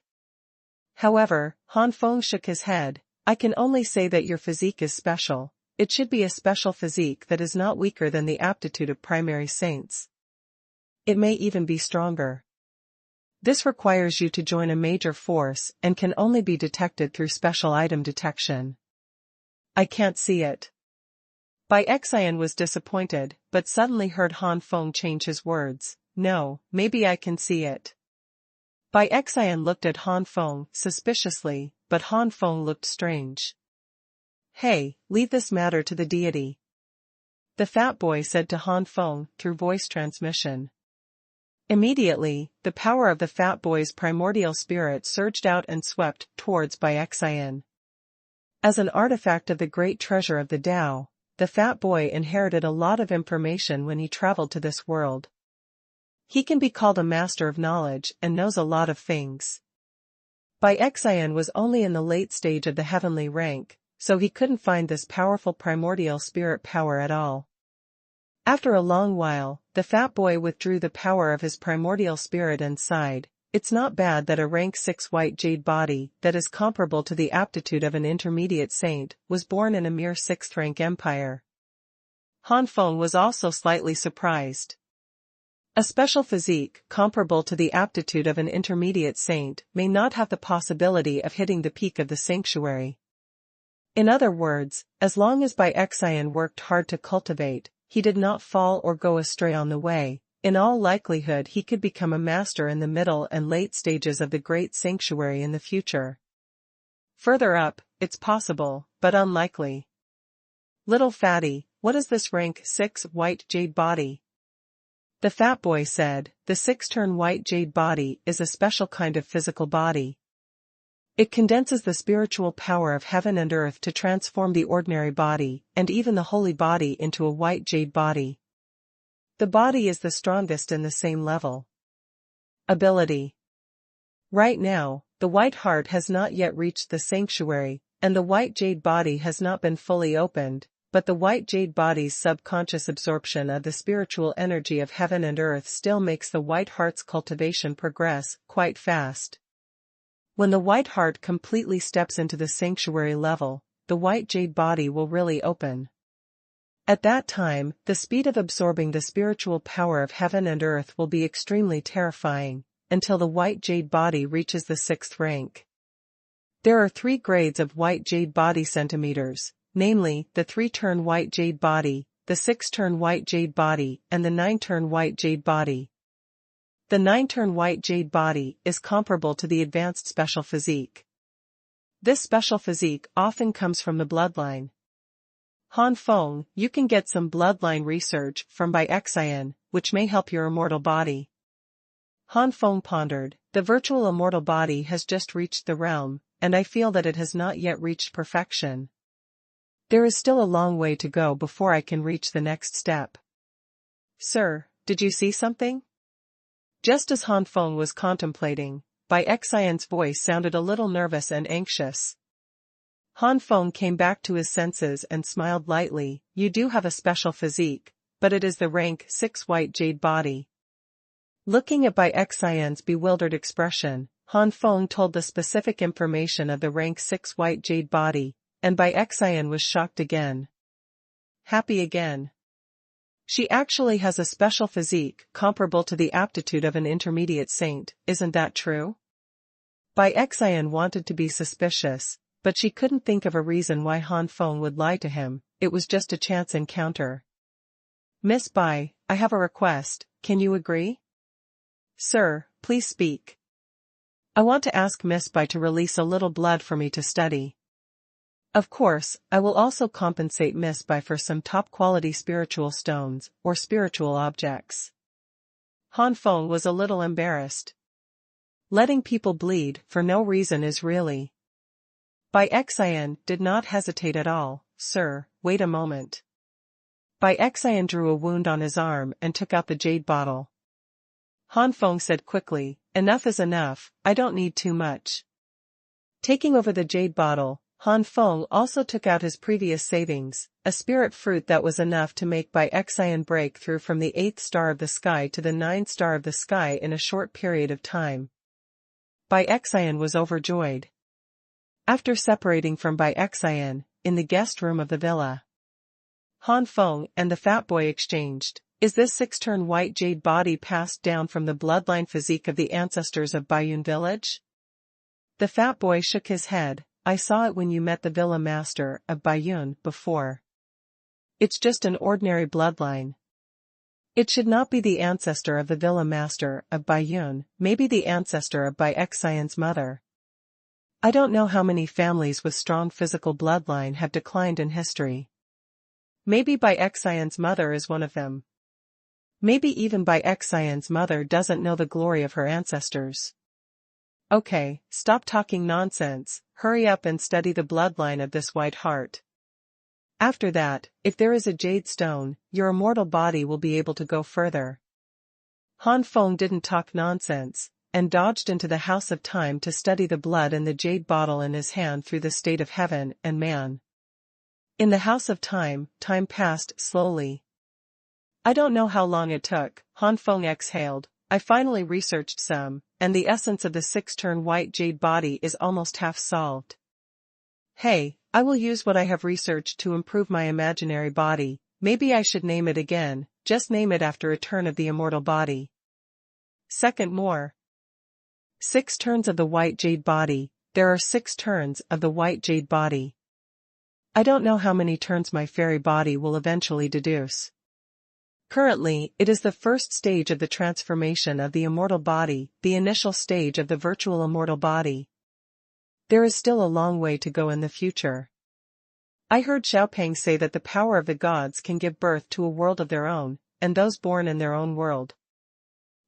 However, Han Feng shook his head. I can only say that your physique is special. It should be a special physique that is not weaker than the aptitude of primary saints. It may even be stronger. This requires you to join a major force and can only be detected through special item detection. I can't see it. Bai Cai was disappointed, but suddenly heard Han Feng change his words. No, maybe I can see it. Bai Cai looked at Han Feng suspiciously, but Han Feng looked strange. Hey, leave this matter to the deity. The fat boy said to Han Feng through voice transmission. Immediately, the power of the fat boy's primordial spirit surged out and swept towards Bai Cai. As an artifact of the great treasure of the Tao, the fat boy inherited a lot of information when he traveled to this world. He can be called a master of knowledge and knows a lot of things. Bai Cai was only in the late stage of the heavenly rank, so he couldn't find this powerful primordial spirit power at all. After a long while, the fat boy withdrew the power of his primordial spirit and sighed. It's not bad that a rank 6 white jade body that is comparable to the aptitude of an intermediate saint was born in a mere 6th rank empire. Han Feng was also slightly surprised. A special physique comparable to the aptitude of an intermediate saint may not have the possibility of hitting the peak of the sanctuary. In other words, as long as Bai Cai worked hard to cultivate, he did not fall or go astray on the way. In all likelihood he could become a master in the middle and late stages of the great sanctuary in the future. Further up, it's possible, but unlikely. Little fatty, what is this rank 6 white jade body? The fat boy said, the 6-turn white jade body is a special kind of physical body. It condenses the spiritual power of heaven and earth to transform the ordinary body, and even the holy body, into a white jade body. The body is the strongest in the same level. Ability. Right now, the white heart has not yet reached the sanctuary, and the white jade body has not been fully opened, but the white jade body's subconscious absorption of the spiritual energy of heaven and earth still makes the white heart's cultivation progress quite fast. When the white heart completely steps into the sanctuary level, the white jade body will really open. At that time, the speed of absorbing the spiritual power of heaven and earth will be extremely terrifying, until the white jade body reaches the 6th rank. There are 3 grades of white jade body centimeters, namely, the 3-turn white jade body, the 6-turn white jade body, and the 9-turn white jade body. The 9-turn white jade body is comparable to the advanced special physique. This special physique often comes from the bloodline. Han Feng, you can get some bloodline research from Bai Cai, which may help your immortal body. Han Feng pondered, the virtual immortal body has just reached the realm, and I feel that it has not yet reached perfection. There is still a long way to go before I can reach the next step. Sir, did you see something? Just as Han Feng was contemplating, Bai Cai's voice sounded a little nervous and anxious. Han Feng came back to his senses and smiled lightly. You do have a special physique, but it is the rank 6 white jade body. Looking at Bai Cai's bewildered expression, Han Feng told the specific information of the rank 6 white jade body, and Bai Cai was shocked again. Happy again. She actually has a special physique comparable to the aptitude of an intermediate saint, isn't that true? Bai Xian wanted to be suspicious, but she couldn't think of a reason why Han Feng would lie to him. It was just a chance encounter. Miss Bai, I have a request, can you agree? Sir, please speak. I want to ask Miss Bai to release a little blood for me to study. Of course, I will also compensate Miss Bai for some top-quality spiritual stones, or spiritual objects. Han Feng was a little embarrassed. Letting people bleed for no reason is really. Bai Xian did not hesitate at all. Sir, wait a moment. Bai Xian drew a wound on his arm and took out the jade bottle. Han Feng said quickly, enough is enough, I don't need too much. Taking over the jade bottle, Han Feng also took out his previous savings, a spirit fruit that was enough to make Bai Xian break through from the 8th star of the sky to the 9th star of the sky in a short period of time. Bai Xian was overjoyed. After separating from Bai Xian, in the guest room of the villa, Han Feng and the fat boy exchanged, is this 6-turn white jade body passed down from the bloodline physique of the ancestors of Baiyun village? The fat boy shook his head, I saw it when you met the villa master of Baiyun before. It's just an ordinary bloodline. It should not be the ancestor of the villa master of Baiyun, maybe the ancestor of Bai Xian's mother. I don't know how many families with strong physical bloodline have declined in history. Maybe Bai Xian's mother is one of them. Maybe even Bai Xian's mother doesn't know the glory of her ancestors. Okay, stop talking nonsense, hurry up and study the bloodline of this white heart. After that, if there is a jade stone, your immortal body will be able to go further. Han Feng didn't talk nonsense, and dodged into the house of time to study the blood in the jade bottle in his hand through the state of heaven and man. In the house of time, time passed slowly. I don't know how long it took, Han Feng exhaled, I finally researched some, and the essence of the 6-turn white jade body is almost half solved. Hey, I will use what I have researched to improve my imaginary body, maybe I should name it again, just name it after a turn of the immortal body. Second more. 6 turns of the white jade body, there are 6 turns of the white jade body. I don't know how many turns my fairy body will eventually deduce. Currently, it is the first stage of the transformation of the immortal body, the initial stage of the virtual immortal body. There is still a long way to go in the future. I heard Xiaopeng say that the power of the gods can give birth to a world of their own, and those born in their own world.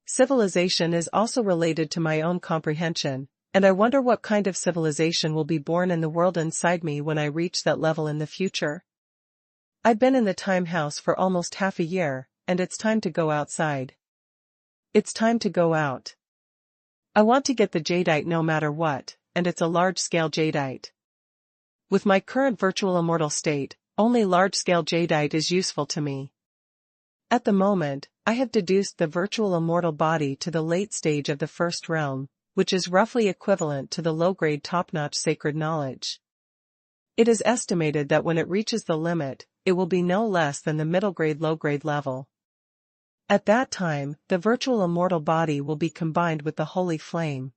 Civilization is also related to my own comprehension, and I wonder what kind of civilization will be born in the world inside me when I reach that level in the future. I've been in the time house for almost half a year, and it's time to go outside. It's time to go out. I want to get the jadeite no matter what, and it's a large-scale jadeite. With my current virtual immortal state, only large-scale jadeite is useful to me. At the moment, I have deduced the virtual immortal body to the late stage of the first realm, which is roughly equivalent to the low-grade top-notch sacred knowledge. It is estimated that when it reaches the limit, it will be no less than the middle-grade low-grade level. At that time, the virtual immortal body will be combined with the holy flame.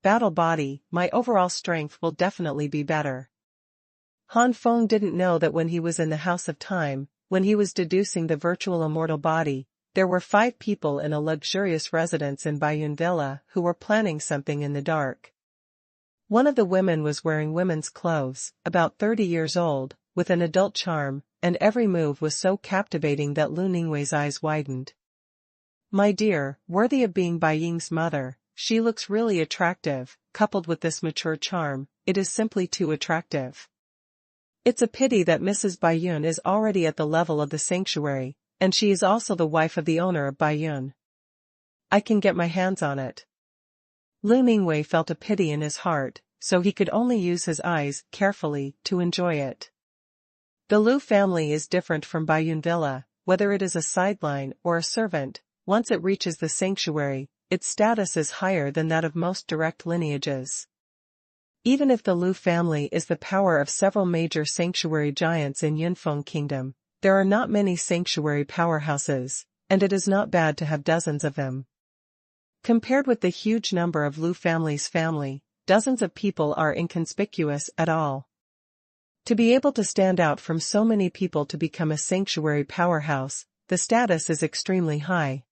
Battle body, my overall strength will definitely be better. Han Feng didn't know that when he was in the House of Time, when he was deducing the virtual immortal body, there were 5 people in a luxurious residence in Baiyun Villa who were planning something in the dark. One of the women was wearing women's clothes, about 30 years old, with an adult charm, and every move was so captivating that Lu Ningwei's eyes widened. My dear, worthy of being Bai Ying's mother, she looks really attractive, coupled with this mature charm, it is simply too attractive. It's a pity that Mrs. Baiyun is already at the level of the sanctuary, and she is also the wife of the owner of Baiyun. I can get my hands on it. Lu Ningwei felt a pity in his heart, so he could only use his eyes carefully to enjoy it. The Lu family is different from Baiyun Villa, whether it is a sideline or a servant. Once it reaches the sanctuary, its status is higher than that of most direct lineages. Even if the Lu family is the power of several major sanctuary giants in Yunfeng Kingdom, there are not many sanctuary powerhouses, and it is not bad to have dozens of them. Compared with the huge number of Lu family's family, dozens of people are inconspicuous at all. To be able to stand out from so many people to become a sanctuary powerhouse, the status is extremely high.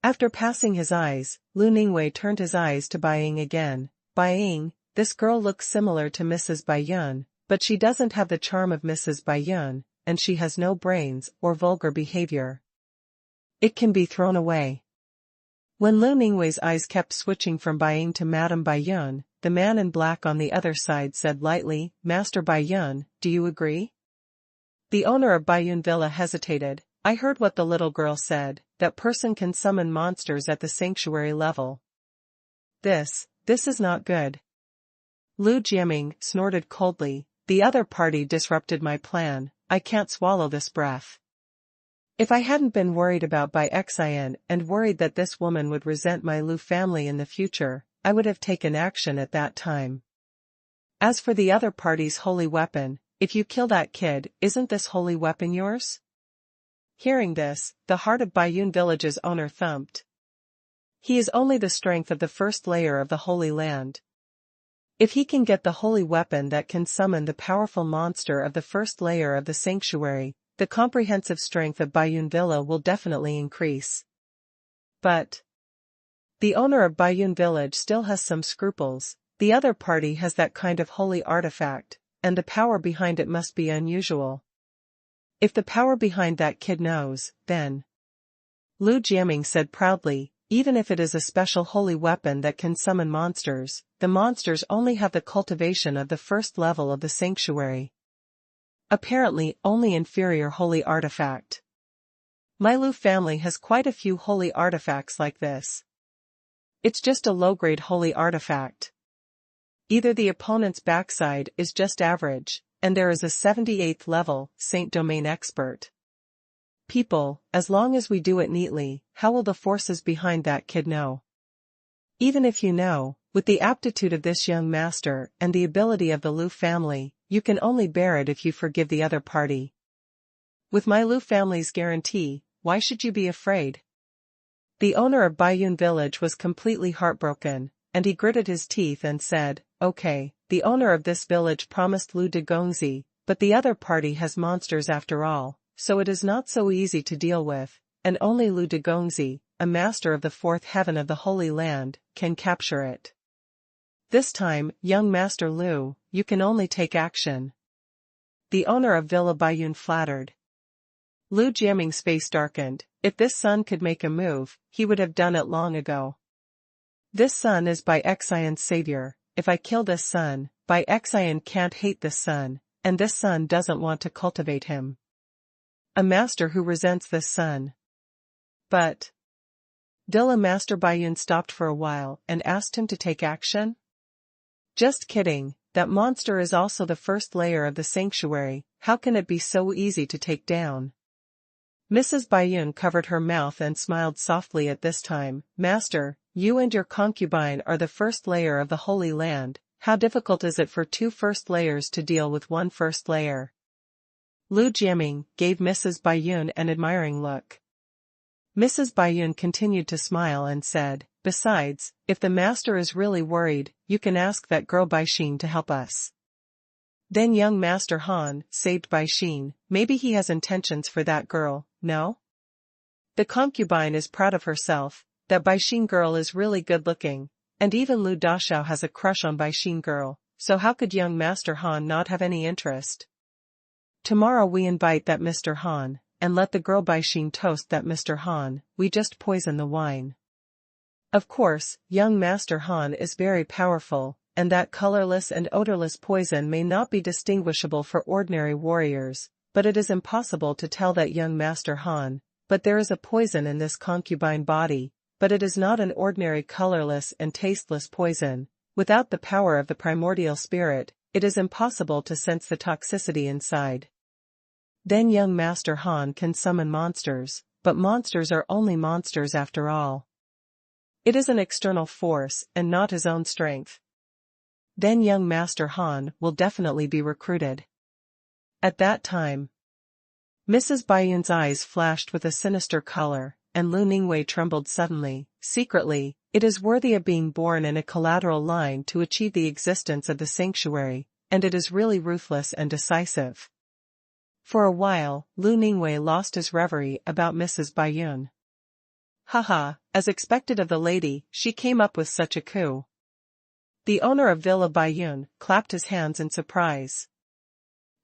After passing his eyes, Lu Ningwei turned his eyes to Bai Ying again. Bai Ying, this girl looks similar to Mrs. Bai Yun, but she doesn't have the charm of Mrs. Bai Yun, and she has no brains or vulgar behavior. It can be thrown away. When Lu Ningwei's eyes kept switching from Bai Ying to Madame Bai Yun, the man in black on the other side said lightly, "Master Bai Yun, do you agree?" The owner of Bai Yun Villa hesitated. "I heard what the little girl said, that person can summon monsters at the sanctuary level. This is not good." Lu Jiaming snorted coldly, "The other party disrupted my plan, I can't swallow this breath. If I hadn't been worried about Bai Xian and worried that this woman would resent my Lu family in the future, I would have taken action at that time. As for the other party's holy weapon, if you kill that kid, isn't this holy weapon yours?" Hearing this, the heart of Baiyun Village's owner thumped. He is only the strength of the first layer of the Holy Land. If he can get the holy weapon that can summon the powerful monster of the first layer of the sanctuary, the comprehensive strength of Baiyun Villa will definitely increase. But the owner of Baiyun Village still has some scruples. The other party has that kind of holy artifact, and the power behind it must be unusual. If the power behind that kid knows, then... Lu Jiaming said proudly, "Even if it is a special holy weapon that can summon monsters, the monsters only have the cultivation of the first level of the sanctuary. Apparently only inferior holy artifact. My Lu family has quite a few holy artifacts like this. It's just a low-grade holy artifact. Either the opponent's backside is just average, and there is a 78th level Saint Domain expert. People, as long as we do it neatly, how will the forces behind that kid know? Even if you know, with the aptitude of this young master and the ability of the Lu family, you can only bear it if you forgive the other party. With my Lu family's guarantee, why should you be afraid?" The owner of Baiyun Village was completely heartbroken, and he gritted his teeth and said, "Okay, the owner of this village promised Lu Degongzi, but the other party has monsters after all, so it is not so easy to deal with, and only Lu Degongzi, a master of the fourth heaven of the Holy Land, can capture it. This time, young Master Lu, you can only take action." The owner of Villa Baiyun flattered. Lu Jiaming's face darkened. If this son could make a move, he would have done it long ago. This son is Bai Xian's savior. If I kill this son, Bai Xian can't hate this son, and this son doesn't want to cultivate him. A master who resents this son. But Dilla Master Baiyun stopped for a while and asked him to take action? Just kidding, that monster is also the first layer of the sanctuary, how can it be so easy to take down? Mrs. Baiyun covered her mouth and smiled softly at this time. "Master, you and your concubine are the first layer of the Holy Land. How difficult is it for two first layers to deal with one first layer?" Lu Jiaming gave Mrs. Baiyun an admiring look. Mrs. Baiyun continued to smile and said, "Besides, if the master is really worried, you can ask that girl Baixin to help us. Then young Master Han saved Baixin, maybe he has intentions for that girl, no? The concubine is proud of herself, that Baixin girl is really good-looking, and even Lu Dashao has a crush on Baixin girl, so how could young Master Han not have any interest? Tomorrow we invite that Mr. Han, and let the girl Baixin toast that Mr. Han, we just poison the wine. Of course, young Master Han is very powerful, and that colorless and odorless poison may not be distinguishable for ordinary warriors, but it is impossible to tell that young Master Han, but there is a poison in this concubine body, but it is not an ordinary colorless and tasteless poison. Without the power of the primordial spirit, it is impossible to sense the toxicity inside. Then young Master Han can summon monsters, but monsters are only monsters after all. It is an external force and not his own strength. Then young Master Han will definitely be recruited. At that time, Mrs. Baiyun's eyes flashed with a sinister color, and Lu Ningwei trembled suddenly. Secretly, it is worthy of being born in a collateral line to achieve the existence of the sanctuary, and it is really ruthless and decisive. For a while, Lu Ningwei lost his reverie about Mrs. Baiyun. Haha, as expected of the lady, she came up with such a coup. The owner of Villa Baiyun clapped his hands in surprise.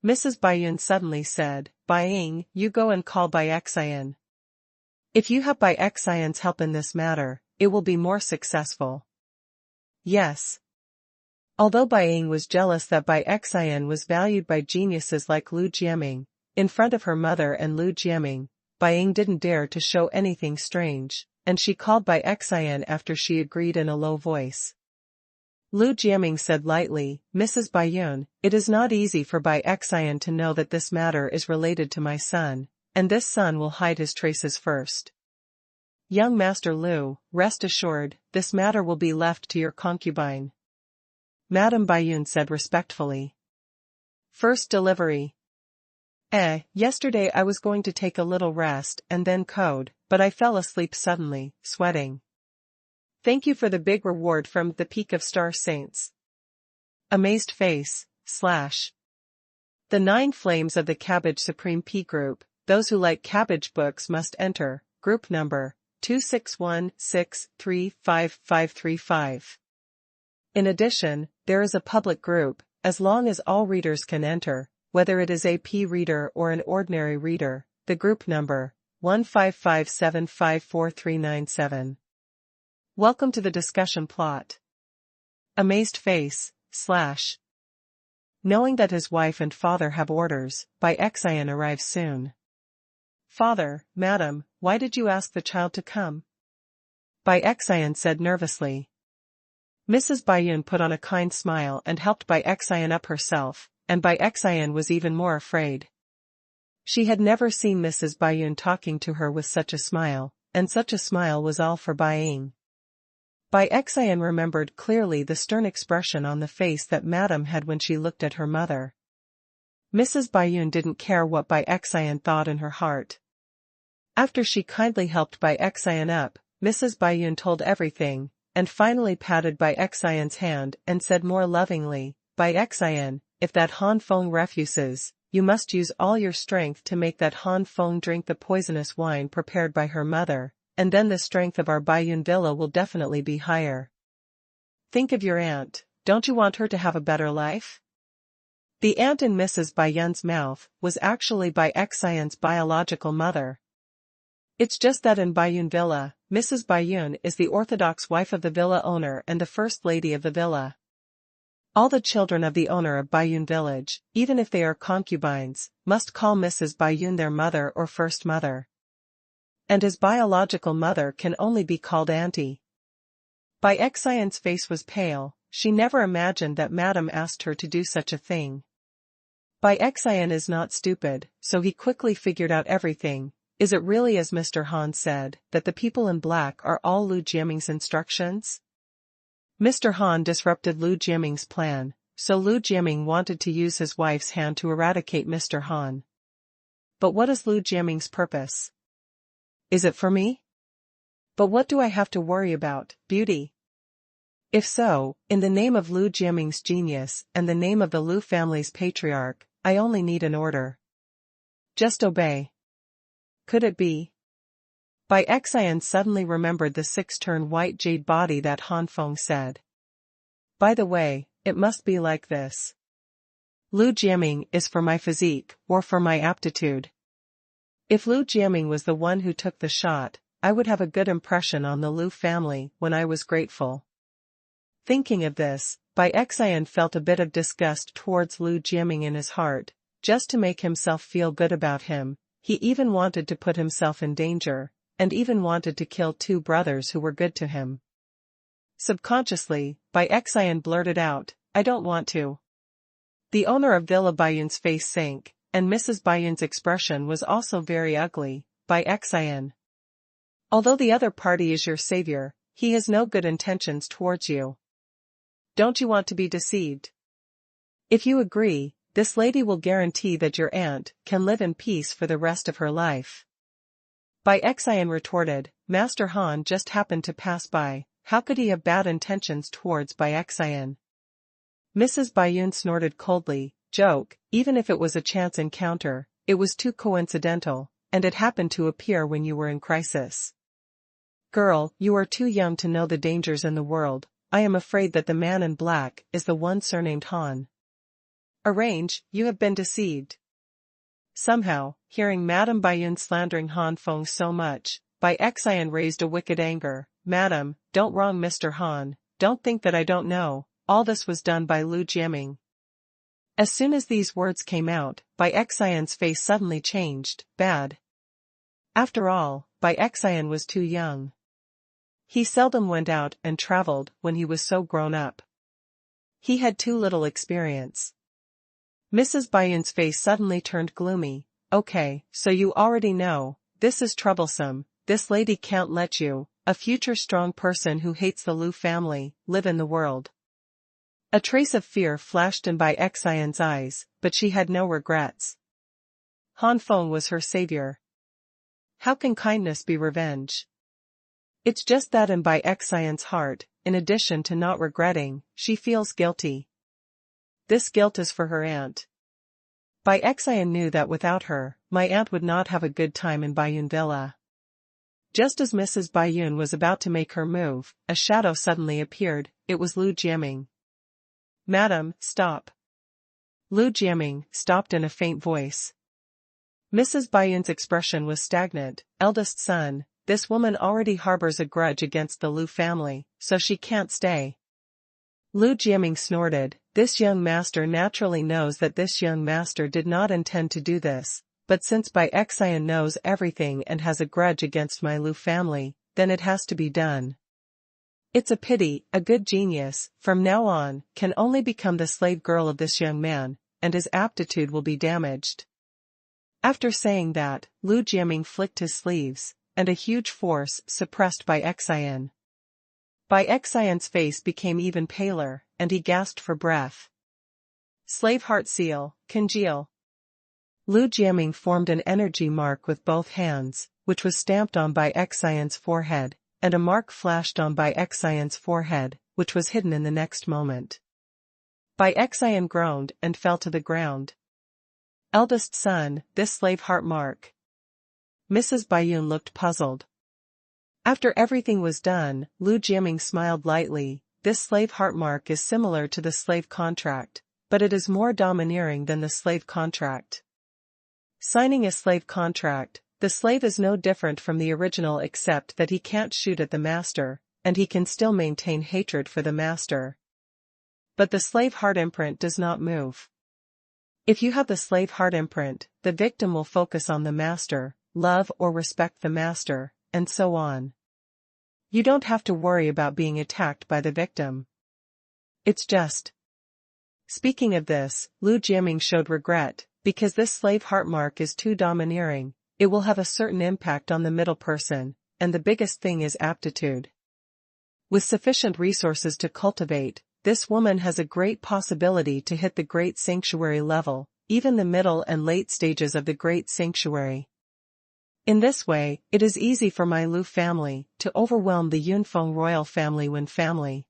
Mrs. Baiyun suddenly said, Baiying, you go and call Bai Xian. If you have Bai Xian's help in this matter, it will be more successful. Yes. Although Baiying was jealous that Bai Xian was valued by geniuses like Lu Jiaming, in front of her mother and Lu Jiaming, Baiying didn't dare to show anything strange, and she called Bai Xian after she agreed in a low voice. Lu Jiaming said lightly, Mrs. Baiyun, it is not easy for Bai Xian to know that this matter is related to my son, and this son will hide his traces first. Young Master Lu, rest assured, this matter will be left to your concubine. Madame Baiyun said respectfully. First delivery. Yesterday I was going to take a little rest and then code, but I fell asleep suddenly, sweating. Thank you for the big reward from the Peak of Star Saints. Amazed face, / The 9 flames of the Cabbage Supreme P group, those who like cabbage books must enter, group number, 261635535. In addition, there is a public group, as long as all readers can enter, whether it is a P reader or an ordinary reader, the group number, 155754397. Welcome to the discussion plot. Amazed face, / Knowing that his wife and father have orders, Bai Xian arrives soon. Father, madam, why did you ask the child to come? Bai Xian said nervously. Mrs. Baiyun put on a kind smile and helped Bai Xian up herself, and Bai Xian was even more afraid. She had never seen Mrs. Baiyun talking to her with such a smile, and such a smile was all for Baiying. Bai Xian remembered clearly the stern expression on the face that Madame had when she looked at her mother. Mrs. Baiyun didn't care what Bai Xian thought in her heart. After she kindly helped Bai Xian up, Mrs. Baiyun told everything, and finally patted Bai Xian's hand and said more lovingly, Bai Xian, if that Han Feng refuses, you must use all your strength to make that Han Feng drink the poisonous wine prepared by her mother, and then the strength of our Baiyun villa will definitely be higher. Think of your aunt, don't you want her to have a better life? The aunt in Mrs. Baiyun's mouth was actually Bai Xian's biological mother. It's just that in Baiyun Villa, Mrs. Baiyun is the orthodox wife of the villa owner and the first lady of the villa. All the children of the owner of Baiyun Village, even if they are concubines, must call Mrs. Baiyun their mother or first mother. And his biological mother can only be called auntie. Bai Xian's face was pale, she never imagined that Madame asked her to do such a thing. Bai Xian is not stupid, so he quickly figured out everything. Is it really as Mr. Han said, that the people in black are all Lu Jiaming's instructions? Mr. Han disrupted Lu Jiaming's plan, so Lu Jiaming wanted to use his wife's hand to eradicate Mr. Han. But what is Lu Jiaming's purpose? Is it for me? But what do I have to worry about, beauty? If so, in the name of Lu Jiaming's genius and the name of the Lu family's patriarch, I only need an order. Just obey. Could it be? Bai Xian suddenly remembered the 6-turn white jade body that Han Feng said. By the way, it must be like this. Lu Jiaming is for my physique, or for my aptitude. If Lu Jiaming was the one who took the shot, I would have a good impression on the Lu family when I was grateful. Thinking of this, Bai Xian felt a bit of disgust towards Lu Jiaming in his heart, just to make himself feel good about him. He even wanted to put himself in danger, and even wanted to kill 2 brothers who were good to him. Subconsciously, Bai Xian blurted out, I don't want to. The owner of Villa Baiyun's face sank, and Mrs. Baiyun's expression was also very ugly. Bai Xian. Although the other party is your savior, he has no good intentions towards you. Don't you want to be deceived? If you agree, this lady will guarantee that your aunt can live in peace for the rest of her life. Bai Xian retorted, Master Han just happened to pass by, how could he have bad intentions towards Bai Xian? Mrs. Baiyun snorted coldly, joke, even if it was a chance encounter, it was too coincidental, and it happened to appear when you were in crisis. Girl, you are too young to know the dangers in the world, I am afraid that the man in black is the one surnamed Han. Arrange, you have been deceived. Somehow, hearing Madame Baiyun slandering Han Feng so much, Bai Xian raised a wicked anger, Madam, don't wrong Mr. Han, don't think that I don't know, all this was done by Lu Jiaming. As soon as these words came out, Bai Xian's face suddenly changed, bad. After all, Bai Xian was too young. He seldom went out and traveled when he was so grown up. He had too little experience. Mrs. Baiyun's face suddenly turned gloomy, okay, so you already know, this is troublesome, this lady can't let you, a future strong person who hates the Lu family, live in the world. A trace of fear flashed in Bai Xian's eyes, but she had no regrets. Han Feng was her savior. How can kindness be revenge? It's just that in Bai Xian's heart, in addition to not regretting, she feels guilty. This guilt is for her aunt. Bai Xian knew that without her, my aunt would not have a good time in Baiyun Villa. Just as Mrs. Baiyun was about to make her move, a shadow suddenly appeared, it was Lu Jiaming. Madam, stop. Lu Jiaming stopped in a faint voice. Mrs. Baiyun's expression was stagnant, eldest son, this woman already harbors a grudge against the Lu family, so she can't stay. Lu Jiaming snorted, this young master naturally knows that this young master did not intend to do this, but since Bai Xian knows everything and has a grudge against my Lu family, then it has to be done. It's a pity, a good genius, from now on, can only become the slave girl of this young man, and his aptitude will be damaged. After saying that, Lu Jiaming flicked his sleeves, and a huge force suppressed Bai Xian. Bai Xian's face became even paler, and he gasped for breath. Slave heart seal, congeal. Lu Jiaming formed an energy mark with both hands, which was stamped on Bai Xian's forehead, and a mark flashed on Bai Xian's forehead, which was hidden in the next moment. Bai Xian groaned and fell to the ground. Eldest son, this slave heart mark. Mrs. Baiyun looked puzzled. After everything was done, Lu Jiaming smiled lightly, this slave heart mark is similar to the slave contract, but it is more domineering than the slave contract. Signing a slave contract, the slave is no different from the original except that he can't shoot at the master, and he can still maintain hatred for the master. But the slave heart imprint does not move. If you have the slave heart imprint, the victim will focus on the master, love or respect the master, and so on. You don't have to worry about being attacked by the victim. It's just. Speaking of this, Lu Jiaming showed regret, because this slave heart mark is too domineering, it will have a certain impact on the middle person, and the biggest thing is aptitude. With sufficient resources to cultivate, this woman has a great possibility to hit the great sanctuary level, even the middle and late stages of the great sanctuary. In this way, it is easy for my Lu family to overwhelm the Yunfeng royal family Wen family.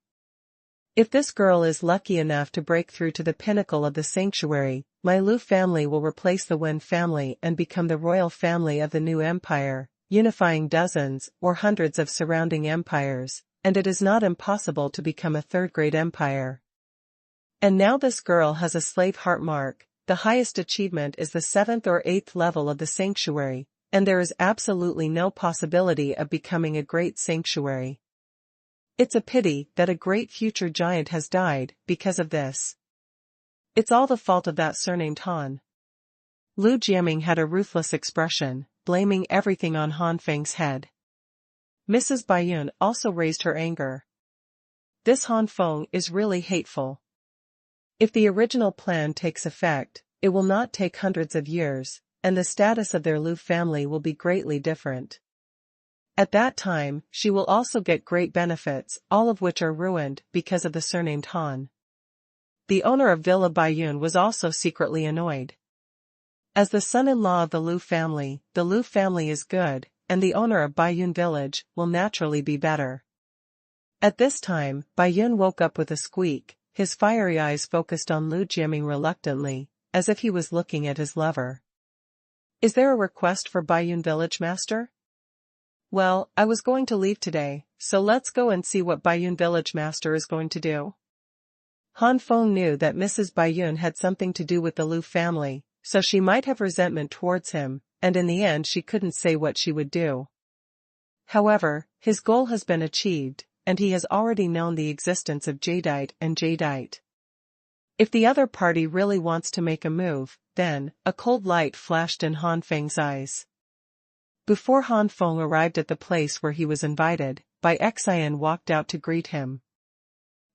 If this girl is lucky enough to break through to the pinnacle of the sanctuary, my Lu family will replace the Wen family and become the royal family of the new empire, unifying dozens or hundreds of surrounding empires, and it is not impossible to become a third-grade empire. And now this girl has a slave heart mark, the highest achievement is the 7th or 8th level of the sanctuary, and there is absolutely no possibility of becoming a great sanctuary. It's a pity that a great future giant has died because of this. It's all the fault of that surnamed Han. Lu Jiaming had a ruthless expression, blaming everything on Han Feng's head. Mrs. Baiyun also raised her anger. This Han Feng is really hateful. If the original plan takes effect, it will not take hundreds of years, and the status of their Lu family will be greatly different. At that time, she will also get great benefits, all of which are ruined because of the surnamed Han. The owner of Villa Baiyun was also secretly annoyed. As the son-in-law of the Lu family is good, and the owner of Baiyun village will naturally be better. At this time, Baiyun woke up with a squeak, his fiery eyes focused on Lu Jiaming reluctantly, as if he was looking at his lover. Is there a request for Baiyun village, master? Well, I was going to leave today, so let's go and see what Baiyun village master is going to do. Han Feng knew that Mrs. Baiyun had something to do with the Lu family, so she might have resentment towards him, and in the end she couldn't say what she would do. However, his goal has been achieved, and he has already known the existence of jadeite and jadeite. If the other party really wants to make a move, then, a cold light flashed in Han Feng's eyes. Before Han Feng arrived at the place where he was invited, Bai Cai walked out to greet him.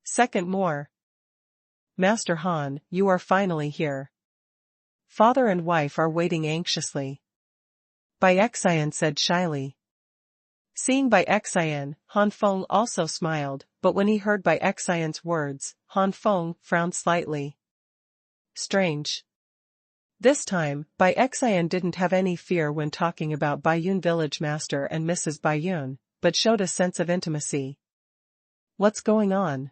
Second more. Master Han, you are finally here. Father and wife are waiting anxiously. Bai Cai said shyly. Seeing Bai Cai, Han Feng also smiled, but when he heard Bai Cai's words, Han Feng frowned slightly. Strange. This time, Bai Cai didn't have any fear when talking about Baiyun village master and Mrs. Baiyun, but showed a sense of intimacy. What's going on?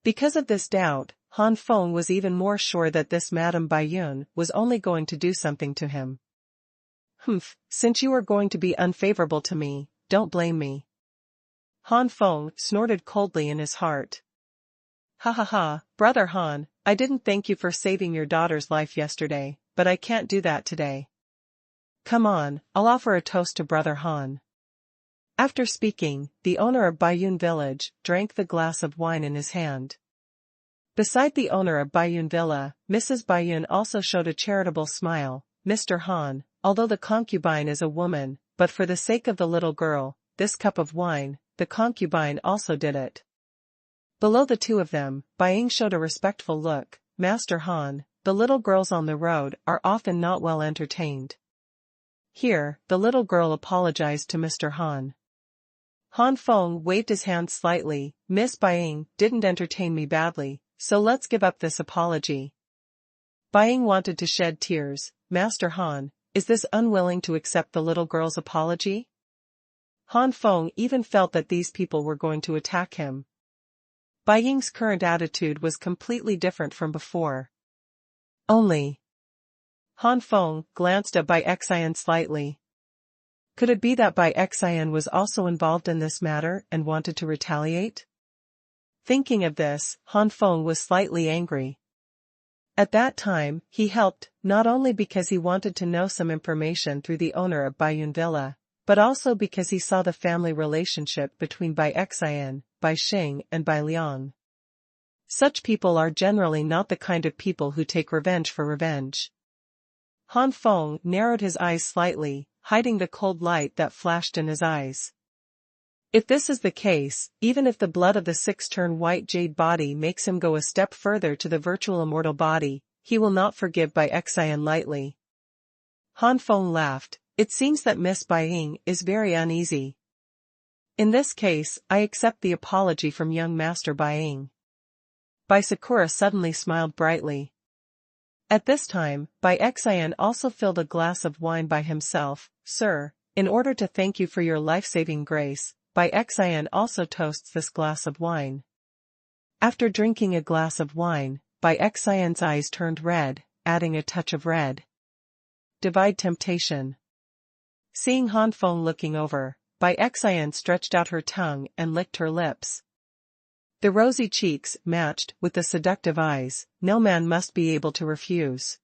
Because of this doubt, Han Feng was even more sure that this Madame Baiyun was only going to do something to him. Since you are going to be unfavorable to me, don't blame me. Han Feng snorted coldly in his heart. Ha ha ha, brother Han, I didn't thank you for saving your daughter's life yesterday, but I can't do that today. Come on, I'll offer a toast to brother Han. After speaking, the owner of Baiyun village drank the glass of wine in his hand. Beside the owner of Baiyun villa, Mrs. Baiyun also showed a charitable smile. Mr. Han, although the concubine is a woman, but for the sake of the little girl, this cup of wine, the concubine also did it. Below the two of them, Baiying showed a respectful look. Master Han, the little girls on the road are often not well entertained. Here, the little girl apologized to Mr. Han. Han Feng waved his hand slightly. Miss Baiying didn't entertain me badly, so let's give up this apology. Baiying wanted to shed tears. Master Han, is this unwilling to accept the little girl's apology? Han Feng even felt that these people were going to attack him. Baiying's current attitude was completely different from before. Only. Han Feng glanced at Bai Cai slightly. Could it be that Bai Cai was also involved in this matter and wanted to retaliate? Thinking of this, Han Feng was slightly angry. At that time, he helped, not only because he wanted to know some information through the owner of Baiyun Villa, but also because he saw the family relationship between Bai Cai, Bai Xing and Bai Liang. Such people are generally not the kind of people who take revenge for revenge. Han Feng narrowed his eyes slightly, hiding the cold light that flashed in his eyes. If this is the case, even if the blood of the six-turn white jade body makes him go a step further to the virtual immortal body, he will not forgive Bai Cai lightly. Han Feng laughed. It seems that Miss Baiying is very uneasy. In this case, I accept the apology from young Master Baiying. Bai Sakura suddenly smiled brightly. At this time, Bai Cai also filled a glass of wine by himself. Sir, in order to thank you for your life-saving grace, Bai Cai also toasts this glass of wine. After drinking a glass of wine, Bai Cai's eyes turned red, adding a touch of red. Divide temptation. Seeing Han Feng looking over, Bai Cai stretched out her tongue and licked her lips. The rosy cheeks matched with the seductive eyes. No man must be able to refuse.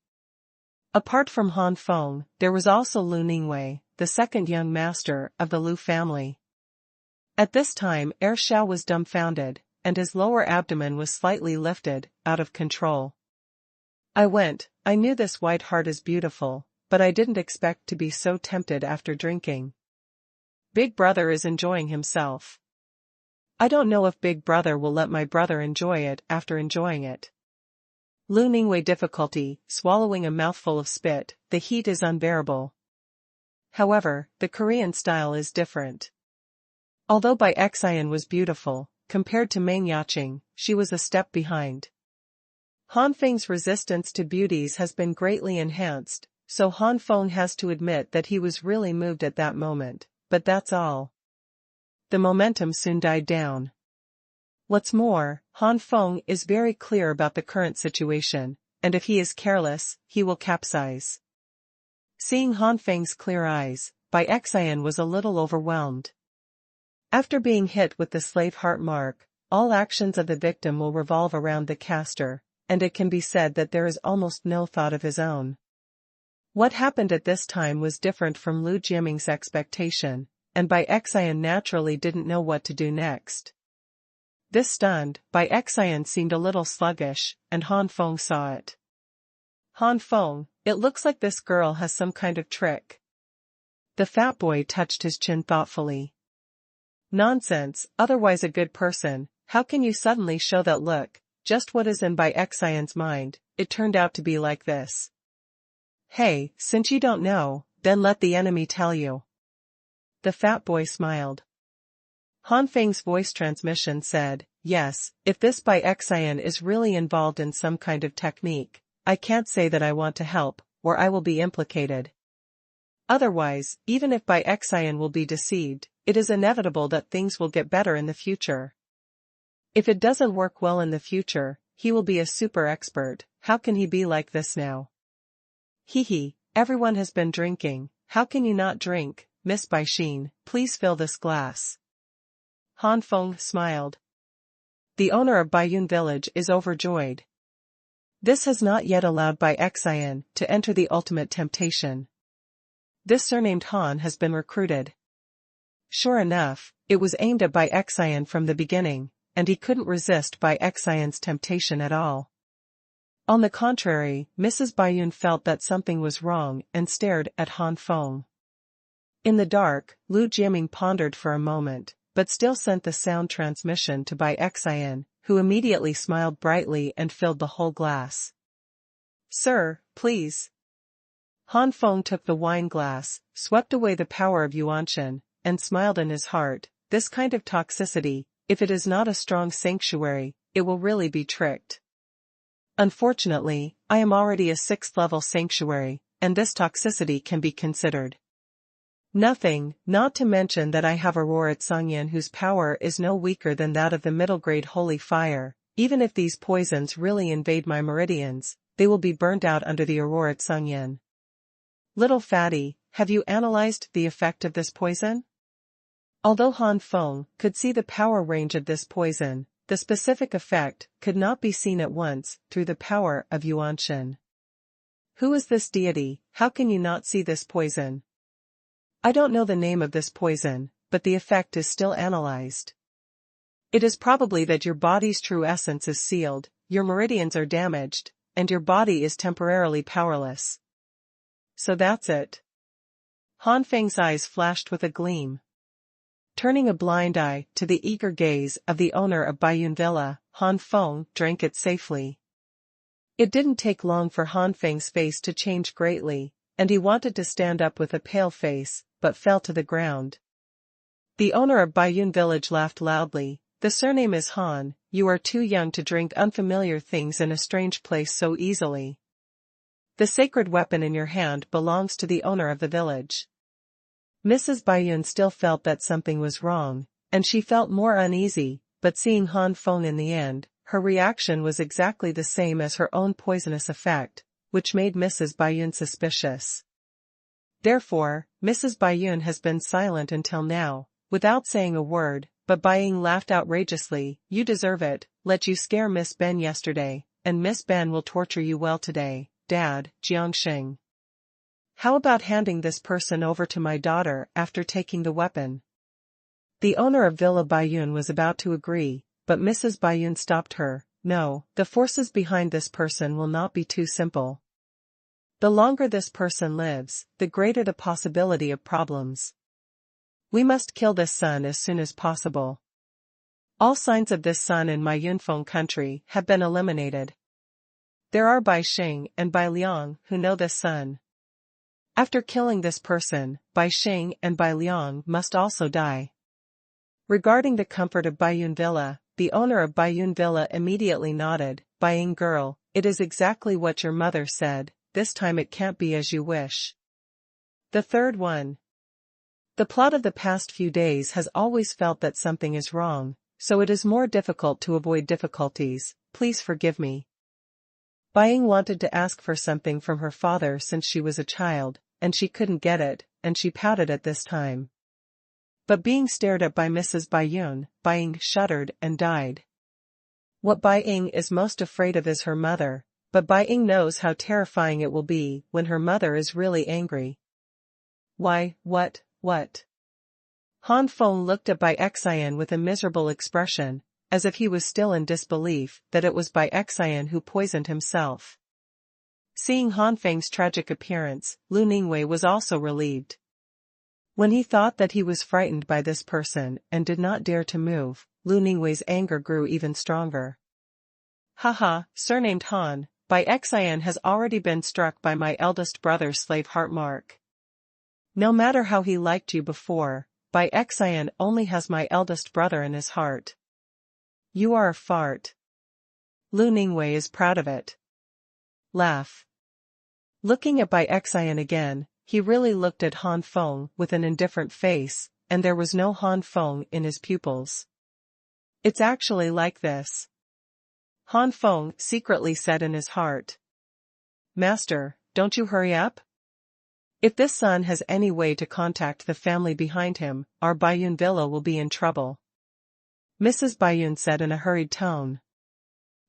Apart from Han Feng, there was also Lu Ningwei, the second young master of the Lu family. At this time Er Xiao was dumbfounded, and his lower abdomen was slightly lifted, out of control. I knew this white heart is beautiful, but I didn't expect to be so tempted after drinking. Big brother is enjoying himself. I don't know if big brother will let my brother enjoy it after enjoying it. Lu Ningwei difficulty, swallowing a mouthful of spit, the heat is unbearable. However, the Korean style is different. Although Bai Cai was beautiful, compared to Meng Yaqing, she was a step behind. Han Feng's resistance to beauties has been greatly enhanced, so Han Feng has to admit that he was really moved at that moment, but that's all. The momentum soon died down. What's more, Han Feng is very clear about the current situation, and if he is careless, he will capsize. Seeing Han Feng's clear eyes, Bai Cai was a little overwhelmed. After being hit with the slave heart mark, all actions of the victim will revolve around the caster, and it can be said that there is almost no thought of his own. What happened at this time was different from Lu Jiaming's expectation, and Bai Cai naturally didn't know what to do next. This stunned, Bai Cai seemed a little sluggish, and Han Feng saw it. Han Feng, it looks like this girl has some kind of trick. The fat boy touched his chin thoughtfully. Nonsense, otherwise a good person, how can you suddenly show that look? Just what is in Bai Cai's mind, it turned out to be like this. Hey, since you don't know, then let the enemy tell you. The fat boy smiled. Han Feng's voice transmission said, yes, if this Bai Cai is really involved in some kind of technique, I can't say that I want to help, or I will be implicated. Otherwise, even if Bai Cai will be deceived, it is inevitable that things will get better in the future. If it doesn't work well in the future, he will be a super expert. How can he be like this now? Hee, everyone has been drinking, how can you not drink? Miss Bai Xin, please fill this glass. Han Feng smiled. The owner of Baiyun village is overjoyed. This has not yet allowed Bai Cai to enter the ultimate temptation. This surnamed Han has been recruited. Sure enough, it was aimed at Bai Cai from the beginning, and he couldn't resist Bai Cai's temptation at all. On the contrary, Mrs. Baiyun felt that something was wrong and stared at Han Feng. In the dark, Lu Jiaming pondered for a moment, but still sent the sound transmission to Bai Cai, who immediately smiled brightly and filled the whole glass. Sir, please. Han Feng took the wine glass, swept away the power of Xuanhuan, and smiled in his heart. This kind of toxicity, if it is not a strong sanctuary, it will really be tricked. Unfortunately, I am already a 6th level sanctuary, and this toxicity can be considered nothing, not to mention that I have Aurora Tsangyan whose power is no weaker than that of the middle-grade holy fire. Even if these poisons really invade my meridians, they will be burnt out under the Aurora Tsangyan. Little fatty, have you analyzed the effect of this poison? Although Han Feng could see the power range of this poison, the specific effect could not be seen at once through the power of Xuanhuan. Who is this deity? How can you not see this poison? I don't know the name of this poison, but the effect is still analyzed. It is probably that your body's true essence is sealed, your meridians are damaged, and your body is temporarily powerless. So that's it. Han Feng's eyes flashed with a gleam. Turning a blind eye to the eager gaze of the owner of Baiyun Villa, Han Feng drank it safely. It didn't take long for Han Feng's face to change greatly, and he wanted to stand up with a pale face, but fell to the ground. The owner of Baiyun village laughed loudly. The surname is Han, you are too young to drink unfamiliar things in a strange place so easily. The sacred weapon in your hand belongs to the owner of the village. Mrs. Baiyun still felt that something was wrong, and she felt more uneasy, but seeing Han Feng in the end, her reaction was exactly the same as her own poisonous effect, which made Mrs. Baiyun suspicious. Therefore, Mrs. Baiyun has been silent until now, without saying a word, but Baiying laughed outrageously. You deserve it, let you scare Miss Ben yesterday, and Miss Ben will torture you well today, Dad, Jiangxing. How about handing this person over to my daughter after taking the weapon? The owner of Villa Baiyun was about to agree, but Mrs. Baiyun stopped her. No, the forces behind this person will not be too simple. The longer this person lives, the greater the possibility of problems. We must kill this son as soon as possible. All signs of this son in my Yunfeng country have been eliminated. There are Bai Xing and Bai Liang who know this son. After killing this person, Bai Xing and Bai Liang must also die. Regarding the comfort of Baiyun Villa, the owner of Baiyun Villa immediately nodded. Baiying girl, it is exactly what your mother said. this time it can't be as you wish. The third one. The plot of the past few days has always felt that something is wrong, so it is more difficult to avoid difficulties, please forgive me. Bai Ying wanted to ask for something from her father since she was a child, and she couldn't get it, and she pouted at this time. But being stared at by Mrs. Bai Ying shuddered and died. What Bai Ying is most afraid of is her mother, but Bai Ying knows how terrifying it will be when her mother is really angry. Why, what? Han Feng looked at Bai Cai with a miserable expression, as if he was still in disbelief that it was Bai Cai who poisoned himself. Seeing Han Feng's tragic appearance, Lu Ningwei was also relieved. When he thought that he was frightened by this person and did not dare to move, Lu Ningwei's anger grew even stronger. Haha, surnamed Han, Bai Cai has already been struck by my eldest brother's slave heart mark. No matter how he liked you before, Bai Cai only has my eldest brother in his heart. You are a fart. Lu Ningwei is proud of it. Laugh. Looking at Bai Cai again, he really looked at Han Feng with an indifferent face, and there was no Han Feng in his pupils. It's actually like this. Han Feng secretly said in his heart. Master, don't you hurry up? If this son has any way to contact the family behind him, our Baiyun villa will be in trouble. Mrs. Baiyun said in a hurried tone.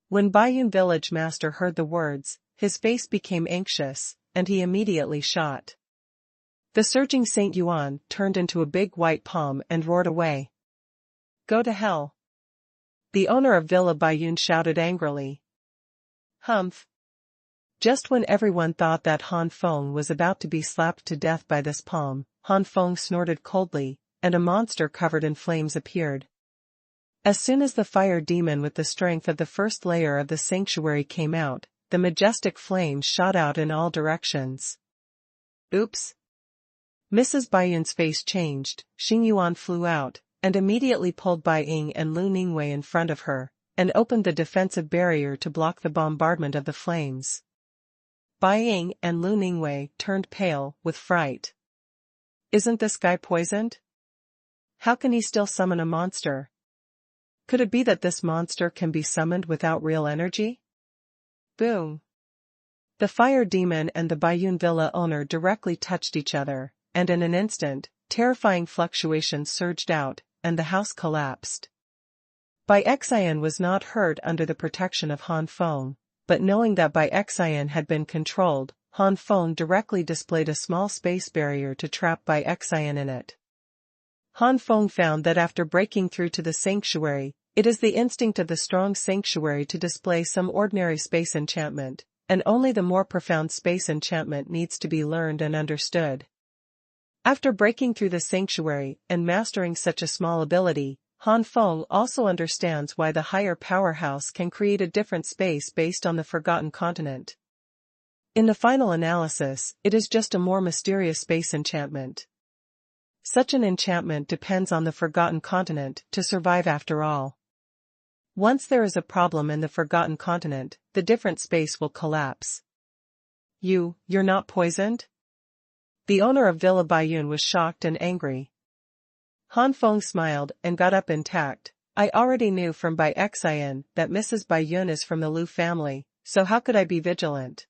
When Baiyun village master heard the words, his face became anxious, and he immediately shot. The surging Saint Yuan turned into a big white palm and roared away. Go to hell. The owner of Villa Baiyun shouted angrily. Humph. Just when everyone thought that Han Feng was about to be slapped to death by this palm, Han Feng snorted coldly, and a monster covered in flames appeared. As soon as the fire demon with the strength of the first layer of the sanctuary came out, the majestic flames shot out in all directions. Oops. Mrs. Baiyun's face changed, Xing Yuan flew out, and immediately pulled Bai Ying and Lu Ningwei in front of her, and opened the defensive barrier to block the bombardment of the flames. Bai Ying and Lu Ningwei turned pale with fright. Isn't this guy poisoned? How can he still summon a monster? Could it be that this monster can be summoned without real energy? Boom! The fire demon and the Baiyun villa owner directly touched each other, and in an instant, terrifying fluctuations surged out, and the house collapsed. Bai Cai was not hurt under the protection of Han Feng, but knowing that Bai Cai had been controlled, Han Feng directly displayed a small space barrier to trap Bai Cai in it. Han Feng found that after breaking through to the sanctuary, it is the instinct of the strong sanctuary to display some ordinary space enchantment, and only the more profound space enchantment needs to be learned and understood. After breaking through the sanctuary and mastering such a small ability, Han Feng also understands why the higher powerhouse can create a different space based on the Forgotten Continent. In the final analysis, it is just a more mysterious space enchantment. Such an enchantment depends on the Forgotten Continent to survive after all. Once there is a problem in the Forgotten Continent, the different space will collapse. You're not poisoned? The owner of Villa Baiyun was shocked and angry. Han Feng smiled and got up intact. I already knew from Bai Cai that Mrs. Baiyun is from the Lu family, so how could I be vigilant?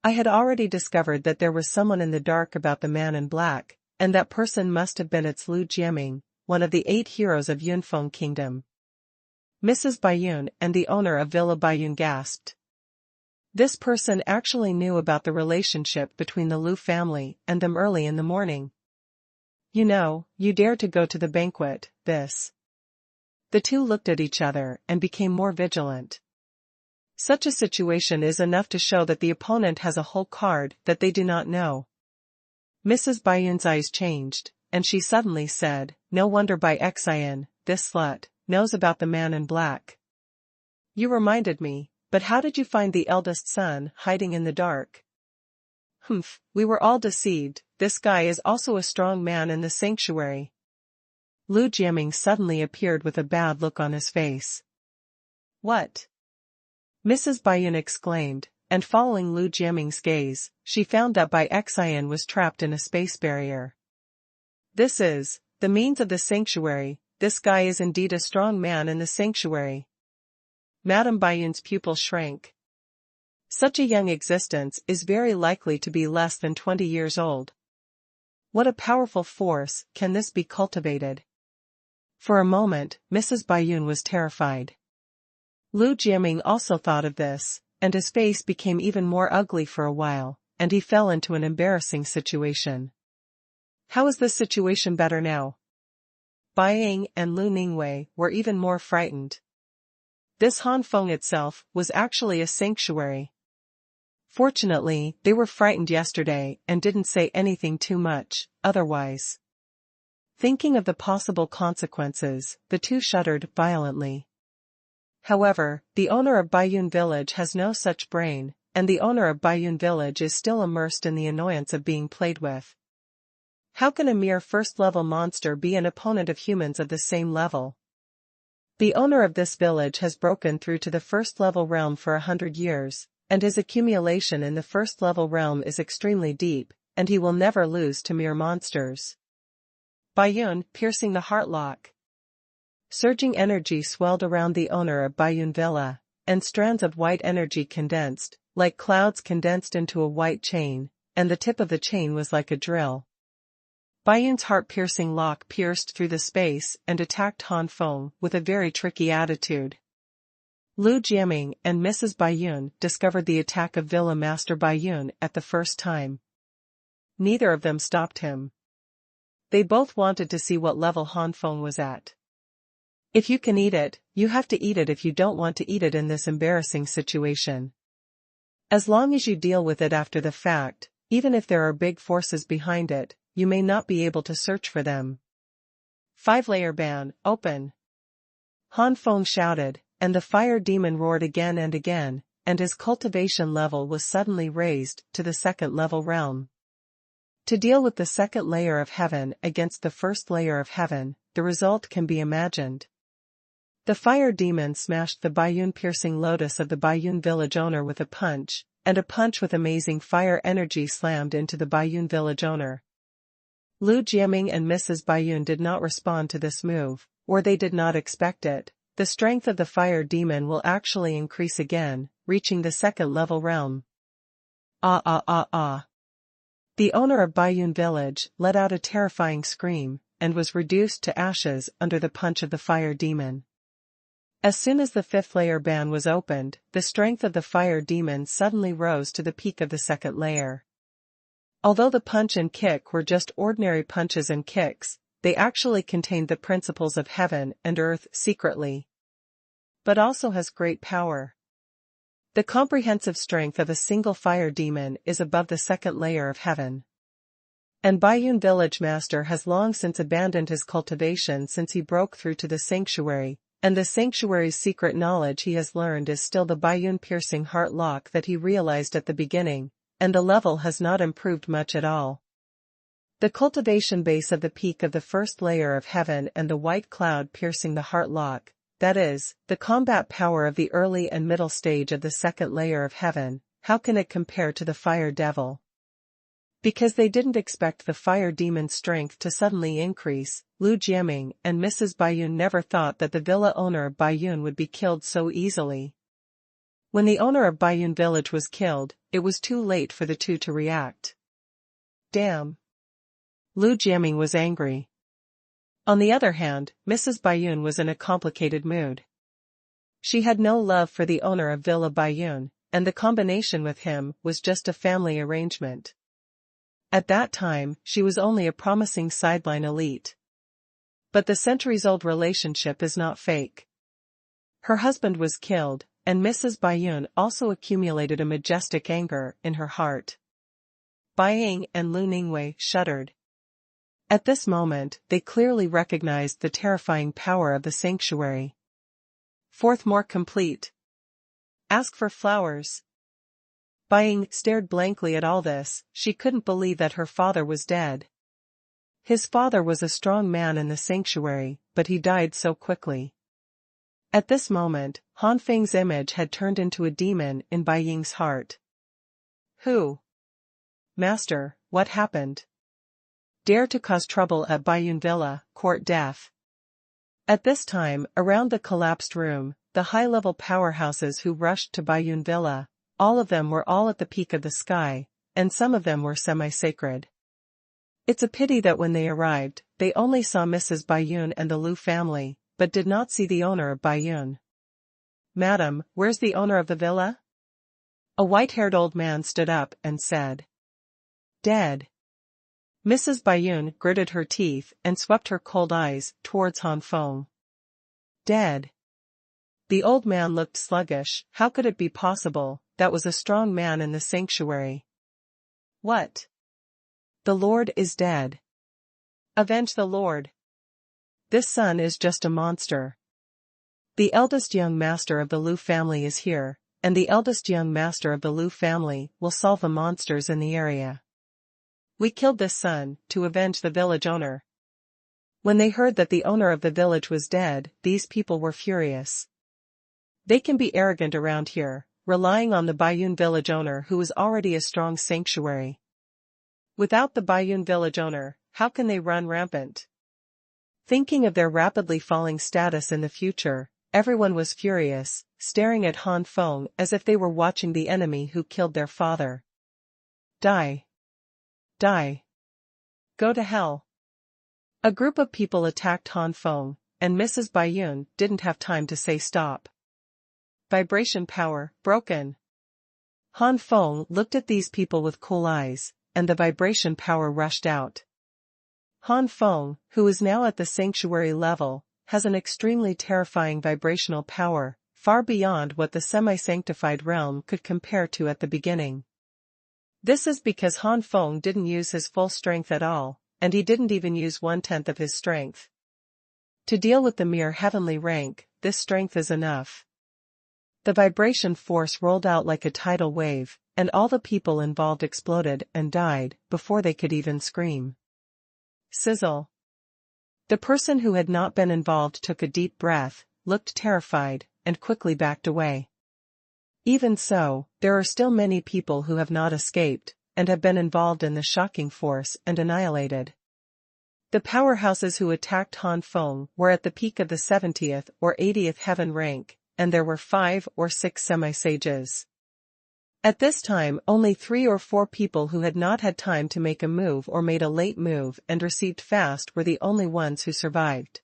I had already discovered that there was someone in the dark about the man in black, and that person must have been its Lu Jiaming, one of the 8 heroes of Yunfeng Kingdom. Mrs. Baiyun and the owner of Villa Baiyun gasped. This person actually knew about the relationship between the Lu family and them early in the morning. You dared to go to the banquet, this. The two looked at each other and became more vigilant. Such a situation is enough to show that the opponent has a whole card that they do not know. Mrs. Baiyun's eyes changed, and she suddenly said, no wonder Bai Cai, this slut, knows about the man in black. You reminded me, but how did you find the eldest son hiding in the dark? Humph, we were all deceived, this guy is also a strong man in the sanctuary. Lu Jiaming suddenly appeared with a bad look on his face. What? Mrs. Baiyun exclaimed, and following Lu Jiaming's gaze, she found that Bai Cai was trapped in a space barrier. This is the means of the sanctuary. This guy is indeed a strong man in the sanctuary. Madame Baiyun's pupil shrank. Such a young existence is very likely to be less than 20 years old. What a powerful force, can this be cultivated? For a moment, Mrs. Baiyun was terrified. Lu Jiaming also thought of this, and his face became even more ugly for a while, and he fell into an embarrassing situation. How is this situation better now? Bai Ying and Lu Ningwei were even more frightened. This Han Feng itself was actually a sanctuary. Fortunately, they were frightened yesterday and didn't say anything too much, otherwise. Thinking of the possible consequences, the two shuddered violently. However, the owner of Baiyun village has no such brain, and the owner of Baiyun village is still immersed in the annoyance of being played with. How can a mere first-level monster be an opponent of humans of the same level? The owner of this village has broken through to the first-level realm for 100 years, and his accumulation in the first-level realm is extremely deep, and he will never lose to mere monsters. Baiyun, piercing the heartlock. Surging energy swelled around the owner of Baiyun Villa, and strands of white energy condensed, like clouds condensed into a white chain, and the tip of the chain was like a drill. Baiyun's heart-piercing lock pierced through the space and attacked Han Feng with a very tricky attitude. Lu Jiaming and Mrs. Baiyun discovered the attack of Villa Master Baiyun at the first time. Neither of them stopped him. They both wanted to see what level Han Feng was at. If you can eat it, you have to eat it if you don't want to eat it in this embarrassing situation. As long as you deal with it after the fact, even if there are big forces behind it, you may not be able to search for them. 5-layer ban, open! Han Feng shouted, and the fire demon roared again and again, and his cultivation level was suddenly raised to the second-level realm. To deal with the second layer of heaven against the first layer of heaven, the result can be imagined. The fire demon smashed the Baiyun piercing lotus of the Baiyun village owner with a punch, and a punch with amazing fire energy slammed into the Baiyun village owner. Lu Jiaming and Mrs. Baiyun did not respond to this move, or they did not expect it. The strength of the fire demon will actually increase again, reaching the second-level realm. Ah ah ah ah. The owner of Baiyun village let out a terrifying scream, and was reduced to ashes under the punch of the fire demon. As soon as the 5th-layer ban was opened, the strength of the fire demon suddenly rose to the peak of the second layer. Although the punch and kick were just ordinary punches and kicks, they actually contained the principles of heaven and earth secretly. But also has great power. The comprehensive strength of a single fire demon is above the second layer of heaven. And Baiyun village master has long since abandoned his cultivation since he broke through to the sanctuary, and the sanctuary's secret knowledge he has learned is still the Baiyun piercing heart lock that he realized at the beginning, and the level has not improved much at all. The cultivation base of the peak of the first layer of heaven and the white cloud piercing the heart lock, that is, the combat power of the early and middle stage of the second layer of heaven, how can it compare to the fire devil? Because they didn't expect the fire demon's strength to suddenly increase, Lu Jiaming and Mrs. Baiyun never thought that the villa owner of Baiyun would be killed so easily. When the owner of Baiyun village was killed, it was too late for the two to react. Damn! Lu Jiaming was angry. On the other hand, Mrs. Baiyun was in a complicated mood. She had no love for the owner of Villa Baiyun, and the combination with him was just a family arrangement. At that time, she was only a promising sideline elite. But the centuries-old relationship is not fake. Her husband was killed, and Mrs. Baiyun also accumulated a majestic anger in her heart. Bai Ying and Lu Ningwei shuddered. At this moment, they clearly recognized the terrifying power of the sanctuary. Fourth more complete. Ask for flowers. Bai Ying stared blankly at all this. She couldn't believe that her father was dead. His father was a strong man in the sanctuary, but he died so quickly. At this moment, Han Feng's image had turned into a demon in Bai Ying's heart. Who? Master, what happened? Dare to cause trouble at Baiyun Villa, court death. At this time, around the collapsed room, the high-level powerhouses who rushed to Baiyun Villa, all of them were all at the peak of the sky, and some of them were semi-sacred. It's a pity that when they arrived, they only saw Mrs. Baiyun and the Liu family, but did not see the owner of Baiyun. Madam, where's the owner of the villa? A white-haired old man stood up and said. Dead. Mrs. Baiyun gritted her teeth and swept her cold eyes towards Han Feng. Dead. The old man looked sluggish. How could it be possible? That was a strong man in the sanctuary. What? The Lord is dead. Avenge the Lord. This son is just a monster. The eldest young master of the Liu family is here, and the eldest young master of the Liu family will solve the monsters in the area. We killed this son, to avenge the village owner. When they heard that the owner of the village was dead, these people were furious. They can be arrogant around here, relying on the Baiyun village owner who is already a strong sanctuary. Without the Baiyun village owner, how can they run rampant? Thinking of their rapidly falling status in the future, everyone was furious, staring at Han Feng as if they were watching the enemy who killed their father. Die. Die. Go to hell. A group of people attacked Han Feng, and Mrs. Baiyun didn't have time to say stop. Vibration power, broken. Han Feng looked at these people with cool eyes, and the vibration power rushed out. Han Feng, who is now at the sanctuary level, has an extremely terrifying vibrational power, far beyond what the semi-sanctified realm could compare to at the beginning. This is because Han Feng didn't use his full strength at all, and he didn't even use 1/10 of his strength. To deal with the mere heavenly rank, this strength is enough. The vibration force rolled out like a tidal wave, and all the people involved exploded and died before they could even scream. Sizzle. The person who had not been involved took a deep breath, looked terrified, and quickly backed away. Even so, there are still many people who have not escaped, and have been involved in the shocking force and annihilated. The powerhouses who attacked Han Feng were at the peak of the 70th or 80th heaven rank, and there were 5 or 6 semi-sages. At this time only 3 or 4 people who had not had time to make a move or made a late move and received fast were the only ones who survived.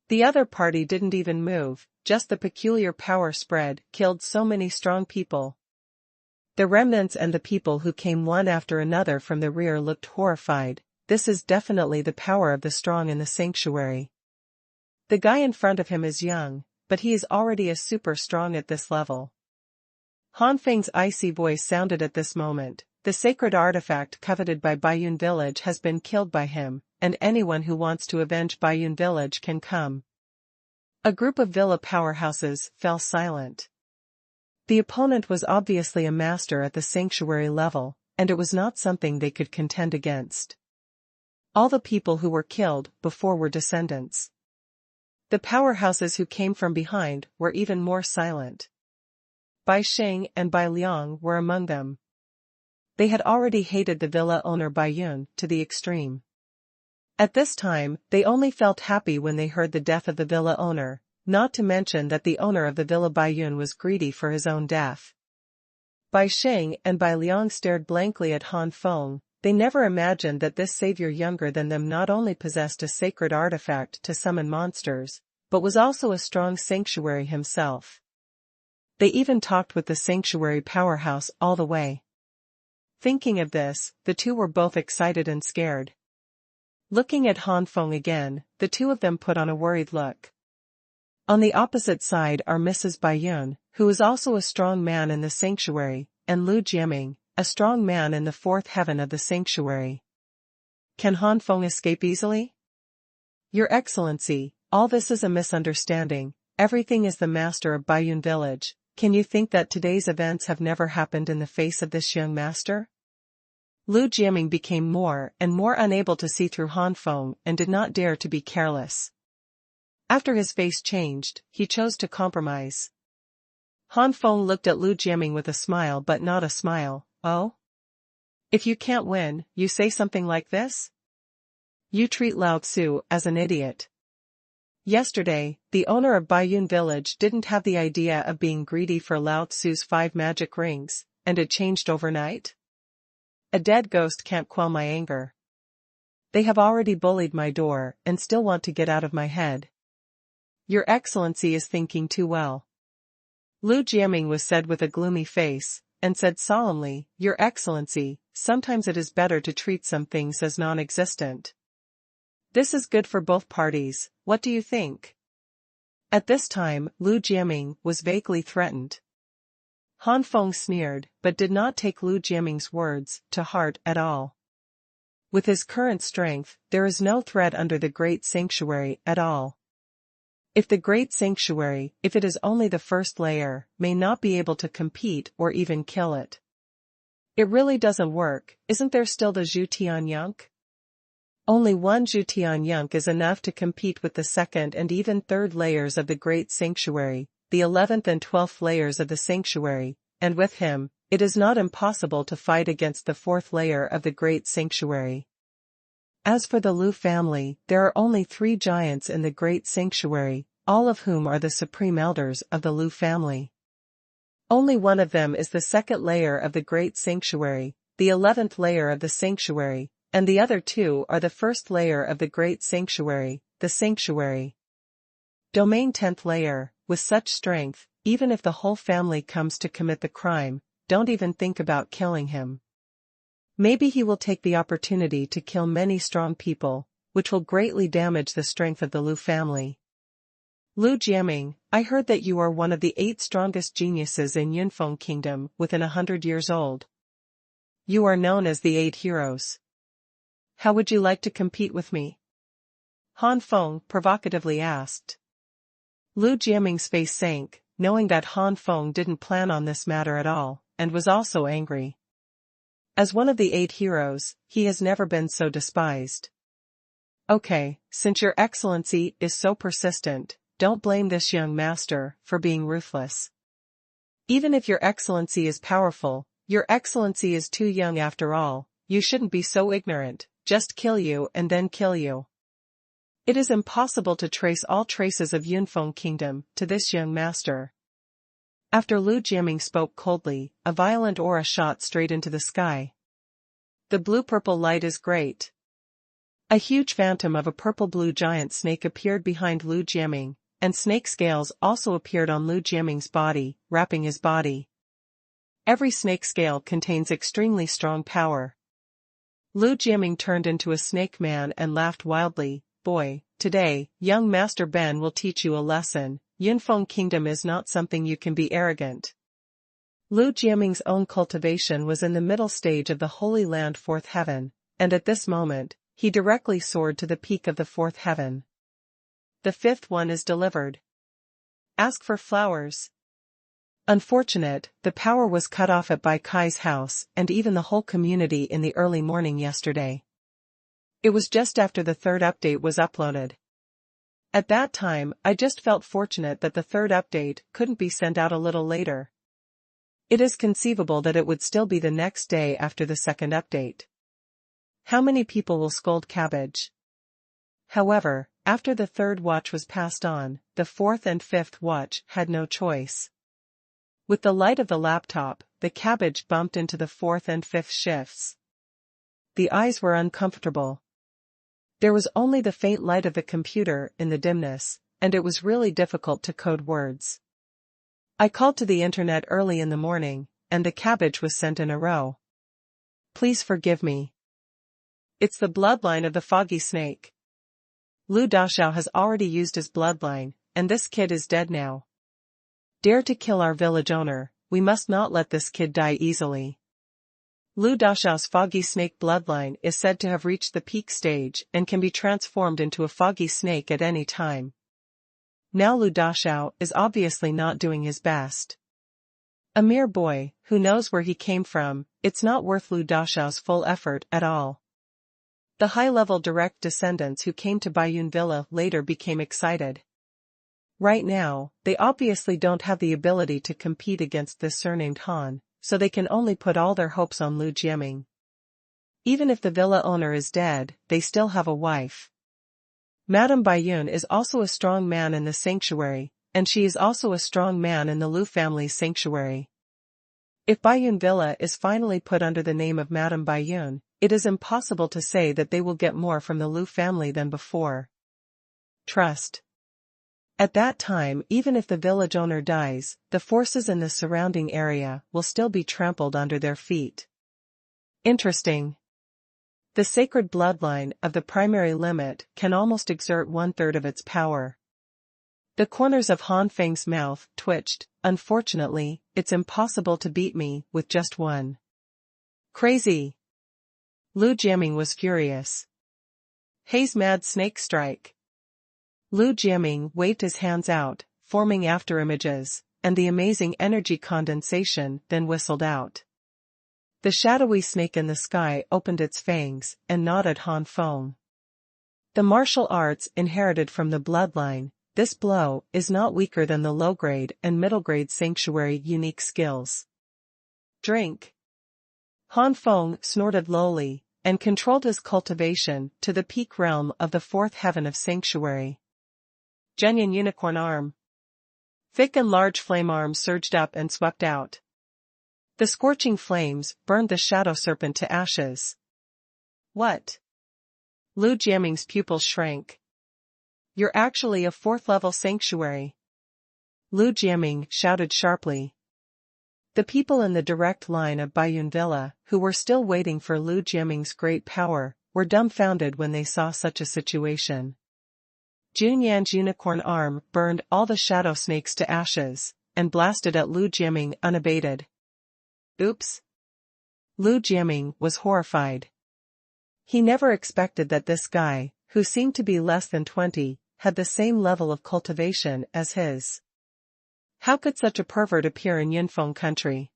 The other party didn't even move, just the peculiar power spread killed so many strong people. The remnants and the people who came one after another from the rear looked horrified. This is definitely the power of the strong in the sanctuary. The guy in front of him is young, but he is already a super strong at this level. Han Feng's icy voice sounded at this moment. The sacred artifact coveted by Baiyun village has been killed by him, and anyone who wants to avenge Baiyun village can come. A group of villa powerhouses fell silent. The opponent was obviously a master at the sanctuary level, and it was not something they could contend against. All the people who were killed before were descendants. The powerhouses who came from behind were even more silent. Bai Sheng and Bai Liang were among them. They had already hated the villa owner Baiyun to the extreme. At this time, they only felt happy when they heard the death of the villa owner, not to mention that the owner of the villa Baiyun was greedy for his own death. Bai Sheng and Bai Liang stared blankly at Han Feng. They never imagined that this savior younger than them not only possessed a sacred artifact to summon monsters, but was also a strong sanctuary himself. They even talked with the sanctuary powerhouse all the way. Thinking of this, the two were both excited and scared. Looking at Han Feng again, the two of them put on a worried look. On the opposite side are Mrs. Baiyun, who is also a strong man in the sanctuary, and Lu Jiaming, a strong man in the 4th heaven of the sanctuary. Can Han Feng escape easily? Your Excellency, all this is a misunderstanding. Everything is the master of Baiyun village. Can you think that today's events have never happened in the face of this young master? Lu Jiaming became more and more unable to see through Han Feng and did not dare to be careless. After his face changed, he chose to compromise. Han Feng looked at Lu Jiaming with a smile but not a smile. Oh? If you can't win, you say something like this? You treat Lao Tzu as an idiot. Yesterday, the owner of Baiyun village didn't have the idea of being greedy for Lao Tzu's 5 magic rings, and it changed overnight? A dead ghost can't quell my anger. They have already bullied my door and still want to get out of my head. Your Excellency is thinking too well. Lu Jiaming was said with a gloomy face, and said solemnly, Your Excellency, sometimes it is better to treat some things as non-existent. This is good for both parties, what do you think? At this time, Lu Jiaming was vaguely threatened. Han Feng sneered, but did not take Lu Jiaming's words to heart at all. With his current strength, there is no threat under the Great Sanctuary at all. If the Great Sanctuary, if it is only the first layer, may not be able to compete or even kill it. It really doesn't work, isn't there still the Zhu Tianyunk? Only one Zhu Tianyunk is enough to compete with the second and even third layers of the Great Sanctuary, the 11th and 12th layers of the Sanctuary, and with him, it is not impossible to fight against the 4th layer of the Great Sanctuary. As for the Lu family, there are only 3 giants in the Great Sanctuary, all of whom are the supreme elders of the Lu family. Only one of them is the 2nd layer of the Great Sanctuary, the 11th layer of the Sanctuary, and the other 2 are the 1st layer of the Great Sanctuary, the Sanctuary. Domain 10th layer, with such strength, even if the whole family comes to commit the crime, don't even think about killing him. Maybe he will take the opportunity to kill many strong people, which will greatly damage the strength of the Lu family. Lu Jiaming, I heard that you are one of the 8 strongest geniuses in Yunfeng Kingdom within 100 years old. You are known as the 8 heroes. How would you like to compete with me? Han Feng provocatively asked. Lu Jiaming's face sank, knowing that Han Feng didn't plan on this matter at all, and was also angry. As one of the 8 heroes, he has never been so despised. Okay, since Your Excellency is so persistent, don't blame this young master for being ruthless. Even if Your Excellency is powerful, Your Excellency is too young after all, you shouldn't be so ignorant, just kill you and then kill you. It is impossible to trace all traces of Yunfeng Kingdom to this young master. After Lu Jiaming spoke coldly, a violent aura shot straight into the sky. The blue-purple light is great. A huge phantom of a purple-blue giant snake appeared behind Lu Jiaming, and snake scales also appeared on Lu Jiaming's body, wrapping his body. Every snake scale contains extremely strong power. Lu Jiaming turned into a snake man and laughed wildly. Boy, today, young Master Ben will teach you a lesson. Yunfeng Kingdom is not something you can be arrogant. Lu Jiaming's own cultivation was in the middle stage of the Holy Land 4th heaven, and at this moment, he directly soared to the peak of the 4th heaven. The 5th one is delivered. Ask for flowers. Unfortunate, the power was cut off at Bai Cai's house and even the whole community in the early morning yesterday. It was just after the 3rd update was uploaded. At that time, I just felt fortunate that the 3rd update couldn't be sent out a little later. It is conceivable that it would still be the next day after the 2nd update. How many people will scold cabbage? However, after the 3rd watch was passed on, the 4th and 5th watch had no choice. With the light of the laptop, the cabbage bumped into the 4th and 5th shifts. The eyes were uncomfortable. There was only the faint light of the computer in the dimness, and it was really difficult to code words. I called to the internet early in the morning, and the cabbage was sent in a row. Please forgive me. It's the bloodline of the foggy snake. Lu Dashao has already used his bloodline, and this kid is dead now. Dare to kill our village owner, we must not let this kid die easily. Lu Dashao's foggy snake bloodline is said to have reached the peak stage and can be transformed into a foggy snake at any time. Now Lu Dashao is obviously not doing his best. A mere boy, who knows where he came from, it's not worth Lu Dashao's full effort at all. The high-level direct descendants who came to Baiyun Villa later became excited. Right now, they obviously don't have the ability to compete against this surnamed Han, so they can only put all their hopes on Lu Jiaming. Even if the villa owner is dead, they still have a wife. Madame Baiyun is also a strong man in the sanctuary, and she is also a strong man in the Lu family's sanctuary. If Baiyun Villa is finally put under the name of Madame Baiyun, it is impossible to say that they will get more from the Lu family than before. Trust. At that time, even if the village owner dies, the forces in the surrounding area will still be trampled under their feet. Interesting. The sacred bloodline of the primary limit can almost exert 1/3 of its power. The corners of Han Feng's mouth twitched. Unfortunately, it's impossible to beat me with just one. Crazy. Lu Jiaming was furious. Hei's mad snake strike. Lu Jiaming waved his hands out, forming afterimages, and the amazing energy condensation then whistled out. The shadowy snake in the sky opened its fangs and gnawed at Han Feng. The martial arts inherited from the bloodline, this blow is not weaker than the low-grade and middle-grade sanctuary unique skills. Drink. Han Feng snorted lowly, and controlled his cultivation to the peak realm of the fourth heaven of sanctuary. Genuine unicorn arm. Thick and large flame arms surged up and swept out. The scorching flames burned the shadow serpent to ashes. What? Lu Jiaming's pupils shrank. You're actually a fourth-level sanctuary. Lu Jiaming shouted sharply. The people in the direct line of Baiyun Villa, who were still waiting for Lu Jiaming's great power, were dumbfounded when they saw such a situation. Junyan's unicorn arm burned all the shadow snakes to ashes, and blasted at Lu Jiaming unabated. Oops. Lu Jiaming was horrified. He never expected that this guy, who seemed to be less than 20, had the same level of cultivation as his. How could such a pervert appear in Yunfeng country?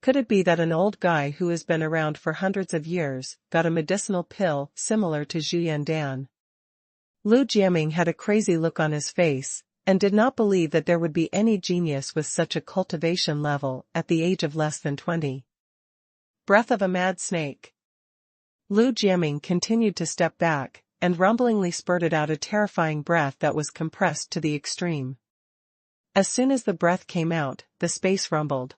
Could it be that an old guy who has been around for hundreds of years got a medicinal pill similar to Zhuyan Dan? Lu Jiaming had a crazy look on his face, and did not believe that there would be any genius with such a cultivation level at the age of less than 20. Breath of a mad snake. Lu Jiaming continued to step back, and rumblingly spurted out a terrifying breath that was compressed to the extreme. As soon as the breath came out, the space rumbled.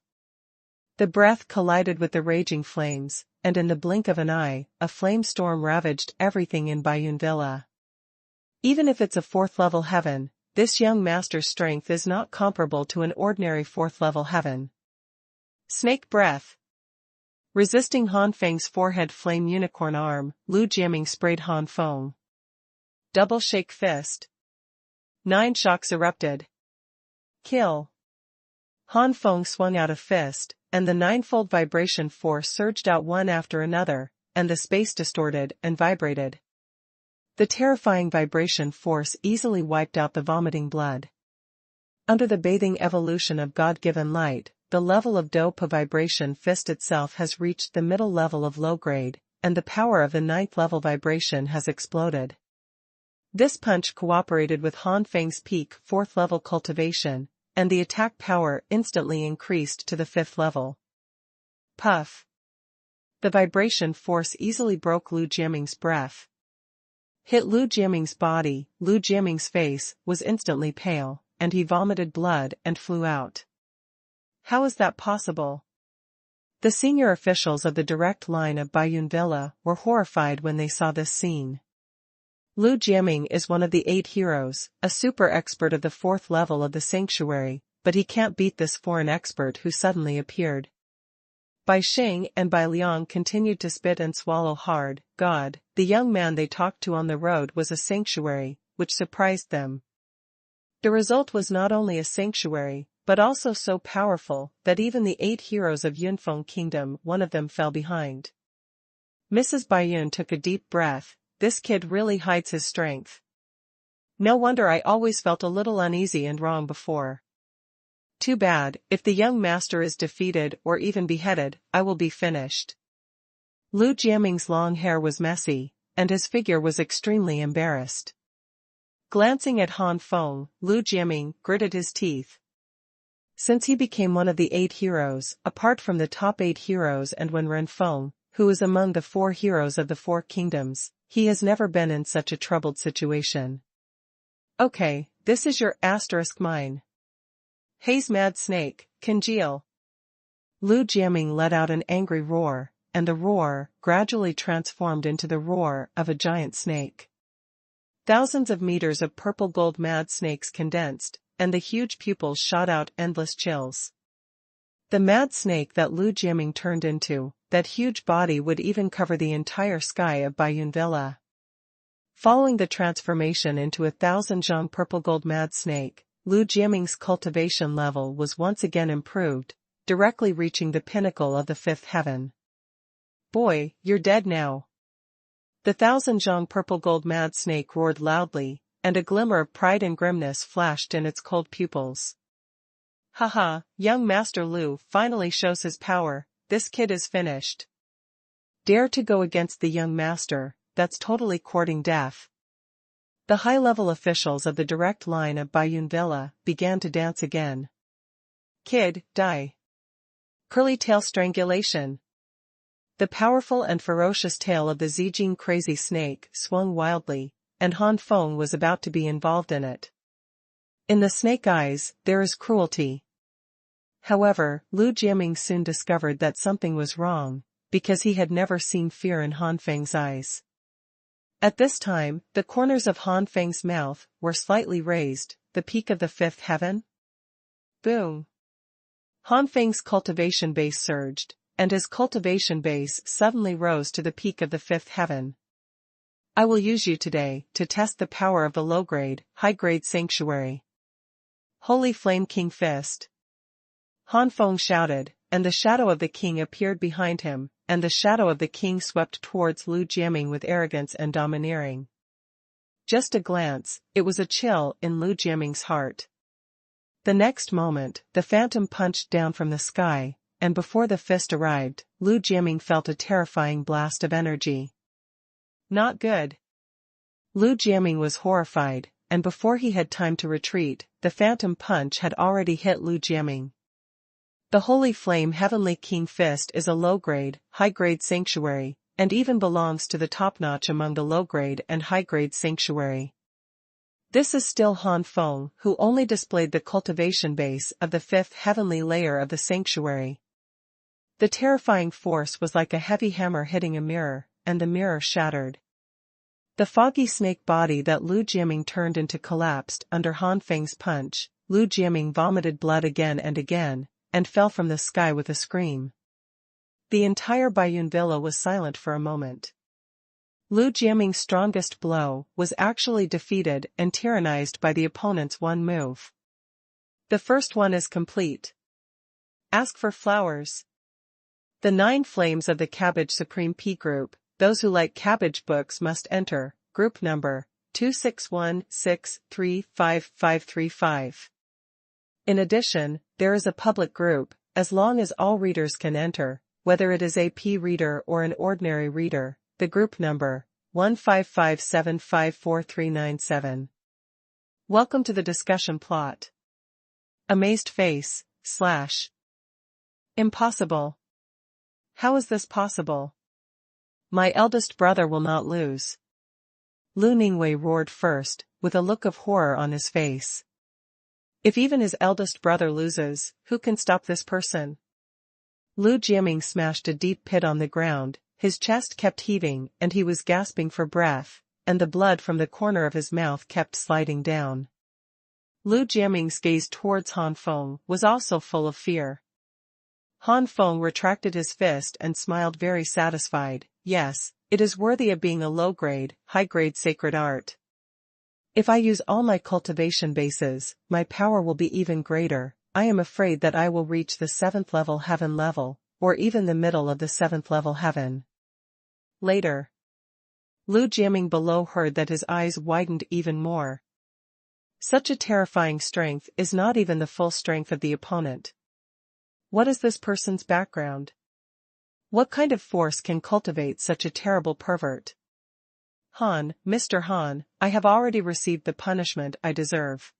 The breath collided with the raging flames, and in the blink of an eye, a flame storm ravaged everything in Baiyun Villa. Even if it's a fourth-level heaven, this young master's strength is not comparable to an ordinary fourth-level heaven. Snake breath. Resisting Han Feng's forehead flame unicorn arm, Lu Jiaming sprayed Han Feng. Double shake fist. 9 shocks erupted. Kill. Han Feng swung out a fist, and the ninefold vibration force surged out one after another, and the space distorted and vibrated. The terrifying vibration force easily wiped out the vomiting blood. Under the bathing evolution of God-given light, the level of dope vibration fist itself has reached the middle level of low grade, and the power of the 9th level vibration has exploded. This punch cooperated with Han Feng's peak 4th level cultivation, and the attack power instantly increased to the 5th level. Puff. The vibration force easily broke Lu Jiaming's breath. Hit Lu Jiaming's body. Lu Jiaming's face was instantly pale, and he vomited blood and flew out. How is that possible? The senior officials of the direct line of Baiyun Villa were horrified when they saw this scene. Lu Jiaming is one of the 8 heroes, a super expert of the 4th level of the sanctuary, but he can't beat this foreign expert who suddenly appeared. Bai Xing and Bai Liang continued to spit and swallow hard. God, the young man they talked to on the road was a sanctuary, which surprised them. The result was not only a sanctuary, but also so powerful that even the 8 heroes of Yunfeng Kingdom, one of them fell behind. Mrs. Baiyun took a deep breath. This kid really hides his strength. No wonder I always felt a little uneasy and wrong before. Too bad, if the young master is defeated or even beheaded, I will be finished. Lu Jiaming's long hair was messy, and his figure was extremely embarrassed. Glancing at Han Feng, Lu Jiaming gritted his teeth. Since he became one of the 8 heroes, apart from the top 8 heroes and when Ren Feng, who is among the 4 heroes of the 4 kingdoms, he has never been in such a troubled situation. Okay, this is your asterisk mine. Haze Mad Snake, congeal. Lu Jiaming let out an angry roar, and the roar gradually transformed into the roar of a giant snake. Thousands of meters of purple gold mad snakes condensed, and the huge pupils shot out endless chills. The mad snake that Lu Jiaming turned into, that huge body would even cover the entire sky of Baiyun Villa. Following the transformation into a 1,000 purple gold mad snake, Lu Jiaming's cultivation level was once again improved, directly reaching the pinnacle of the 5th heaven. Boy, you're dead now. The 1,000 purple gold mad snake roared loudly, and a glimmer of pride and grimness flashed in its cold pupils. Haha, young Master Lu finally shows his power, this kid is finished. Dare to go against the young master, that's totally courting death. The high-level officials of the direct line of Baiyun Villa began to dance again. Kid, die. Curly tail strangulation. The powerful and ferocious tail of the Zijing crazy snake swung wildly, and Han Feng was about to be involved in it. In the snake eyes, there is cruelty. However, Lu Jiaming soon discovered that something was wrong, because he had never seen fear in Han Feng's eyes. At this time, the corners of Han Feng's mouth were slightly raised, the peak of the 5th heaven. Boom! Han Feng's cultivation base surged, and his cultivation base suddenly rose to the peak of the 5th heaven. I will use you today to test the power of the low-grade, high-grade sanctuary. Holy Flame King Fist. Han Feng shouted, and the shadow of the king appeared behind him, and the shadow of the king swept towards Lu Jiaming with arrogance and domineering. Just a glance, it was a chill in Lu Jiaming's heart. The next moment, the phantom punched down from the sky, and before the fist arrived, Lu Jiaming felt a terrifying blast of energy. Not good. Lu Jiaming was horrified, and before he had time to retreat, the phantom punch had already hit Lu Jiaming. The Holy Flame Heavenly King Fist is a low-grade, high-grade sanctuary, and even belongs to the top-notch among the low-grade and high-grade sanctuary. This is still Han Feng, who only displayed the cultivation base of the 5th heavenly layer of the sanctuary. The terrifying force was like a heavy hammer hitting a mirror, and the mirror shattered. The foggy snake body that Lu Jiaming turned into collapsed under Han Feng's punch. Lu Jiaming vomited blood again and again, and fell from the sky with a scream. The entire Baiyun Villa was silent for a moment. Lu Jiaming's strongest blow was actually defeated and tyrannized by the opponent's one move. The first one is complete. Ask for flowers. The 9 flames of the Cabbage Supreme P group, those who like cabbage books must enter, group number 261635535. In addition, there is a public group, as long as all readers can enter, whether it is a P reader or an ordinary reader, the group number 155754397. Welcome to the discussion plot. Amazed face, / Impossible. How is this possible? My eldest brother will not lose. Lu Ningwei roared first, with a look of horror on his face. If even his eldest brother loses, who can stop this person? Lu Jiaming smashed a deep pit on the ground, his chest kept heaving and he was gasping for breath, and the blood from the corner of his mouth kept sliding down. Lu Jiaming's gaze towards Han Feng was also full of fear. Han Feng retracted his fist and smiled very satisfied. Yes, it is worthy of being a low-grade, high-grade sacred art. If I use all my cultivation bases, my power will be even greater. I am afraid that I will reach the 7th level heaven level, or even the middle of the 7th level heaven. Later. Lu Jiaming below heard that his eyes widened even more. Such a terrifying strength is not even the full strength of the opponent. What is this person's background? What kind of force can cultivate such a terrible pervert? Han, Mr. Han, I have already received the punishment I deserve.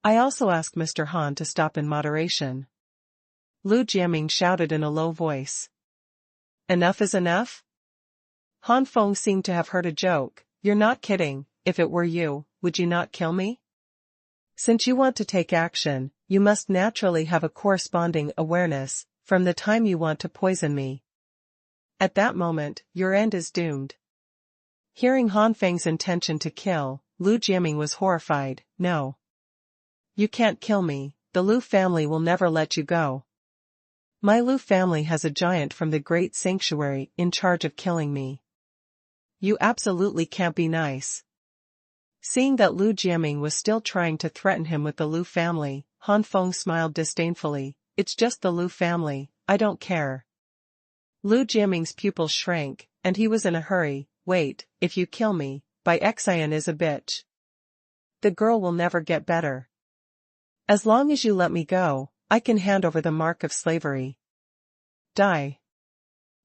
I also ask Mr. Han to stop in moderation. Lu Jiaming shouted in a low voice. Enough is enough? Han Feng seemed to have heard a joke. You're not kidding. If it were you, would you not kill me? Since you want to take action, you must naturally have a corresponding awareness from the time you want to poison me. At that moment, your end is doomed. Hearing Han Feng's intention to kill, Lu Jiaming was horrified. No. You can't kill me. The Lu family will never let you go. My Lu family has a giant from the Great Sanctuary in charge of killing me. You absolutely can't be nice. Seeing that Lu Jiaming was still trying to threaten him with the Lu family, Han Feng smiled disdainfully. It's just the Lu family, I don't care. Lu Jiaming's pupils shrank, and he was in a hurry. Wait, if you kill me, Bai Cai is a bitch. The girl will never get better. As long as you let me go, I can hand over the mark of slavery. Die.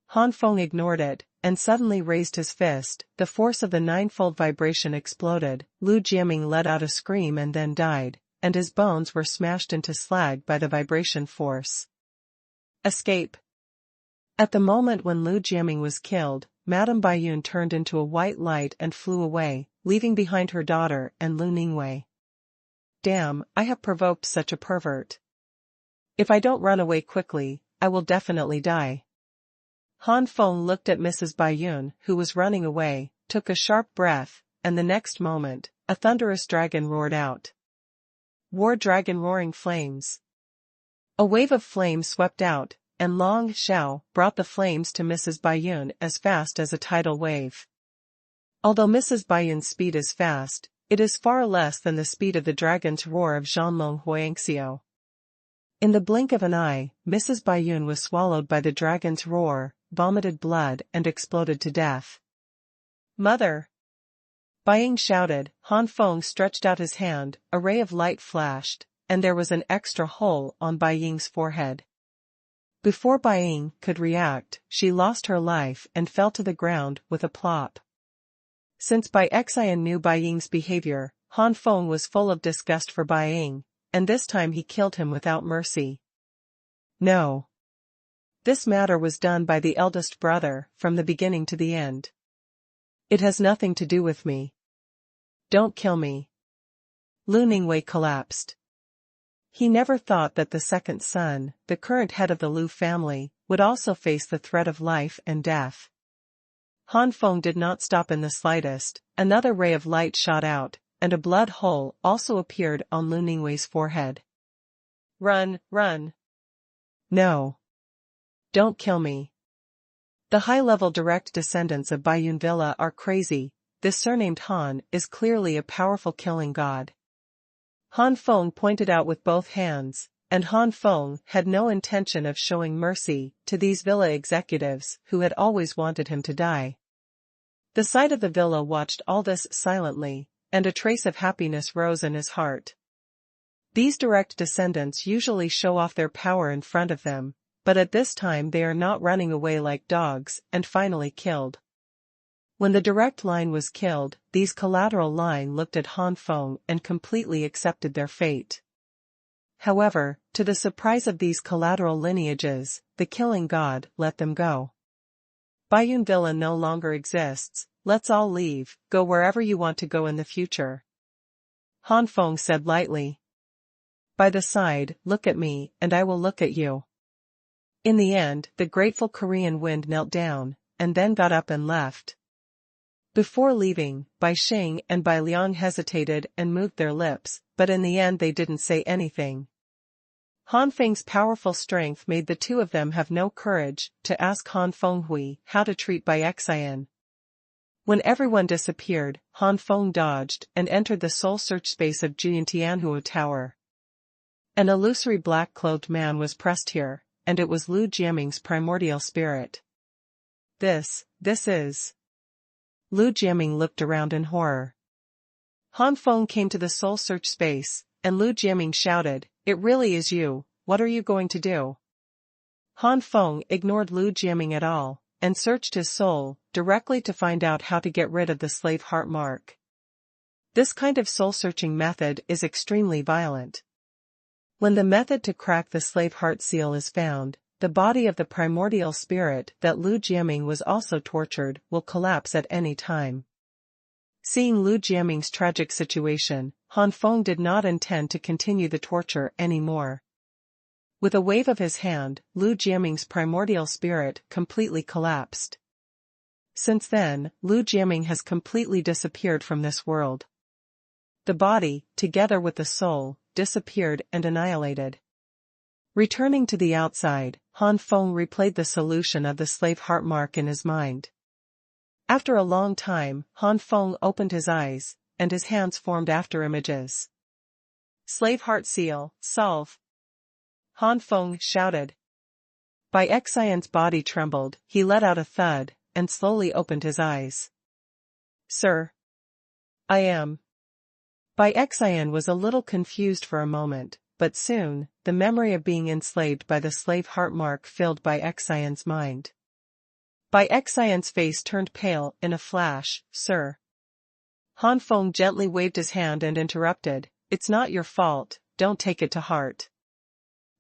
Han Feng ignored it, and suddenly raised his fist. The force of the ninefold vibration exploded. Lu Jiaming let out a scream and then died, and his bones were smashed into slag by the vibration force. Escape. At the moment when Lu Jiaming was killed, Madame Baiyun turned into a white light and flew away, leaving behind her daughter and Lu Ningwei. Damn, I have provoked such a pervert. If I don't run away quickly, I will definitely die. Han Feng looked at Mrs. Baiyun, who was running away, took a sharp breath, and the next moment, a thunderous dragon roared out. War Dragon Roaring Flames. A wave of flames swept out, and Long Xiao brought the flames to Mrs. Baiyun as fast as a tidal wave. Although Mrs. Baiyun's speed is fast, it is far less than the speed of the dragon's roar of Zhanlong Huangxiu. In the blink of an eye, Mrs. Baiyun was swallowed by the dragon's roar, vomited blood and exploded to death. Mother! Baiying shouted. Han Feng stretched out his hand, a ray of light flashed, and there was an extra hole on Baiying's forehead. Before Baiying could react, she lost her life and fell to the ground with a plop. Since Bai Cai knew Baiying's behavior, Han Feng was full of disgust for Baiying, and this time he killed him without mercy. No. This matter was done by the eldest brother, from the beginning to the end. It has nothing to do with me. Don't kill me. Lu Ningwei collapsed. He never thought that the second son, the current head of the Lu family, would also face the threat of life and death. Han Feng did not stop in the slightest. Another ray of light shot out, and a blood hole also appeared on Lu Ningwei's forehead. Run, run. No. Don't kill me. The high-level direct descendants of Baiyun Villa are crazy. This surnamed Han is clearly a powerful killing god. Han Feng pointed out with both hands, and Han Feng had no intention of showing mercy to these villa executives who had always wanted him to die. The side of the villa watched all this silently, and a trace of happiness rose in his heart. These direct descendants usually show off their power in front of them, but at this time they are not running away like dogs and finally killed. When the direct line was killed, these collateral line looked at Han Feng and completely accepted their fate. However, to the surprise of these collateral lineages, the killing god let them go. Baiyun Villa no longer exists. Let's all leave, go wherever you want to go in the future. Han Feng said lightly. By the side, look at me, and I will look at you. In the end, the grateful Korean wind knelt down, and then got up and left. Before leaving, Bai Xing and Bai Liang hesitated and moved their lips, but in the end they didn't say anything. Han Feng's powerful strength made the two of them have no courage to ask Han Fenghui how to treat Bai Cai. When everyone disappeared, Han Feng dodged and entered the soul search space of Tianhuo Tower. An illusory black-clothed man was pressed here, and it was Lu Jiaming's primordial spirit. This is... Lu Jiaming looked around in horror. Han Feng came to the soul search space, and Lu Jiaming shouted, "It really is you, what are you going to do?" Han Feng ignored Lu Jiaming at all, and searched his soul, directly to find out how to get rid of the slave heart mark. This kind of soul-searching method is extremely violent. When the method to crack the slave heart seal is found, the body of the primordial spirit that Lu Jiaming was also tortured will collapse at any time. Seeing Lu Jiaming's tragic situation, Han Feng did not intend to continue the torture anymore. With a wave of his hand, Lu Jiaming's primordial spirit completely collapsed. Since then, Lu Jiaming has completely disappeared from this world. The body, together with the soul, disappeared and annihilated. Returning to the outside, Han Feng replayed the solution of the slave heart mark in his mind. After a long time, Han Feng opened his eyes, and his hands formed after images. Slave heart seal, solve! Han Feng shouted. Bai Cai's body trembled, he let out a thud, and slowly opened his eyes. Sir. I am. Bai Cai was a little confused for a moment, but soon, the memory of being enslaved by the slave heart mark filled Bai Cai's mind. Bai Cai's face turned pale in a flash. Sir. Han Feng gently waved his hand and interrupted, it's not your fault, don't take it to heart.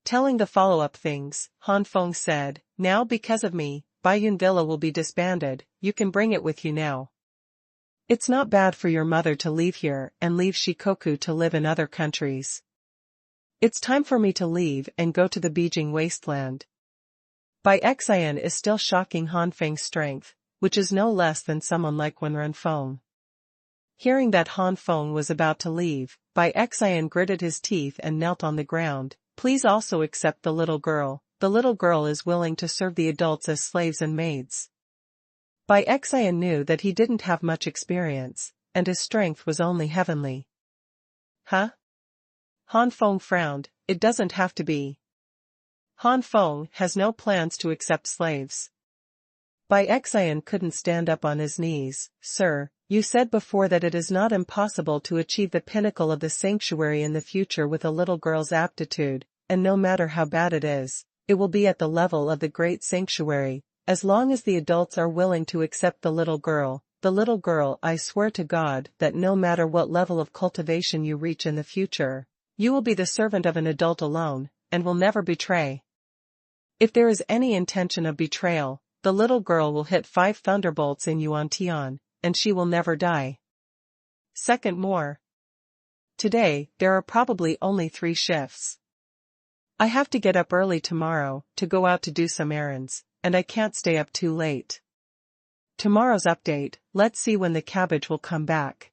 Telling the follow-up things, Han Feng said, now because of me, Baiyun Villa will be disbanded, you can bring it with you now. It's not bad for your mother to leave here and leave Shikoku to live in other countries. It's time for me to leave and go to the Beijing wasteland. Bai Cai is still shocking Han Feng's strength, which is no less than someone like Wen Feng. Hearing that Han Feng was about to leave, Bai Cai gritted his teeth and knelt on the ground. Please also accept the little girl is willing to serve the adults as slaves and maids. Bai Cai knew that he didn't have much experience, and his strength was only heavenly. Huh? Han Feng frowned, it doesn't have to be. Han Feng has no plans to accept slaves. Bai Cai couldn't stand up on his knees. Sir, you said before that it is not impossible to achieve the pinnacle of the sanctuary in the future with a little girl's aptitude, and no matter how bad it is, it will be at the level of the great sanctuary, as long as the adults are willing to accept the little girl, I swear to God that no matter what level of cultivation you reach in the future, you will be the servant of an adult alone, and will never betray. If there is any intention of betrayal, the little girl will hit 5 thunderbolts in Yuan Tian, and she will never die. Second more. Today, there are probably only 3 shifts. I have to get up early tomorrow, to go out to do some errands, and I can't stay up too late. Tomorrow's update, let's see when the cabbage will come back.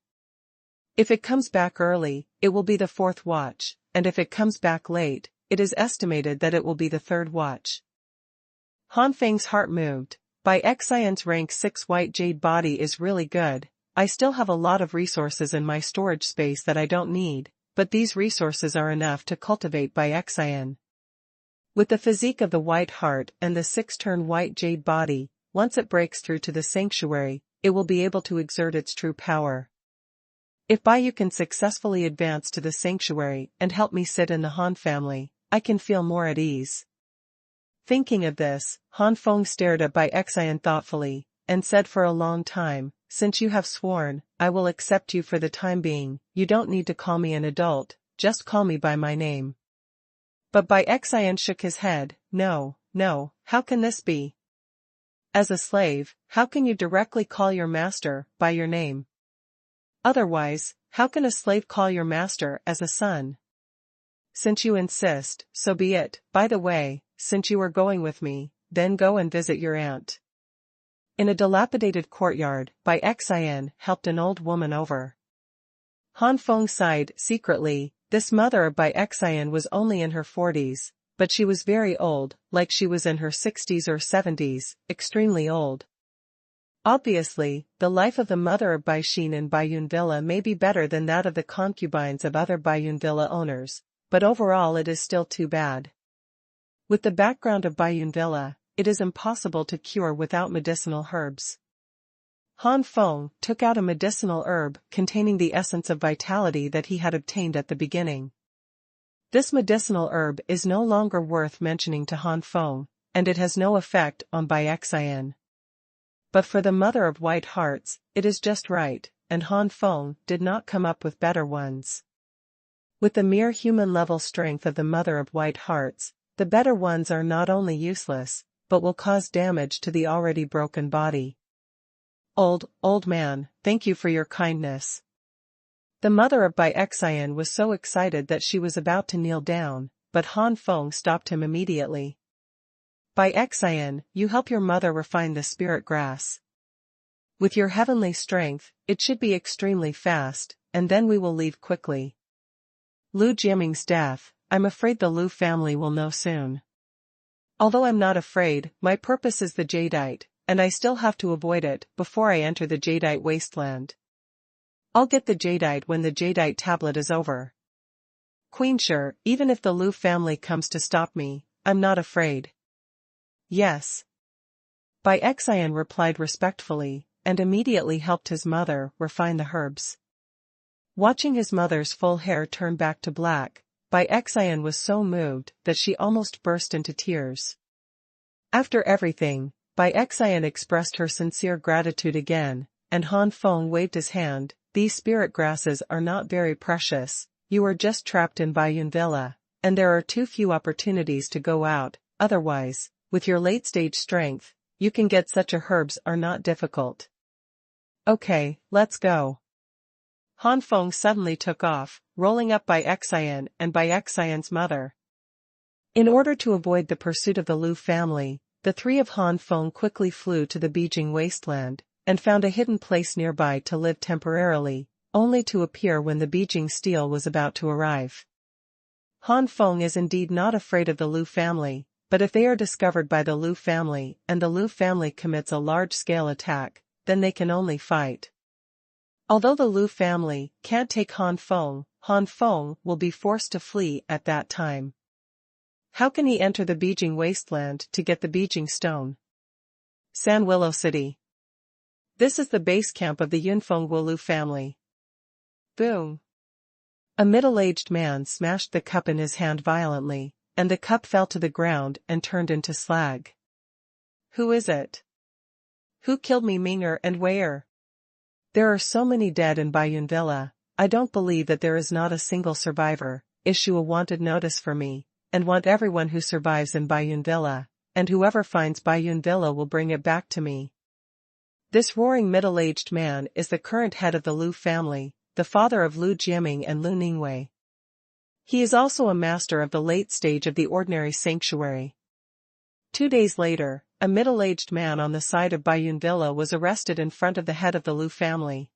If it comes back early, it will be the 4th watch, and if it comes back late, it is estimated that it will be the 3rd watch. Han Feng's heart moved. Bai Cai's rank 6 white jade body is really good. I still have a lot of resources in my storage space that I don't need, but these resources are enough to cultivate Bai Cai. With the physique of the white heart and the 6-turn white jade body, once it breaks through to the sanctuary, it will be able to exert its true power. If Baiyu can successfully advance to the sanctuary and help me sit in the Han family, I can feel more at ease. Thinking of this, Han Feng stared at Bai Cai thoughtfully, and said for a long time, since you have sworn, I will accept you for the time being, you don't need to call me an adult, just call me by my name. But Bai Cai shook his head, no, how can this be? As a slave, how can you directly call your master by your name? Otherwise, how can a slave call your master as a son? Since you insist, so be it. By the way, since you are going with me, then go and visit your aunt. In a dilapidated courtyard, Bai Cai helped an old woman over. Han Feng sighed secretly. This mother of Bai Cai was only in her 40s, but she was very old, like she was in her 60s or 70s, extremely old. Obviously, the life of the mother of Bai Xin in Baiyun Villa may be better than that of the concubines of other Baiyun Villa owners, but overall it is still too bad. With the background of Baiyun Villa, it is impossible to cure without medicinal herbs. Han Feng took out a medicinal herb containing the essence of vitality that he had obtained at the beginning. This medicinal herb is no longer worth mentioning to Han Feng, and it has no effect on Bai Cai. But for the mother of white hearts, it is just right, and Han Feng did not come up with better ones. With the mere human-level strength of the mother of white hearts, the better ones are not only useless, but will cause damage to the already broken body. Old man, thank you for your kindness. The mother of Bai Cai was so excited that she was about to kneel down, but Han Feng stopped him immediately. Bai Cai, you help your mother refine the spirit grass. With your heavenly strength, it should be extremely fast, and then we will leave quickly. Lu Jiaming's death, I'm afraid the Lu family will know soon. Although I'm not afraid, my purpose is the jadeite, and I still have to avoid it before I enter the jadeite wasteland. I'll get the jadeite when the jadeite tablet is over. Queen Shi, even if the Lu family comes to stop me, I'm not afraid. Yes. Bai Cai replied respectfully, and immediately helped his mother refine the herbs. Watching his mother's full hair turn back to black, Bai Cai was so moved that she almost burst into tears. After everything, Bai Cai expressed her sincere gratitude again, and Han Feng waved his hand. These spirit grasses are not very precious, you are just trapped in Baiyun Villa, and there are too few opportunities to go out, otherwise, with your late-stage strength, you can get such a herbs are not difficult. Okay, let's go. Han Feng suddenly took off, rolling up Bai Cai and Bai Cai's mother. In order to avoid the pursuit of the Lu family, the three of Han Feng quickly flew to the Beijing wasteland, and found a hidden place nearby to live temporarily, only to appear when the Beijing steel was about to arrive. Han Feng is indeed not afraid of the Lu family, but if they are discovered by the Lu family and the Lu family commits a large-scale attack, then they can only fight. Although the Lu family can't take Han Feng will be forced to flee at that time. How can he enter the Beijing wasteland to get the Beijing stone? San Willow City. This is the base camp of the Yunfeng Wulu family. Boom. A middle-aged man smashed the cup in his hand violently, and the cup fell to the ground and turned into slag. Who is it? Who killed me, Minger and Wei? There are so many dead in Baiyun Villa, I don't believe that there is not a single survivor. Issue a wanted notice for me, and want everyone who survives in Baiyun Villa, and whoever finds Baiyun Villa will bring it back to me. This roaring middle-aged man is the current head of the Lu family, the father of Lu Jiaming and Lu Ningwei. He is also a master of the late stage of the ordinary sanctuary. 2 days later, a middle-aged man on the side of Baiyun Villa was arrested in front of the head of the Lu family.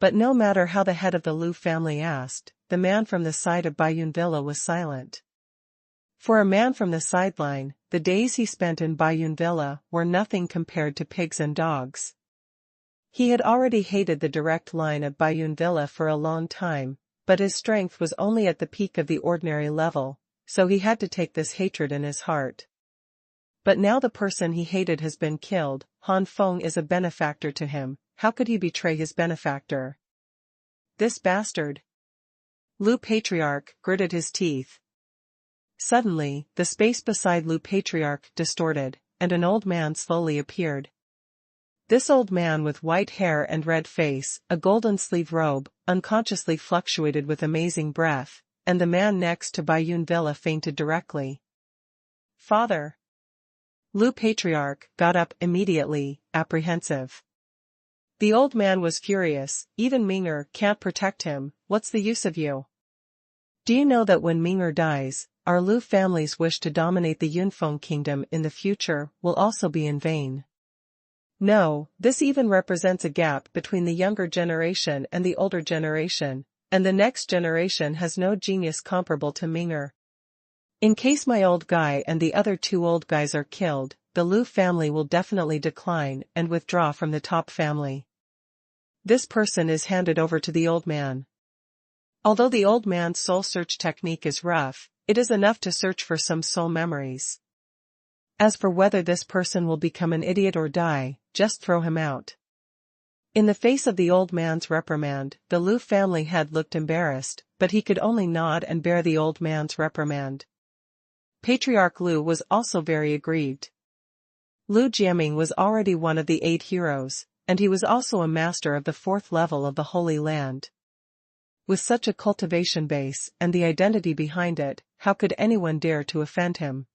But no matter how the head of the Lu family asked, the man from the side of Baiyun Villa was silent. For a man from the sideline, the days he spent in Baiyun Villa were nothing compared to pigs and dogs. He had already hated the direct line of Baiyun Villa for a long time, but his strength was only at the peak of the ordinary level, so he had to take this hatred in his heart. But now the person he hated has been killed. Han Feng is a benefactor to him, how could he betray his benefactor? This bastard! Lu Patriarch gritted his teeth. Suddenly, the space beside Lu Patriarch distorted, and an old man slowly appeared. This old man with white hair and red face, a golden sleeve robe, unconsciously fluctuated with amazing breath, and the man next to Baiyun Villa fainted directly. Father! Lu Patriarch got up immediately, apprehensive. The old man was furious, even Minger can't protect him, what's the use of you? Do you know that when Minger dies, our Lu family's wish to dominate the Yunfeng kingdom in the future will also be in vain? No, this even represents a gap between the younger generation and the older generation, and the next generation has no genius comparable to Minger. In case my old guy and the other 2 old guys are killed, the Lu family will definitely decline and withdraw from the top family. This person is handed over to the old man. Although the old man's soul search technique is rough, it is enough to search for some soul memories. As for whether this person will become an idiot or die, just throw him out. In the face of the old man's reprimand, the Lu family head looked embarrassed, but he could only nod and bear the old man's reprimand. Patriarch Lu was also very aggrieved. Lu Jiaming was already one of the 8 heroes, and he was also a master of the 4th level of the Holy Land. With such a cultivation base and the identity behind it, how could anyone dare to offend him?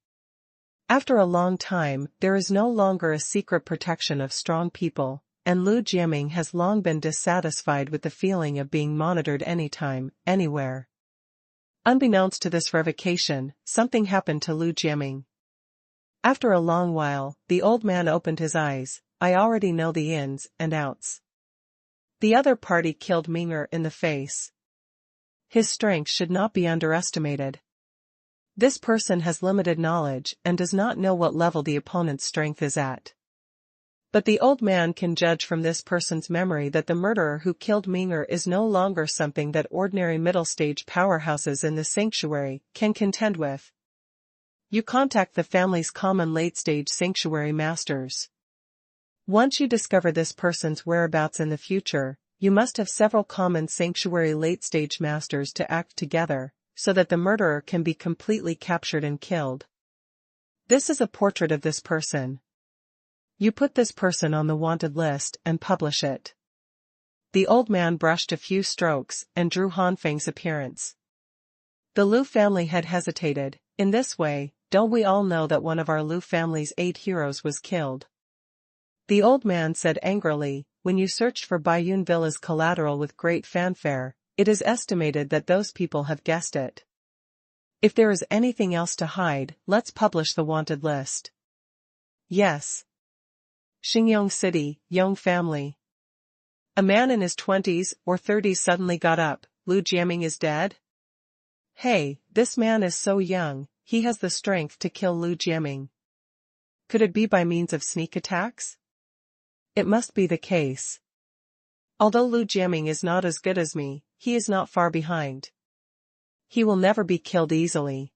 After a long time, there is no longer a secret protection of strong people, and Lu Jiaming has long been dissatisfied with the feeling of being monitored anytime, anywhere. Unbeknownst to this revocation, something happened to Lu Jiaming. After a long while, the old man opened his eyes. I already know the ins and outs. The other party killed Ming'er in the face. His strength should not be underestimated. This person has limited knowledge and does not know what level the opponent's strength is at. But the old man can judge from this person's memory that the murderer who killed Ming'er is no longer something that ordinary middle-stage powerhouses in the sanctuary can contend with. You contact the family's common late-stage sanctuary masters. Once you discover this person's whereabouts in the future, you must have several common sanctuary late-stage masters to act together, so that the murderer can be completely captured and killed. This is a portrait of this person. You put this person on the wanted list and publish it. The old man brushed a few strokes and drew Han Feng's appearance. The Lu family had hesitated. In this way, don't we all know that one of our Lu family's 8 heroes was killed? The old man said angrily, when you searched for Baiyun Villa's collateral with great fanfare, it is estimated that those people have guessed it. If there is anything else to hide, let's publish the wanted list. Yes. Xingyong City, Yong family. A man in his 20s or 30s suddenly got up. Lu Jiaming is dead? Hey, this man is so young, he has the strength to kill Lu Jiaming. Could it be by means of sneak attacks? It must be the case. Although Lu Jiaming is not as good as me, he is not far behind. He will never be killed easily.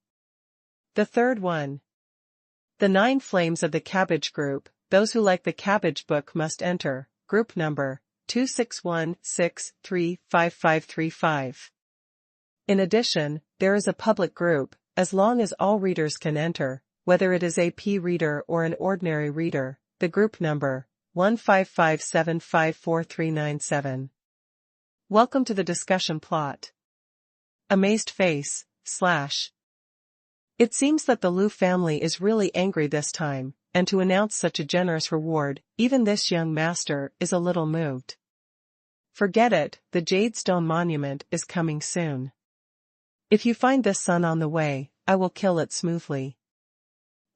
The third one. The 9 flames of the cabbage group, those who like the cabbage book must enter, group number, 261635535. In addition, there is a public group, as long as all readers can enter, whether it is a P reader or an ordinary reader, the group number, 155754397. Welcome to the discussion plot. Amazed face, /. It seems that the Lu family is really angry this time, and to announce such a generous reward, even this young master is a little moved. Forget it, the Jade Stone Monument is coming soon. If you find this sun on the way, I will kill it smoothly.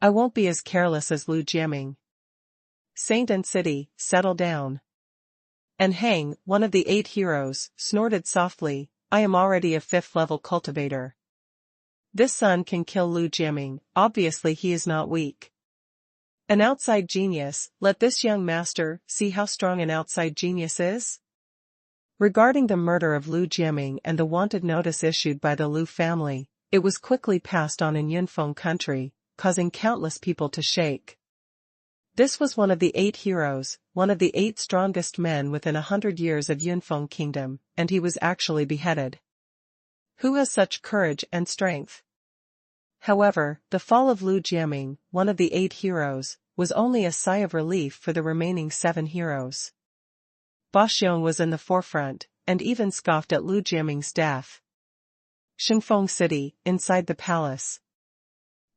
I won't be as careless as Lu Jiaming. Saint and City, settle down. And Hang, one of the 8 heroes, snorted softly, I am already a 5th level cultivator. This sun can kill Lu Jiaming, obviously he is not weak. An outside genius, let this young master see how strong an outside genius is? Regarding the murder of Lu Jiaming and the wanted notice issued by the Lu family, it was quickly passed on in Yunfeng country, causing countless people to shake. This was one of the 8 heroes, one of the 8 strongest men within 100 years of Yunfeng kingdom, and he was actually beheaded. Who has such courage and strength? However, the fall of Lu Jiaming, one of the 8 heroes, was only a sigh of relief for the remaining 7 heroes. Ba Xiong was in the forefront, and even scoffed at Lu Jiaming's death. Shengfeng City, inside the palace.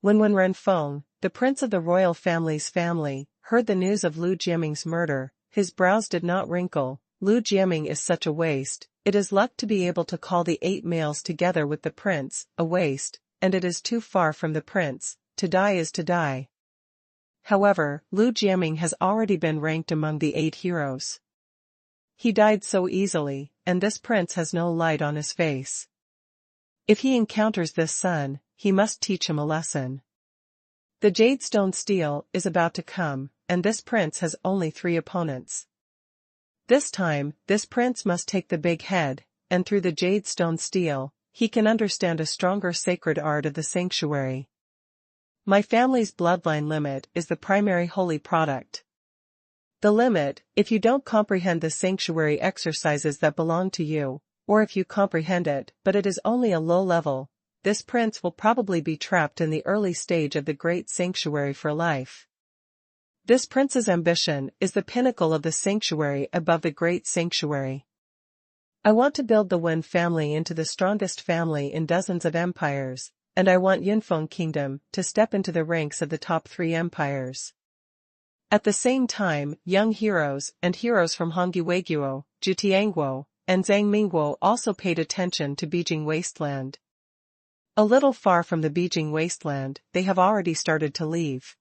When Ren Feng, the prince of the royal family's family, heard the news of Lu Jiaming's murder, his brows did not wrinkle. Lu Jiaming is such a waste, it is luck to be able to call the 8 males together with the prince, a waste, and it is too far from the prince, to die is to die. However, Lu Jiaming has already been ranked among the 8 heroes. He died so easily, and this prince has no light on his face. If he encounters this sun, he must teach him a lesson. The Jade Stone Steel is about to come, and this prince has only 3 opponents. This time, this prince must take the big head, and through the Jade Stone Steel, he can understand a stronger sacred art of the sanctuary. My family's bloodline limit is the primary holy product. The limit, if you don't comprehend the sanctuary exercises that belong to you, or if you comprehend it but it is only a low level, this prince will probably be trapped in the early stage of the great sanctuary for life. This prince's ambition is the pinnacle of the sanctuary above the great sanctuary. I want to build the Wen family into the strongest family in dozens of empires, and I want Yunfeng Kingdom to step into the ranks of the top 3 empires. At the same time, young heroes and heroes from Hongguo, Jutiangguo, and Zhangmingguo also paid attention to Beijing Wasteland. A little far from the Beijing Wasteland, they have already started to leave.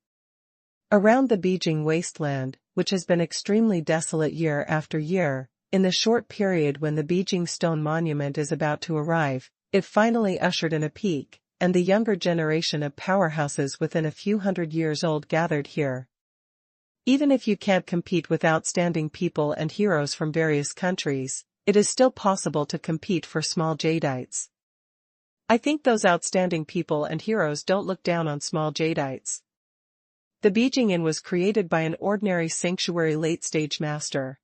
Around the Beijing Wasteland, which has been extremely desolate year after year, in the short period when the Beijing Stone Monument is about to arrive, it finally ushered in a peak, and the younger generation of powerhouses within a few hundred years old gathered here. Even if you can't compete with outstanding people and heroes from various countries, it is still possible to compete for small Jadites. I think those outstanding people and heroes don't look down on small Jadites. The Beijing Inn was created by an ordinary sanctuary late-stage master.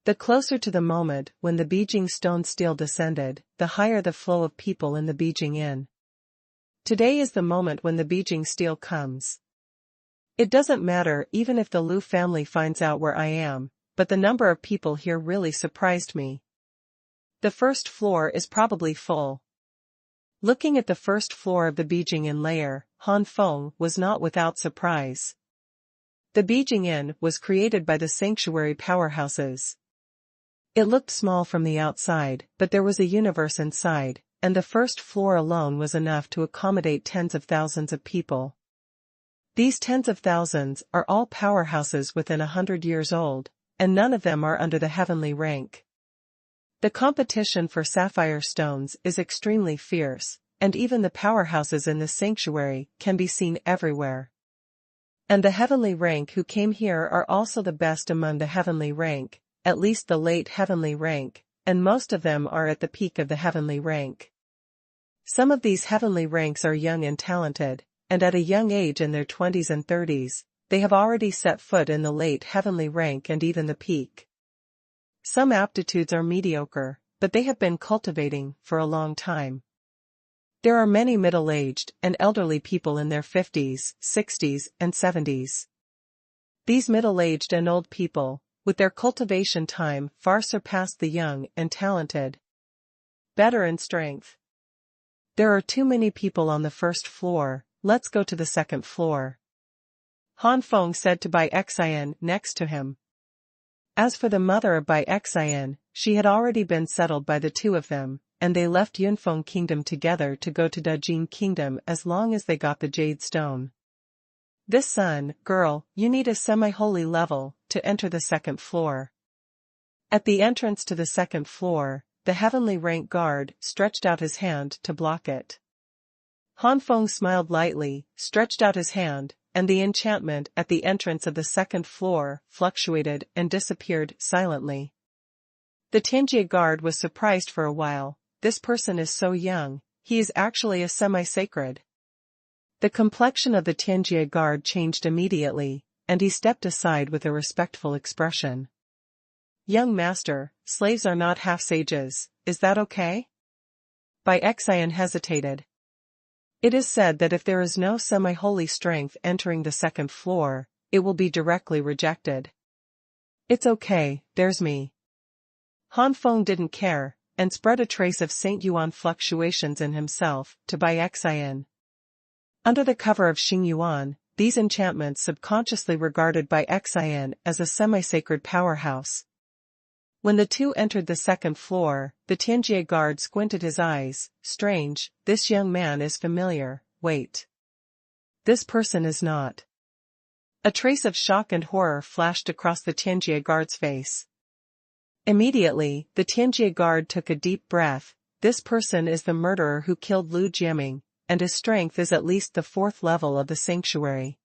The closer to the moment when the Beijing stone stele descended, the higher the flow of people in the Beijing Inn. Today is the moment when the Beijing stele comes. It doesn't matter even if the Liu family finds out where I am, but the number of people here really surprised me. The first floor is probably full. Looking at the first floor of the Beijing Inn layer, Han Feng was not without surprise. The Beijing Inn was created by the sanctuary powerhouses. It looked small from the outside, but there was a universe inside, and the first floor alone was enough to accommodate tens of thousands of people. These tens of thousands are all powerhouses within 100 years old, and none of them are under the heavenly rank. The competition for sapphire stones is extremely fierce, and even the powerhouses in the sanctuary can be seen everywhere. And the heavenly rank who came here are also the best among the heavenly rank, at least the late heavenly rank, and most of them are at the peak of the heavenly rank. Some of these heavenly ranks are young and talented, and at a young age in their 20s and 30s, they have already set foot in the late heavenly rank and even the peak. Some aptitudes are mediocre, but they have been cultivating for a long time. There are many middle-aged and elderly people in their 50s, 60s, and 70s. These middle-aged and old people, with their cultivation time, far surpass the young and talented. Better in strength. There are too many people on the first floor, let's go to the second floor. Han Feng said to Bai Cai next to him. As for the mother of Bai Cai, she had already been settled by the two of them, and they left Yunfeng Kingdom together to go to Dajin Kingdom as long as they got the jade stone. This son, girl, you need a semi-holy level to enter the second floor. At the entrance to the second floor, the heavenly rank guard stretched out his hand to block it. Han Feng smiled lightly, stretched out his hand, and the enchantment at the entrance of the second floor fluctuated and disappeared silently. The Tianjie guard was surprised for a while. This person is so young, he is actually a semi-sacred. The complexion of the Tianjie guard changed immediately, and he stepped aside with a respectful expression. Young master, slaves are not half-sages, is that okay? Bai Cai hesitated. It is said that if there is no semi-holy strength entering the second floor, it will be directly rejected. It's okay, there's me. Han Feng didn't care, and spread a trace of Saint Yuan fluctuations in himself to Bai Cai. Under the cover of Xing Yuan, these enchantments subconsciously regarded Bai Cai as a semi-sacred powerhouse. When the two entered the second floor, the Tianjie guard squinted his eyes. Strange, this young man is familiar, wait. This person is not. A trace of shock and horror flashed across the Tianjie guard's face. Immediately, the Tianjie guard took a deep breath. This person is the murderer who killed Lu Jiaming, and his strength is at least the 4th level of the sanctuary.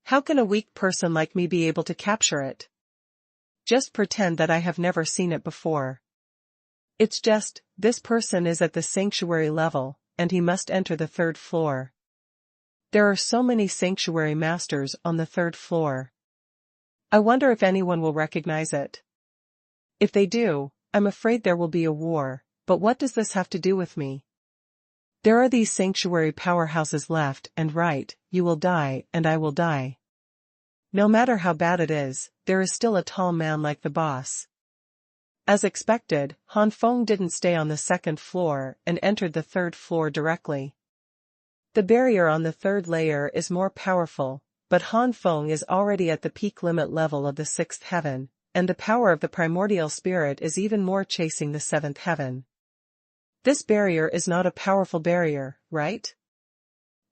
How can a weak person like me be able to capture it? Just pretend that I have never seen it before. It's just, this person is at the sanctuary level, and he must enter the 3rd floor. There are so many sanctuary masters on the 3rd floor. I wonder if anyone will recognize it. If they do, I'm afraid there will be a war, but what does this have to do with me? There are these sanctuary powerhouses left and right, you will die and I will die. No matter how bad it is, there is still a tall man like the boss. As expected, Han Feng didn't stay on the second floor and entered the third floor directly. The barrier on the third layer is more powerful, but Han Feng is already at the peak limit level of the sixth heaven, and the power of the primordial spirit is even more chasing the seventh heaven. This barrier is not a powerful barrier, right?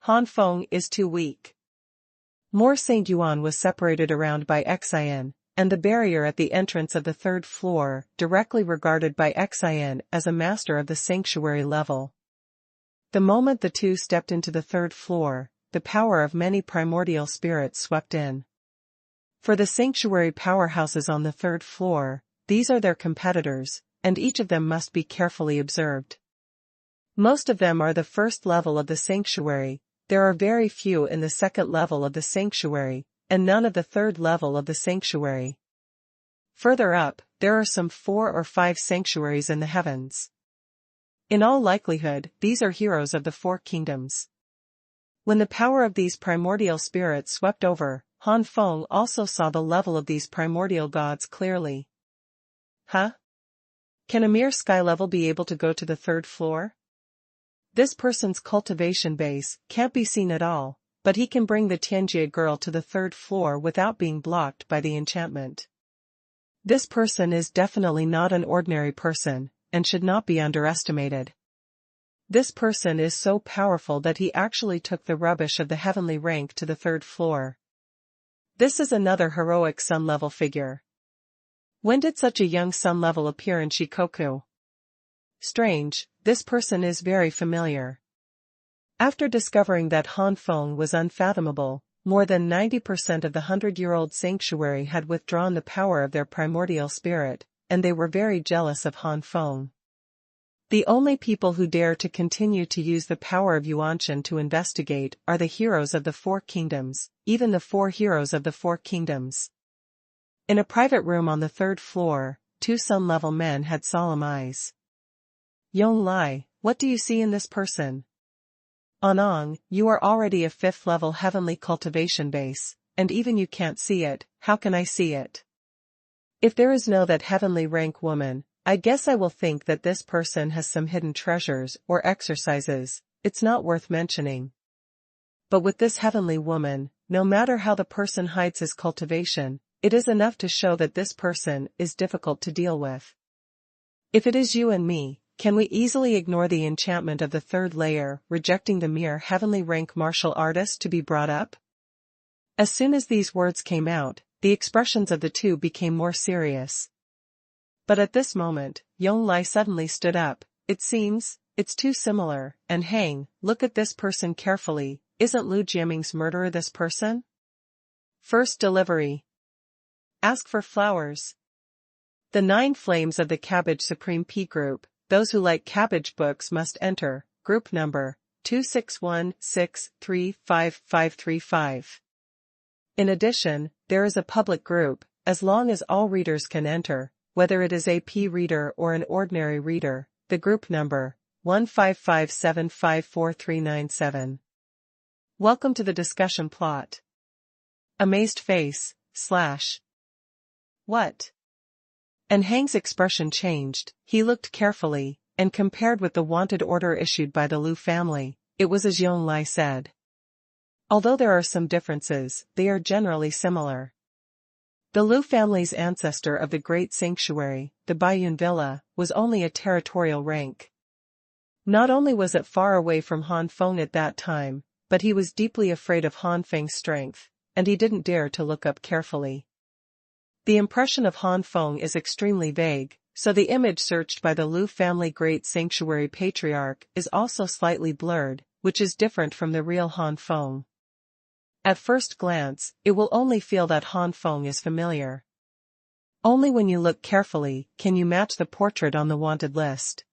Han Feng is too weak. More Saint Yuan was separated around by Xian, and the barrier at the entrance of the third floor, directly regarded by Xian as a master of the sanctuary level. The moment the two stepped into the third floor, the power of many primordial spirits swept in. For the sanctuary powerhouses on the third floor, these are their competitors, and each of them must be carefully observed. Most of them are the first level of the sanctuary, there are very few in the second level of the sanctuary, and none of the third level of the sanctuary. Further up, there are some 4 or 5 sanctuaries in the heavens. In all likelihood, these are heroes of the 4 kingdoms. When the power of these primordial spirits swept over, Han Feng also saw the level of these primordial gods clearly. Huh? Can a mere sky level be able to go to the third floor? This person's cultivation base can't be seen at all, but he can bring the Tianjie girl to the third floor without being blocked by the enchantment. This person is definitely not an ordinary person, and should not be underestimated. This person is so powerful that he actually took the rubbish of the heavenly rank to the third floor. This is another heroic sun-level figure. When did such a young sun-level appear in Shikoku? Strange, this person is very familiar. After discovering that Han Feng was unfathomable, more than 90% of the 100-year-old sanctuary had withdrawn the power of their primordial spirit, and they were very jealous of Han Feng. The only people who dare to continue to use the power of Yuanshan to investigate are the heroes of the 4 kingdoms, even the 4 heroes of the 4 kingdoms. In a private room on the third floor, 2 sun-level men had solemn eyes. Yong Lai, what do you see in this person? Anong, you are already a 5th level heavenly cultivation base, and even you can't see it, how can I see it? If there is no that heavenly rank woman, I guess I will think that this person has some hidden treasures or exercises, it's not worth mentioning. But with this heavenly woman, no matter how the person hides his cultivation, it is enough to show that this person is difficult to deal with. If it is you and me, can we easily ignore the enchantment of the third layer, rejecting the mere heavenly rank martial artist to be brought up? As soon as these words came out, the expressions of the two became more serious. But at this moment, Yong Lai suddenly stood up. It seems, it's too similar, and hang, look at this person carefully, isn't Lu Jiaming's murderer this person? First delivery. Ask for flowers. The 9 flames of the Cabbage Supreme P group, those who like cabbage books must enter, group number, 261635535. In addition, there is a public group, as long as all readers can enter, whether it is a P reader or an ordinary reader, the group number, 155754397. Welcome to the discussion plot. Amazed face, / What? And Hang's expression changed, he looked carefully, and compared with the wanted order issued by the Lu family, it was as Yong Lai said. Although there are some differences, they are generally similar. The Lu family's ancestor of the Great Sanctuary, the Baiyun Villa, was only a territorial rank. Not only was it far away from Han Feng at that time, but he was deeply afraid of Han Feng's strength, and he didn't dare to look up carefully. The impression of Han Feng is extremely vague, so the image searched by the Lu family Great Sanctuary Patriarch is also slightly blurred, which is different from the real Han Feng. At first glance, it will only feel that Han Feng is familiar. Only when you look carefully can you match the portrait on the wanted list.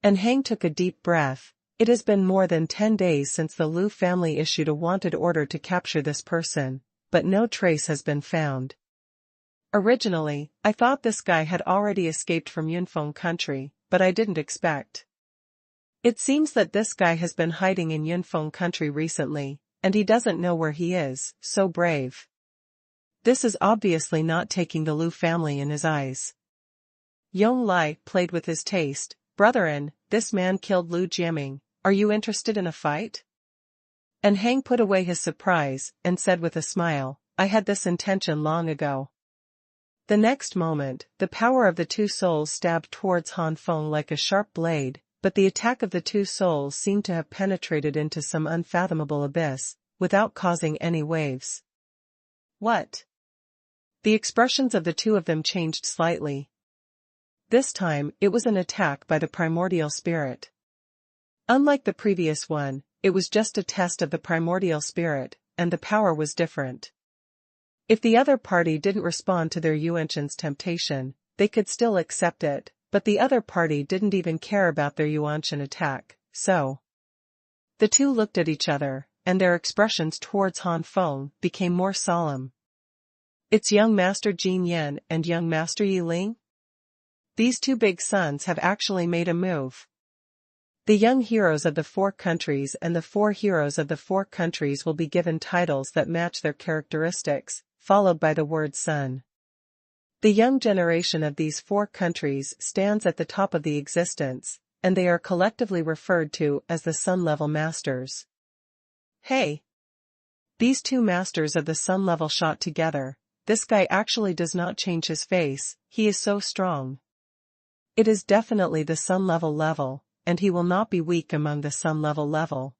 And Hang took a deep breath. It has been more than 10 days since the Lu family issued a wanted order to capture this person, but no trace has been found. Originally, I thought this guy had already escaped from Yunfeng country, but I didn't expect. It seems that this guy has been hiding in Yunfeng country recently, and he doesn't know where he is, so brave. This is obviously not taking the Lu family in his eyes. Yong Lai played with his taste. Brethren, this man killed Lu Jiaming. Are you interested in a fight? And Hang put away his surprise, and said with a smile, I had this intention long ago. The next moment, the power of the two souls stabbed towards Han Feng like a sharp blade, but the attack of the two souls seemed to have penetrated into some unfathomable abyss, without causing any waves. What? The expressions of the two of them changed slightly. This time, it was an attack by the primordial spirit. Unlike the previous one, it was just a test of the primordial spirit, and the power was different. If the other party didn't respond to their Yuanshan's temptation, they could still accept it, but the other party didn't even care about their Yuanshan attack, so. The two looked at each other, and their expressions towards Han Feng became more solemn. It's young Master Jin Yan and young Master Yi Ling? These two big sons have actually made a move. The young heroes of the four countries and the four heroes of the four countries will be given titles that match their characteristics, followed by the word son. The young generation of these four countries stands at the top of the existence, and they are collectively referred to as the Sun-level masters. Hey! These two masters of the Sun level shot together. This guy actually does not change his face, he is so strong. It is definitely the Sun level, and he will not be weak among the Sun level.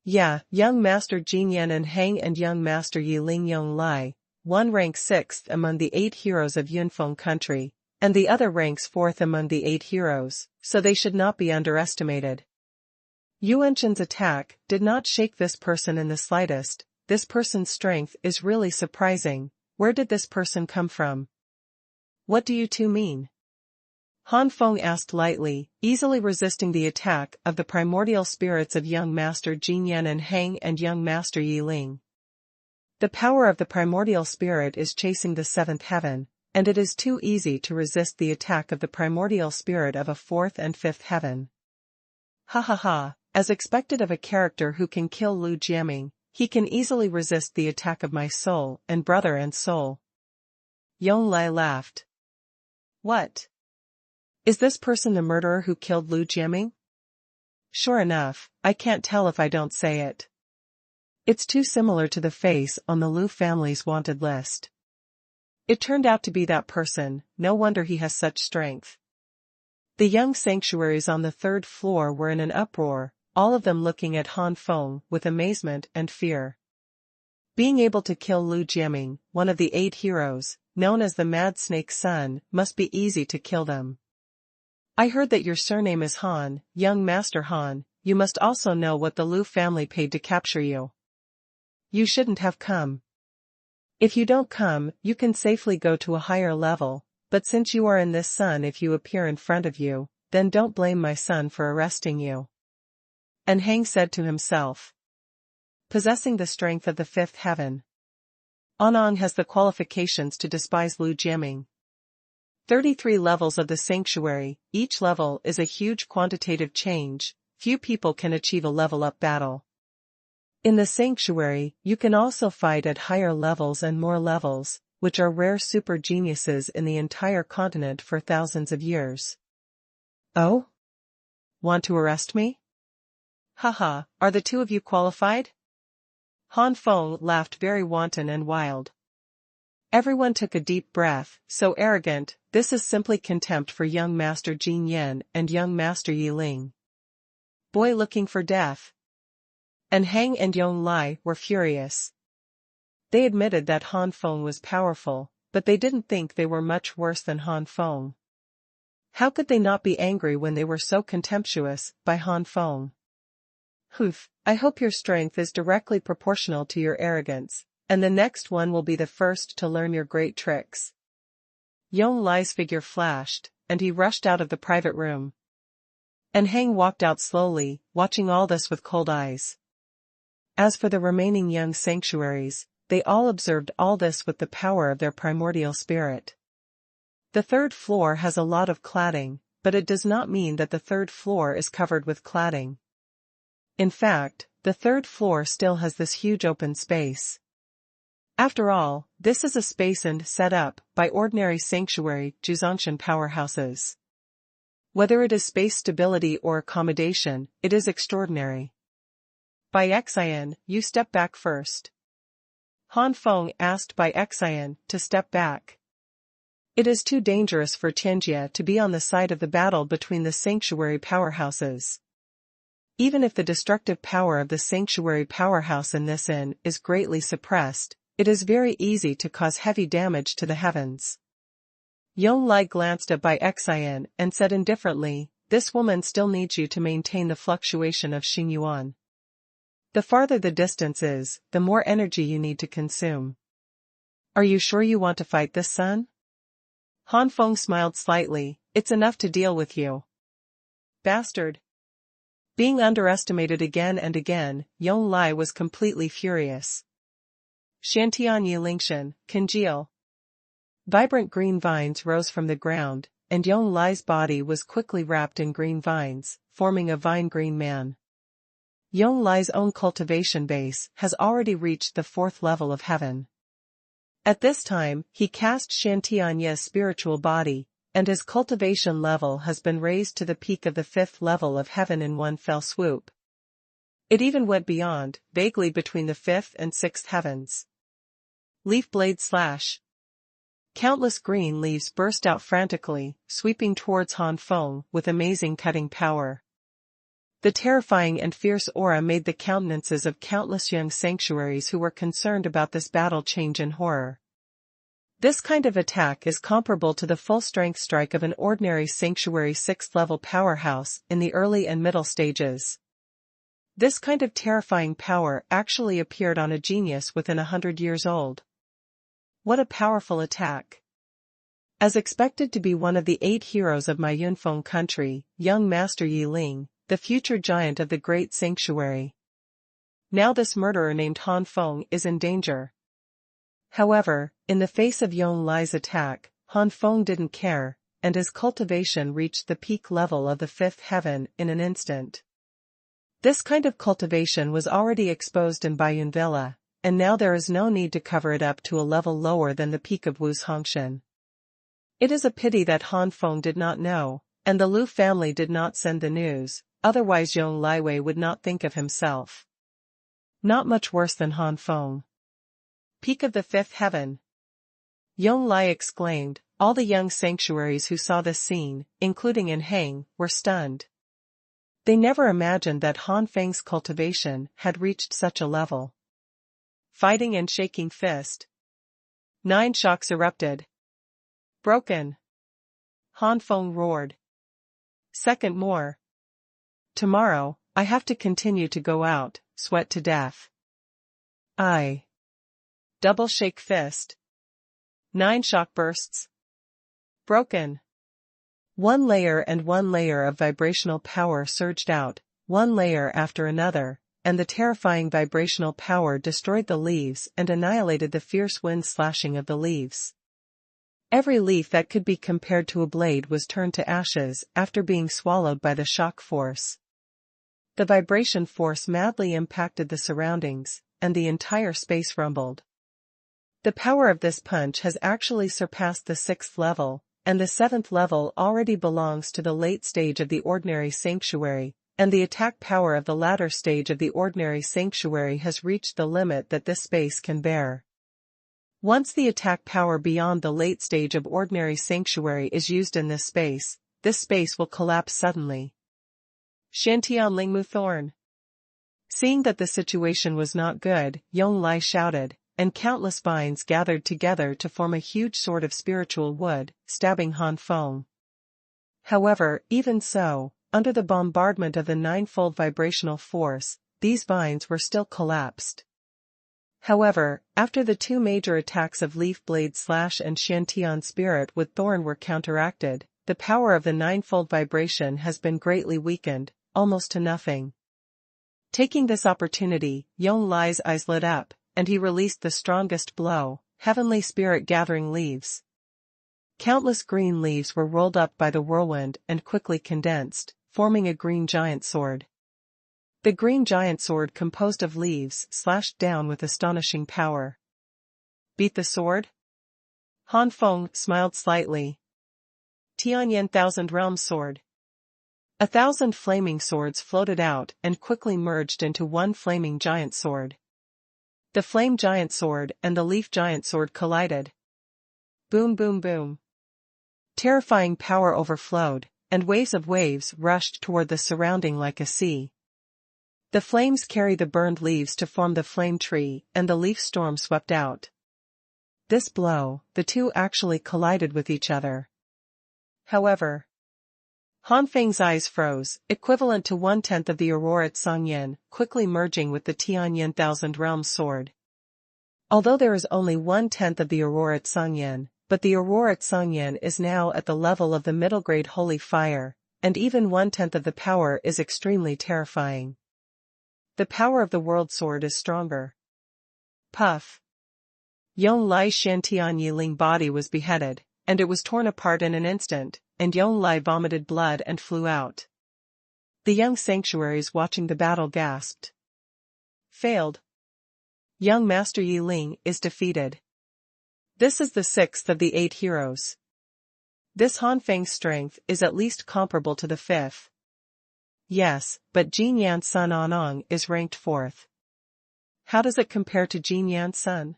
Yeah, young Master Jin Yan and Hang and young Master Yi Ling Yong Lai, one ranks 6th among the 8 heroes of Yunfeng country, and the other ranks 4th among the 8 heroes, so they should not be underestimated. Yuanshan's attack did not shake this person in the slightest. This person's strength is really surprising. Where did this person come from? What do you two mean? Han Feng asked lightly, easily resisting the attack of the primordial spirits of young Master Jin Yan and Hang and young Master Yi Ling. The power of the primordial spirit is chasing the 7th heaven, and it is too easy to resist the attack of the primordial spirit of a 4th and 5th heaven. Ha ha ha, as expected of a character who can kill Lu Jiaming, he can easily resist the attack of my soul and brother and soul. Yong Lai laughed. What? Is this person the murderer who killed Lu Jiaming? Sure enough, I can't tell if I don't say it. It's too similar to the face on the Lu family's wanted list. It turned out to be that person, no wonder he has such strength. The young sanctuaries on the 3rd floor were in an uproar, all of them looking at Han Feng with amazement and fear. Being able to kill Lu Jiaming, one of the 8 heroes, known as the Mad Snake's son, must be easy to kill them. I heard that your surname is Han, young Master Han, you must also know what the Lu family paid to capture you. You shouldn't have come. If you don't come, you can safely go to a higher level, but since you are in this sun if you appear in front of you, then don't blame my son for arresting you. And Hang said to himself. Possessing the strength of the 5th heaven. Anong has the qualifications to despise Lu Jiaming. 33 levels of the sanctuary, each level is a huge quantitative change, few people can achieve a level-up battle. In the sanctuary, you can also fight at higher levels and more levels, which are rare super geniuses in the entire continent for thousands of years. Oh? Want to arrest me? Haha, are the two of you qualified? Han Feng laughed very wanton and wild. Everyone took a deep breath, so arrogant, this is simply contempt for young Master Jin Yan and young Master Yi Ling. Boy looking for death. And Hang and Yong Lai were furious. They admitted that Han Feng was powerful, but they didn't think they were much worse than Han Feng. How could they not be angry when they were so contemptuous by Han Feng? I hope your strength is directly proportional to your arrogance, and the next one will be the first to learn your great tricks. Yong Lai's figure flashed, and he rushed out of the private room. And Hang walked out slowly, watching all this with cold eyes. As for the remaining young sanctuaries, they all observed all this with the power of their primordial spirit. The 3rd floor has a lot of cladding, but it does not mean that the 3rd floor is covered with cladding. In fact, the 3rd floor still has this huge open space. After all, this is a space and set up by ordinary sanctuary Juzongshan powerhouses. Whether it is space stability or accommodation, it is extraordinary. Bai Cai, you step back first. Han Feng asked Bai Cai to step back. It is too dangerous for Tianjie to be on the side of the battle between the sanctuary powerhouses. Even if the destructive power of the sanctuary powerhouse in this inn is greatly suppressed, it is very easy to cause heavy damage to the heavens. Yonglai glanced at Bai Cai and said indifferently, "This woman still needs you to maintain the fluctuation of Xuanhuan. The farther the distance is, the more energy you need to consume. Are you sure you want to fight this, son?" Han Feng smiled slightly. "It's enough to deal with you. Bastard." Being underestimated again and again, Yonglai was completely furious. Shantian Yilingshan, congeal. Vibrant green vines rose from the ground, and Yonglai's body was quickly wrapped in green vines, forming a vine-green man. Yonglai's own cultivation base has already reached the 4th level of heaven. At this time, he cast Shantianya's spiritual body, and his cultivation level has been raised to the peak of the 5th level of heaven in one fell swoop. It even went beyond, vaguely between the 5th and 6th heavens. Leaf blade slash. Countless green leaves burst out frantically, sweeping towards Han Feng with amazing cutting power. The terrifying and fierce aura made the countenances of countless young sanctuaries who were concerned about this battle change in horror. This kind of attack is comparable to the full-strength strike of an ordinary sanctuary 6th-level powerhouse in the early and middle stages. This kind of terrifying power actually appeared on a genius within 100 years old. What a powerful attack! As expected to be one of the 8 heroes of my Yunfeng country, young Master Yi Ling, the future giant of the great sanctuary. Now this murderer named Han Feng is in danger. However, in the face of Yonglai's attack, Han Feng didn't care, and his cultivation reached the peak level of the 5th heaven in an instant. This kind of cultivation was already exposed in Baiyun Villa, and now there is no need to cover it up to a level lower than the peak of Wuzongshan. It is a pity that Han Feng did not know, and the Lu family did not send the news, otherwise Yonglai would not think of himself. Not much worse than Han Feng. Peak of the 5th heaven. Yonglai exclaimed. All the young sanctuaries who saw this scene, including In Hang, were stunned. They never imagined that Han Feng's cultivation had reached such a level. Fighting and shaking fist. 9 shocks erupted. Broken. Han Feng roared. Second more. Tomorrow, I have to continue to go out, sweat to death. I. Double shake fist. 9 shock bursts. Broken. One layer of vibrational power surged out, one layer after another, and the terrifying vibrational power destroyed the leaves and annihilated the fierce wind slashing of the leaves. Every leaf that could be compared to a blade was turned to ashes after being swallowed by the shock force. The vibration force madly impacted the surroundings, and the entire space rumbled. The power of this punch has actually surpassed the 6th level, and the 7th level already belongs to the late stage of the ordinary sanctuary, and the attack power of the latter stage of the ordinary sanctuary has reached the limit that this space can bear. Once the attack power beyond the late stage of ordinary sanctuary is used in this space will collapse suddenly. Shantian Lingmu Thorn. Seeing that the situation was not good, Yonglai shouted, and countless vines gathered together to form a huge sword of spiritual wood, stabbing Han Feng. However, even so, under the bombardment of the 9-fold vibrational force, these vines were still collapsed. However, after the 2 major attacks of Leaf Blade Slash and Shantian Spirit with Thorn were counteracted, the power of the 9-fold vibration has been greatly weakened, almost to nothing. Taking this opportunity, Yonglai's eyes lit up, and he released the strongest blow, Heavenly Spirit Gathering Leaves. Countless green leaves were rolled up by the whirlwind and quickly condensed, forming a green giant sword. The green giant sword composed of leaves slashed down with astonishing power. beat the sword? Han Feng smiled slightly. Tianyan Thousand Realms Sword. 1,000 flaming swords floated out and quickly merged into one flaming giant sword. The flame giant sword and the leaf giant sword collided. Boom boom boom. Terrifying power overflowed, and waves of waves rushed toward the surrounding like a sea. The flames carried the burned leaves to form the flame tree, and the leaf storm swept out. This blow, the two actually collided with each other. However, Han Feng's eyes froze, equivalent to 1/10 of the aurora Songyan, quickly merging with the Tianyan Thousand Realms sword. Although there is only 1/10 of the aurora Songyan, but the aurora Songyan is now at the level of the middle grade holy fire, and even 1/10 of the power is extremely terrifying. The power of the world sword is stronger. Puff. Yong Lai Shan Tian Yiling body was beheaded, and it was torn apart in an instant, and Yong Lai vomited blood and flew out. The young sanctuaries watching the battle gasped. Failed. Young Master Yiling is defeated. This is the 6th of the 8 heroes. This Han Feng's strength is at least comparable to the 5th. Yes, but Jin Yan's son Anong is ranked 4th. How does it compare to Jin Yan's son?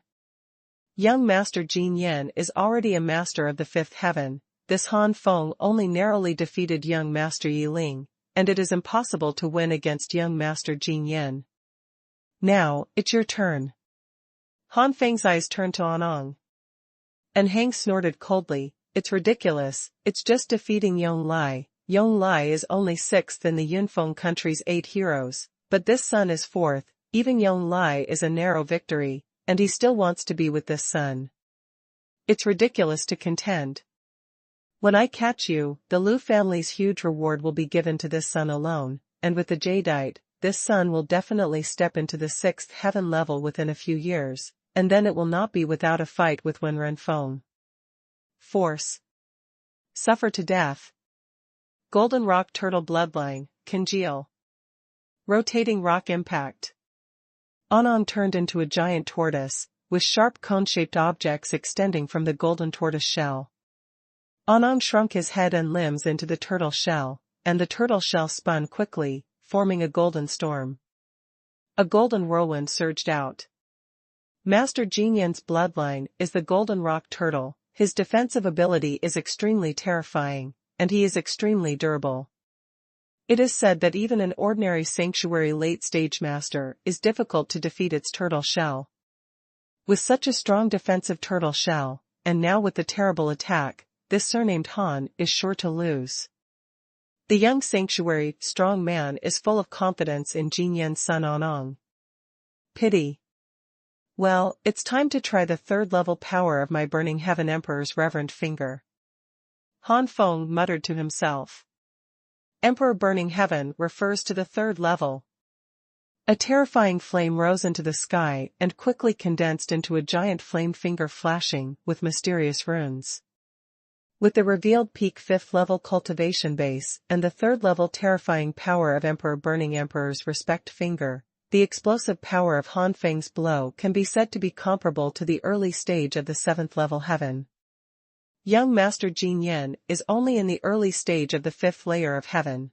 Young Master Jin Yan is already a master of the 5th heaven. This Han Feng only narrowly defeated young Master Yiling, and it is impossible to win against young Master Jin Yan. Now, it's your turn. Han Feng's eyes turned to Anong. And Hang snorted coldly, it's ridiculous, it's just defeating Yong Lai. Yong Lai is only 6th in the Yunfeng country's 8 heroes, but this son is 4th, even Yong Lai is a narrow victory, and he still wants to be with this son. It's ridiculous to contend. When I catch you, the Lu family's huge reward will be given to this son alone, and with the jadeite, this son will definitely step into the 6th heaven level within a few years, and then it will not be without a fight with Wen Renfeng. Force. Suffer to death. Golden Rock Turtle Bloodline, Congeal. Rotating Rock Impact. Anong turned into a giant tortoise, with sharp cone-shaped objects extending from the golden tortoise shell. Anong shrunk his head and limbs into the turtle shell, and the turtle shell spun quickly, forming a golden storm. A golden whirlwind surged out. Master Jin Yan's bloodline is the Golden Rock Turtle. His defensive ability is extremely terrifying, and he is extremely durable. It is said that even an ordinary sanctuary late-stage master is difficult to defeat its turtle shell. With such a strong defensive turtle shell, and now with the terrible attack, this surnamed Han is sure to lose. The young sanctuary strong man is full of confidence in Jin Yan's son Anong. Pity. Well, it's time to try the 3rd level power of my Burning Heaven Emperor's reverend finger. Han Feng muttered to himself. Emperor Burning Heaven refers to the 3rd level. A terrifying flame rose into the sky and quickly condensed into a giant flame finger flashing with mysterious runes. With the revealed peak 5th level cultivation base and the 3rd level terrifying power of Emperor Burning Emperor's respect finger, the explosive power of Han Feng's blow can be said to be comparable to the early stage of the 7th level heaven. Young Master Jin Yan is only in the early stage of the 5th layer of heaven.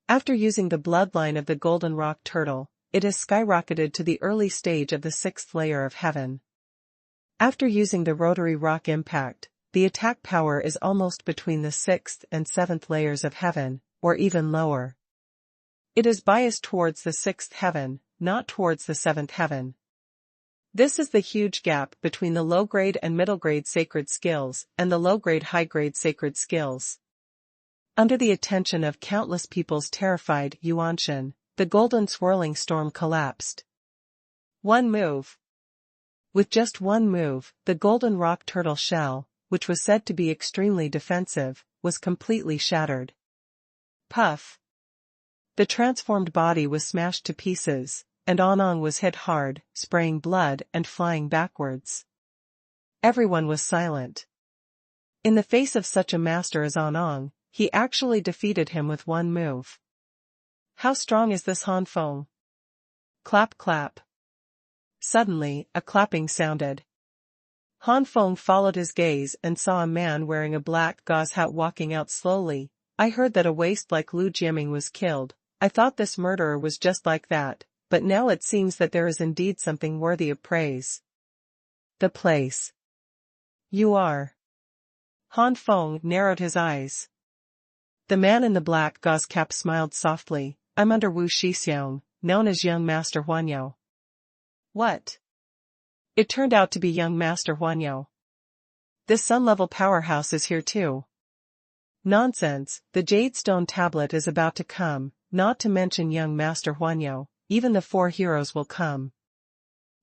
After using the bloodline of the Golden Rock Turtle, it has skyrocketed to the early stage of the 6th layer of heaven. After using the Rotary Rock Impact, the attack power is almost between the 6th and 7th layers of heaven, or even lower. It is biased towards the 6th heaven, not towards the 7th heaven. This is the huge gap between the low-grade and middle-grade sacred skills and the low-grade high-grade sacred skills. Under the attention of countless people's terrified Yuanshan, the golden swirling storm collapsed. One move. With just one move, the Golden Rock Turtle shell, which was said to be extremely defensive, was completely shattered. Puff. The transformed body was smashed to pieces, and Anong was hit hard, spraying blood and flying backwards. Everyone was silent. In the face of such a master as Anong, he actually defeated him with one move. How strong is this Han Feng? Clap clap. Suddenly, a clapping sounded. Han Feng followed his gaze and saw a man wearing a black gauze hat walking out slowly. I heard that a waste like Lu Jiaming was killed. I thought this murderer was just like that, but now it seems that there is indeed something worthy of praise. The place. You are. Han Feng narrowed his eyes. The man in the black gauze cap smiled softly. I'm under Wu Shixiang, known as young Master Huanyao. What? It turned out to be young Master Huanyao. This sun-level powerhouse is here too. Nonsense, the jade stone tablet is about to come, not to mention young Master Huanyao, even the four heroes will come.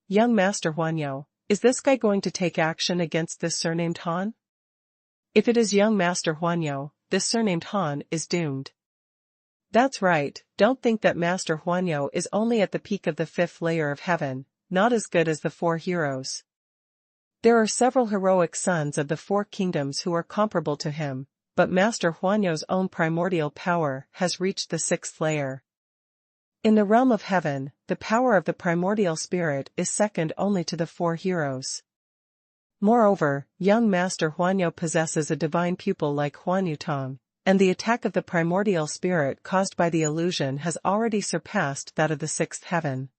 Young Master Huanyao, is this guy going to take action against this surnamed Han? If it is young Master Huanyao, this surnamed Han is doomed. That's right, don't think that Master Huanyao is only at the peak of the fifth layer of heaven, not as good as the four heroes. There are several heroic sons of the four kingdoms who are comparable to him, but Master Huanyao's own primordial power has reached the sixth layer. In the realm of heaven, the power of the primordial spirit is second only to the four heroes. Moreover, young Master Huanyao possesses a divine pupil like Huanyutong, and the attack of the primordial spirit caused by the illusion has already surpassed that of the sixth heaven.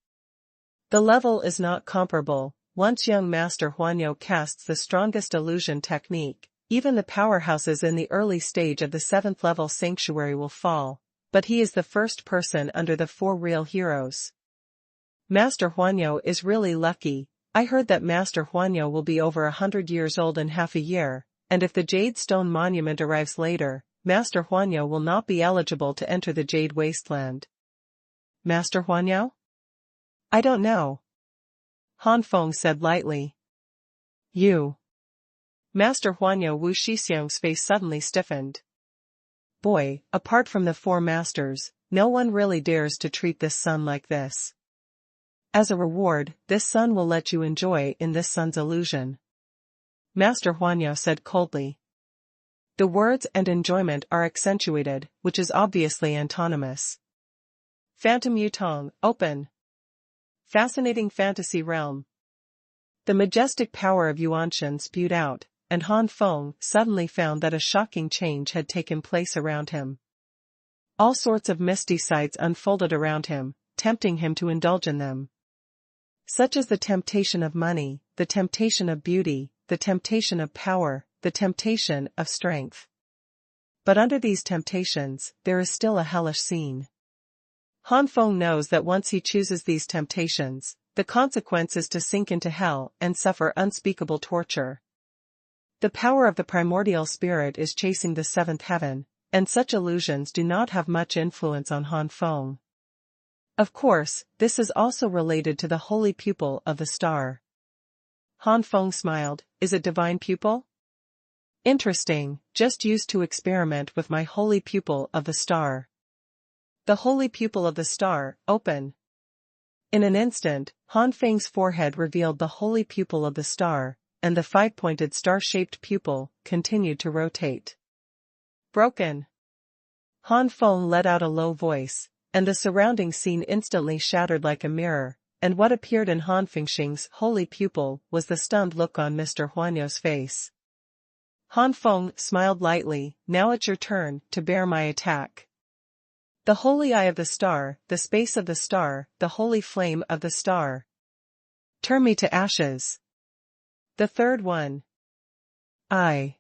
The level is not comparable. Once young Master Huanyao casts the strongest illusion technique, even the powerhouses in the early stage of the seventh level sanctuary will fall, but he is the first person under the four real heroes. Master Huanyao is really lucky. I heard that Master Huanyao will be over 100 years old in half a year, and if the Jade Stone Monument arrives later, Master Huanyao will not be eligible to enter the Jade Wasteland. Master Huanyao? I don't know. Han Feng said lightly. You. Master Huanyao Wu Shixiang's face suddenly stiffened. Boy, apart from the four masters, no one really dares to treat this son like this. As a reward, this son will let you enjoy in this son's illusion. Master Huanyao said coldly. The words and enjoyment are accentuated, which is obviously antonymous. Phantom Yutong, open. Fascinating fantasy realm. The majestic power of Yuanshan spewed out, and Han Feng suddenly found that a shocking change had taken place around him. All sorts of misty sights unfolded around him, tempting him to indulge in them. Such as the temptation of money, the temptation of beauty, the temptation of power, the temptation of strength. But under these temptations, there is still a hellish scene. Han Feng knows that once he chooses these temptations, the consequence is to sink into hell and suffer unspeakable torture. The power of the primordial spirit is chasing the seventh heaven, and such illusions do not have much influence on Han Feng. Of course, this is also related to the holy pupil of the star. Han Feng smiled. Is it divine pupil? Interesting, just used to experiment with my holy pupil of the star. The holy pupil of the star, open. In an instant, Han Feng's forehead revealed the holy pupil of the star, and the five-pointed star-shaped pupil continued to rotate. Broken. Han Feng let out a low voice, and the surrounding scene instantly shattered like a mirror, and what appeared in Han Feng's holy pupil was the stunned look on Mr. Huanyao's face. Han Feng smiled lightly. Now it's your turn to bear my attack. The holy eye of the star, the space of the star, the holy flame of the star. Turn me to ashes. The third one. I.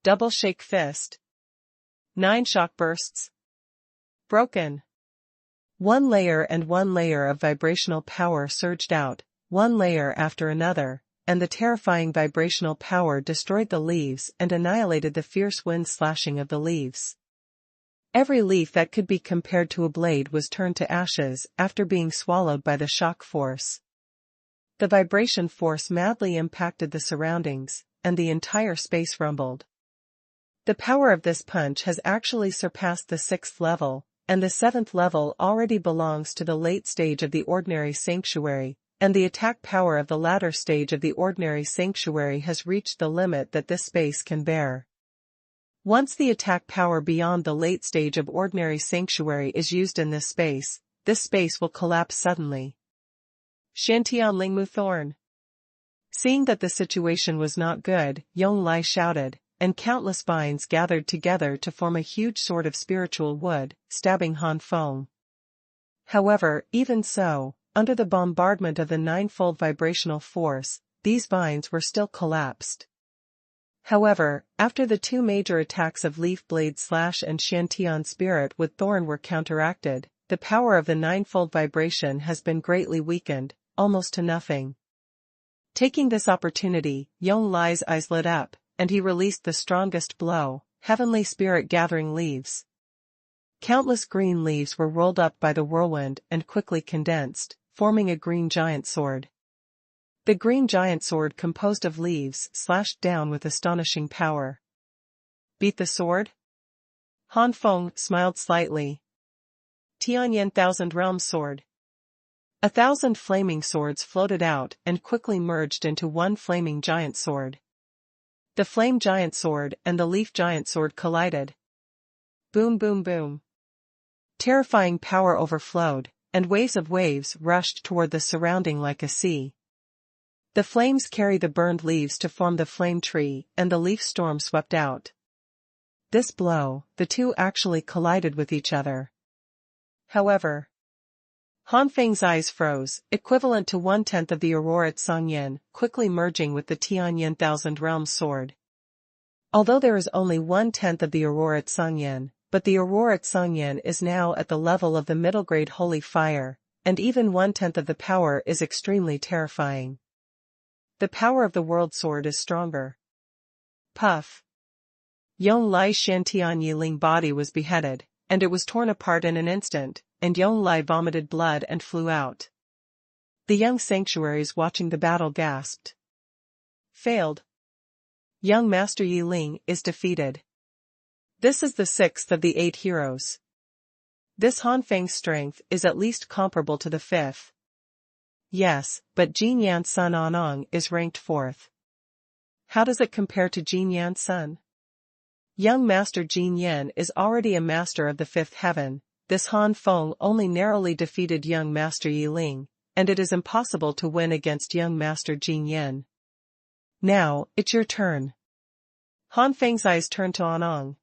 Double shake fist. 9 shock bursts. Broken. One layer of vibrational power surged out, one layer after another, and the terrifying vibrational power destroyed the leaves and annihilated the fierce wind slashing of the leaves. Every leaf that could be compared to a blade was turned to ashes after being swallowed by the shock force. The vibration force madly impacted the surroundings, and the entire space rumbled. The power of this punch has actually surpassed the 6th level, and the 7th level already belongs to the late stage of the ordinary sanctuary, and the attack power of the latter stage of the ordinary sanctuary has reached the limit that this space can bear. Once the attack power beyond the late stage of ordinary sanctuary is used in this space will collapse suddenly. Shantian Lingmu Thorn. Seeing that the situation was not good, Yong Lai shouted, and countless vines gathered together to form a huge sword of spiritual wood, stabbing Han Feng. However, even so, under the bombardment of the ninefold vibrational force, these vines were still collapsed. However, after the two major attacks of Leaf Blade Slash and Shantian Spirit with Thorn were counteracted, the power of the ninefold vibration has been greatly weakened, almost to nothing. Taking this opportunity, Yong Lai's eyes lit up, and he released the strongest blow, Heavenly Spirit Gathering Leaves. Countless green leaves were rolled up by the whirlwind and quickly condensed, forming a green giant sword. The green giant sword composed of leaves slashed down with astonishing power. Beat the sword? Han Feng smiled slightly. Tianyan Thousand Realms Sword. 1,000 flaming swords floated out and quickly merged into one flaming giant sword. The flame giant sword and the leaf giant sword collided. Boom boom boom. Terrifying power overflowed, and waves of waves rushed toward the surrounding like a sea. The flames carried the burned leaves to form the flame tree, and the leaf storm swept out. This blow, the two actually collided with each other. However, Han Feng's eyes froze, equivalent to 1/10 of the Aurora Tsangyan, quickly merging with the Tianyan Thousand Realms Sword. Although there is only 1/10 of the Aurora Tsangyan, but the Aurora Tsangyan is now at the level of the middle grade Holy Fire, and even 1/10 of the power is extremely terrifying. The power of the World Sword is stronger. Puff. Yong Lai's Shantian Yiling body was beheaded, and it was torn apart in an instant, and Yong Lai vomited blood and flew out. The young sanctuaries watching the battle gasped. Failed. Young Master Yiling is defeated. This is the 6th of the 8 heroes. This Han Feng's strength is at least comparable to the 5th. Yes, but Jin Yan's son Anong is ranked 4th. How does it compare to Jin Yan's son? Young Master Jin Yan is already a master of the 5th heaven. This Han Feng only narrowly defeated young Master Yiling, and it is impossible to win against young Master Jin Yan. Now, it's your turn. Han Feng's eyes turned to Anong.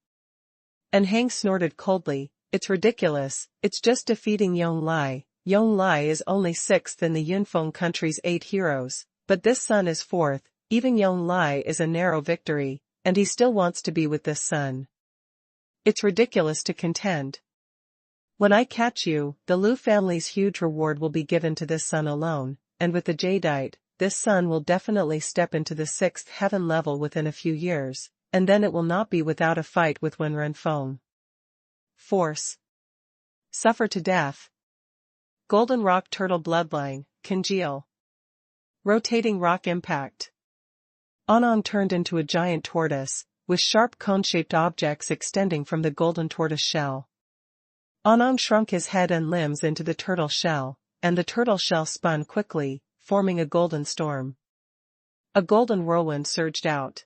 And Hang snorted coldly, it's ridiculous, it's just defeating Yong Lai. Yong Lai is only 6th in the Yunfeng country's 8 heroes, but this son is 4th, even Yong Lai is a narrow victory, and he still wants to be with this son. It's ridiculous to contend. When I catch you, the Lu family's huge reward will be given to this son alone, and with the Jadeite, this son will definitely step into the 6th heaven level within a few years, and then it will not be without a fight with Wen Renfeng. Force. Suffer to death. Golden Rock Turtle Bloodline, Congeal. Rotating Rock Impact. Anong turned into a giant tortoise, with sharp cone-shaped objects extending from the golden tortoise shell. Anong shrunk his head and limbs into the turtle shell, and the turtle shell spun quickly, forming a golden storm. A golden whirlwind surged out.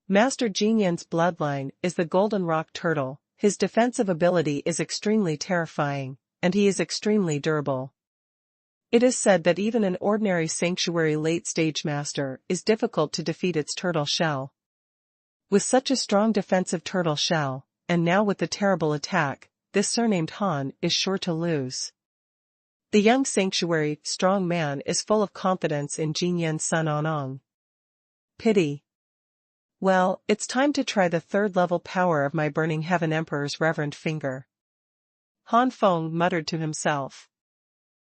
Master Jin Yan's bloodline is the Golden Rock Turtle. His defensive ability is extremely terrifying, and he is extremely durable. It is said that even an ordinary sanctuary late-stage master is difficult to defeat its turtle shell. With such a strong defensive turtle shell, and now with the terrible attack, this surnamed Han is sure to lose. The young sanctuary strong man is full of confidence in Jin Yan's son Anong. Pity. Well, it's time to try the 3rd level power of my Burning Heaven Emperor's reverend finger. Han Feng muttered to himself.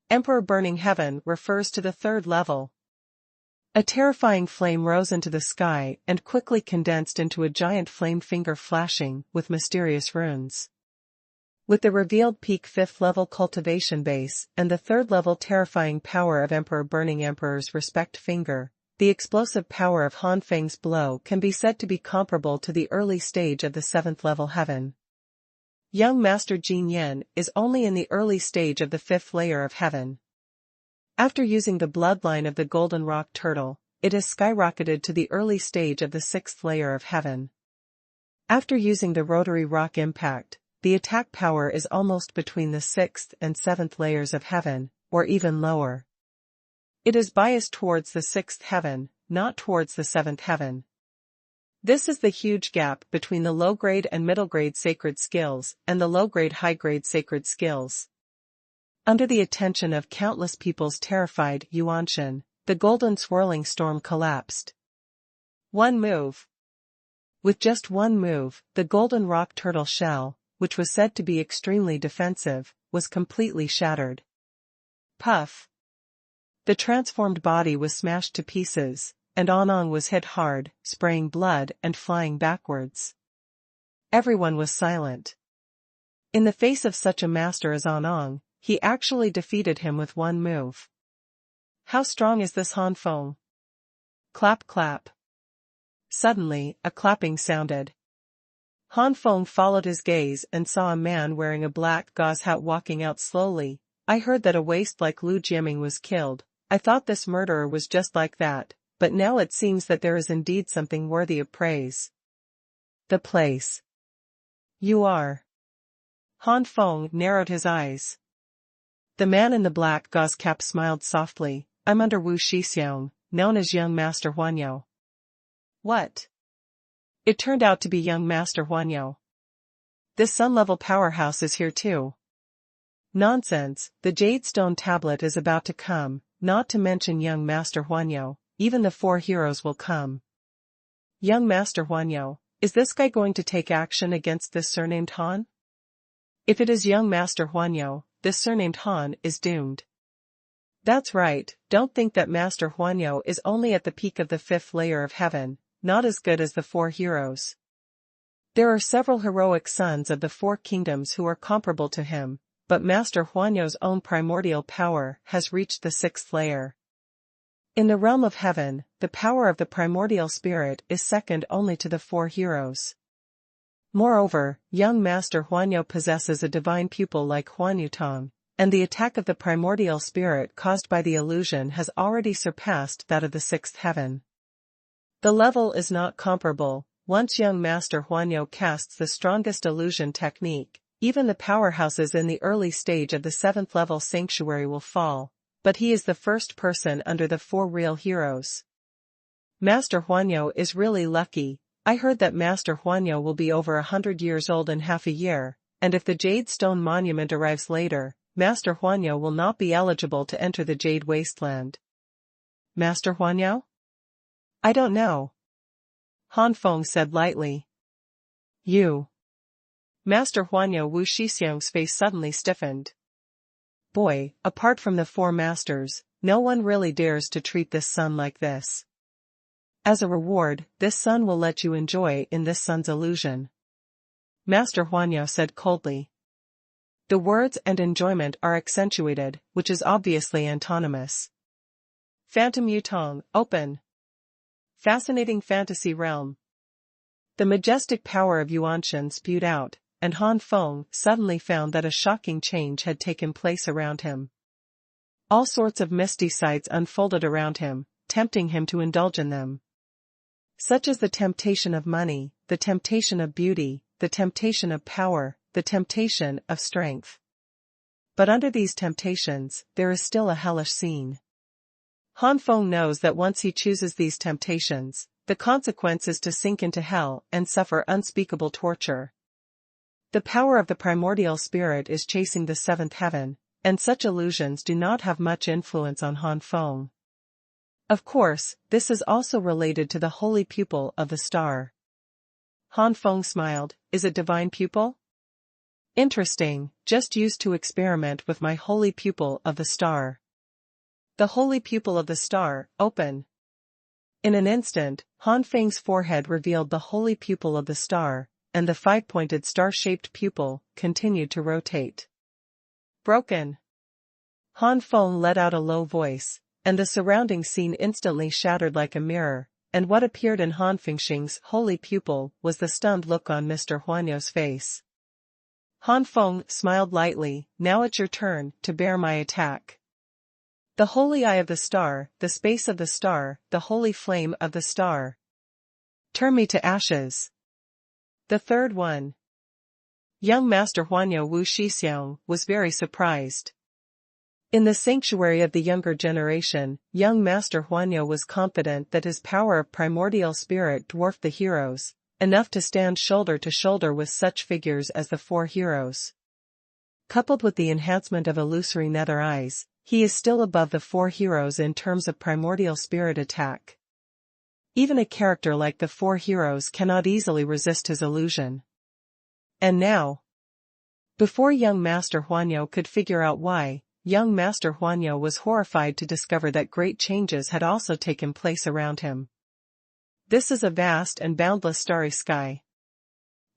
Emperor Burning Heaven refers to the 3rd level. A terrifying flame rose into the sky and quickly condensed into a giant flame finger flashing with mysterious runes. With the revealed peak 5th level cultivation base and the 3rd level terrifying power of Emperor Burning Emperor's respect finger, the explosive power of Han Feng's blow can be said to be comparable to the early stage of the 7th level heaven. Young Master Jin Yan is only in the early stage of the 5th layer of heaven. After using the bloodline of the Golden Rock Turtle, it has skyrocketed to the early stage of the 6th layer of heaven. After using the Rotary Rock Impact, the attack power is almost between the 6th and 7th layers of heaven, or even lower. It is biased towards the sixth heaven, not towards the seventh heaven. This is the huge gap between the low-grade and middle-grade sacred skills and the low-grade high-grade sacred skills. Under the attention of countless peoples terrified Xuanhuan, the golden swirling storm collapsed. One move. With just one move, the golden rock turtle shell, which was said to be extremely defensive, was completely shattered. Puff. The transformed body was smashed to pieces, and Anong was hit hard, spraying blood and flying backwards. Everyone was silent. In the face of such a master as Anong, he actually defeated him with one move. How strong is this Han Feng? Clap clap. Suddenly, a clapping sounded. Han Feng followed his gaze and saw a man wearing a black gauze hat walking out slowly. I heard that a waste like Lu Jiaming was killed. I thought this murderer was just like that, but now it seems that there is indeed something worthy of praise. The place. You are. Han Feng narrowed his eyes. The man in the black gauze cap smiled softly. I'm under Wu Shixiang, known as young Master Huanyo. What? It turned out to be young Master Huanyo. This sun-level powerhouse is here too. Nonsense, the Jade Stone tablet is about to come, not to mention young Master Huanyo, even the four heroes will come. Young Master Huanyo, is this guy going to take action against this surnamed Han? If it is young Master Huanyo, this surnamed Han is doomed. That's right, don't think that Master Huanyo is only at the peak of the fifth layer of heaven, not as good as the four heroes. There are several heroic sons of the four kingdoms who are comparable to him, but Master Huanyo's own primordial power has reached the sixth layer. In the realm of heaven, the power of the primordial spirit is second only to the four heroes. Moreover, young Master Huanyo possesses a divine pupil like Huan Yutong, and the attack of the primordial spirit caused by the illusion has already surpassed that of the sixth heaven. The level is not comparable. Once young Master Huanyo casts the strongest illusion technique, even the powerhouses in the early stage of the seventh level sanctuary will fall, but he is the first person under the four real heroes. Master Huanyo is really lucky. I heard that Master Huanyo will be over 100 years old in half a year, and if the Jade Stone Monument arrives later, Master Huanyo will not be eligible to enter the Jade Wasteland. Master Huanyo? I don't know. Han Feng said lightly. You. Master Huanyo Wu Shixiang's face suddenly stiffened. Boy, apart from the four masters, no one really dares to treat this son like this. As a reward, this son will let you enjoy in this son's illusion. Master Huanyo said coldly. The words and enjoyment are accentuated, which is obviously antonymous. Phantom Yutong, open. Fascinating fantasy realm. The majestic power of Yuanshan spewed out, and Han Feng suddenly found that a shocking change had taken place around him. All sorts of misty sights unfolded around him, tempting him to indulge in them. Such as the temptation of money, the temptation of beauty, the temptation of power, the temptation of strength. But under these temptations, there is still a hellish scene. Han Feng knows that once he chooses these temptations, the consequence is to sink into hell and suffer unspeakable torture. The power of the primordial spirit is chasing the seventh heaven, and such illusions do not have much influence on Han Feng. Of course, this is also related to the holy pupil of the star. Han Feng smiled. Is it divine pupil? Interesting, just used to experiment with my holy pupil of the star. The holy pupil of the star, open. In an instant, Han Feng's forehead revealed the holy pupil of the star, and the five-pointed star-shaped pupil continued to rotate. Broken. Han Feng let out a low voice, and the surrounding scene instantly shattered like a mirror, and what appeared in Han Feng's holy pupil was the stunned look on Mr. Huanyo's face. Han Feng smiled lightly. Now it's your turn to bear my attack. The holy eye of the star, the space of the star, the holy flame of the star. Turn me to ashes. The third one. Young Master Huanyo Wu Shixiang was very surprised. In the sanctuary of the younger generation, young Master Huanyo was confident that his power of primordial spirit dwarfed the heroes, enough to stand shoulder to shoulder with such figures as the four heroes. Coupled with the enhancement of illusory nether eyes, he is still above the four heroes in terms of primordial spirit attack. Even a character like the four heroes cannot easily resist his illusion. And now, before young Master Huanyo could figure out why, young Master Huanyo was horrified to discover that great changes had also taken place around him. This is a vast and boundless starry sky.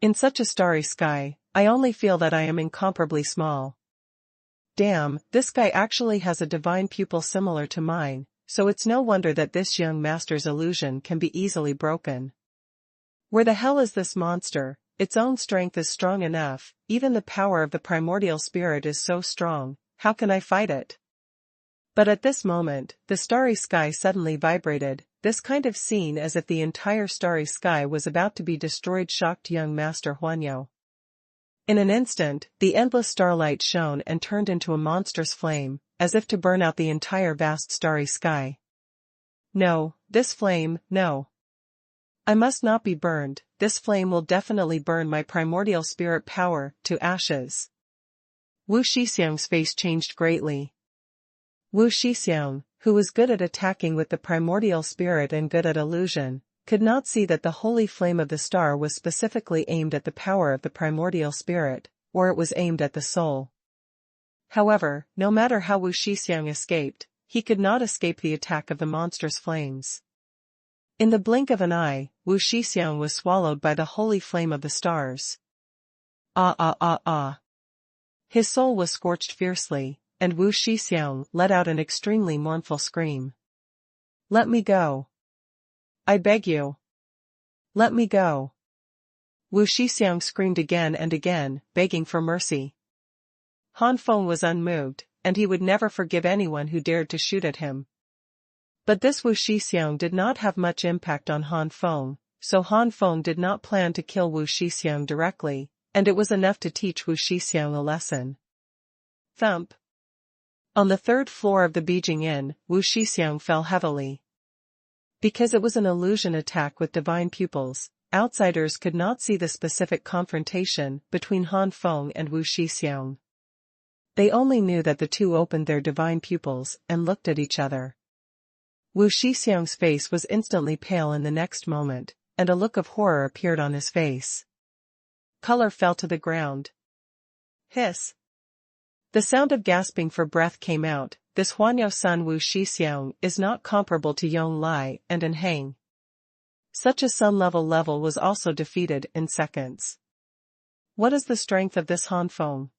In such a starry sky, I only feel that I am incomparably small. Damn, this guy actually has a divine pupil similar to mine, so it's no wonder that this young master's illusion can be easily broken. Where the hell is this monster? Its own strength is strong enough, even the power of the primordial spirit is so strong, how can I fight it? But at this moment, the starry sky suddenly vibrated. This kind of scene as if the entire starry sky was about to be destroyed shocked young Master Huanyo. In an instant, the endless starlight shone and turned into a monstrous flame, as if to burn out the entire vast starry sky. No, this flame, no. I must not be burned, this flame will definitely burn my primordial spirit power to ashes. Wu Shixiang's face changed greatly. Wu Shixiang, who was good at attacking with the primordial spirit and good at illusion, could not see that the holy flame of the star was specifically aimed at the power of the primordial spirit, or it was aimed at the soul. However, no matter how Wu Shixiang escaped, he could not escape the attack of the monstrous flames. In the blink of an eye, Wu Shixiang was swallowed by the holy flame of the stars. Ah ah ah ah. His soul was scorched fiercely, and Wu Shixiang let out an extremely mournful scream. Let me go. I beg you. Let me go. Wu Shixiang screamed again and again, begging for mercy. Han Feng was unmoved, and he would never forgive anyone who dared to shoot at him. But this Wu Shixiang did not have much impact on Han Feng, so Han Feng did not plan to kill Wu Shixiang directly, and it was enough to teach Wu Shixiang a lesson. Thump. On the third floor of the Beijing Inn, Wu Shixiang fell heavily. Because it was an illusion attack with divine pupils, outsiders could not see the specific confrontation between Han Feng and Wu Shixiang. They only knew that the two opened their divine pupils and looked at each other. Wu Shixiang's face was instantly pale in the next moment, and a look of horror appeared on his face. Color fell to the ground. Hiss. The sound of gasping for breath came out. This Huanyo son Wu Shixiang is not comparable to Yong Lai and An Heng. Such a sun-level was also defeated in seconds. What is the strength of this Han Feng?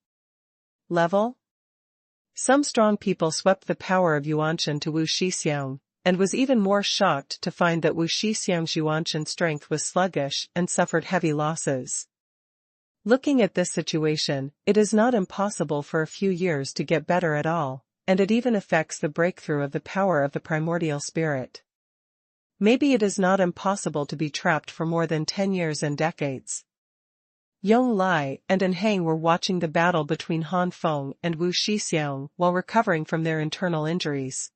Level? Some strong people swept the power of Yuanshan to Wu Shixiang, and was even more shocked to find that Wu Shixiang's Yuanshan strength was sluggish and suffered heavy losses. Looking at this situation, it is not impossible for a few years to get better at all, and it even affects the breakthrough of the power of the primordial spirit. Maybe it is not impossible to be trapped for more than 10 years and decades. Yong Lai and An Heng were watching the battle between Han Feng and Wu Shixiang while recovering from their internal injuries.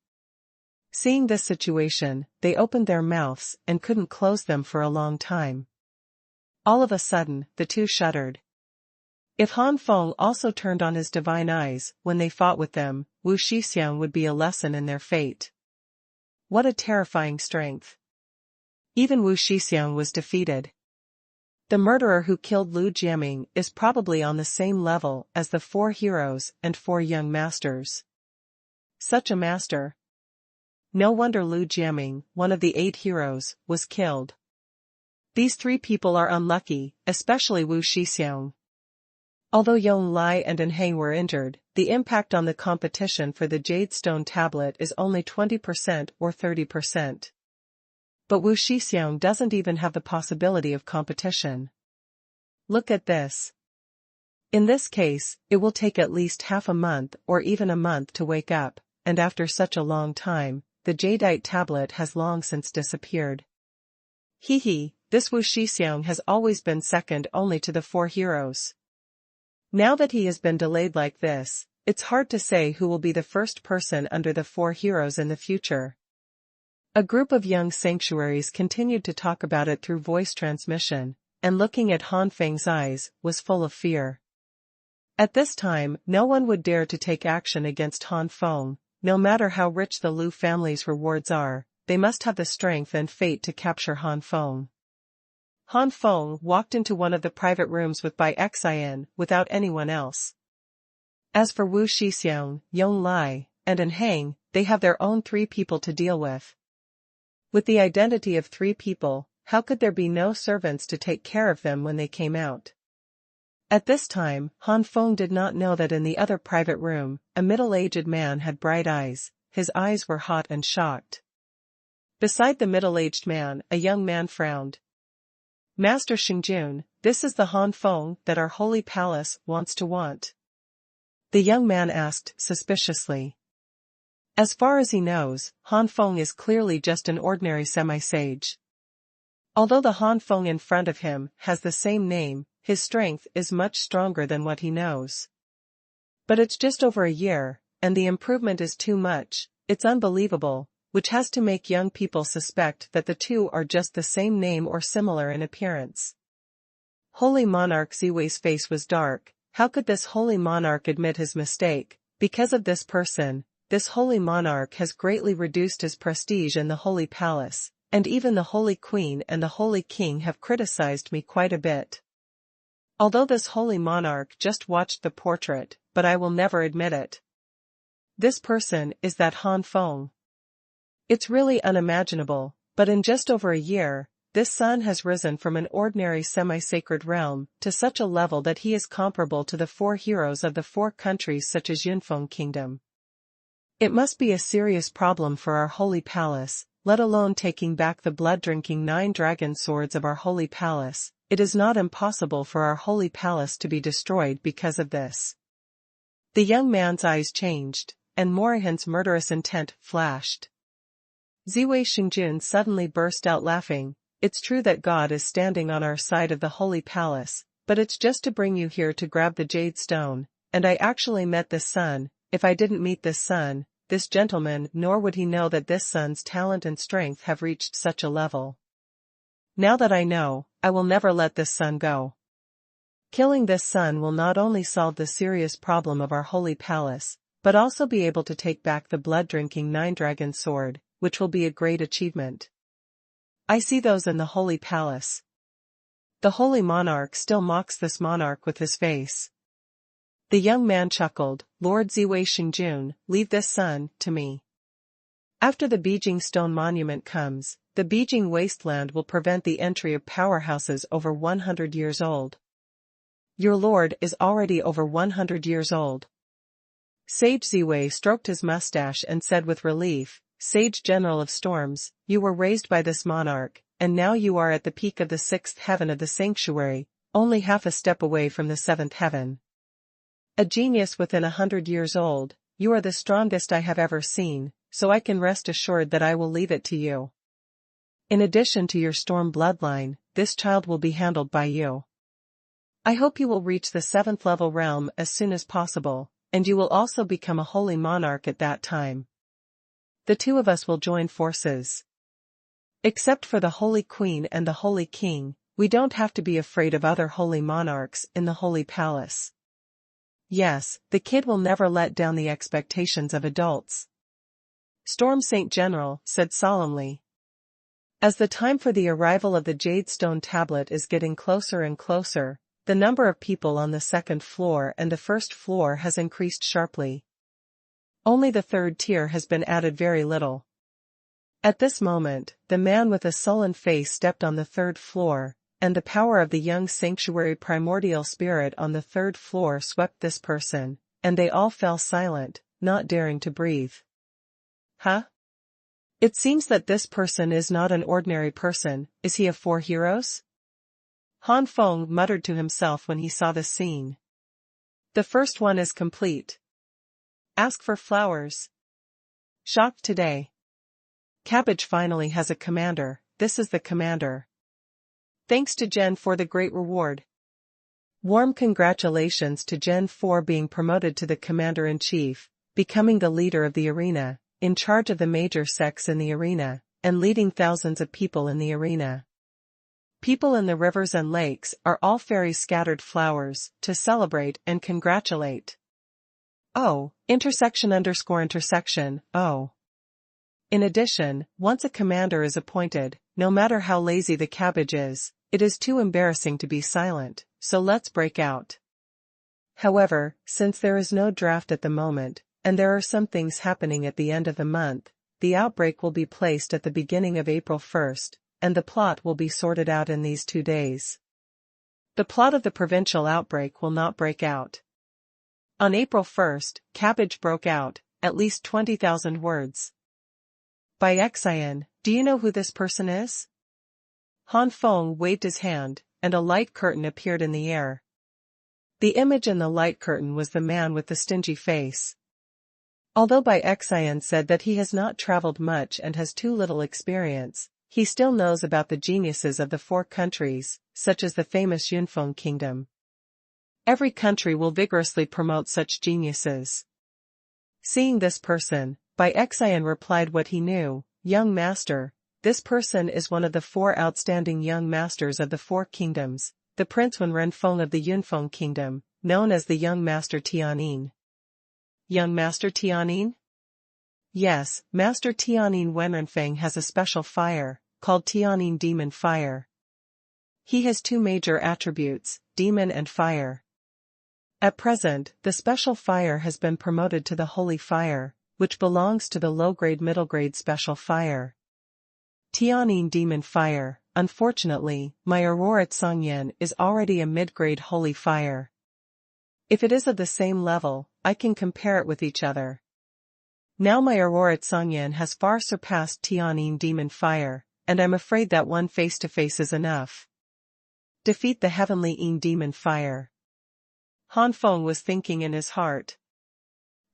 Seeing this situation, they opened their mouths and couldn't close them for a long time. All of a sudden, the two shuddered. If Han Feng also turned on his divine eyes when they fought with them, Wu Shixiang would be a lesson in their fate. What a terrifying strength. Even Wu Shixiang was defeated. The murderer who killed Lu Jiaming is probably on the same level as the 4 heroes and 4 young masters. Such a master. No wonder Lu Jiaming, one of the 8 heroes, was killed. These 3 people are unlucky, especially Wu Shixiang. Although Yong Lai and An Heng were injured, the impact on the competition for the Jade Stone Tablet is only 20% or 30%. But Wu Shixiang doesn't even have the possibility of competition. Look at this. In this case, it will take at least half a month or even a month to wake up, and after such a long time, the Jadeite Tablet has long since disappeared. Hee, this Wu Shixiang has always been second only to the 4 heroes. Now that he has been delayed like this, it's hard to say who will be the first person under the four heroes in the future. A group of young sanctuaries continued to talk about it through voice transmission, and looking at Han Feng's eyes was full of fear. At this time, no one would dare to take action against Han Feng, no matter how rich the Lu family's rewards are, they must have the strength and fate to capture Han Feng. Han Feng walked into one of the private rooms with Bai Cai without anyone else. As for Wu Shixiang, Yong Lai, and An Hang, they have their own 3 people to deal with. With the identity of 3 people, how could there be no servants to take care of them when they came out? At this time, Han Feng did not know that in the other private room, a middle-aged man had bright eyes, his eyes were hot and shocked. Beside the middle-aged man, a young man frowned. Master Xingjun, this is the Han Feng that our holy palace wants to want. The young man asked suspiciously. As far as he knows, Han Feng is clearly just an ordinary semi-sage. Although the Han Feng in front of him has the same name, his strength is much stronger than what he knows. But it's just over a year, and the improvement is too much, it's unbelievable, which has to make young people suspect that the two are just the same name or similar in appearance. Holy Monarch Ziwei's face was dark. How could this holy monarch admit his mistake? Because of this person, this holy monarch has greatly reduced his prestige in the holy palace, and even the holy queen and the holy king have criticized me quite a bit. Although this holy monarch just watched the portrait, but I will never admit it. This person is that Han Feng. It's really unimaginable, but in just over a year, this son has risen from an ordinary semi-sacred realm to such a level that he is comparable to the 4 heroes of the 4 countries such as Yunfeng Kingdom. It must be a serious problem for our holy palace, let alone taking back the blood-drinking 9 dragon swords of our holy palace. It is not impossible for our holy palace to be destroyed because of this. The young man's eyes changed, and Morihan's murderous intent flashed. Ziwei Xingjun suddenly burst out laughing. It's true that God is standing on our side of the holy palace, but it's just to bring you here to grab the jade stone, and I actually met this son. If I didn't meet this son, this gentleman, nor would he know that this son's talent and strength have reached such a level. Now that I know, I will never let this son go. Killing this son will not only solve the serious problem of our holy palace, but also be able to take back the blood-drinking 9 dragon sword, which will be a great achievement. I see those in the holy palace. The holy monarch still mocks this monarch with his face. The young man chuckled, Lord Ziwei Xingjun, leave this son to me. After the Beijing stone monument comes, the Beijing wasteland will prevent the entry of powerhouses over 100 years old. Your lord is already over 100 years old. Sage Ziwei stroked his mustache and said with relief, Sage General of Storms, you were raised by this monarch, and now you are at the peak of the 6th heaven of the sanctuary, only half a step away from the 7th heaven. A genius within 100 years old, you are the strongest I have ever seen, so I can rest assured that I will leave it to you. In addition to your storm bloodline, this child will be handled by you. I hope you will reach the 7th level realm as soon as possible, and you will also become a holy monarch at that time. The 2 of us will join forces. Except for the Holy Queen and the Holy King, we don't have to be afraid of other holy monarchs in the Holy Palace. Yes, the kid will never let down the expectations of adults. Storm Saint General said solemnly. As the time for the arrival of the Jade Stone Tablet is getting closer and closer, the number of people on the 2nd floor and the 1st floor has increased sharply. Only the 3rd tier has been added very little. At this moment, the man with a sullen face stepped on the 3rd floor, and the power of the young sanctuary primordial spirit on the 3rd floor swept this person, and they all fell silent, not daring to breathe. Huh? It seems that this person is not an ordinary person. Is he a 4 heroes? Han Feng muttered to himself when he saw this scene. The first one is complete. Ask for flowers. Shocked today. Cabbage finally has a commander. This is the commander. Thanks to Jen for the great reward. Warm congratulations to Gen 4 being promoted to the Commander-in-Chief, becoming the leader of the arena, in charge of the major sects in the arena, and leading thousands of people in the arena. People in the rivers and lakes are all fairies scattered flowers, to celebrate and congratulate. Oh, __intersection, oh. In addition, once a commander is appointed, no matter how lazy the cabbage is, it is too embarrassing to be silent, so let's break out. However, since there is no draft at the moment, and there are some things happening at the end of the month, the outbreak will be placed at the beginning of April 1st, and the plot will be sorted out in these 2 days. The plot of the provincial outbreak will not break out. On April 1st, cabbage broke out, at least 20,000 words. By Xian, do you know who this person is? Han Feng waved his hand, and a light curtain appeared in the air. The image in the light curtain was the man with the stingy face. Although Bai Xian said that he has not traveled much and has too little experience, he still knows about the geniuses of the 4 countries, such as the famous Yunfeng kingdom. Every country will vigorously promote such geniuses. Seeing this person, Bai Xian replied what he knew, young master, this person is one of the 4 outstanding young masters of the 4 kingdoms, the Prince Xuanhuan of the Yunfeng kingdom, known as the young master Tianyin. Young master Tianyin? Yes, Master Tianyin Wenrenfeng has a special fire, called Tianyin Demon Fire. He has 2 major attributes, demon and fire. At present, the special fire has been promoted to the holy fire, which belongs to the low-grade middle-grade special fire. Tianyin Demon Fire, unfortunately, my Aurora Tsongyan is already a mid-grade holy fire. If it is of the same level, I can compare it with each other. Now my Aurora Tsongyan has far surpassed Tianyin Demon Fire, and I'm afraid that one face-to-face is enough. Defeat the heavenly Yin Demon Fire. Han Feng was thinking in his heart.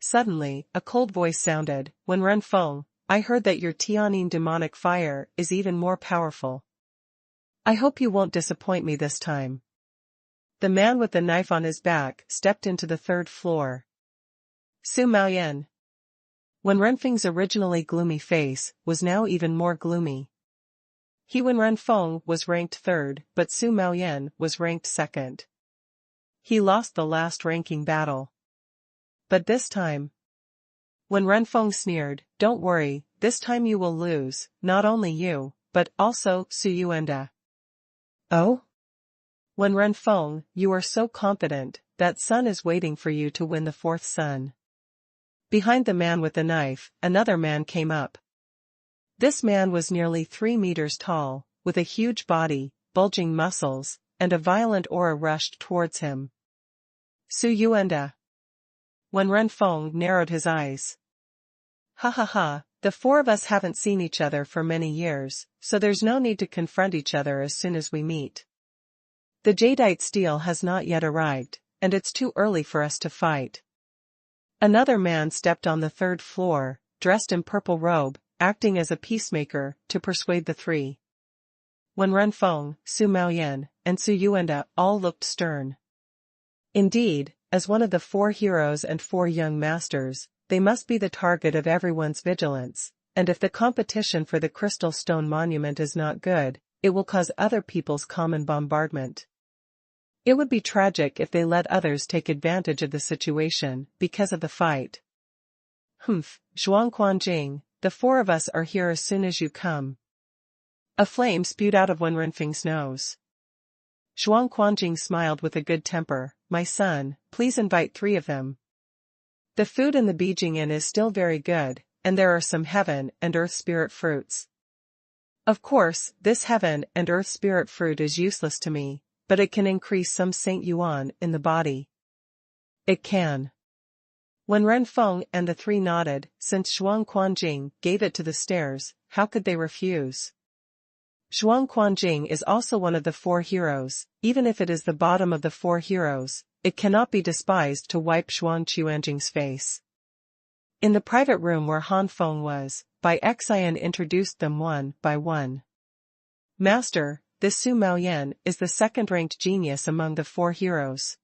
Suddenly, a cold voice sounded, Ren Feng, I heard that your Tianyin demonic fire is even more powerful. I hope you won't disappoint me this time. The man with the knife on his back stepped into the 3rd floor. Su Maoyan. Renfeng's originally gloomy face was now even more gloomy. Ren Feng was ranked 3rd, but Su Maoyan was ranked 2nd. He lost the last ranking battle. But this time. Ren Feng sneered, don't worry, this time you will lose, not only you, but also Su Yuenda. Oh? Ren Feng, you are so confident, that sun is waiting for you to win the 4th sun. Behind the man with the knife, another man came up. This man was nearly 3 meters tall, with a huge body, bulging muscles, and a violent aura rushed towards him. Su Yuenda. Ren Feng narrowed his eyes. Ha ha ha, the 4 of us haven't seen each other for many years, so there's no need to confront each other as soon as we meet. The jadeite steel has not yet arrived, and it's too early for us to fight. Another man stepped on the 3rd floor, dressed in purple robe, acting as a peacemaker, to persuade the 3. Ren Feng, Su Maoyan, and Su Yuenda all looked stern. Indeed, as one of the 4 heroes and 4 young masters, they must be the target of everyone's vigilance, and if the competition for the Crystal Stone Monument is not good, it will cause other people's common bombardment. It would be tragic if they let others take advantage of the situation, because of the fight. Xuanhuan, the 4 of us are here as soon as you come. A flame spewed out of Renfeng's nose. Xuanhuan smiled with a good temper, my son, please invite 3 of them. The food in the Beijing Inn is still very good, and there are some heaven and earth spirit fruits. Of course, this heaven and earth spirit fruit is useless to me, but it can increase some Saint Yuan in the body. It can. Ren Feng and the 3 nodded, since Xuanhuan gave it to the stairs, how could they refuse? Xuanhuan is also one of the 4 heroes, even if it is the bottom of the 4 heroes, it cannot be despised to wipe Xuanhuan's face. In the private room where Han Feng was, Bai Xian introduced them one by one. Master, this Su Maoyan is the second-ranked genius among the four heroes.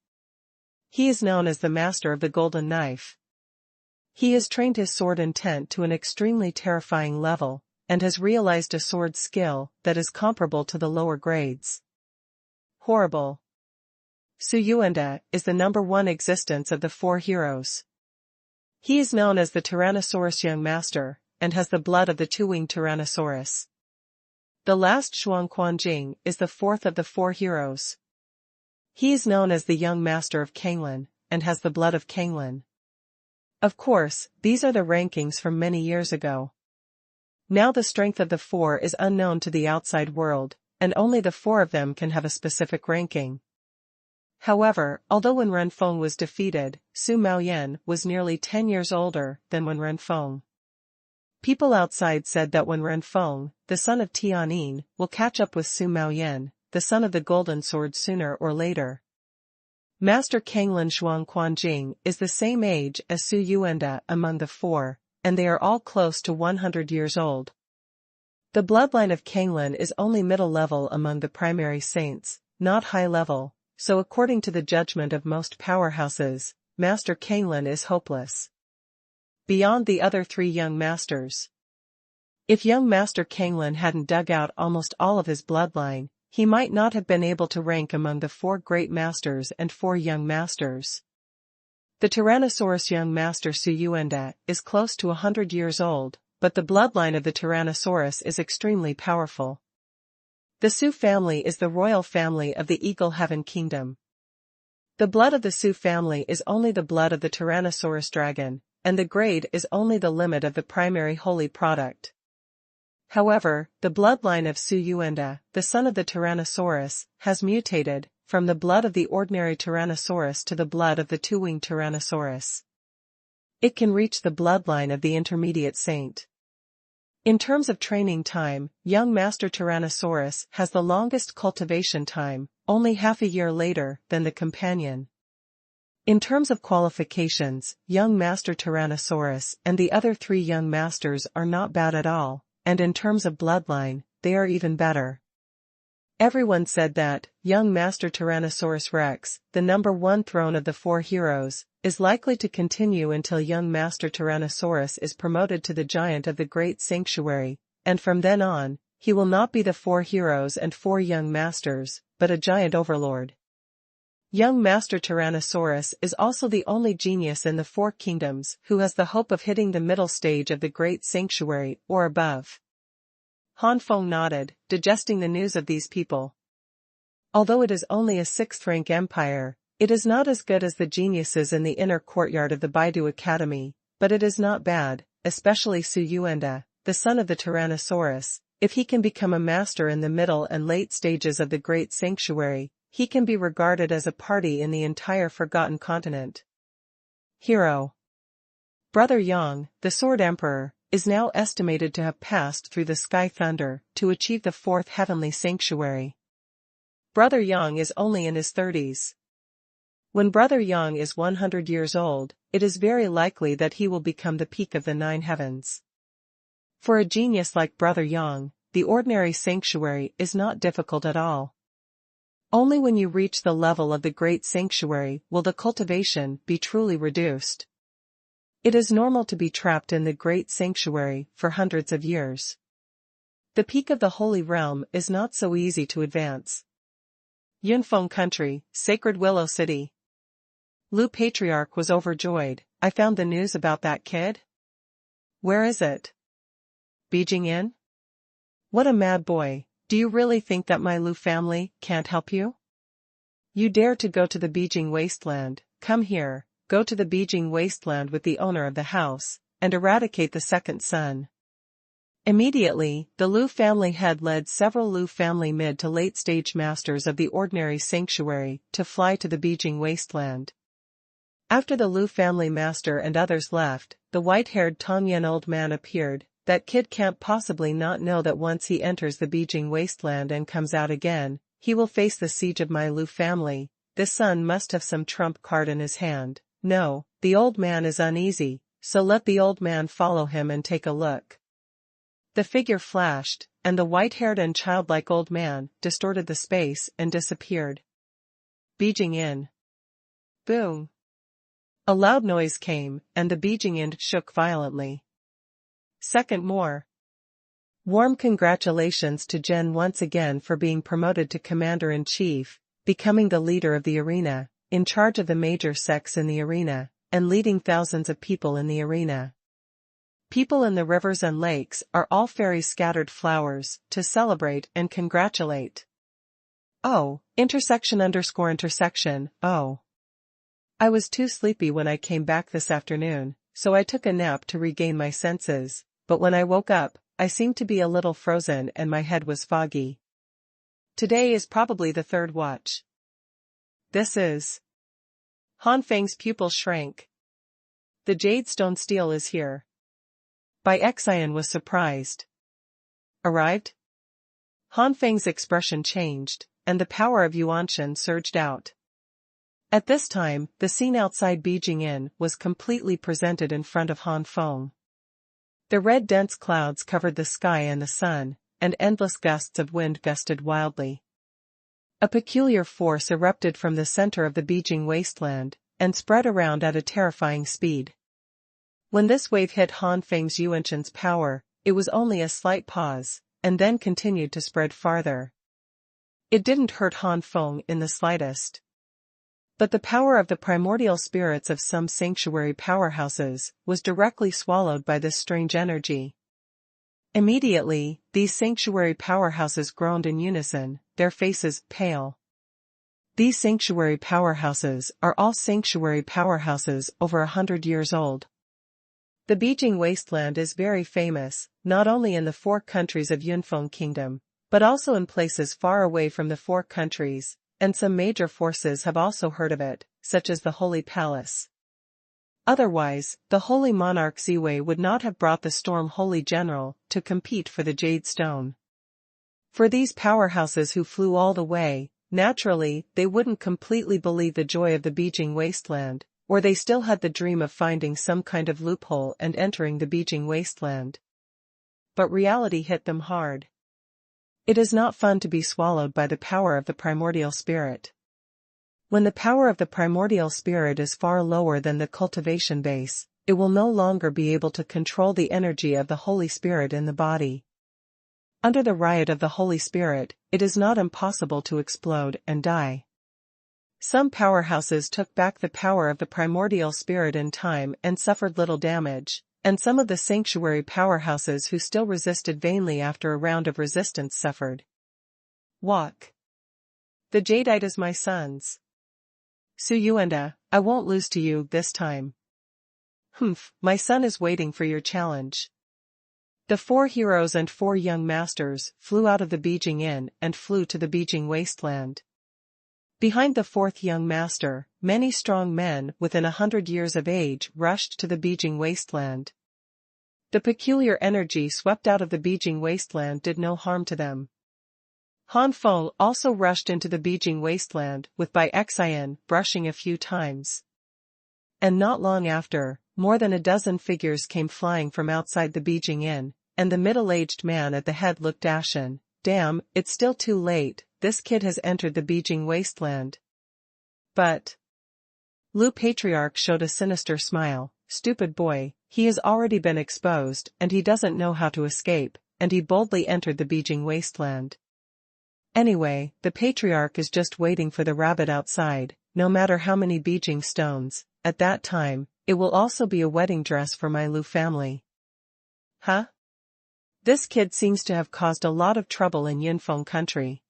He is known as the master of the golden knife. He has trained his sword intent to an extremely terrifying level, and has realized a sword skill that is comparable to the lower grades. Horrible. Xuanhuan is the number one existence of the four heroes. He is known as the Tyrannosaurus Young Master, and has the blood of the two-winged Tyrannosaurus. The last Xuanhuan is the fourth of the four heroes. He is known as the Young Master of Kanglan, and has the blood of Kanglan. Of course, these are the rankings from many years ago. Now the strength of the four is unknown to the outside world, and only the four of them can have a specific ranking. However, although when Han Feng was defeated, Su Maoyan was nearly 10 years older than when Han Feng. People outside said that when Han Feng, the son of Tianyin, will catch up with Su Maoyan, the son of the Golden Sword, sooner or later. Master Kanglan Xuanhuan is the same age as Xuanhuan among the four, and they are all close to 100 years old. The bloodline of Kanglan is only middle level among the primary saints, not high level, so according to the judgment of most powerhouses, Master Kanglan is hopeless. Beyond the other three young masters. If young Master Kanglan hadn't dug out almost all of his bloodline, he might not have been able to rank among the four great masters and four young masters. The Tyrannosaurus Young Master Xuanhuan is close to 100 years old, but the bloodline of the Tyrannosaurus is extremely powerful. The Su family is the royal family of the Eagle Heaven Kingdom. The blood of the Su family is only the blood of the Tyrannosaurus dragon, and the grade is only the limit of the primary holy product. However, the bloodline of Xuanhuan, the son of the Tyrannosaurus, has mutated from the blood of the ordinary Tyrannosaurus to the blood of the two-winged Tyrannosaurus. It can reach the bloodline of the intermediate saint. In terms of training time, young Master Tyrannosaurus has the longest cultivation time, only half a year later than the companion. In terms of qualifications, young Master Tyrannosaurus and the other three young masters are not bad at all, and in terms of bloodline, they are even better. Everyone said that young Master Tyrannosaurus Rex, the number one throne of the four heroes, is likely to continue until young Master Tyrannosaurus is promoted to the giant of the Great Sanctuary, and from then on, he will not be the four heroes and four young masters, but a giant overlord. Young Master Tyrannosaurus is also the only genius in the four kingdoms who has the hope of hitting the middle stage of the Great Sanctuary or above. Han Feng nodded, digesting the news of these people. Although it is only a sixth-rank empire, it is not as good as the geniuses in the inner courtyard of the Baidu Academy, but it is not bad, especially Xuanhuan, the son of the Tyrannosaurus. If he can become a master in the middle and late stages of the Great Sanctuary, he can be regarded as a party in the entire Forgotten Continent. Hero. Brother Yang, the Sword Emperor, is now estimated to have passed through the Sky Thunder to achieve the fourth heavenly sanctuary. Brother Yang is only in his 30s. When Brother Yang is 100 years old, it is very likely that he will become the peak of the 9 heavens. For a genius like Brother Yang, the ordinary sanctuary is not difficult at all. Only when you reach the level of the Great Sanctuary will the cultivation be truly reduced. It is normal to be trapped in the Great Sanctuary for hundreds of years. The peak of the Holy Realm is not so easy to advance. Yunfeng Country, Sacred Willow City. Lu Patriarch was overjoyed. I found the news about that kid. Where is it? Beijing Inn? What a mad boy. Do you really think that my Lu family can't help you? You dare to go to the Beijing wasteland, come here, go to the Beijing wasteland with the owner of the house, and eradicate the second son. Immediately, the Lu family head led several Lu family mid to late stage masters of the ordinary sanctuary to fly to the Beijing wasteland. After the Lu family master and others left, the white-haired Tongyan old man appeared. That kid can't possibly not know that once he enters the Beijing wasteland and comes out again, he will face the siege of my Lu family. This son must have some trump card in his hand. No, the old man is uneasy, so let the old man follow him and take a look. The figure flashed, and the white-haired and childlike old man distorted the space and disappeared. Beijing Inn. Boom. A loud noise came, and the Beijing Inn shook violently. Second more. Warm congratulations to Jen once again for being promoted to Commander-in-Chief, becoming the leader of the arena, in charge of the major sects in the arena, and leading thousands of people in the arena. People in the rivers and lakes are all fairies scattered flowers to celebrate and congratulate. Oh, intersection. Oh. I was too sleepy when I came back this afternoon, so I took a nap to regain my senses, but when I woke up, I seemed to be a little frozen and my head was foggy. Today is probably the third watch. This is. Han Feng's pupil shrank. The jade stone steel is here. Bai Cai was surprised. Arrived? Han Feng's expression changed, and the power of Yuanshan surged out. At this time, the scene outside Beijing Inn was completely presented in front of Han Feng. The red dense clouds covered the sky and the sun, and endless gusts of wind gusted wildly. A peculiar force erupted from the center of the Beijing wasteland, and spread around at a terrifying speed. When this wave hit Han Feng's Yuanshan's power, it was only a slight pause, and then continued to spread farther. It didn't hurt Han Feng in the slightest. But the power of the primordial spirits of some sanctuary powerhouses was directly swallowed by this strange energy. Immediately, these sanctuary powerhouses groaned in unison, their faces pale. These sanctuary powerhouses are all sanctuary powerhouses over 100 years old. The Beijing wasteland is very famous, not only in the 4 countries of Yunfeng Kingdom, but also in places far away from the 4 countries. And some major forces have also heard of it, such as the Holy Palace. Otherwise, the Holy Monarch Ziwei would not have brought the Storm Holy General to compete for the Jade Stone. For these powerhouses who flew all the way, naturally, they wouldn't completely believe the joy of the Beijing wasteland, or they still had the dream of finding some kind of loophole and entering the Beijing wasteland. But reality hit them hard. It is not fun to be swallowed by the power of the primordial spirit. When the power of the primordial spirit is far lower than the cultivation base, it will no longer be able to control the energy of the Holy Spirit in the body. Under the riot of the Holy Spirit, it is not impossible to explode and die. Some powerhouses took back the power of the primordial spirit in time and suffered little damage. And some of the sanctuary powerhouses who still resisted vainly after a round of resistance suffered. Walk. The jadeite is my son's. Su Yuanda, I won't lose to you this time. Humph, my son is waiting for your challenge. The 4 heroes and 4 young masters flew out of the Beijing Inn and flew to the Beijing wasteland. Behind the 4th young master, many strong men within 100 years of age rushed to the Beijing wasteland. The peculiar energy swept out of the Beijing wasteland did no harm to them. Han Feng also rushed into the Beijing wasteland with Bai Cai brushing a few times. And not long after, more than a dozen figures came flying from outside the Beijing Inn, and the middle-aged man at the head looked ashen. Damn, it's still too late, this kid has entered the Beijing wasteland. But Lu Patriarch showed a sinister smile. Stupid boy, he has already been exposed and he doesn't know how to escape, and he boldly entered the Beijing wasteland. Anyway, the Patriarch is just waiting for the rabbit outside, no matter how many Beijing stones, at that time, it will also be a wedding dress for my Lu family. Huh? This kid seems to have caused a lot of trouble in Yunfeng country.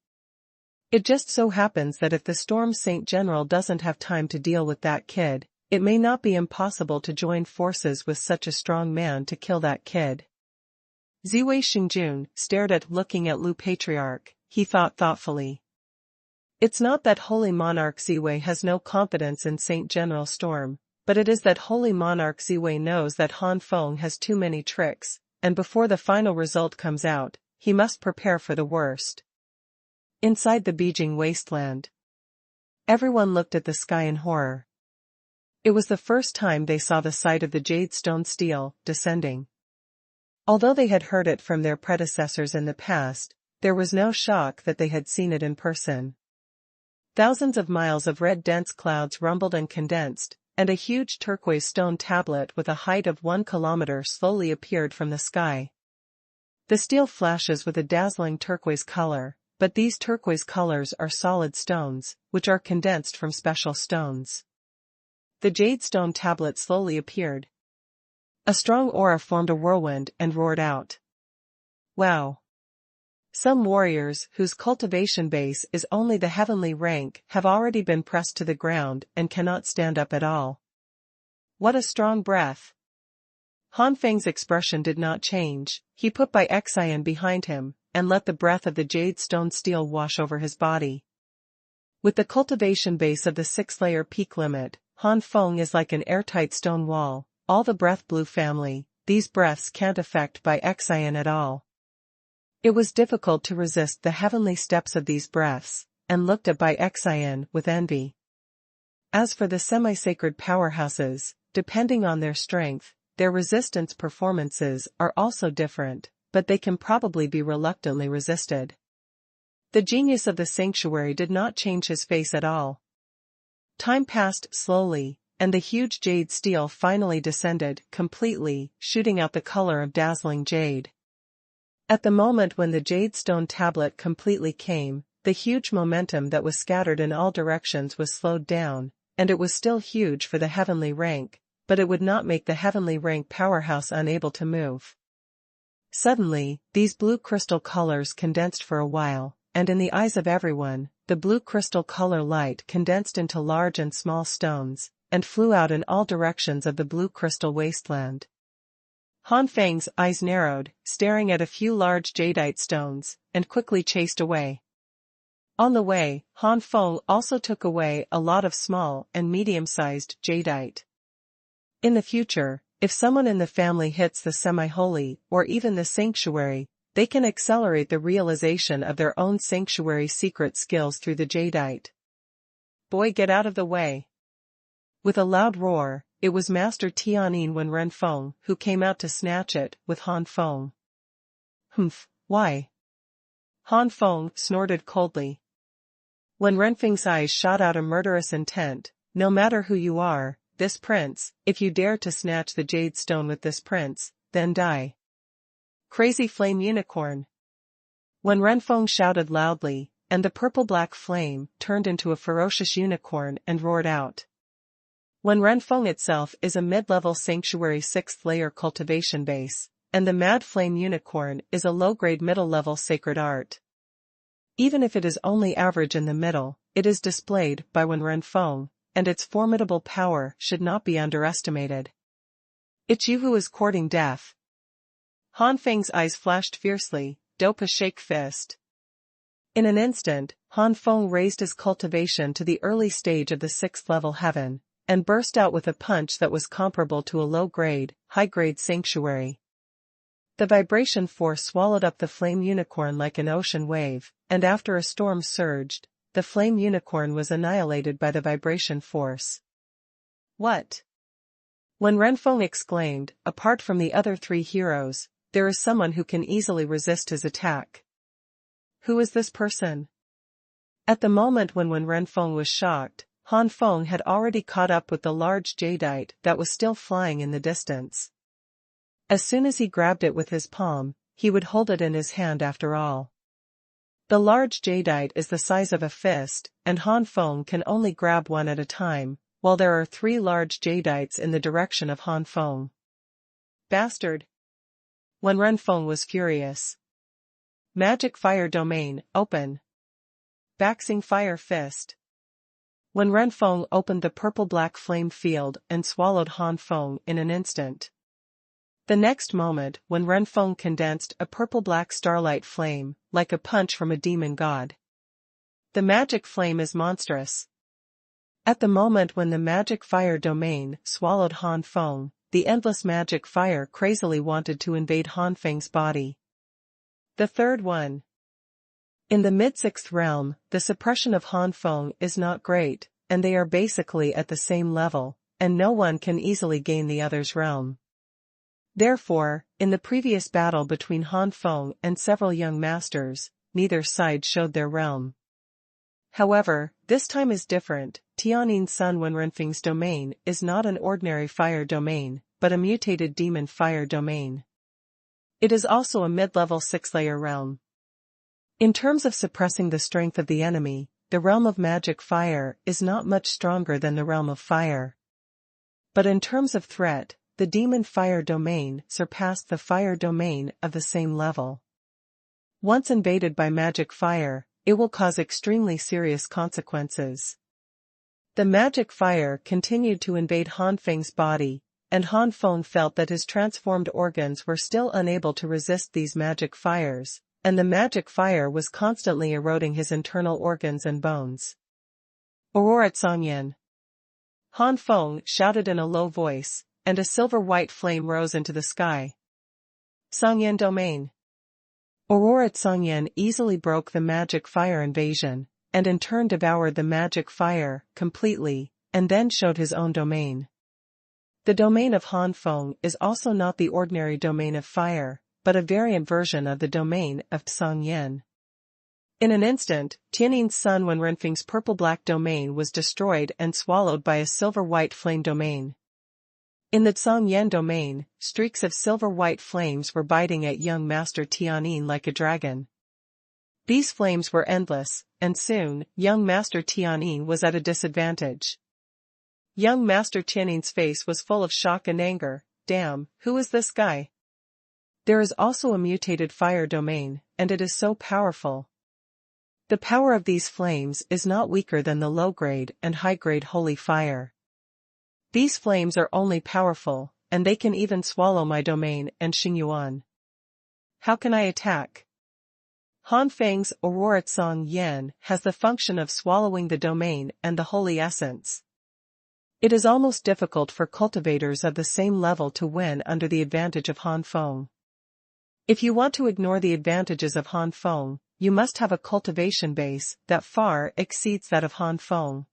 It just so happens that if the Storm Saint General doesn't have time to deal with that kid, it may not be impossible to join forces with such a strong man to kill that kid. Ziwei Xingjun stared at looking at Lu Patriarch, he thought thoughtfully. It's not that Holy Monarch Ziwei has no confidence in Saint General Storm, but it is that Holy Monarch Ziwei knows that Han Feng has too many tricks, and before the final result comes out, he must prepare for the worst. Inside the Beijing wasteland, everyone looked at the sky in horror. It was the first time they saw the sight of the jade stone steel descending. Although they had heard it from their predecessors in the past, there was no shock that they had seen it in person. Thousands of miles of red dense clouds rumbled and condensed, and a huge turquoise stone tablet with a height of 1 kilometer slowly appeared from the sky. The steel flashes with a dazzling turquoise color, but these turquoise colors are solid stones, which are condensed from special stones. The jade stone tablet slowly appeared. A strong aura formed a whirlwind and roared out. Wow! Some warriors, whose cultivation base is only the heavenly rank, have already been pressed to the ground and cannot stand up at all. What a strong breath! Han Feng's expression did not change. He put Bai Cai behind him, and let the breath of the jade stone steel wash over his body. With the cultivation base of the 6-layer peak limit, Han Feng is like an airtight stone wall. All the breath blue family, these breaths can't affect Bai Cai at all. It was difficult to resist the heavenly steps of these breaths, and looked at Bai Cai with envy. As for the semi-sacred powerhouses, depending on their strength, their resistance performances are also different, but they can probably be reluctantly resisted. The genius of the sanctuary did not change his face at all. Time passed slowly, and the huge jade steel finally descended completely, shooting out the color of dazzling jade. At the moment when the jade stone tablet completely came, the huge momentum that was scattered in all directions was slowed down, and it was still huge for the heavenly rank, but it would not make the heavenly rank powerhouse unable to move. Suddenly, these blue crystal colors condensed for a while, and in the eyes of everyone, the blue crystal color light condensed into large and small stones, and flew out in all directions of the blue crystal wasteland. Han Feng's eyes narrowed, staring at a few large jadeite stones, and quickly chased away. On the way, Han Feng also took away a lot of small and medium-sized jadeite. In the future, if someone in the family hits the semi-holy or even the sanctuary, they can accelerate the realization of their own sanctuary secret skills through the jadeite. Boy, get out of the way! With a loud roar, it was Master Tianyin Wen Feng who came out to snatch it with Han Feng. Humph, why? Han Feng snorted coldly. When Renfeng's eyes shot out a murderous intent, no matter who you are, this prince, if you dare to snatch the jade stone with this prince, then die. Crazy flame unicorn! When Renfeng shouted loudly, and the purple-black flame turned into a ferocious unicorn and roared out. When Renfeng itself is a mid-level sanctuary 6th-layer cultivation base, and the mad flame unicorn is a low-grade middle-level sacred art. Even if it is only average in the middle, it is displayed by Wen Renfeng, and its formidable power should not be underestimated. It's you who is courting death. Han Feng's eyes flashed fiercely, dope a shake fist. In an instant, Han Feng raised his cultivation to the early stage of the 6th-level heaven, and burst out with a punch that was comparable to a low-grade, high-grade sanctuary. The vibration force swallowed up the flame unicorn like an ocean wave, and after a storm surged, the flame unicorn was annihilated by the vibration force. What? When Renfeng exclaimed, apart from the other 3 heroes, there is someone who can easily resist his attack. Who is this person? At the moment when Renfeng was shocked, Han Feng had already caught up with the large jadeite that was still flying in the distance. As soon as he grabbed it with his palm, he would hold it in his hand after all. The large jadeite is the size of a fist, and Han Feng can only grab one at a time, while there are 3 large jadeites in the direction of Han Feng. Bastard! When Renfeng was furious. Magic fire domain, open. Baxing fire fist. When Renfeng opened the purple-black flame field and swallowed Han Feng in an instant. The next moment, when Renfeng condensed a purple-black starlight flame, like a punch from a demon god. The magic flame is monstrous. At the moment when the magic fire domain swallowed Han Feng, the endless magic fire crazily wanted to invade Han Feng's body. The third one. In the mid-6th realm, the suppression of Han Feng is not great, and they are basically at the same level, and no one can easily gain the other's realm. Therefore, in the previous battle between Han Feng and several young masters, neither side showed their realm. However, this time is different. Tianin's son Wenrenfeng's domain is not an ordinary fire domain, but a mutated demon fire domain. It is also a mid-level 6-layer realm. In terms of suppressing the strength of the enemy, the realm of magic fire is not much stronger than the realm of fire. But in terms of threat, the demon fire domain surpassed the fire domain of the same level. Once invaded by magic fire, it will cause extremely serious consequences. The magic fire continued to invade Han Feng's body, and Han Feng felt that his transformed organs were still unable to resist these magic fires, and the magic fire was constantly eroding his internal organs and bones. Aurora Xuanhuan! Han Feng shouted in a low voice, and a silver-white flame rose into the sky. Xuanhuan domain! Aurora Xuanhuan easily broke the magic fire invasion, and in turn devoured the magic fire completely, and then showed his own domain. The domain of Han Feng is also not the ordinary domain of fire, but a variant version of the domain of Xuanhuan. In an instant, Tianin's son Wenrenfeng's purple-black domain was destroyed and swallowed by a silver-white flame domain. In the Xuanhuan domain, streaks of silver-white flames were biting at young Master Tianin like a dragon. These flames were endless, and soon, young Master Tianin was at a disadvantage. Young Master Tianin's face was full of shock and anger. Damn, who is this guy? There is also a mutated fire domain, and it is so powerful. The power of these flames is not weaker than the low-grade and high-grade holy fire. These flames are only powerful, and they can even swallow my domain and Xuanhuan. How can I attack? Han Feng's Aurora Xuanhuan has the function of swallowing the domain and the holy essence. It is almost difficult for cultivators of the same level to win under the advantage of Han Feng. If you want to ignore the advantages of Han Feng, you must have a cultivation base that far exceeds that of Han Feng.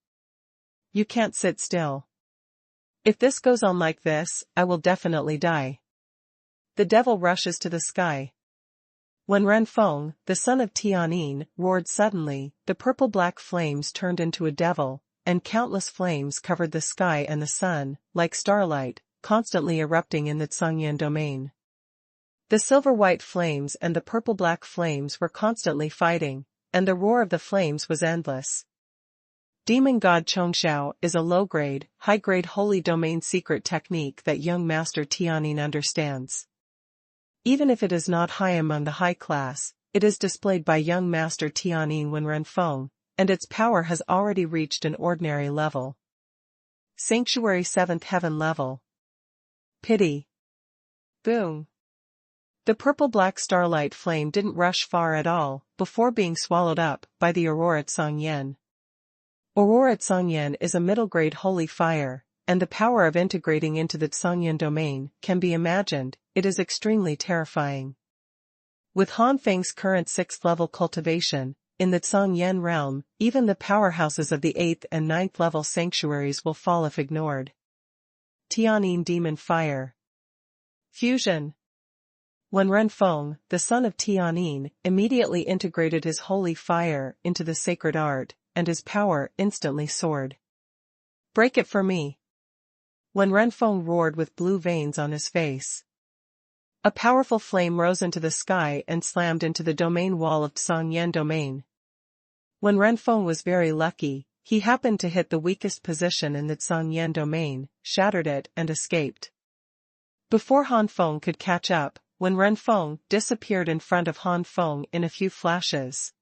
You can't sit still. If this goes on like this, I will definitely die. The devil rushes to the sky. When Ren Feng, the son of Tianin, roared suddenly, the purple-black flames turned into a devil, and countless flames covered the sky and the sun, like starlight, constantly erupting in the Xuanhuan domain. The silver-white flames and the purple-black flames were constantly fighting, and the roar of the flames was endless. Demon God Chongshao is a low-grade, high-grade holy domain secret technique that young Master Tianin understands. Even if it is not high among the high class, it is displayed by young Master Tianin when Ren Feng, and its power has already reached an ordinary level. Sanctuary 7th Heaven level. Pity. Boom. The purple-black starlight flame didn't rush far at all, before being swallowed up by the Aurora Xuanhuan. Aurora Xuanhuan is a middle-grade holy fire, and the power of integrating into the Xuanhuan domain can be imagined. It is extremely terrifying. With Han Feng's current 6th level cultivation, in the Xuanhuan realm, even the powerhouses of the 8th and 9th level sanctuaries will fall if ignored. Tianin Demon Fire. Fusion. When Ren Feng, the son of Tianin, immediately integrated his holy fire into the sacred art, and his power instantly soared. Break it for me. When Ren Feng roared with blue veins on his face. A powerful flame rose into the sky and slammed into the domain wall of Xuanhuan domain. When Ren Feng was very lucky, he happened to hit the weakest position in the Xuanhuan domain, shattered it and escaped. Before Han Feng could catch up, when Ren Feng disappeared in front of Han Feng in a few flashes.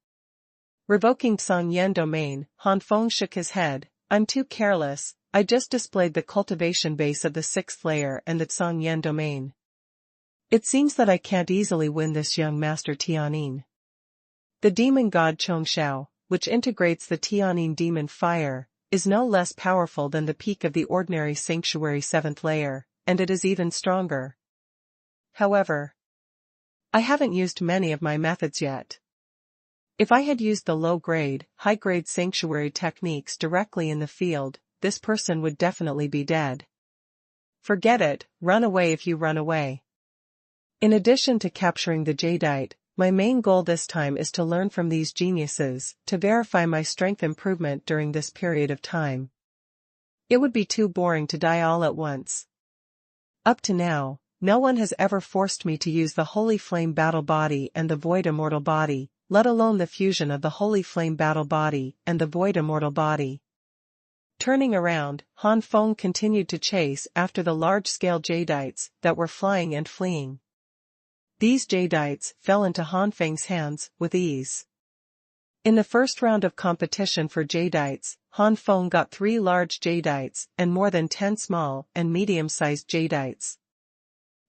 Revoking Xuanhuan domain, Han Feng shook his head. I'm too careless, I just displayed the cultivation base of the 6th layer and the Xuanhuan domain. It seems that I can't easily win this young Master Tianin. The demon god Chongshao, which integrates the Tianin demon fire, is no less powerful than the peak of the ordinary sanctuary 7th layer, and it is even stronger. However, I haven't used many of my methods yet. If I had used the low-grade, high-grade sanctuary techniques directly in the field, this person would definitely be dead. Forget it, run away if you run away. In addition to capturing the jadeite, my main goal this time is to learn from these geniuses, to verify my strength improvement during this period of time. It would be too boring to die all at once. Up to now, no one has ever forced me to use the Holy Flame Battle Body and the Void Immortal Body, let alone the fusion of the Holy Flame Battle Body and the Void Immortal Body. Turning around, Han Feng continued to chase after the large-scale jadeites that were flying and fleeing. These jadeites fell into Han Feng's hands with ease. In the first round of competition for jadeites, Han Feng got 3 large jadeites and more than 10 small and medium-sized jadeites.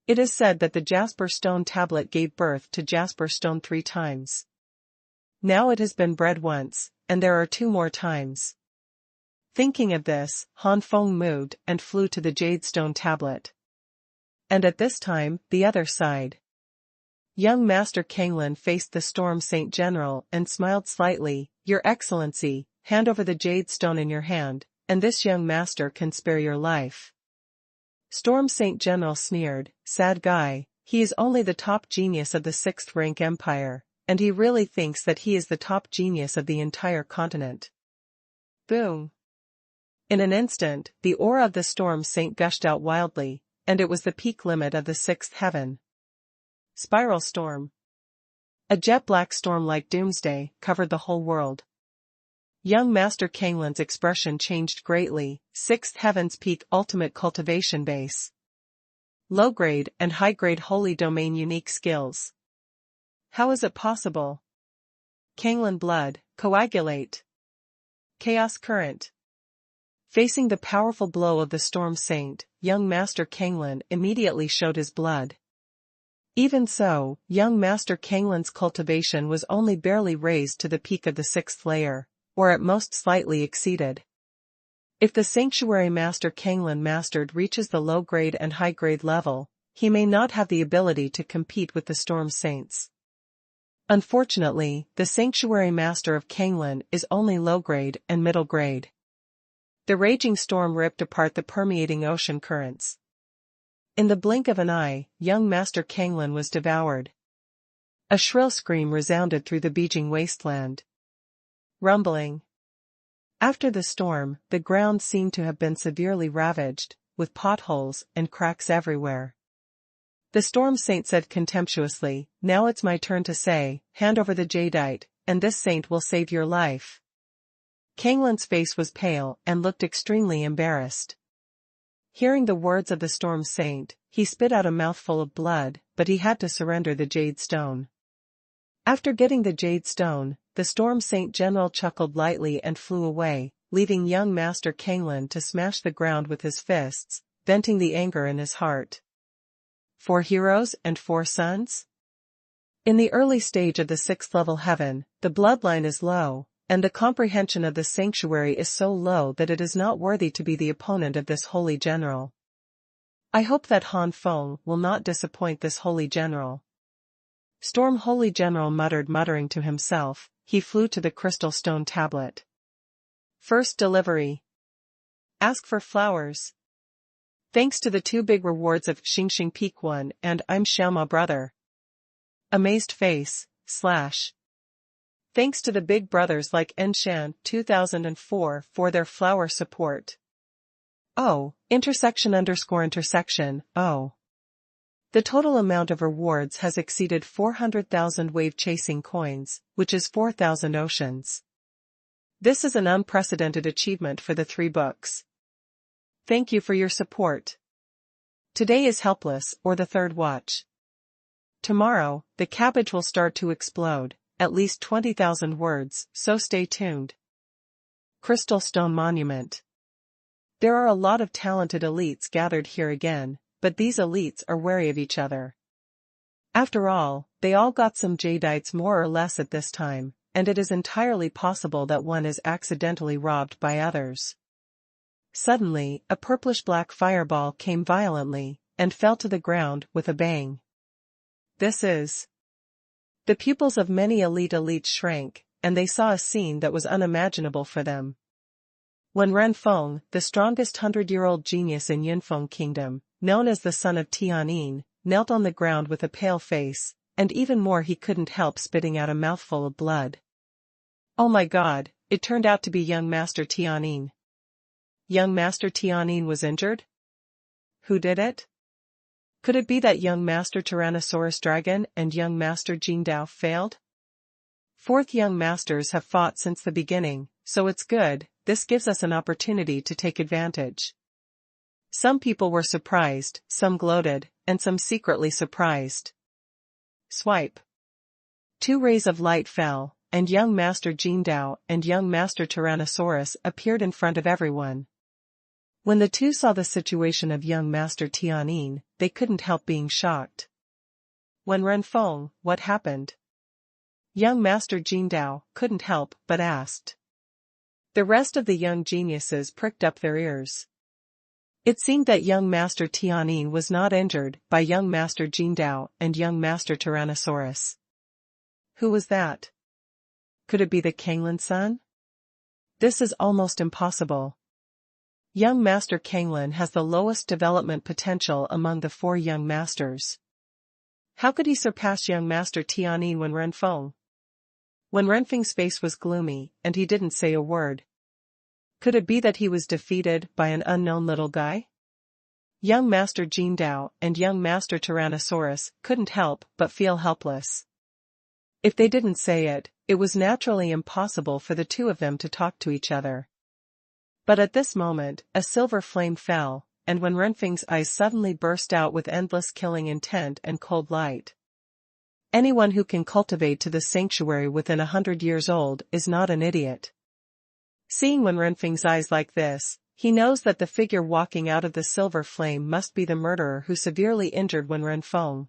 It is said that the Jasper Stone tablet gave birth to Jasper Stone 3 times. Now it has been bred once, and there are 2 more times. Thinking of this, Han Feng moved and flew to the Jade Stone tablet. And at this time, the other side. Young Master Kanglin faced the Storm Saint General and smiled slightly. "Your Excellency, hand over the Jade Stone in your hand, and this young master can spare your life." Storm Saint General sneered, "Sad guy, he is only the top genius of the 6th rank empire, and he really thinks that he is the top genius of the entire continent." Boom! In an instant, the aura of the Storm Saint gushed out wildly, and it was the peak limit of the 6th heaven. Spiral storm. A jet-black storm like doomsday covered the whole world. Young Master Kanglin's expression changed greatly. 6th heaven's peak ultimate cultivation base. Low-grade and high-grade holy domain unique skills. How is it possible? Kanglin blood, coagulate. Chaos current. Facing the powerful blow of the Storm Saint, young Master Kanglin immediately showed his blood. Even so, young Master Kanglin's cultivation was only barely raised to the peak of the 6th layer, or at most slightly exceeded. If the Sanctuary Master Kanglin mastered reaches the low-grade and high-grade level, he may not have the ability to compete with the Storm Saints. Unfortunately, the Sanctuary Master of Kanglin is only low-grade and middle-grade. The raging storm ripped apart the permeating ocean currents. In the blink of an eye, young Master Kanglin was devoured. A shrill scream resounded through the beaching wasteland. Rumbling. After the storm, the ground seemed to have been severely ravaged, with potholes and cracks everywhere. The Storm Saint said contemptuously, "Now it's my turn to say, hand over the jadeite, and this saint will save your life." Kanglin's face was pale and looked extremely embarrassed. Hearing the words of the Storm Saint, he spit out a mouthful of blood, but he had to surrender the Jade Stone. After getting the Jade Stone, the Storm Saint General chuckled lightly and flew away, leaving young Master Kanglin to smash the ground with his fists, venting the anger in his heart. 4 heroes and 4 sons? In the early stage of the 6th level heaven, the bloodline is low, and the comprehension of the sanctuary is so low that it is not worthy to be the opponent of this holy general. I hope that Han Feng will not disappoint this holy general. Storm Holy General muttering to himself, he flew to the crystal stone tablet. First delivery. Ask for flowers. Thanks to the 2 big rewards of Xingxing Peak 1 and I'm Xiaoma Brother. Amazed face, / Thanks to the big brothers like Enshan 2004 for their flower support. Oh, __, oh. The total amount of rewards has exceeded 400,000 wave-chasing coins, which is 4,000 oceans. This is an unprecedented achievement for the 3 books. Thank you for your support. Today is Helpless or the 3rd watch. Tomorrow, the cabbage will start to explode. At least 20,000 words, so stay tuned. Crystal Stone Monument. There are a lot of talented elites gathered here again, but these elites are wary of each other. After all, they all got some jadeites more or less at this time, and it is entirely possible that one is accidentally robbed by others. Suddenly, a purplish-black fireball came violently, and fell to the ground with a bang. This is... The pupils of many elites shrank, and they saw a scene that was unimaginable for them. When Ren Feng, the strongest 100-year-old genius in Yunfeng Kingdom, known as the son of Tianyin, knelt on the ground with a pale face, and even more he couldn't help spitting out a mouthful of blood. Oh my God, it turned out to be young Master Tianyin. Young Master Tianyin was injured? Who did it? Could it be that young Master Tyrannosaurus Dragon and young Master Jingdao failed? Fourth young masters have fought since the beginning, so it's good, this gives us an opportunity to take advantage. Some people were surprised, some gloated, and some secretly surprised. Swipe. 2 rays of light fell, and young Master Jingdao and young Master Tyrannosaurus appeared in front of everyone. When the two saw the situation of young Master Tianyin, they couldn't help being shocked. When Ren Feng, what happened? Young Master Jingdao couldn't help but asked. The rest of the young geniuses pricked up their ears. It seemed that young Master Tianyin was not injured by young Master Jingdao and young Master Tyrannosaurus. Who was that? Could it be the Kanglin son? This is almost impossible. Young Master Kanglin has the lowest development potential among the 4 young masters. How could he surpass young Master Tianyin when Ren Feng? When Renfeng's face was gloomy, and he didn't say a word. Could it be that he was defeated by an unknown little guy? Young Master Jingdao and young Master Tyrannosaurus couldn't help but feel helpless. If they didn't say it, it was naturally impossible for the 2 of them to talk to each other. But at this moment, a silver flame fell, and when Renfeng's eyes suddenly burst out with endless killing intent and cold light. Anyone who can cultivate to the sanctuary within 100 years old is not an idiot. Seeing when Renfeng's eyes like this, he knows that the figure walking out of the silver flame must be the murderer who severely injured Wen Ren Feng.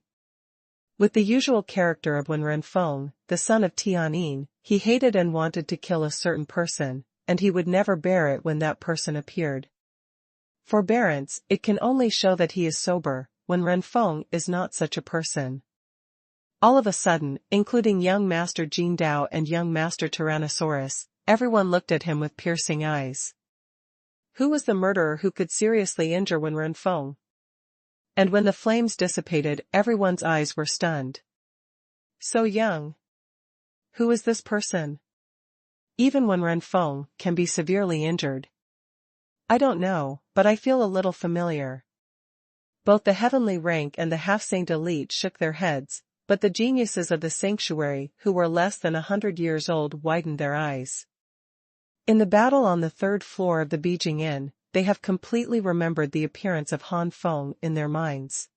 With the usual character of Wen Ren Feng, the son of Tianyin, he hated and wanted to kill a certain person, and he would never bear it when that person appeared. Forbearance, it can only show that he is sober, when Ren Feng is not such a person. All of a sudden, including young Master Jingdao and young Master Tyrannosaurus, everyone looked at him with piercing eyes. Who was the murderer who could seriously injure Wen Ren Feng? And when the flames dissipated, everyone's eyes were stunned. So young. Who is this person? Even Wen Ren Feng can be severely injured. I don't know, but I feel a little familiar. Both the heavenly rank and the half-saint elite shook their heads, but the geniuses of the sanctuary who were less than 100 years old widened their eyes. In the battle on the 3rd floor of the Beijing Inn, they have completely remembered the appearance of Han Feng in their minds.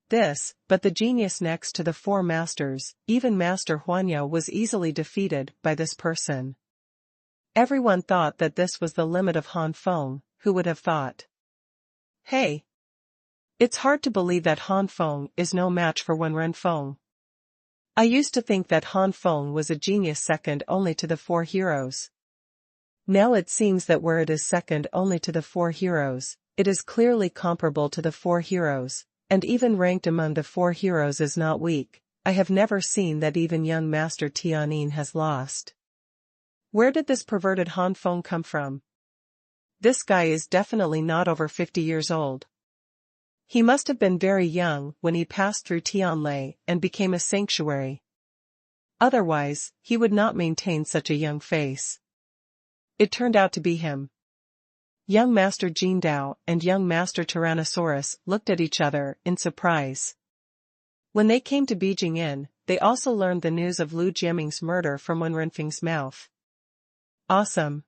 But the genius next to the 4 masters, even Master Xuanhuan, was easily defeated by this person. Everyone thought that this was the limit of Han Feng, who would have thought? Hey! It's hard to believe that Han Feng is no match for Wen Ren Feng. I used to think that Han Feng was a genius second only to the 4 heroes. Now it seems that where it is second only to the 4 heroes, it is clearly comparable to the 4 heroes, and even ranked among the 4 heroes is not weak. I have never seen that even young Master Tianyin has lost. Where did this perverted Han Feng come from? This guy is definitely not over 50 years old. He must have been very young when he passed through Tianlei and became a sanctuary. Otherwise, he would not maintain such a young face. It turned out to be him. Young Master Jingdao and young Master Tyrannosaurus looked at each other in surprise. When they came to Beijing Inn, they also learned the news of Lu Jiaming's murder from Wen Renfeng's mouth. Awesome.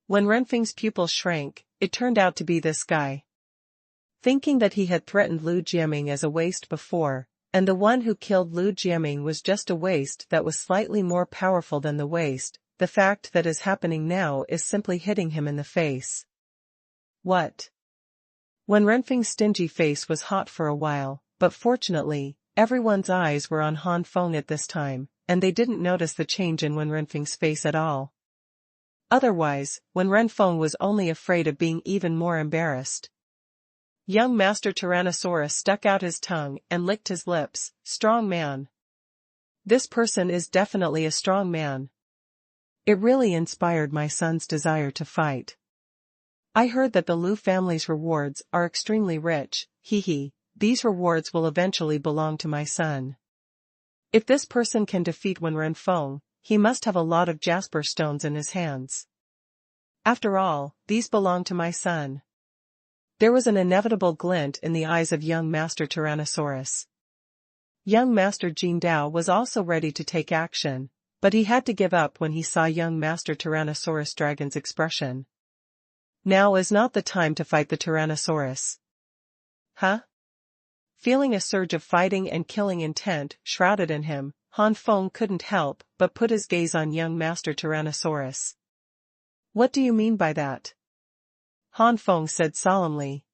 When Renfeng's pupils shrank, it turned out to be this guy. Thinking that he had threatened Lu Jiaming as a waste before, and the one who killed Lu Jiaming was just a waste that was slightly more powerful than the waste, the fact that is happening now is simply hitting him in the face. What? When Renfeng's stingy face was hot for a while, but fortunately, everyone's eyes were on Han Feng at this time, and they didn't notice the change in Wen Renfeng's face at all. Otherwise, Wen Renfeng was only afraid of being even more embarrassed. Young Master Tyrannosaurus stuck out his tongue and licked his lips. Strong man. This person is definitely a strong man. It really inspired my son's desire to fight. I heard that the Lu family's rewards are extremely rich, hee hee, these rewards will eventually belong to my son. If this person can defeat Han Feng, he must have a lot of jasper stones in his hands. After all, these belong to my son. There was an inevitable glint in the eyes of young Master Tyrannosaurus. Young Master Jingdao was also ready to take action, but he had to give up when he saw young Master Tyrannosaurus Dragon's expression. Now is not the time to fight the Tyrannosaurus. Huh? Feeling a surge of fighting and killing intent shrouded in him, Han Feng couldn't help but put his gaze on young Master Tyrannosaurus. What do you mean by that? Han Feng said solemnly.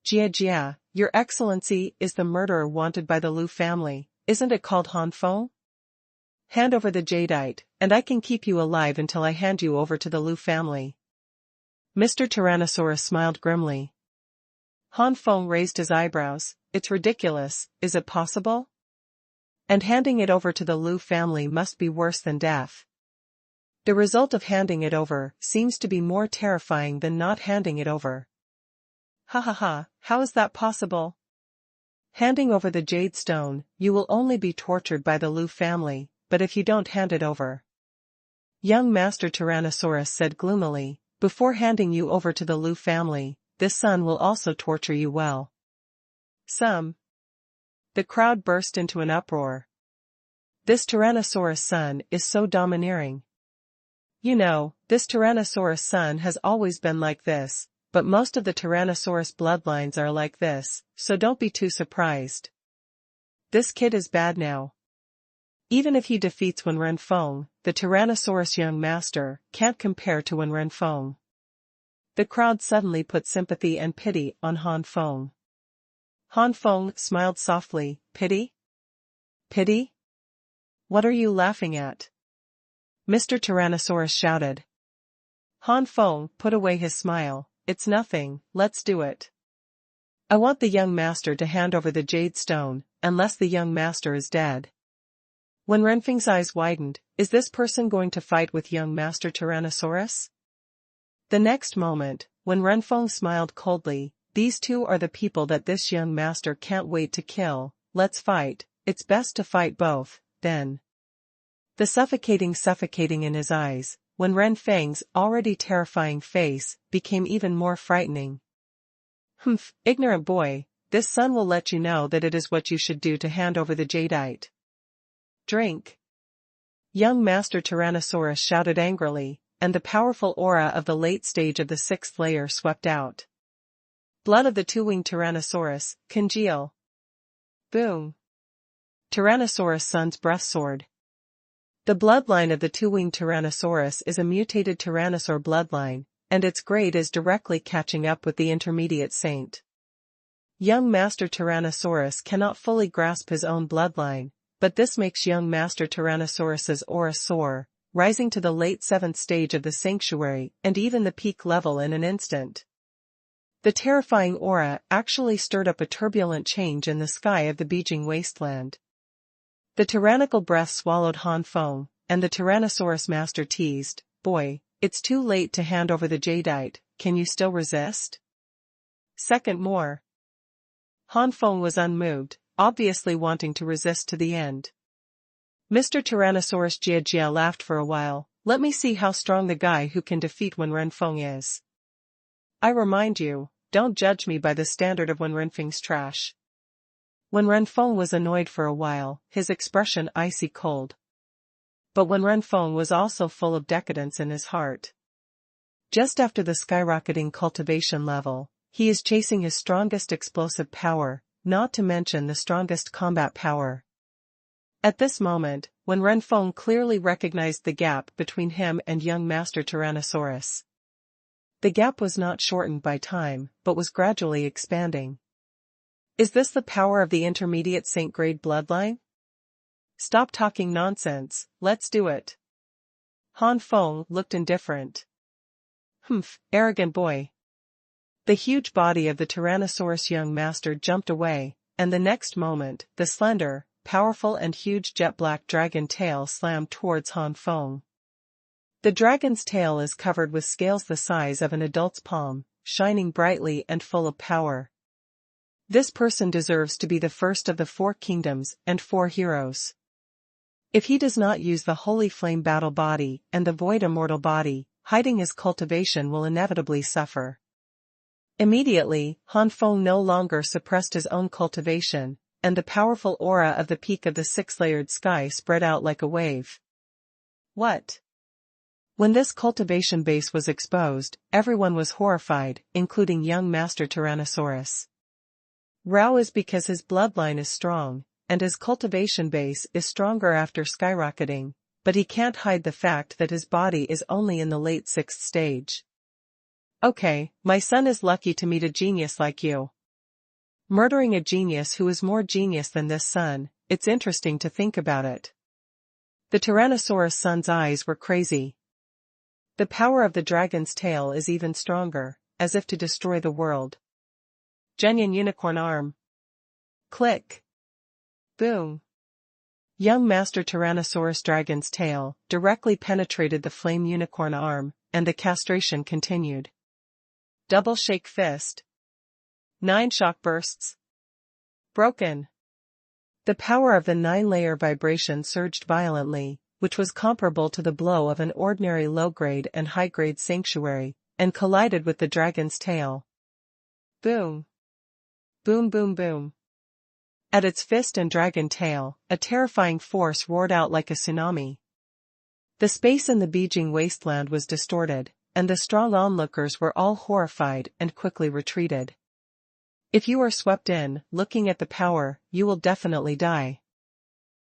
Jia, Your Excellency is the murderer wanted by the Lu family, isn't it called Han Feng? Hand over the jadeite, and I can keep you alive until I hand you over to the Lu family. Mr. Tyrannosaurus smiled grimly. Han Feng raised his eyebrows. It's ridiculous, is it possible? And handing it over to the Lu family must be worse than death. The result of handing it over seems to be more terrifying than not handing it over. Ha ha ha, how is that possible? Handing over the jade stone, you will only be tortured by the Lu family, but if you don't hand it over. Young Master Tyrannosaurus said gloomily, before handing you over to the Lu family, this son will also torture you well. The crowd burst into an uproar. This Tyrannosaurus son is so domineering. You know, this Tyrannosaurus son has always been like this, but most of the Tyrannosaurus bloodlines are like this, so don't be too surprised. This kid is bad now. Even if he defeats Han Feng, the Tyrannosaurus young master can't compare to Han Feng. The crowd suddenly put sympathy and pity on Han Feng. Han Feng smiled softly. Pity? Pity? What are you laughing at? Mr. Tyrannosaurus shouted. Han Feng put away his smile. It's nothing, let's do it. I want the young master to hand over the jade stone, unless the young master is dead. When Renfeng's eyes widened, is this person going to fight with young Master Tyrannosaurus? The next moment, when Renfeng smiled coldly, these two are the people that this young master can't wait to kill. Let's fight, it's best to fight both, then. The suffocating in his eyes, when Renfeng's already terrifying face became even more frightening. Humph, ignorant boy, this son will let you know that it is what you should do to hand over the jadeite. Drink. Young Master Tyrannosaurus shouted angrily, and the powerful aura of the late stage of the sixth layer swept out. Blood of the two-winged Tyrannosaurus, congeal. Boom. Tyrannosaurus son's breath soared. The bloodline of the two-winged Tyrannosaurus is a mutated Tyrannosaur bloodline, and its grade is directly catching up with the intermediate saint. Young Master Tyrannosaurus cannot fully grasp his own bloodline, but this makes young Master Tyrannosaurus's aura soar, rising to the late seventh stage of the sanctuary and even the peak level in an instant. The terrifying aura actually stirred up a turbulent change in the sky of the Beijing wasteland. The tyrannical breath swallowed Han Feng, and the Tyrannosaurus master teased, "Boy, it's too late to hand over the jadeite, can you still resist?" Second more. Han Feng was unmoved, obviously wanting to resist to the end. Mr. Tyrannosaurus Jia laughed for a while. Let me see how strong the guy who can defeat Han Feng is. I remind you, don't judge me by the standard of Han Feng's trash. Han Feng was annoyed for a while, his expression icy cold. But Han Feng was also full of decadence in his heart. Just after the skyrocketing cultivation level, he is chasing his strongest explosive power, not to mention the strongest combat power. At this moment, Han Feng clearly recognized the gap between him and young Master Tyrannosaurus. The gap was not shortened by time, but was gradually expanding. Is this the power of the intermediate Saint grade bloodline? Stop talking nonsense, let's do it. Han Feng looked indifferent. Humph, arrogant boy. The huge body of the Tyrannosaurus young master jumped away, and the next moment, the slender, powerful and huge jet-black dragon tail slammed towards Han Feng. The dragon's tail is covered with scales the size of an adult's palm, shining brightly and full of power. This person deserves to be the first of the 4 kingdoms and 4 heroes. If he does not use the Holy Flame Battle Body and the Void Immortal Body, hiding his cultivation will inevitably suffer. Immediately, Han Feng no longer suppressed his own cultivation, and the powerful aura of the peak of the 6-layered sky spread out like a wave. What? When this cultivation base was exposed, everyone was horrified, including young Master Tyrannosaurus. Rao is because his bloodline is strong, and his cultivation base is stronger after skyrocketing, but he can't hide the fact that his body is only in the late 6th stage. Okay, my son is lucky to meet a genius like you. Murdering a genius who is more genius than this son, it's interesting to think about it. The Tyrannosaurus son's eyes were crazy. The power of the dragon's tail is even stronger, as if to destroy the world. Genuine unicorn arm. Click. Boom. Young Master Tyrannosaurus dragon's tail directly penetrated the flame unicorn arm, and the castration continued. Double shake fist. 9 shock bursts. Broken. The power of the 9-layer vibration surged violently, which was comparable to the blow of an ordinary low-grade and high-grade sanctuary, and collided with the dragon's tail. Boom. Boom boom boom. At its fist and dragon tail, a terrifying force roared out like a tsunami. The space in the Beijing wasteland was distorted, and the strong onlookers were all horrified and quickly retreated. If you are swept in, looking at the power, you will definitely die.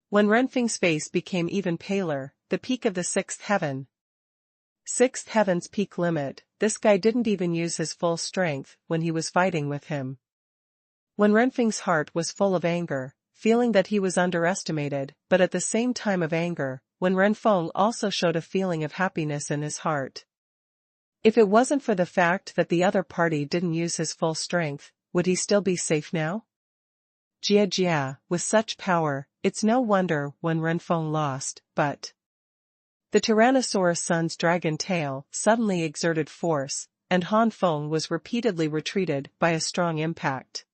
When Renfeng's face became even paler, the peak of the 6th heaven. 6th heaven's peak limit, this guy didn't even use his full strength when he was fighting with him. When Renfeng's heart was full of anger, feeling that he was underestimated, but at the same time of anger, when Renfeng also showed a feeling of happiness in his heart. If it wasn't for the fact that the other party didn't use his full strength, would he still be safe now? Jia, with such power, it's no wonder when Renfeng lost, but the Tyrannosaurus son's dragon tail suddenly exerted force, and Han Feng was repeatedly retreated by a strong impact.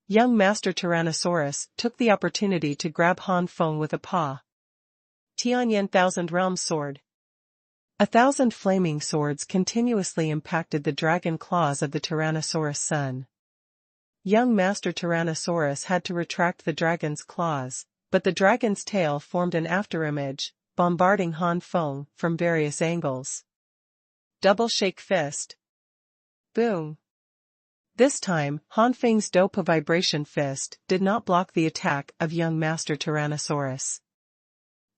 Young Master Tyrannosaurus took the opportunity to grab Han Feng with a paw. Tianyan Thousand Realms Sword. 1,000 flaming swords continuously impacted the dragon claws of the Tyrannosaurus son. Young Master Tyrannosaurus had to retract the dragon's claws, but the dragon's tail formed an afterimage, bombarding Han Feng from various angles. Double shake fist. Boom. This time, Han Feng's Dopa vibration fist did not block the attack of young Master Tyrannosaurus.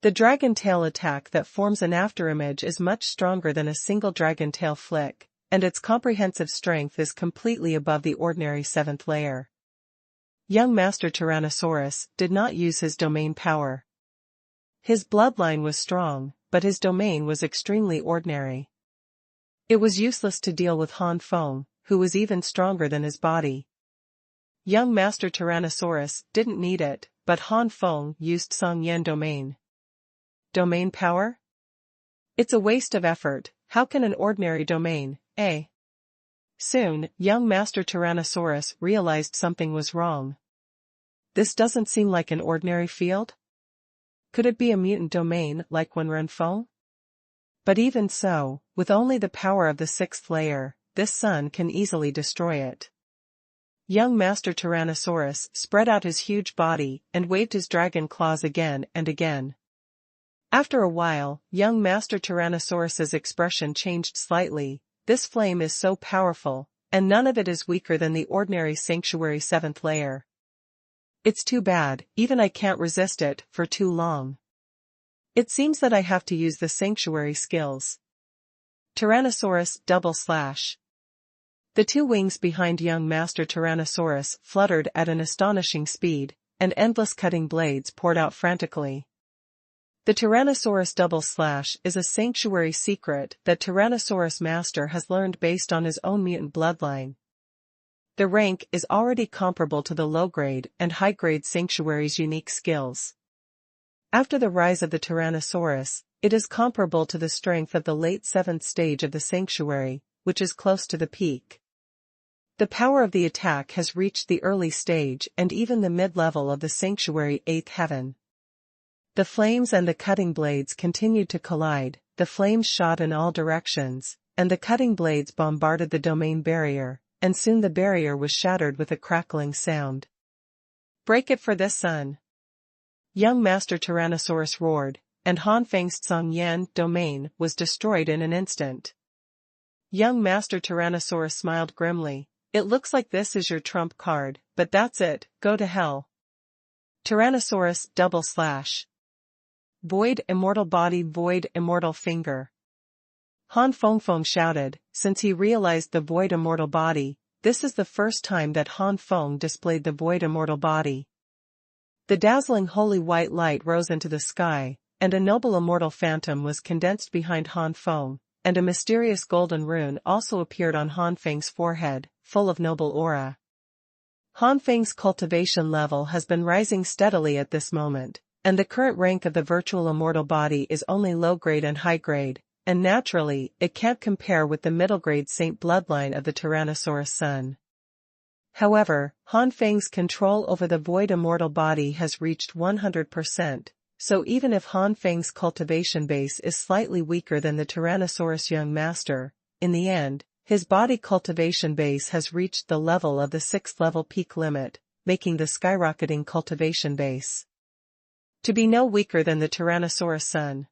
The dragon tail attack that forms an afterimage is much stronger than a single dragon tail flick, and its comprehensive strength is completely above the ordinary 7th layer. Young Master Tyrannosaurus did not use his domain power. His bloodline was strong, but his domain was extremely ordinary. It was useless to deal with Han Feng, who was even stronger than his body. Young Master Tyrannosaurus didn't need it, but Han Feng used Song Yan domain. Domain power? It's a waste of effort. How can an ordinary domain, eh? Soon, young Master Tyrannosaurus realized something was wrong. This doesn't seem like an ordinary field? Could it be a mutant domain like when Renfeng? But even so, with only the power of the 6th layer, this son can easily destroy it. Young Master Tyrannosaurus spread out his huge body and waved his dragon claws again and again. After a while, young Master Tyrannosaurus's expression changed slightly. This flame is so powerful, and none of it is weaker than the ordinary sanctuary 7th layer. It's too bad, even I can't resist it for too long. It seems that I have to use the sanctuary skills. Tyrannosaurus double slash. The 2 wings behind young Master Tyrannosaurus fluttered at an astonishing speed, and endless cutting blades poured out frantically. The Tyrannosaurus double slash is a sanctuary secret that Tyrannosaurus Master has learned based on his own mutant bloodline. The rank is already comparable to the low-grade and high-grade sanctuary's unique skills. After the rise of the Tyrannosaurus, it is comparable to the strength of the late 7th stage of the sanctuary, which is close to the peak. The power of the attack has reached the early stage and even the mid-level of the sanctuary 8th heaven. The flames and the cutting blades continued to collide, the flames shot in all directions, and the cutting blades bombarded the domain barrier, and soon the barrier was shattered with a crackling sound. "Break it for this son!" Young Master Tyrannosaurus roared, and Han Feng's Xuanhuan domain was destroyed in an instant. Young Master Tyrannosaurus smiled grimly. "It looks like this is your trump card, but that's it, go to hell." Tyrannosaurus double slash. Void immortal body, void immortal finger. Han Feng shouted, since he realized the void immortal body. This is the first time that Han Feng displayed the void immortal body. The dazzling holy white light rose into the sky, and a noble immortal phantom was condensed behind Han Feng, and a mysterious golden rune also appeared on Han Feng's forehead, full of noble aura. Han Feng's cultivation level has been rising steadily at this moment, and the current rank of the virtual immortal body is only low-grade and high-grade, and naturally, it can't compare with the middle-grade saint bloodline of the Tyrannosaurus son. However, Han Feng's control over the void immortal body has reached 100%, so even if Han Feng's cultivation base is slightly weaker than the Tyrannosaurus young master, in the end, his body cultivation base has reached the level of the 6th level peak limit, making the skyrocketing cultivation base to be no weaker than the Tyrannosaurus son.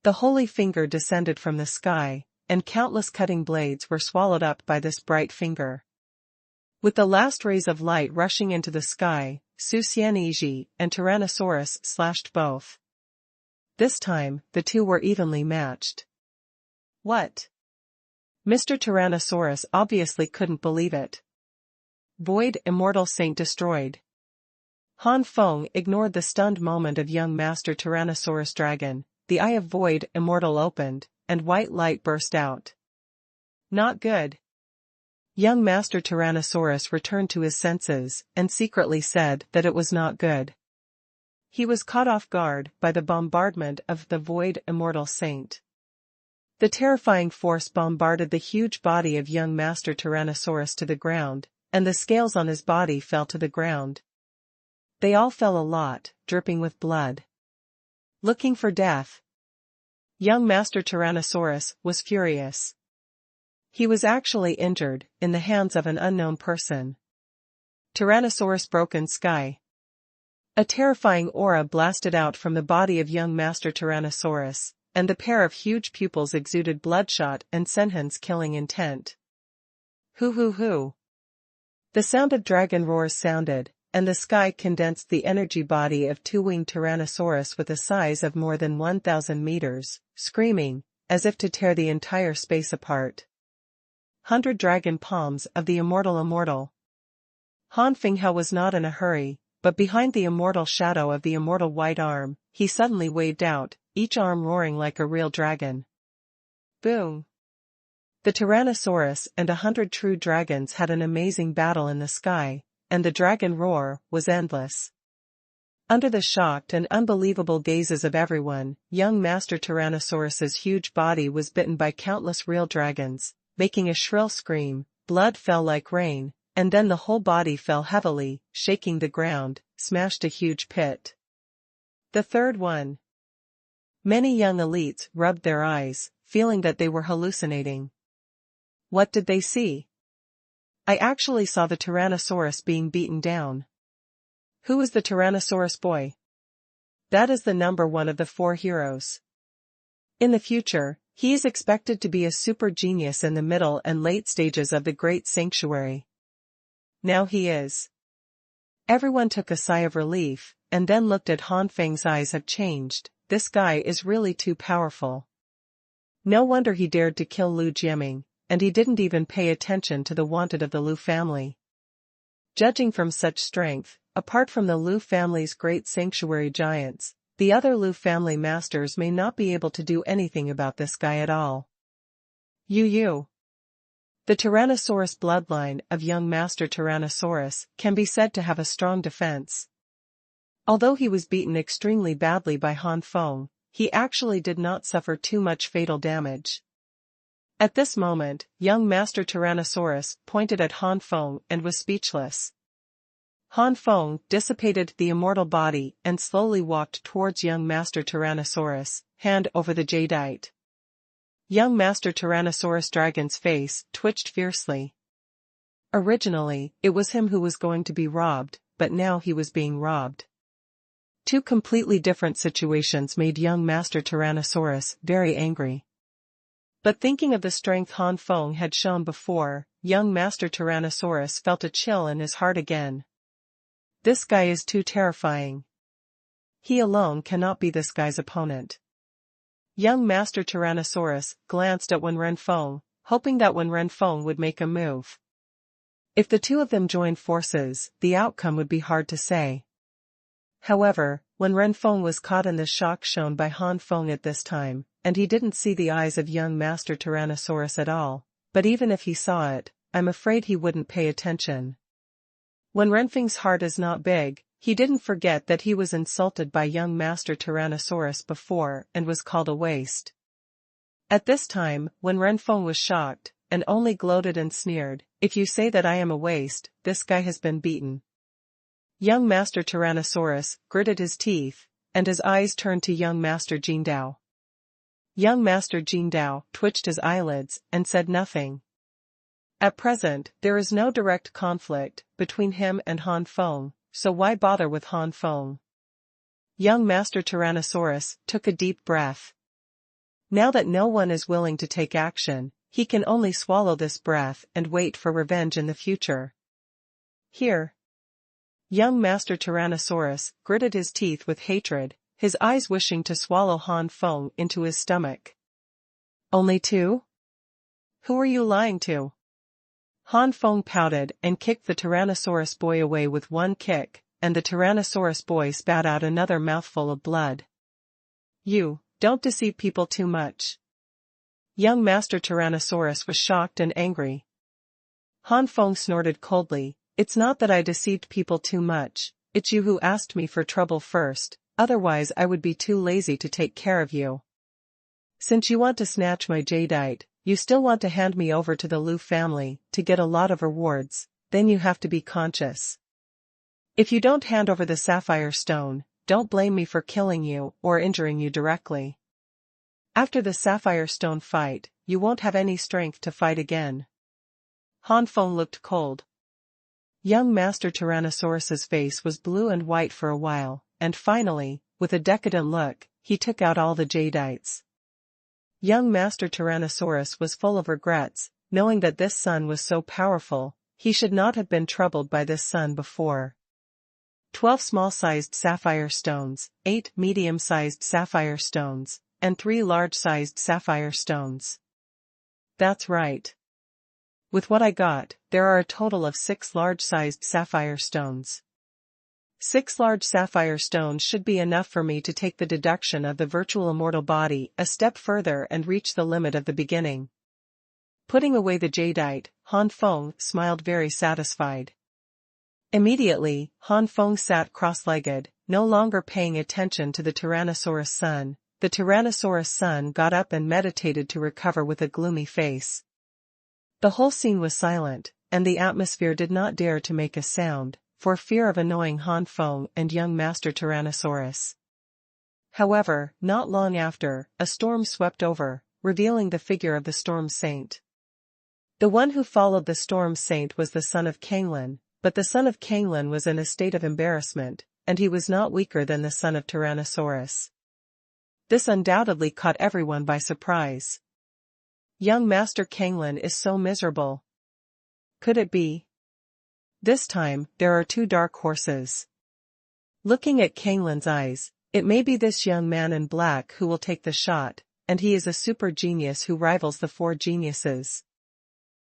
The holy finger descended from the sky, and countless cutting blades were swallowed up by this bright finger. With the last rays of light rushing into the sky, Xuanhuan and Tyrannosaurus slashed both. This time, the two were evenly matched. What? Mr. Tyrannosaurus obviously couldn't believe it. Void immortal saint destroyed. Han Feng ignored the stunned moment of young Master Tyrannosaurus Dragon. The eye of void immortal opened, and white light burst out. Not good. Young Master Tyrannosaurus returned to his senses, and secretly said that it was not good. He was caught off guard by the bombardment of the void immortal saint. The terrifying force bombarded the huge body of young Master Tyrannosaurus to the ground, and the scales on his body fell to the ground. They all fell a lot, dripping with blood. Looking for death. Young Master Tyrannosaurus was furious. He was actually injured, in the hands of an unknown person. Tyrannosaurus broken sky. A terrifying aura blasted out from the body of young Master Tyrannosaurus, and the pair of huge pupils exuded bloodshot and sentence killing intent. Hoo hoo hoo. The sound of dragon roars sounded, and the sky condensed the energy body of two-winged Tyrannosaurus with a size of more than 1,000 meters, screaming, as if to tear the entire space apart. 100 dragon palms of the immortal. Han Feng was not in a hurry, but behind the immortal shadow of the immortal white arm, he suddenly waved out, each arm roaring like a real dragon. Boom! The Tyrannosaurus and 100 true dragons had an amazing battle in the sky, and the dragon roar was endless. Under the shocked and unbelievable gazes of everyone, young Master Tyrannosaurus's huge body was bitten by countless real dragons, making a shrill scream. Blood fell like rain, and then the whole body fell heavily, shaking the ground, smashed a huge pit. The third one. Many young elites rubbed their eyes, feeling that they were hallucinating. What did they see? I actually saw the Tyrannosaurus being beaten down. Who is the Tyrannosaurus boy? That is the number one of the 4 heroes. In the future, he is expected to be a super genius in the middle and late stages of the Great Sanctuary. Now he is. Everyone took a sigh of relief, and then looked at Han Feng's eyes have changed. This guy is really too powerful. No wonder he dared to kill Lu Jiaming, and he didn't even pay attention to the wanted of the Lu family. Judging from such strength, apart from the Lu family's great sanctuary giants, the other Lu family masters may not be able to do anything about this guy at all. The Tyrannosaurus bloodline of young Master Tyrannosaurus can be said to have a strong defense. Although he was beaten extremely badly by Han Feng, he actually did not suffer too much fatal damage. At this moment, young Master Tyrannosaurus pointed at Han Feng and was speechless. Han Feng dissipated the immortal body and slowly walked towards young Master Tyrannosaurus, hand over the jadeite. Young Master Tyrannosaurus Dragon's face twitched fiercely. Originally, it was him who was going to be robbed, but now he was being robbed. Two completely different situations made young Master Tyrannosaurus very angry. But thinking of the strength Han Feng had shown before, young Master Tyrannosaurus felt a chill in his heart again. This guy is too terrifying. He alone cannot be this guy's opponent. Young Master Tyrannosaurus glanced at Wen Feng, hoping that Wen Feng would make a move. If the two of them joined forces, the outcome would be hard to say. However, Wen Feng was caught in the shock shown by Han Feng at this time, and he didn't see the eyes of young Master Tyrannosaurus at all, but even if he saw it, I'm afraid he wouldn't pay attention. Wen Feng's heart is not big, he didn't forget that he was insulted by young Master Tyrannosaurus before and was called a waste. At this time, Wen Feng was shocked, and only gloated and sneered, "If you say that I am a waste, this guy has been beaten." Young Master Tyrannosaurus gritted his teeth, and his eyes turned to young Master Jingdao. Young Master Jingdao twitched his eyelids and said nothing. At present, there is no direct conflict between him and Han Feng, so why bother with Han Feng? Young Master Tyrannosaurus took a deep breath. Now that no one is willing to take action, he can only swallow this breath and wait for revenge in the future. Here. Young Master Tyrannosaurus gritted his teeth with hatred, his eyes wishing to swallow Han Feng into his stomach. Only two? Who are you lying to? Han Feng pouted and kicked the Tyrannosaurus boy away with one kick, and the Tyrannosaurus boy spat out another mouthful of blood. You, don't deceive people too much. Young Master Tyrannosaurus was shocked and angry. Han Feng snorted coldly, "It's not that I deceived people too much, it's you who asked me for trouble first, otherwise I would be too lazy to take care of you. Since you want to snatch my jadeite, you still want to hand me over to the Liu family to get a lot of rewards, then you have to be conscious. If you don't hand over the sapphire stone, don't blame me for killing you or injuring you directly. After the sapphire stone fight, you won't have any strength to fight again." Han Feng looked cold. Young Master Tyrannosaurus's face was blue and white for a while, and finally, with a decadent look, he took out all the jadeites. Young Master Tyrannosaurus was full of regrets, knowing that this son was so powerful, he should not have been troubled by this son before. 12 small-sized sapphire stones, 8 medium-sized sapphire stones, and 3 large-sized sapphire stones. That's right. With what I got, there are a total of 6 large-sized sapphire stones. 6 large sapphire stones should be enough for me to take the deduction of the virtual immortal body a step further and reach the limit of the beginning. Putting away the jadeite, Han Feng smiled very satisfied. Immediately, Han Feng sat cross-legged, no longer paying attention to the Tyrannosaurus son. The Tyrannosaurus son got up and meditated to recover with a gloomy face. The whole scene was silent, and the atmosphere did not dare to make a sound, for fear of annoying Han Feng and young Master Tyrannosaurus. However, not long after, a storm swept over, revealing the figure of the Storm Saint. The one who followed the Storm Saint was the son of Kanglin, but the son of Kanglin was in a state of embarrassment, and he was not weaker than the son of Tyrannosaurus. This undoubtedly caught everyone by surprise. Young Master Kanglin is so miserable. Could it be? This time, there are 2 dark horses. Looking at Kanglin's eyes, it may be this young man in black who will take the shot, and he is a super genius who rivals the 4 geniuses.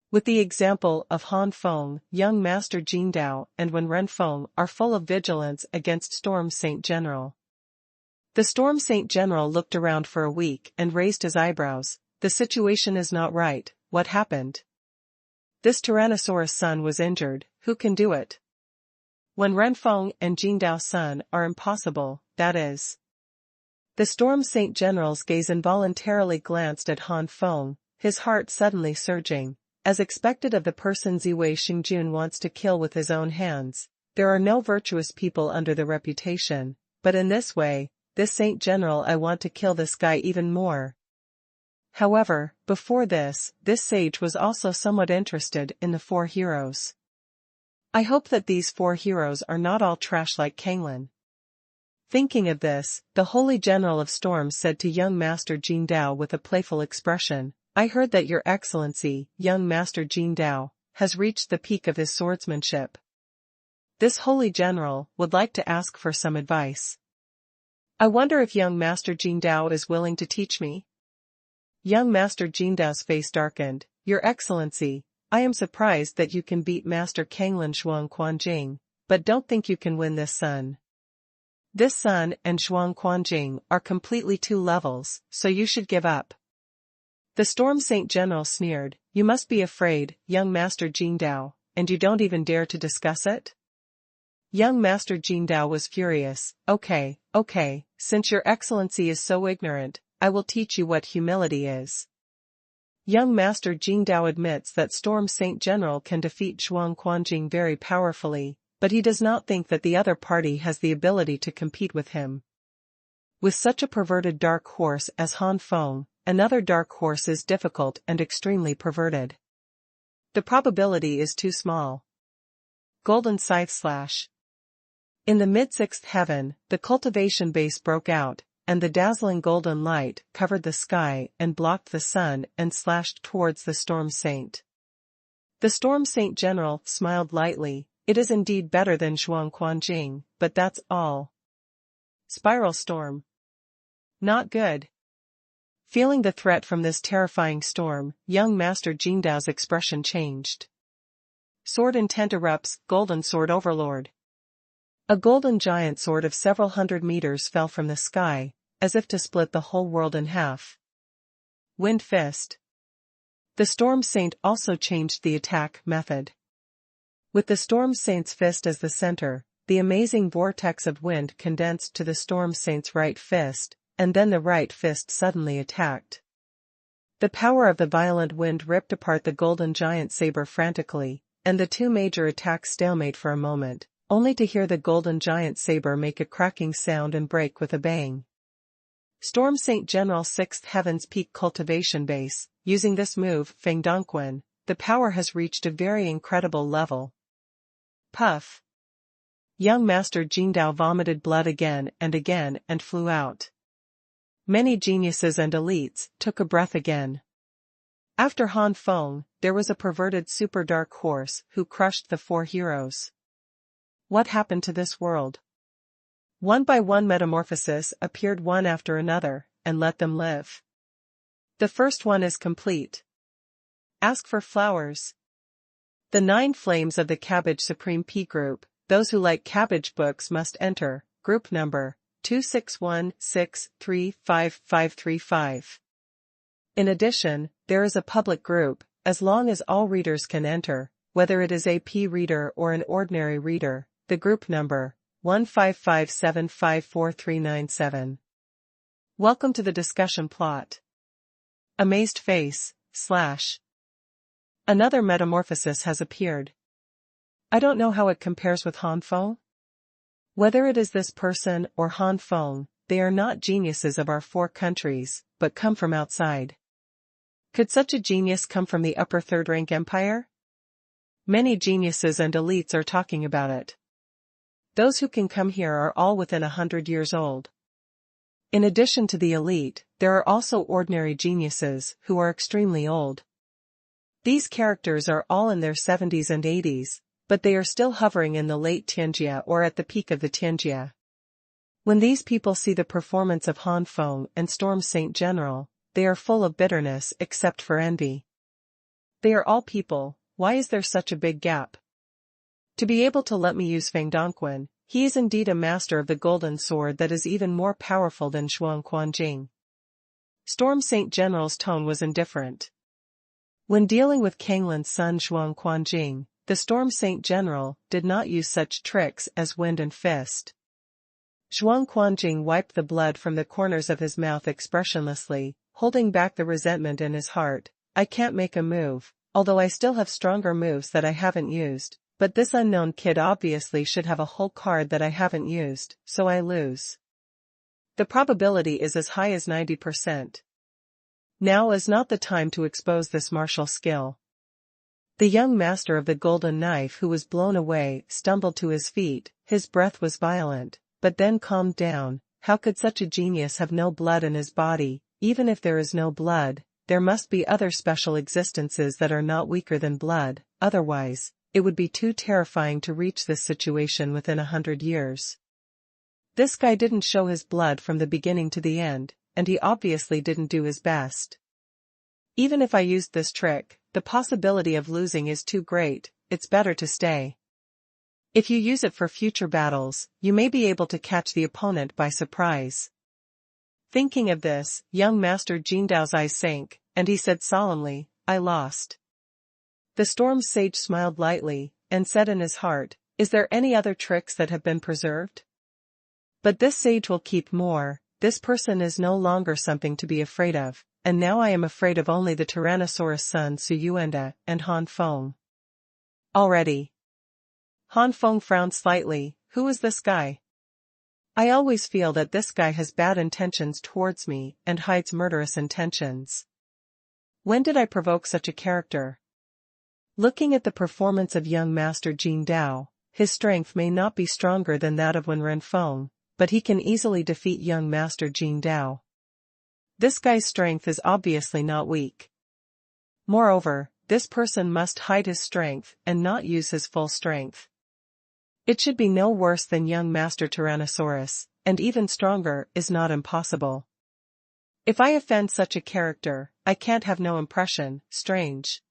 With the example of Han Feng, young Master Jingdao and Wen Feng are full of vigilance against Storm Saint General. The Storm Saint General looked around for a week and raised his eyebrows. The situation is not right, what happened? This Tyrannosaurus son was injured, who can do it? Wen Feng and Jingdao's son are impossible, that is. The Storm Saint General's gaze involuntarily glanced at Han Feng, his heart suddenly surging. As expected of the person Ziwei Xingjun wants to kill with his own hands, there are no virtuous people under the reputation, but in this way, this Saint General I want to kill this guy even more. However, before this sage was also somewhat interested in the 4 heroes. I hope that these 4 heroes are not all trash like Kanglin. Thinking of this, the Holy General of Storms said to young Master Jin Dao with a playful expression, I heard that Your Excellency, young Master Jin Dao, has reached the peak of his swordsmanship. This Holy General would like to ask for some advice. I wonder if young Master Jin Dao is willing to teach me? Young Master Jin Dao's face darkened. Your Excellency, I am surprised that you can beat Master Kanglin Xuanhuan Jing, but don't think you can win this son. This son and Xuanhuan Jing are completely 2 levels, so you should give up. The Storm Saint General sneered, You must be afraid, young Master Jin Dao, and you don't even dare to discuss it? Young Master Jin Dao was furious. Okay, since Your Excellency is so ignorant, I will teach you what humility is. Young Master Jin Dao admits that Storm Saint General can defeat Xuanhuan Jing very powerfully, but he does not think that the other party has the ability to compete with him. With such a perverted dark horse as Han Feng, another dark horse is difficult and extremely perverted. The probability is too small. Golden Scythe Slash. In the mid-6th heaven, the cultivation base broke out, and the dazzling golden light covered the sky and blocked the sun and slashed towards the Storm Saint. The Storm Saint General smiled lightly. It is indeed better than Xuanhuan Jing, but that's all. Spiral Storm. Not good. Feeling the threat from this terrifying storm, young Master Jin Dao's expression changed. Sword intent erupts, Golden Sword Overlord. A golden giant sword of several hundred meters fell from the sky, as if to split the whole world in half. Wind Fist. The Storm Saint also changed the attack method. With the Storm Saint's fist as the center, the amazing vortex of wind condensed to the Storm Saint's right fist, and then the right fist suddenly attacked. The power of the violent wind ripped apart the golden giant saber frantically, and the 2 major attacks stalemate for a moment, only to hear the golden giant saber make a cracking sound and break with a bang. Storm Saint General 6th Heaven's Peak Cultivation Base. Using this move, Feng Dongquan, the power has reached a very incredible level. Puff. Young Master Jin Dao vomited blood again and flew out. Many geniuses and elites took a breath again. After Han Feng, there was a perverted super dark horse who crushed the 4 heroes. What happened to this world? One by one metamorphosis appeared one after another, and let them live. The first one is complete. Ask for flowers. The 9 flames of the Cabbage Supreme P group, those who like cabbage books must enter, group number 261635535. In addition, there is a public group, as long as all readers can enter, whether it is a P reader or an ordinary reader, the group number 155754397. Welcome to the discussion plot. Amazed face, slash. Another metamorphosis has appeared. I don't know how it compares with Han Feng. Whether it is this person or Han Feng, they are not geniuses of our 4 countries, but come from outside. Could such a genius come from the upper 3rd rank empire? Many geniuses and elites are talking about it. Those who can come here are all within 100 years old. In addition to the elite, there are also ordinary geniuses who are extremely old. These characters are all in their 70s and 80s, but they are still hovering in the late Tianjia or at the peak of the Tianjia. When these people see the performance of Han Feng and Storm Saint General, they are full of bitterness except for envy. They are all people, why is there such a big gap? To be able to let me use Feng Dongquan, he is indeed a master of the golden sword that is even more powerful than Xuanhuan Jing. Storm Saint General's tone was indifferent. When dealing with Kanglin's son Xuanhuan Jing, the Storm Saint General did not use such tricks as wind and fist. Xuanhuan Jing wiped the blood from the corners of his mouth expressionlessly, holding back the resentment in his heart. I can't make a move, although I still have stronger moves that I haven't used, but this unknown kid obviously should have a whole card that I haven't used, so I lose. The probability is as high as 90%. Now is not the time to expose this martial skill. The young master of the golden knife, who was blown away, stumbled to his feet. His breath was violent, but then calmed down. How could such a genius have no blood in his body? Even if there is no blood, there must be other special existences that are not weaker than blood, otherwise, it would be too terrifying to reach this situation within 100 years. This guy didn't show his blood from the beginning to the end, and he obviously didn't do his best. Even if I used this trick, the possibility of losing is too great. It's better to stay. If you use it for future battles, you may be able to catch the opponent by surprise. Thinking of this, young Master Jindao's eyes sank, and he said solemnly, I lost. The storm sage smiled lightly, and said in his heart, is there any other tricks that have been preserved? But this sage will keep more. This person is no longer something to be afraid of, and now I am afraid of only the Tyrannosaurus son Xuanhuan and Han Feng. Already. Han Feng frowned slightly. Who is this guy? I always feel that this guy has bad intentions towards me and hides murderous intentions. When did I provoke such a character? Looking at the performance of young Master Jindao, his strength may not be stronger than that of Wen Feng, but he can easily defeat young Master Jindao. This guy's strength is obviously not weak. Moreover, this person must hide his strength and not use his full strength. It should be no worse than young Master Tyrannosaurus, and even stronger is not impossible. If I offend such a character, I can't have no impression. Strange.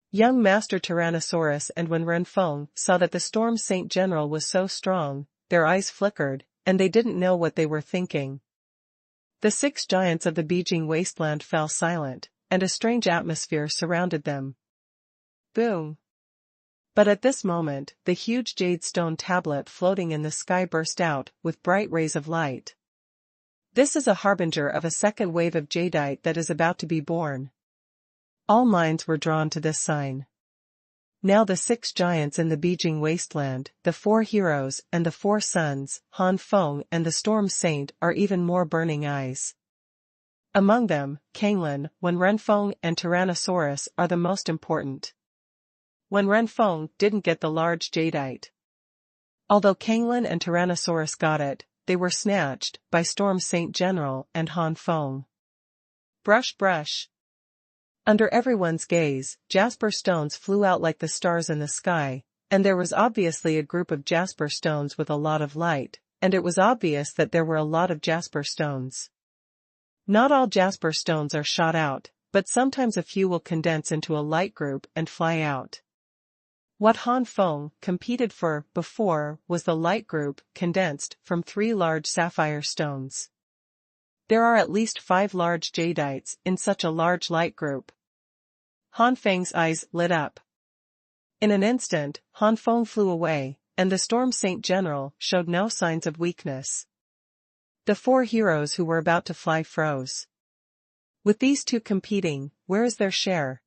Young Master Tyrannosaurus and Wen Feng saw that the Storm Saint General was so strong, their eyes flickered, and they didn't know what they were thinking. The 6 giants of the Beijing wasteland fell silent, and a strange atmosphere surrounded them. Boom! But at this moment, the huge jade stone tablet floating in the sky burst out with bright rays of light. This is a harbinger of a second wave of jadeite that is about to be born. All minds were drawn to this sign. Now the 6 giants in the Beijing wasteland, the 4 heroes and the 4 sons, Han Feng and the Storm Saint, are even more burning eyes. Among them, Kanglin, Wen Feng and Tyrannosaurus are the most important. Wen Feng didn't get the large jadeite. Although Kanglin and Tyrannosaurus got it, they were snatched by Storm Saint General and Han Feng. Brush brush. Under everyone's gaze, jasper stones flew out like the stars in the sky, and there was obviously a group of jasper stones with a lot of light, and it was obvious that there were a lot of jasper stones. Not all jasper stones are shot out, but sometimes a few will condense into a light group and fly out. What Han Feng competed for before was the light group condensed from 3 large sapphire stones. There are at least 5 large jadeites in such a large light group. Han Feng's eyes lit up. In an instant, Han Feng flew away, and the Storm Saint General showed no signs of weakness. The 4 heroes who were about to fly froze. With these 2 competing, where is their share?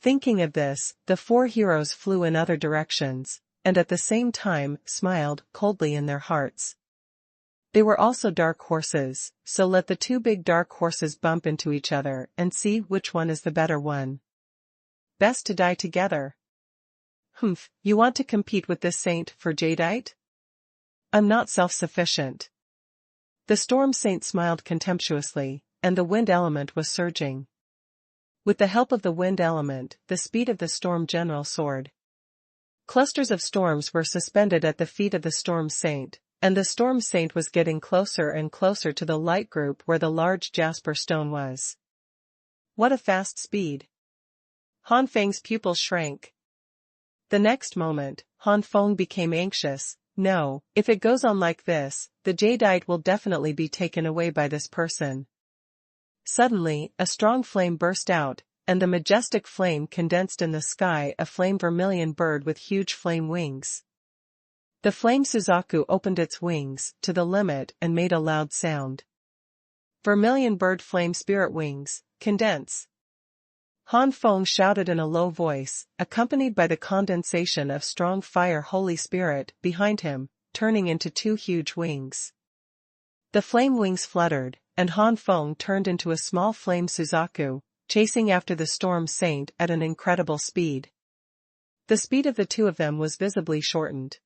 Thinking of this, the 4 heroes flew in other directions, and at the same time smiled coldly in their hearts. They were also dark horses, so let the 2 big dark horses bump into each other and see which one is the better one. Best to die together. Humph, you want to compete with this saint for jadeite? I'm not self-sufficient. The Storm Saint smiled contemptuously, and the wind element was surging. With the help of the wind element, the speed of the Storm General soared. Clusters of storms were suspended at the feet of the Storm Saint, and the Storm Saint was getting closer and closer to the light group where the large jasper stone was. What a fast speed! Han Feng's pupils shrank. The next moment, Han Feng became anxious. No, if it goes on like this, the jadeite will definitely be taken away by this person. Suddenly, a strong flame burst out, and the majestic flame condensed in the sky, a flame vermilion bird with huge flame wings. The flame Suzaku opened its wings to the limit and made a loud sound. Vermilion bird flame spirit wings, condense. Han Feng shouted in a low voice, accompanied by the condensation of strong fire Holy Spirit behind him, turning into two huge wings. The flame wings fluttered, and Han Feng turned into a small flame Suzaku, chasing after the storm saint at an incredible speed. The speed of the two of them was visibly shortened.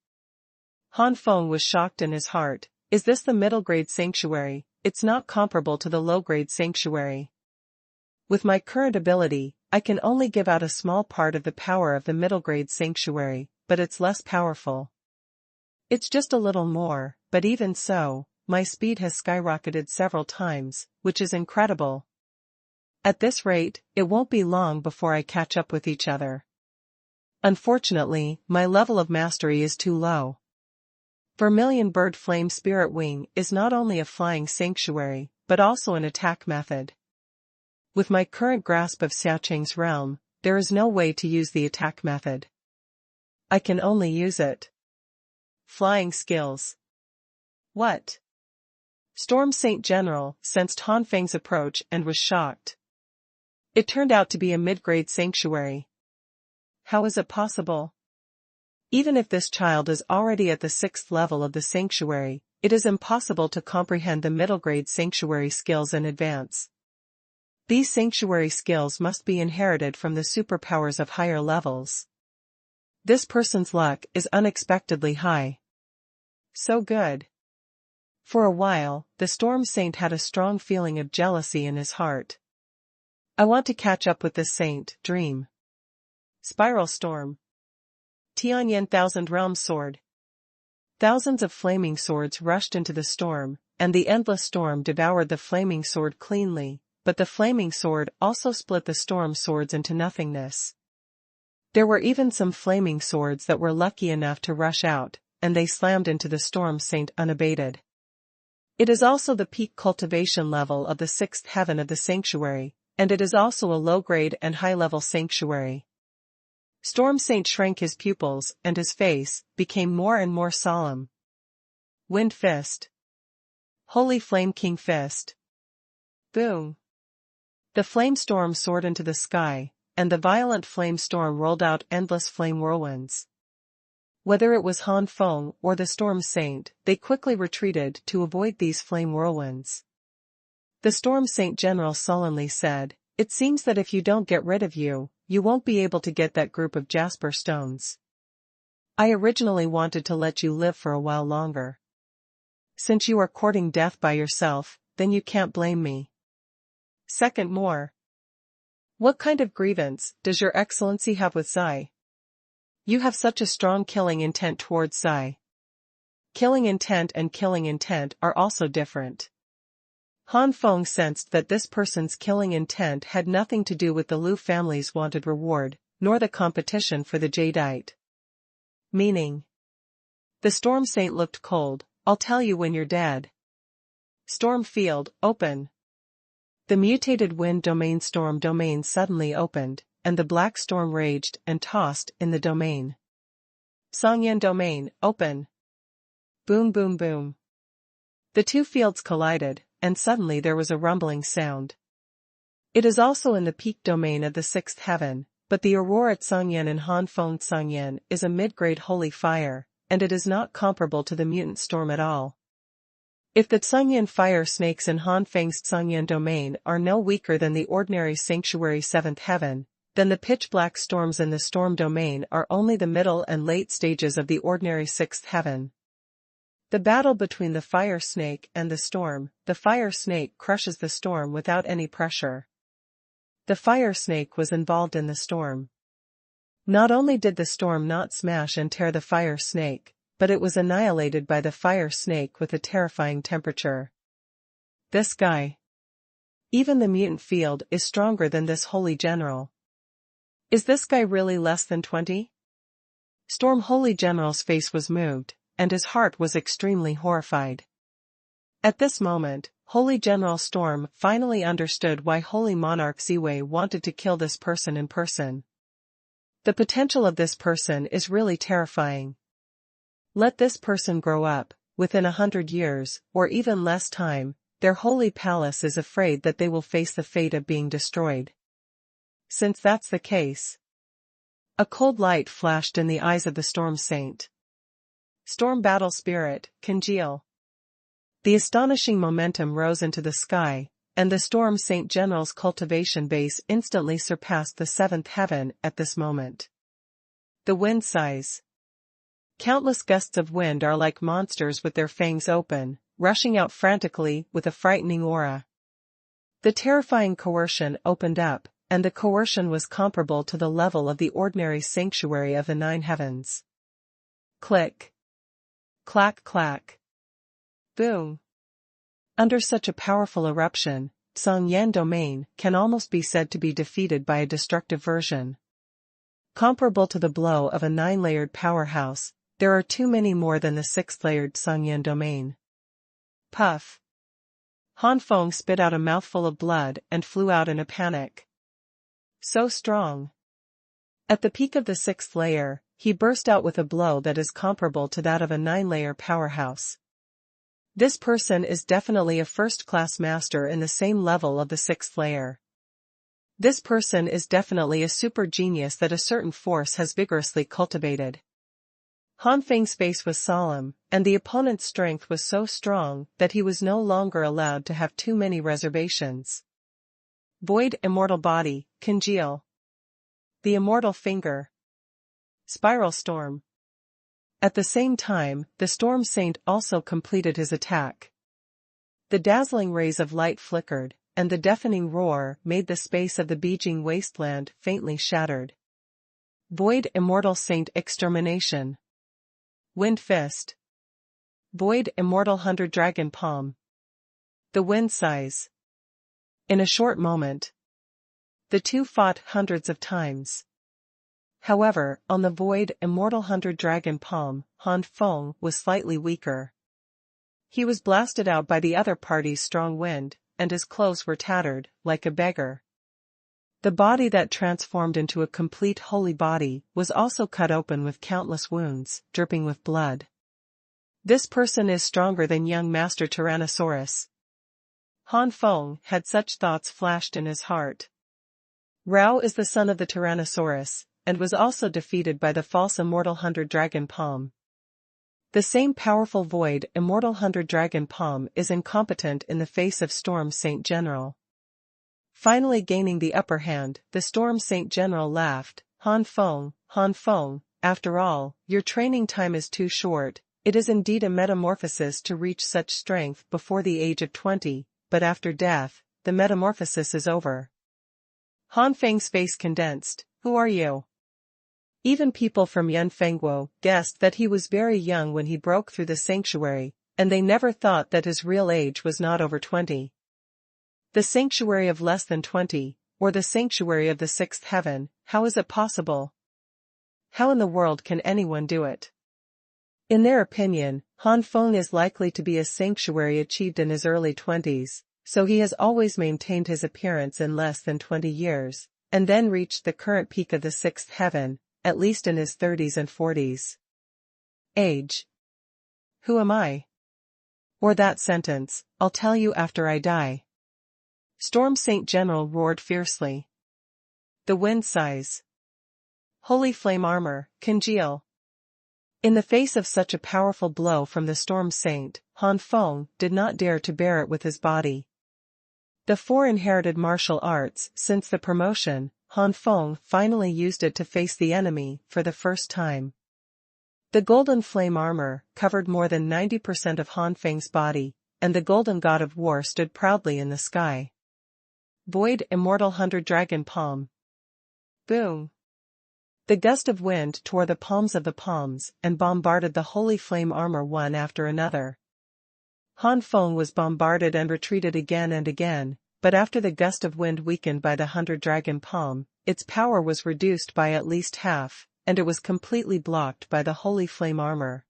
Han Feng was shocked in his heart. Is this the middle-grade sanctuary? It's not comparable to the low-grade sanctuary. With my current ability, I can only give out a small part of the power of the middle-grade sanctuary, but it's less powerful. It's just a little more, but even so, my speed has skyrocketed several times, which is incredible. At this rate, it won't be long before I catch up with each other. Unfortunately, my level of mastery is too low. Vermilion Bird Flame Spirit Wing is not only a flying sanctuary, but also an attack method. With my current grasp of Xiaoqing's realm, there is no way to use the attack method. I can only use it. Flying skills. What? Storm Saint General sensed Han Feng's approach and was shocked. It turned out to be a mid-grade sanctuary. How is it possible? Even if this child is already at the 6th level of the sanctuary, it is impossible to comprehend the middle-grade sanctuary skills in advance. These sanctuary skills must be inherited from the superpowers of higher levels. This person's luck is unexpectedly high. So good. For a while, the Storm Saint had a strong feeling of jealousy in his heart. I want to catch up with this saint. Dream. Spiral Storm. Tianyan Thousand Realms Sword. Thousands of flaming swords rushed into the storm, and the endless storm devoured the flaming sword cleanly, but the flaming sword also split the storm swords into nothingness. There were even some flaming swords that were lucky enough to rush out, and they slammed into the Storm Saint unabated. It is also the peak cultivation level of the 6th heaven of the sanctuary, and it is also a low-grade and high-level sanctuary. Storm Saint shrank his pupils, and his face became more and more solemn. Wind Fist. Holy Flame King Fist. Boom. The flame storm soared into the sky, and the violent flame storm rolled out endless flame whirlwinds. Whether it was Han Feng or the Storm Saint, they quickly retreated to avoid these flame whirlwinds. The Storm Saint General sullenly said, "It seems that if you don't get rid of you, you won't be able to get that group of jasper stones. I originally wanted to let you live for a while longer. Since you are courting death by yourself, then you can't blame me. Second more. What kind of grievance does your excellency have with Zai? You have such a strong killing intent towards Zai. Killing intent and killing intent are also different." Han Feng sensed that this person's killing intent had nothing to do with the Liu family's wanted reward, nor the competition for the jadeite. Meaning. The Storm Saint looked cold. "I'll tell you when you're dead. Storm Field, open." The mutated wind domain storm domain suddenly opened, and the black storm raged and tossed in the domain. Songyan domain, open. Boom boom boom. The two fields collided, and suddenly there was a rumbling sound. It is also in the peak domain of the 6th heaven, but the aurora Songyan in Han Feng Songyan is a mid-grade holy fire, and it is not comparable to the mutant storm at all. If the Songyan fire snakes in Han Feng's Songyan domain are no weaker than the ordinary sanctuary 7th heaven, then the pitch-black storms in the storm domain are only the middle and late stages of the ordinary 6th heaven. The battle between the fire snake and the fire snake crushes the storm without any pressure. The fire snake was involved in the storm. Not only did the storm not smash and tear the fire snake, but it was annihilated by the fire snake with a terrifying temperature. This guy. Even the mutant field is stronger than this holy general. Is this guy really less than 20? Storm Holy General's face was moved, and his heart was extremely horrified. At this moment, Holy General Storm finally understood why Holy Monarch Ziwei wanted to kill this person in person. The potential of this person is really terrifying. Let this person grow up, within 100 years, or even less time, their holy palace is afraid that they will face the fate of being destroyed. since that's the case. A cold light flashed in the eyes of the Storm Saint. Storm battle spirit, congeal. The astonishing momentum rose into the sky, and the Storm Saint General's cultivation base instantly surpassed the seventh heaven at this moment. The wind sighs. Countless gusts of wind are like monsters with their fangs open, rushing out frantically with a frightening aura. The terrifying coercion opened up, and the coercion was comparable to the level of the ordinary sanctuary of the nine heavens. Click. Clack clack. Boom. Under such a powerful eruption, Xuanhuan domain can almost be said to be defeated by a destructive version. Comparable to the blow of a 9-layered powerhouse, there are too many more than the 6-layered Xuanhuan domain. Puff. Han Feng spit out a mouthful of blood and flew out in a panic. So strong. At the peak of the 6th layer, he burst out with a blow that is comparable to that of a 9-layer powerhouse. This person is definitely a first-class master in the same level of the 6th layer. This person is definitely a super genius that a certain force has vigorously cultivated. Han Feng's face was solemn, and the opponent's strength was so strong that he was no longer allowed to have too many reservations. Void immortal body, congeal. The immortal finger. Spiral storm. At the same time, the Storm Saint also completed his attack. The dazzling rays of light flickered, and the deafening roar made the space of the Beijing wasteland faintly shattered. Void immortal saint extermination. Wind fist. Void immortal 100 dragon palm. The wind sighs. In a short moment, the two fought hundreds of times. However, on the void immortal 100 dragon palm, Han Feng was slightly weaker. He was blasted out by the other party's strong wind, and his clothes were tattered, like a beggar. The body that transformed into a complete holy body was also cut open with countless wounds, dripping with blood. This person is stronger than young Master Tyrannosaurus. Han Feng had such thoughts flashed in his heart. Rao is the son of the Tyrannosaurus, and was also defeated by the false immortal 100 dragon palm. The same powerful void immortal 100 dragon palm is incompetent in the face of Storm Saint General. Finally gaining the upper hand, the Storm Saint General laughed. Han Feng, after all, your training time is too short. It is indeed a metamorphosis to reach such strength before the age of 20, but after death, the metamorphosis is over. Han Feng's face condensed. Who are you? Even people from Yunfengguo guessed that he was very young when he broke through the sanctuary, and they never thought that his real age was not over 20. The sanctuary of less than 20, or the sanctuary of the 6th heaven, how is it possible? How in the world can anyone do it? In their opinion, Han Feng is likely to be a sanctuary achieved in his early 20s, so he has always maintained his appearance in less than 20 years, and then reached the current peak of the 6th heaven, at least in his 30s and 40s. Age. Who am I? Or that sentence, I'll tell you after I die. Storm Saint General roared fiercely. The wind sighs. Holy flame armor, congeal. In the face of such a powerful blow from the Storm Saint, Han Feng did not dare to bear it with his body. The 4 inherited martial arts. Since the promotion, Han Feng finally used it to face the enemy for the first time. The golden flame armor covered more than 90% of Han Feng's body, and the golden god of war stood proudly in the sky. Void immortal 100 dragon palm. Boom. The gust of wind tore the palms of the palms and bombarded the holy flame armor one after another. Han Feng was bombarded and retreated again and again, but after the gust of wind weakened by the 100 dragon palm, its power was reduced by at least half, and it was completely blocked by the holy flame armor.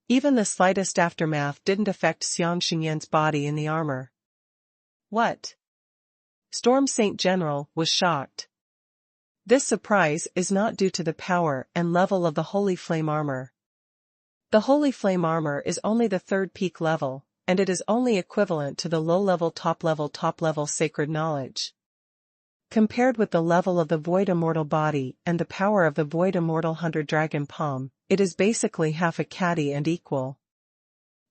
Even the slightest aftermath didn't affect Xiang Xingyan's body in the armor. What? Storm Saint General was shocked. This surprise is not due to the power and level of the holy flame armor. The holy flame armor is only the 3rd peak level, and it is only equivalent to the low-level top-level sacred knowledge. Compared with the level of the Void Immortal body and the power of the Void Immortal 100 Dragon Palm, it is basically half a caddy and equal.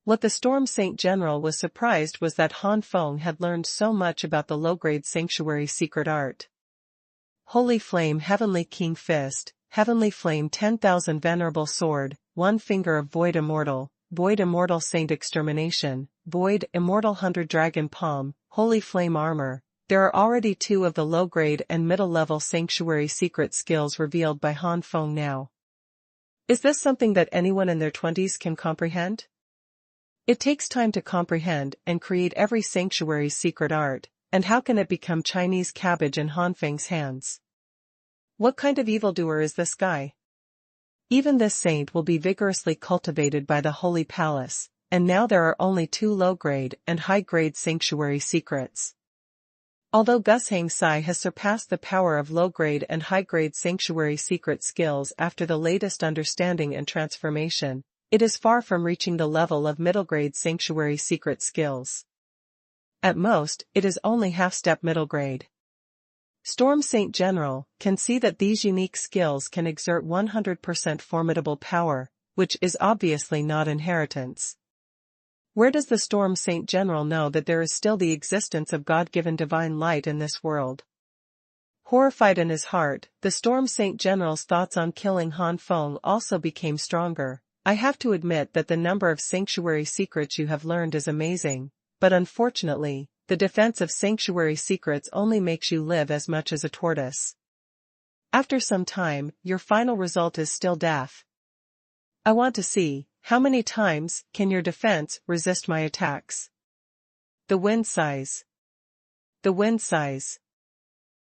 What the Storm Saint General was surprised was that Han Feng had learned so much about the low-grade sanctuary secret art. Holy Flame Heavenly King Fist, Heavenly Flame 10,000 Venerable Sword, One Finger of Void Immortal Saint Extermination, Void Immortal 100 Dragon Palm, Holy Flame Armor. There are already 2 of the low-grade and middle-level sanctuary secret skills revealed by Han Feng now. Is this something that anyone in their 20s can comprehend? It takes time to comprehend and create every sanctuary's secret art, and how can it become Chinese cabbage in Han Feng's hands? What kind of evildoer is this guy? Even this saint will be vigorously cultivated by the Holy Palace, and now there are only 2 low-grade and high-grade sanctuary secrets. Although Gushang Sai has surpassed the power of low-grade and high-grade sanctuary secret skills after the latest understanding and transformation, it is far from reaching the level of middle-grade sanctuary secret skills. At most, it is only half-step middle-grade. Storm Saint General can see that these unique skills can exert 100% formidable power, which is obviously not inheritance. Where does the Storm Saint General know that there is still the existence of God-given divine light in this world? Horrified in his heart, the Storm Saint General's thoughts on killing Han Feng also became stronger. I have to admit that the number of sanctuary secrets you have learned is amazing, but unfortunately, the defense of sanctuary secrets only makes you live as much as a tortoise. After some time, your final result is still death. I want to see, how many times can your defense resist my attacks? The wind sighs. The wind sighs.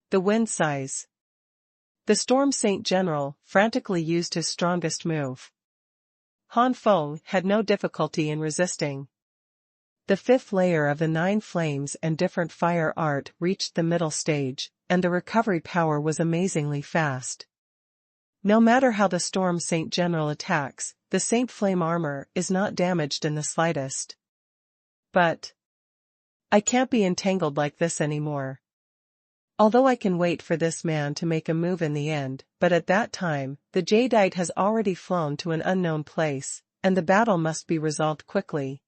The wind sighs. The Storm Saint General frantically used his strongest move. Han Feng had no difficulty in resisting. The 5th layer of the 9 flames and different fire art reached the middle stage, and the recovery power was amazingly fast. No matter how the Storm Saint General attacks, the Saint Flame armor is not damaged in the slightest. But I can't be entangled like this anymore. Although I can wait for this man to make a move in the end, but at that time, the Jadeite has already flown to an unknown place, and the battle must be resolved quickly.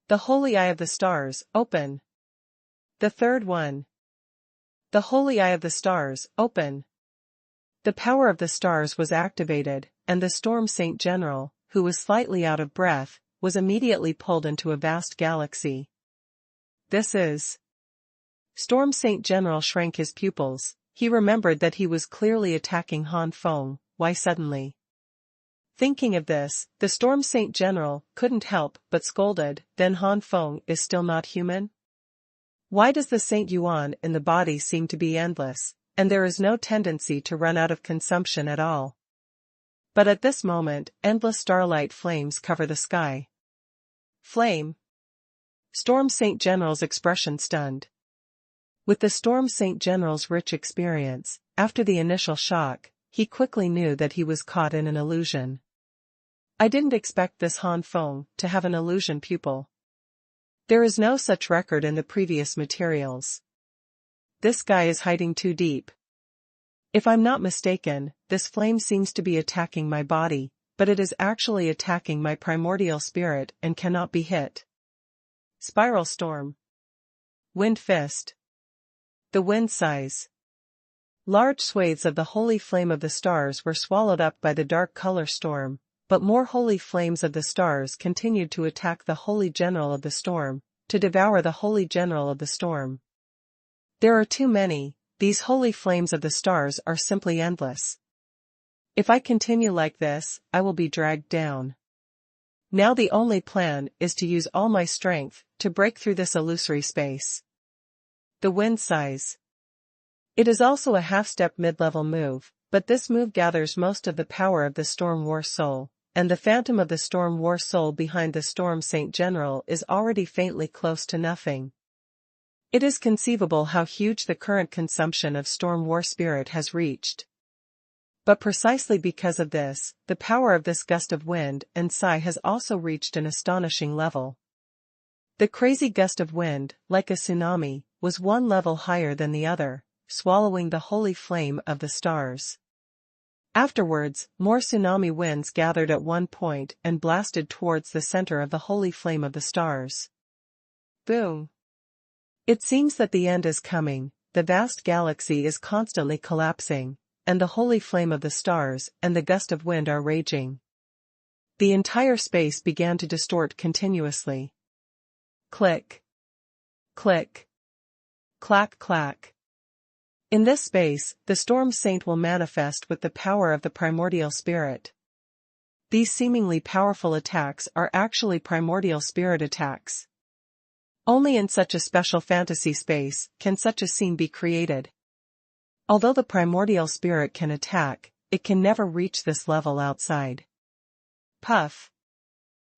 The Holy Eye of the Stars, open. The 3rd one. The Holy Eye of the Stars, open. The power of the stars was activated, and the Storm Saint General, who was slightly out of breath, was immediately pulled into a vast galaxy. This is... Storm Saint General shrank his pupils. He remembered that he was clearly attacking Han Feng. Why suddenly? Thinking of this, the Storm Saint General couldn't help but scolded, then Han Feng is still not human? Why does the Saint Yuan in the body seem to be endless, and there is no tendency to run out of consumption at all? But at this moment, endless starlight flames cover the sky. Flame? Storm Saint General's expression stunned. With the Storm Saint General's rich experience, after the initial shock, he quickly knew that he was caught in an illusion. I didn't expect this Han Feng to have an illusion pupil. There is no such record in the previous materials. This guy is hiding too deep. If I'm not mistaken, this flame seems to be attacking my body, but it is actually attacking my primordial spirit and cannot be hit. Spiral Storm. Wind Fist. The wind sighs. Large swathes of the holy flame of the stars were swallowed up by the dark color storm, but more holy flames of the stars continued to attack the holy general of the storm, to devour the holy general of the storm. There are too many. These holy flames of the stars are simply endless. If I continue like this, I will be dragged down. Now the only plan is to use all my strength to break through this illusory space. The wind sighs. It is also a half-step mid-level move, but this move gathers most of the power of the Storm War Soul, and the phantom of the Storm War Soul behind the Storm Saint General is already faintly close to nothing. It is conceivable how huge the current consumption of Storm War Spirit has reached. But precisely because of this, the power of this gust of wind and sigh has also reached an astonishing level. The crazy gust of wind, like a tsunami, was one level higher than the other, swallowing the holy flame of the stars. Afterwards, more tsunami winds gathered at one point and blasted towards the center of the holy flame of the stars. Boom! It seems that the end is coming, the vast galaxy is constantly collapsing, and the holy flame of the stars and the gust of wind are raging. The entire space began to distort continuously. Click. Click. Clack clack. In this space, the storm saint will manifest with the power of the primordial spirit. These seemingly powerful attacks are actually primordial spirit attacks. Only in such a special fantasy space can such a scene be created. Although the primordial spirit can attack, it can never reach this level outside. Puff.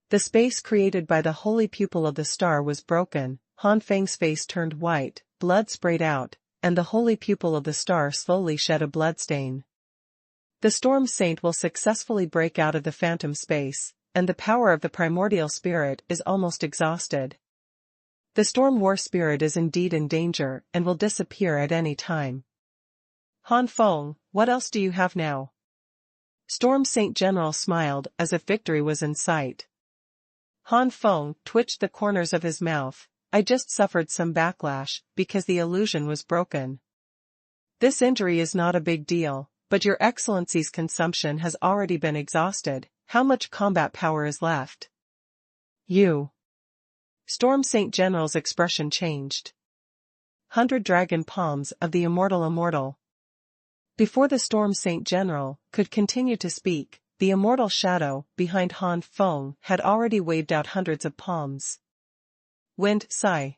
The space created by the holy pupil of the star was broken, Han Feng's face turned white, blood sprayed out, and the holy pupil of the star slowly shed a bloodstain. The storm saint will successfully break out of the phantom space, and the power of the primordial spirit is almost exhausted. The storm war spirit is indeed in danger and will disappear at any time. Han Feng, what else do you have now? Storm Saint General smiled as if victory was in sight. Han Feng twitched the corners of his mouth. I just suffered some backlash because the illusion was broken. This injury is not a big deal, but your excellency's consumption has already been exhausted. How much combat power is left? You. Storm Saint General's expression changed. 100 dragon palms of the immortal. Before the Storm Saint General could continue to speak, the immortal shadow behind Han Feng had already waved out hundreds of palms. Wind sigh.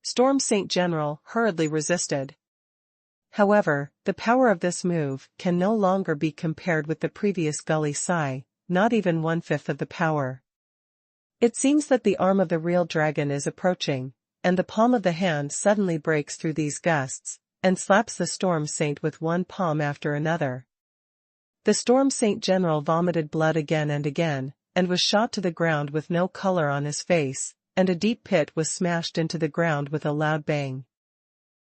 Storm Saint General hurriedly resisted. However, the power of this move can no longer be compared with the previous gully sigh, not even 1/5 of the power. It seems that the arm of the real dragon is approaching, and the palm of the hand suddenly breaks through these gusts, and slaps the Storm Saint with one palm after another. The Storm Saint General vomited blood again and again, and was shot to the ground with no color on his face, and a deep pit was smashed into the ground with a loud bang.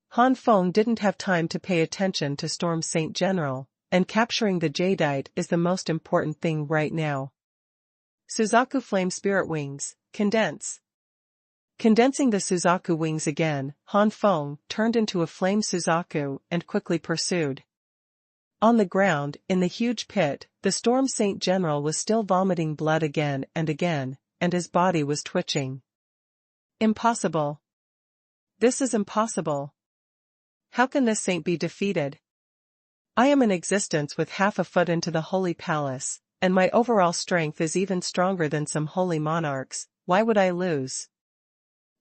Han Feng didn't have time to pay attention to Storm Saint General, and capturing the jadeite is the most important thing right now. Suzaku Flame Spirit Wings, condense. Condensing the Suzaku wings again, Han Feng turned into a flame Suzaku and quickly pursued. On the ground, in the huge pit, the Storm Saint General was still vomiting blood again, and his body was twitching. Impossible. This is impossible. How can this saint be defeated? I am in existence with half a foot into the holy palace, and my overall strength is even stronger than some holy monarchs. Why would I lose?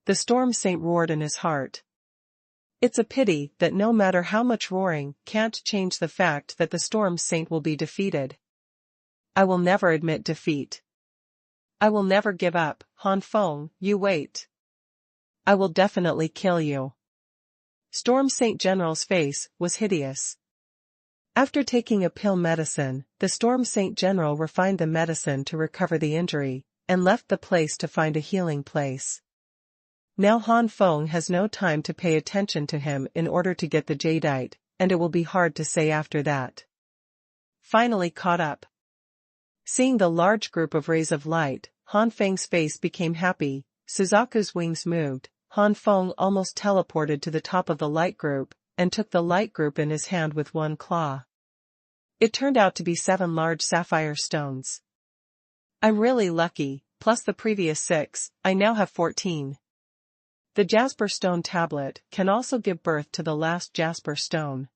The Storm Saint roared in his heart. It's a pity that no matter how much roaring can't change the fact that the Storm Saint will be defeated. I will never admit defeat. I will never give up, Han Feng, you wait. I will definitely kill you. Storm Saint General's face was hideous. After taking a pill medicine, the Storm Saint General refined the medicine to recover the injury, and left the place to find a healing place. Now Han Feng has no time to pay attention to him in order to get the jadeite, and it will be hard to say after that. Finally caught up. Seeing the large group of rays of light, Han Feng's face became happy. Suzaku's wings moved. Han Feng almost teleported to the top of the light group, and took the light group in his hand with one claw. It turned out to be 7 large sapphire stones. I'm really lucky, plus the previous 6, I now have 14. The Jasper Stone tablet can also give birth to the last Jasper Stone.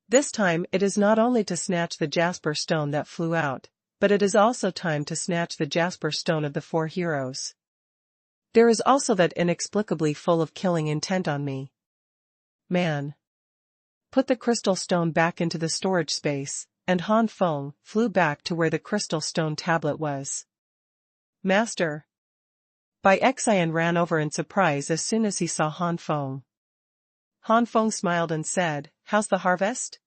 This time it is not only to snatch the Jasper Stone that flew out, but it is also time to snatch the Jasper Stone of the 4 heroes. There is also that inexplicably full of killing intent on me. Man. Put the crystal stone back into the storage space, and Han Feng flew back to where the crystal stone tablet was. Master. Bai Cai ran over in surprise as soon as he saw Han Feng. Han Feng smiled and said, "How's the harvest?"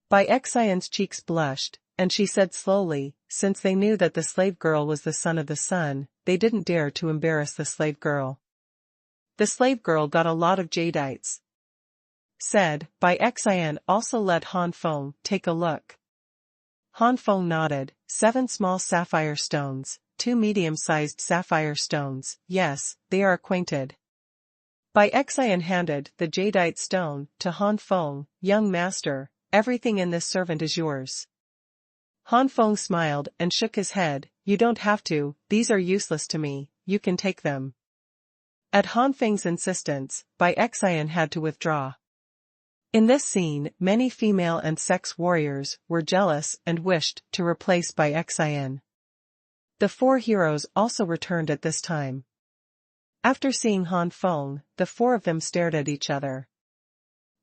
Bai Cai's cheeks blushed, and she said slowly, since they knew that the slave girl was the son of the sun, they didn't dare to embarrass the slave girl. The slave girl got a lot of jadeites. said, Bai Cai also let Han Feng take a look. Han Feng nodded, 7 small sapphire stones, 2 medium-sized sapphire stones, yes, they are acquainted. Bai Cai handed the jadeite stone to Han Feng, young master, everything in this servant is yours. Han Feng smiled and shook his head, you don't have to, these are useless to me, you can take them. At Han Feng's insistence, Bai Cai had to withdraw. In this scene, many female and sex warriors were jealous and wished to replace Bai Cai. The 4 heroes also returned at this time. After seeing Han Feng, the 4 of them stared at each other.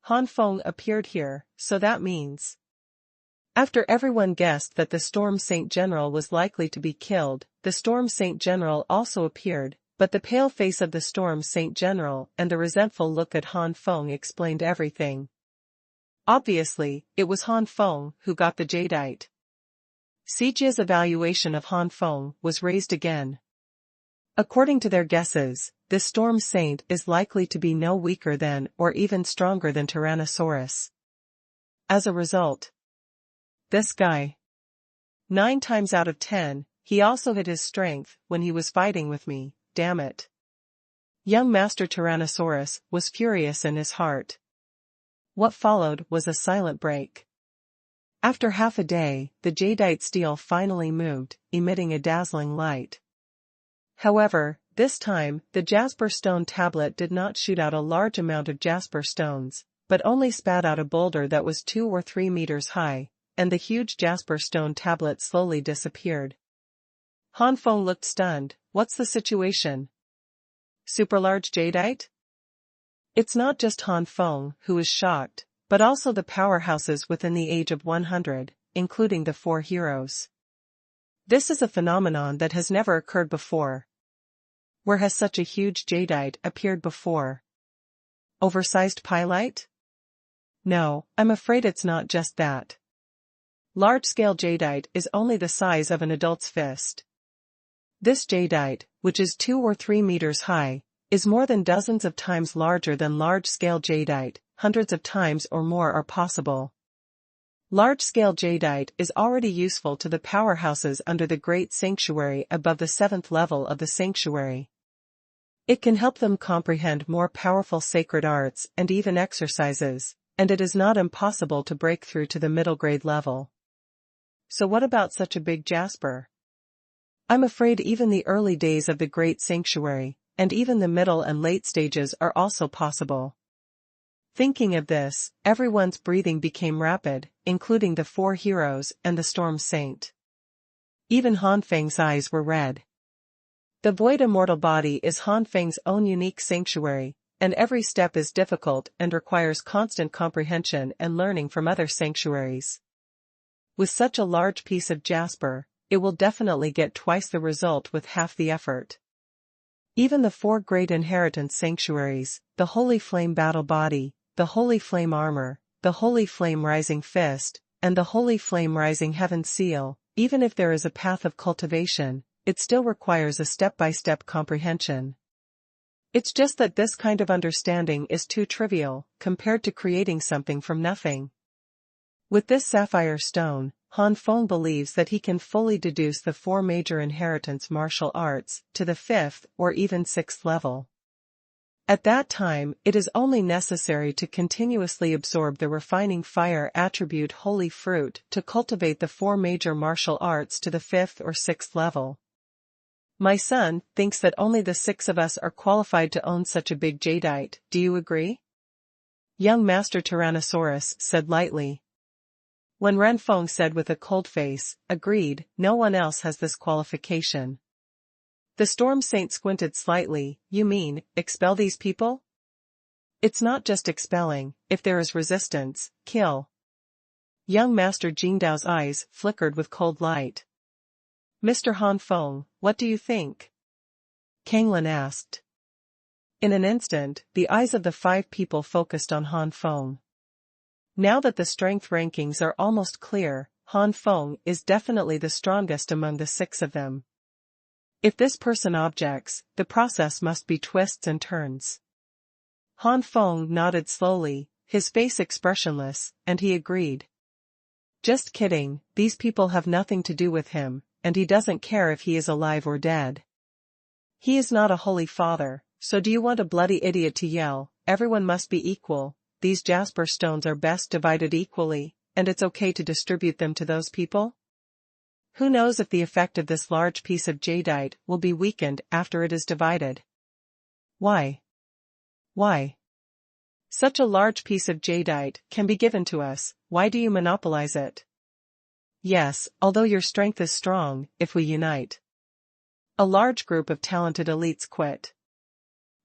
Han Feng appeared here, so that means. After everyone guessed that the Storm Saint General was likely to be killed, the Storm Saint General also appeared, but the pale face of the Storm Saint General and the resentful look at Han Feng explained everything. Obviously, it was Han Feng who got the jadeite. Sijia's evaluation of Han Feng was raised again. According to their guesses, this Storm Saint is likely to be no weaker than or even stronger than Tyrannosaurus. As a result, this guy. 9 times out of 10, he also hid his strength when he was fighting with me, damn it. Young Master Tyrannosaurus was furious in his heart. What followed was a silent break. After half a day, the jadeite steel finally moved, emitting a dazzling light. However, this time, the jasper stone tablet did not shoot out a large amount of jasper stones, but only spat out a boulder that was 2 or 3 meters high, and the huge jasper stone tablet slowly disappeared. Han Feng looked stunned, what's the situation? Super large jadeite? It's not just Han Feng who is shocked, but also the powerhouses within the age of 100, including the 4 heroes. This is a phenomenon that has never occurred before. Where has such a huge jadeite appeared before? Oversized pyrite? No, I'm afraid it's not just that. Large-scale jadeite is only the size of an adult's fist. This jadeite, which is 2 or 3 meters high, is more than dozens of times larger than large-scale jadeite, hundreds of times or more are possible. Large-scale jadeite is already useful to the powerhouses under the Great Sanctuary above the 7th level of the sanctuary. It can help them comprehend more powerful sacred arts and even exercises, and it is not impossible to break through to the middle grade level. So what about such a big jasper? I'm afraid even the early days of the Great Sanctuary, and even the middle and late stages are also possible. Thinking of this, everyone's breathing became rapid, including the 4 heroes and the Storm Saint. Even Han Feng's eyes were red. The void immortal body is Han Feng's own unique sanctuary, and every step is difficult and requires constant comprehension and learning from other sanctuaries. With such a large piece of jasper, it will definitely get twice the result with half the effort. Even the 4 great inheritance sanctuaries, the Holy Flame Battle Body, the Holy Flame Armor, the Holy Flame Rising Fist, and the Holy Flame Rising Heaven Seal, even if there is a path of cultivation, it still requires a step-by-step comprehension. It's just that this kind of understanding is too trivial, compared to creating something from nothing. With this sapphire stone, Han Feng believes that he can fully deduce the 4 major inheritance martial arts to the 5th or even 6th level. At that time, it is only necessary to continuously absorb the refining fire attribute holy fruit to cultivate the 4 major martial arts to the 5th or 6th level. My son thinks that only the 6 of us are qualified to own such a big jadeite, do you agree? Young Master Tyrannosaurus said lightly. When Ren Feng said with a cold face, agreed, no one else has this qualification. The Storm Saint squinted slightly, you mean, expel these people? It's not just expelling, if there is resistance, kill. Young Master Jingdao's eyes flickered with cold light. Mr. Han Feng, what do you think? Kanglin asked. In an instant, the eyes of the 5 people focused on Han Feng. Now that the strength rankings are almost clear, Han Feng is definitely the strongest among the 6 of them. If this person objects, the process must be twists and turns. Han Feng nodded slowly, his face expressionless, and he agreed. Just kidding, these people have nothing to do with him, and he doesn't care if he is alive or dead. He is not a holy father, so do you want a bloody idiot to yell, everyone must be equal, these jasper stones are best divided equally, and it's okay to distribute them to those people? Who knows if the effect of this large piece of jadeite will be weakened after it is divided? Why? Why? Such a large piece of jadeite can be given to us, why do you monopolize it? Yes, although your strength is strong, if we unite. A large group of talented elites quit.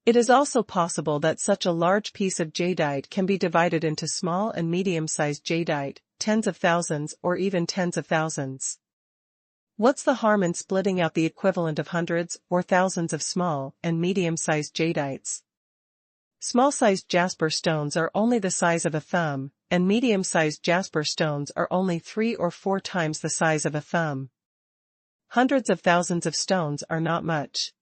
It is also possible that such a large piece of jadeite can be divided into small and medium-sized jadeite, tens of thousands or even tens of thousands. What's the harm in splitting out the equivalent of hundreds or thousands of small and medium-sized jadeites? Small-sized jasper stones are only the size of a thumb, and medium-sized jasper stones are only 3 or 4 times the size of a thumb. Hundreds of thousands of stones are not much.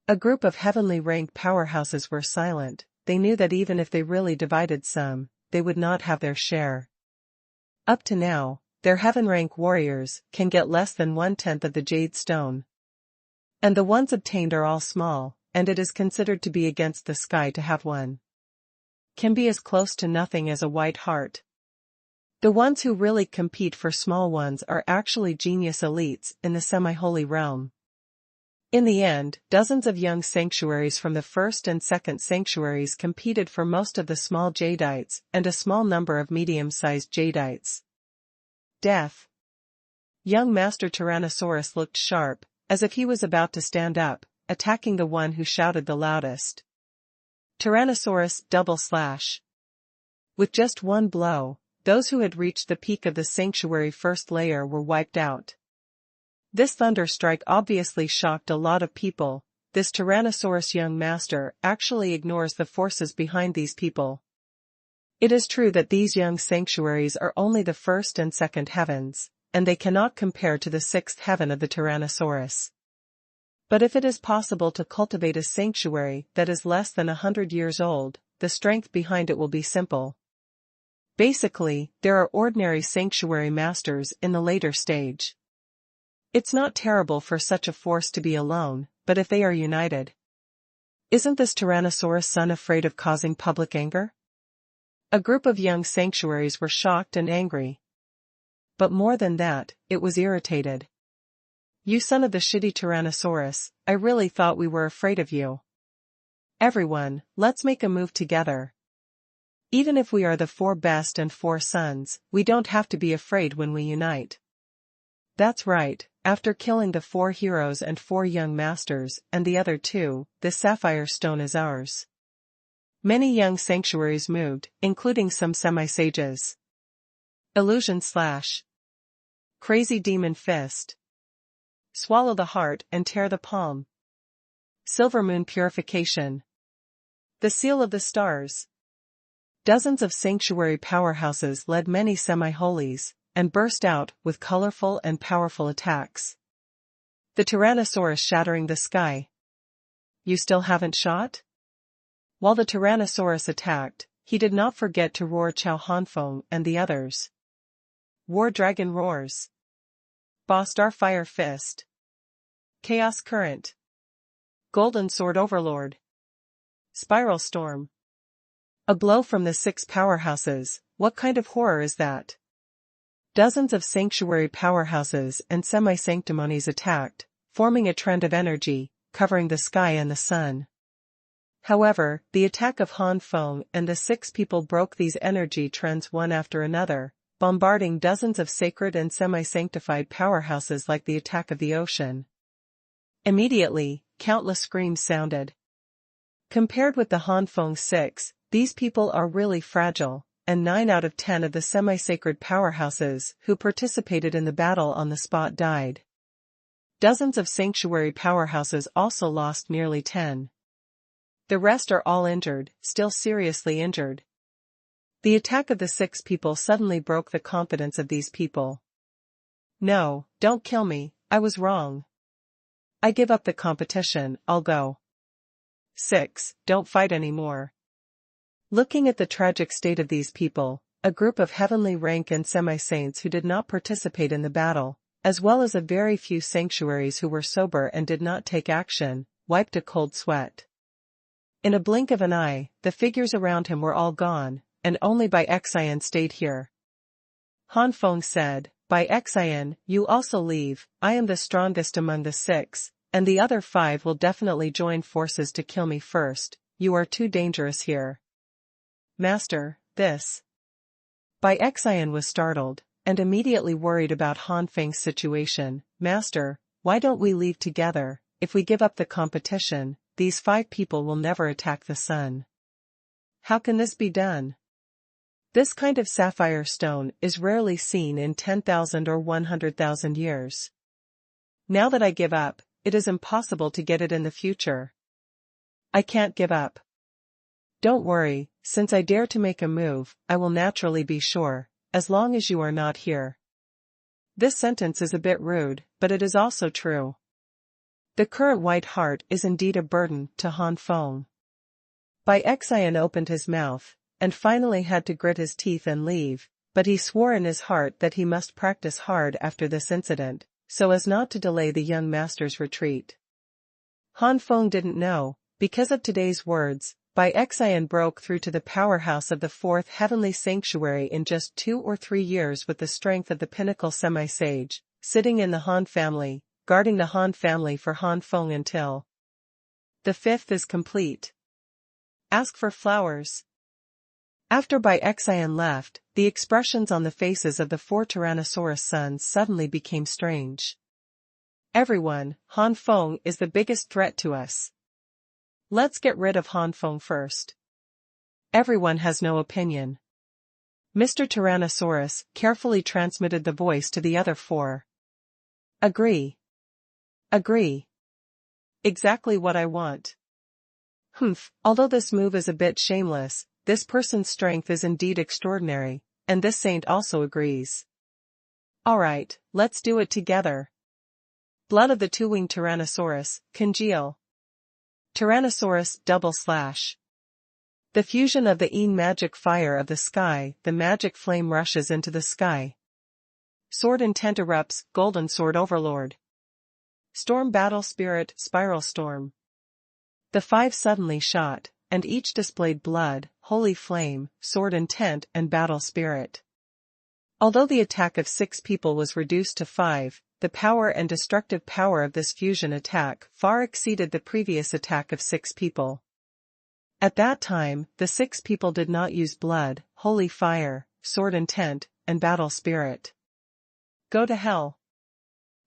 A group of heavenly rank powerhouses were silent, they knew that even if they really divided some, they would not have their share. Up to now, their heaven rank warriors can get less than 1/10 of the jade stone. And the ones obtained are all small, and it is considered to be against the sky to have one. Can be as close to nothing as a white heart. The ones who really compete for small ones are actually genius elites in the semi-holy realm. In the end, dozens of young sanctuaries from the first and second sanctuaries competed for most of the small jadeites and a small number of medium-sized jadeites. Death. Young Master Tyrannosaurus looked sharp, as if he was about to stand up, attacking the one who shouted the loudest. Tyrannosaurus double slash. With just one blow, those who had reached the peak of the sanctuary first layer were wiped out. This thunder strike obviously shocked a lot of people. This Tyrannosaurus young master actually ignores the forces behind these people. It is true that these young sanctuaries are only the first and second heavens, and they cannot compare to the sixth heaven of the Tyrannosaurus. But if it is possible to cultivate a sanctuary that is less than 100 years old, the strength behind it will be simple. Basically, there are ordinary sanctuary masters in the later stage. It's not terrible for such a force to be alone, but if they are united. Isn't this Tyrannosaurus son afraid of causing public anger? A group of young sanctuaries were shocked and angry. But more than that, it was irritated. You son of the shitty Tyrannosaurus, I really thought we were afraid of you. Everyone, let's make a move together. Even if we are the 4 best and 4 sons, we don't have to be afraid when we unite. That's right, after killing the 4 heroes and 4 young masters and the other 2, the sapphire stone is ours. Many young sanctuaries moved, including some semi-sages. Illusion slash. Crazy demon fist. Swallow the heart and tear the palm. Silver moon purification. The seal of the stars. Dozens of sanctuary powerhouses led many semi-holies, and burst out with colorful and powerful attacks. The Tyrannosaurus shattering the sky. You still haven't shot? While the Tyrannosaurus attacked, he did not forget to roar Chow Han Feng and the others. War Dragon roars. Ba Starfire Fist. Chaos Current. Golden Sword Overlord. Spiral Storm. A blow from the 6 powerhouses, what kind of horror is that? Dozens of sanctuary powerhouses and semi-sanctimonies attacked, forming a trend of energy, covering the sky and the sun. However, the attack of Han Feng and the 6 people broke these energy trends one after another, bombarding dozens of sacred and semi-sanctified powerhouses like the attack of the ocean. Immediately, countless screams sounded. Compared with the Han Feng 6, these people are really fragile, and 9 out of 10 of the semi-sacred powerhouses who participated in the battle on the spot died. Dozens of sanctuary powerhouses also lost nearly 10. The rest are all injured, still seriously injured. The attack of the 6 people suddenly broke the confidence of these people. No, don't kill me, I was wrong. I give up the competition, I'll go. 6, don't fight anymore. Looking at the tragic state of these people, a group of heavenly rank and semi-saints who did not participate in the battle, as well as a very few sanctuaries who were sober and did not take action, wiped a cold sweat. In a blink of an eye, the figures around him were all gone, and only Bai Cai stayed here. Han Feng said, "Bai Cai, you also leave. I am the strongest among the 6, and the other 5 will definitely join forces to kill me first. You are too dangerous here." "Master, this..." Bai Cai was startled, and immediately worried about Han Feng's situation. "Master, why don't we leave together? If we give up the competition, these 5 people will never attack the sun." "How can this be done? This kind of sapphire stone is rarely seen in 10,000 or 100,000 years. Now that I give up, it is impossible to get it in the future." "I can't give up. Don't worry, since I dare to make a move, I will naturally be sure, as long as you are not here." This sentence is a bit rude, but it is also true. The current white heart is indeed a burden to Han Feng. Bai Cai opened his mouth, and finally had to grit his teeth and leave, but he swore in his heart that he must practice hard after this incident, so as not to delay the young master's retreat. Han Feng didn't know, because of today's words, Bai Cai broke through to the powerhouse of the 4th heavenly sanctuary in just 2 or 3 years with the strength of the pinnacle semi-sage, sitting in the Han family, guarding the Han family for Han Feng until the 5th is complete. Ask for flowers. After Bai Cai left, the expressions on the faces of the 4 Tyrannosaurus sons suddenly became strange. "Everyone, Han Feng is the biggest threat to us. Let's get rid of Han Feng first." Everyone has no opinion. Mr. Tyrannosaurus carefully transmitted the voice to the other 4. "Agree. Agree. Exactly what I want. Although this move is a bit shameless, this person's strength is indeed extraordinary, and this saint also agrees. Alright, let's do it together. Blood of the 2-winged Tyrannosaurus, congeal. Tyrannosaurus // The fusion of the magic fire of the sky, the magic flame rushes into the sky. Sword intent erupts, golden sword overlord. Storm battle spirit, spiral storm. The 5 suddenly shot, and each displayed blood, holy flame, sword intent and battle spirit. Although the attack of 6 people was reduced to 5, the power and destructive power of this fusion attack far exceeded the previous attack of 6 people. At that time, the 6 people did not use blood, holy fire, sword intent, and battle spirit. "Go to hell!"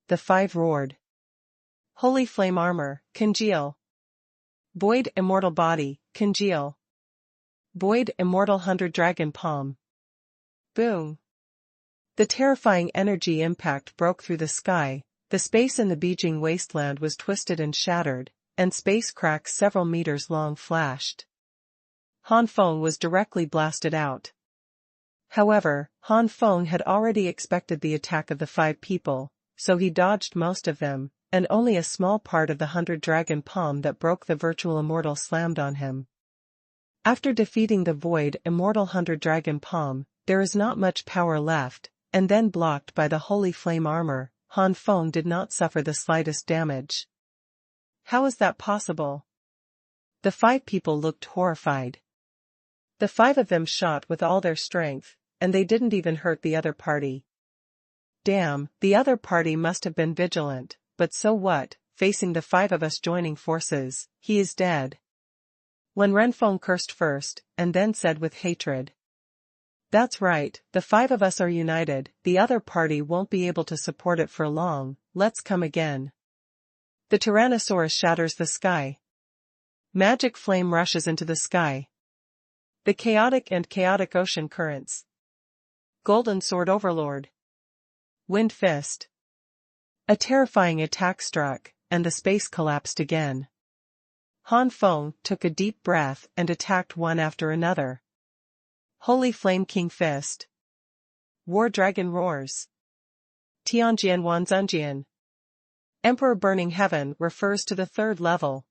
the 5 roared. Holy flame armor, congeal. Void immortal body, congeal. Void immortal 100 dragon palm. Boom! The terrifying energy impact broke through the sky, the space in the Beijing wasteland was twisted and shattered, and space cracks several meters long flashed. Han Feng was directly blasted out. However, Han Feng had already expected the attack of the 5 people, so he dodged most of them, and only a small part of the 100 dragon palm that broke the virtual immortal slammed on him. After defeating the void immortal 100 dragon palm, there is not much power left, and then blocked by the holy flame armor, Han Feng did not suffer the slightest damage. How is that possible? The 5 people looked horrified. The 5 of them shot with all their strength, and they didn't even hurt the other party. Damn, the other party must have been vigilant, but so what, facing the 5 of us joining forces, he is dead. When Renfeng cursed first, and then said with hatred. That's right, the 5 of us are united, the other party won't be able to support it for long, let's come again. The Tyrannosaurus shatters the sky. Magic flame rushes into the sky. The chaotic ocean currents. Golden sword overlord. Wind fist. A terrifying attack struck, and the space collapsed again. Han Feng took a deep breath and attacked one after another. Holy Flame King Fist. War Dragon Roars. Tianjian Wanzunjian. Emperor Burning Heaven refers to the 3rd level.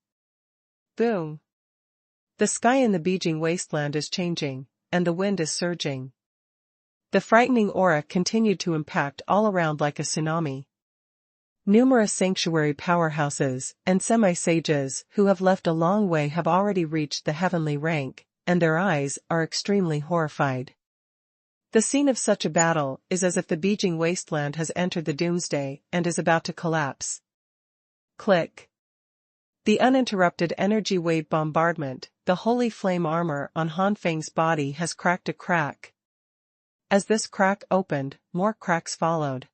Boom. The sky in the Beijing wasteland is changing, and the wind is surging. The frightening aura continued to impact all around like a tsunami. Numerous sanctuary powerhouses and semi-sages who have left a long way have already reached the heavenly rank, and their eyes are extremely horrified. The scene of such a battle is as if the Beijing wasteland has entered the doomsday and is about to collapse. Click. The uninterrupted energy wave bombardment, the holy flame armor on Han Feng's body has cracked a crack. As this crack opened, more cracks followed.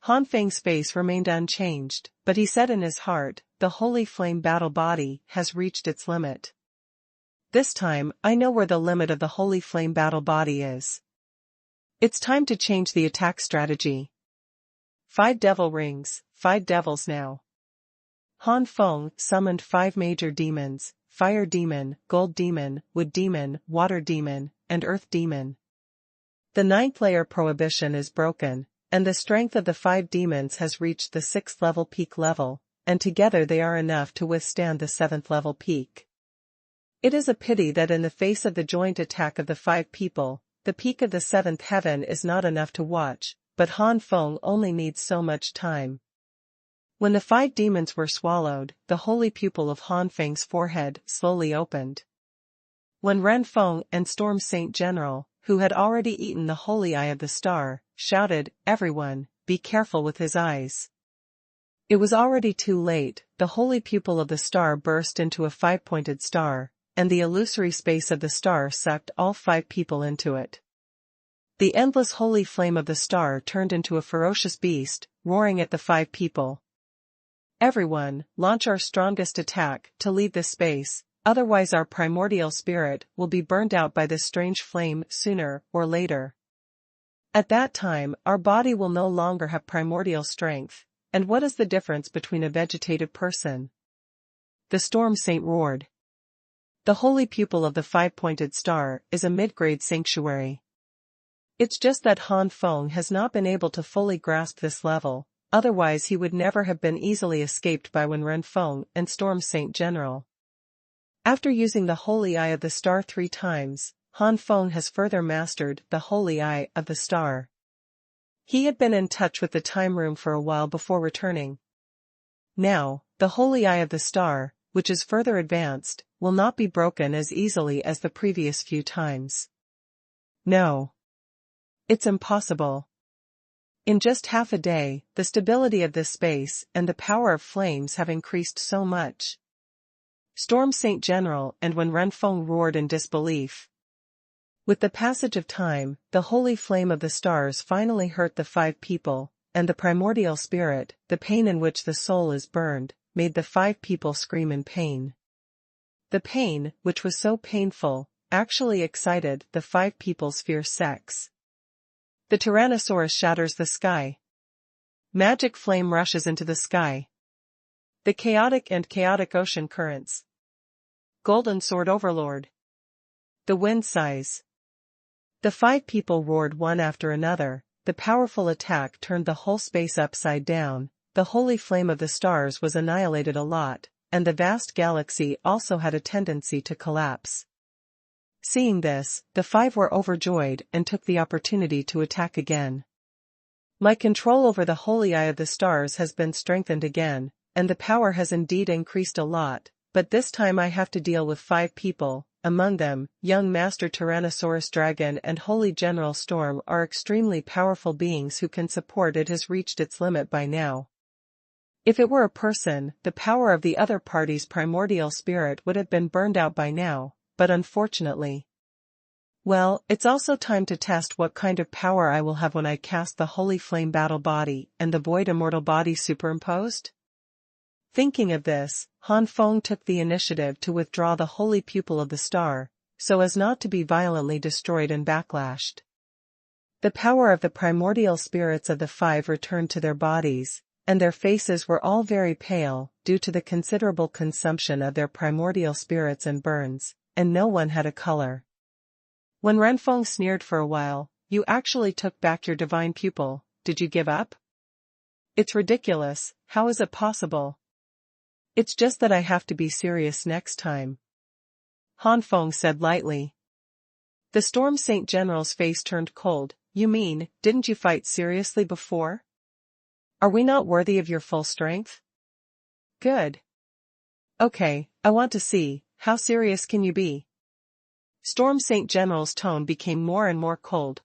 Han Feng's face remained unchanged, but he said in his heart, the holy flame battle body has reached its limit. This time, I know where the limit of the holy flame battle body is. It's time to change the attack strategy. 5 devil rings, 5 devils now. Han Feng summoned 5 major demons, fire demon, gold demon, wood demon, water demon, and earth demon. The 9th layer prohibition is broken, and the strength of the 5 demons has reached the 6th level peak level, and together they are enough to withstand the 7th level peak. It is a pity that in the face of the joint attack of the 5 people, the peak of the 7th heaven is not enough to watch, but Han Feng only needs so much time. When the 5 demons were swallowed, the holy pupil of Han Feng's forehead slowly opened. When Ren Feng and Storm Saint General, who had already eaten the holy eye of the star, shouted, "Everyone, be careful with his eyes." It was already too late. The holy pupil of the star burst into a 5-pointed star, and the illusory space of the star sucked all 5 people into it. The endless holy flame of the star turned into a ferocious beast, roaring at the 5 people. "Everyone, launch our strongest attack to leave this space, otherwise our primordial spirit will be burned out by this strange flame sooner or later. At that time, our body will no longer have primordial strength, and what is the difference between a vegetative person?" The storm saint roared. The holy pupil of the 5-pointed star is a mid-grade sanctuary. It's just that Han Feng has not been able to fully grasp this level, otherwise he would never have been easily escaped by Ren Feng and Storm Saint General. After using the holy eye of the star 3 times, Han Feng has further mastered the holy eye of the star. He had been in touch with the time room for a while before returning. Now, the holy eye of the star, which is further advanced, will not be broken as easily as the previous few times. No. It's impossible. In just half a day, the stability of this space and the power of flames have increased so much. Storm Saint General and Ren Feng roared in disbelief. With the passage of time, the holy flame of the stars finally hurt the 5 people, and the primordial spirit, the pain in which the soul is burned, made the 5 people scream in pain. The pain, which was so painful, actually excited the 5 people's fierce sex. The Tyrannosaurus shatters the sky. Magic flame rushes into the sky. The chaotic ocean currents. Golden sword overlord. The wind sighs. The 5 people roared one after another. The powerful attack turned the whole space upside down. The holy flame of the stars was annihilated a lot, and the vast galaxy also had a tendency to collapse. Seeing this, the 5 were overjoyed and took the opportunity to attack again. My control over the holy eye of the stars has been strengthened again, and the power has indeed increased a lot, but this time I have to deal with 5 people. Among them, young Master Tyrannosaurus Dragon and Holy General Storm are extremely powerful beings who can support. It has reached its limit by now. If it were a person, the power of the other party's primordial spirit would have been burned out by now, but unfortunately. Well, it's also time to test what kind of power I will have when I cast the Holy Flame Battle Body and the Void Immortal Body superimposed. Thinking of this, Han Feng took the initiative to withdraw the holy pupil of the star, so as not to be violently destroyed and backlashed. The power of the primordial spirits of the 5 returned to their bodies, and their faces were all very pale, due to the considerable consumption of their primordial spirits and burns, and no one had a color. When Ren Feng sneered for a while, "You actually took back your divine pupil, did you give up?" "It's ridiculous, how is it possible?" "It's just that I have to be serious next time." Han Feng said lightly. The Storm Saint General's face turned cold. You mean, didn't you fight seriously before? Are we not worthy of your full strength? Good. Okay, I want to see, how serious can you be? Storm Saint General's tone became more and more cold.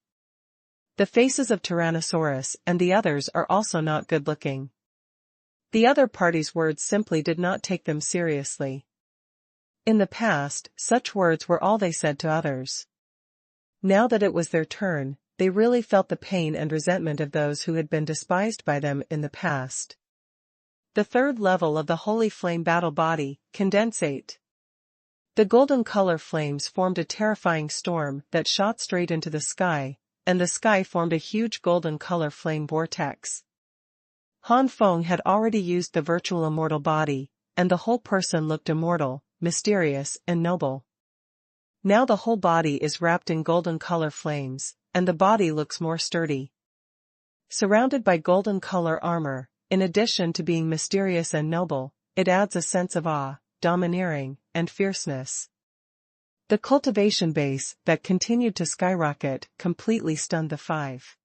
The faces of Tyrannosaurus and the others are also not good-looking. The other party's words simply did not take them seriously. In the past, such words were all they said to others. Now that it was their turn, they really felt the pain and resentment of those who had been despised by them in the past. The third level of the Holy Flame Battle Body, Condensate. The golden color flames formed a terrifying storm that shot straight into the sky, and the sky formed a huge golden color flame vortex. Han Feng had already used the virtual immortal body, and the whole person looked immortal, mysterious and noble. Now the whole body is wrapped in golden color flames, and the body looks more sturdy. Surrounded by golden color armor, in addition to being mysterious and noble, it adds a sense of awe, domineering, and fierceness. The cultivation base that continued to skyrocket completely stunned the five.